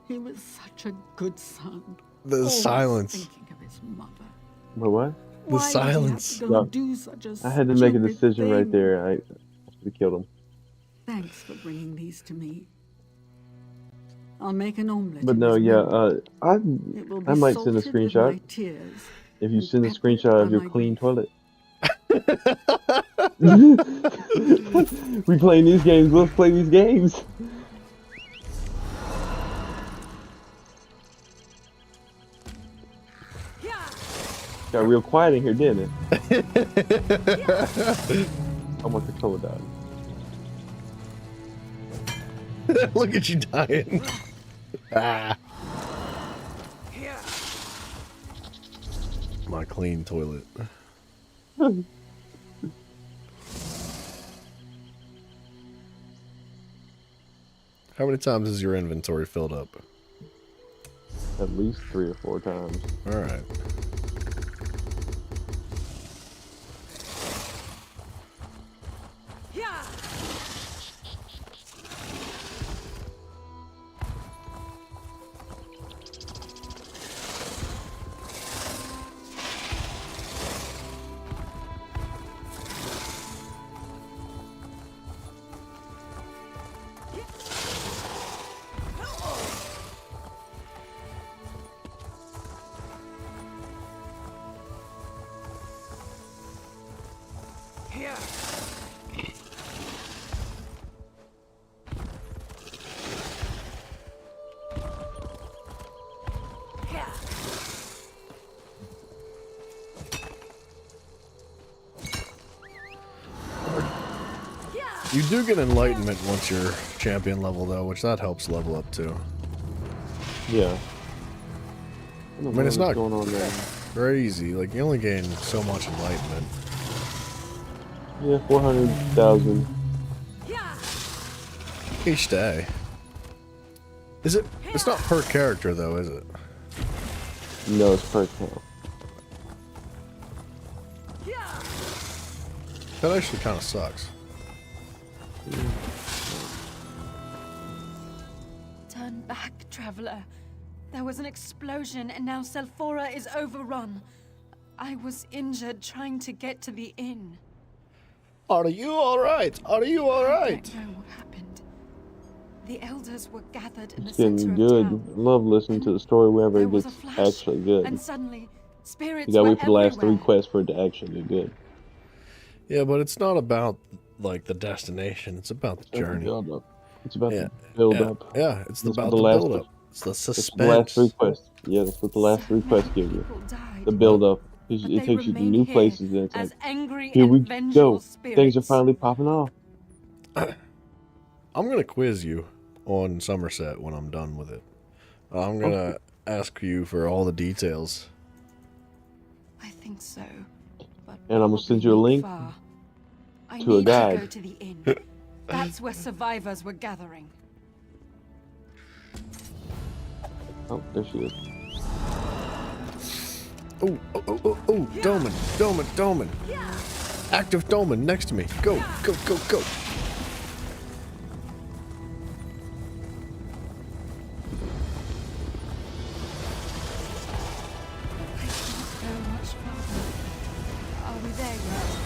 Speaker 13: He was such a good son.
Speaker 1: The
Speaker 13: Always
Speaker 1: silence.
Speaker 13: thinking of his mother.
Speaker 20: What?
Speaker 1: The
Speaker 13: Why
Speaker 1: silence.
Speaker 13: did he have to go do such a
Speaker 20: I had to make a
Speaker 13: stupid
Speaker 20: decision right
Speaker 13: thing?
Speaker 20: there. I should have killed him.
Speaker 13: Thanks for bringing these to me. I'll make an omelet.
Speaker 20: But
Speaker 13: in
Speaker 20: no,
Speaker 13: his
Speaker 20: yeah,
Speaker 13: memory. It will
Speaker 20: I
Speaker 13: be
Speaker 20: might send a
Speaker 13: salted with
Speaker 20: screenshot.
Speaker 13: my tears.
Speaker 20: If you send a
Speaker 13: peppered
Speaker 20: screenshot
Speaker 13: by
Speaker 20: of your
Speaker 13: my
Speaker 20: clean toilet. We playing these games, let's play these games. Got real quiet in here, didn't it? Oh, my controller died.
Speaker 1: Look at you dying. Ah. My clean toilet. How many times is your inventory filled up?
Speaker 20: At least 3 or 4 times.
Speaker 1: Alright. You do get enlightenment once you're champion level though, which that helps level up too.
Speaker 20: Yeah.
Speaker 1: I mean, it's not
Speaker 20: going on there.
Speaker 1: crazy. Like, you only gain so much enlightenment.
Speaker 20: Yeah, 400,000
Speaker 1: each day. Is it? It's not per character though, is it?
Speaker 20: No, it's per count.
Speaker 1: That actually kind of sucks.
Speaker 21: Turn back, traveler. There was an explosion, and now Selphora is overrun. I was injured trying to get to the inn.
Speaker 1: Are you alright? Are you
Speaker 21: I
Speaker 1: alright?
Speaker 21: don't know what happened. The elders were gathered in the
Speaker 20: It's
Speaker 21: center
Speaker 20: getting
Speaker 21: of
Speaker 20: good.
Speaker 21: town.
Speaker 20: I love listening to the story whenever
Speaker 21: There
Speaker 20: it
Speaker 21: was a
Speaker 20: gets
Speaker 21: flash,
Speaker 20: actually good.
Speaker 21: and suddenly, spirits
Speaker 20: You gotta
Speaker 21: were
Speaker 20: wait for the last 3
Speaker 21: everywhere.
Speaker 20: quests for it to actually get good.
Speaker 1: Yeah, but it's not about like the destination. It's about the journey.
Speaker 20: It's about
Speaker 1: Yeah,
Speaker 20: the build
Speaker 1: yeah,
Speaker 20: up.
Speaker 1: yeah, it's
Speaker 20: That's
Speaker 1: about
Speaker 20: what
Speaker 1: the
Speaker 20: last
Speaker 1: build up.
Speaker 20: three-
Speaker 1: It's the
Speaker 20: that's what the last 3
Speaker 1: suspense.
Speaker 20: quests. Yeah, that's what the last 3 quests give you. The build up. It
Speaker 21: they
Speaker 20: takes you to
Speaker 21: remain
Speaker 20: new
Speaker 21: here
Speaker 20: places and it's
Speaker 21: as
Speaker 20: like,
Speaker 21: angry
Speaker 20: here
Speaker 21: and
Speaker 20: we
Speaker 21: vengeful
Speaker 20: go.
Speaker 21: spirits.
Speaker 20: Things are finally popping off.
Speaker 1: I'm gonna quiz you on Somerset when I'm done with it. I'm gonna ask you for all the details.
Speaker 21: I think so. But
Speaker 20: And I'm gonna send you a
Speaker 21: probably
Speaker 20: link
Speaker 21: far. I
Speaker 20: to a
Speaker 21: need to go
Speaker 20: guide.
Speaker 21: to the inn. That's where survivors were gathering.
Speaker 20: Oh, there she is.
Speaker 1: Oh, oh, oh, oh, oh, Doman. Active Doman next to me. Go, go, go, go.
Speaker 21: Go much farther. Are we there yet?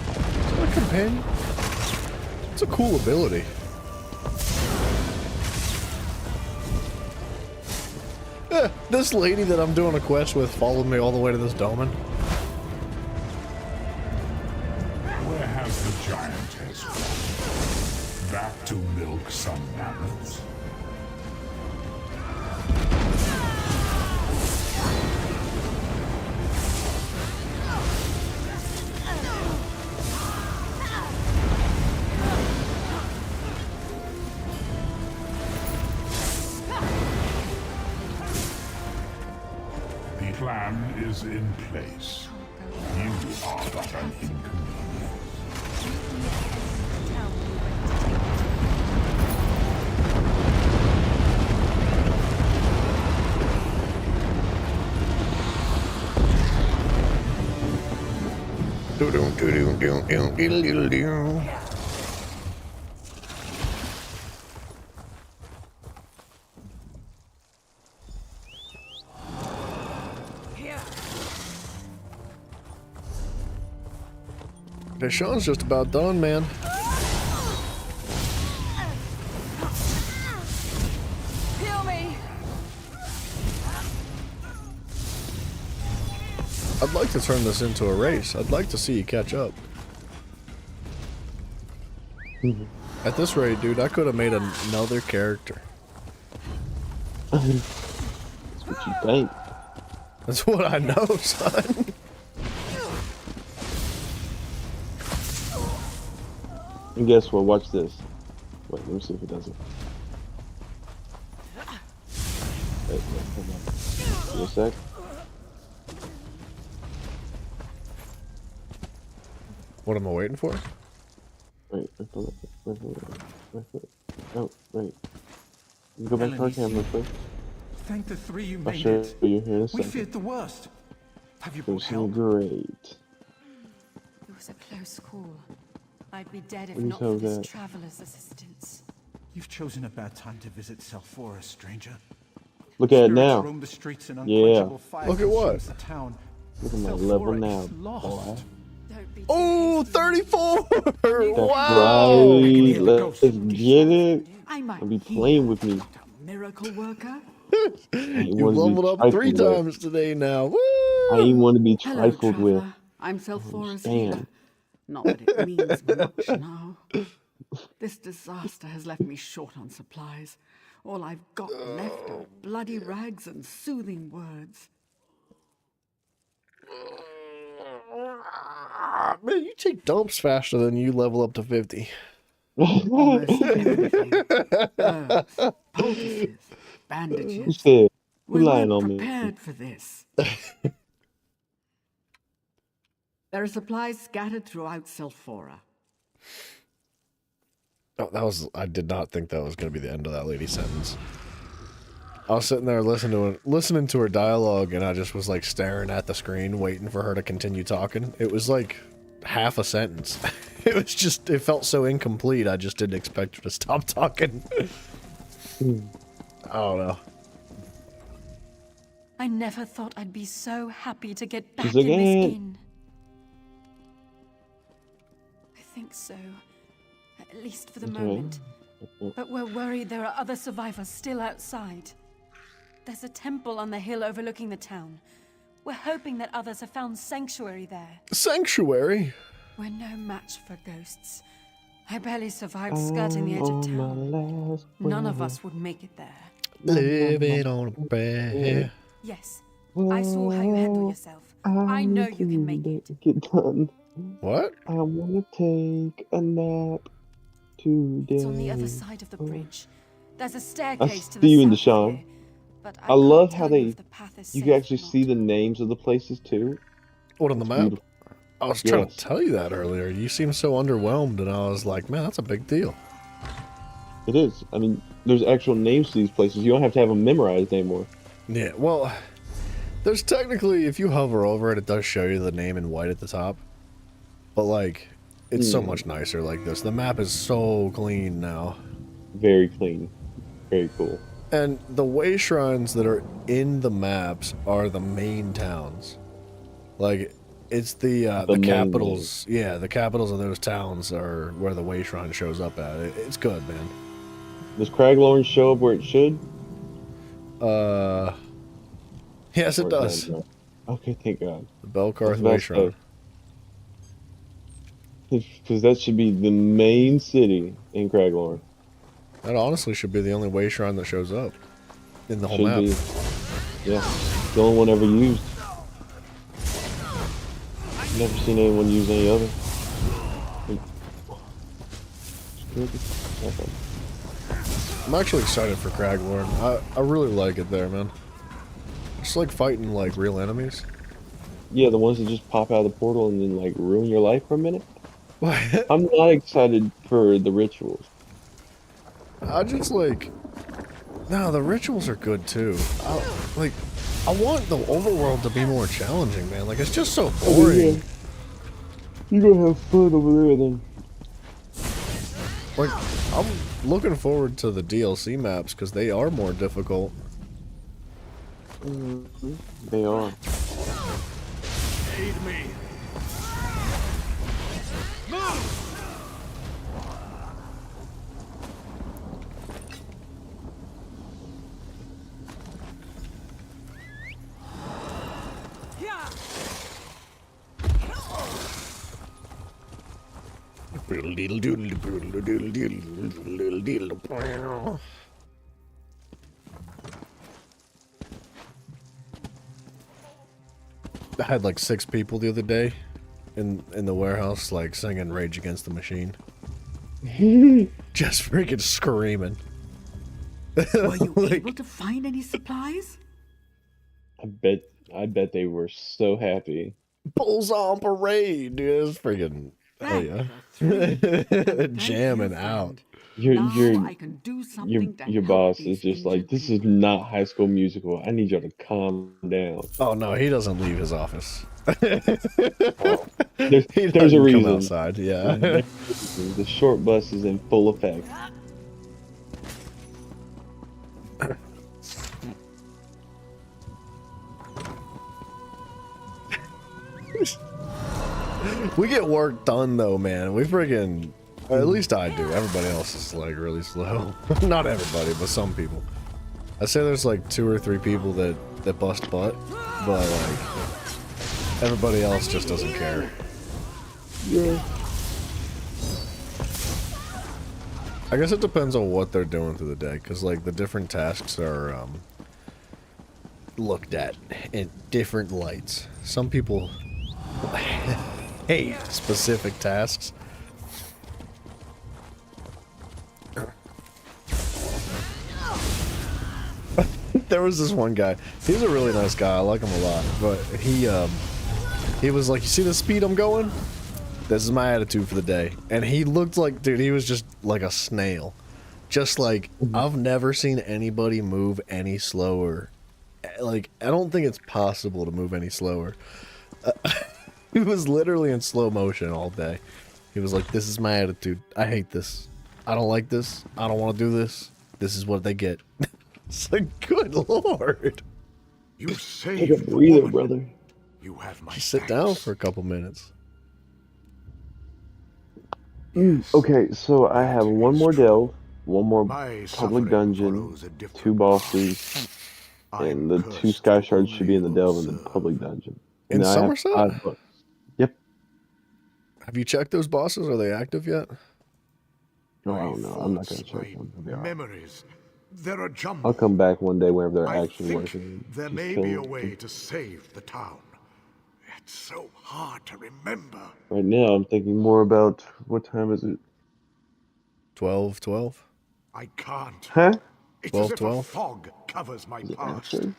Speaker 1: Is that a companion? It's a cool ability. This lady that I'm doing a quest with followed me all the way to this Doman.
Speaker 12: Where has the giantess gone? Back to milk some mammoths? The plan is in place. You are but an inconvenience.
Speaker 1: Deshaun's just about done, man.
Speaker 21: Heal me!
Speaker 1: I'd like to turn this into a race. I'd like to see you catch up. At this rate, dude, I could have made another character.
Speaker 20: That's what you think.
Speaker 1: That's what I know, son.
Speaker 20: And guess what? Watch this. Wait, let me see if it does it. Wait, hold on. Give me a sec.
Speaker 1: What am I waiting for?
Speaker 20: Wait, hold on. Wait. Oh, wait. Go back to our camera, please.
Speaker 12: Thank the three you
Speaker 20: I'll
Speaker 12: made
Speaker 20: show
Speaker 12: it.
Speaker 20: you here in a
Speaker 12: We
Speaker 20: second.
Speaker 12: feared the worst. Have you
Speaker 20: It
Speaker 12: brought
Speaker 20: was
Speaker 12: help?
Speaker 20: great.
Speaker 21: It was a close call. I'd be dead if
Speaker 20: When you
Speaker 21: not for
Speaker 20: saw
Speaker 21: this
Speaker 20: that.
Speaker 21: traveler's assistance.
Speaker 12: You've chosen a bad time to visit Selphora, stranger.
Speaker 20: Look at it
Speaker 12: Spirits
Speaker 20: now.
Speaker 12: roam the streets and
Speaker 20: Yeah.
Speaker 12: unquenchable fire
Speaker 1: Look at what?
Speaker 12: consumes the town.
Speaker 20: Look at my
Speaker 12: Selphora
Speaker 20: level
Speaker 12: is
Speaker 20: now,
Speaker 12: lost.
Speaker 20: boy.
Speaker 21: Don't
Speaker 1: Oh, 34!
Speaker 20: Wow! Right. Let's get it. I'll be playing with me.
Speaker 13: Miracle worker?
Speaker 1: You leveled up 3 times today now. Woo!
Speaker 20: I ain't want to be
Speaker 13: Hello,
Speaker 20: trifled with.
Speaker 13: traveler. I'm Selphora's healer. Not that it means much now. This disaster has left me short on supplies. All I've got left are bloody rags and soothing words.
Speaker 1: Man, you take dumps faster than you level up to 50.
Speaker 13: Almost everything. Herbs, poultices, bandages.
Speaker 20: Who's
Speaker 13: We
Speaker 20: lying
Speaker 13: weren't
Speaker 20: on me?
Speaker 13: prepared for this. There are supplies scattered throughout Selphora.
Speaker 1: Oh, I did not think that was going to be the end of that lady's sentence. I was sitting there listening to her dialogue, and I just was like staring at the screen, waiting for her to continue talking. It was like half a sentence. It felt so incomplete. I just didn't expect her to stop talking. I don't know.
Speaker 21: I never thought I'd be so happy to get back
Speaker 20: She's
Speaker 21: in
Speaker 20: like,
Speaker 21: this inn. I think so. At least for the moment. But we're worried there are other survivors still outside. There's a temple on the hill overlooking the town. We're hoping that others have found sanctuary there.
Speaker 1: Sanctuary?
Speaker 21: We're no match for ghosts. I barely survived skirting the edge of town. None of us would make it there.
Speaker 1: Living on a prayer.
Speaker 21: Yes, I saw how you handle yourself. I know you can make it.
Speaker 20: Get done.
Speaker 1: What?
Speaker 20: I want to take a nap today.
Speaker 21: It's on the other side of the bridge. There's a staircase to
Speaker 20: see
Speaker 21: the
Speaker 20: you in
Speaker 21: south
Speaker 20: Deshaun.
Speaker 21: of here, but
Speaker 20: I
Speaker 21: can't
Speaker 20: love how
Speaker 21: tell you
Speaker 20: they
Speaker 21: if the path is
Speaker 20: you
Speaker 21: safe
Speaker 20: can
Speaker 21: or
Speaker 20: actually see the names of the places too.
Speaker 1: What, on the map?
Speaker 20: Beautiful.
Speaker 1: I was trying to
Speaker 20: Yes.
Speaker 1: tell you that earlier. You seemed so underwhelmed, and I was like, man, that's a big deal.
Speaker 20: It is. I mean, there's actual names to these places. You don't have to have them memorized anymore.
Speaker 1: Yeah, well, there's technically, if you hover over it, it does show you the name in white at the top. But, like, it's so much nicer like this. The map is so clean now.
Speaker 20: Very clean. Very cool.
Speaker 1: And the way shrines that are in the maps are the main towns. Like, it's the
Speaker 20: main
Speaker 1: capitals. Yeah, the capitals of those towns are where the way shrine shows up at. It's good, man.
Speaker 20: Does Craglorn show up where it should?
Speaker 1: Yes, it
Speaker 20: Or
Speaker 1: does.
Speaker 20: not? Okay, thank God.
Speaker 1: The Belkarth Way Shrine.
Speaker 20: Because that should be the main city in Craglorn.
Speaker 1: That honestly should be the only way shrine that shows up in the whole
Speaker 20: Should
Speaker 1: map.
Speaker 20: be. Yeah, the only one ever used. Never seen anyone use any other.
Speaker 1: I'm actually excited for Craglorn. I really like it there, man. It's like fighting like real enemies.
Speaker 20: Yeah, the ones that just pop out of the portal and then like ruin your life for a minute. I'm not excited for the rituals.
Speaker 1: I just like, no, the rituals are good too. I want the overworld to be more challenging, man. Like, it's just so boring.
Speaker 20: You're gonna have fun over there then.
Speaker 1: Like, I'm looking forward to the DLC maps because they are more difficult.
Speaker 20: They are.
Speaker 22: Aid me. Move!
Speaker 1: I had like 6 people the other day in the warehouse, like singing Rage Against the Machine. Just freaking screaming.
Speaker 13: Were you able to find any supplies?
Speaker 20: I bet they were so happy.
Speaker 1: Bulls on parade, dude. It's freaking, oh yeah. Jamming out.
Speaker 20: Your
Speaker 13: I can do something to
Speaker 20: your
Speaker 13: help
Speaker 20: boss
Speaker 13: these
Speaker 20: is just like, this is not High School Musical. I need y'all to calm down.
Speaker 1: Oh no, he doesn't leave his office.
Speaker 20: There's
Speaker 1: He
Speaker 20: a
Speaker 1: doesn't
Speaker 20: reason.
Speaker 1: come outside, yeah.
Speaker 20: The short bus is in full effect.
Speaker 1: We get work done though, man. We friggin', at least I do. Everybody else is like really slow. Not everybody, but some people. I say there's like 2 or 3 people that bust butt, but like everybody else just doesn't care.
Speaker 20: Yeah.
Speaker 1: I guess it depends on what they're doing through the day, because like the different tasks are looked at in different lights. Some people hate specific tasks. There was this one guy. He's a really nice guy. I like him a lot. But he was like, "You see the speed I'm going? This is my attitude for the day." And he looked like, dude, he was just like a snail. Just like, I've never seen anybody move any slower. Like, I don't think it's possible to move any slower. He was literally in slow motion all day. He was like, "This is my attitude. I hate this. I don't like this. I don't want to do this. This is what they get." It's like, good lord.
Speaker 12: You
Speaker 20: Take a
Speaker 12: saved the
Speaker 20: breather,
Speaker 12: woman.
Speaker 20: brother.
Speaker 12: You have my
Speaker 1: Just sit down for a couple minutes.
Speaker 20: Okay, so I have one more delve, one more
Speaker 12: My
Speaker 20: public
Speaker 12: suffering
Speaker 20: dungeon,
Speaker 12: follows a different
Speaker 20: 2 bosses, and the 2 sky shards should be in the delve and the public dungeon.
Speaker 1: In
Speaker 20: And then I have
Speaker 1: Somerset?
Speaker 20: 5 books. Yep.
Speaker 1: Have you checked those bosses? Are they active yet?
Speaker 20: No, I don't know. I'm not gonna check them. They'll be all right.
Speaker 12: memories. They're a jumble.
Speaker 20: I'll come back one day whenever they're
Speaker 12: I
Speaker 20: actually
Speaker 12: think
Speaker 20: working.
Speaker 12: there
Speaker 20: Just
Speaker 12: may
Speaker 20: kill
Speaker 12: be a
Speaker 20: them.
Speaker 12: way to save the town. It's so hard to remember.
Speaker 20: Right now, I'm thinking more about what time is it?
Speaker 1: 12.
Speaker 12: I can't.
Speaker 20: Huh?
Speaker 12: It's
Speaker 1: 12,
Speaker 12: as if
Speaker 1: 12?
Speaker 12: a fog covers my
Speaker 20: Is it
Speaker 12: past.
Speaker 20: actually?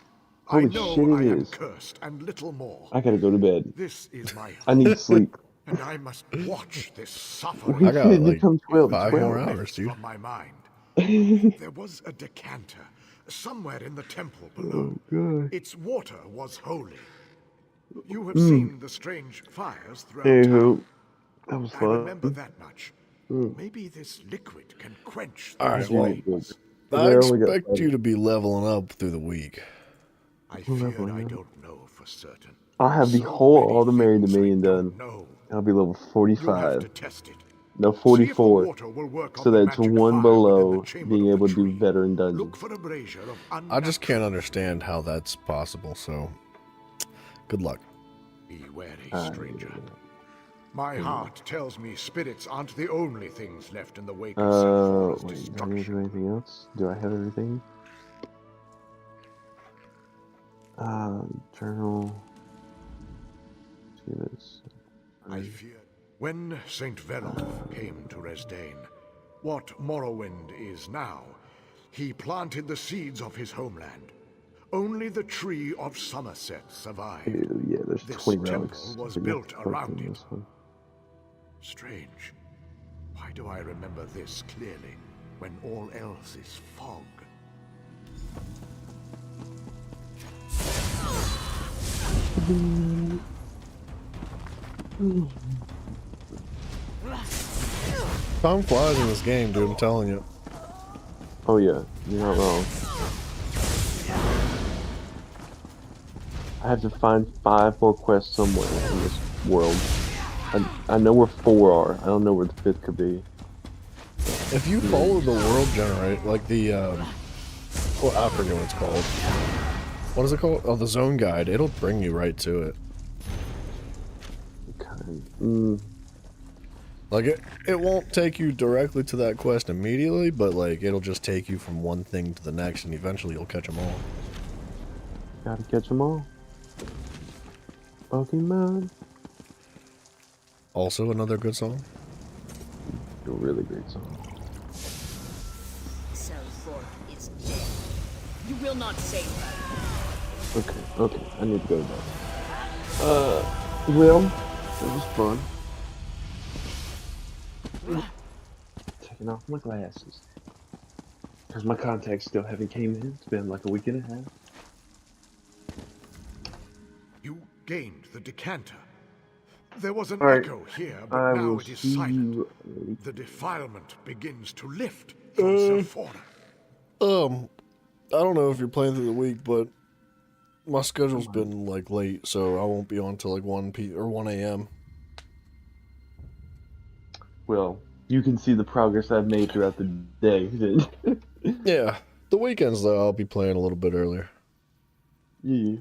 Speaker 12: I
Speaker 20: Holy
Speaker 12: know
Speaker 20: shit,
Speaker 12: I
Speaker 20: it
Speaker 12: am
Speaker 20: is.
Speaker 12: cursed and little more.
Speaker 20: I gotta go to bed.
Speaker 12: This is my
Speaker 20: I need sleep.
Speaker 12: and I must watch this
Speaker 20: Well,
Speaker 12: suffering.
Speaker 20: he
Speaker 1: I got
Speaker 20: said
Speaker 1: like
Speaker 20: become 12.
Speaker 1: 5
Speaker 20: 12.
Speaker 1: more hours, dude.
Speaker 12: From my mind. There was a decanter somewhere in the temple
Speaker 20: Oh,
Speaker 12: below.
Speaker 20: God.
Speaker 12: Its water was holy. You have
Speaker 20: Mm.
Speaker 12: seen the strange fires throughout
Speaker 20: Anywho,
Speaker 12: town.
Speaker 20: that was
Speaker 12: I
Speaker 20: fun.
Speaker 12: remember that much.
Speaker 20: Mm.
Speaker 12: Maybe this liquid can quench the
Speaker 1: Alright, well,
Speaker 12: flames.
Speaker 1: I
Speaker 20: They only got
Speaker 1: expect
Speaker 20: five.
Speaker 1: you to be leveling up through the week.
Speaker 12: I
Speaker 20: Who
Speaker 12: fear
Speaker 20: leveling
Speaker 12: I
Speaker 20: up?
Speaker 12: don't know for certain.
Speaker 20: I'll have the
Speaker 12: So
Speaker 20: whole
Speaker 12: many
Speaker 20: All the Married to
Speaker 12: things I
Speaker 20: Million
Speaker 12: don't
Speaker 20: done.
Speaker 12: know.
Speaker 20: I'll be level
Speaker 12: You'll have
Speaker 20: 45.
Speaker 12: to test it.
Speaker 20: No,
Speaker 12: See if the
Speaker 20: 44.
Speaker 12: water will work on
Speaker 20: So
Speaker 12: the
Speaker 20: that's
Speaker 12: magic
Speaker 20: one
Speaker 12: fire within
Speaker 20: below
Speaker 12: the chamber
Speaker 20: being
Speaker 12: of
Speaker 20: able
Speaker 12: the
Speaker 20: to do
Speaker 12: tree.
Speaker 20: veteran dungeons.
Speaker 12: Look for a brazier of
Speaker 1: I just can't understand how that's possible, so good luck.
Speaker 12: Be wary, stranger. My heart tells me spirits aren't the only things left in the wake of Sephora's
Speaker 20: Wait, do I
Speaker 12: destruction.
Speaker 20: need to do anything else? Do I have everything? Journal. See this.
Speaker 12: I fear. When Saint Veloth came to Resdain, what Morrowind is now, he planted the seeds of his homeland. Only the tree of Somerset survived.
Speaker 20: Ew, yeah, there's
Speaker 12: This
Speaker 20: 20
Speaker 12: temple
Speaker 20: relics.
Speaker 12: was
Speaker 20: I think
Speaker 12: built
Speaker 20: that's
Speaker 12: around
Speaker 20: in
Speaker 12: it.
Speaker 20: this one.
Speaker 12: Strange. Why do I remember this clearly when all else is fog?
Speaker 1: Time flies in this game, dude, I'm telling you.
Speaker 20: Oh yeah, you're not wrong. I have to find 5 more quests somewhere in this world. I know where 4 are. I don't know where the 5th could be.
Speaker 1: If you follow the world generate, like the, well, I forget what it's called. What is it called? Oh, the zone guide. It'll bring you right to it. Like, it won't take you directly to that quest immediately, but, like, it'll just take you from one thing to the next, and eventually you'll catch them all.
Speaker 20: Gotta catch them all. Pokemon.
Speaker 1: Also, another good song.
Speaker 20: A really great song.
Speaker 17: Selforth is dead. You will not save her.
Speaker 20: Okay, I need to go to bed. Well, it was fun. Taking off my glasses. Because my contacts still haven't came in. It's been like a week and a half.
Speaker 12: You gained the decanter. There was an
Speaker 20: Alright,
Speaker 12: echo here, but
Speaker 20: I
Speaker 12: now
Speaker 20: will
Speaker 12: it is
Speaker 20: see
Speaker 12: silent.
Speaker 20: you.
Speaker 12: The defilement begins to lift from Sephora.
Speaker 1: I don't know if you're playing through the week, but my schedule's been, like, late, so I won't be on till, like, 1 a.m.
Speaker 20: well, you can see the progress I've made throughout the day.
Speaker 1: Yeah. The weekends, though, I'll be playing a little bit earlier.
Speaker 20: Yeah.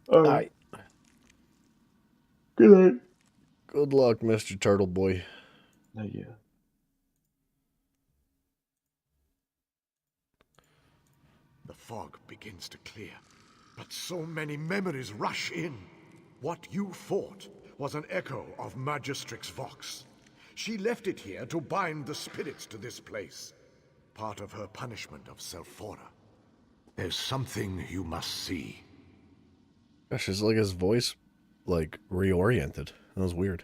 Speaker 1: All right.
Speaker 20: Good night.
Speaker 1: Good luck, Mr. Turtle Boy.
Speaker 20: Oh, yeah.
Speaker 12: The fog begins to clear, but so many memories rush in. What you fought was an echo of Magistrix Vox. She left it here to bind the spirits to this place. Part of her punishment of Selphora. There's something you must see.
Speaker 1: Gosh, it's like his voice, like, reoriented. That was weird.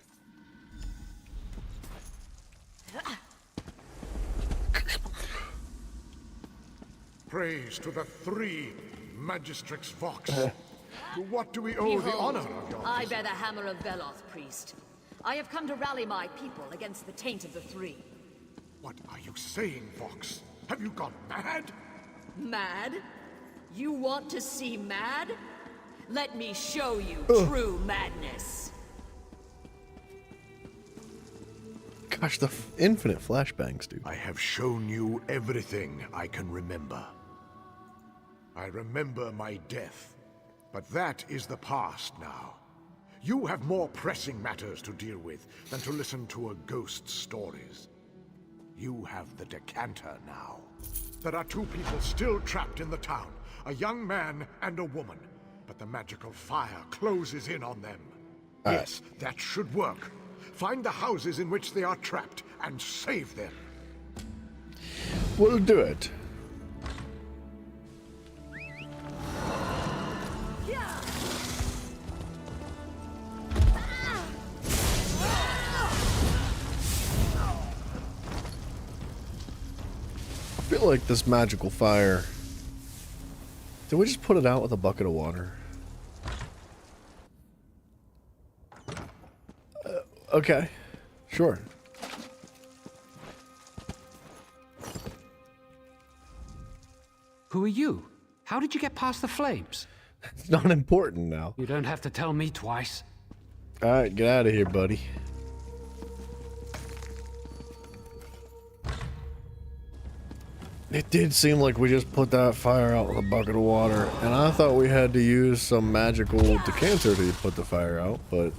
Speaker 12: Praise to the three Magistrix Vox. To what do we owe the honor of your
Speaker 17: I bear the hammer of Veloth, priest. I have come to rally my people against the taint of the three.
Speaker 12: What are you saying, Vox? Have you gone mad?
Speaker 17: Mad? You want to see mad? Let me show you true madness.
Speaker 1: Gosh, the infinite flashbangs, dude.
Speaker 12: I have shown you everything I can remember. I remember my death, but that is the past now. You have more pressing matters to deal with than to listen to a ghost's stories. You have the decanter now. There are two people still trapped in the town, a young man and a woman, but the magical fire closes in on them. Yes, that should work. Find the houses in which they are trapped and save them.
Speaker 1: We'll do it. I feel like this magical fire. Did we just put it out with a bucket of water? Okay, sure.
Speaker 5: Who are you? How did you get past the flames?
Speaker 1: It's not important now.
Speaker 5: You don't have to tell me twice.
Speaker 1: Alright, get out of here, buddy. It did seem like we just put that fire out with a bucket of water, and I thought we had to use some magical decanter to put the fire out, but,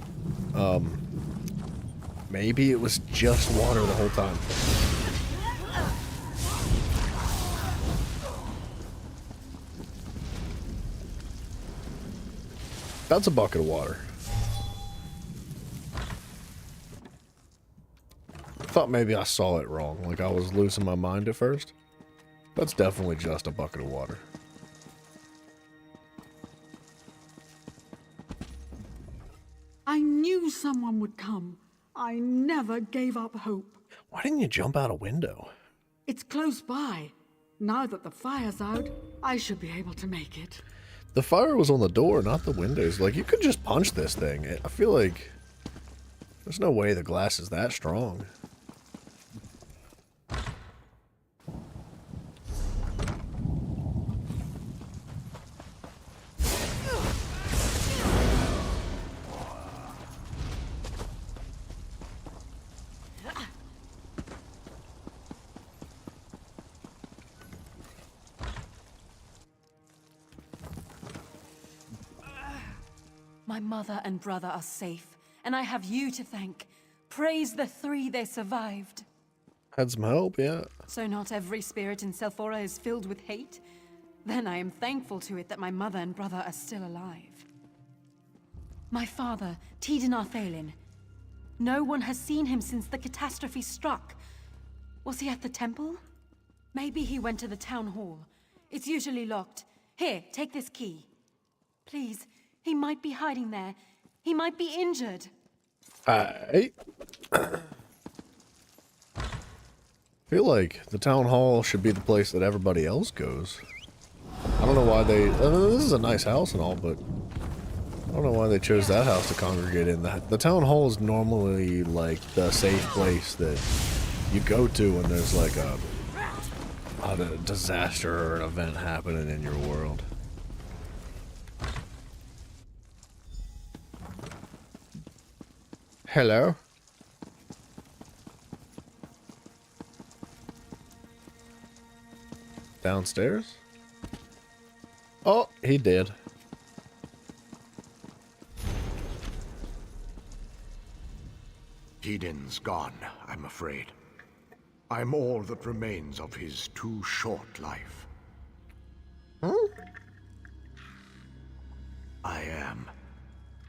Speaker 1: maybe it was just water the whole time. That's a bucket of water. I thought maybe I saw it wrong, like I was losing my mind at first. That's definitely just a bucket of water.
Speaker 13: I knew someone would come. I never gave up hope.
Speaker 1: Why didn't you jump out a window?
Speaker 13: It's close by. Now that the fire's out, I should be able to make it.
Speaker 1: The fire was on the door, not the windows. Like, you could just punch this thing. I feel like there's no way the glass is that strong.
Speaker 21: My mother and brother are safe, and I have you to thank. Praise the three they survived.
Speaker 1: Had some help, yeah.
Speaker 21: So not every spirit in Selphora is filled with hate? Then I am thankful to it that my mother and brother are still alive. My father, Tidenar Thalin. No one has seen him since the catastrophe struck. Was he at the temple? Maybe he went to the town hall. It's usually locked. Here, take this key. Please, he might be hiding there. He might be injured.
Speaker 1: I feel like the town hall should be the place that everybody else goes. I don't know why they... this is a nice house and all, but I don't know why they chose that house to congregate in. The town hall is normally like the safe place that you go to when there's like a disaster or an event happening in your world. Hello? Downstairs? Oh, he did.
Speaker 12: Hedon's gone, I'm afraid. I'm all that remains of his too short life.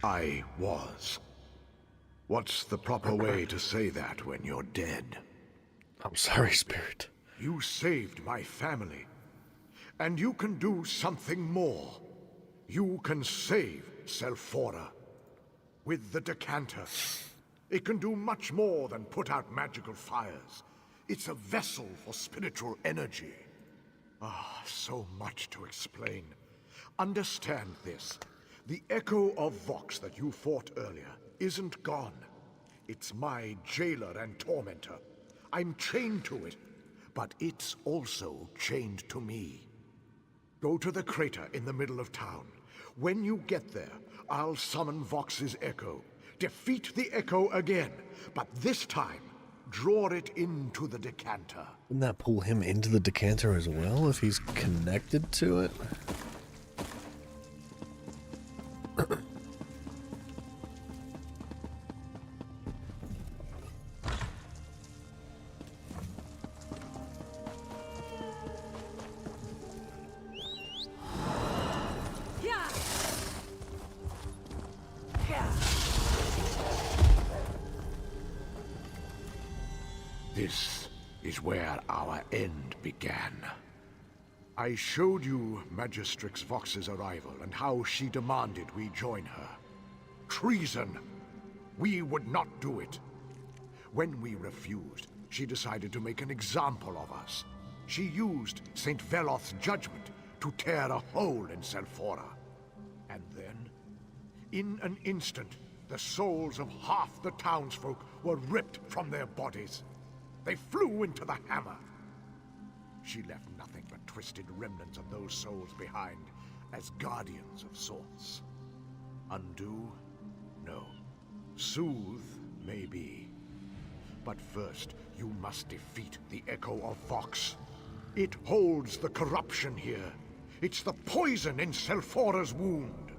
Speaker 12: I was. What's the proper way to say that when you're dead?
Speaker 1: I'm sorry, Spirit.
Speaker 12: You saved my family. And you can do something more. You can save Selphora. With the decanter. It can do much more than put out magical fires. It's a vessel for spiritual energy. So much to explain. Understand this. The Echo of Vox that you fought earlier isn't gone. It's my jailer and tormentor. I'm chained to it, but it's also chained to me. Go to the crater in the middle of town. When you get there, I'll summon Vox's Echo. Defeat the Echo again, but this time, draw it into the decanter.
Speaker 1: Wouldn't that pull him into the decanter as well if he's connected to it?
Speaker 12: This is where our end began. I showed you Magistrix Vox's arrival and how she demanded we join her. Treason! We would not do it. When we refused, she decided to make an example of us. She used St. Veloth's judgment to tear a hole in Selphora. And then, in an instant, the souls of half the townsfolk were ripped from their bodies. They flew into the hammer. She left nothing but twisted remnants of those souls behind as guardians of sorts. Undo? No. Soothe? Maybe. But first, you must defeat the Echo of Vox. It holds the corruption here. It's the poison in Selphora's wound.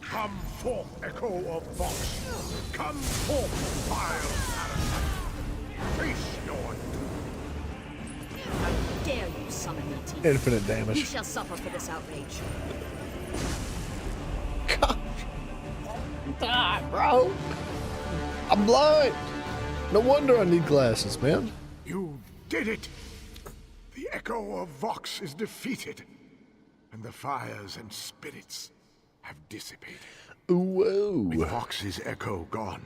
Speaker 12: Come forth, Echo of Vox. Come forth, vile parasite. Face your doom.
Speaker 17: How dare you summon me to you?
Speaker 1: Infinite damage.
Speaker 17: You shall suffer for this outrage.
Speaker 1: Ah, bro. I'm blind. No wonder I need glasses, man.
Speaker 12: You did it. The Echo of Vox is defeated. And the fires and spirits have dissipated.
Speaker 1: Whoa.
Speaker 12: With Vox's Echo gone,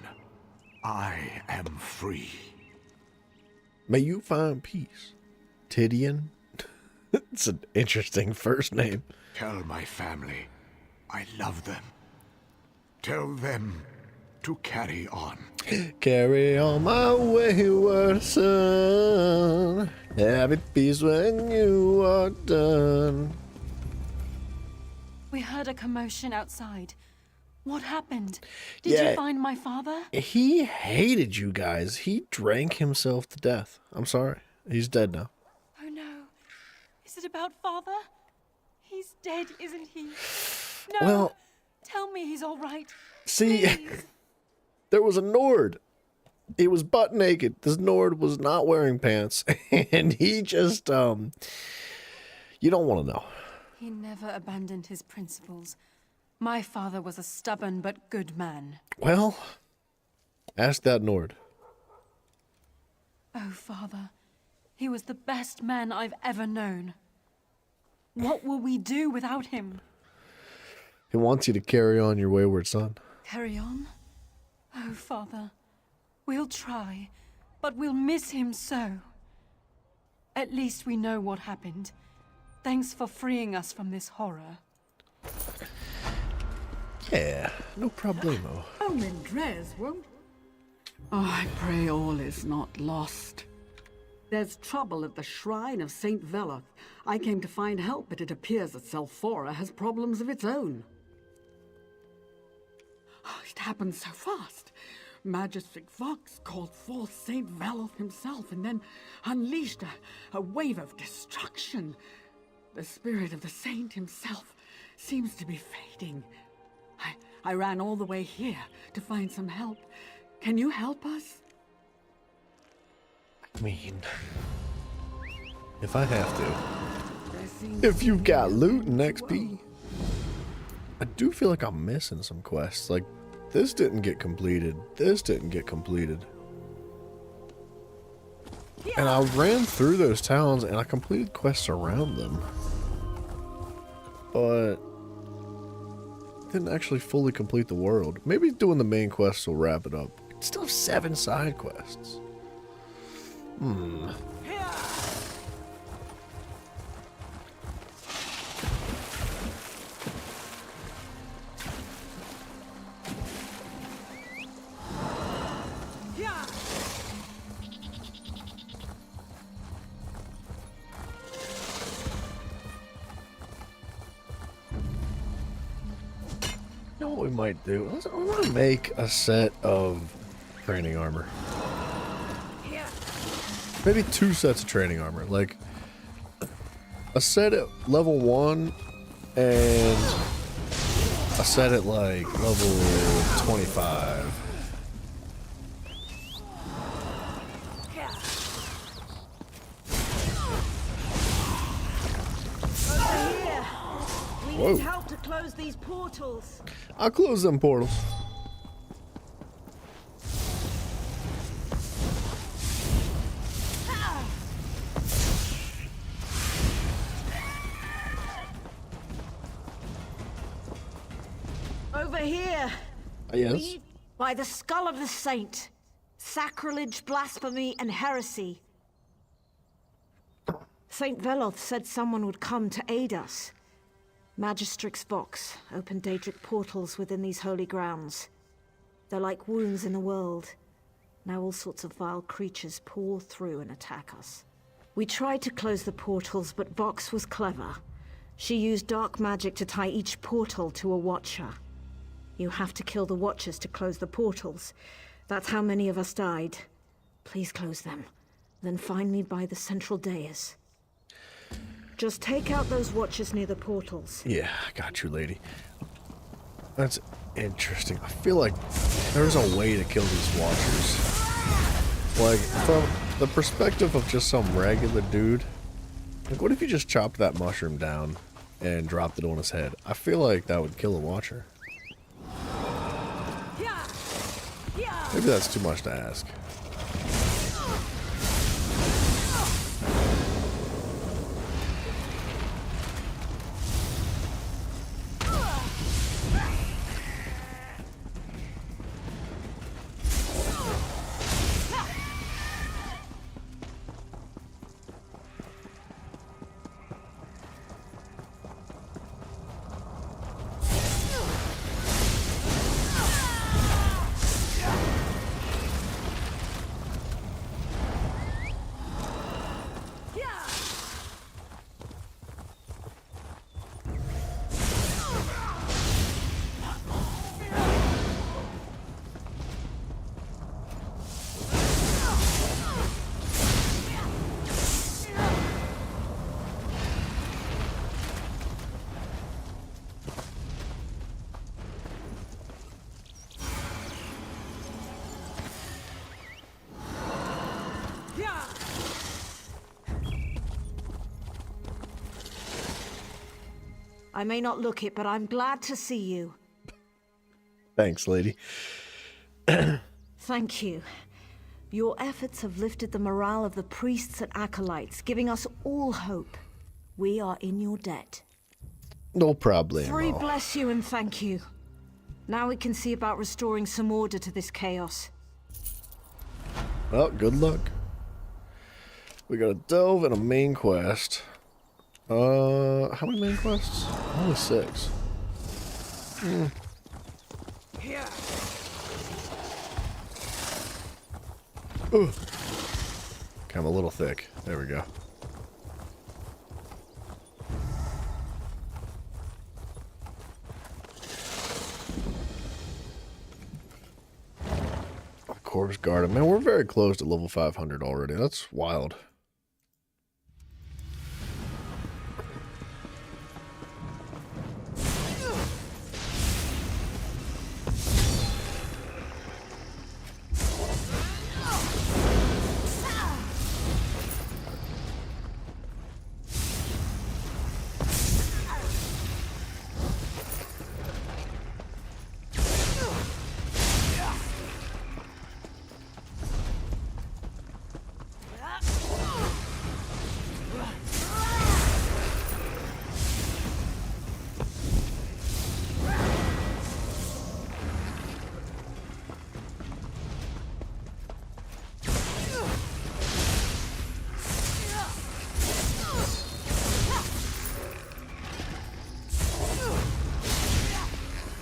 Speaker 12: I am free.
Speaker 1: May you find peace, Tidian. It's an interesting first name.
Speaker 12: Tell my family I love them. Tell them to carry on.
Speaker 1: Carry on my wayward son. Have peace when you are done.
Speaker 21: We heard a commotion outside. What happened? Did
Speaker 1: Yeah.
Speaker 21: you find my father?
Speaker 1: He hated you guys. He drank himself to death. I'm sorry. He's dead now.
Speaker 21: Oh no. Is it about father? He's dead, isn't he? No.
Speaker 1: Well,
Speaker 21: tell me he's all right.
Speaker 1: see, there was a Nord. He was butt naked. This Nord was not wearing pants. And he just, you don't want to know.
Speaker 21: He never abandoned his principles. My father was a stubborn but good man.
Speaker 1: Well, ask that Nord.
Speaker 21: Oh, father, he was the best man I've ever known. What will we do without him?
Speaker 1: He wants you to carry on your wayward son.
Speaker 21: Carry on? Oh, father, we'll try, but we'll miss him so. At least we know what happened. Thanks for freeing us from this horror.
Speaker 1: Yeah, no problemo.
Speaker 13: Oh, Mendrez, won't... Oh, I pray all is not lost. There's trouble at the shrine of St. Veloth. I came to find help, but it appears that Selphora has problems of its own. Oh, it happened so fast. Magistrate Vox called forth Saint Veloth himself and then unleashed a wave of destruction. The spirit of the saint himself seems to be fading. I ran all the way here to find some help. Can you help us?
Speaker 1: I mean, if I have to. If you've got loot and XP. I do feel like I'm missing some quests. Like, this didn't get completed. This didn't get completed. And I ran through those towns and I completed quests around them. But didn't actually fully complete the world. Maybe doing the main quests will wrap it up. Still have 7 side quests. You know what we might do? I want to make a set of training armor. Maybe 2 sets of training armor. Like a set at level 1 and a set at like level 25.
Speaker 10: We need help to close these portals.
Speaker 1: I'll close them portals.
Speaker 10: Over here.
Speaker 1: Yes.
Speaker 10: By the skull of the saint. Sacrilege, blasphemy, and heresy. Saint Veloth said someone would come to aid us. Magistrix Vox opened Daedric portals within these holy grounds. They're like wounds in the world. Now all sorts of vile creatures pour through and attack us. We tried to close the portals, but Vox was clever. She used dark magic to tie each portal to a watcher. You have to kill the watchers to close the portals. That's how many of us died. Please close them. Then find me by the central dais. Just take out those watchers near the portals.
Speaker 1: Yeah, I got you, lady. That's interesting. I feel like there's a way to kill these watchers. Like, from the perspective of just some regular dude, like, what if you just chopped that mushroom down and dropped it on his head? I feel like that would kill a watcher. Maybe that's too much to ask.
Speaker 10: I may not look it, but I'm glad to see you.
Speaker 1: Thanks, lady.
Speaker 10: Thank you. Your efforts have lifted the morale of the priests and acolytes, giving us all hope. We are in your debt.
Speaker 1: No problem.
Speaker 10: 3 bless you and thank you. Now we can see about restoring some order to this chaos.
Speaker 1: Well, good luck. We gotta delve in a main quest. How many main quests? Only 6. Ooh. Okay, I'm a little thick. There we go. Corpse Garden. Man, we're very close to level 500 already. That's wild.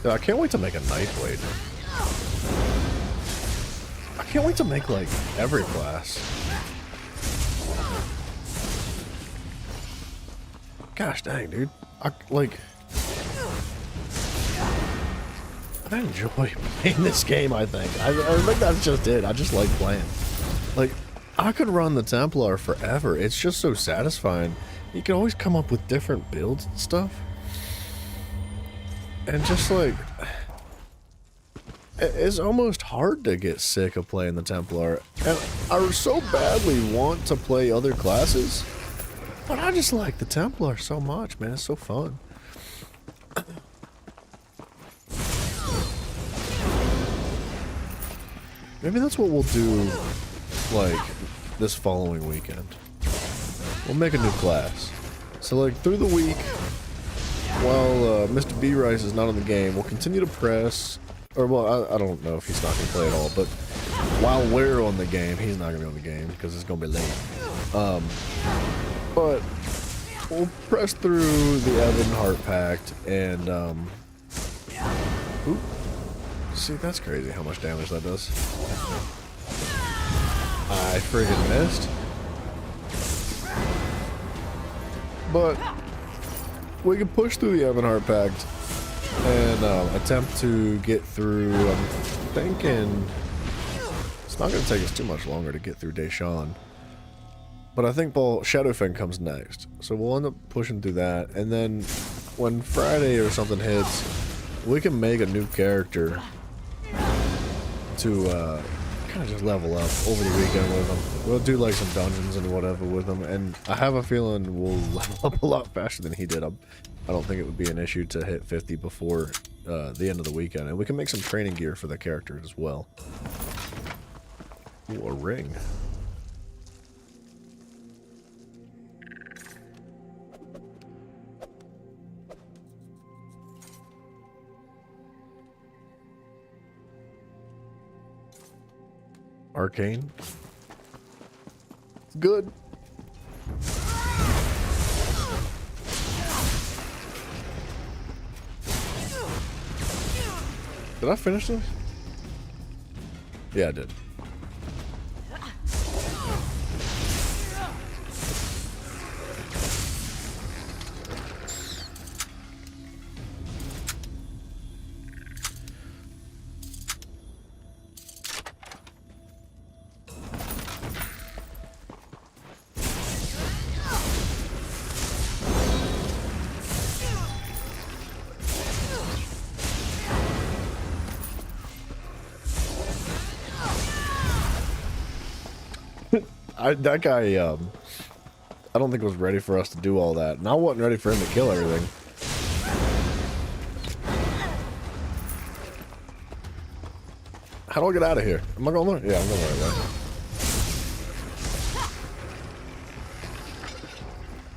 Speaker 1: I can't wait to make a Nightblade. I can't wait to make, like, every class. Gosh dang, dude. I enjoy playing this game, I think. I think that's just it. I just like playing. Like, I could run the Templar forever. It's just so satisfying. You can always come up with different builds and stuff. And just like, it's almost hard to get sick of playing the Templar. And I so badly want to play other classes, but I just like the Templar so much, man. It's so fun. Maybe that's what we'll do, like, this following weekend. We'll make a new class. So, like, through the week, while Mr. B Rice is not on the game, we'll continue to press, or well, I don't know if he's not going to play at all, but while we're on the game, he's not going to be on the game because it's going to be late. But we'll press through the Evan Heart Pact and, oop, see, that's crazy how much damage that does. I friggin' missed. But we can push through the Evan Heart Pact and attempt to get through. I'm thinking it's not going to take us too much longer to get through Deshawn. But I think Shadowfang comes next. So we'll end up pushing through that. And then when Friday or something hits, we can make a new character to kind of just level up over the weekend with them. We'll do like some dungeons and whatever with them, and I have a feeling we'll level up a lot faster than he did. I don't think it would be an issue to hit 50 before the end of the weekend, and we can make some training gear for the character as well. Ooh, a ring. Arcane. Good. Did I finish this? Yeah, I did. That guy, I don't think was ready for us to do all that. And I wasn't ready for him to kill everything. How do I get out of here? Am I going there? Yeah, I'm going the right way.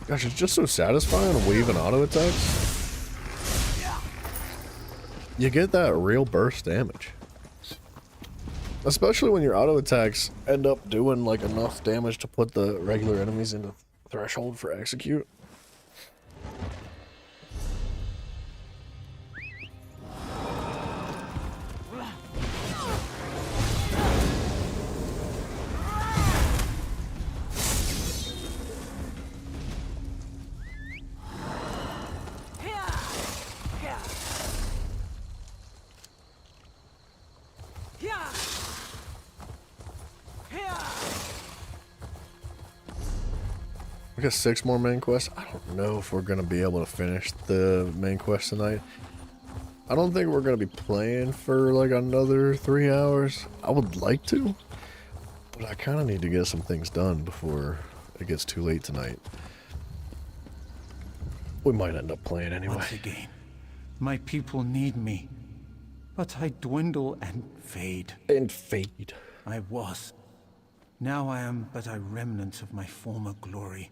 Speaker 1: Gosh, it's just so satisfying weaving auto attacks. You get that real burst damage. Especially when your auto attacks end up doing like enough damage to put the regular enemies into threshold for execute. We got 6 more main quests. I don't know if we're gonna be able to finish the main quest tonight. I don't think we're gonna be playing for like another 3 hours. I would like to, but I kind of need to get some things done before it gets too late tonight. We might end up playing anyway.
Speaker 11: Once again, my people need me, but I dwindle and fade. I was. Now I am but a remnant of my former glory.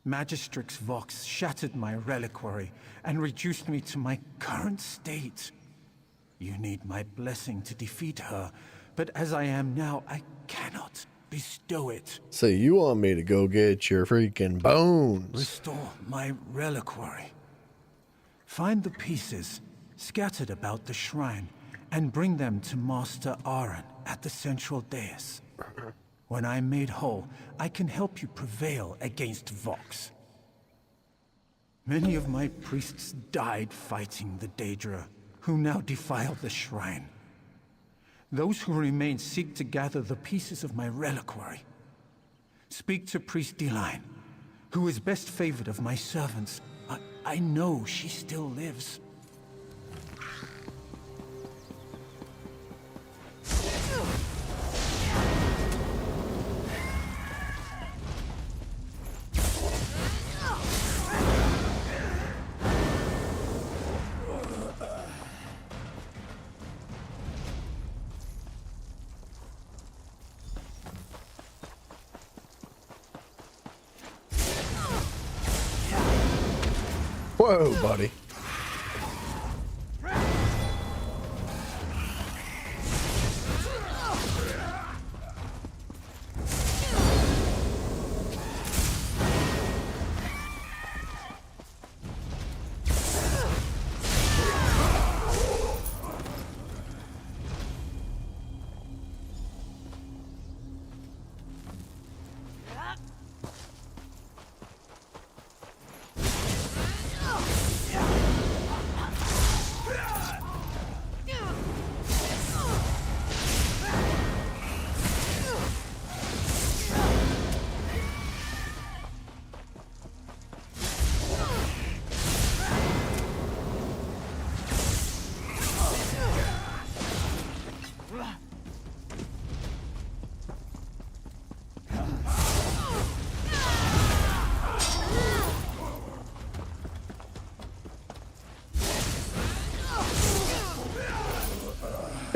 Speaker 11: Magistrix Vox shattered my reliquary and reduced me to my current state. You need my blessing to defeat her, but as I am now, I cannot bestow it.
Speaker 1: So you want me to go get your freaking bones?
Speaker 11: Restore my reliquary. Find the pieces scattered about the shrine and bring them to Master Aaron at the central dais. When I'm made whole, I can help you prevail against Vox. Many of my priests died fighting the Daedra, who now defile the shrine. Those who remain seek to gather the pieces of my reliquary. Speak to Priest Deline, who is best favored of my servants. I know she still lives.
Speaker 1: Whoa, buddy.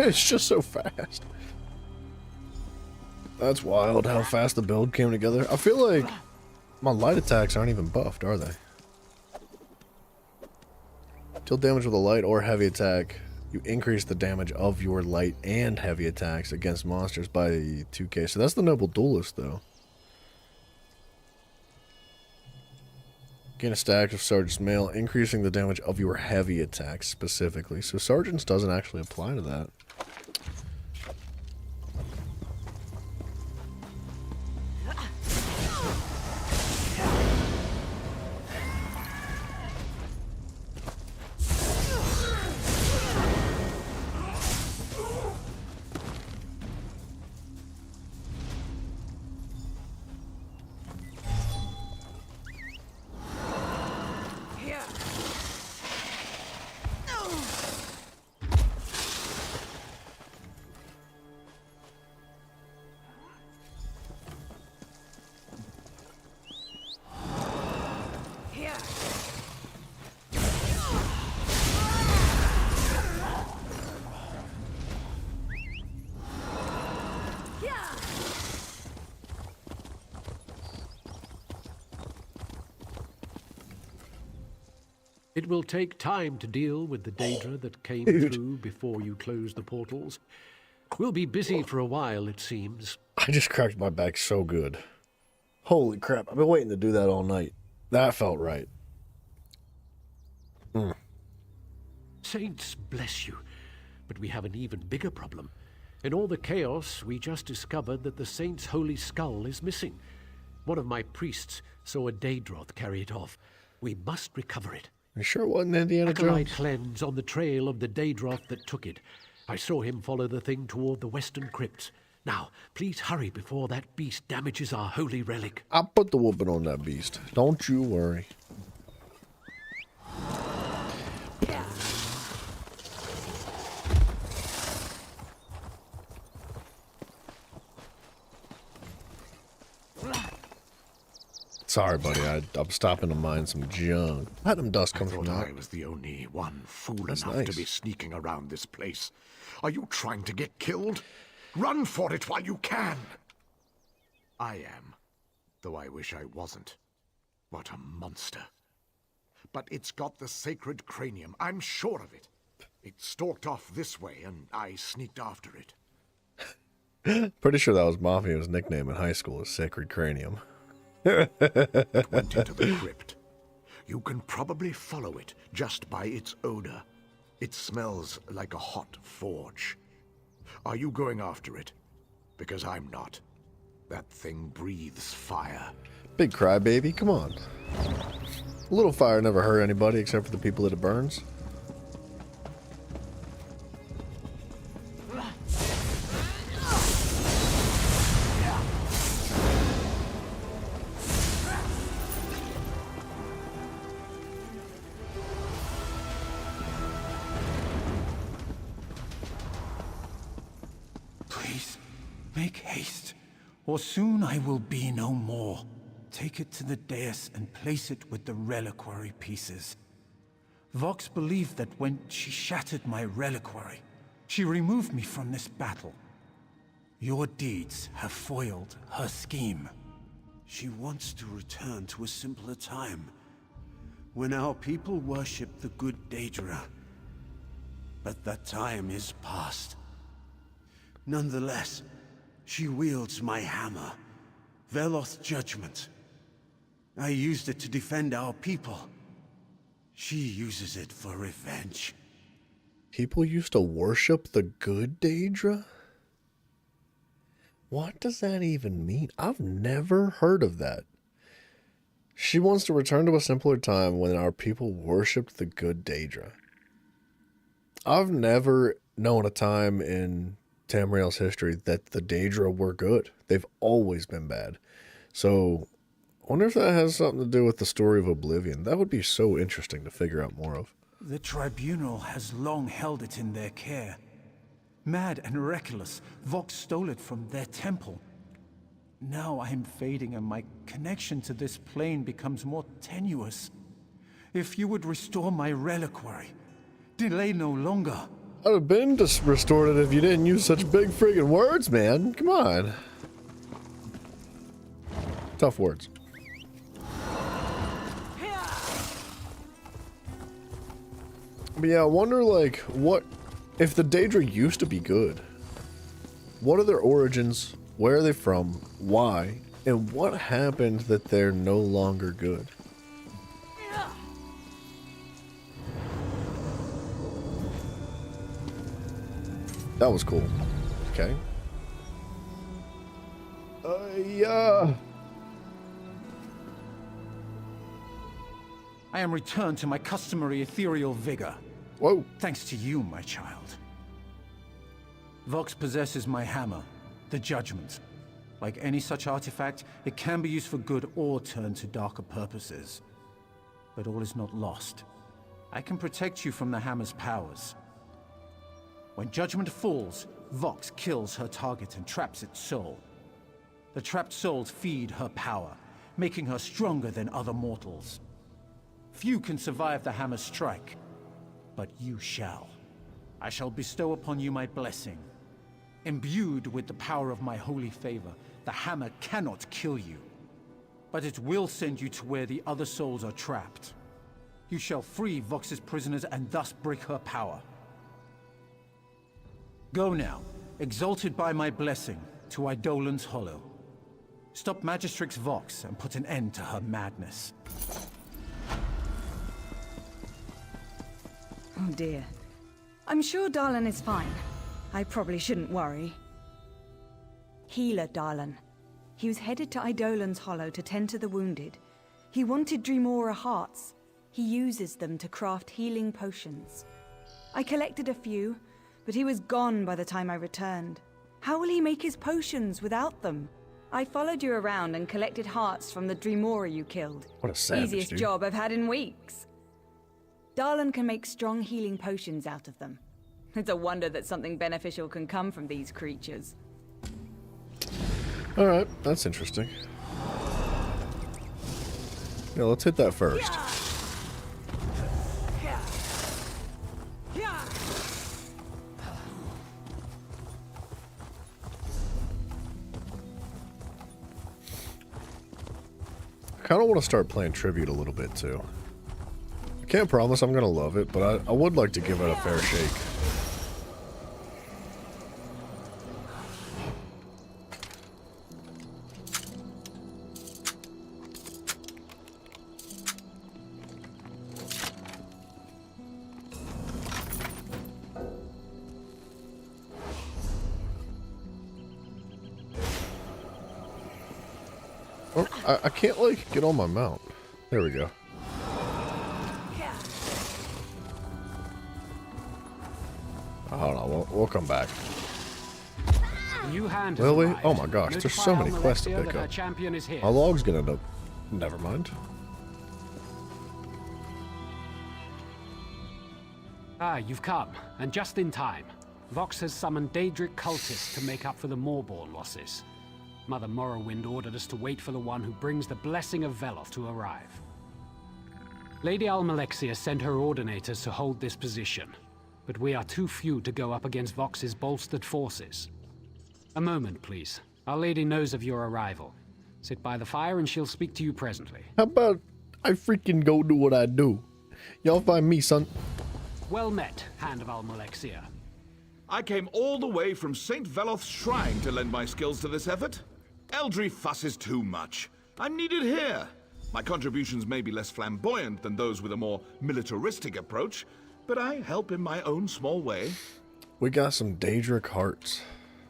Speaker 1: It's just so fast. That's wild how fast the build came together. I feel like my light attacks aren't even buffed, are they? Deal damage with a light or heavy attack. You increase the damage of your light and heavy attacks against monsters by 2k. So that's the Noble Duelist, though. Gain a stack of Sergeant's Mail, increasing the damage of your heavy attacks specifically. So Sergeant's doesn't actually apply to that.
Speaker 14: It will take time to deal with the Daedra that came through before you close the portals. We'll be busy for a while, it seems.
Speaker 1: I just cracked my back so good. Holy crap, I've been waiting to do that all night. That felt right.
Speaker 14: Saints bless you, but we have an even bigger problem. In all the chaos, we just discovered that the Saint's holy skull is missing. One of my priests saw a Daedroth carry it off. We must recover it.
Speaker 1: You sure it wasn't Indiana
Speaker 14: Acolyte
Speaker 1: Jones?
Speaker 14: Cleanse on the trail of the Daedroth that took it. I saw him follow the thing toward the western crypts. Now, please hurry before that beast damages our holy relic.
Speaker 1: I'll put the whooping on that beast. Don't you worry. Sorry, buddy. I'm stopping to mine some junk. Platinum dust comes from that.
Speaker 12: I was the only one fool
Speaker 1: That's
Speaker 12: enough
Speaker 1: nice.
Speaker 12: to be sneaking around this place. Are you trying to get killed? Run for it while you can! I am, though I wish I wasn't. What a monster. But it's got the sacred cranium, I'm sure of it. It stalked off this way, and I sneaked after it.
Speaker 1: Pretty sure that was Mafia's nickname in high school, is Sacred Cranium.
Speaker 12: It went into the crypt. You can probably follow it just by its odor. It smells like a hot forge. Are you going after it? Because I'm not. That thing breathes fire.
Speaker 1: Big crybaby, come on. A little fire never hurt anybody except for the people that it burns.
Speaker 11: Please, make haste, or soon I will be no more. Take it to the dais and place it with the reliquary pieces. Vox believed that when she shattered my reliquary, she removed me from this battle. Your deeds have foiled her scheme.
Speaker 6: She wants to return to a simpler time, when our people worshipped the good Daedra. But that time is past. Nonetheless, she wields my hammer, Veloth's Judgment. I used it to defend our people. She uses it for revenge.
Speaker 1: People used to worship the good Daedra? What does that even mean? I've never heard of that. She wants to return to a simpler time when our people worshipped the good Daedra. I've never known a time in Tamriel's history that the Daedra were good. They've always been bad. So, I wonder if that has something to do with the story of Oblivion. That would be so interesting to figure out more of.
Speaker 11: The Tribunal has long held it in their care. Mad and reckless, Vox stole it from their temple. Now I am fading and my connection to this plane becomes more tenuous. If you would restore my reliquary, delay no longer.
Speaker 1: I'd have been just restored it if you didn't use such big friggin' words, man. Come on. Tough words. But yeah, I wonder, like, what... If the Daedra used to be good, what are their origins? Where are they from? Why? And what happened that they're no longer good? That was cool. Okay. Yeah.
Speaker 11: I am returned to my customary ethereal vigor.
Speaker 1: Whoa.
Speaker 11: Thanks to you, my child. Vox possesses my hammer, the Judgment. Like any such artifact, it can be used for good or turned to darker purposes. But all is not lost. I can protect you from the hammer's powers. When Judgment falls, Vox kills her target and traps its soul. The trapped souls feed her power, making her stronger than other mortals. Few can survive the hammer's strike, but you shall. I shall bestow upon you my blessing. Imbued with the power of my holy favor, the hammer cannot kill you, but it will send you to where the other souls are trapped. You shall free Vox's prisoners and thus break her power. Go now, exalted by my blessing, to Eidolon's Hollow. Stop Magistrix Vox and put an end to her madness.
Speaker 15: Oh dear. I'm sure Darlan is fine. I probably shouldn't worry. Healer Darlan. He was headed to Eidolon's Hollow to tend to the wounded. He wanted Dreamora hearts. He uses them to craft healing potions. I collected a few, but he was gone by the time I returned. How will he make his potions without them? I followed you around and collected hearts from the Dreamora you killed.
Speaker 1: What a savage,
Speaker 15: Easiest
Speaker 1: dude.
Speaker 15: job I've had in weeks. Darlan can make strong healing potions out of them. It's a wonder that something beneficial can come from these creatures.
Speaker 1: Alright, that's interesting. Yeah, let's hit that first. I kind of want to start playing Tribute a little bit too. I can't promise I'm going to love it, but I would like to give it a fair shake. Oh, I can't, like, get on my mount. There we go. Hold on, we'll come back.
Speaker 5: New hand
Speaker 1: Will we?
Speaker 5: arrived.
Speaker 1: Oh my gosh, there's so many quests to
Speaker 5: Almalexia
Speaker 1: pick
Speaker 5: that her
Speaker 1: up.
Speaker 5: champion is here.
Speaker 1: My log's gonna end up... Never mind.
Speaker 5: Ah, you've come, and just in time. Vox has summoned Daedric cultists to make up for the Morborn losses. Mother Morrowind ordered us to wait for the one who brings the blessing of Veloth to arrive. Lady Almalexia sent her ordinators to hold this position, but we are too few to go up against Vox's bolstered forces. A moment, please. Our lady knows of your arrival. Sit by the fire and she'll speak to you presently.
Speaker 1: How about I freaking go do what I do? Y'all find me, son.
Speaker 5: Well met, Hand of Almalexia.
Speaker 7: I came all the way from St. Veloth's shrine to lend my skills to this effort. Eldry fusses too much. I'm needed here. My contributions may be less flamboyant than those with a more militaristic approach, but I help in my own small way.
Speaker 1: We got some Daedric hearts.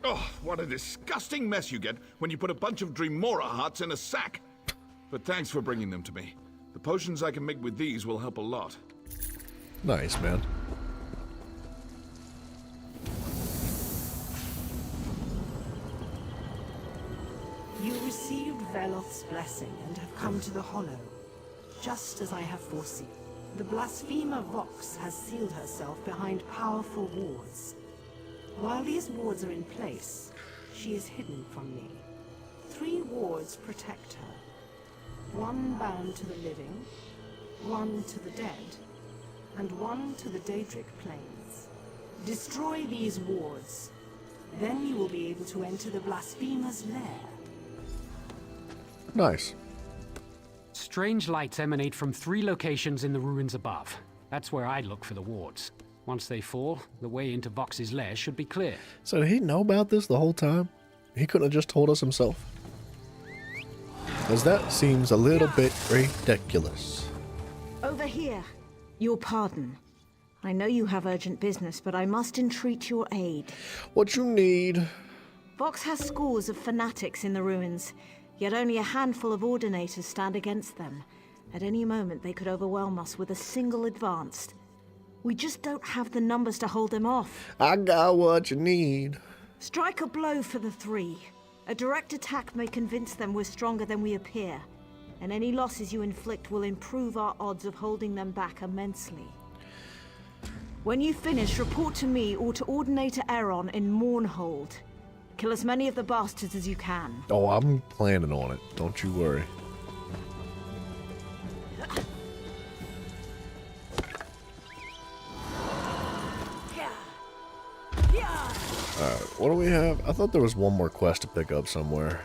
Speaker 7: Oh, what a disgusting mess you get when you put a bunch of Dreamora hearts in a sack. But thanks for bringing them to me. The potions I can make with these will help a lot.
Speaker 1: Nice, man.
Speaker 2: You received Veloth's blessing and have come to the Hollow, just as I have foreseen. The blasphemer Vox has sealed herself behind powerful wards. While these wards are in place, she is hidden from me. 3 wards protect her. 1 bound to the living, 1 to the dead, and 1 to the Daedric plains. Destroy these wards, then you will be able to enter the blasphemer's lair.
Speaker 1: Nice.
Speaker 5: Strange lights emanate from 3 locations in the ruins above. That's where I'd look for the wards. Once they fall, the way into Vox's lair should be clear.
Speaker 1: So did he know about this the whole time? He couldn't have just told us himself? Because that seems a little bit ridiculous.
Speaker 10: Over here. Your pardon. I know you have urgent business, but I must entreat your aid.
Speaker 1: What you need?
Speaker 10: Vox has scores of fanatics in the ruins, yet only a handful of ordinators stand against them. At any moment, they could overwhelm us with a single advance. We just don't have the numbers to hold them off.
Speaker 1: I got what you need.
Speaker 10: Strike a blow for the 3. A direct attack may convince them we're stronger than we appear, and any losses you inflict will improve our odds of holding them back immensely. When you finish, report to me or to Ordinator Aeron in Mournhold. Kill as many of the bastards as you can.
Speaker 1: Oh, I'm planning on it. Don't you worry. Alright, what do we have? I thought there was one more quest to pick up somewhere.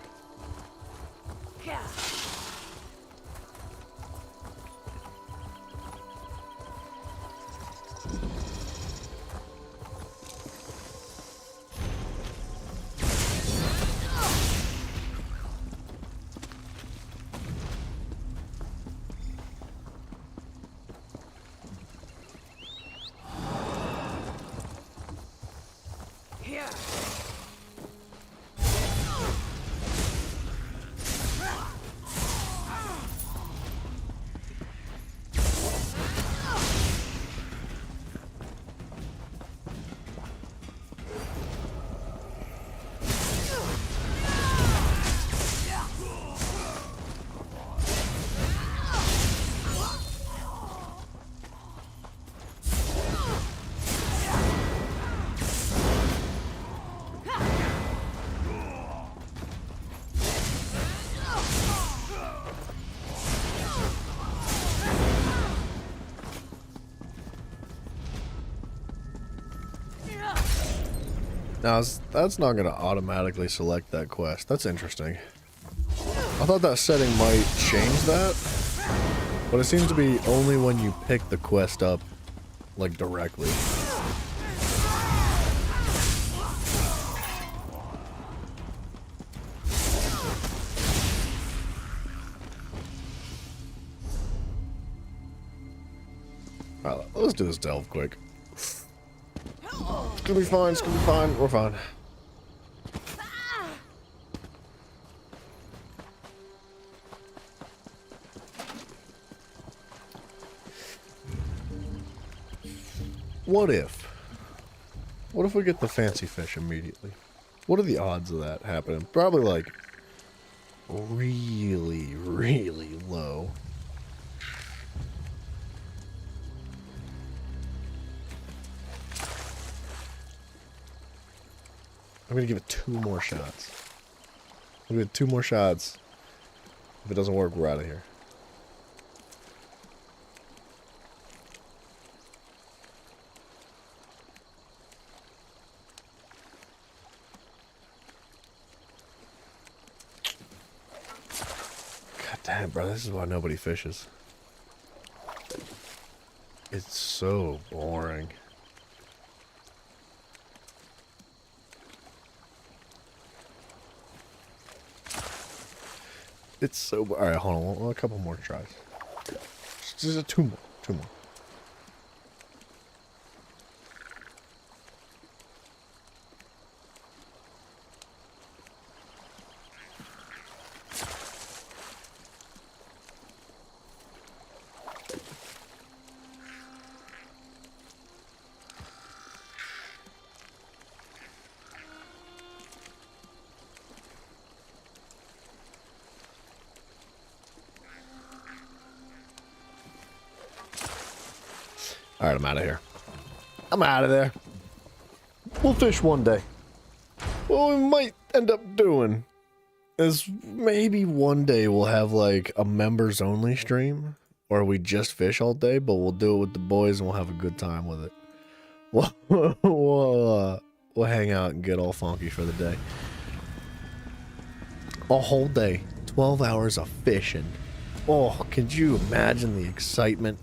Speaker 1: Now, that's not going to automatically select that quest. That's interesting. I thought that setting might change that, but it seems to be only when you pick the quest up, like, directly. Alright, let's do this delve quick. It's gonna be fine, it's gonna be fine, we're fine. What if we get the fancy fish immediately? What are the odds of that happening? Probably like really, really low. I'm gonna give it 2 more shots. I'm gonna give it 2 more shots. If it doesn't work, we're out of here. God damn, bro, this is why nobody fishes. It's so boring. It's so... Alright, hold on. A couple more tries. Just 2 more. 2 more. Alright, I'm out of here. I'm out of there. We'll fish one day. What we might end up doing is maybe one day we'll have like a members only stream, or we just fish all day, but we'll do it with the boys and we'll have a good time with it. We'll hang out and get all funky for the day. A whole day, 12 hours of fishing. Oh, could you imagine the excitement?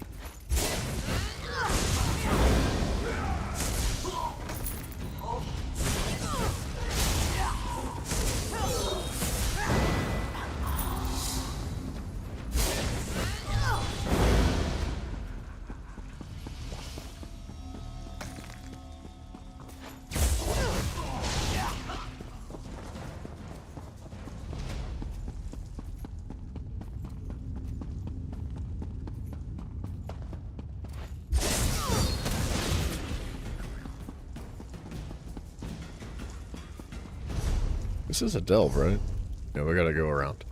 Speaker 1: This is a delve, right? Yeah, we gotta go around.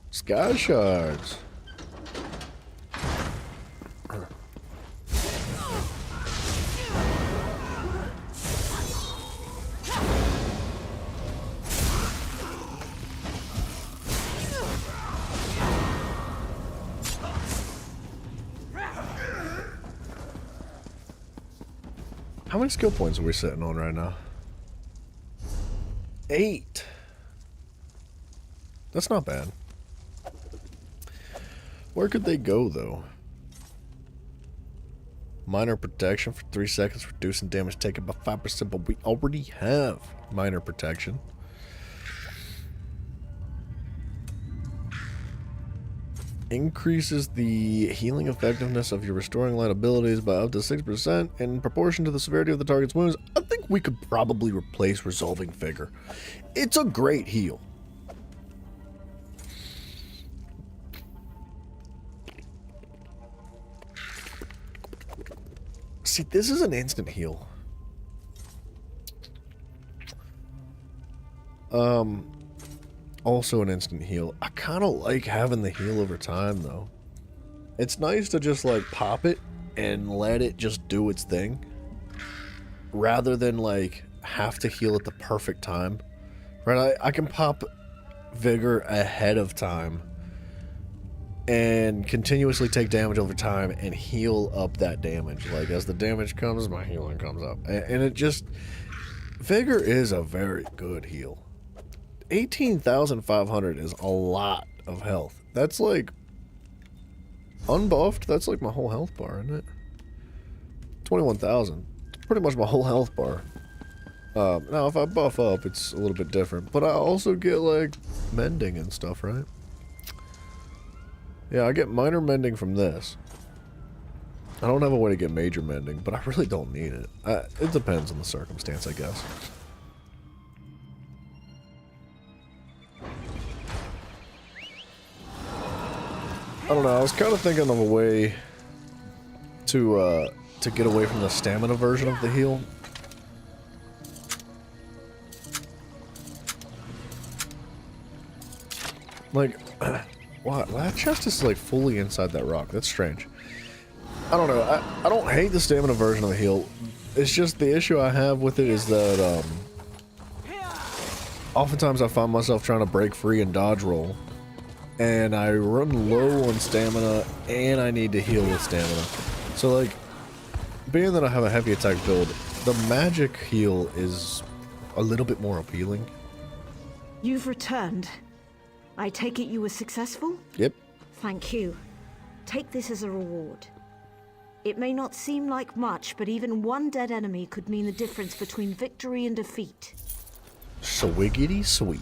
Speaker 1: Sky shards. How many skill points are we sitting on right now? 8. That's not bad. Where could they go, though? Minor protection for 3 seconds, reducing damage taken by 5%, but we already have minor protection. Increases the healing effectiveness of your restoring light abilities by up to 6% in proportion to the severity of the target's wounds. I think we could probably replace Resolving Vigor. It's a great heal. See, this is an instant heal. Also an instant heal. I kind of like having the heal over time, though. It's nice to just, like, pop it and let it just do its thing. Rather than, like, have to heal at the perfect time. Right? I can pop Vigor ahead of time and continuously take damage over time and heal up that damage. Like, as the damage comes, my healing comes up. And it just... Vigor is a very good heal. 18,500 is a lot of health. That's like... Unbuffed, that's like my whole health bar, isn't it? 21,000. It's pretty much my whole health bar. Now, if I buff up, it's a little bit different. But I also get, like, mending and stuff, right? Yeah, I get minor mending from this. I don't have a way to get major mending, but I really don't need it. It depends on the circumstance, I guess. I don't know, I was kind of thinking of a way to get away from the stamina version of the heal. Like, wow, that chest is like fully inside that rock. That's strange. I don't know. I don't hate the stamina version of the heal. It's just the issue I have with it is that oftentimes I find myself trying to break free and dodge roll, and I run low on stamina, and I need to heal with stamina. So like, being that I have a heavy attack build, the magic heal is a little bit more appealing.
Speaker 10: You've returned. I take it you were successful?
Speaker 1: Yep.
Speaker 10: Thank you. Take this as a reward. It may not seem like much, but even one dead enemy could mean the difference between victory and defeat.
Speaker 1: Swiggity sweet.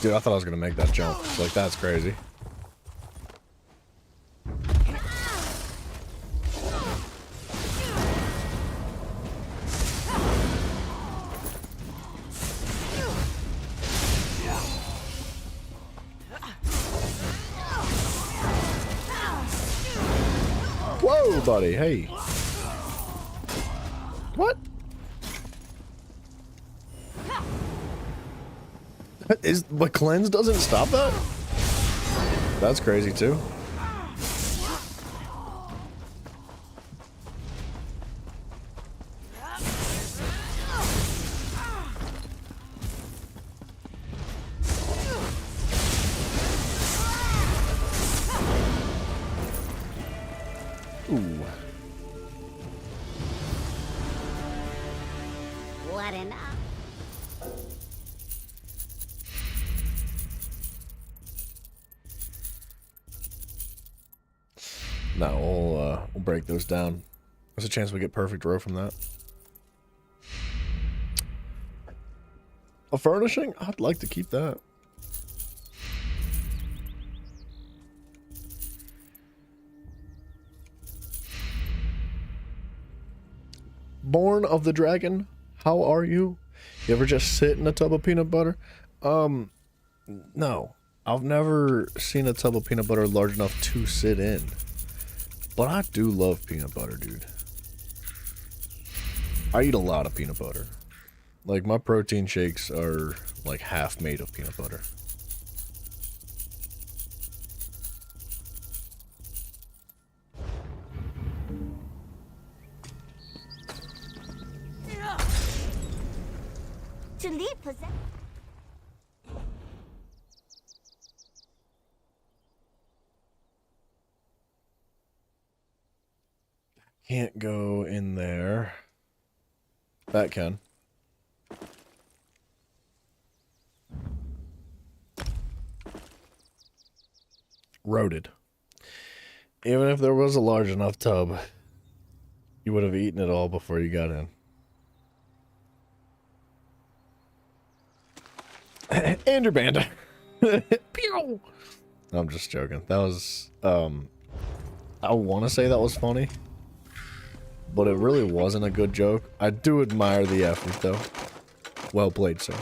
Speaker 1: Dude, I thought I was gonna make that jump. Like, that's crazy. Whoa, buddy, hey. What? But cleanse doesn't stop that? That's crazy too. Ooh.
Speaker 9: What an...
Speaker 1: No, we'll break those down. There's a chance we get perfect row from that. A furnishing? I'd like to keep that. Born of the Dragon How are you? You ever just sit in a tub of peanut butter? No. I've never seen a tub of peanut butter large enough to sit in. But I do love peanut butter, dude. I eat a lot of peanut butter. Like, my protein shakes are like half made of peanut butter.
Speaker 9: To leave possession.
Speaker 1: Can't go in there. That can. Roaded. Even if there was a large enough tub, you would have eaten it all before you got in. Andrew Banda. Pew! I'm just joking. That was, I want to say that was funny, but it really wasn't a good joke. I do admire the effort, though. Well played, sir.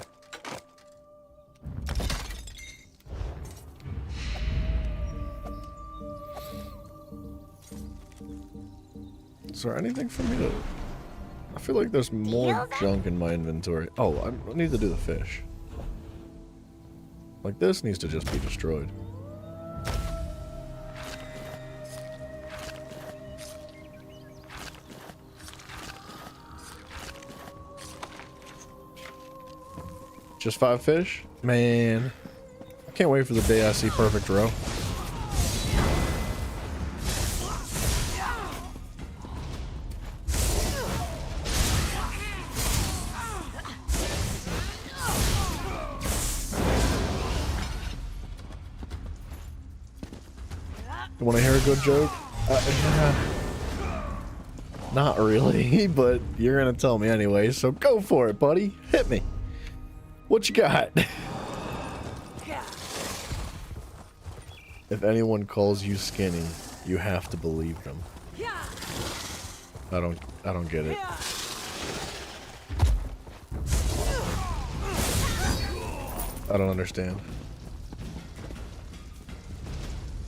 Speaker 1: Is there anything for me to... I feel like there's more junk in my inventory. Oh, I need to do the fish. Like, this needs to just be destroyed. Just 5 fish? Man. I can't wait for the day I see perfect row. You want to hear a good joke? Not really, but you're going to tell me anyway, so go for it, buddy. Hit me. What you got? If anyone calls you skinny, you have to believe them. I don't get it. I don't understand.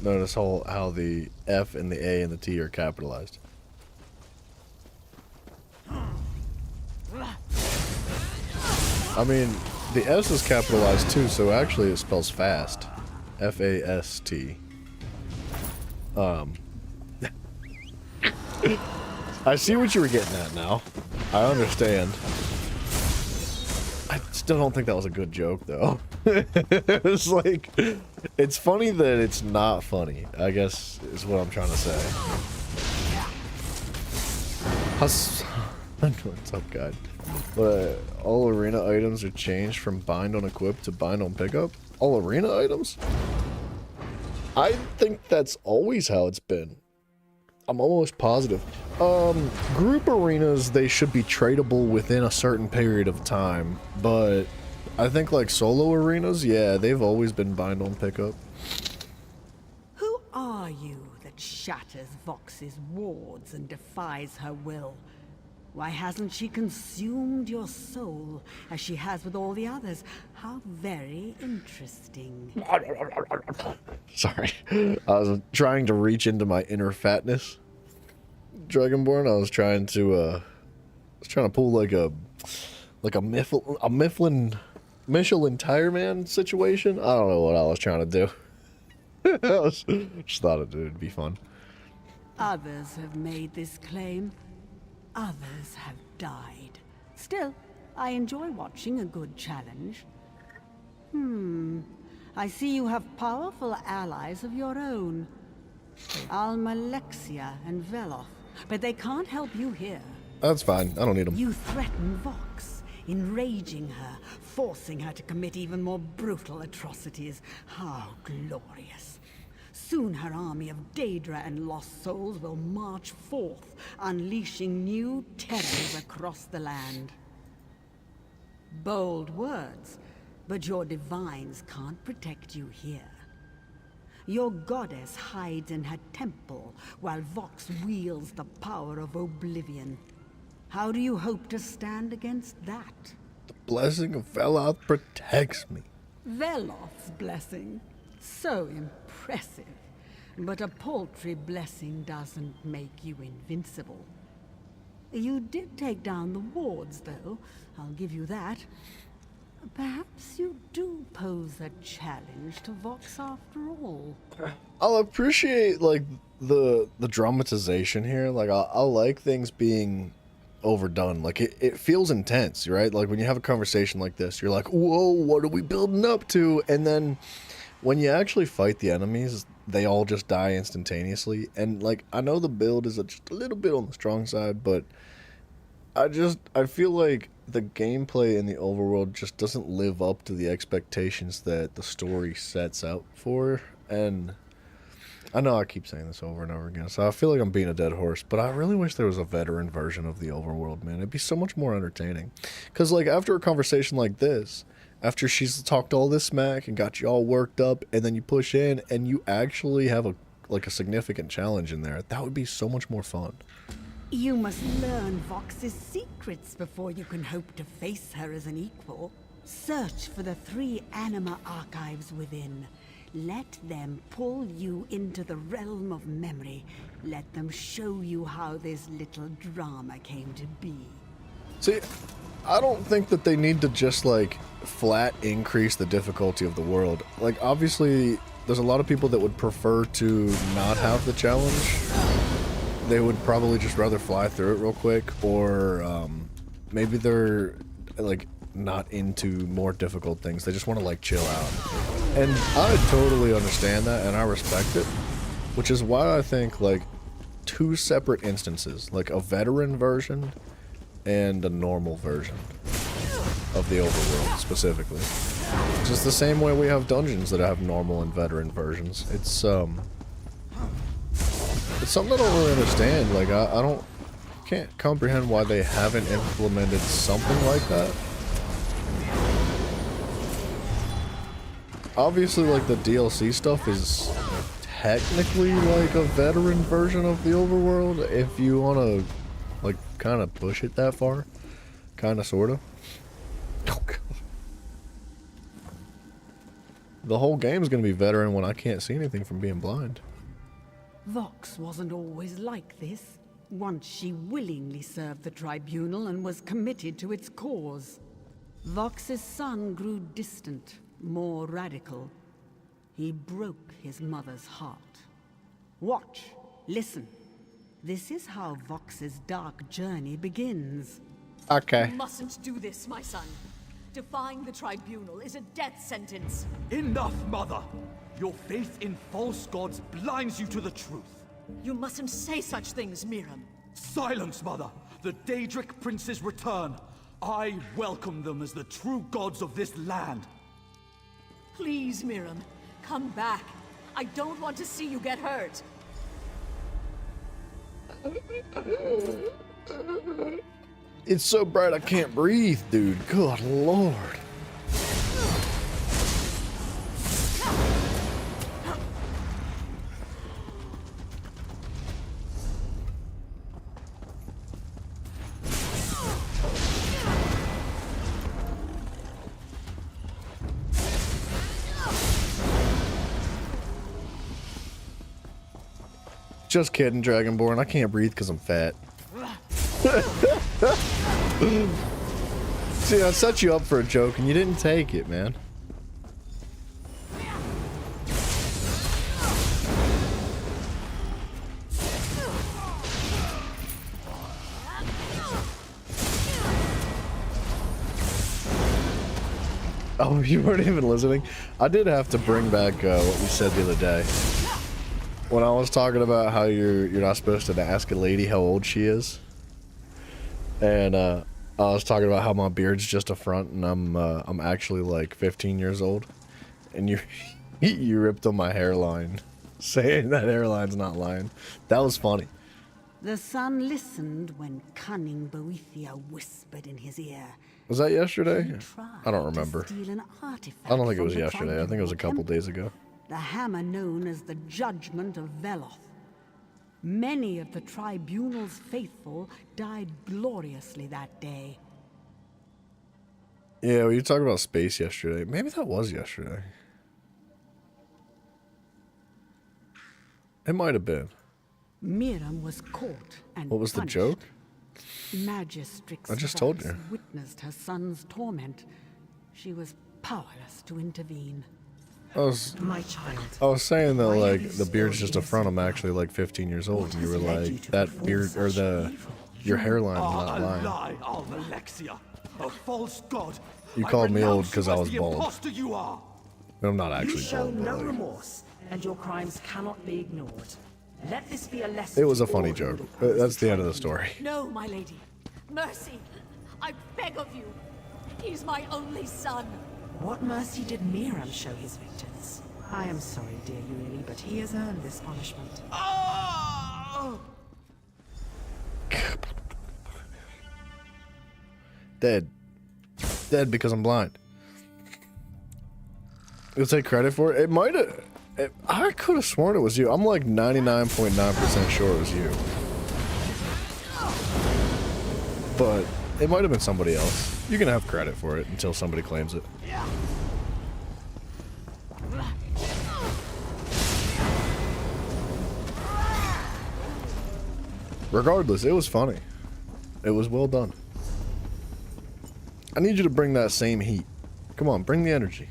Speaker 1: Notice how the F and the A and the T are capitalized. I mean, the S is capitalized too, so actually it spells fast. F-A-S-T. I see what you were getting at now. I understand. I still don't think that was a good joke, though. It's like, it's funny that it's not funny, I guess is what I'm trying to say. What's up, God? But all arena items are changed from bind on equip to bind on pickup? All arena items? I think that's always how it's been. I'm almost positive. Group arenas, they should be tradable within a certain period of time, but I think like solo arenas, yeah, they've always been bind on pickup.
Speaker 13: Who are you that shatters Vox's wards and defies her will? Why hasn't she consumed your soul, as she has with all the others? How very interesting.
Speaker 1: Sorry. I was trying to reach into my inner fatness. Dragonborn, I was trying to pull like a Michelin tire man situation. I don't know what I was trying to do. Just thought it'd be fun.
Speaker 13: Others have made this claim. Others have died. Still, I enjoy watching a good challenge. I see you have powerful allies of your own. Almalexia and Veloth, but they can't help you here.
Speaker 1: That's fine. I don't need them.
Speaker 13: You threaten Vox, enraging her, forcing her to commit even more brutal atrocities. How glorious. Soon her army of Daedra and Lost Souls will march forth, unleashing new terrors across the land. Bold words, but your divines can't protect you here. Your goddess hides in her temple, while Vox wields the power of oblivion. How do you hope to stand against that?
Speaker 1: The blessing of Veloth protects me.
Speaker 13: Veloth's blessing. So impressive. But a paltry blessing doesn't make you invincible. You did take down the wards, though. I'll give you that. Perhaps you do pose a challenge to Vox after all.
Speaker 1: I'll appreciate, like, the dramatization here. Like, I like things being overdone. Like, it feels intense, right? Like, when you have a conversation like this, you're like, whoa, what are we building up to? And then when you actually fight the enemies, they all just die instantaneously. And, like, I know the build is just a little bit on the strong side, but I feel like the gameplay in the overworld just doesn't live up to the expectations that the story sets out for. And I know I keep saying this over and over again, so I feel like I'm beating a dead horse, but I really wish there was a veteran version of the overworld, man. It'd be so much more entertaining. Because, like, after a conversation like this, after she's talked all this smack and got you all worked up, and then you push in and you actually have a significant challenge in there, that would be so much more fun.
Speaker 13: You must learn Vox's secrets before you can hope to face her as an equal. Search for the 3 anima archives within. Let them pull you into the realm of memory. Let them show you how this little drama came to be.
Speaker 1: See, I don't think that they need to just, like, flat increase the difficulty of the world. Like, obviously, there's a lot of people that would prefer to not have the challenge. They would probably just rather fly through it real quick, or maybe they're, like, not into more difficult things. They just want to, like, chill out. And I totally understand that, and I respect it, which is why I think, like, 2 separate instances, like a veteran version and a normal version of the overworld, specifically. Just the same way we have dungeons that have normal and veteran versions. It's something I don't really understand. Like, I can't comprehend why they haven't implemented something like that. Obviously, like, the DLC stuff is technically like a veteran version of the overworld, if you want to, like, kind of push it that far. Kind of, sort of. Oh, God. The whole game's going to be veteran when I can't see anything from being blind.
Speaker 13: Vox wasn't always like this. Once she willingly served the Tribunal and was committed to its cause. Vox's son grew distant, more radical. He broke his mother's heart. Watch, listen. This is how Vox's dark journey begins.
Speaker 1: Okay.
Speaker 17: You mustn't do this, my son. Defying the Tribunal is a death sentence.
Speaker 16: Enough, Mother! Your faith in false gods blinds you to the truth.
Speaker 17: You mustn't say such things, Miram.
Speaker 16: Silence, Mother! The Daedric princes return. I welcome them as the true gods of this land.
Speaker 17: Please, Miram, come back. I don't want to see you get hurt.
Speaker 1: It's so bright I can't breathe, dude. Good lord. Just kidding, Dragonborn. I can't breathe because I'm fat. See, I set you up for a joke and you didn't take it, man. Oh, you weren't even listening? I did have to bring back what we said the other day. When I was talking about how you're not supposed to ask a lady how old she is. And I was talking about how my beard's just a front and I'm actually like 15 years old. And you ripped on my hairline, saying that hairline's not lying. That was funny.
Speaker 13: The son listened when cunning Boethia whispered in his ear.
Speaker 1: Was that yesterday? I don't remember. I don't think it was yesterday. I think it was a couple days ago.
Speaker 13: The hammer known as the Judgment of Veloth. Many of the Tribunal's faithful died gloriously that day.
Speaker 1: Yeah, we were talking about space yesterday. Maybe that was yesterday. It might have been.
Speaker 13: Miriam was caught and
Speaker 1: What was the
Speaker 13: punished.
Speaker 1: joke?
Speaker 13: Magistrix
Speaker 1: I just told
Speaker 13: Vox
Speaker 1: you.
Speaker 13: witnessed her son's torment. She was powerless to intervene.
Speaker 1: I was saying that like the beard's just a front. I'm actually like 15 years old, and you were like that beard or your hairline is not
Speaker 16: A
Speaker 1: lying.
Speaker 16: lie, Almalexia. A false god.
Speaker 1: You
Speaker 16: I
Speaker 1: called me old
Speaker 16: renounce
Speaker 1: because
Speaker 16: you
Speaker 1: I
Speaker 16: as
Speaker 1: was
Speaker 16: the
Speaker 1: bald.
Speaker 16: imposter you are.
Speaker 1: I'm not
Speaker 2: You
Speaker 1: actually
Speaker 2: show
Speaker 1: bald.
Speaker 2: no
Speaker 1: But like,
Speaker 2: remorse, and your crimes cannot be ignored. Let this be a lesson.
Speaker 1: it was a
Speaker 2: to
Speaker 1: funny
Speaker 2: all
Speaker 1: joke.
Speaker 2: who oppose
Speaker 1: That's
Speaker 2: the
Speaker 1: the end of the story.
Speaker 17: No, my lady. Mercy. I beg of you. He's my only son.
Speaker 2: What mercy did Miriam show his victors? I am sorry, dear Euryli, but he has earned this punishment.
Speaker 1: Dead. Dead because I'm blind. You'll take credit for it? It might have... I could have sworn it was you. I'm like 99.9% sure it was you. But it might have been somebody else. You can have credit for it until somebody claims it. Regardless, it was funny. It was well done. I need you to bring that same heat. Come on, bring the energy.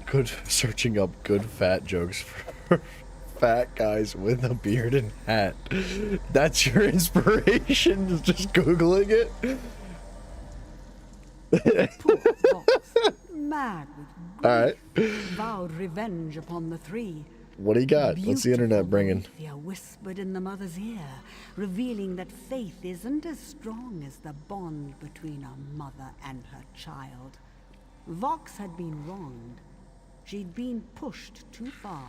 Speaker 1: Good, searching up good fat jokes for fat guys with a beard and hat. That's your inspiration? Just Googling it?
Speaker 13: Mad with grief,
Speaker 1: Alright.
Speaker 13: vowed revenge upon the three.
Speaker 1: What do you got? What's the internet bringing?
Speaker 13: Fear whispered in the mother's ear, revealing that faith isn't as strong as the bond between a mother and her child. Vox had been wronged. She'd been pushed too far.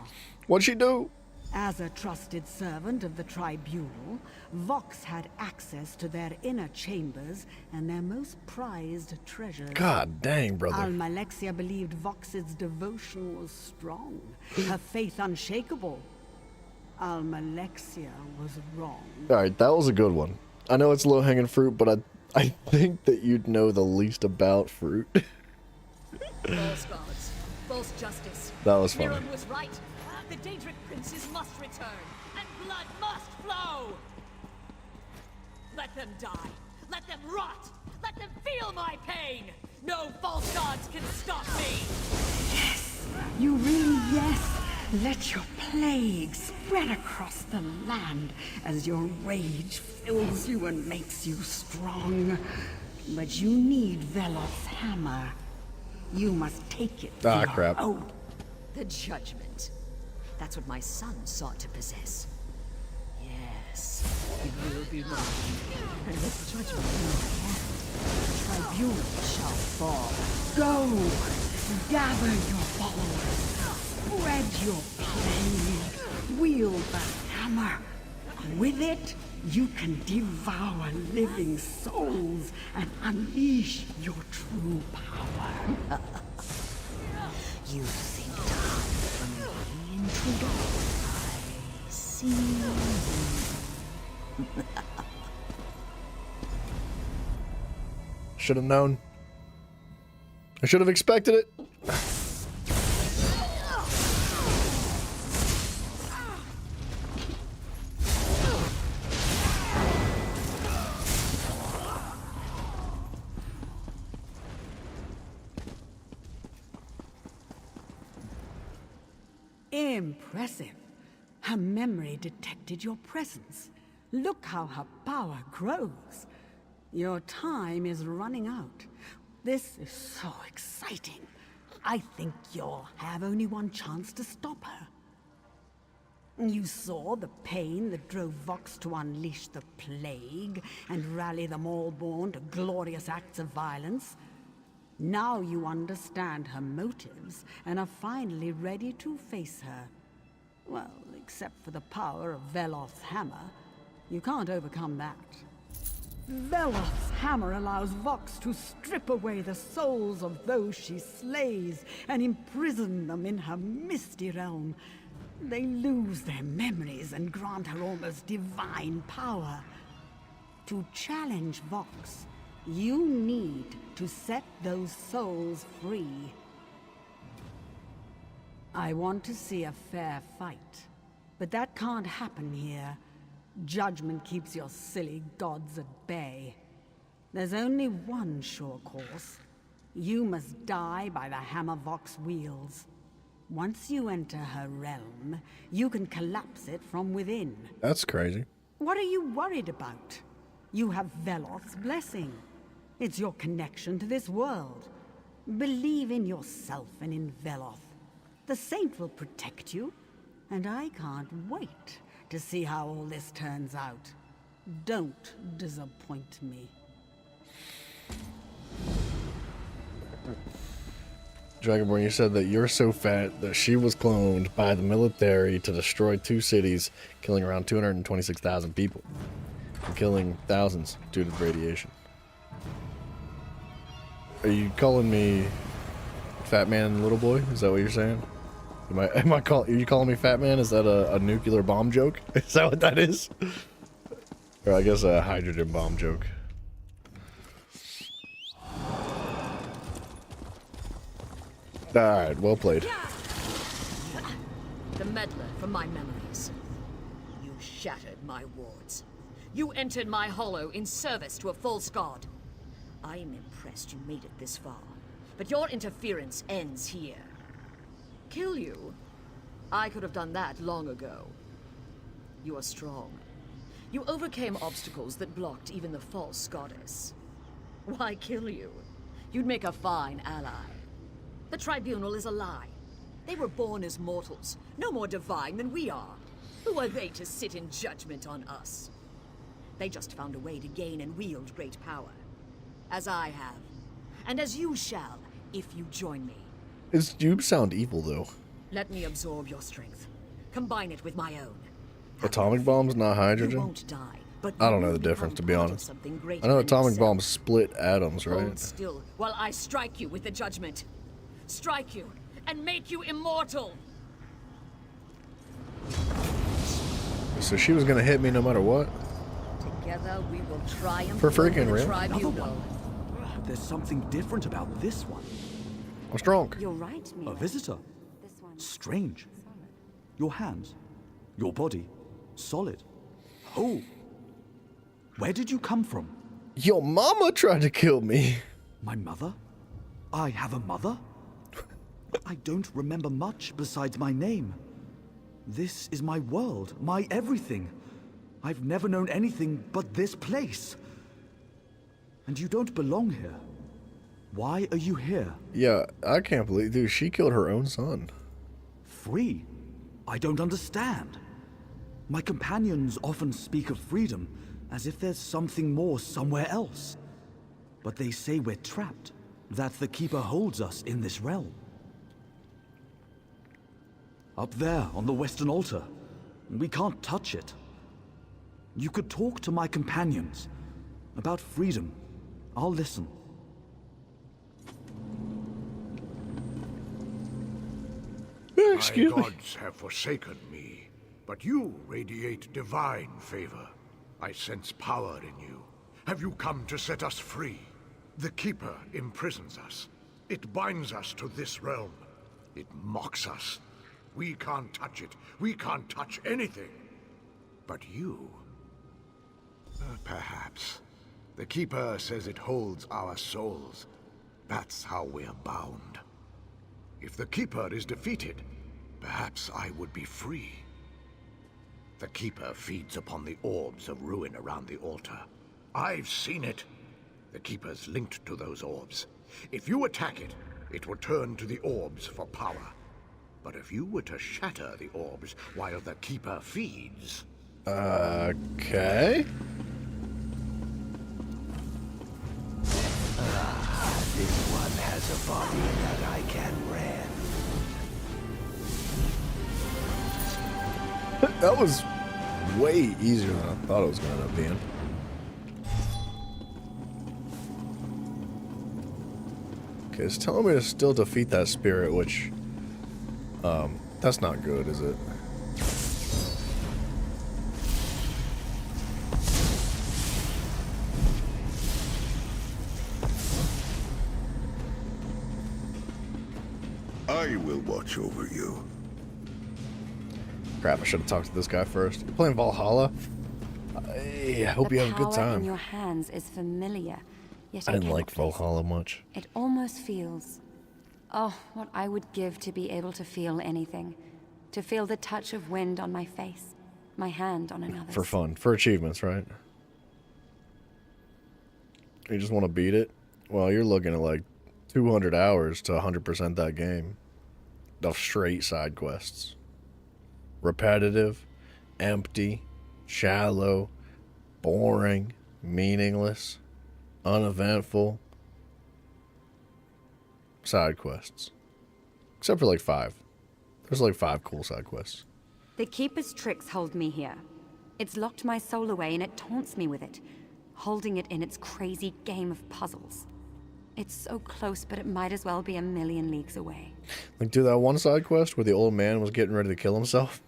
Speaker 1: What'd she do?
Speaker 13: As a trusted servant of the Tribunal, Vox had access to their inner chambers and their most prized treasures.
Speaker 1: God dang, brother.
Speaker 13: Almalexia believed Vox's devotion was strong, her faith unshakable. Almalexia was wrong.
Speaker 1: Alright, that was a good one. I know it's low-hanging fruit, but I think that you'd know the least about fruit.
Speaker 17: False gods. False justice.
Speaker 1: That was funny.
Speaker 17: Miriam was right. The Daedric princes must return, and blood must flow! Let them die. Let them rot. Let them feel my pain. No false gods can stop me.
Speaker 13: Yes, you really, yes. Let your plague spread across the land as your rage fills you and makes you strong. But you need Veloth's hammer. You must take it.
Speaker 1: Ah,
Speaker 13: for
Speaker 1: crap.
Speaker 13: your own.
Speaker 17: The judgment. That's what my son sought to possess. Yes, it will be mine. And with judgment in my hand, the tribunal shall fall.
Speaker 13: Go! Gather your followers. Spread your plague. Wield the hammer. With it, you can devour living souls and unleash your true power.
Speaker 17: You think to hide from me, intruder? I see you.
Speaker 1: Should have known. I should have expected it.
Speaker 13: Impressive. Her memory detected your presence. Look how her power grows. Your time is running out. This is so exciting. I think you'll have only one chance to stop her. You saw the pain that drove Vox to unleash the plague and rally the Maulborn to glorious acts of violence. Now you understand her motives and are finally ready to face her. Well, except for the power of Veloth's hammer. You can't overcome that. Veloth's hammer allows Vox to strip away the souls of those she slays and imprison them in her misty realm. They lose their memories and grant her almost divine power. To challenge Vox, you need to set those souls free. I want to see a fair fight, but that can't happen here. Judgment keeps your silly gods at bay. There's only one sure course. You must die by the hammer Vox wields. Once you enter her realm, you can collapse it from within.
Speaker 1: That's crazy.
Speaker 13: What are you worried about? You have Veloth's blessing. It's your connection to this world. Believe in yourself and in Veloth. The Saint will protect you, and I can't wait to see how all this turns out. Don't disappoint me.
Speaker 1: Dragonborn, you said that you're so fat that she was cloned by the military to destroy 2 cities, killing around 226,000 people, and killing thousands due to radiation. Are you calling me Fat Man and Little Boy? Is that what you're saying? Are you calling me Fat Man? Is that a nuclear bomb joke? Is that what that is? Or I guess a hydrogen bomb joke. Alright, well played.
Speaker 17: The meddler from my memories. You shattered my wards. You entered my hollow in service to a false god. I am impressed you made it this far, but your interference ends here. Kill you? I could have done that long ago. You are strong. You overcame obstacles that blocked even the false goddess. Why kill you? You'd make a fine ally. The Tribunal is a lie. They were born as mortals, no more divine than we are. Who are they to sit in judgment on us? They just found a way to gain and wield great power. As I have. And as you shall, if you join me.
Speaker 1: You sound evil, though.
Speaker 17: Let me absorb your strength. Combine it with my own.
Speaker 1: Atomic bombs, not hydrogen?
Speaker 17: You won't die, but
Speaker 1: I don't know the difference, to be honest. I know atomic bombs split atoms, right?
Speaker 17: Hold still while I strike you with the judgment. Strike you and make you immortal.
Speaker 1: So she was gonna hit me no matter what?
Speaker 17: Together we will triumph
Speaker 1: For freaking
Speaker 17: over the
Speaker 1: real?
Speaker 17: Tribunal.
Speaker 16: There's something different about this one.
Speaker 1: What's wrong?
Speaker 8: You're right, Mila.
Speaker 16: A visitor. Strange. Your hands. Your body. Solid. Whole. Where did you come from?
Speaker 1: Your mama tried to kill me.
Speaker 16: My mother? I have a mother? I don't remember much besides my name. This is my world, my everything. I've never known anything but this place. And you don't belong here. Why are you here?
Speaker 1: Yeah, I can't believe, dude, she killed her own son.
Speaker 16: Free? I don't understand. My companions often speak of freedom as if there's something more somewhere else. But they say we're trapped, that the Keeper holds us in this realm. Up there on the Western Altar, we can't touch it. You could talk to my companions about freedom. I'll listen.
Speaker 12: My gods have forsaken me, but you radiate divine favor. I sense power in you. Have you come to set us free? The Keeper imprisons us. It binds us to this realm. It mocks us. We can't touch it. We can't touch anything. But you... perhaps. The Keeper says it holds our souls. That's how we're bound. If the Keeper is defeated, perhaps I would be free. The Keeper feeds upon the orbs of ruin around the altar. I've seen it. The Keeper's linked to those orbs. If you attack it, it will turn to the orbs for power. But if you were to shatter the orbs while the Keeper feeds...
Speaker 1: Okay.
Speaker 12: This one has a body that I can rend.
Speaker 1: That was way easier than I thought it was going to end up being. Okay, it's telling me to still defeat that spirit, which... that's not good, is it?
Speaker 12: I will watch over you.
Speaker 1: Crap, I should have talked to this guy first. You're playing Valhalla? I hope you have a good
Speaker 18: The power in
Speaker 1: time.
Speaker 18: your hands is familiar, yet
Speaker 1: I didn't
Speaker 18: cannot
Speaker 1: like
Speaker 18: place
Speaker 1: Valhalla much.
Speaker 18: it. It almost feels... Oh, what I would give to be able to feel anything. To feel the touch of wind on my face, my hand on another's.
Speaker 1: For fun. For achievements, right? You just want to beat it? Well, you're looking at like 200 hours to 100% that game. Of straight side quests. Repetitive, empty, shallow, boring, meaningless, uneventful side quests. Except for like 5. There's like 5 cool side quests.
Speaker 18: The Keeper's tricks hold me here. It's locked my soul away and it taunts me with it, holding it in its crazy game of puzzles. It's so close, but it might as well be a million leagues away.
Speaker 1: Like, do that one side quest where the old man was getting ready to kill himself.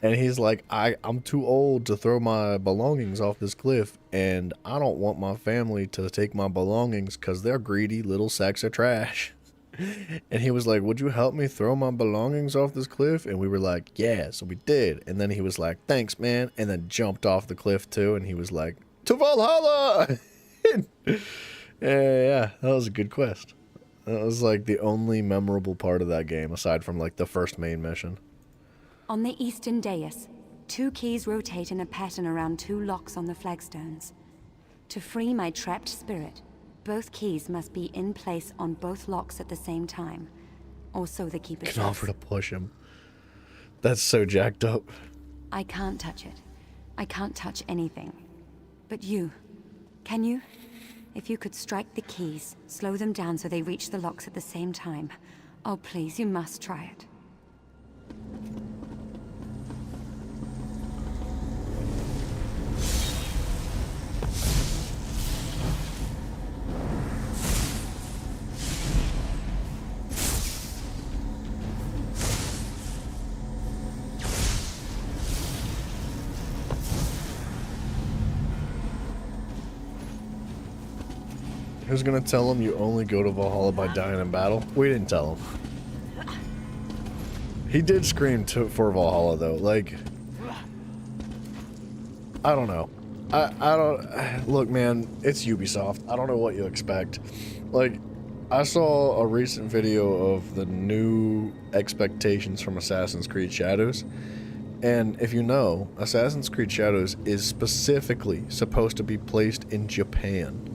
Speaker 1: And he's like, I'm too old to throw my belongings off this cliff, and I don't want my family to take my belongings because they're greedy little sacks of trash. And he was like, would you help me throw my belongings off this cliff? And we were like, yeah, so we did. And then he was like, thanks, man. And then jumped off the cliff too. And he was like, to Valhalla! Yeah, that was a good quest. That was like the only memorable part of that game, aside from like the first main mission.
Speaker 18: On the eastern dais, 2 keys rotate in a pattern around 2 locks on the flagstones. To free my trapped spirit, both keys must be in place on both locks at the same time. Or so the Keeper
Speaker 1: Can
Speaker 18: says.
Speaker 1: offer to push him. That's so jacked up.
Speaker 18: I can't touch it. I can't touch anything. But you, can you? If you could strike the keys, slow them down so they reach the locks at the same time. Oh, please, you must try it.
Speaker 1: Who's gonna tell him you only go to Valhalla by dying in battle? We didn't tell him. He did scream for Valhalla though. Like, I don't know. I don't look, man. It's Ubisoft. I don't know what you expect. Like, I saw a recent video of the new expectations from Assassin's Creed Shadows. And if you know, Assassin's Creed Shadows is specifically supposed to be placed in Japan.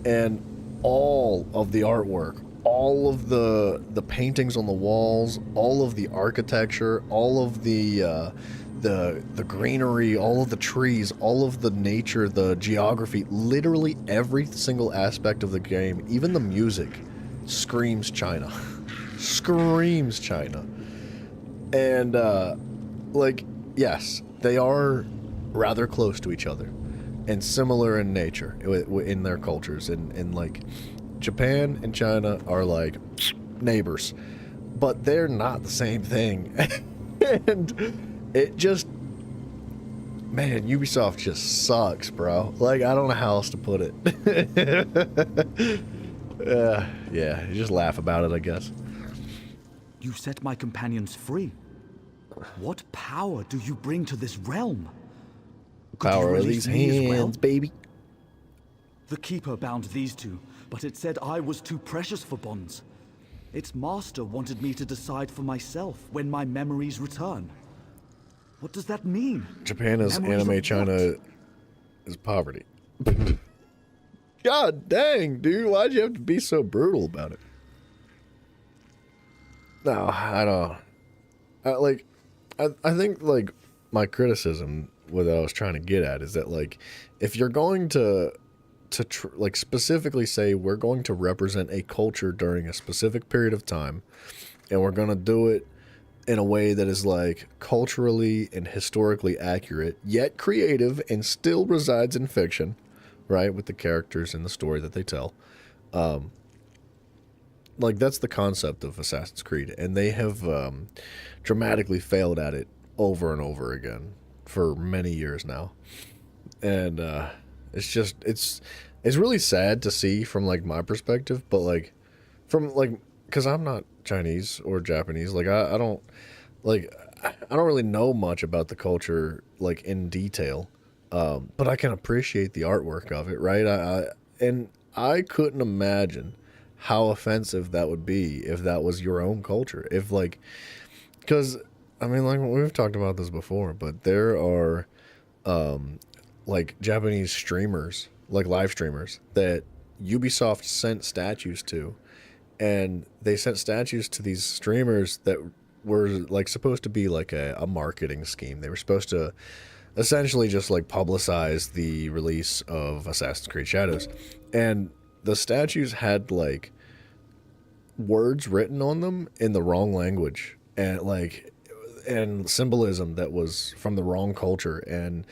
Speaker 1: And all of the artwork, all of the paintings on the walls, all of the architecture, all of the greenery, all of the trees, all of the nature, the geography, literally every single aspect of the game, even the music, screams China. Screams China. And, like, yes, they are rather close to each other. And similar in nature, in their cultures. And like, Japan and China are like neighbors. But they're not the same thing. And it just... Man, Ubisoft just sucks, bro. Like, I don't know how else to put it. Yeah, you just laugh about it, I guess.
Speaker 16: You set my companions free. What power do you bring to this realm?
Speaker 1: Power of these hands, baby.
Speaker 16: The Keeper bound these 2, but it said I was too precious for bonds. Its master wanted me to decide for myself when my memories return. What does that mean?
Speaker 1: Japan is
Speaker 16: Memories
Speaker 1: anime,
Speaker 16: of
Speaker 1: China
Speaker 16: what?
Speaker 1: is poverty. God dang, dude, why'd you have to be so brutal about it? No, I don't. I think like my criticism, what I was trying to get at, is that like if you're going to like specifically say we're going to represent a culture during a specific period of time, and we're going to do it in a way that is like culturally and historically accurate, yet creative, and still resides in fiction, right? With the characters and the story that they tell. Like that's the concept of Assassin's Creed, and they have dramatically failed at it over and over again for many years now. And it's really sad to see from like my perspective, but like from like, because I'm not Chinese or Japanese, like I don't really know much about the culture like in detail, but I can appreciate the artwork of it, right? I couldn't imagine how offensive that would be if that was your own culture. If like, because I mean, like we've talked about this before, but there are like Japanese streamers, like live streamers that Ubisoft sent statues to, and they sent statues to these streamers that were like supposed to be like a marketing scheme. They were supposed to essentially just like publicize the release of Assassin's Creed Shadows, and the statues had like words written on them in the wrong language, and symbolism that was from the wrong culture. And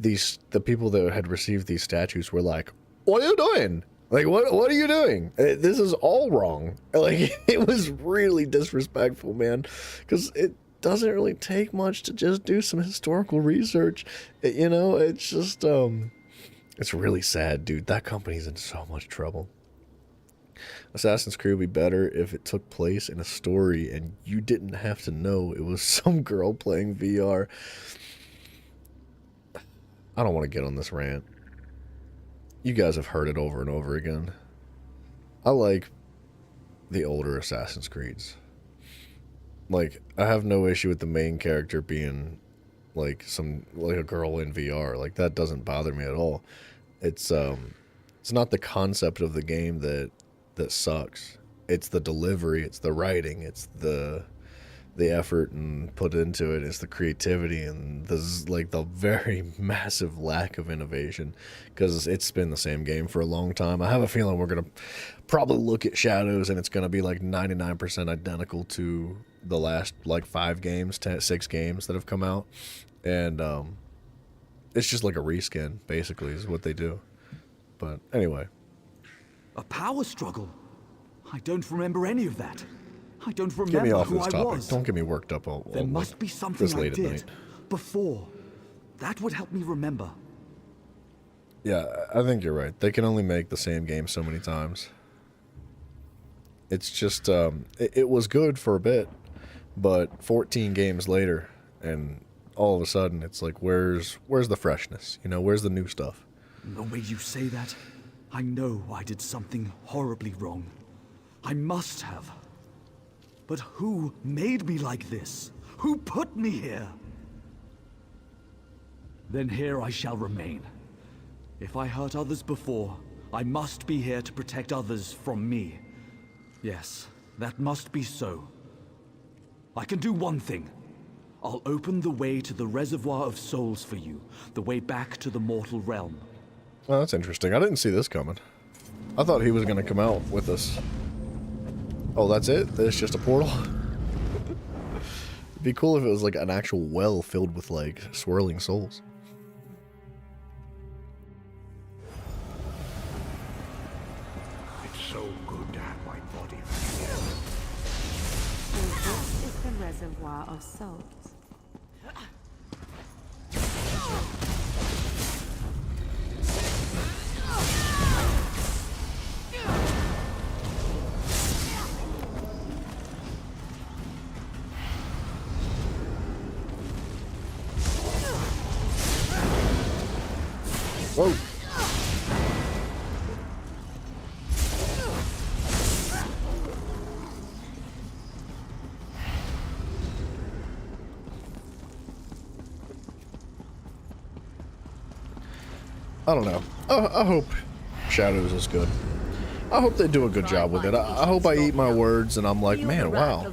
Speaker 1: the people that had received these statues were like, "What are you doing? Like, what are you doing? This is all wrong." Like, it was really disrespectful, man, because it doesn't really take much to just do some historical research. You know, it's just it's really sad, dude. That company's in so much trouble. Assassin's Creed would be better if it took place in a story and you didn't have to know it was some girl playing VR. I don't want to get on this rant. You guys have heard it over and over again. I like the older Assassin's Creeds. Like, I have no issue with the main character being like a girl in VR. Like, that doesn't bother me at all. It's not the concept of the game that sucks. It's the delivery, it's the writing, it's the effort and put into it, it's the creativity, and the very massive lack of innovation, because it's been the same game for a long time. I have a feeling we're gonna probably look at Shadows and it's gonna be like 99% identical to the last like 6 games that have come out, and it's just like a reskin basically is what they do. But anyway,
Speaker 16: a power struggle? I don't remember any of that. I don't remember
Speaker 1: get me off
Speaker 16: who
Speaker 1: this
Speaker 16: I
Speaker 1: topic.
Speaker 16: was.
Speaker 1: Don't get me worked up all
Speaker 16: There must be something
Speaker 1: this
Speaker 16: I
Speaker 1: late at
Speaker 16: did
Speaker 1: night.
Speaker 16: before. That would help me remember.
Speaker 1: Yeah, I think you're right. They can only make the same game so many times. It's just it was good for a bit, but 14 games later, and all of a sudden it's like, where's the freshness? You know, where's the new stuff?
Speaker 16: The way you say that, I know I did something horribly wrong. I must have. But who made me like this? Who put me here? Then here I shall remain. If I hurt others before, I must be here to protect others from me. Yes, that must be so. I can do one thing. I'll open the way to the Reservoir of Souls for you, the way back to the mortal realm.
Speaker 1: Oh, that's interesting. I didn't see this coming. I thought he was going to come out with us. Oh, that's it? It's just a portal? It'd be cool if it was like an actual well filled with like swirling souls.
Speaker 12: It's so good to have my body back
Speaker 18: So this is the Reservoir of Souls.
Speaker 1: Whoa. I don't know. I hope Shadows is good. I hope they do a good job with it. I hope I eat my words and I'm like, man, wow.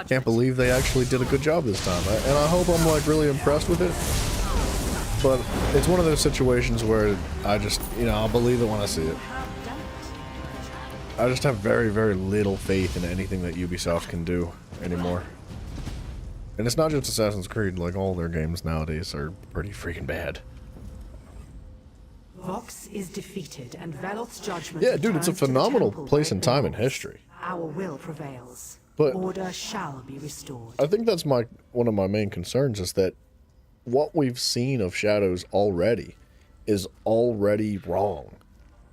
Speaker 1: Can't believe they actually did a good job this time. And I hope I'm like really impressed with it. But it's one of those situations where I just, you know, I'll believe it when I see it. I just have very, very little faith in anything that Ubisoft can do anymore. And it's not just Assassin's Creed, like all their games nowadays are pretty freaking bad.
Speaker 2: Vox is defeated, and Veloth's judgment.
Speaker 1: Yeah, dude, it's a phenomenal place and time in history.
Speaker 2: Our will prevails.
Speaker 1: But
Speaker 2: order shall be restored.
Speaker 1: I think that's one of my main concerns is that what we've seen of Shadows already is already wrong,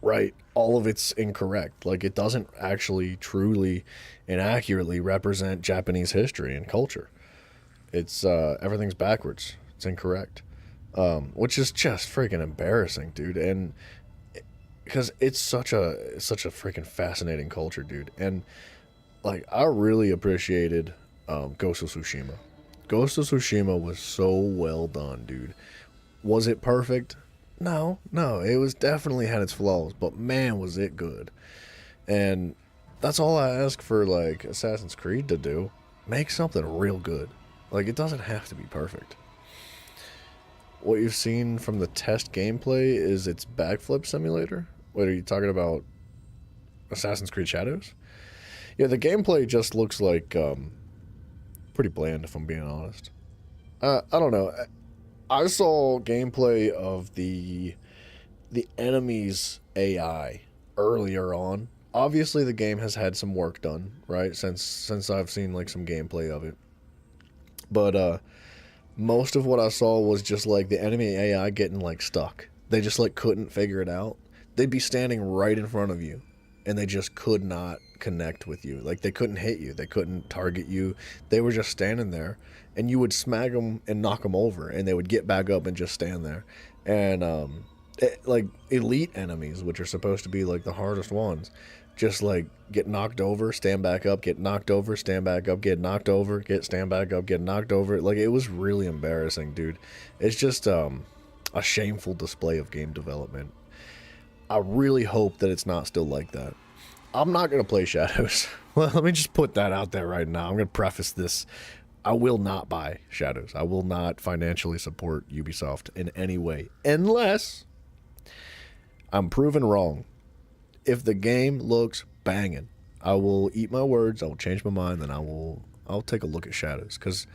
Speaker 1: right? All of it's incorrect. Like, it doesn't actually truly and accurately represent Japanese history and culture. It's everything's backwards. It's incorrect. Which is just freaking embarrassing, dude. And because it's such a freaking fascinating culture, dude. And like, I really appreciated Ghost of Tsushima. Ghost of Tsushima was so well done, dude. Was it perfect? No, it was definitely had its flaws, but man, was it good. And that's all I ask for, like, Assassin's Creed to do. Make something real good. Like, it doesn't have to be perfect. What you've seen from the test gameplay is its backflip simulator. What are you talking about? Assassin's Creed Shadows? Yeah, the gameplay just looks like pretty bland, if I'm being honest. I don't know. I saw gameplay of the enemy's AI earlier on. Obviously, the game has had some work done, right? Since I've seen like some gameplay of it. But most of what I saw was just like the enemy AI getting like stuck. They just like couldn't figure it out. They'd be standing right in front of you and they just could not connect with you. Like, they couldn't hit you. They couldn't target you. They were just standing there and you would smack them and knock them over and they would get back up and just stand there. And like elite enemies, which are supposed to be like the hardest ones, just like get knocked over, stand back up, get knocked over, stand back up, get knocked over, stand back up, get knocked over. Like, it was really embarrassing, dude. It's just a shameful display of game development. I really hope that it's not still like that. I'm not going to play Shadows. Well, let me just put that out there right now. I'm going to preface this. I will not buy Shadows. I will not financially support Ubisoft in any way, unless I'm proven wrong. If the game looks banging, I will eat my words, I will change my mind, then I'll take a look at Shadows. Because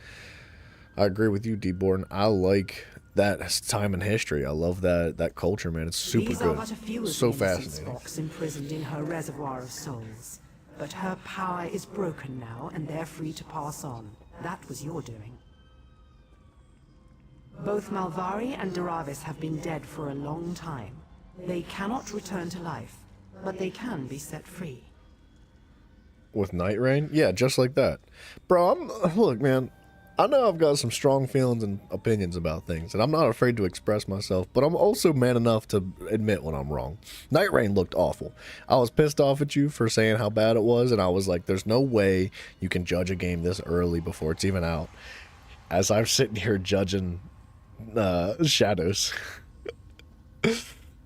Speaker 1: I agree with you, D-Born. I like that time in history. I love that culture, man. It's super
Speaker 2: These
Speaker 1: good.
Speaker 2: Are but a few of
Speaker 1: So
Speaker 2: the innocent
Speaker 1: fascinating.
Speaker 2: Vox imprisoned in her reservoir of souls. But her power is broken now, and they're free to pass on. That was your doing. Both Malvari and Daravis have been dead for a long time. They cannot return to life, but they can be set free.
Speaker 1: With Night Rain? Yeah, just like that. Bro, look, man, I know I've got some strong feelings and opinions about things, and I'm not afraid to express myself, but I'm also man enough to admit when I'm wrong. Night Rain looked awful. I was pissed off at you for saying how bad it was, and I was like, there's no way you can judge a game this early before it's even out. As I'm sitting here judging Shadows.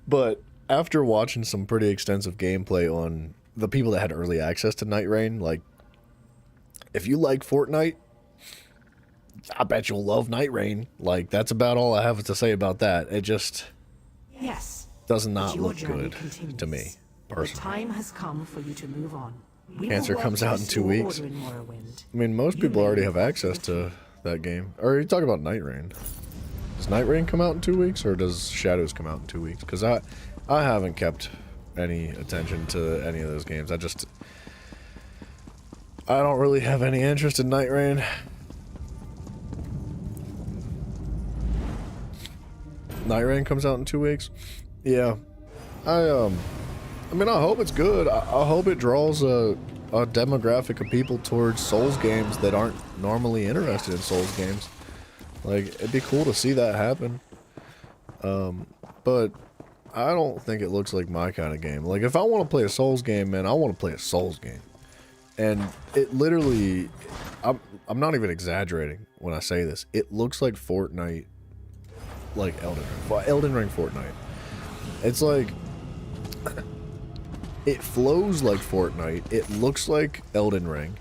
Speaker 1: But after watching some pretty extensive gameplay on the people that had early access to Night Rain, like, if you like Fortnite, I bet you'll love Night Rain. Like, that's about all I have to say about that. It just does not look good to me,
Speaker 2: The
Speaker 1: personally.
Speaker 2: time has come for you to move on. We
Speaker 1: Cancer
Speaker 2: will work
Speaker 1: comes
Speaker 2: to
Speaker 1: out in 2
Speaker 2: restore
Speaker 1: weeks.
Speaker 2: order in Morrowind.
Speaker 1: I mean, most people already have access to that game. Or are you talking about Night Rain? Does Night Rain come out in 2 weeks, or does Shadows come out in 2 weeks? Because I haven't kept any attention to any of those games. I don't really have any interest in Night Rain. Night Rain comes out in 2 weeks. Yeah, I mean, I hope it's good. I hope it draws a demographic of people towards Souls games that aren't normally interested in Souls games. Like, it'd be cool to see that happen. But I don't think it looks like my kind of game. Like, if I want to play a Souls game, man, I want to play a Souls game. And it literally, I'm not even exaggerating when I say this. It looks like Fortnite, like Elden Ring. Elden Ring Fortnite. It's like, It flows like Fortnite. It looks like Elden Ring.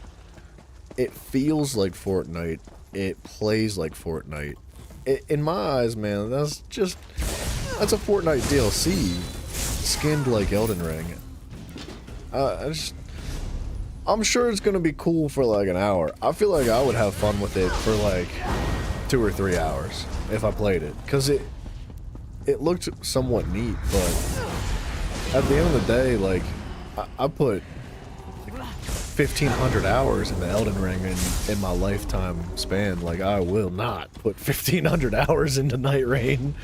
Speaker 1: It feels like Fortnite. It plays like Fortnite. In my eyes, man, that's a Fortnite DLC skinned like Elden Ring. I'm sure it's gonna be cool for like an hour. I feel like I would have fun with it for like 2 or 3 hours if I played it, because it looked somewhat neat. But at the end of the day, like I put 1,500 hours in the Elden Ring in my lifetime span. Like, I will not put 1,500 hours into Night Rain.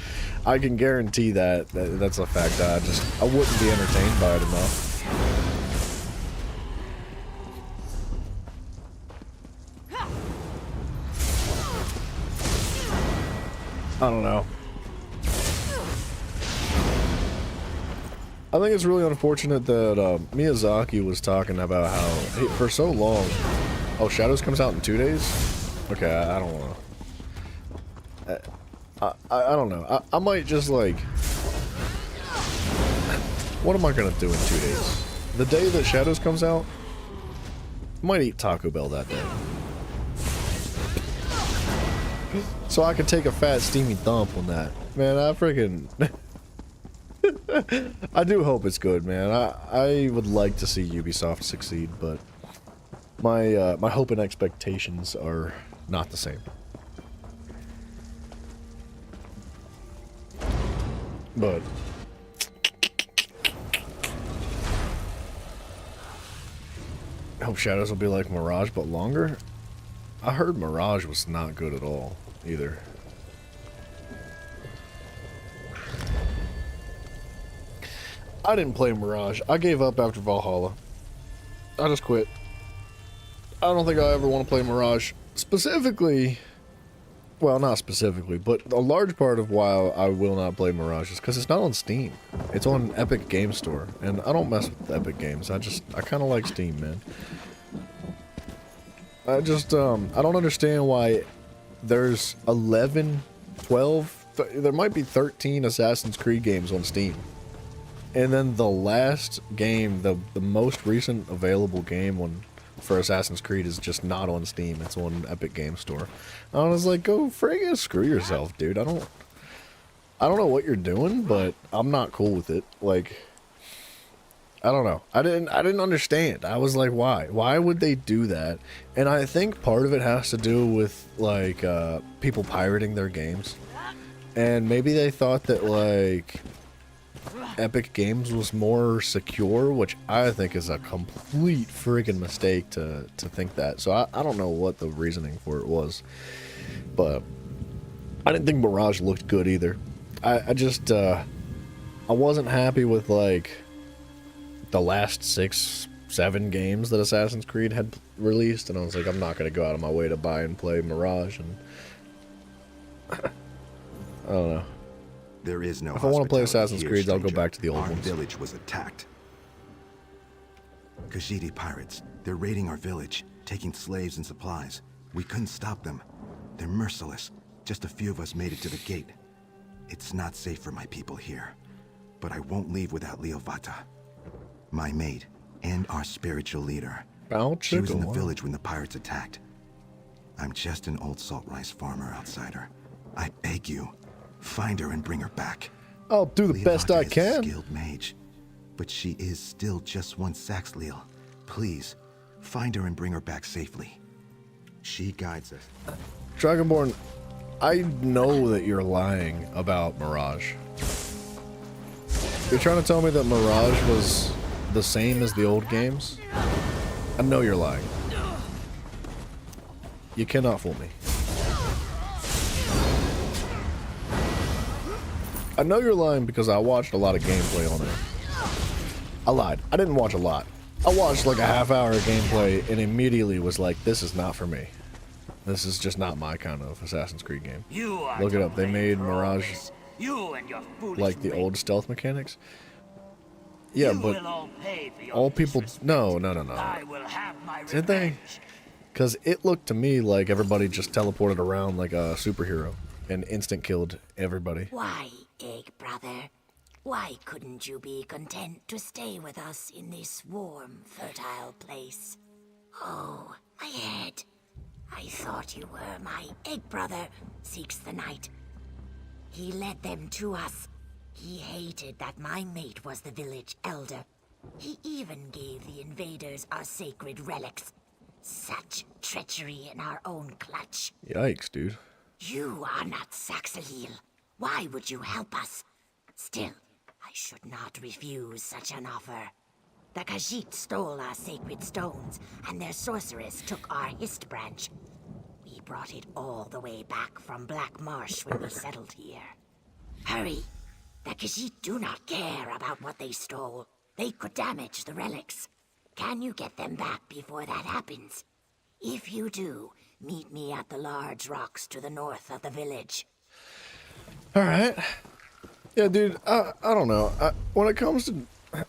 Speaker 1: I can guarantee that's a fact. I wouldn't be entertained by it enough. I don't know. I think it's really unfortunate that Miyazaki was talking about how for so long. Oh, Shadows comes out in 2 days? Okay, I don't want to. I don't know. I might just like. What am I gonna do in 2 days? The day that Shadows comes out, I might eat Taco Bell that day. So I could take a fat steamy dump on that. Man, I freaking. I do hope it's good, man. I would like to see Ubisoft succeed, but my hope and expectations are not the same. But I hope Shadows will be like Mirage, but longer. I heard Mirage was not good at all either. I didn't play Mirage. I gave up after Valhalla. I just quit. I don't think I ever want to play Mirage. Specifically, well, not specifically, but a large part of why I will not play Mirage is because it's not on Steam. It's on Epic Game Store, and I don't mess with Epic Games. I kind of like Steam, man. I don't understand why there's 11, 12, there might be 13 Assassin's Creed games on Steam. And then the last game, the most recent available game for Assassin's Creed is just not on Steam. It's on Epic Game Store. I was like, go friggin' screw yourself, dude. I don't know what you're doing, but I'm not cool with it. Like, I don't know. I didn't understand. I was like, why? Why would they do that? And I think part of it has to do with like people pirating their games. And maybe they thought that like Epic Games was more secure, which I think is a complete friggin' mistake to think that. So I don't know what the reasoning for it was, but I didn't think Mirage looked good either. I wasn't happy with like the last 6, 7 games that Assassin's Creed had released, and I was like, I'm not gonna go out of my way to buy and play Mirage, and I don't know.
Speaker 3: There is no.
Speaker 1: If I want to play Assassin's Creed, I'll go back to the old
Speaker 3: ones.
Speaker 1: ones.
Speaker 3: Our village was attacked. Khajiit pirates. They're raiding our village, taking slaves and supplies. We couldn't stop them. They're merciless. Just a few of us made it to the gate. It's not safe for my people here. But I won't leave without Leovata, my maid, and our spiritual leader. She was in the village when the pirates attacked. I'm just an old salt rice farmer outsider. I beg you, find her and bring her back.
Speaker 1: I'll do the best I can.
Speaker 3: Is a skilled mage, but she is still just one Saxhleel. Please, find her and bring her back safely. She guides us.
Speaker 1: Dragonborn, I know that you're lying about Mirage. You're trying to tell me that Mirage was the same as the old games? I know you're lying. You cannot fool me. I know you're lying because I watched a lot of gameplay on it. I lied. I didn't watch a lot. I watched like a half-hour of gameplay and immediately was like, this is not for me. This is just not my kind of Assassin's Creed game. Look it up. They made Mirage like the old stealth mechanics. Yeah, but all people... No. Did they? Because it looked to me like everybody just teleported around like a superhero and instant killed everybody.
Speaker 9: Why, Egg Brother? Why couldn't you be content to stay with us in this warm, fertile place? Oh, my head. I thought you were my egg brother, Seeks the Night. He led them to us. He hated that my mate was the village elder. He even gave the invaders our sacred relics. Such treachery in our own clutch.
Speaker 1: Yikes, dude.
Speaker 9: You are not Saxalil. Why would you help us? Still, I should not refuse such an offer. The Khajiit stole our sacred stones, and their sorceress took our Hist branch. We brought it all the way back from Black Marsh when we settled here. Hurry! The Khajiit do not care about what they stole. They could damage the relics. Can you get them back before that happens? If you do, meet me at the large rocks to the north of the village.
Speaker 1: Alright. Yeah, dude, I don't know. When it comes to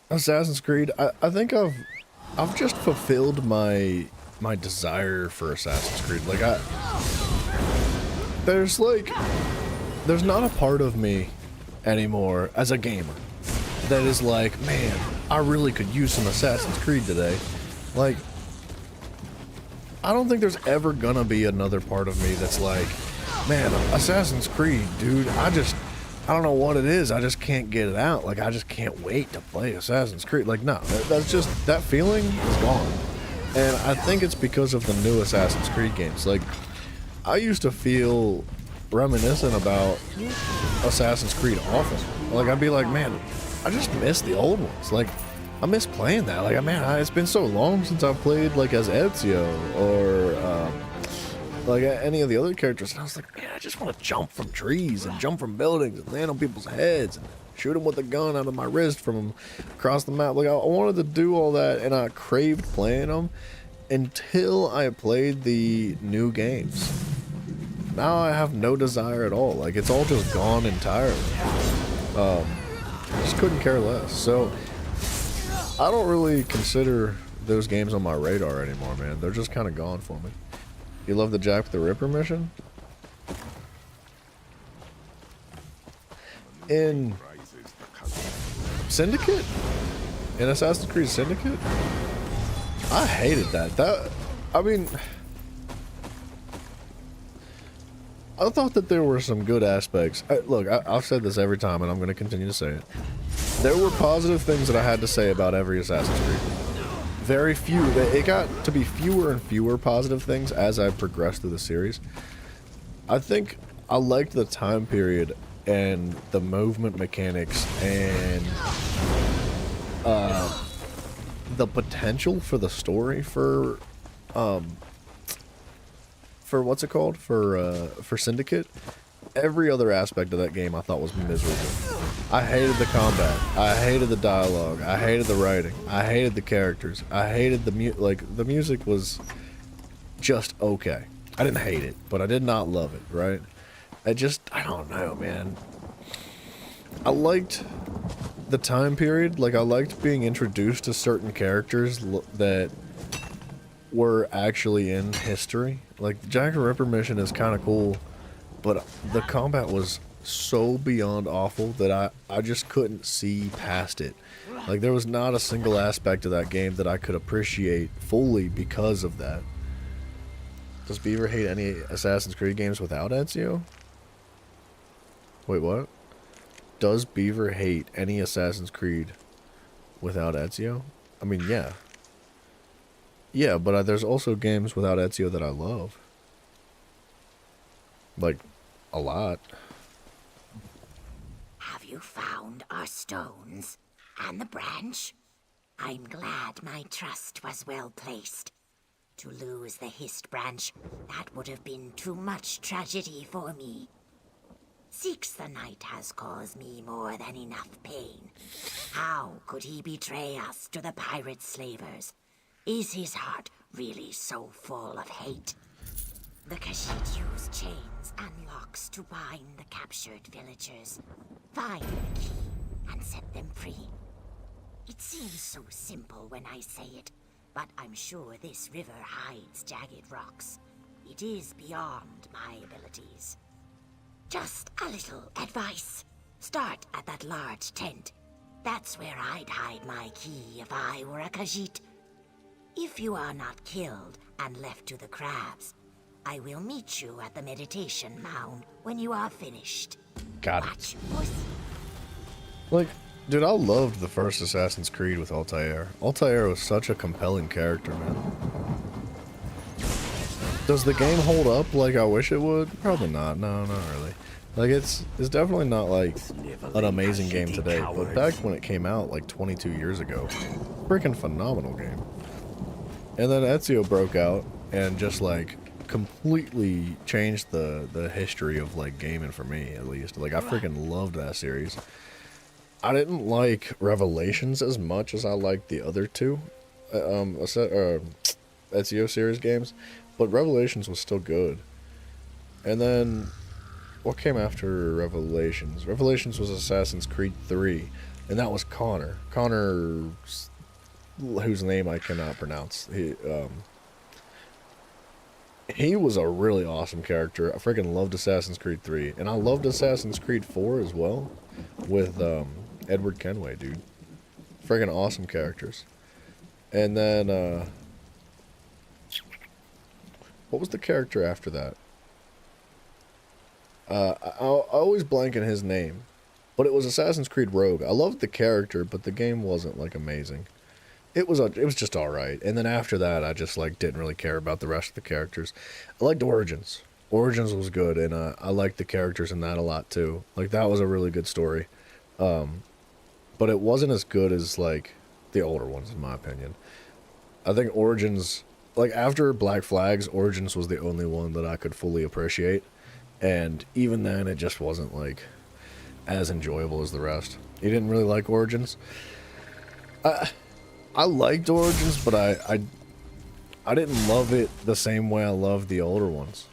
Speaker 1: Assassin's Creed, I think I've just fulfilled my desire for Assassin's Creed. Like, there's not a part of me anymore as a gamer that is like, man, I really could use some Assassin's Creed today. Like, I don't think there's ever gonna be another part of me that's like, man, Assassin's Creed, dude, I don't know what it is, I just can't get it out. Like, I just can't wait to play Assassin's Creed. Like, no, that's just, that feeling is gone. And I think it's because of the new Assassin's Creed games. Like, I used to feel reminiscent about Assassin's Creed often. Like, I'd be like, man, I just miss the old ones. Like, I miss playing that. Like, man, it's been so long since I've played, like, as Ezio or, like, any of the other characters. And I was like, man, I just want to jump from trees and jump from buildings and land on people's heads and shoot them with a gun out of my wrist from across the map. Like, I wanted to do all that, and I craved playing them until I played the new games. Now I have no desire at all. Like, it's all just gone entirely. I just couldn't care less. So I don't really consider those games on my radar anymore, man. They're just kind of gone for me. You love the Jack the Ripper mission? In Syndicate? In Assassin's Creed Syndicate? I hated that. I mean, I thought that there were some good aspects. Look, I've said this every time, and I'm going to continue to say it. There were positive things that I had to say about every Assassin's Creed. Very few. It got to be fewer and fewer positive things as I progressed through the series. I think I liked the time period and the movement mechanics and the potential for the story for what's it called? For Syndicate. Every other aspect of that game I thought was miserable. I hated the combat. I hated the dialogue. I hated the writing. I hated the characters. I hated the the music was just okay. I didn't hate it, but I did not love it, right? I don't know, man. I liked the time period. Like, I liked being introduced to certain characters that were actually in history. Like, the Jack the Ripper mission is kind of cool, but the combat was so beyond awful that I just couldn't see past it. Like, there was not a single aspect of that game that I could appreciate fully because of that. Does Beaver hate any Assassin's Creed games without Ezio? Wait, what? Does Beaver hate any Assassin's Creed without Ezio? I mean, yeah. Yeah, but there's also games without Ezio that I love. Like, a lot.
Speaker 9: Have you found our stones and the branch? I'm glad my trust was well placed. To lose the Hist branch, that would have been too much tragedy for me. Seeks the Night has caused me more than enough pain. How could he betray us to the pirate slavers? Is his heart really so full of hate? The Khajiit use chains and locks to bind the captured villagers. Find the key and set them free. It seems so simple when I say it, but I'm sure this river hides jagged rocks. It is beyond my abilities. Just a little advice. Start at that large tent. That's where I'd hide my key if I were a Khajiit. If you are not killed and left to the crabs, I will meet you at the meditation mound when you are finished.
Speaker 1: Got
Speaker 9: Watch,
Speaker 1: it.
Speaker 9: puss.
Speaker 1: Like, dude, I loved the first Assassin's Creed with Altair. Altair was such a compelling character, man. Does the game hold up like I wish it would? Probably not. No, not really. Like, it's definitely not like an amazing game today, but back when it came out like 22 years ago, freaking phenomenal game. And then Ezio broke out and just like completely changed the history of like gaming for me, at least. Like, I freaking loved that series. I didn't like Revelations as much as I liked the other two Ezio series games, but Revelations was still good. And then what came after Revelations? Revelations was Assassin's Creed 3, and that was Connor. Connor, whose name I cannot pronounce. He was a really awesome character. I freaking loved Assassin's Creed 3, and I loved Assassin's Creed 4 as well, with Edward Kenway, dude. Freaking awesome characters. And then what was the character after that? I always blank in his name, but it was Assassin's Creed Rogue. I loved the character, but the game wasn't like amazing. It was just all right. And then after that, I just like didn't really care about the rest of the characters. I liked Origins. Origins was good, and I liked the characters in that a lot too. Like, that was a really good story, but it wasn't as good as like the older ones, in my opinion. I think Origins, like after Black Flags, Origins was the only one that I could fully appreciate. And even then, it just wasn't, like, as enjoyable as the rest. You didn't really like Origins? I liked Origins, but I didn't love it the same way I loved the older ones.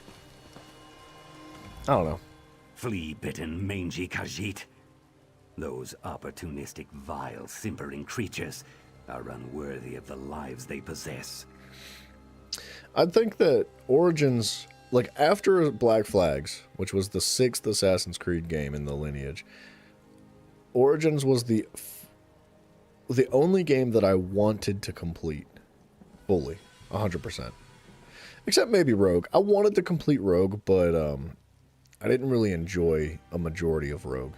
Speaker 1: I don't know.
Speaker 4: Flea-bitten, mangy Khajiit. Those opportunistic, vile, simpering creatures are unworthy of the lives they possess.
Speaker 1: I think that Origins, like after Black Flags, which was the 6th Assassin's Creed game in the lineage, Origins was the only game that I wanted to complete fully, 100%. Except maybe Rogue. I wanted to complete Rogue, but I didn't really enjoy a majority of Rogue.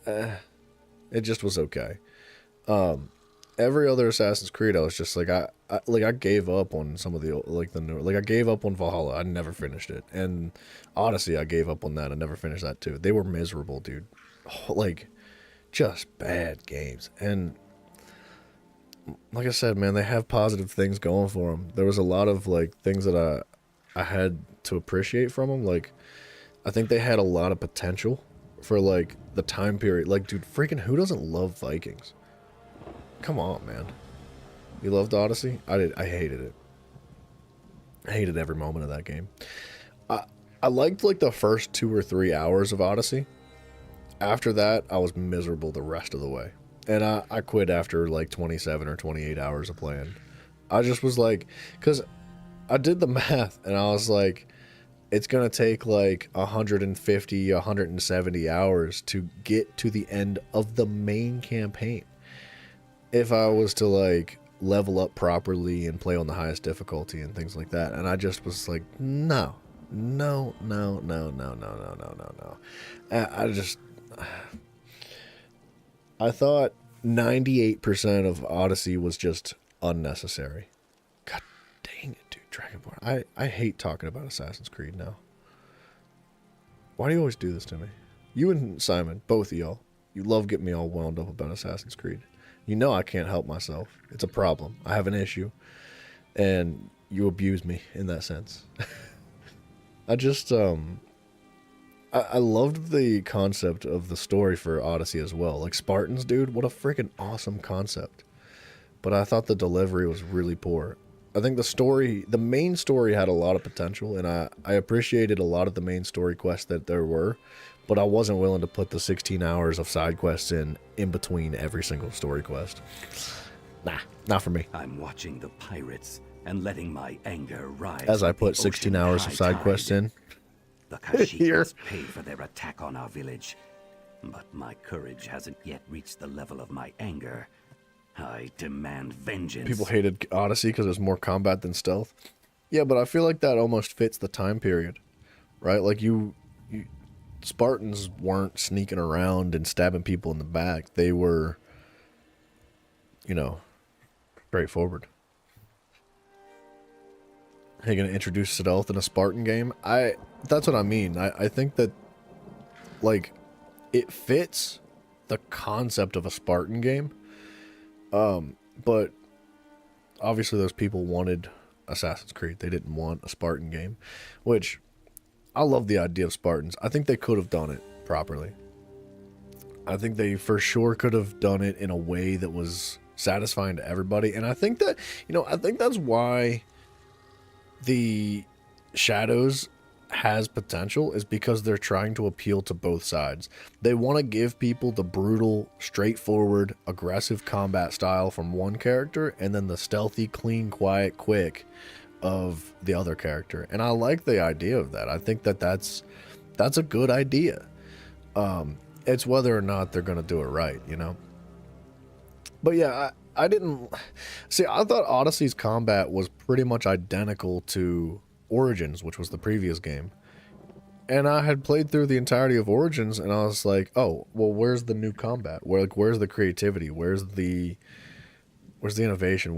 Speaker 1: It just was okay. Every other Assassin's Creed, I was just like, I gave up on some of the I gave up on Valhalla. I never finished it, and Odyssey, I gave up on that. I never finished that too. They were miserable, dude. Like, just bad games. And like I said, man, they have positive things going for them. There was a lot of like things that I had to appreciate from them. Like, I think they had a lot of potential for like the time period. Like, dude, freaking who doesn't love Vikings? Come on, man. You loved Odyssey? I did. I hated it. I hated every moment of that game. I liked like the first 2 or 3 hours of Odyssey. After that, I was miserable the rest of the way. And I quit after like 27 or 28 hours of playing. I just was like, because I did the math and I was like, it's going to take like 150, 170 hours to get to the end of the main campaign. If I was to like level up properly and play on the highest difficulty and things like that. And I just was like, no. I thought 98% of Odyssey was just unnecessary. God dang it, dude, Dragonborn. I hate talking about Assassin's Creed now. Why do you always do this to me? You and Simon, both of y'all, you love getting me all wound up about Assassin's Creed. You know I can't help myself. It's a problem. I have an issue. And you abuse me in that sense. I just, I loved the concept of the story for Odyssey as well. Like Spartans, dude, what a freaking awesome concept. But I thought the delivery was really poor. I think the main story had a lot of potential, and I appreciated a lot of the main story quests that there were. But I wasn't willing to put the 16 hours of side quests in between every single story quest. Nah, not for me.
Speaker 4: I'm watching the pirates and letting my anger rise.
Speaker 1: As I put 16 hours of side quests in.
Speaker 4: The Khajiit must pay for their attack on our village. But my courage hasn't yet reached the level of my anger. I demand vengeance.
Speaker 1: People hated Odyssey because there's more combat than stealth. Yeah, but I feel like that almost fits the time period, right? Like Spartans weren't sneaking around and stabbing people in the back. They were, you know, straightforward. Are you going to introduce stealth in a Spartan game? That's what I mean. I think that, like, it fits the concept of a Spartan game. But obviously those people wanted Assassin's Creed. They didn't want a Spartan game, which I love the idea of Spartans. I think they could have done it properly. I think they for sure could have done it in a way that was satisfying to everybody. And I think that, you know, I think that's why the Shadows has potential, is because they're trying to appeal to both sides. They want to give people the brutal, straightforward, aggressive combat style from one character, and then the stealthy, clean, quiet, quick of the other character. And I like the idea of that. I think that that's a good idea. It's whether or not they're going to do it right, you know? But yeah, I didn't... See, I thought Odyssey's combat was pretty much identical to Origins, which was the previous game. And I had played through the entirety of Origins, and I was like, oh, well, where's the new combat? Where's the creativity? Where's the innovation?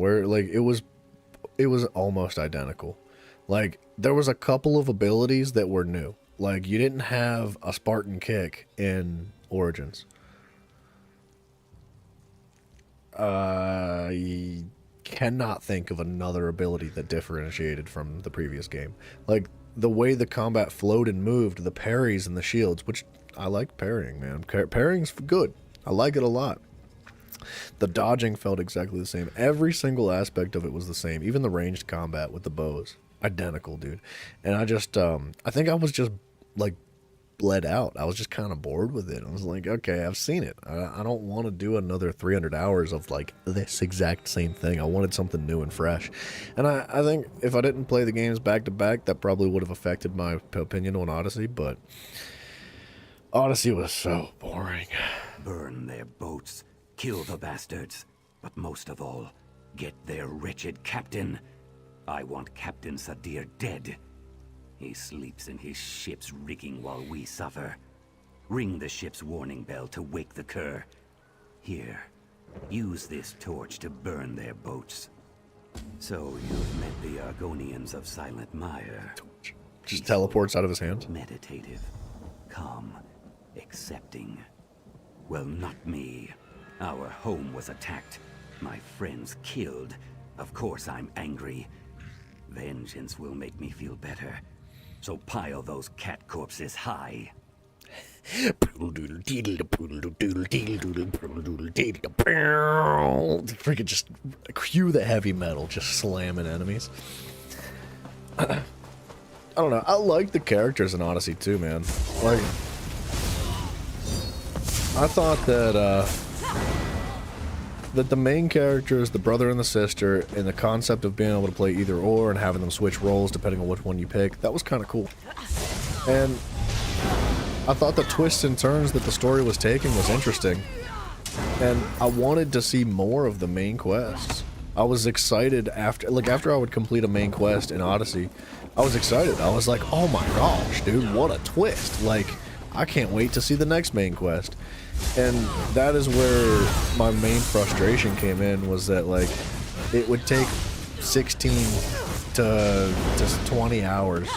Speaker 1: It was almost identical. Like, there was a couple of abilities that were new. Like, you didn't have a Spartan kick in Origins. I cannot think of another ability that differentiated from the previous game. Like, the way the combat flowed and moved, the parries and the shields, which I like parrying, man. Parrying's good. I like it a lot. The dodging felt exactly the same. Every single aspect of it was the same. Even the ranged combat with the bows. Identical, dude. And I just, I think I was just, like, bled out. I was just kind of bored with it. I was like, okay, I've seen it. I don't want to do another 300 hours of, like, this exact same thing. I wanted something new and fresh. And I think if I didn't play the games back to back, that probably would have affected my opinion on Odyssey, but Odyssey was so boring.
Speaker 4: Burn their boats. Kill the bastards. But most of all, get their wretched captain. I want Captain Sadir dead. He sleeps in his ship's rigging while we suffer. Ring the ship's warning bell to wake the Cur. Here, use this torch to burn their boats. So you've met the Argonians of Silent Mire.
Speaker 1: Just teleports out of his hand.
Speaker 4: Meditative, calm, accepting. Well, not me. Our home was attacked. My friends killed. Of course I'm angry. Vengeance will make me feel better. So pile those cat corpses high.
Speaker 1: Freaking just cue the heavy metal, just slamming enemies. I don't know. I like the characters in Odyssey too, man. Like, I thought that the main characters, the brother and the sister, and the concept of being able to play either or and having them switch roles depending on which one you pick, that was kind of cool. And I thought the twists and turns that the story was taking was interesting. And I wanted to see more of the main quests. I was excited after I would complete a main quest in Odyssey, I was excited. I was like, oh my gosh, dude, what a twist. Like, I can't wait to see the next main quest. And that is where my main frustration came in, was that, like, it would take 16 to 20 hours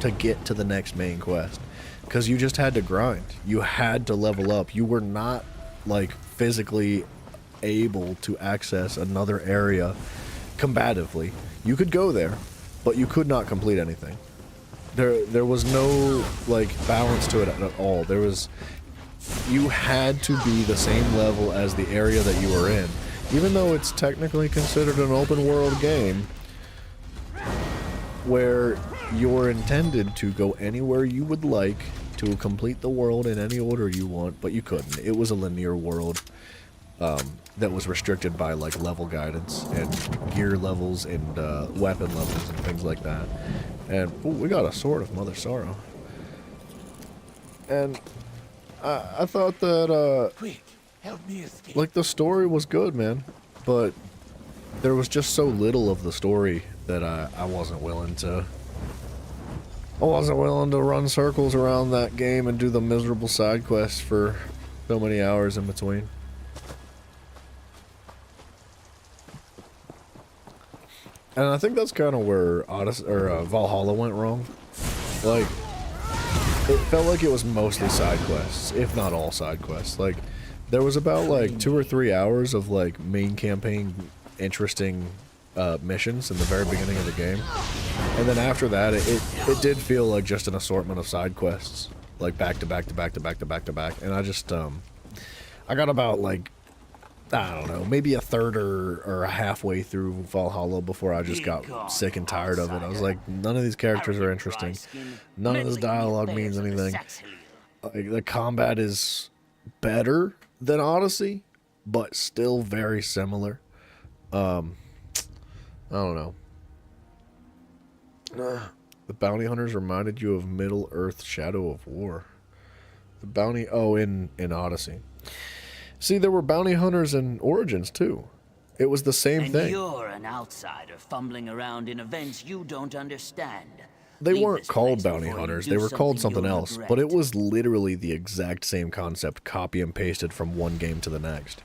Speaker 1: to get to the next main quest. Because you just had to grind. You had to level up. You were not, like, physically able to access another area combatively. You could go there, but you could not complete anything. There was no, like, balance to it at all. You had to be the same level as the area that you were in. Even though it's technically considered an open world game, where you're intended to go anywhere you would like to complete the world in any order you want, but you couldn't. It was a linear world that was restricted by, like, level guidance and gear levels and weapon levels and things like that. And ooh, we got a sword of Mother Sorrow. And I thought that,
Speaker 14: Quick, help me escape.
Speaker 1: like, the story was good, man. But there was just so little of the story that I wasn't willing to... I wasn't willing to run circles around that game and do the miserable side quests for so many hours in between. And I think that's kind of where Valhalla went wrong. Like, it felt like it was mostly side quests, if not all side quests. Like, there was about like 2 or 3 hours of like main campaign interesting missions in the very beginning of the game, and then after that, it did feel like just an assortment of side quests, like back to back to back to back to back to back. And I just I got about like, I don't know, maybe a third or a halfway through Valhalla before I just got sick and tired of it. I was like, none of these characters are interesting. None of this dialogue means anything. Like, the combat is better than Odyssey, but still very similar. I don't know. The bounty hunters reminded you of Middle-earth Shadow of War. The bounty... Oh, in Odyssey. See, there were bounty hunters in Origins, too. It was the same thing.
Speaker 19: You're an outsider fumbling around in events you don't understand.
Speaker 1: They weren't called bounty hunters. They were called something else. But it was literally the exact same concept, copy and pasted from one game to the next.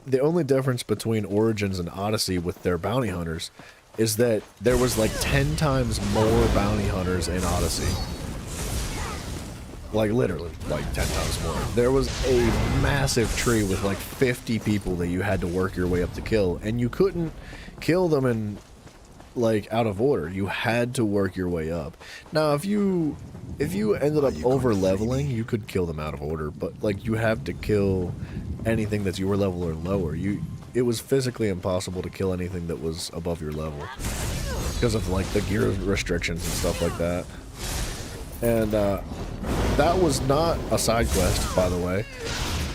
Speaker 1: The only difference between Origins and Odyssey with their bounty hunters is that there was like 10 times more bounty hunters in Odyssey. Like, literally, like 10 times more. There was a massive tree with like 50 people that you had to work your way up to kill, and you couldn't kill them in, like, out of order. You had to work your way up. Now, if you ended up over leveling, you could kill them out of order, but like, you have to kill anything that's your level or lower. It was physically impossible to kill anything that was above your level because of like the gear restrictions and stuff like that. And that was not a side quest, by the way.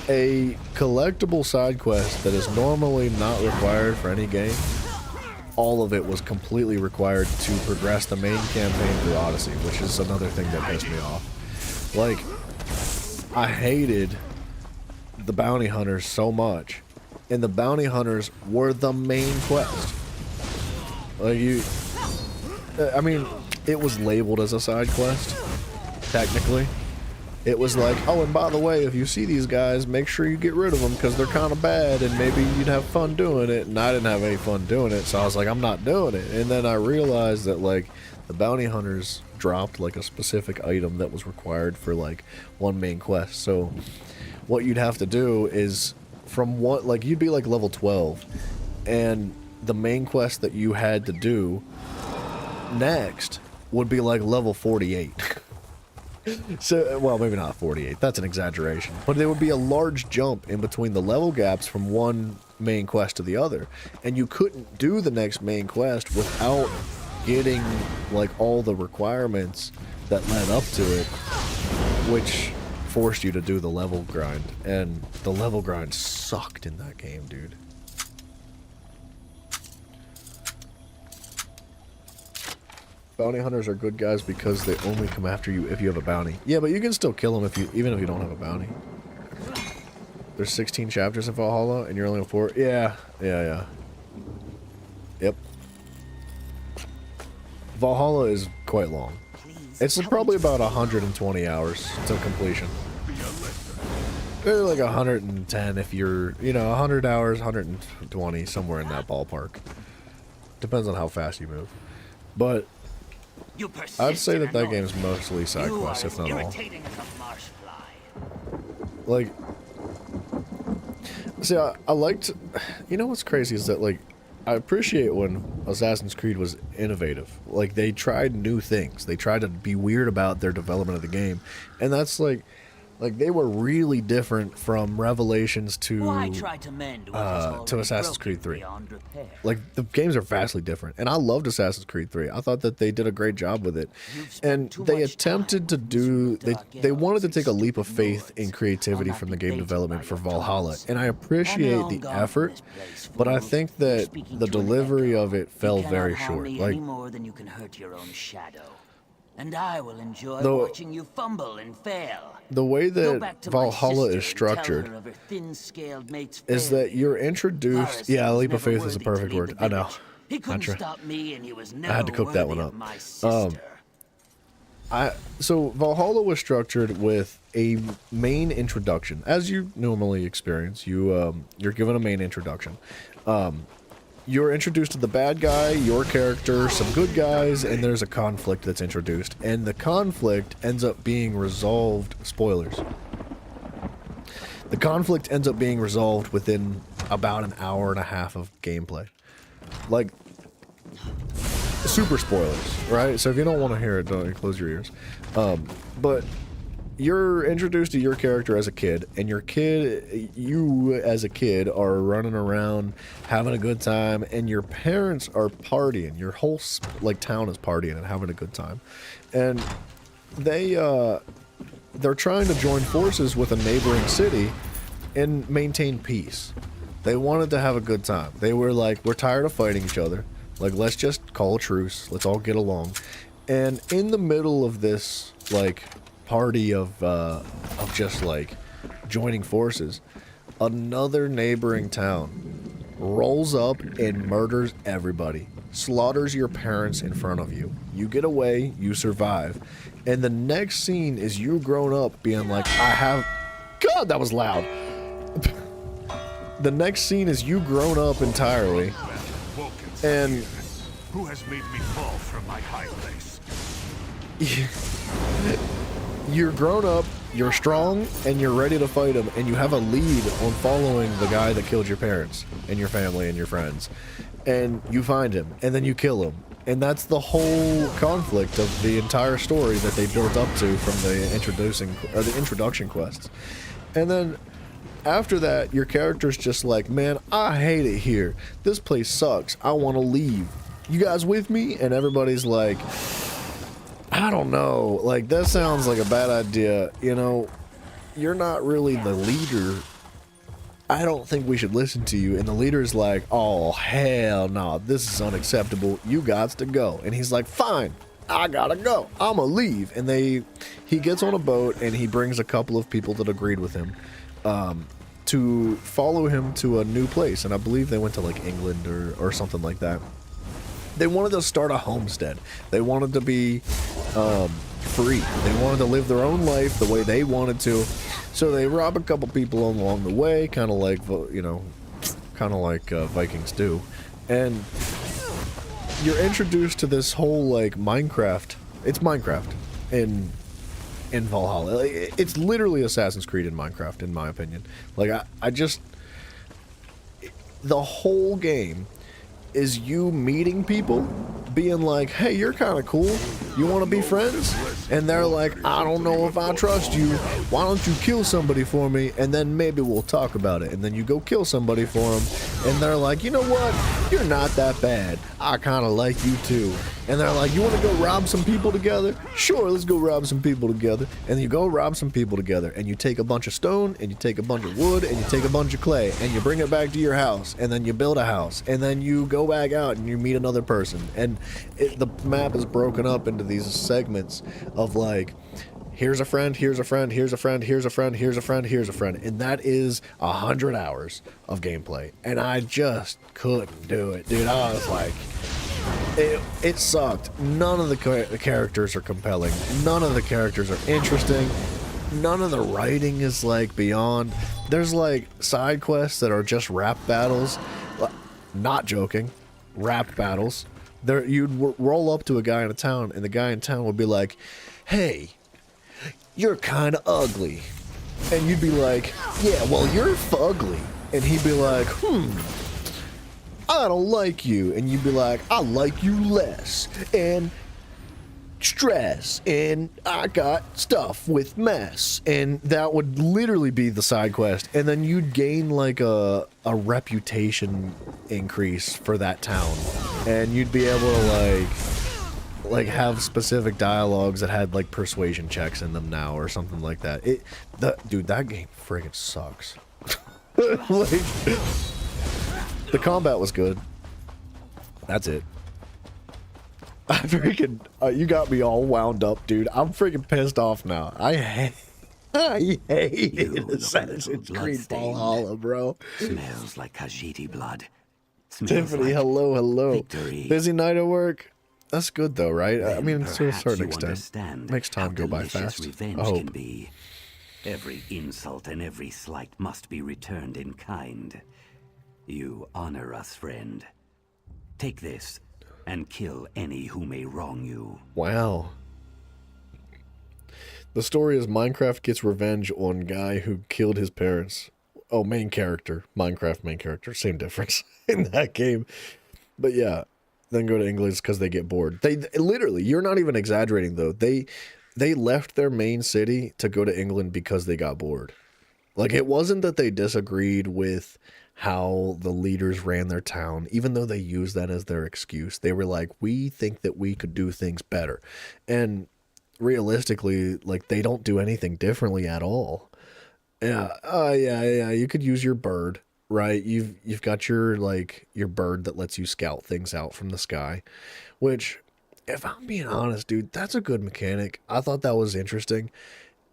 Speaker 1: A collectible side quest that is normally not required for any game. All of it was completely required to progress the main campaign through Odyssey, which is another thing that pissed me off. Like, I hated the bounty hunters so much, and the bounty hunters were the main quest. Like, I mean, it was labeled as a side quest, technically. It was like, oh, and by the way, if you see these guys, make sure you get rid of them because they're kind of bad and maybe you'd have fun doing it. And I didn't have any fun doing it, so I was like, I'm not doing it. And then I realized that, like, the bounty hunters dropped, like, a specific item that was required for, like, one main quest. So what you'd have to do is from one, like, you'd be, like, level 12, and the main quest that you had to do next would be, like, level 48. So, well, maybe not 48. That's an exaggeration. But there would be a large jump in between the level gaps from one main quest to the other. And you couldn't do the next main quest without getting, like, all the requirements that led up to it, which forced you to do the level grind. And the level grind sucked in that game, dude. Bounty hunters are good guys because they only come after you if you have a bounty. Yeah, but you can still kill them even if you don't have a bounty. There's 16 chapters in Valhalla, and you're only on 4. Yeah. Yep. Valhalla is quite long. It's probably about 120 hours to completion. They're like 110 if you're, 100 hours, 120, somewhere in that ballpark. Depends on how fast you move. But I'd say that game is mostly side quests, if not all. Like, see, I liked, what's crazy is that, like, I appreciate when Assassin's Creed was innovative. Like, they tried new things. They tried to be weird about their development of the game. And that's, like they were really different from Revelations to Assassin's Creed 3. Like, the games are vastly different. And I loved Assassin's Creed 3. I thought that they did a great job with it. And they attempted to do... They wanted to take a leap of faith in creativity from the game development for Valhalla. And I appreciate the effort, but I think that the delivery of it fell very short. Like,
Speaker 19: And I will enjoy
Speaker 1: Though-
Speaker 19: watching you fumble and fail.
Speaker 1: The way
Speaker 19: Go
Speaker 1: that
Speaker 19: back to my
Speaker 1: Valhalla
Speaker 19: sister
Speaker 1: is
Speaker 19: and tell
Speaker 1: structured
Speaker 19: her of her thin-scaled mate's
Speaker 1: is
Speaker 19: failure.
Speaker 1: that you're introduced. Yeah, leap of faith is the perfect word. I know.
Speaker 19: He couldn't
Speaker 1: Gotcha.
Speaker 19: stop me, and he was
Speaker 1: I
Speaker 19: never
Speaker 1: had to cook that one
Speaker 19: worthy
Speaker 1: up.
Speaker 19: of my sister.
Speaker 1: So Valhalla was structured with a main introduction, as you normally experience. You're given a main introduction. You're introduced to the bad guy, your character, some good guys, and there's a conflict that's introduced. And the conflict ends up being resolved. Spoilers. The conflict ends up being resolved within about an hour and a half of gameplay. Like, super spoilers, right? So if you don't want to hear it, don't close your ears. But you're introduced to your character as a kid, and you as a kid are running around having a good time, and your parents are partying. Your whole town is partying and having a good time, and they're trying to join forces with a neighboring city and maintain peace. They wanted to have a good time. They were like, we're tired of fighting each other. Like, let's just call a truce. Let's all get along. And in the middle of this, like, party of just, like, joining forces, another neighboring town rolls up and murders everybody. Slaughters your parents in front of you. You get away, you survive. And the next scene is you grown up being like, God, that was loud. The next scene is you grown up entirely. And
Speaker 12: who has made me fall from my high place?
Speaker 1: You're grown up, you're strong, and you're ready to fight him, and you have a lead on following the guy that killed your parents and your family and your friends. And you find him, and then you kill him. And that's the whole conflict of the entire story that they built up to from the introduction quests. And then after that, your character's just like, man, I hate it here. This place sucks. I want to leave. You guys with me? And everybody's like, I don't know. Like, that sounds like a bad idea. You know, you're not really the leader. I don't think we should listen to you. And the leader's like, oh, hell no. This is unacceptable. You got to go. And he's like, fine. I gotta go. I'ma leave. And he gets on a boat and he brings a couple of people that agreed with him to follow him to a new place. And I believe they went to like England or something like that. They wanted to start a homestead. They wanted to be free. They wanted to live their own life the way they wanted to. So they rob a couple people along the way, kind of like, Vikings do. And you're introduced to this whole like Minecraft. It's Minecraft in Valhalla. It's literally Assassin's Creed in Minecraft, in my opinion. Like the whole game is you meeting people, being like, hey, you're kind of cool. You want to be friends? And they're like, I don't know if I trust you. Why don't you kill somebody for me? And then maybe we'll talk about it. And then you go kill somebody for them. And they're like, you know what? You're not that bad. I kind of like you too. And they're like, you want to go rob some people together? Sure, let's go rob some people together. And you go rob some people together. And you take a bunch of stone, and you take a bunch of wood, and you take a bunch of clay, and you bring it back to your house. And then you build a house. And then you go back out and you meet another person. And the map is broken up into these segments of like, here's a friend, here's a friend, here's a friend, here's a friend, here's a friend, here's a friend. And that is 100 hours of gameplay. And I just couldn't do it, dude. I was like, it sucked. None of the characters are compelling. None of the characters are interesting. None of the writing is like beyond. There's like side quests that are just rap battles. Not joking. Rap battles. You'd roll up to a guy in a town, and the guy in town would be like, hey, you're kind of ugly. And you'd be like, yeah, well, you're fugly. And he'd be like, I don't like you. And you'd be like, I like you less. And stress. And I got stuff with mess. And that would literally be the side quest. And then you'd gain like a reputation increase for that town. And you'd be able to like have specific dialogues that had like persuasion checks in them now or something like that. Dude, that game friggin' sucks. Like, the combat was good. That's it. I freaking, you got me all wound up, dude. I'm freaking pissed off now. I hate Assassin's Creed Valhalla, bro.
Speaker 4: Smells like Khajiit blood. Smells
Speaker 1: Tiffany,
Speaker 4: like
Speaker 1: hello.
Speaker 4: victory.
Speaker 1: Busy night at work. That's good though, right? I mean, to a
Speaker 4: Perhaps
Speaker 1: certain
Speaker 4: you
Speaker 1: extent,
Speaker 4: understand
Speaker 1: makes time
Speaker 4: how
Speaker 1: go by
Speaker 4: delicious
Speaker 1: fast.
Speaker 4: Revenge
Speaker 1: I hope.
Speaker 4: can be. Every insult and every slight must be returned in kind. You honor us, friend. Take this and kill any who may wrong you.
Speaker 1: Wow. The story is Minecraft gets revenge on guy who killed his parents. Oh, main character. Minecraft main character. Same difference in that game. But yeah, then go to England because they get bored. They literally, you're not even exaggerating though. They left their main city to go to England because they got bored. Like, it wasn't that they disagreed with how the leaders ran their town, even though they used that as their excuse. They were like, we think that we could do things better. And realistically, like, they don't do anything differently at all. Yeah, yeah, you could use your bird, right? You've got your, like, your bird that lets you scout things out from the sky, which, if I'm being honest, dude, that's a good mechanic. I thought that was interesting.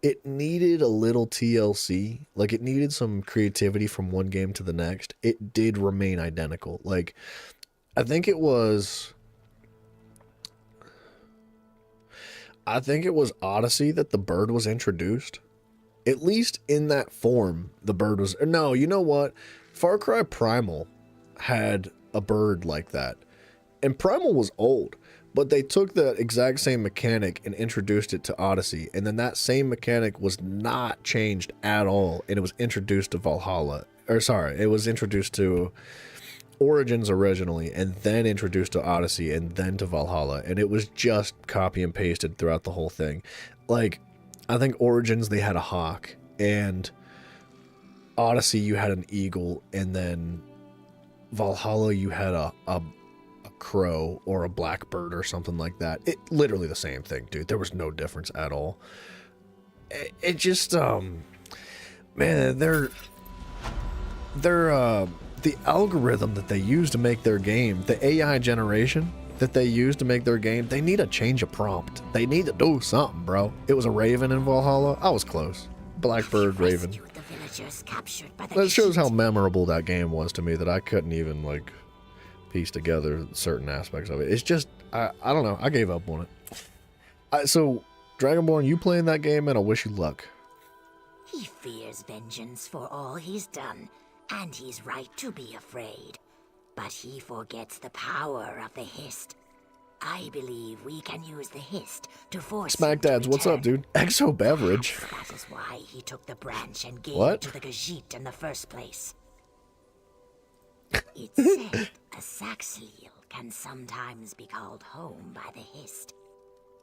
Speaker 1: It needed a little TLC. Like, it needed some creativity from one game to the next. It did remain identical. Like, I think it was Odyssey that the bird was introduced. At least in that form, the bird was... No, you know what? Far Cry Primal had a bird like that. And Primal was old. But they took the exact same mechanic and introduced it to Odyssey. And then that same mechanic was not changed at all. And it was introduced to Valhalla. Or sorry, it was introduced to Origins originally. And then introduced to Odyssey. And then to Valhalla. And it was just copy and pasted throughout the whole thing. Like, I think Origins, they had a hawk. And Odyssey, you had an eagle. And then Valhalla, you had a crow or a blackbird or something like that. It literally the same thing, dude. There was no difference at all. It just man, they're the algorithm that they use to make their game, the AI generation that they use to make their game, they need a change of prompt. They need to do something, bro. It was a raven in Valhalla. I was close. Blackbird, raven. That shows how memorable that game was to me, that I couldn't even, like, piece together certain aspects of it. It's just, I don't know. I gave up on it. So, Dragonborn, you playing that game, and I wish you luck.
Speaker 9: He fears vengeance for all he's done, and he's right to be afraid. But he forgets the power of the Hist. I believe we can use the Hist to force
Speaker 1: Smack Dads, what's up, dude? Exo Beverage.
Speaker 9: That is why he took the branch and gave
Speaker 1: What?
Speaker 9: it to the Khajiit in the first place. It's said a Saxhleel can sometimes be called home by the Hist.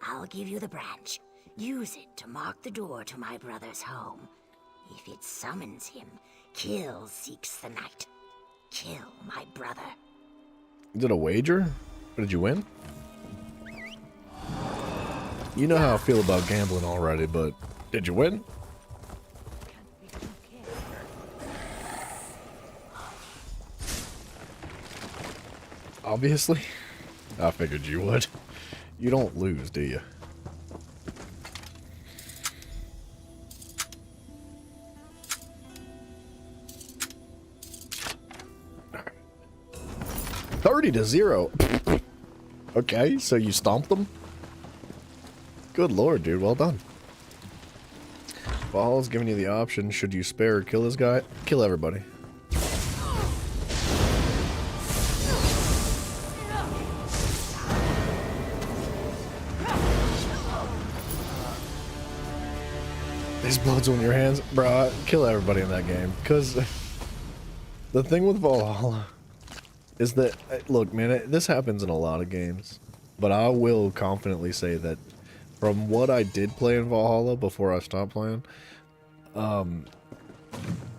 Speaker 9: I'll give you the branch. Use it to mark the door to my brother's home. If it summons him, kill seeks the night. Kill my brother.
Speaker 1: Is it a wager? Or did you win? You know how I feel about gambling already, but did you win? Obviously. I figured you would. You don't lose, do you? Right. 30-0. Okay, so you stomped them? Good lord, dude. Well done. Valhalla's giving you the option. Should you spare or kill this guy? Kill everybody. His blood's on your hands. Bro, kill everybody in that game. Because the thing with Valhalla is that, look, man, this happens in a lot of games. But I will confidently say that from what I did play in Valhalla before I stopped playing,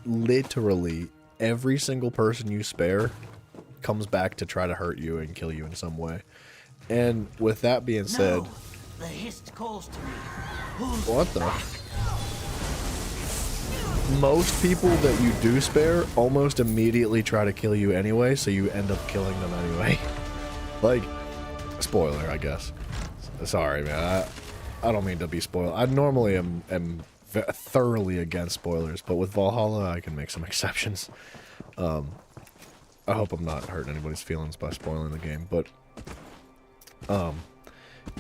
Speaker 1: literally every single person you spare comes back to try to hurt you and kill you in some way. And with that being said...
Speaker 19: No, the Hist calls to me.
Speaker 1: What the... Most people that you do spare almost immediately try to kill you anyway, so you end up killing them anyway. Like, Spoiler, I guess. Sorry, man. I don't mean to be spoiled. I normally am thoroughly against spoilers, but with Valhalla, I can make some exceptions. I hope I'm not hurting anybody's feelings by spoiling the game, but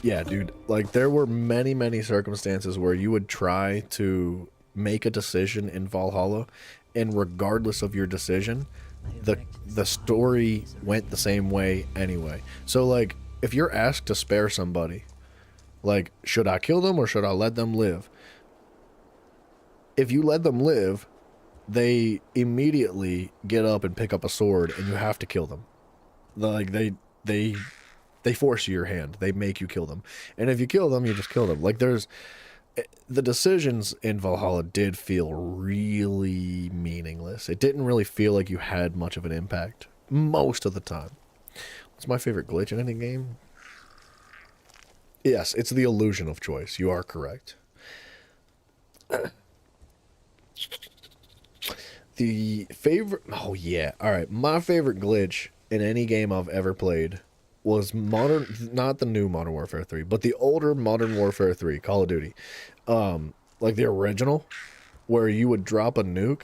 Speaker 1: yeah, dude, like there were many circumstances where you would try to make a decision in Valhalla, and regardless of your decision, the story went the same way anyway. So like if you're asked to spare somebody, like should I kill them or should I let them live? If you let them live, they immediately get up and pick up a sword and you have to kill them. Like they force your hand. They make you kill them. And if you kill them, you just kill them. Like the decisions in Valhalla did feel really meaningless. It didn't really feel like you had much of an impact most of the time. What's my favorite glitch in any game? Yes, it's the illusion of choice. You are correct. The favorite... Oh, yeah. Alright, my favorite glitch in any game I've ever played was not the new Modern Warfare 3, but the older Modern Warfare 3, Call of Duty. Like the original, where you would drop a nuke,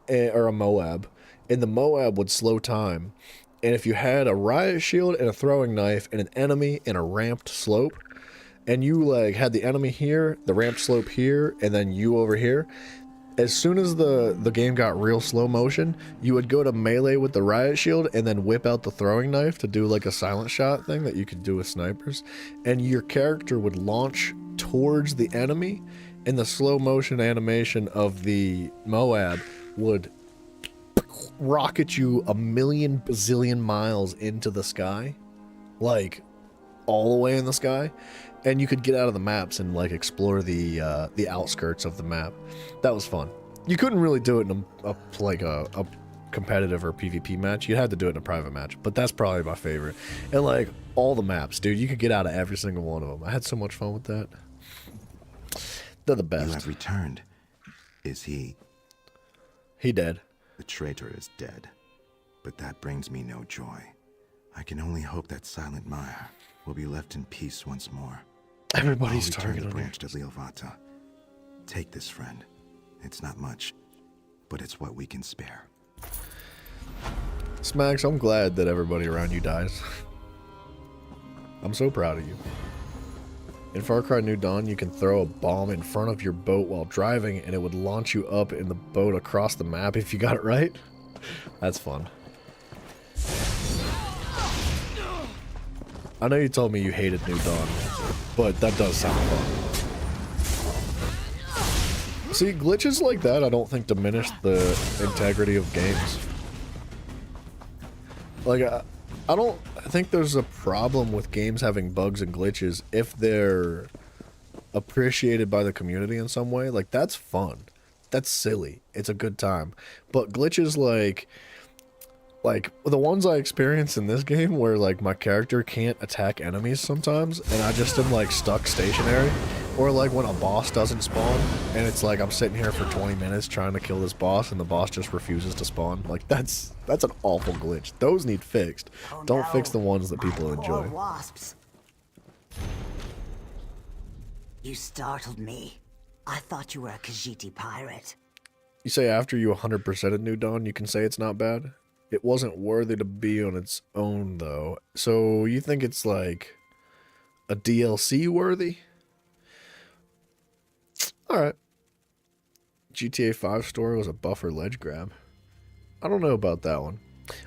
Speaker 1: or a Moab, and the Moab would slow time. And if you had a riot shield and a throwing knife and an enemy in a ramped slope, and you like had the enemy here, the ramped slope here, and then you over here, as soon as the game got real slow motion, you would go to melee with the riot shield and then whip out the throwing knife to do like a silent shot thing that you could do with snipers. And your character would launch towards the enemy, and the slow motion animation of the Moab would rocket you a million bazillion miles into the sky, like all the way in the sky. And you could get out of the maps and like explore the outskirts of the map. That was fun. You couldn't really do it in a competitive or PvP match. You had to do it in a private match. But that's probably my favorite. And like all the maps, dude, you could get out of every single one of them. I had so much fun with that. They're the best.
Speaker 3: You have returned. Is he?
Speaker 1: He dead.
Speaker 3: The traitor is dead. But that brings me no joy. I can only hope that Silent Mire will be left in peace once more.
Speaker 1: Everybody's
Speaker 3: I'll return the
Speaker 1: targeted.
Speaker 3: branch to Lielvata. Take this, friend. It's not much, but it's what we can spare.
Speaker 1: Smacks, I'm glad that everybody around you dies. I'm so proud of you. In Far Cry New Dawn, you can throw a bomb in front of your boat while driving, and it would launch you up in the boat across the map if you got it right. That's fun. I know you told me you hated New Dawn, but that does sound fun. See, glitches like that I don't think diminish the integrity of games. Like, I don't think there's a problem with games having bugs and glitches if they're appreciated by the community in some way. Like, that's fun. That's silly. It's a good time. But glitches like the ones I experience in this game where like my character can't attack enemies sometimes and I just am like stuck stationary, or like when a boss doesn't spawn and it's like I'm sitting here for 20 minutes trying to kill this boss and the boss just refuses to spawn. Like that's an awful glitch. Those need fixed. Don't fix the ones that people enjoy.
Speaker 9: Poor wasps. You startled me. I thought you were a Khajiit pirate.
Speaker 1: You say after you 100%ed New Dawn you can say it's not bad? It wasn't worthy to be on its own, though. So you think it's like a DLC worthy? Alright. GTA 5 story was a buffer ledge grab. I don't know about that one.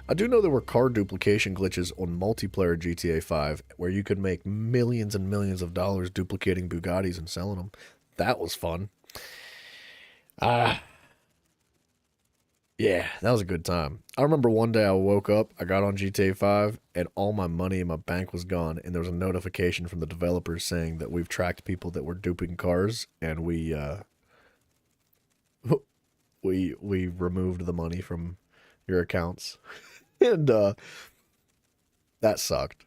Speaker 1: I do know there were card duplication glitches on multiplayer GTA 5 where you could make millions and millions of dollars duplicating Bugattis and selling them. That was fun. Yeah, that was a good time. I remember one day I woke up, I got on GTA 5, and all my money in my bank was gone, and there was a notification from the developers saying that we've tracked people that were duping cars, and we removed the money from your accounts. And that sucked.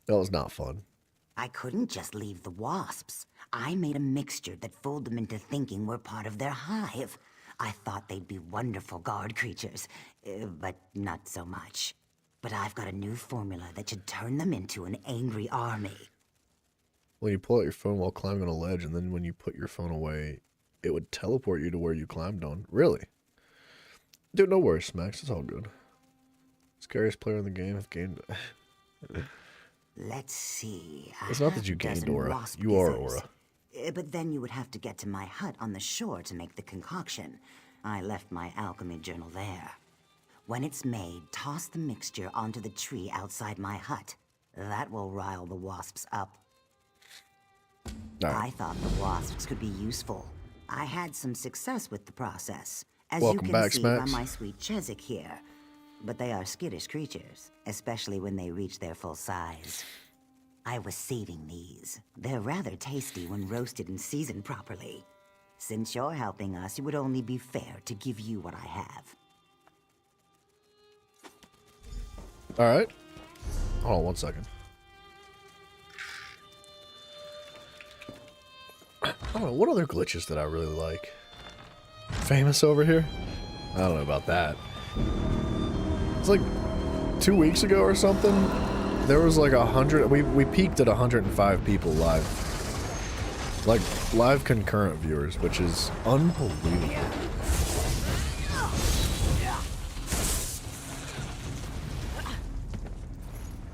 Speaker 1: That was not fun.
Speaker 9: I couldn't just leave the wasps. I made a mixture that fooled them into thinking we're part of their hive. I thought they'd be wonderful guard creatures, but not so much. But I've got a new formula that should turn them into an angry army.
Speaker 1: Well, you pull out your phone while climbing on a ledge, and then when you put your phone away, it would teleport you to where you climbed on. Really? Dude, no worries, Max. It's all good. Scariest player in the game have gained...
Speaker 9: Let's see.
Speaker 1: It's not that you gained aura. You are aura.
Speaker 9: But then you would have to get to my hut on the shore to make the concoction. I left my alchemy journal there. When it's made, toss the mixture onto the tree outside my hut. That will rile the wasps up. I thought the wasps could be useful. I had some success with the process, as you can see by my sweet Chesic here. But they are skittish creatures, especially when they reach their full size. I was saving these. They're rather tasty when roasted and seasoned properly. Since you're helping us, it would only be fair to give you what I have.
Speaker 1: Alright. Hold on 1 second. I don't know, what other glitches did I really like? Famous over here? I don't know about that. It's like 2 weeks ago or something. There was like 100. We peaked at 105 people live. Like live concurrent viewers, which is unbelievable.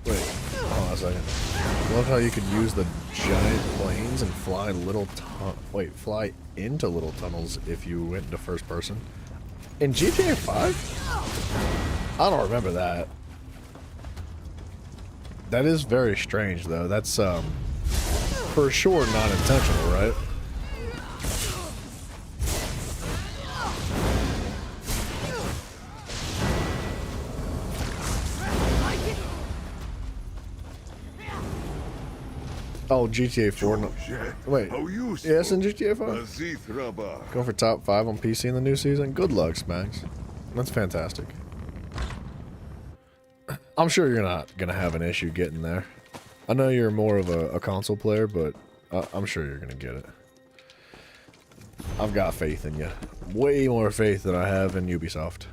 Speaker 1: Wait, hold on a second. Love how you could use the giant planes and fly fly into little tunnels if you went into first person. In GTA 5? I don't remember that. That is very strange, though. That's, for sure not intentional, right? Oh, GTA 4. No. Wait. Yes, in GTA 5? Going for top 5 on PC in the new season? Good luck, Max. That's fantastic. I'm sure you're not going to have an issue getting there. I know you're more of a console player, but I'm sure you're going to get it. I've got faith in you. Way more faith than I have in Ubisoft.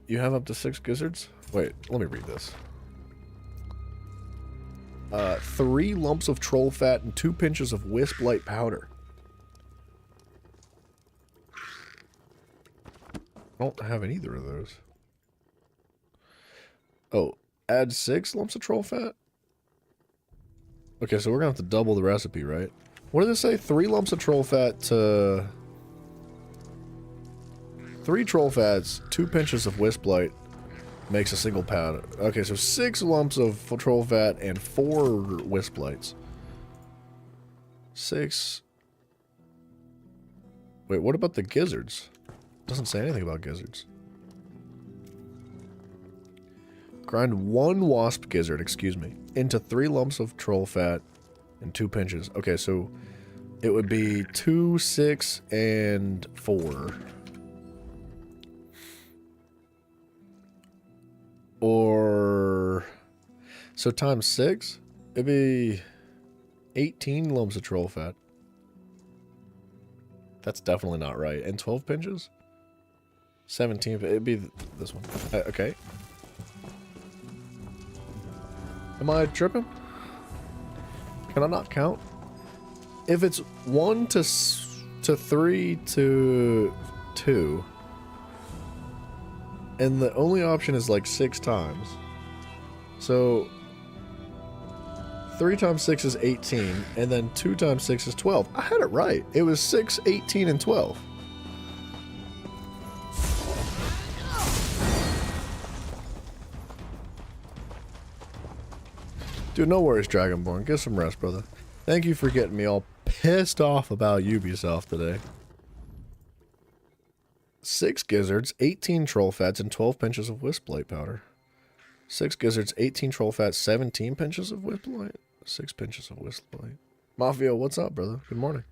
Speaker 1: You have up to 6 gizzards? Wait, let me read this. 3 lumps of troll fat and 2 pinches of wisp light powder. I don't have either of those. Oh, add 6 lumps of troll fat? Okay, so we're gonna have to double the recipe, right? What did it say? 3 lumps of troll fat to... 3 troll fats, 2 pinches of wisp light makes a single powder. Okay, so 6 lumps of troll fat and 4 wisp lights. 6... Wait, what about the gizzards? Doesn't say anything about gizzards. Grind 1 wasp gizzard, excuse me, into 3 lumps of troll fat and 2 pinches. Okay, so it would be 2, 6, and 4. Or... So times 6? It'd be 18 lumps of troll fat. That's definitely not right. And 12 pinches? 17, it'd be this one. Okay. Am I tripping? Can I not count? If it's 1 to 3 to 2, and the only option is like 6 times, so 3 times 6 is 18, and then 2 times 6 is 12. I had it right. It was 6, 18, and 12. Dude, no worries, Dragonborn. Get some rest, brother. Thank you for getting me all pissed off about Ubisoft today. 6 gizzards, 18 troll fats, and 12 pinches of wisp light powder. 6 gizzards, 18 troll fats, 17 pinches of wisp light. 6 pinches of wisp light. Mafia, what's up, brother? Good morning.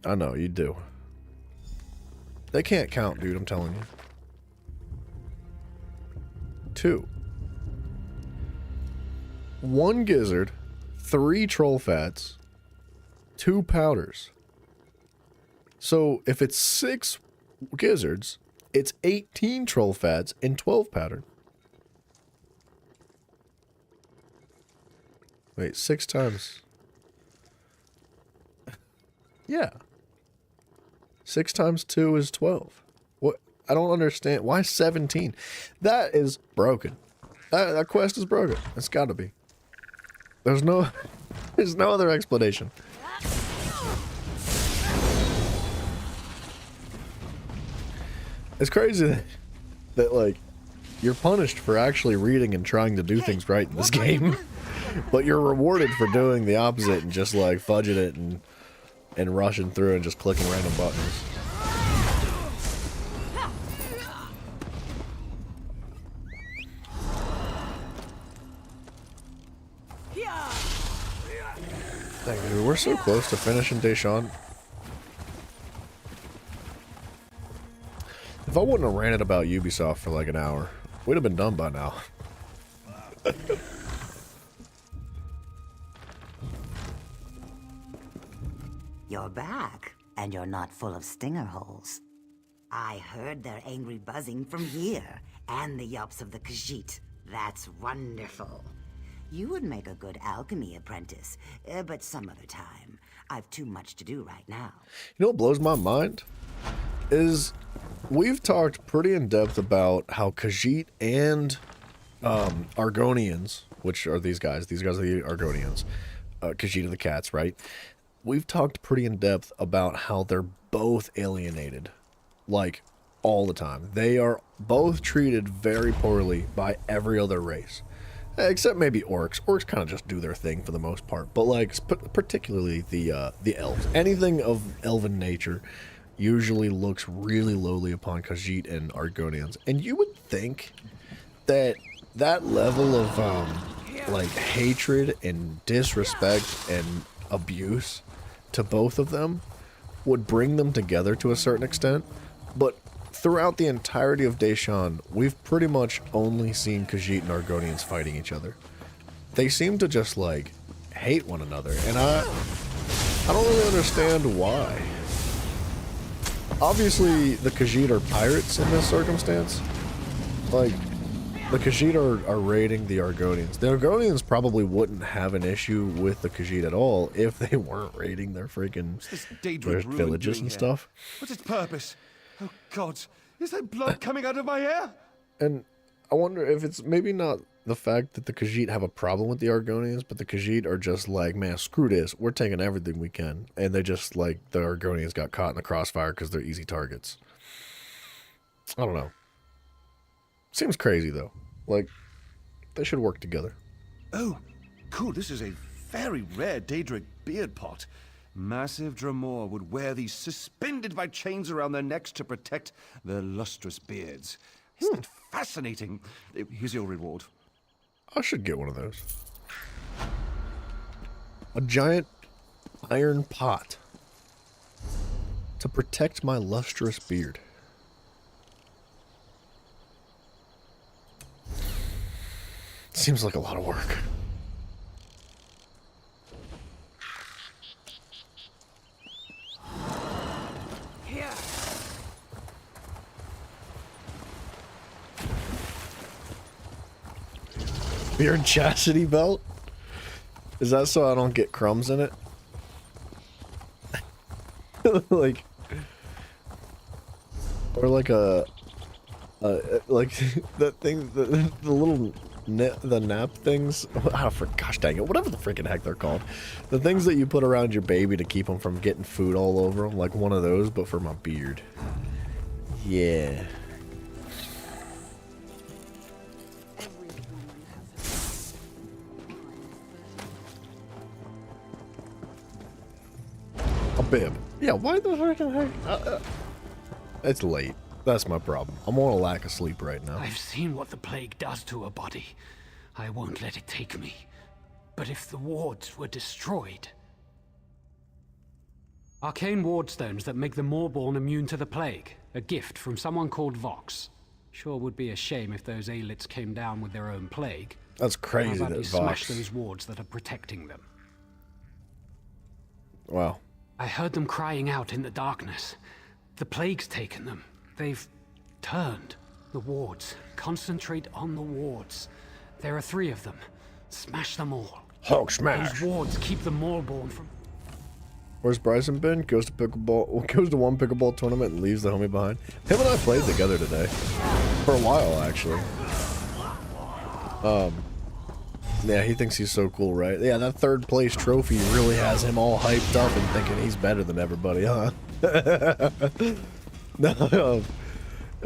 Speaker 1: I know, you do. They can't count, dude, I'm telling you. 2. 1 gizzard, 3 troll fats, 2 powders. So if it's 6 gizzards, It's 18 troll fads in 12 pattern. Wait, 6 times. Yeah. 6 times 2 is 12. What? I don't understand. Why 17? That is broken. That quest is broken. It's gotta be. There's no other explanation. It's crazy that like, you're punished for actually reading and trying to do things right in this game. But you're rewarded for doing the opposite and just like fudging it and rushing through and just clicking random buttons. Dang, dude, we're so close to finishing Deshaun. If I wouldn't have ranted about Ubisoft for like an hour, we'd have been done by now.
Speaker 9: You're back, and you're not full of stinger holes. I heard their angry buzzing from here, and the yelps of the Khajiit. That's wonderful. You would make a good alchemy apprentice, but some other time. I've too much to do right now.
Speaker 1: You know what blows my mind? Is we've talked pretty in depth about how Khajiit and Argonians, which are these guys are the Argonians. Khajiit are the cats, right? We've talked pretty in depth about how they're both alienated, like, all the time. They are both treated very poorly by every other race. Except maybe orcs. Orcs kind of just do their thing for the most part. But, like, particularly the elves. Anything of elven nature usually looks really lowly upon Khajiit and Argonians. And you would think that that level of, like, hatred and disrespect and abuse to both of them would bring them together to a certain extent, but throughout the entirety of Deshaun, we've pretty much only seen Khajiit and Argonians fighting each other. They seem to just, like, hate one another, and I don't really understand why. Obviously, the Khajiit are pirates in this circumstance. Like, the Khajiit are raiding the Argonians. The Argonians probably wouldn't have an issue with the Khajiit at all if they weren't raiding their freaking villages and stuff.
Speaker 6: What's its purpose? Oh God, is there blood coming out of my hair?
Speaker 1: And I wonder if it's maybe not the fact that the Khajiit have a problem with the Argonians, but the Khajiit are just like, man, screw this. We're taking everything we can. And they just, like, the Argonians got caught in the crossfire because they're easy targets. I don't know. Seems crazy, though. Like, they should work together.
Speaker 6: Oh, cool. This is a very rare Daedric beard pot. Massive Dremor would wear these suspended by chains around their necks to protect their lustrous beards. Isn't it fascinating? Here's your reward.
Speaker 1: I should get one of those. A giant iron pot to protect my lustrous beard. Seems like a lot of work.
Speaker 13: Here.
Speaker 1: Beard chastity belt? Is that so I don't get crumbs in it? Like, or like like that thing, the little the nap things. Oh, for gosh dang it, whatever the freaking heck they're called, the things that you put around your baby to keep them from getting food all over them, like one of those, but for my beard. Yeah. A bib. Yeah, why the freaking heck? It's late. That's my problem. I'm on a lack of sleep right now.
Speaker 5: I've seen what the plague does to a body. I won't let it take me. But if the wards were destroyed... Arcane wardstones that make the Moorborn immune to the plague. A gift from someone called Vox. Sure would be a shame if those Aelits came down with their own plague.
Speaker 1: That's crazy.
Speaker 5: How about
Speaker 1: that
Speaker 5: you
Speaker 1: Vox...
Speaker 5: smash those wards that are protecting them?
Speaker 1: Wow.
Speaker 5: I heard them crying out in the darkness. The plague's taken them. They've turned. The wards. Concentrate on the wards. There are 3 of them. Smash them all.
Speaker 1: Hulk smash.
Speaker 5: Those wards keep the Maulborn from...
Speaker 1: Where's Bryson been? Goes to one pickleball tournament and leaves the homie behind. Him and I played together today. For a while, actually. Yeah, he thinks he's so cool, right? Yeah, that 3rd place trophy really has him all hyped up and thinking he's better than everybody, huh?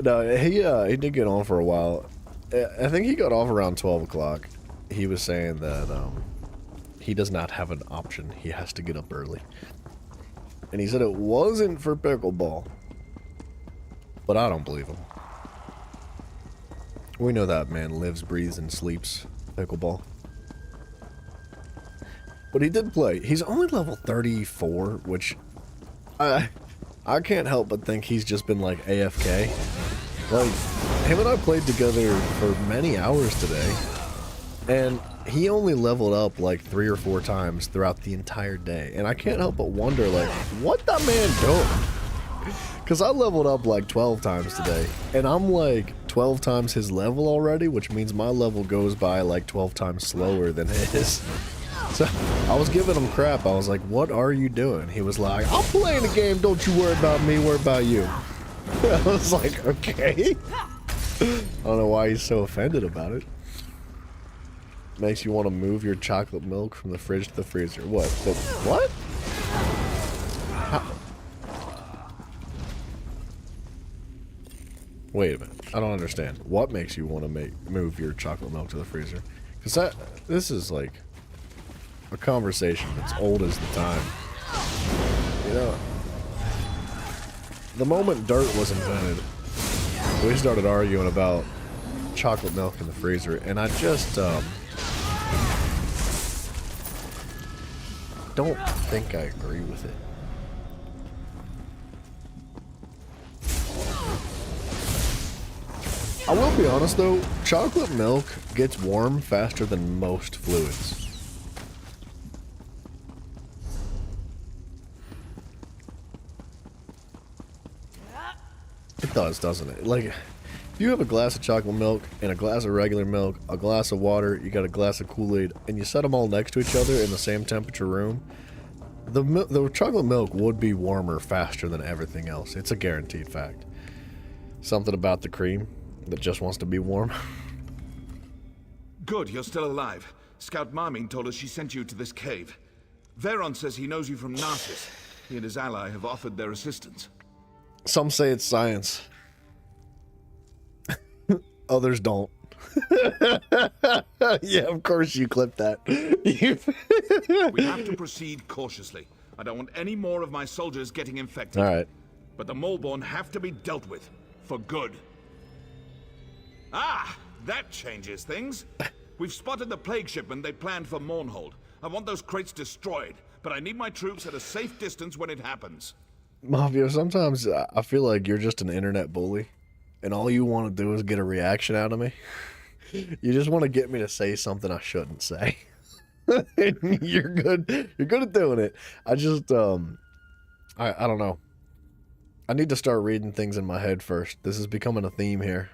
Speaker 1: No, he did get on for a while. I think he got off around 12 o'clock. He was saying that he does not have an option. He has to get up early. And he said it wasn't for pickleball. But I don't believe him. We know that man lives, breathes, and sleeps pickleball. But he did play. He's only level 34, which I can't help but think he's just been like AFK. Like, him and I played together for many hours today, and he only leveled up like 3 or 4 times throughout the entire day. And I can't help but wonder, like, what that man doing? Because I leveled up like 12 times today, and I'm like 12 times his level already, which means my level goes by like 12 times slower than his. So I was giving him crap. I was like, what are you doing? He was like, I'm playing the game. Don't you worry about me. Worry about you. I was like, okay. I don't know why he's so offended about it. Makes you want to move your chocolate milk from the fridge to the freezer. What? What? How? Wait a minute. I don't understand. What makes you want to move your chocolate milk to the freezer? Because this is like a conversation that's old as the time. You know, the moment dirt was invented, we started arguing about chocolate milk in the freezer, and I just don't think I agree with it. I will be honest though, chocolate milk gets warm faster than most fluids. It does, doesn't it? Like, if you have a glass of chocolate milk and a glass of regular milk, a glass of water, you got a glass of Kool-Aid, and you set them all next to each other in the same temperature room, the chocolate milk would be warmer faster than everything else. It's a guaranteed fact. Something about the cream that just wants to be warm.
Speaker 7: Good, you're still alive. Scout Marming told us she sent you to this cave. Veron says he knows you from Narsis. He and his ally have offered their assistance.
Speaker 1: Some say it's science. Others don't. Yeah, of course you clipped that.
Speaker 7: We have to proceed cautiously. I don't want any more of my soldiers getting infected.
Speaker 1: All right.
Speaker 7: But the Maulborn have to be dealt with. For good. Ah! That changes things. We've spotted the plague shipment they planned for Mournhold. I want those crates destroyed, but I need my troops at a safe distance when it happens.
Speaker 1: Mafia, sometimes I feel like you're just an internet bully, and all you want to do is get a reaction out of me. You just want to get me to say something I shouldn't say. You're good. You're good at doing it. I just, I don't know. I need to start reading things in my head first. This is becoming a theme here.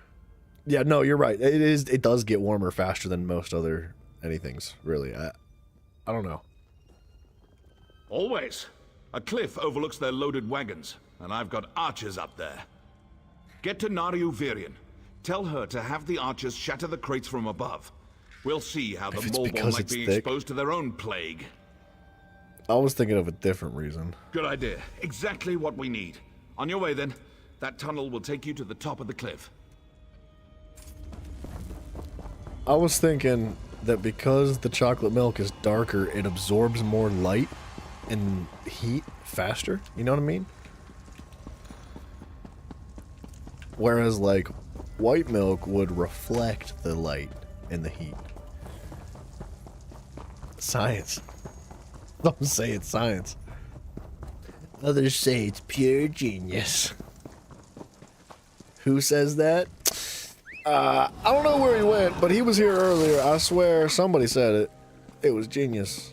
Speaker 1: Yeah, no, you're right. It does get warmer faster than most other anythings, really. I don't know.
Speaker 7: Always. A cliff overlooks their loaded wagons, and I've got archers up there. Get to Nariu Virion. Tell her to have the archers shatter the crates from above. We'll see how the Maulborn might be exposed to their own plague.
Speaker 1: I was thinking of a different reason.
Speaker 7: Good idea. Exactly what we need. On your way, then. That tunnel will take you to the top of the cliff.
Speaker 1: I was thinking that because the chocolate milk is darker, it absorbs more light and heat faster. You know what I mean? Whereas, like, white milk would reflect the light and the heat. Science. Don't say it's science. Others say it's pure genius. Who says that? I don't know where he went, but he was here earlier. I swear somebody said it. It was genius.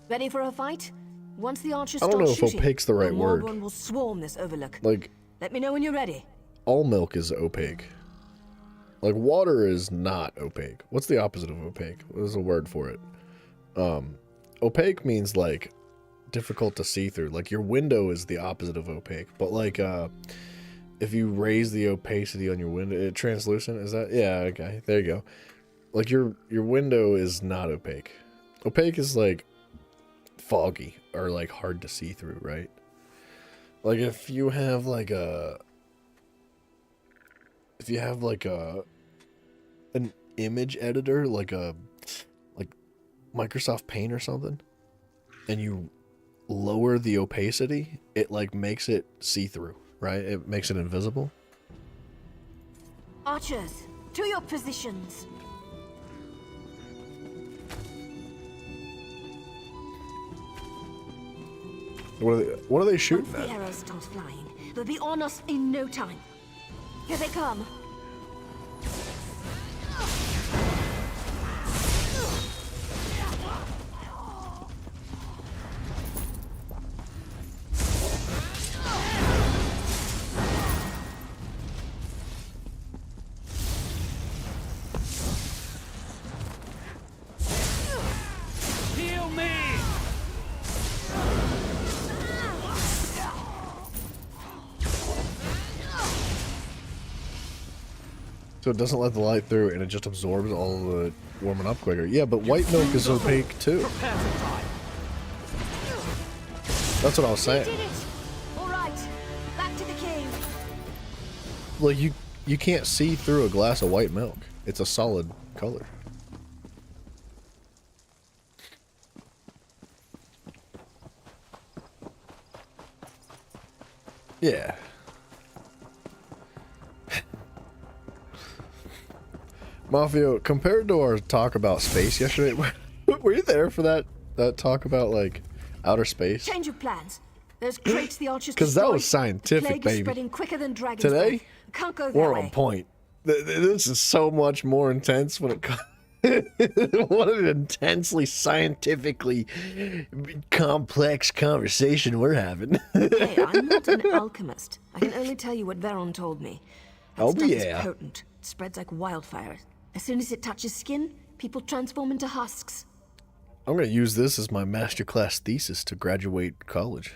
Speaker 8: Ready for a fight? Once the archers
Speaker 1: I don't know
Speaker 8: start
Speaker 1: if
Speaker 8: shooting,
Speaker 1: opaque's the right word.
Speaker 8: Morbon will swarm this overlook.
Speaker 1: Like,
Speaker 8: let me know when you're ready.
Speaker 1: all milk is opaque. Like, water is not opaque. What's the opposite of opaque? There's a word for it. Opaque means, like, difficult to see through. Like, your window is the opposite of opaque. But, like, if you raise the opacity on your window, translucent, is that? Yeah, okay, there you go. Like, your window is not opaque. Opaque is, like, foggy or, like, hard to see through, right? Like, if you have, like, an image editor, like Microsoft Paint or something, and you lower the opacity, it like makes it see-through, right? It makes it invisible.
Speaker 8: Archers, to your positions.
Speaker 1: What are they shooting
Speaker 8: Once
Speaker 1: at?
Speaker 8: the arrows start flying, they'll be on us in no time. Here they come.
Speaker 5: Heal me!
Speaker 1: So it doesn't let the light through, and it just absorbs all the warming up quicker. Yeah, but white milk is opaque too. That's what I was saying.
Speaker 8: We did it! All right, back to the cave.
Speaker 1: Like, you can't see through a glass of white milk. It's a solid color. Yeah. Mafia, compared to our talk about space yesterday, were you there for that talk about, like, outer space?
Speaker 8: Change of plans. There's crates the archers
Speaker 1: Because that
Speaker 8: destroyed.
Speaker 1: was scientific,
Speaker 8: the plague
Speaker 1: baby.
Speaker 8: is spreading quicker than dragon's
Speaker 1: Today,
Speaker 8: breath. Can't go that
Speaker 1: we're
Speaker 8: way.
Speaker 1: on point. This is so much more intense when it comes. What an intensely scientifically complex conversation we're having.
Speaker 8: Hey, I'm not an alchemist. I can only tell you what Veron told me. That
Speaker 1: Oh,
Speaker 8: stuff
Speaker 1: yeah.
Speaker 8: is potent. It spreads like wildfire. As soon as it touches skin, people transform into husks.
Speaker 1: I'm going to use this as my masterclass thesis to graduate college.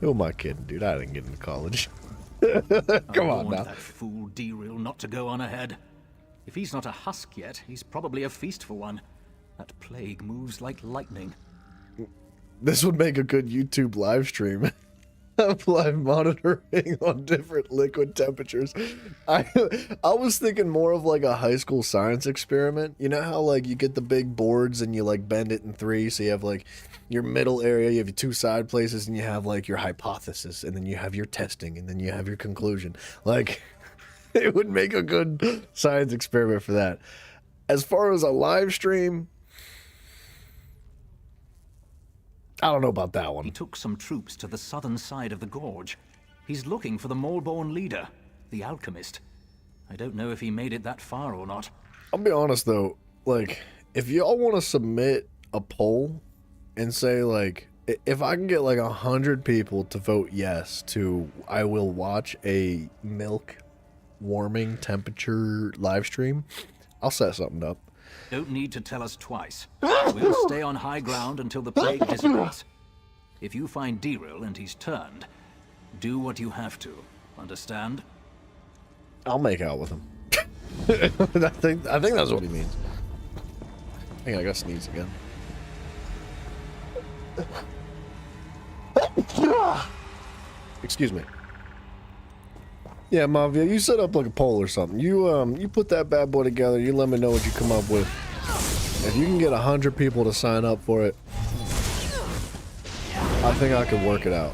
Speaker 1: Who am I kidding, dude? I didn't get into college. Come on now.
Speaker 20: That fool Deril not to go on ahead. If he's not a husk yet, he's probably a feast for one. That plague moves like lightning.
Speaker 1: This would make a good YouTube live stream. Have live monitoring on different liquid temperatures. I was thinking more of like a high school science experiment. You know how like you get the big boards and you like bend it in three, so you have like your middle area, you have your two side places, and you have like your hypothesis, and then you have your testing, and then you have your conclusion. Like, it would make a good science experiment for that. As far as a live stream, I don't know about that one.
Speaker 20: He took some troops to the southern side of the gorge. He's looking for the Maulborn leader, the alchemist. I don't know if he made it that far or not.
Speaker 1: I'll be honest though, like, if y'all want to submit a poll and say like, if I can get like 100 people to vote yes to I will watch a milk warming temperature live stream, I'll set something up.
Speaker 20: Don't need to tell us twice. We'll stay on high ground until the plague dissipates. If you find Deril and he's turned, do what you have to. Understand?
Speaker 1: I'll make out with him. I think that's what he means. I think I gotta sneeze again. Excuse me. Yeah, Mavia, you set up like a poll or something. You put that bad boy together. You let me know what you come up with. If you can get 100 people to sign up for it, I think I could work it out.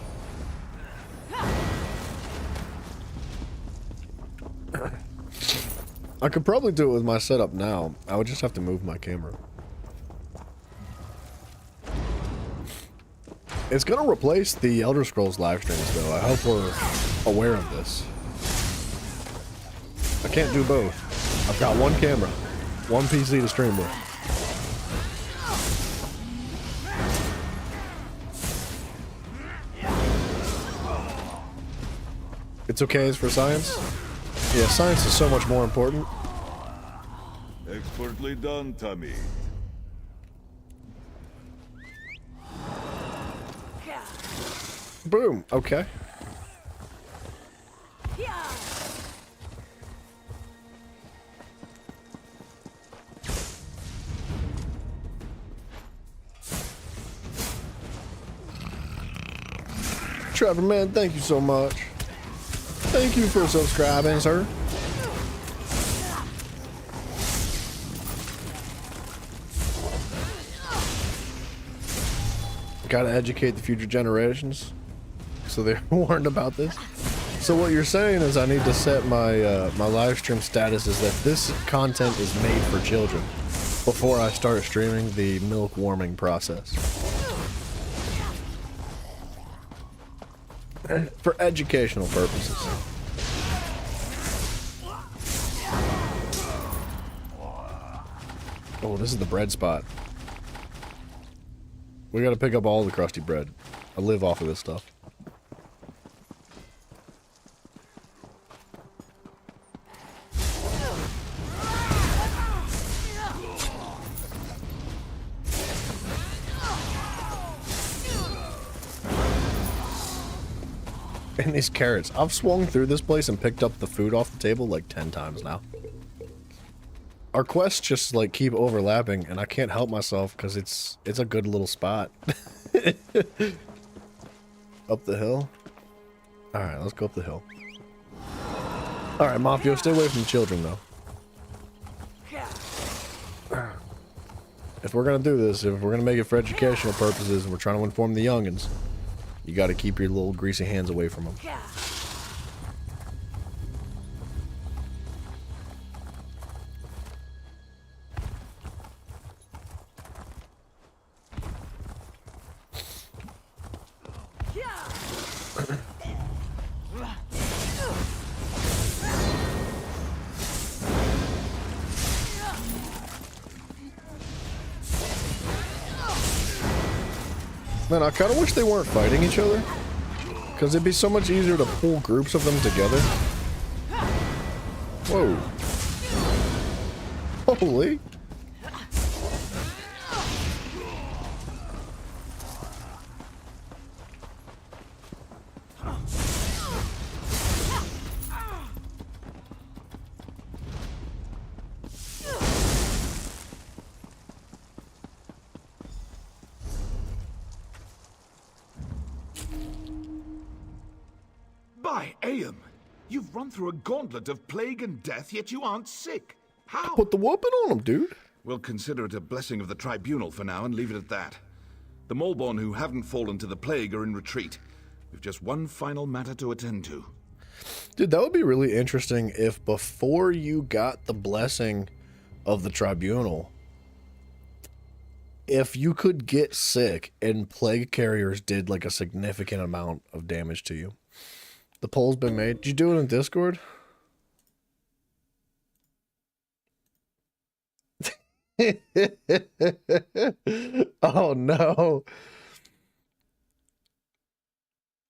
Speaker 1: I could probably do it with my setup now. I would just have to move my camera. It's gonna replace the Elder Scrolls live streams though. I hope we're aware of this. I can't do both. I've got one camera, one PC to stream with. It's okay for science? Yeah, science is so much more important.
Speaker 7: Expertly done, Tamid.
Speaker 1: Boom. Okay. Trevor, man, thank you so much. Thank you for subscribing, sir. Gotta educate the future generations so they're warned about this. So what you're saying is I need to set my my live stream status is that this content is made for children before I start streaming the milk warming process. For educational purposes. Oh, this is the bread spot. We gotta pick up all the crusty bread. I live off of this stuff. And these carrots. I've swung through this place and picked up the food off the table like 10 times now. Our quests just like keep overlapping and I can't help myself because it's a good little spot. Up the hill. Alright, let's go up the hill. Alright, Mafio, stay away from the children though. If we're gonna do this, if we're gonna make it for educational purposes and we're trying to inform the youngins, you gotta keep your little greasy hands away from them. Man, I kind of wish they weren't fighting each other, because it'd be so much easier to pull groups of them together. Whoa. Holy.
Speaker 7: By Aeon, you've run through a gauntlet of plague and death, yet you aren't sick. How?
Speaker 1: Put the whooping on them, dude.
Speaker 7: We'll consider it a blessing of the Tribunal for now and leave it at that. The Molborn who haven't fallen to the plague are in retreat. We've just one final matter to attend to.
Speaker 1: Dude, that would be really interesting if before you got the blessing of the Tribunal, if you could get sick and plague carriers did like a significant amount of damage to you. The poll's been made. Did you do it in Discord? Oh no.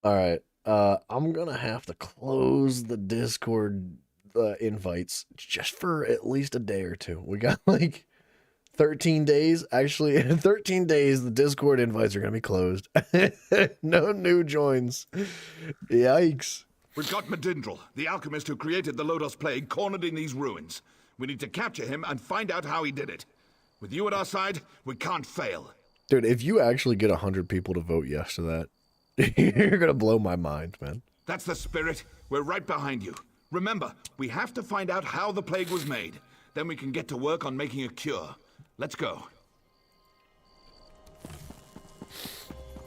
Speaker 1: Alright. I'm gonna have to close the Discord invites just for at least a day or two. We got like 13 days. Actually, in 13 days, the Discord invites are going to be closed. No new joins. Yikes.
Speaker 7: We've got Medindral, the alchemist who created the Lodos Plague, cornered in these ruins. We need to capture him and find out how he did it. With you at our side, we can't fail.
Speaker 1: Dude, if you actually get 100 people to vote yes to that, you're going to blow my mind, man.
Speaker 7: That's the spirit. We're right behind you. Remember, we have to find out how the plague was made. Then we can get to work on making a cure. Let's go.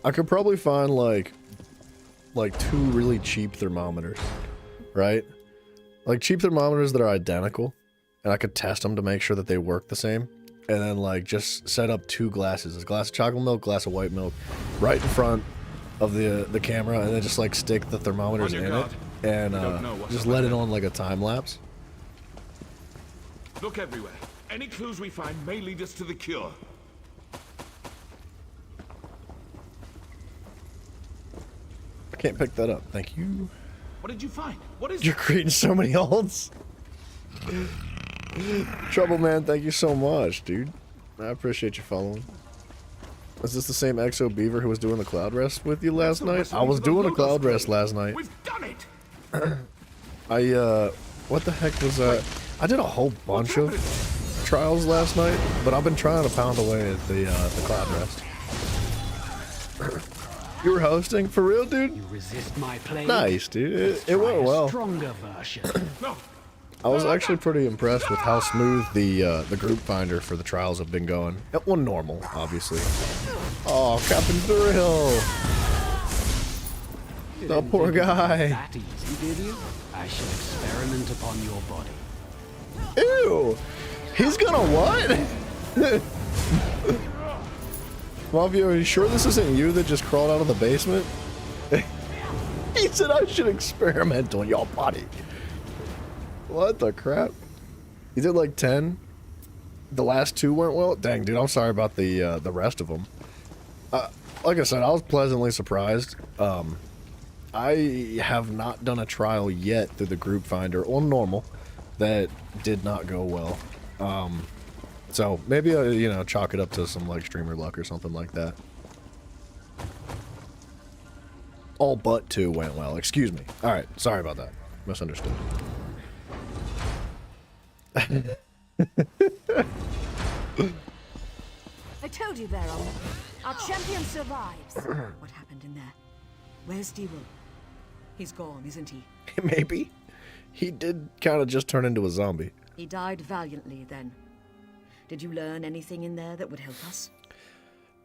Speaker 1: I could probably find like 2 really cheap thermometers, right? Like cheap thermometers that are identical, and I could test them to make sure that they work the same. And then like just set up 2 glasses, a glass of chocolate milk, glass of white milk, right in front of the camera, and then just like stick the thermometers in it, and just let it on like a time lapse.
Speaker 7: Look everywhere. Any clues we find may lead us to the cure.
Speaker 1: I can't pick that up. Thank you.
Speaker 7: What did you find? What is
Speaker 1: You're creating so many ults. Trouble Man, thank you so much, dude. I appreciate you following. Is this the same Exo Beaver who was doing the cloud rest with you last night? I was doing a cloud rest last night.
Speaker 7: We've done it.
Speaker 1: What the heck was that? I did a whole bunch of trials last night, but I've been trying to pound away at the cloud rest. You were hosting? For real, dude?
Speaker 5: You resist my play.
Speaker 1: Nice, dude. It went well.
Speaker 5: Stronger version.
Speaker 1: I was actually pretty impressed with how smooth the group finder for the trials have been going. It went normal, obviously. Oh, Captain Thrill! The poor guy.
Speaker 5: That easy, did you? I shall experiment upon your body.
Speaker 1: Ew! He's gonna what? Mafia, are you sure this isn't you that just crawled out of the basement? He said I should experiment on your body. What the crap? You did like 10? The last 2 went well? Dang, dude, I'm sorry about the rest of them. Like I said, I was pleasantly surprised. I have not done a trial yet through the group finder on normal that did not go well. So maybe I, chalk it up to some like streamer luck or something like that. All but 2 went well. Excuse me. All right, sorry about that. Misunderstood.
Speaker 10: I told you, Baron. Our champion survives.
Speaker 13: What happened in there? Where's Dero? He's gone, isn't he?
Speaker 1: Maybe. He did kind of just turn into a zombie.
Speaker 13: He died valiantly, then. Did you learn anything in there that would help us?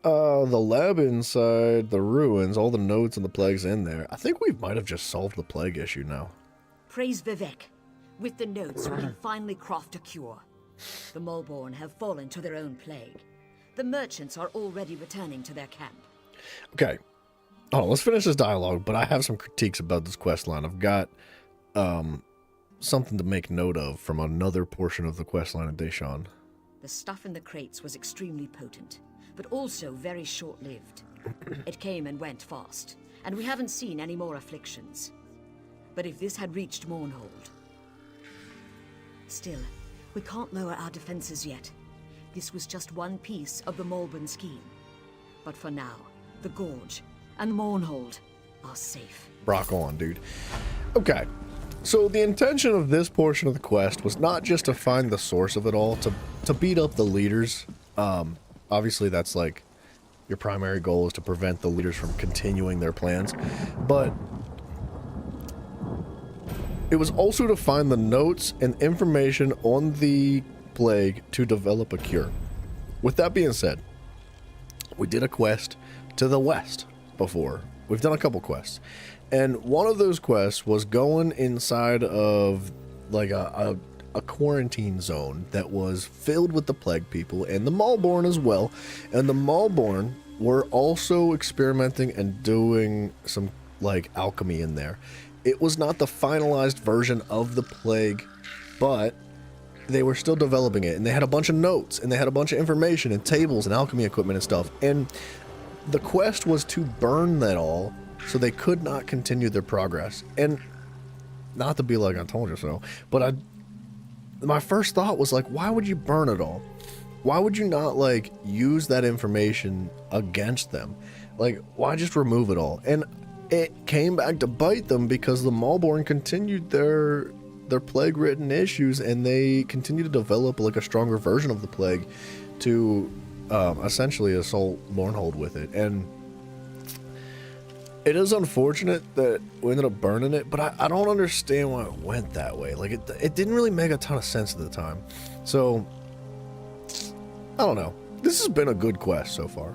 Speaker 1: The lab inside the ruins, all the notes and the plagues in there. I think we might have just solved the plague issue now.
Speaker 21: Praise Vivek. With the notes, we can finally craft a cure. The Mulborn have fallen to their own plague. The merchants are already returning to their camp.
Speaker 1: Okay. Hold on, let's finish this dialogue, but I have some critiques about this quest line. I've got something to make note of from another portion of the quest line of Deshawn.
Speaker 21: The stuff in the crates was extremely potent, but also very short-lived. It came and went fast, and we haven't seen any more afflictions. But if this had reached Mournhold... Still, we can't lower our defenses yet. This was just one piece of the Mulborn scheme. But for now, the Gorge and Mournhold are safe.
Speaker 1: Rock on, dude. Okay. So the intention of this portion of the quest was not just to find the source of it all, to beat up the leaders. Obviously that's like your primary goal is to prevent the leaders from continuing their plans. But it was also to find the notes and information on the plague to develop a cure. With that being said, we did a quest to the west before. We've done a couple quests. And one of those quests was going inside of like a quarantine zone that was filled with the plague people and the Mulborn as well. And the Mulborn were also experimenting and doing some like alchemy in there. It was not the finalized version of the plague, but they were still developing it. And they had a bunch of notes and they had a bunch of information and tables and alchemy equipment and stuff. And the quest was to burn that all so they could not continue their progress. And not to be like I told you so, but my first thought was like, why would you burn it all? Why would you not like use that information against them? Like, why just remove it all? And it came back to bite them because the Mulborn continued their plague-ridden issues, and they continued to develop like a stronger version of the plague to essentially assault Mournhold with it. And it is unfortunate that we ended up burning it, but I don't understand why it went that way. Like, it didn't really make a ton of sense at the time. So, I don't know. This has been a good quest so far.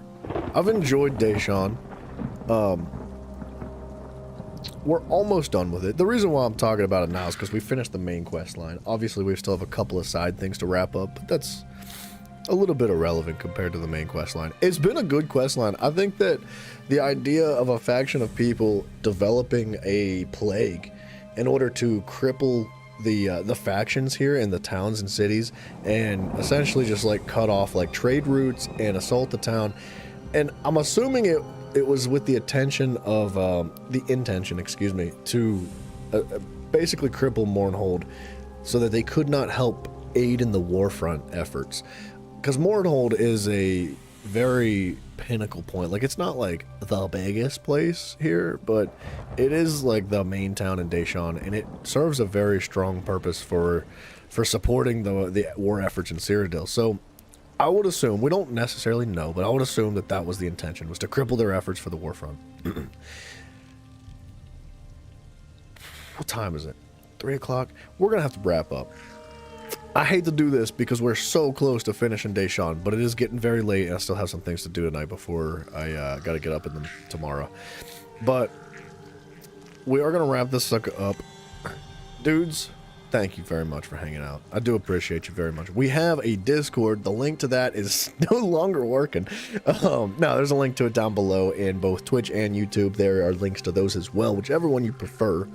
Speaker 1: I've enjoyed Deshawn. We're almost done with it. The reason why I'm talking about it now is because we finished the main quest line. Obviously, we still have a couple of side things to wrap up, but that's a little bit irrelevant compared to the main quest line. It's been a good quest line. I think that the idea of a faction of people developing a plague in order to cripple the factions here in the towns and cities and essentially just like cut off like trade routes and assault the town. And I'm assuming it was with the intention, excuse me, to basically cripple Mournhold so that they could not help aid in the Warfront efforts. Because Mournhold is a very pinnacle point. Like, it's not like the biggest place here, but it is like the main town in Deshaun, and it serves a very strong purpose for supporting the war efforts in Cyrodiil. So I would assume, we don't necessarily know, but I would assume that that was the intention, was to cripple their efforts for the Warfront. What time is it? 3 o'clock? We're gonna have to wrap up. I hate to do this because we're so close to finishing Deshaun, but it is getting very late and I still have some things to do tonight before I gotta get up in tomorrow. But we are gonna wrap this sucker up. Dudes, thank you very much for hanging out. I do appreciate you very much. We have a Discord. The link to that is no longer working. No, there's a link to it down below in both Twitch and YouTube. There are links to those as well, whichever one you prefer.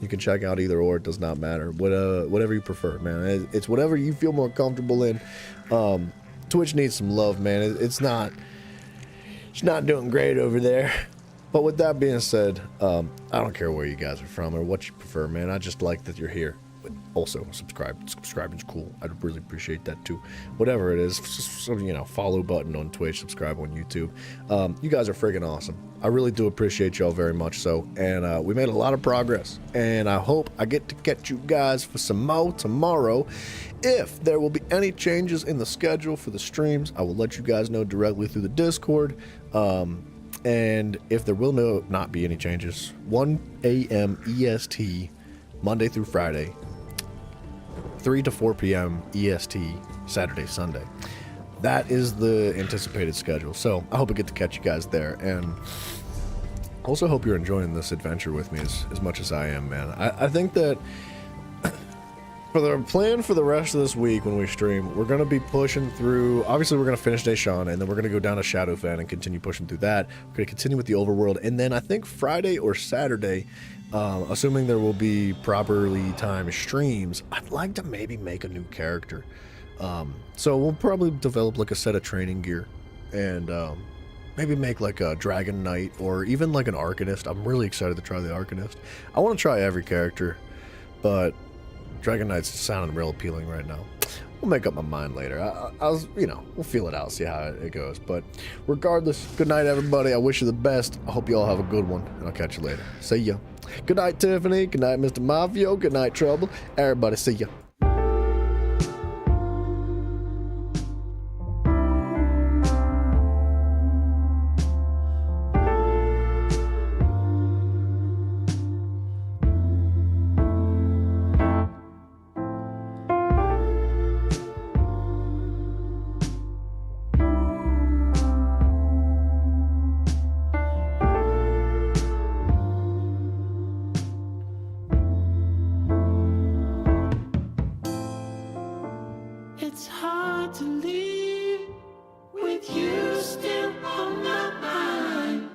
Speaker 1: You can check out either or, it does not matter. Whatever you prefer, man. It's whatever you feel more comfortable in. Twitch needs some love, man. It's not doing great over there. But with that being said, I don't care where you guys are from or what you prefer, man. I just like that you're here. But also, subscribing's cool. I'd really appreciate that too. Whatever it is, follow button on Twitch, subscribe on YouTube. You guys are freaking awesome. I really do appreciate y'all very much so. And we made a lot of progress. And I hope I get to catch you guys for some more tomorrow. If there will be any changes in the schedule for the streams, I will let you guys know directly through the Discord. And if there will not be any changes, 1 a.m. EST, Monday through Friday, 3 to 4 p.m. EST, Saturday, Sunday. That is the anticipated schedule. So I hope I get to catch you guys there. And also hope you're enjoying this adventure with me as much as I am, man. I think that for the plan for the rest of this week when we stream, we're going to be pushing through, obviously we're going to finish Deshaun, and then we're going to go down to Shadowfen and continue pushing through that. We're going to continue with the Overworld, and then I think Friday or Saturday, assuming there will be properly timed streams, I'd like to maybe make a new character. So we'll probably develop like a set of training gear, and maybe make like a Dragon Knight, or even like an Arcanist. I'm really excited to try the Arcanist. I want to try every character, but Dragon Knight's sounding real appealing right now. We'll make up my mind later. We'll feel it out, see how it goes. But regardless, good night, everybody. I wish you the best. I hope you all have a good one, and I'll catch you later. See ya. Good night, Tiffany. Good night, Mr. Mafio. Good night, Trouble. Everybody, see ya.
Speaker 11: It's hard to leave with you still on my mind.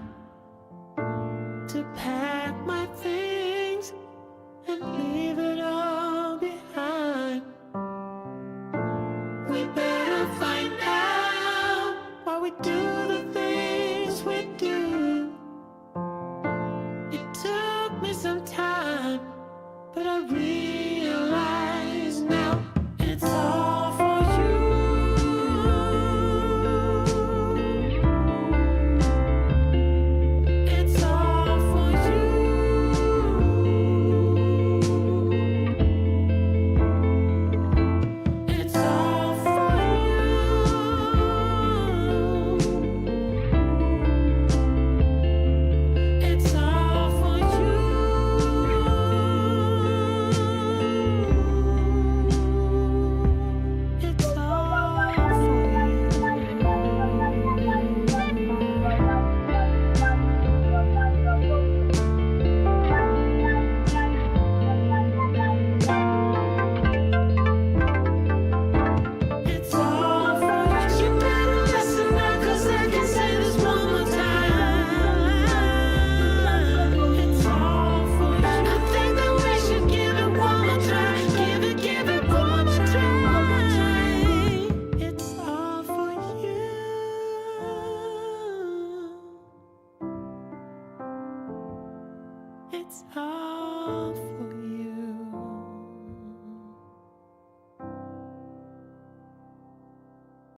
Speaker 11: To pack my things and leave it all behind. We better find out why we do the things we do. It took me some time, but I realize now it's all for you. it's all for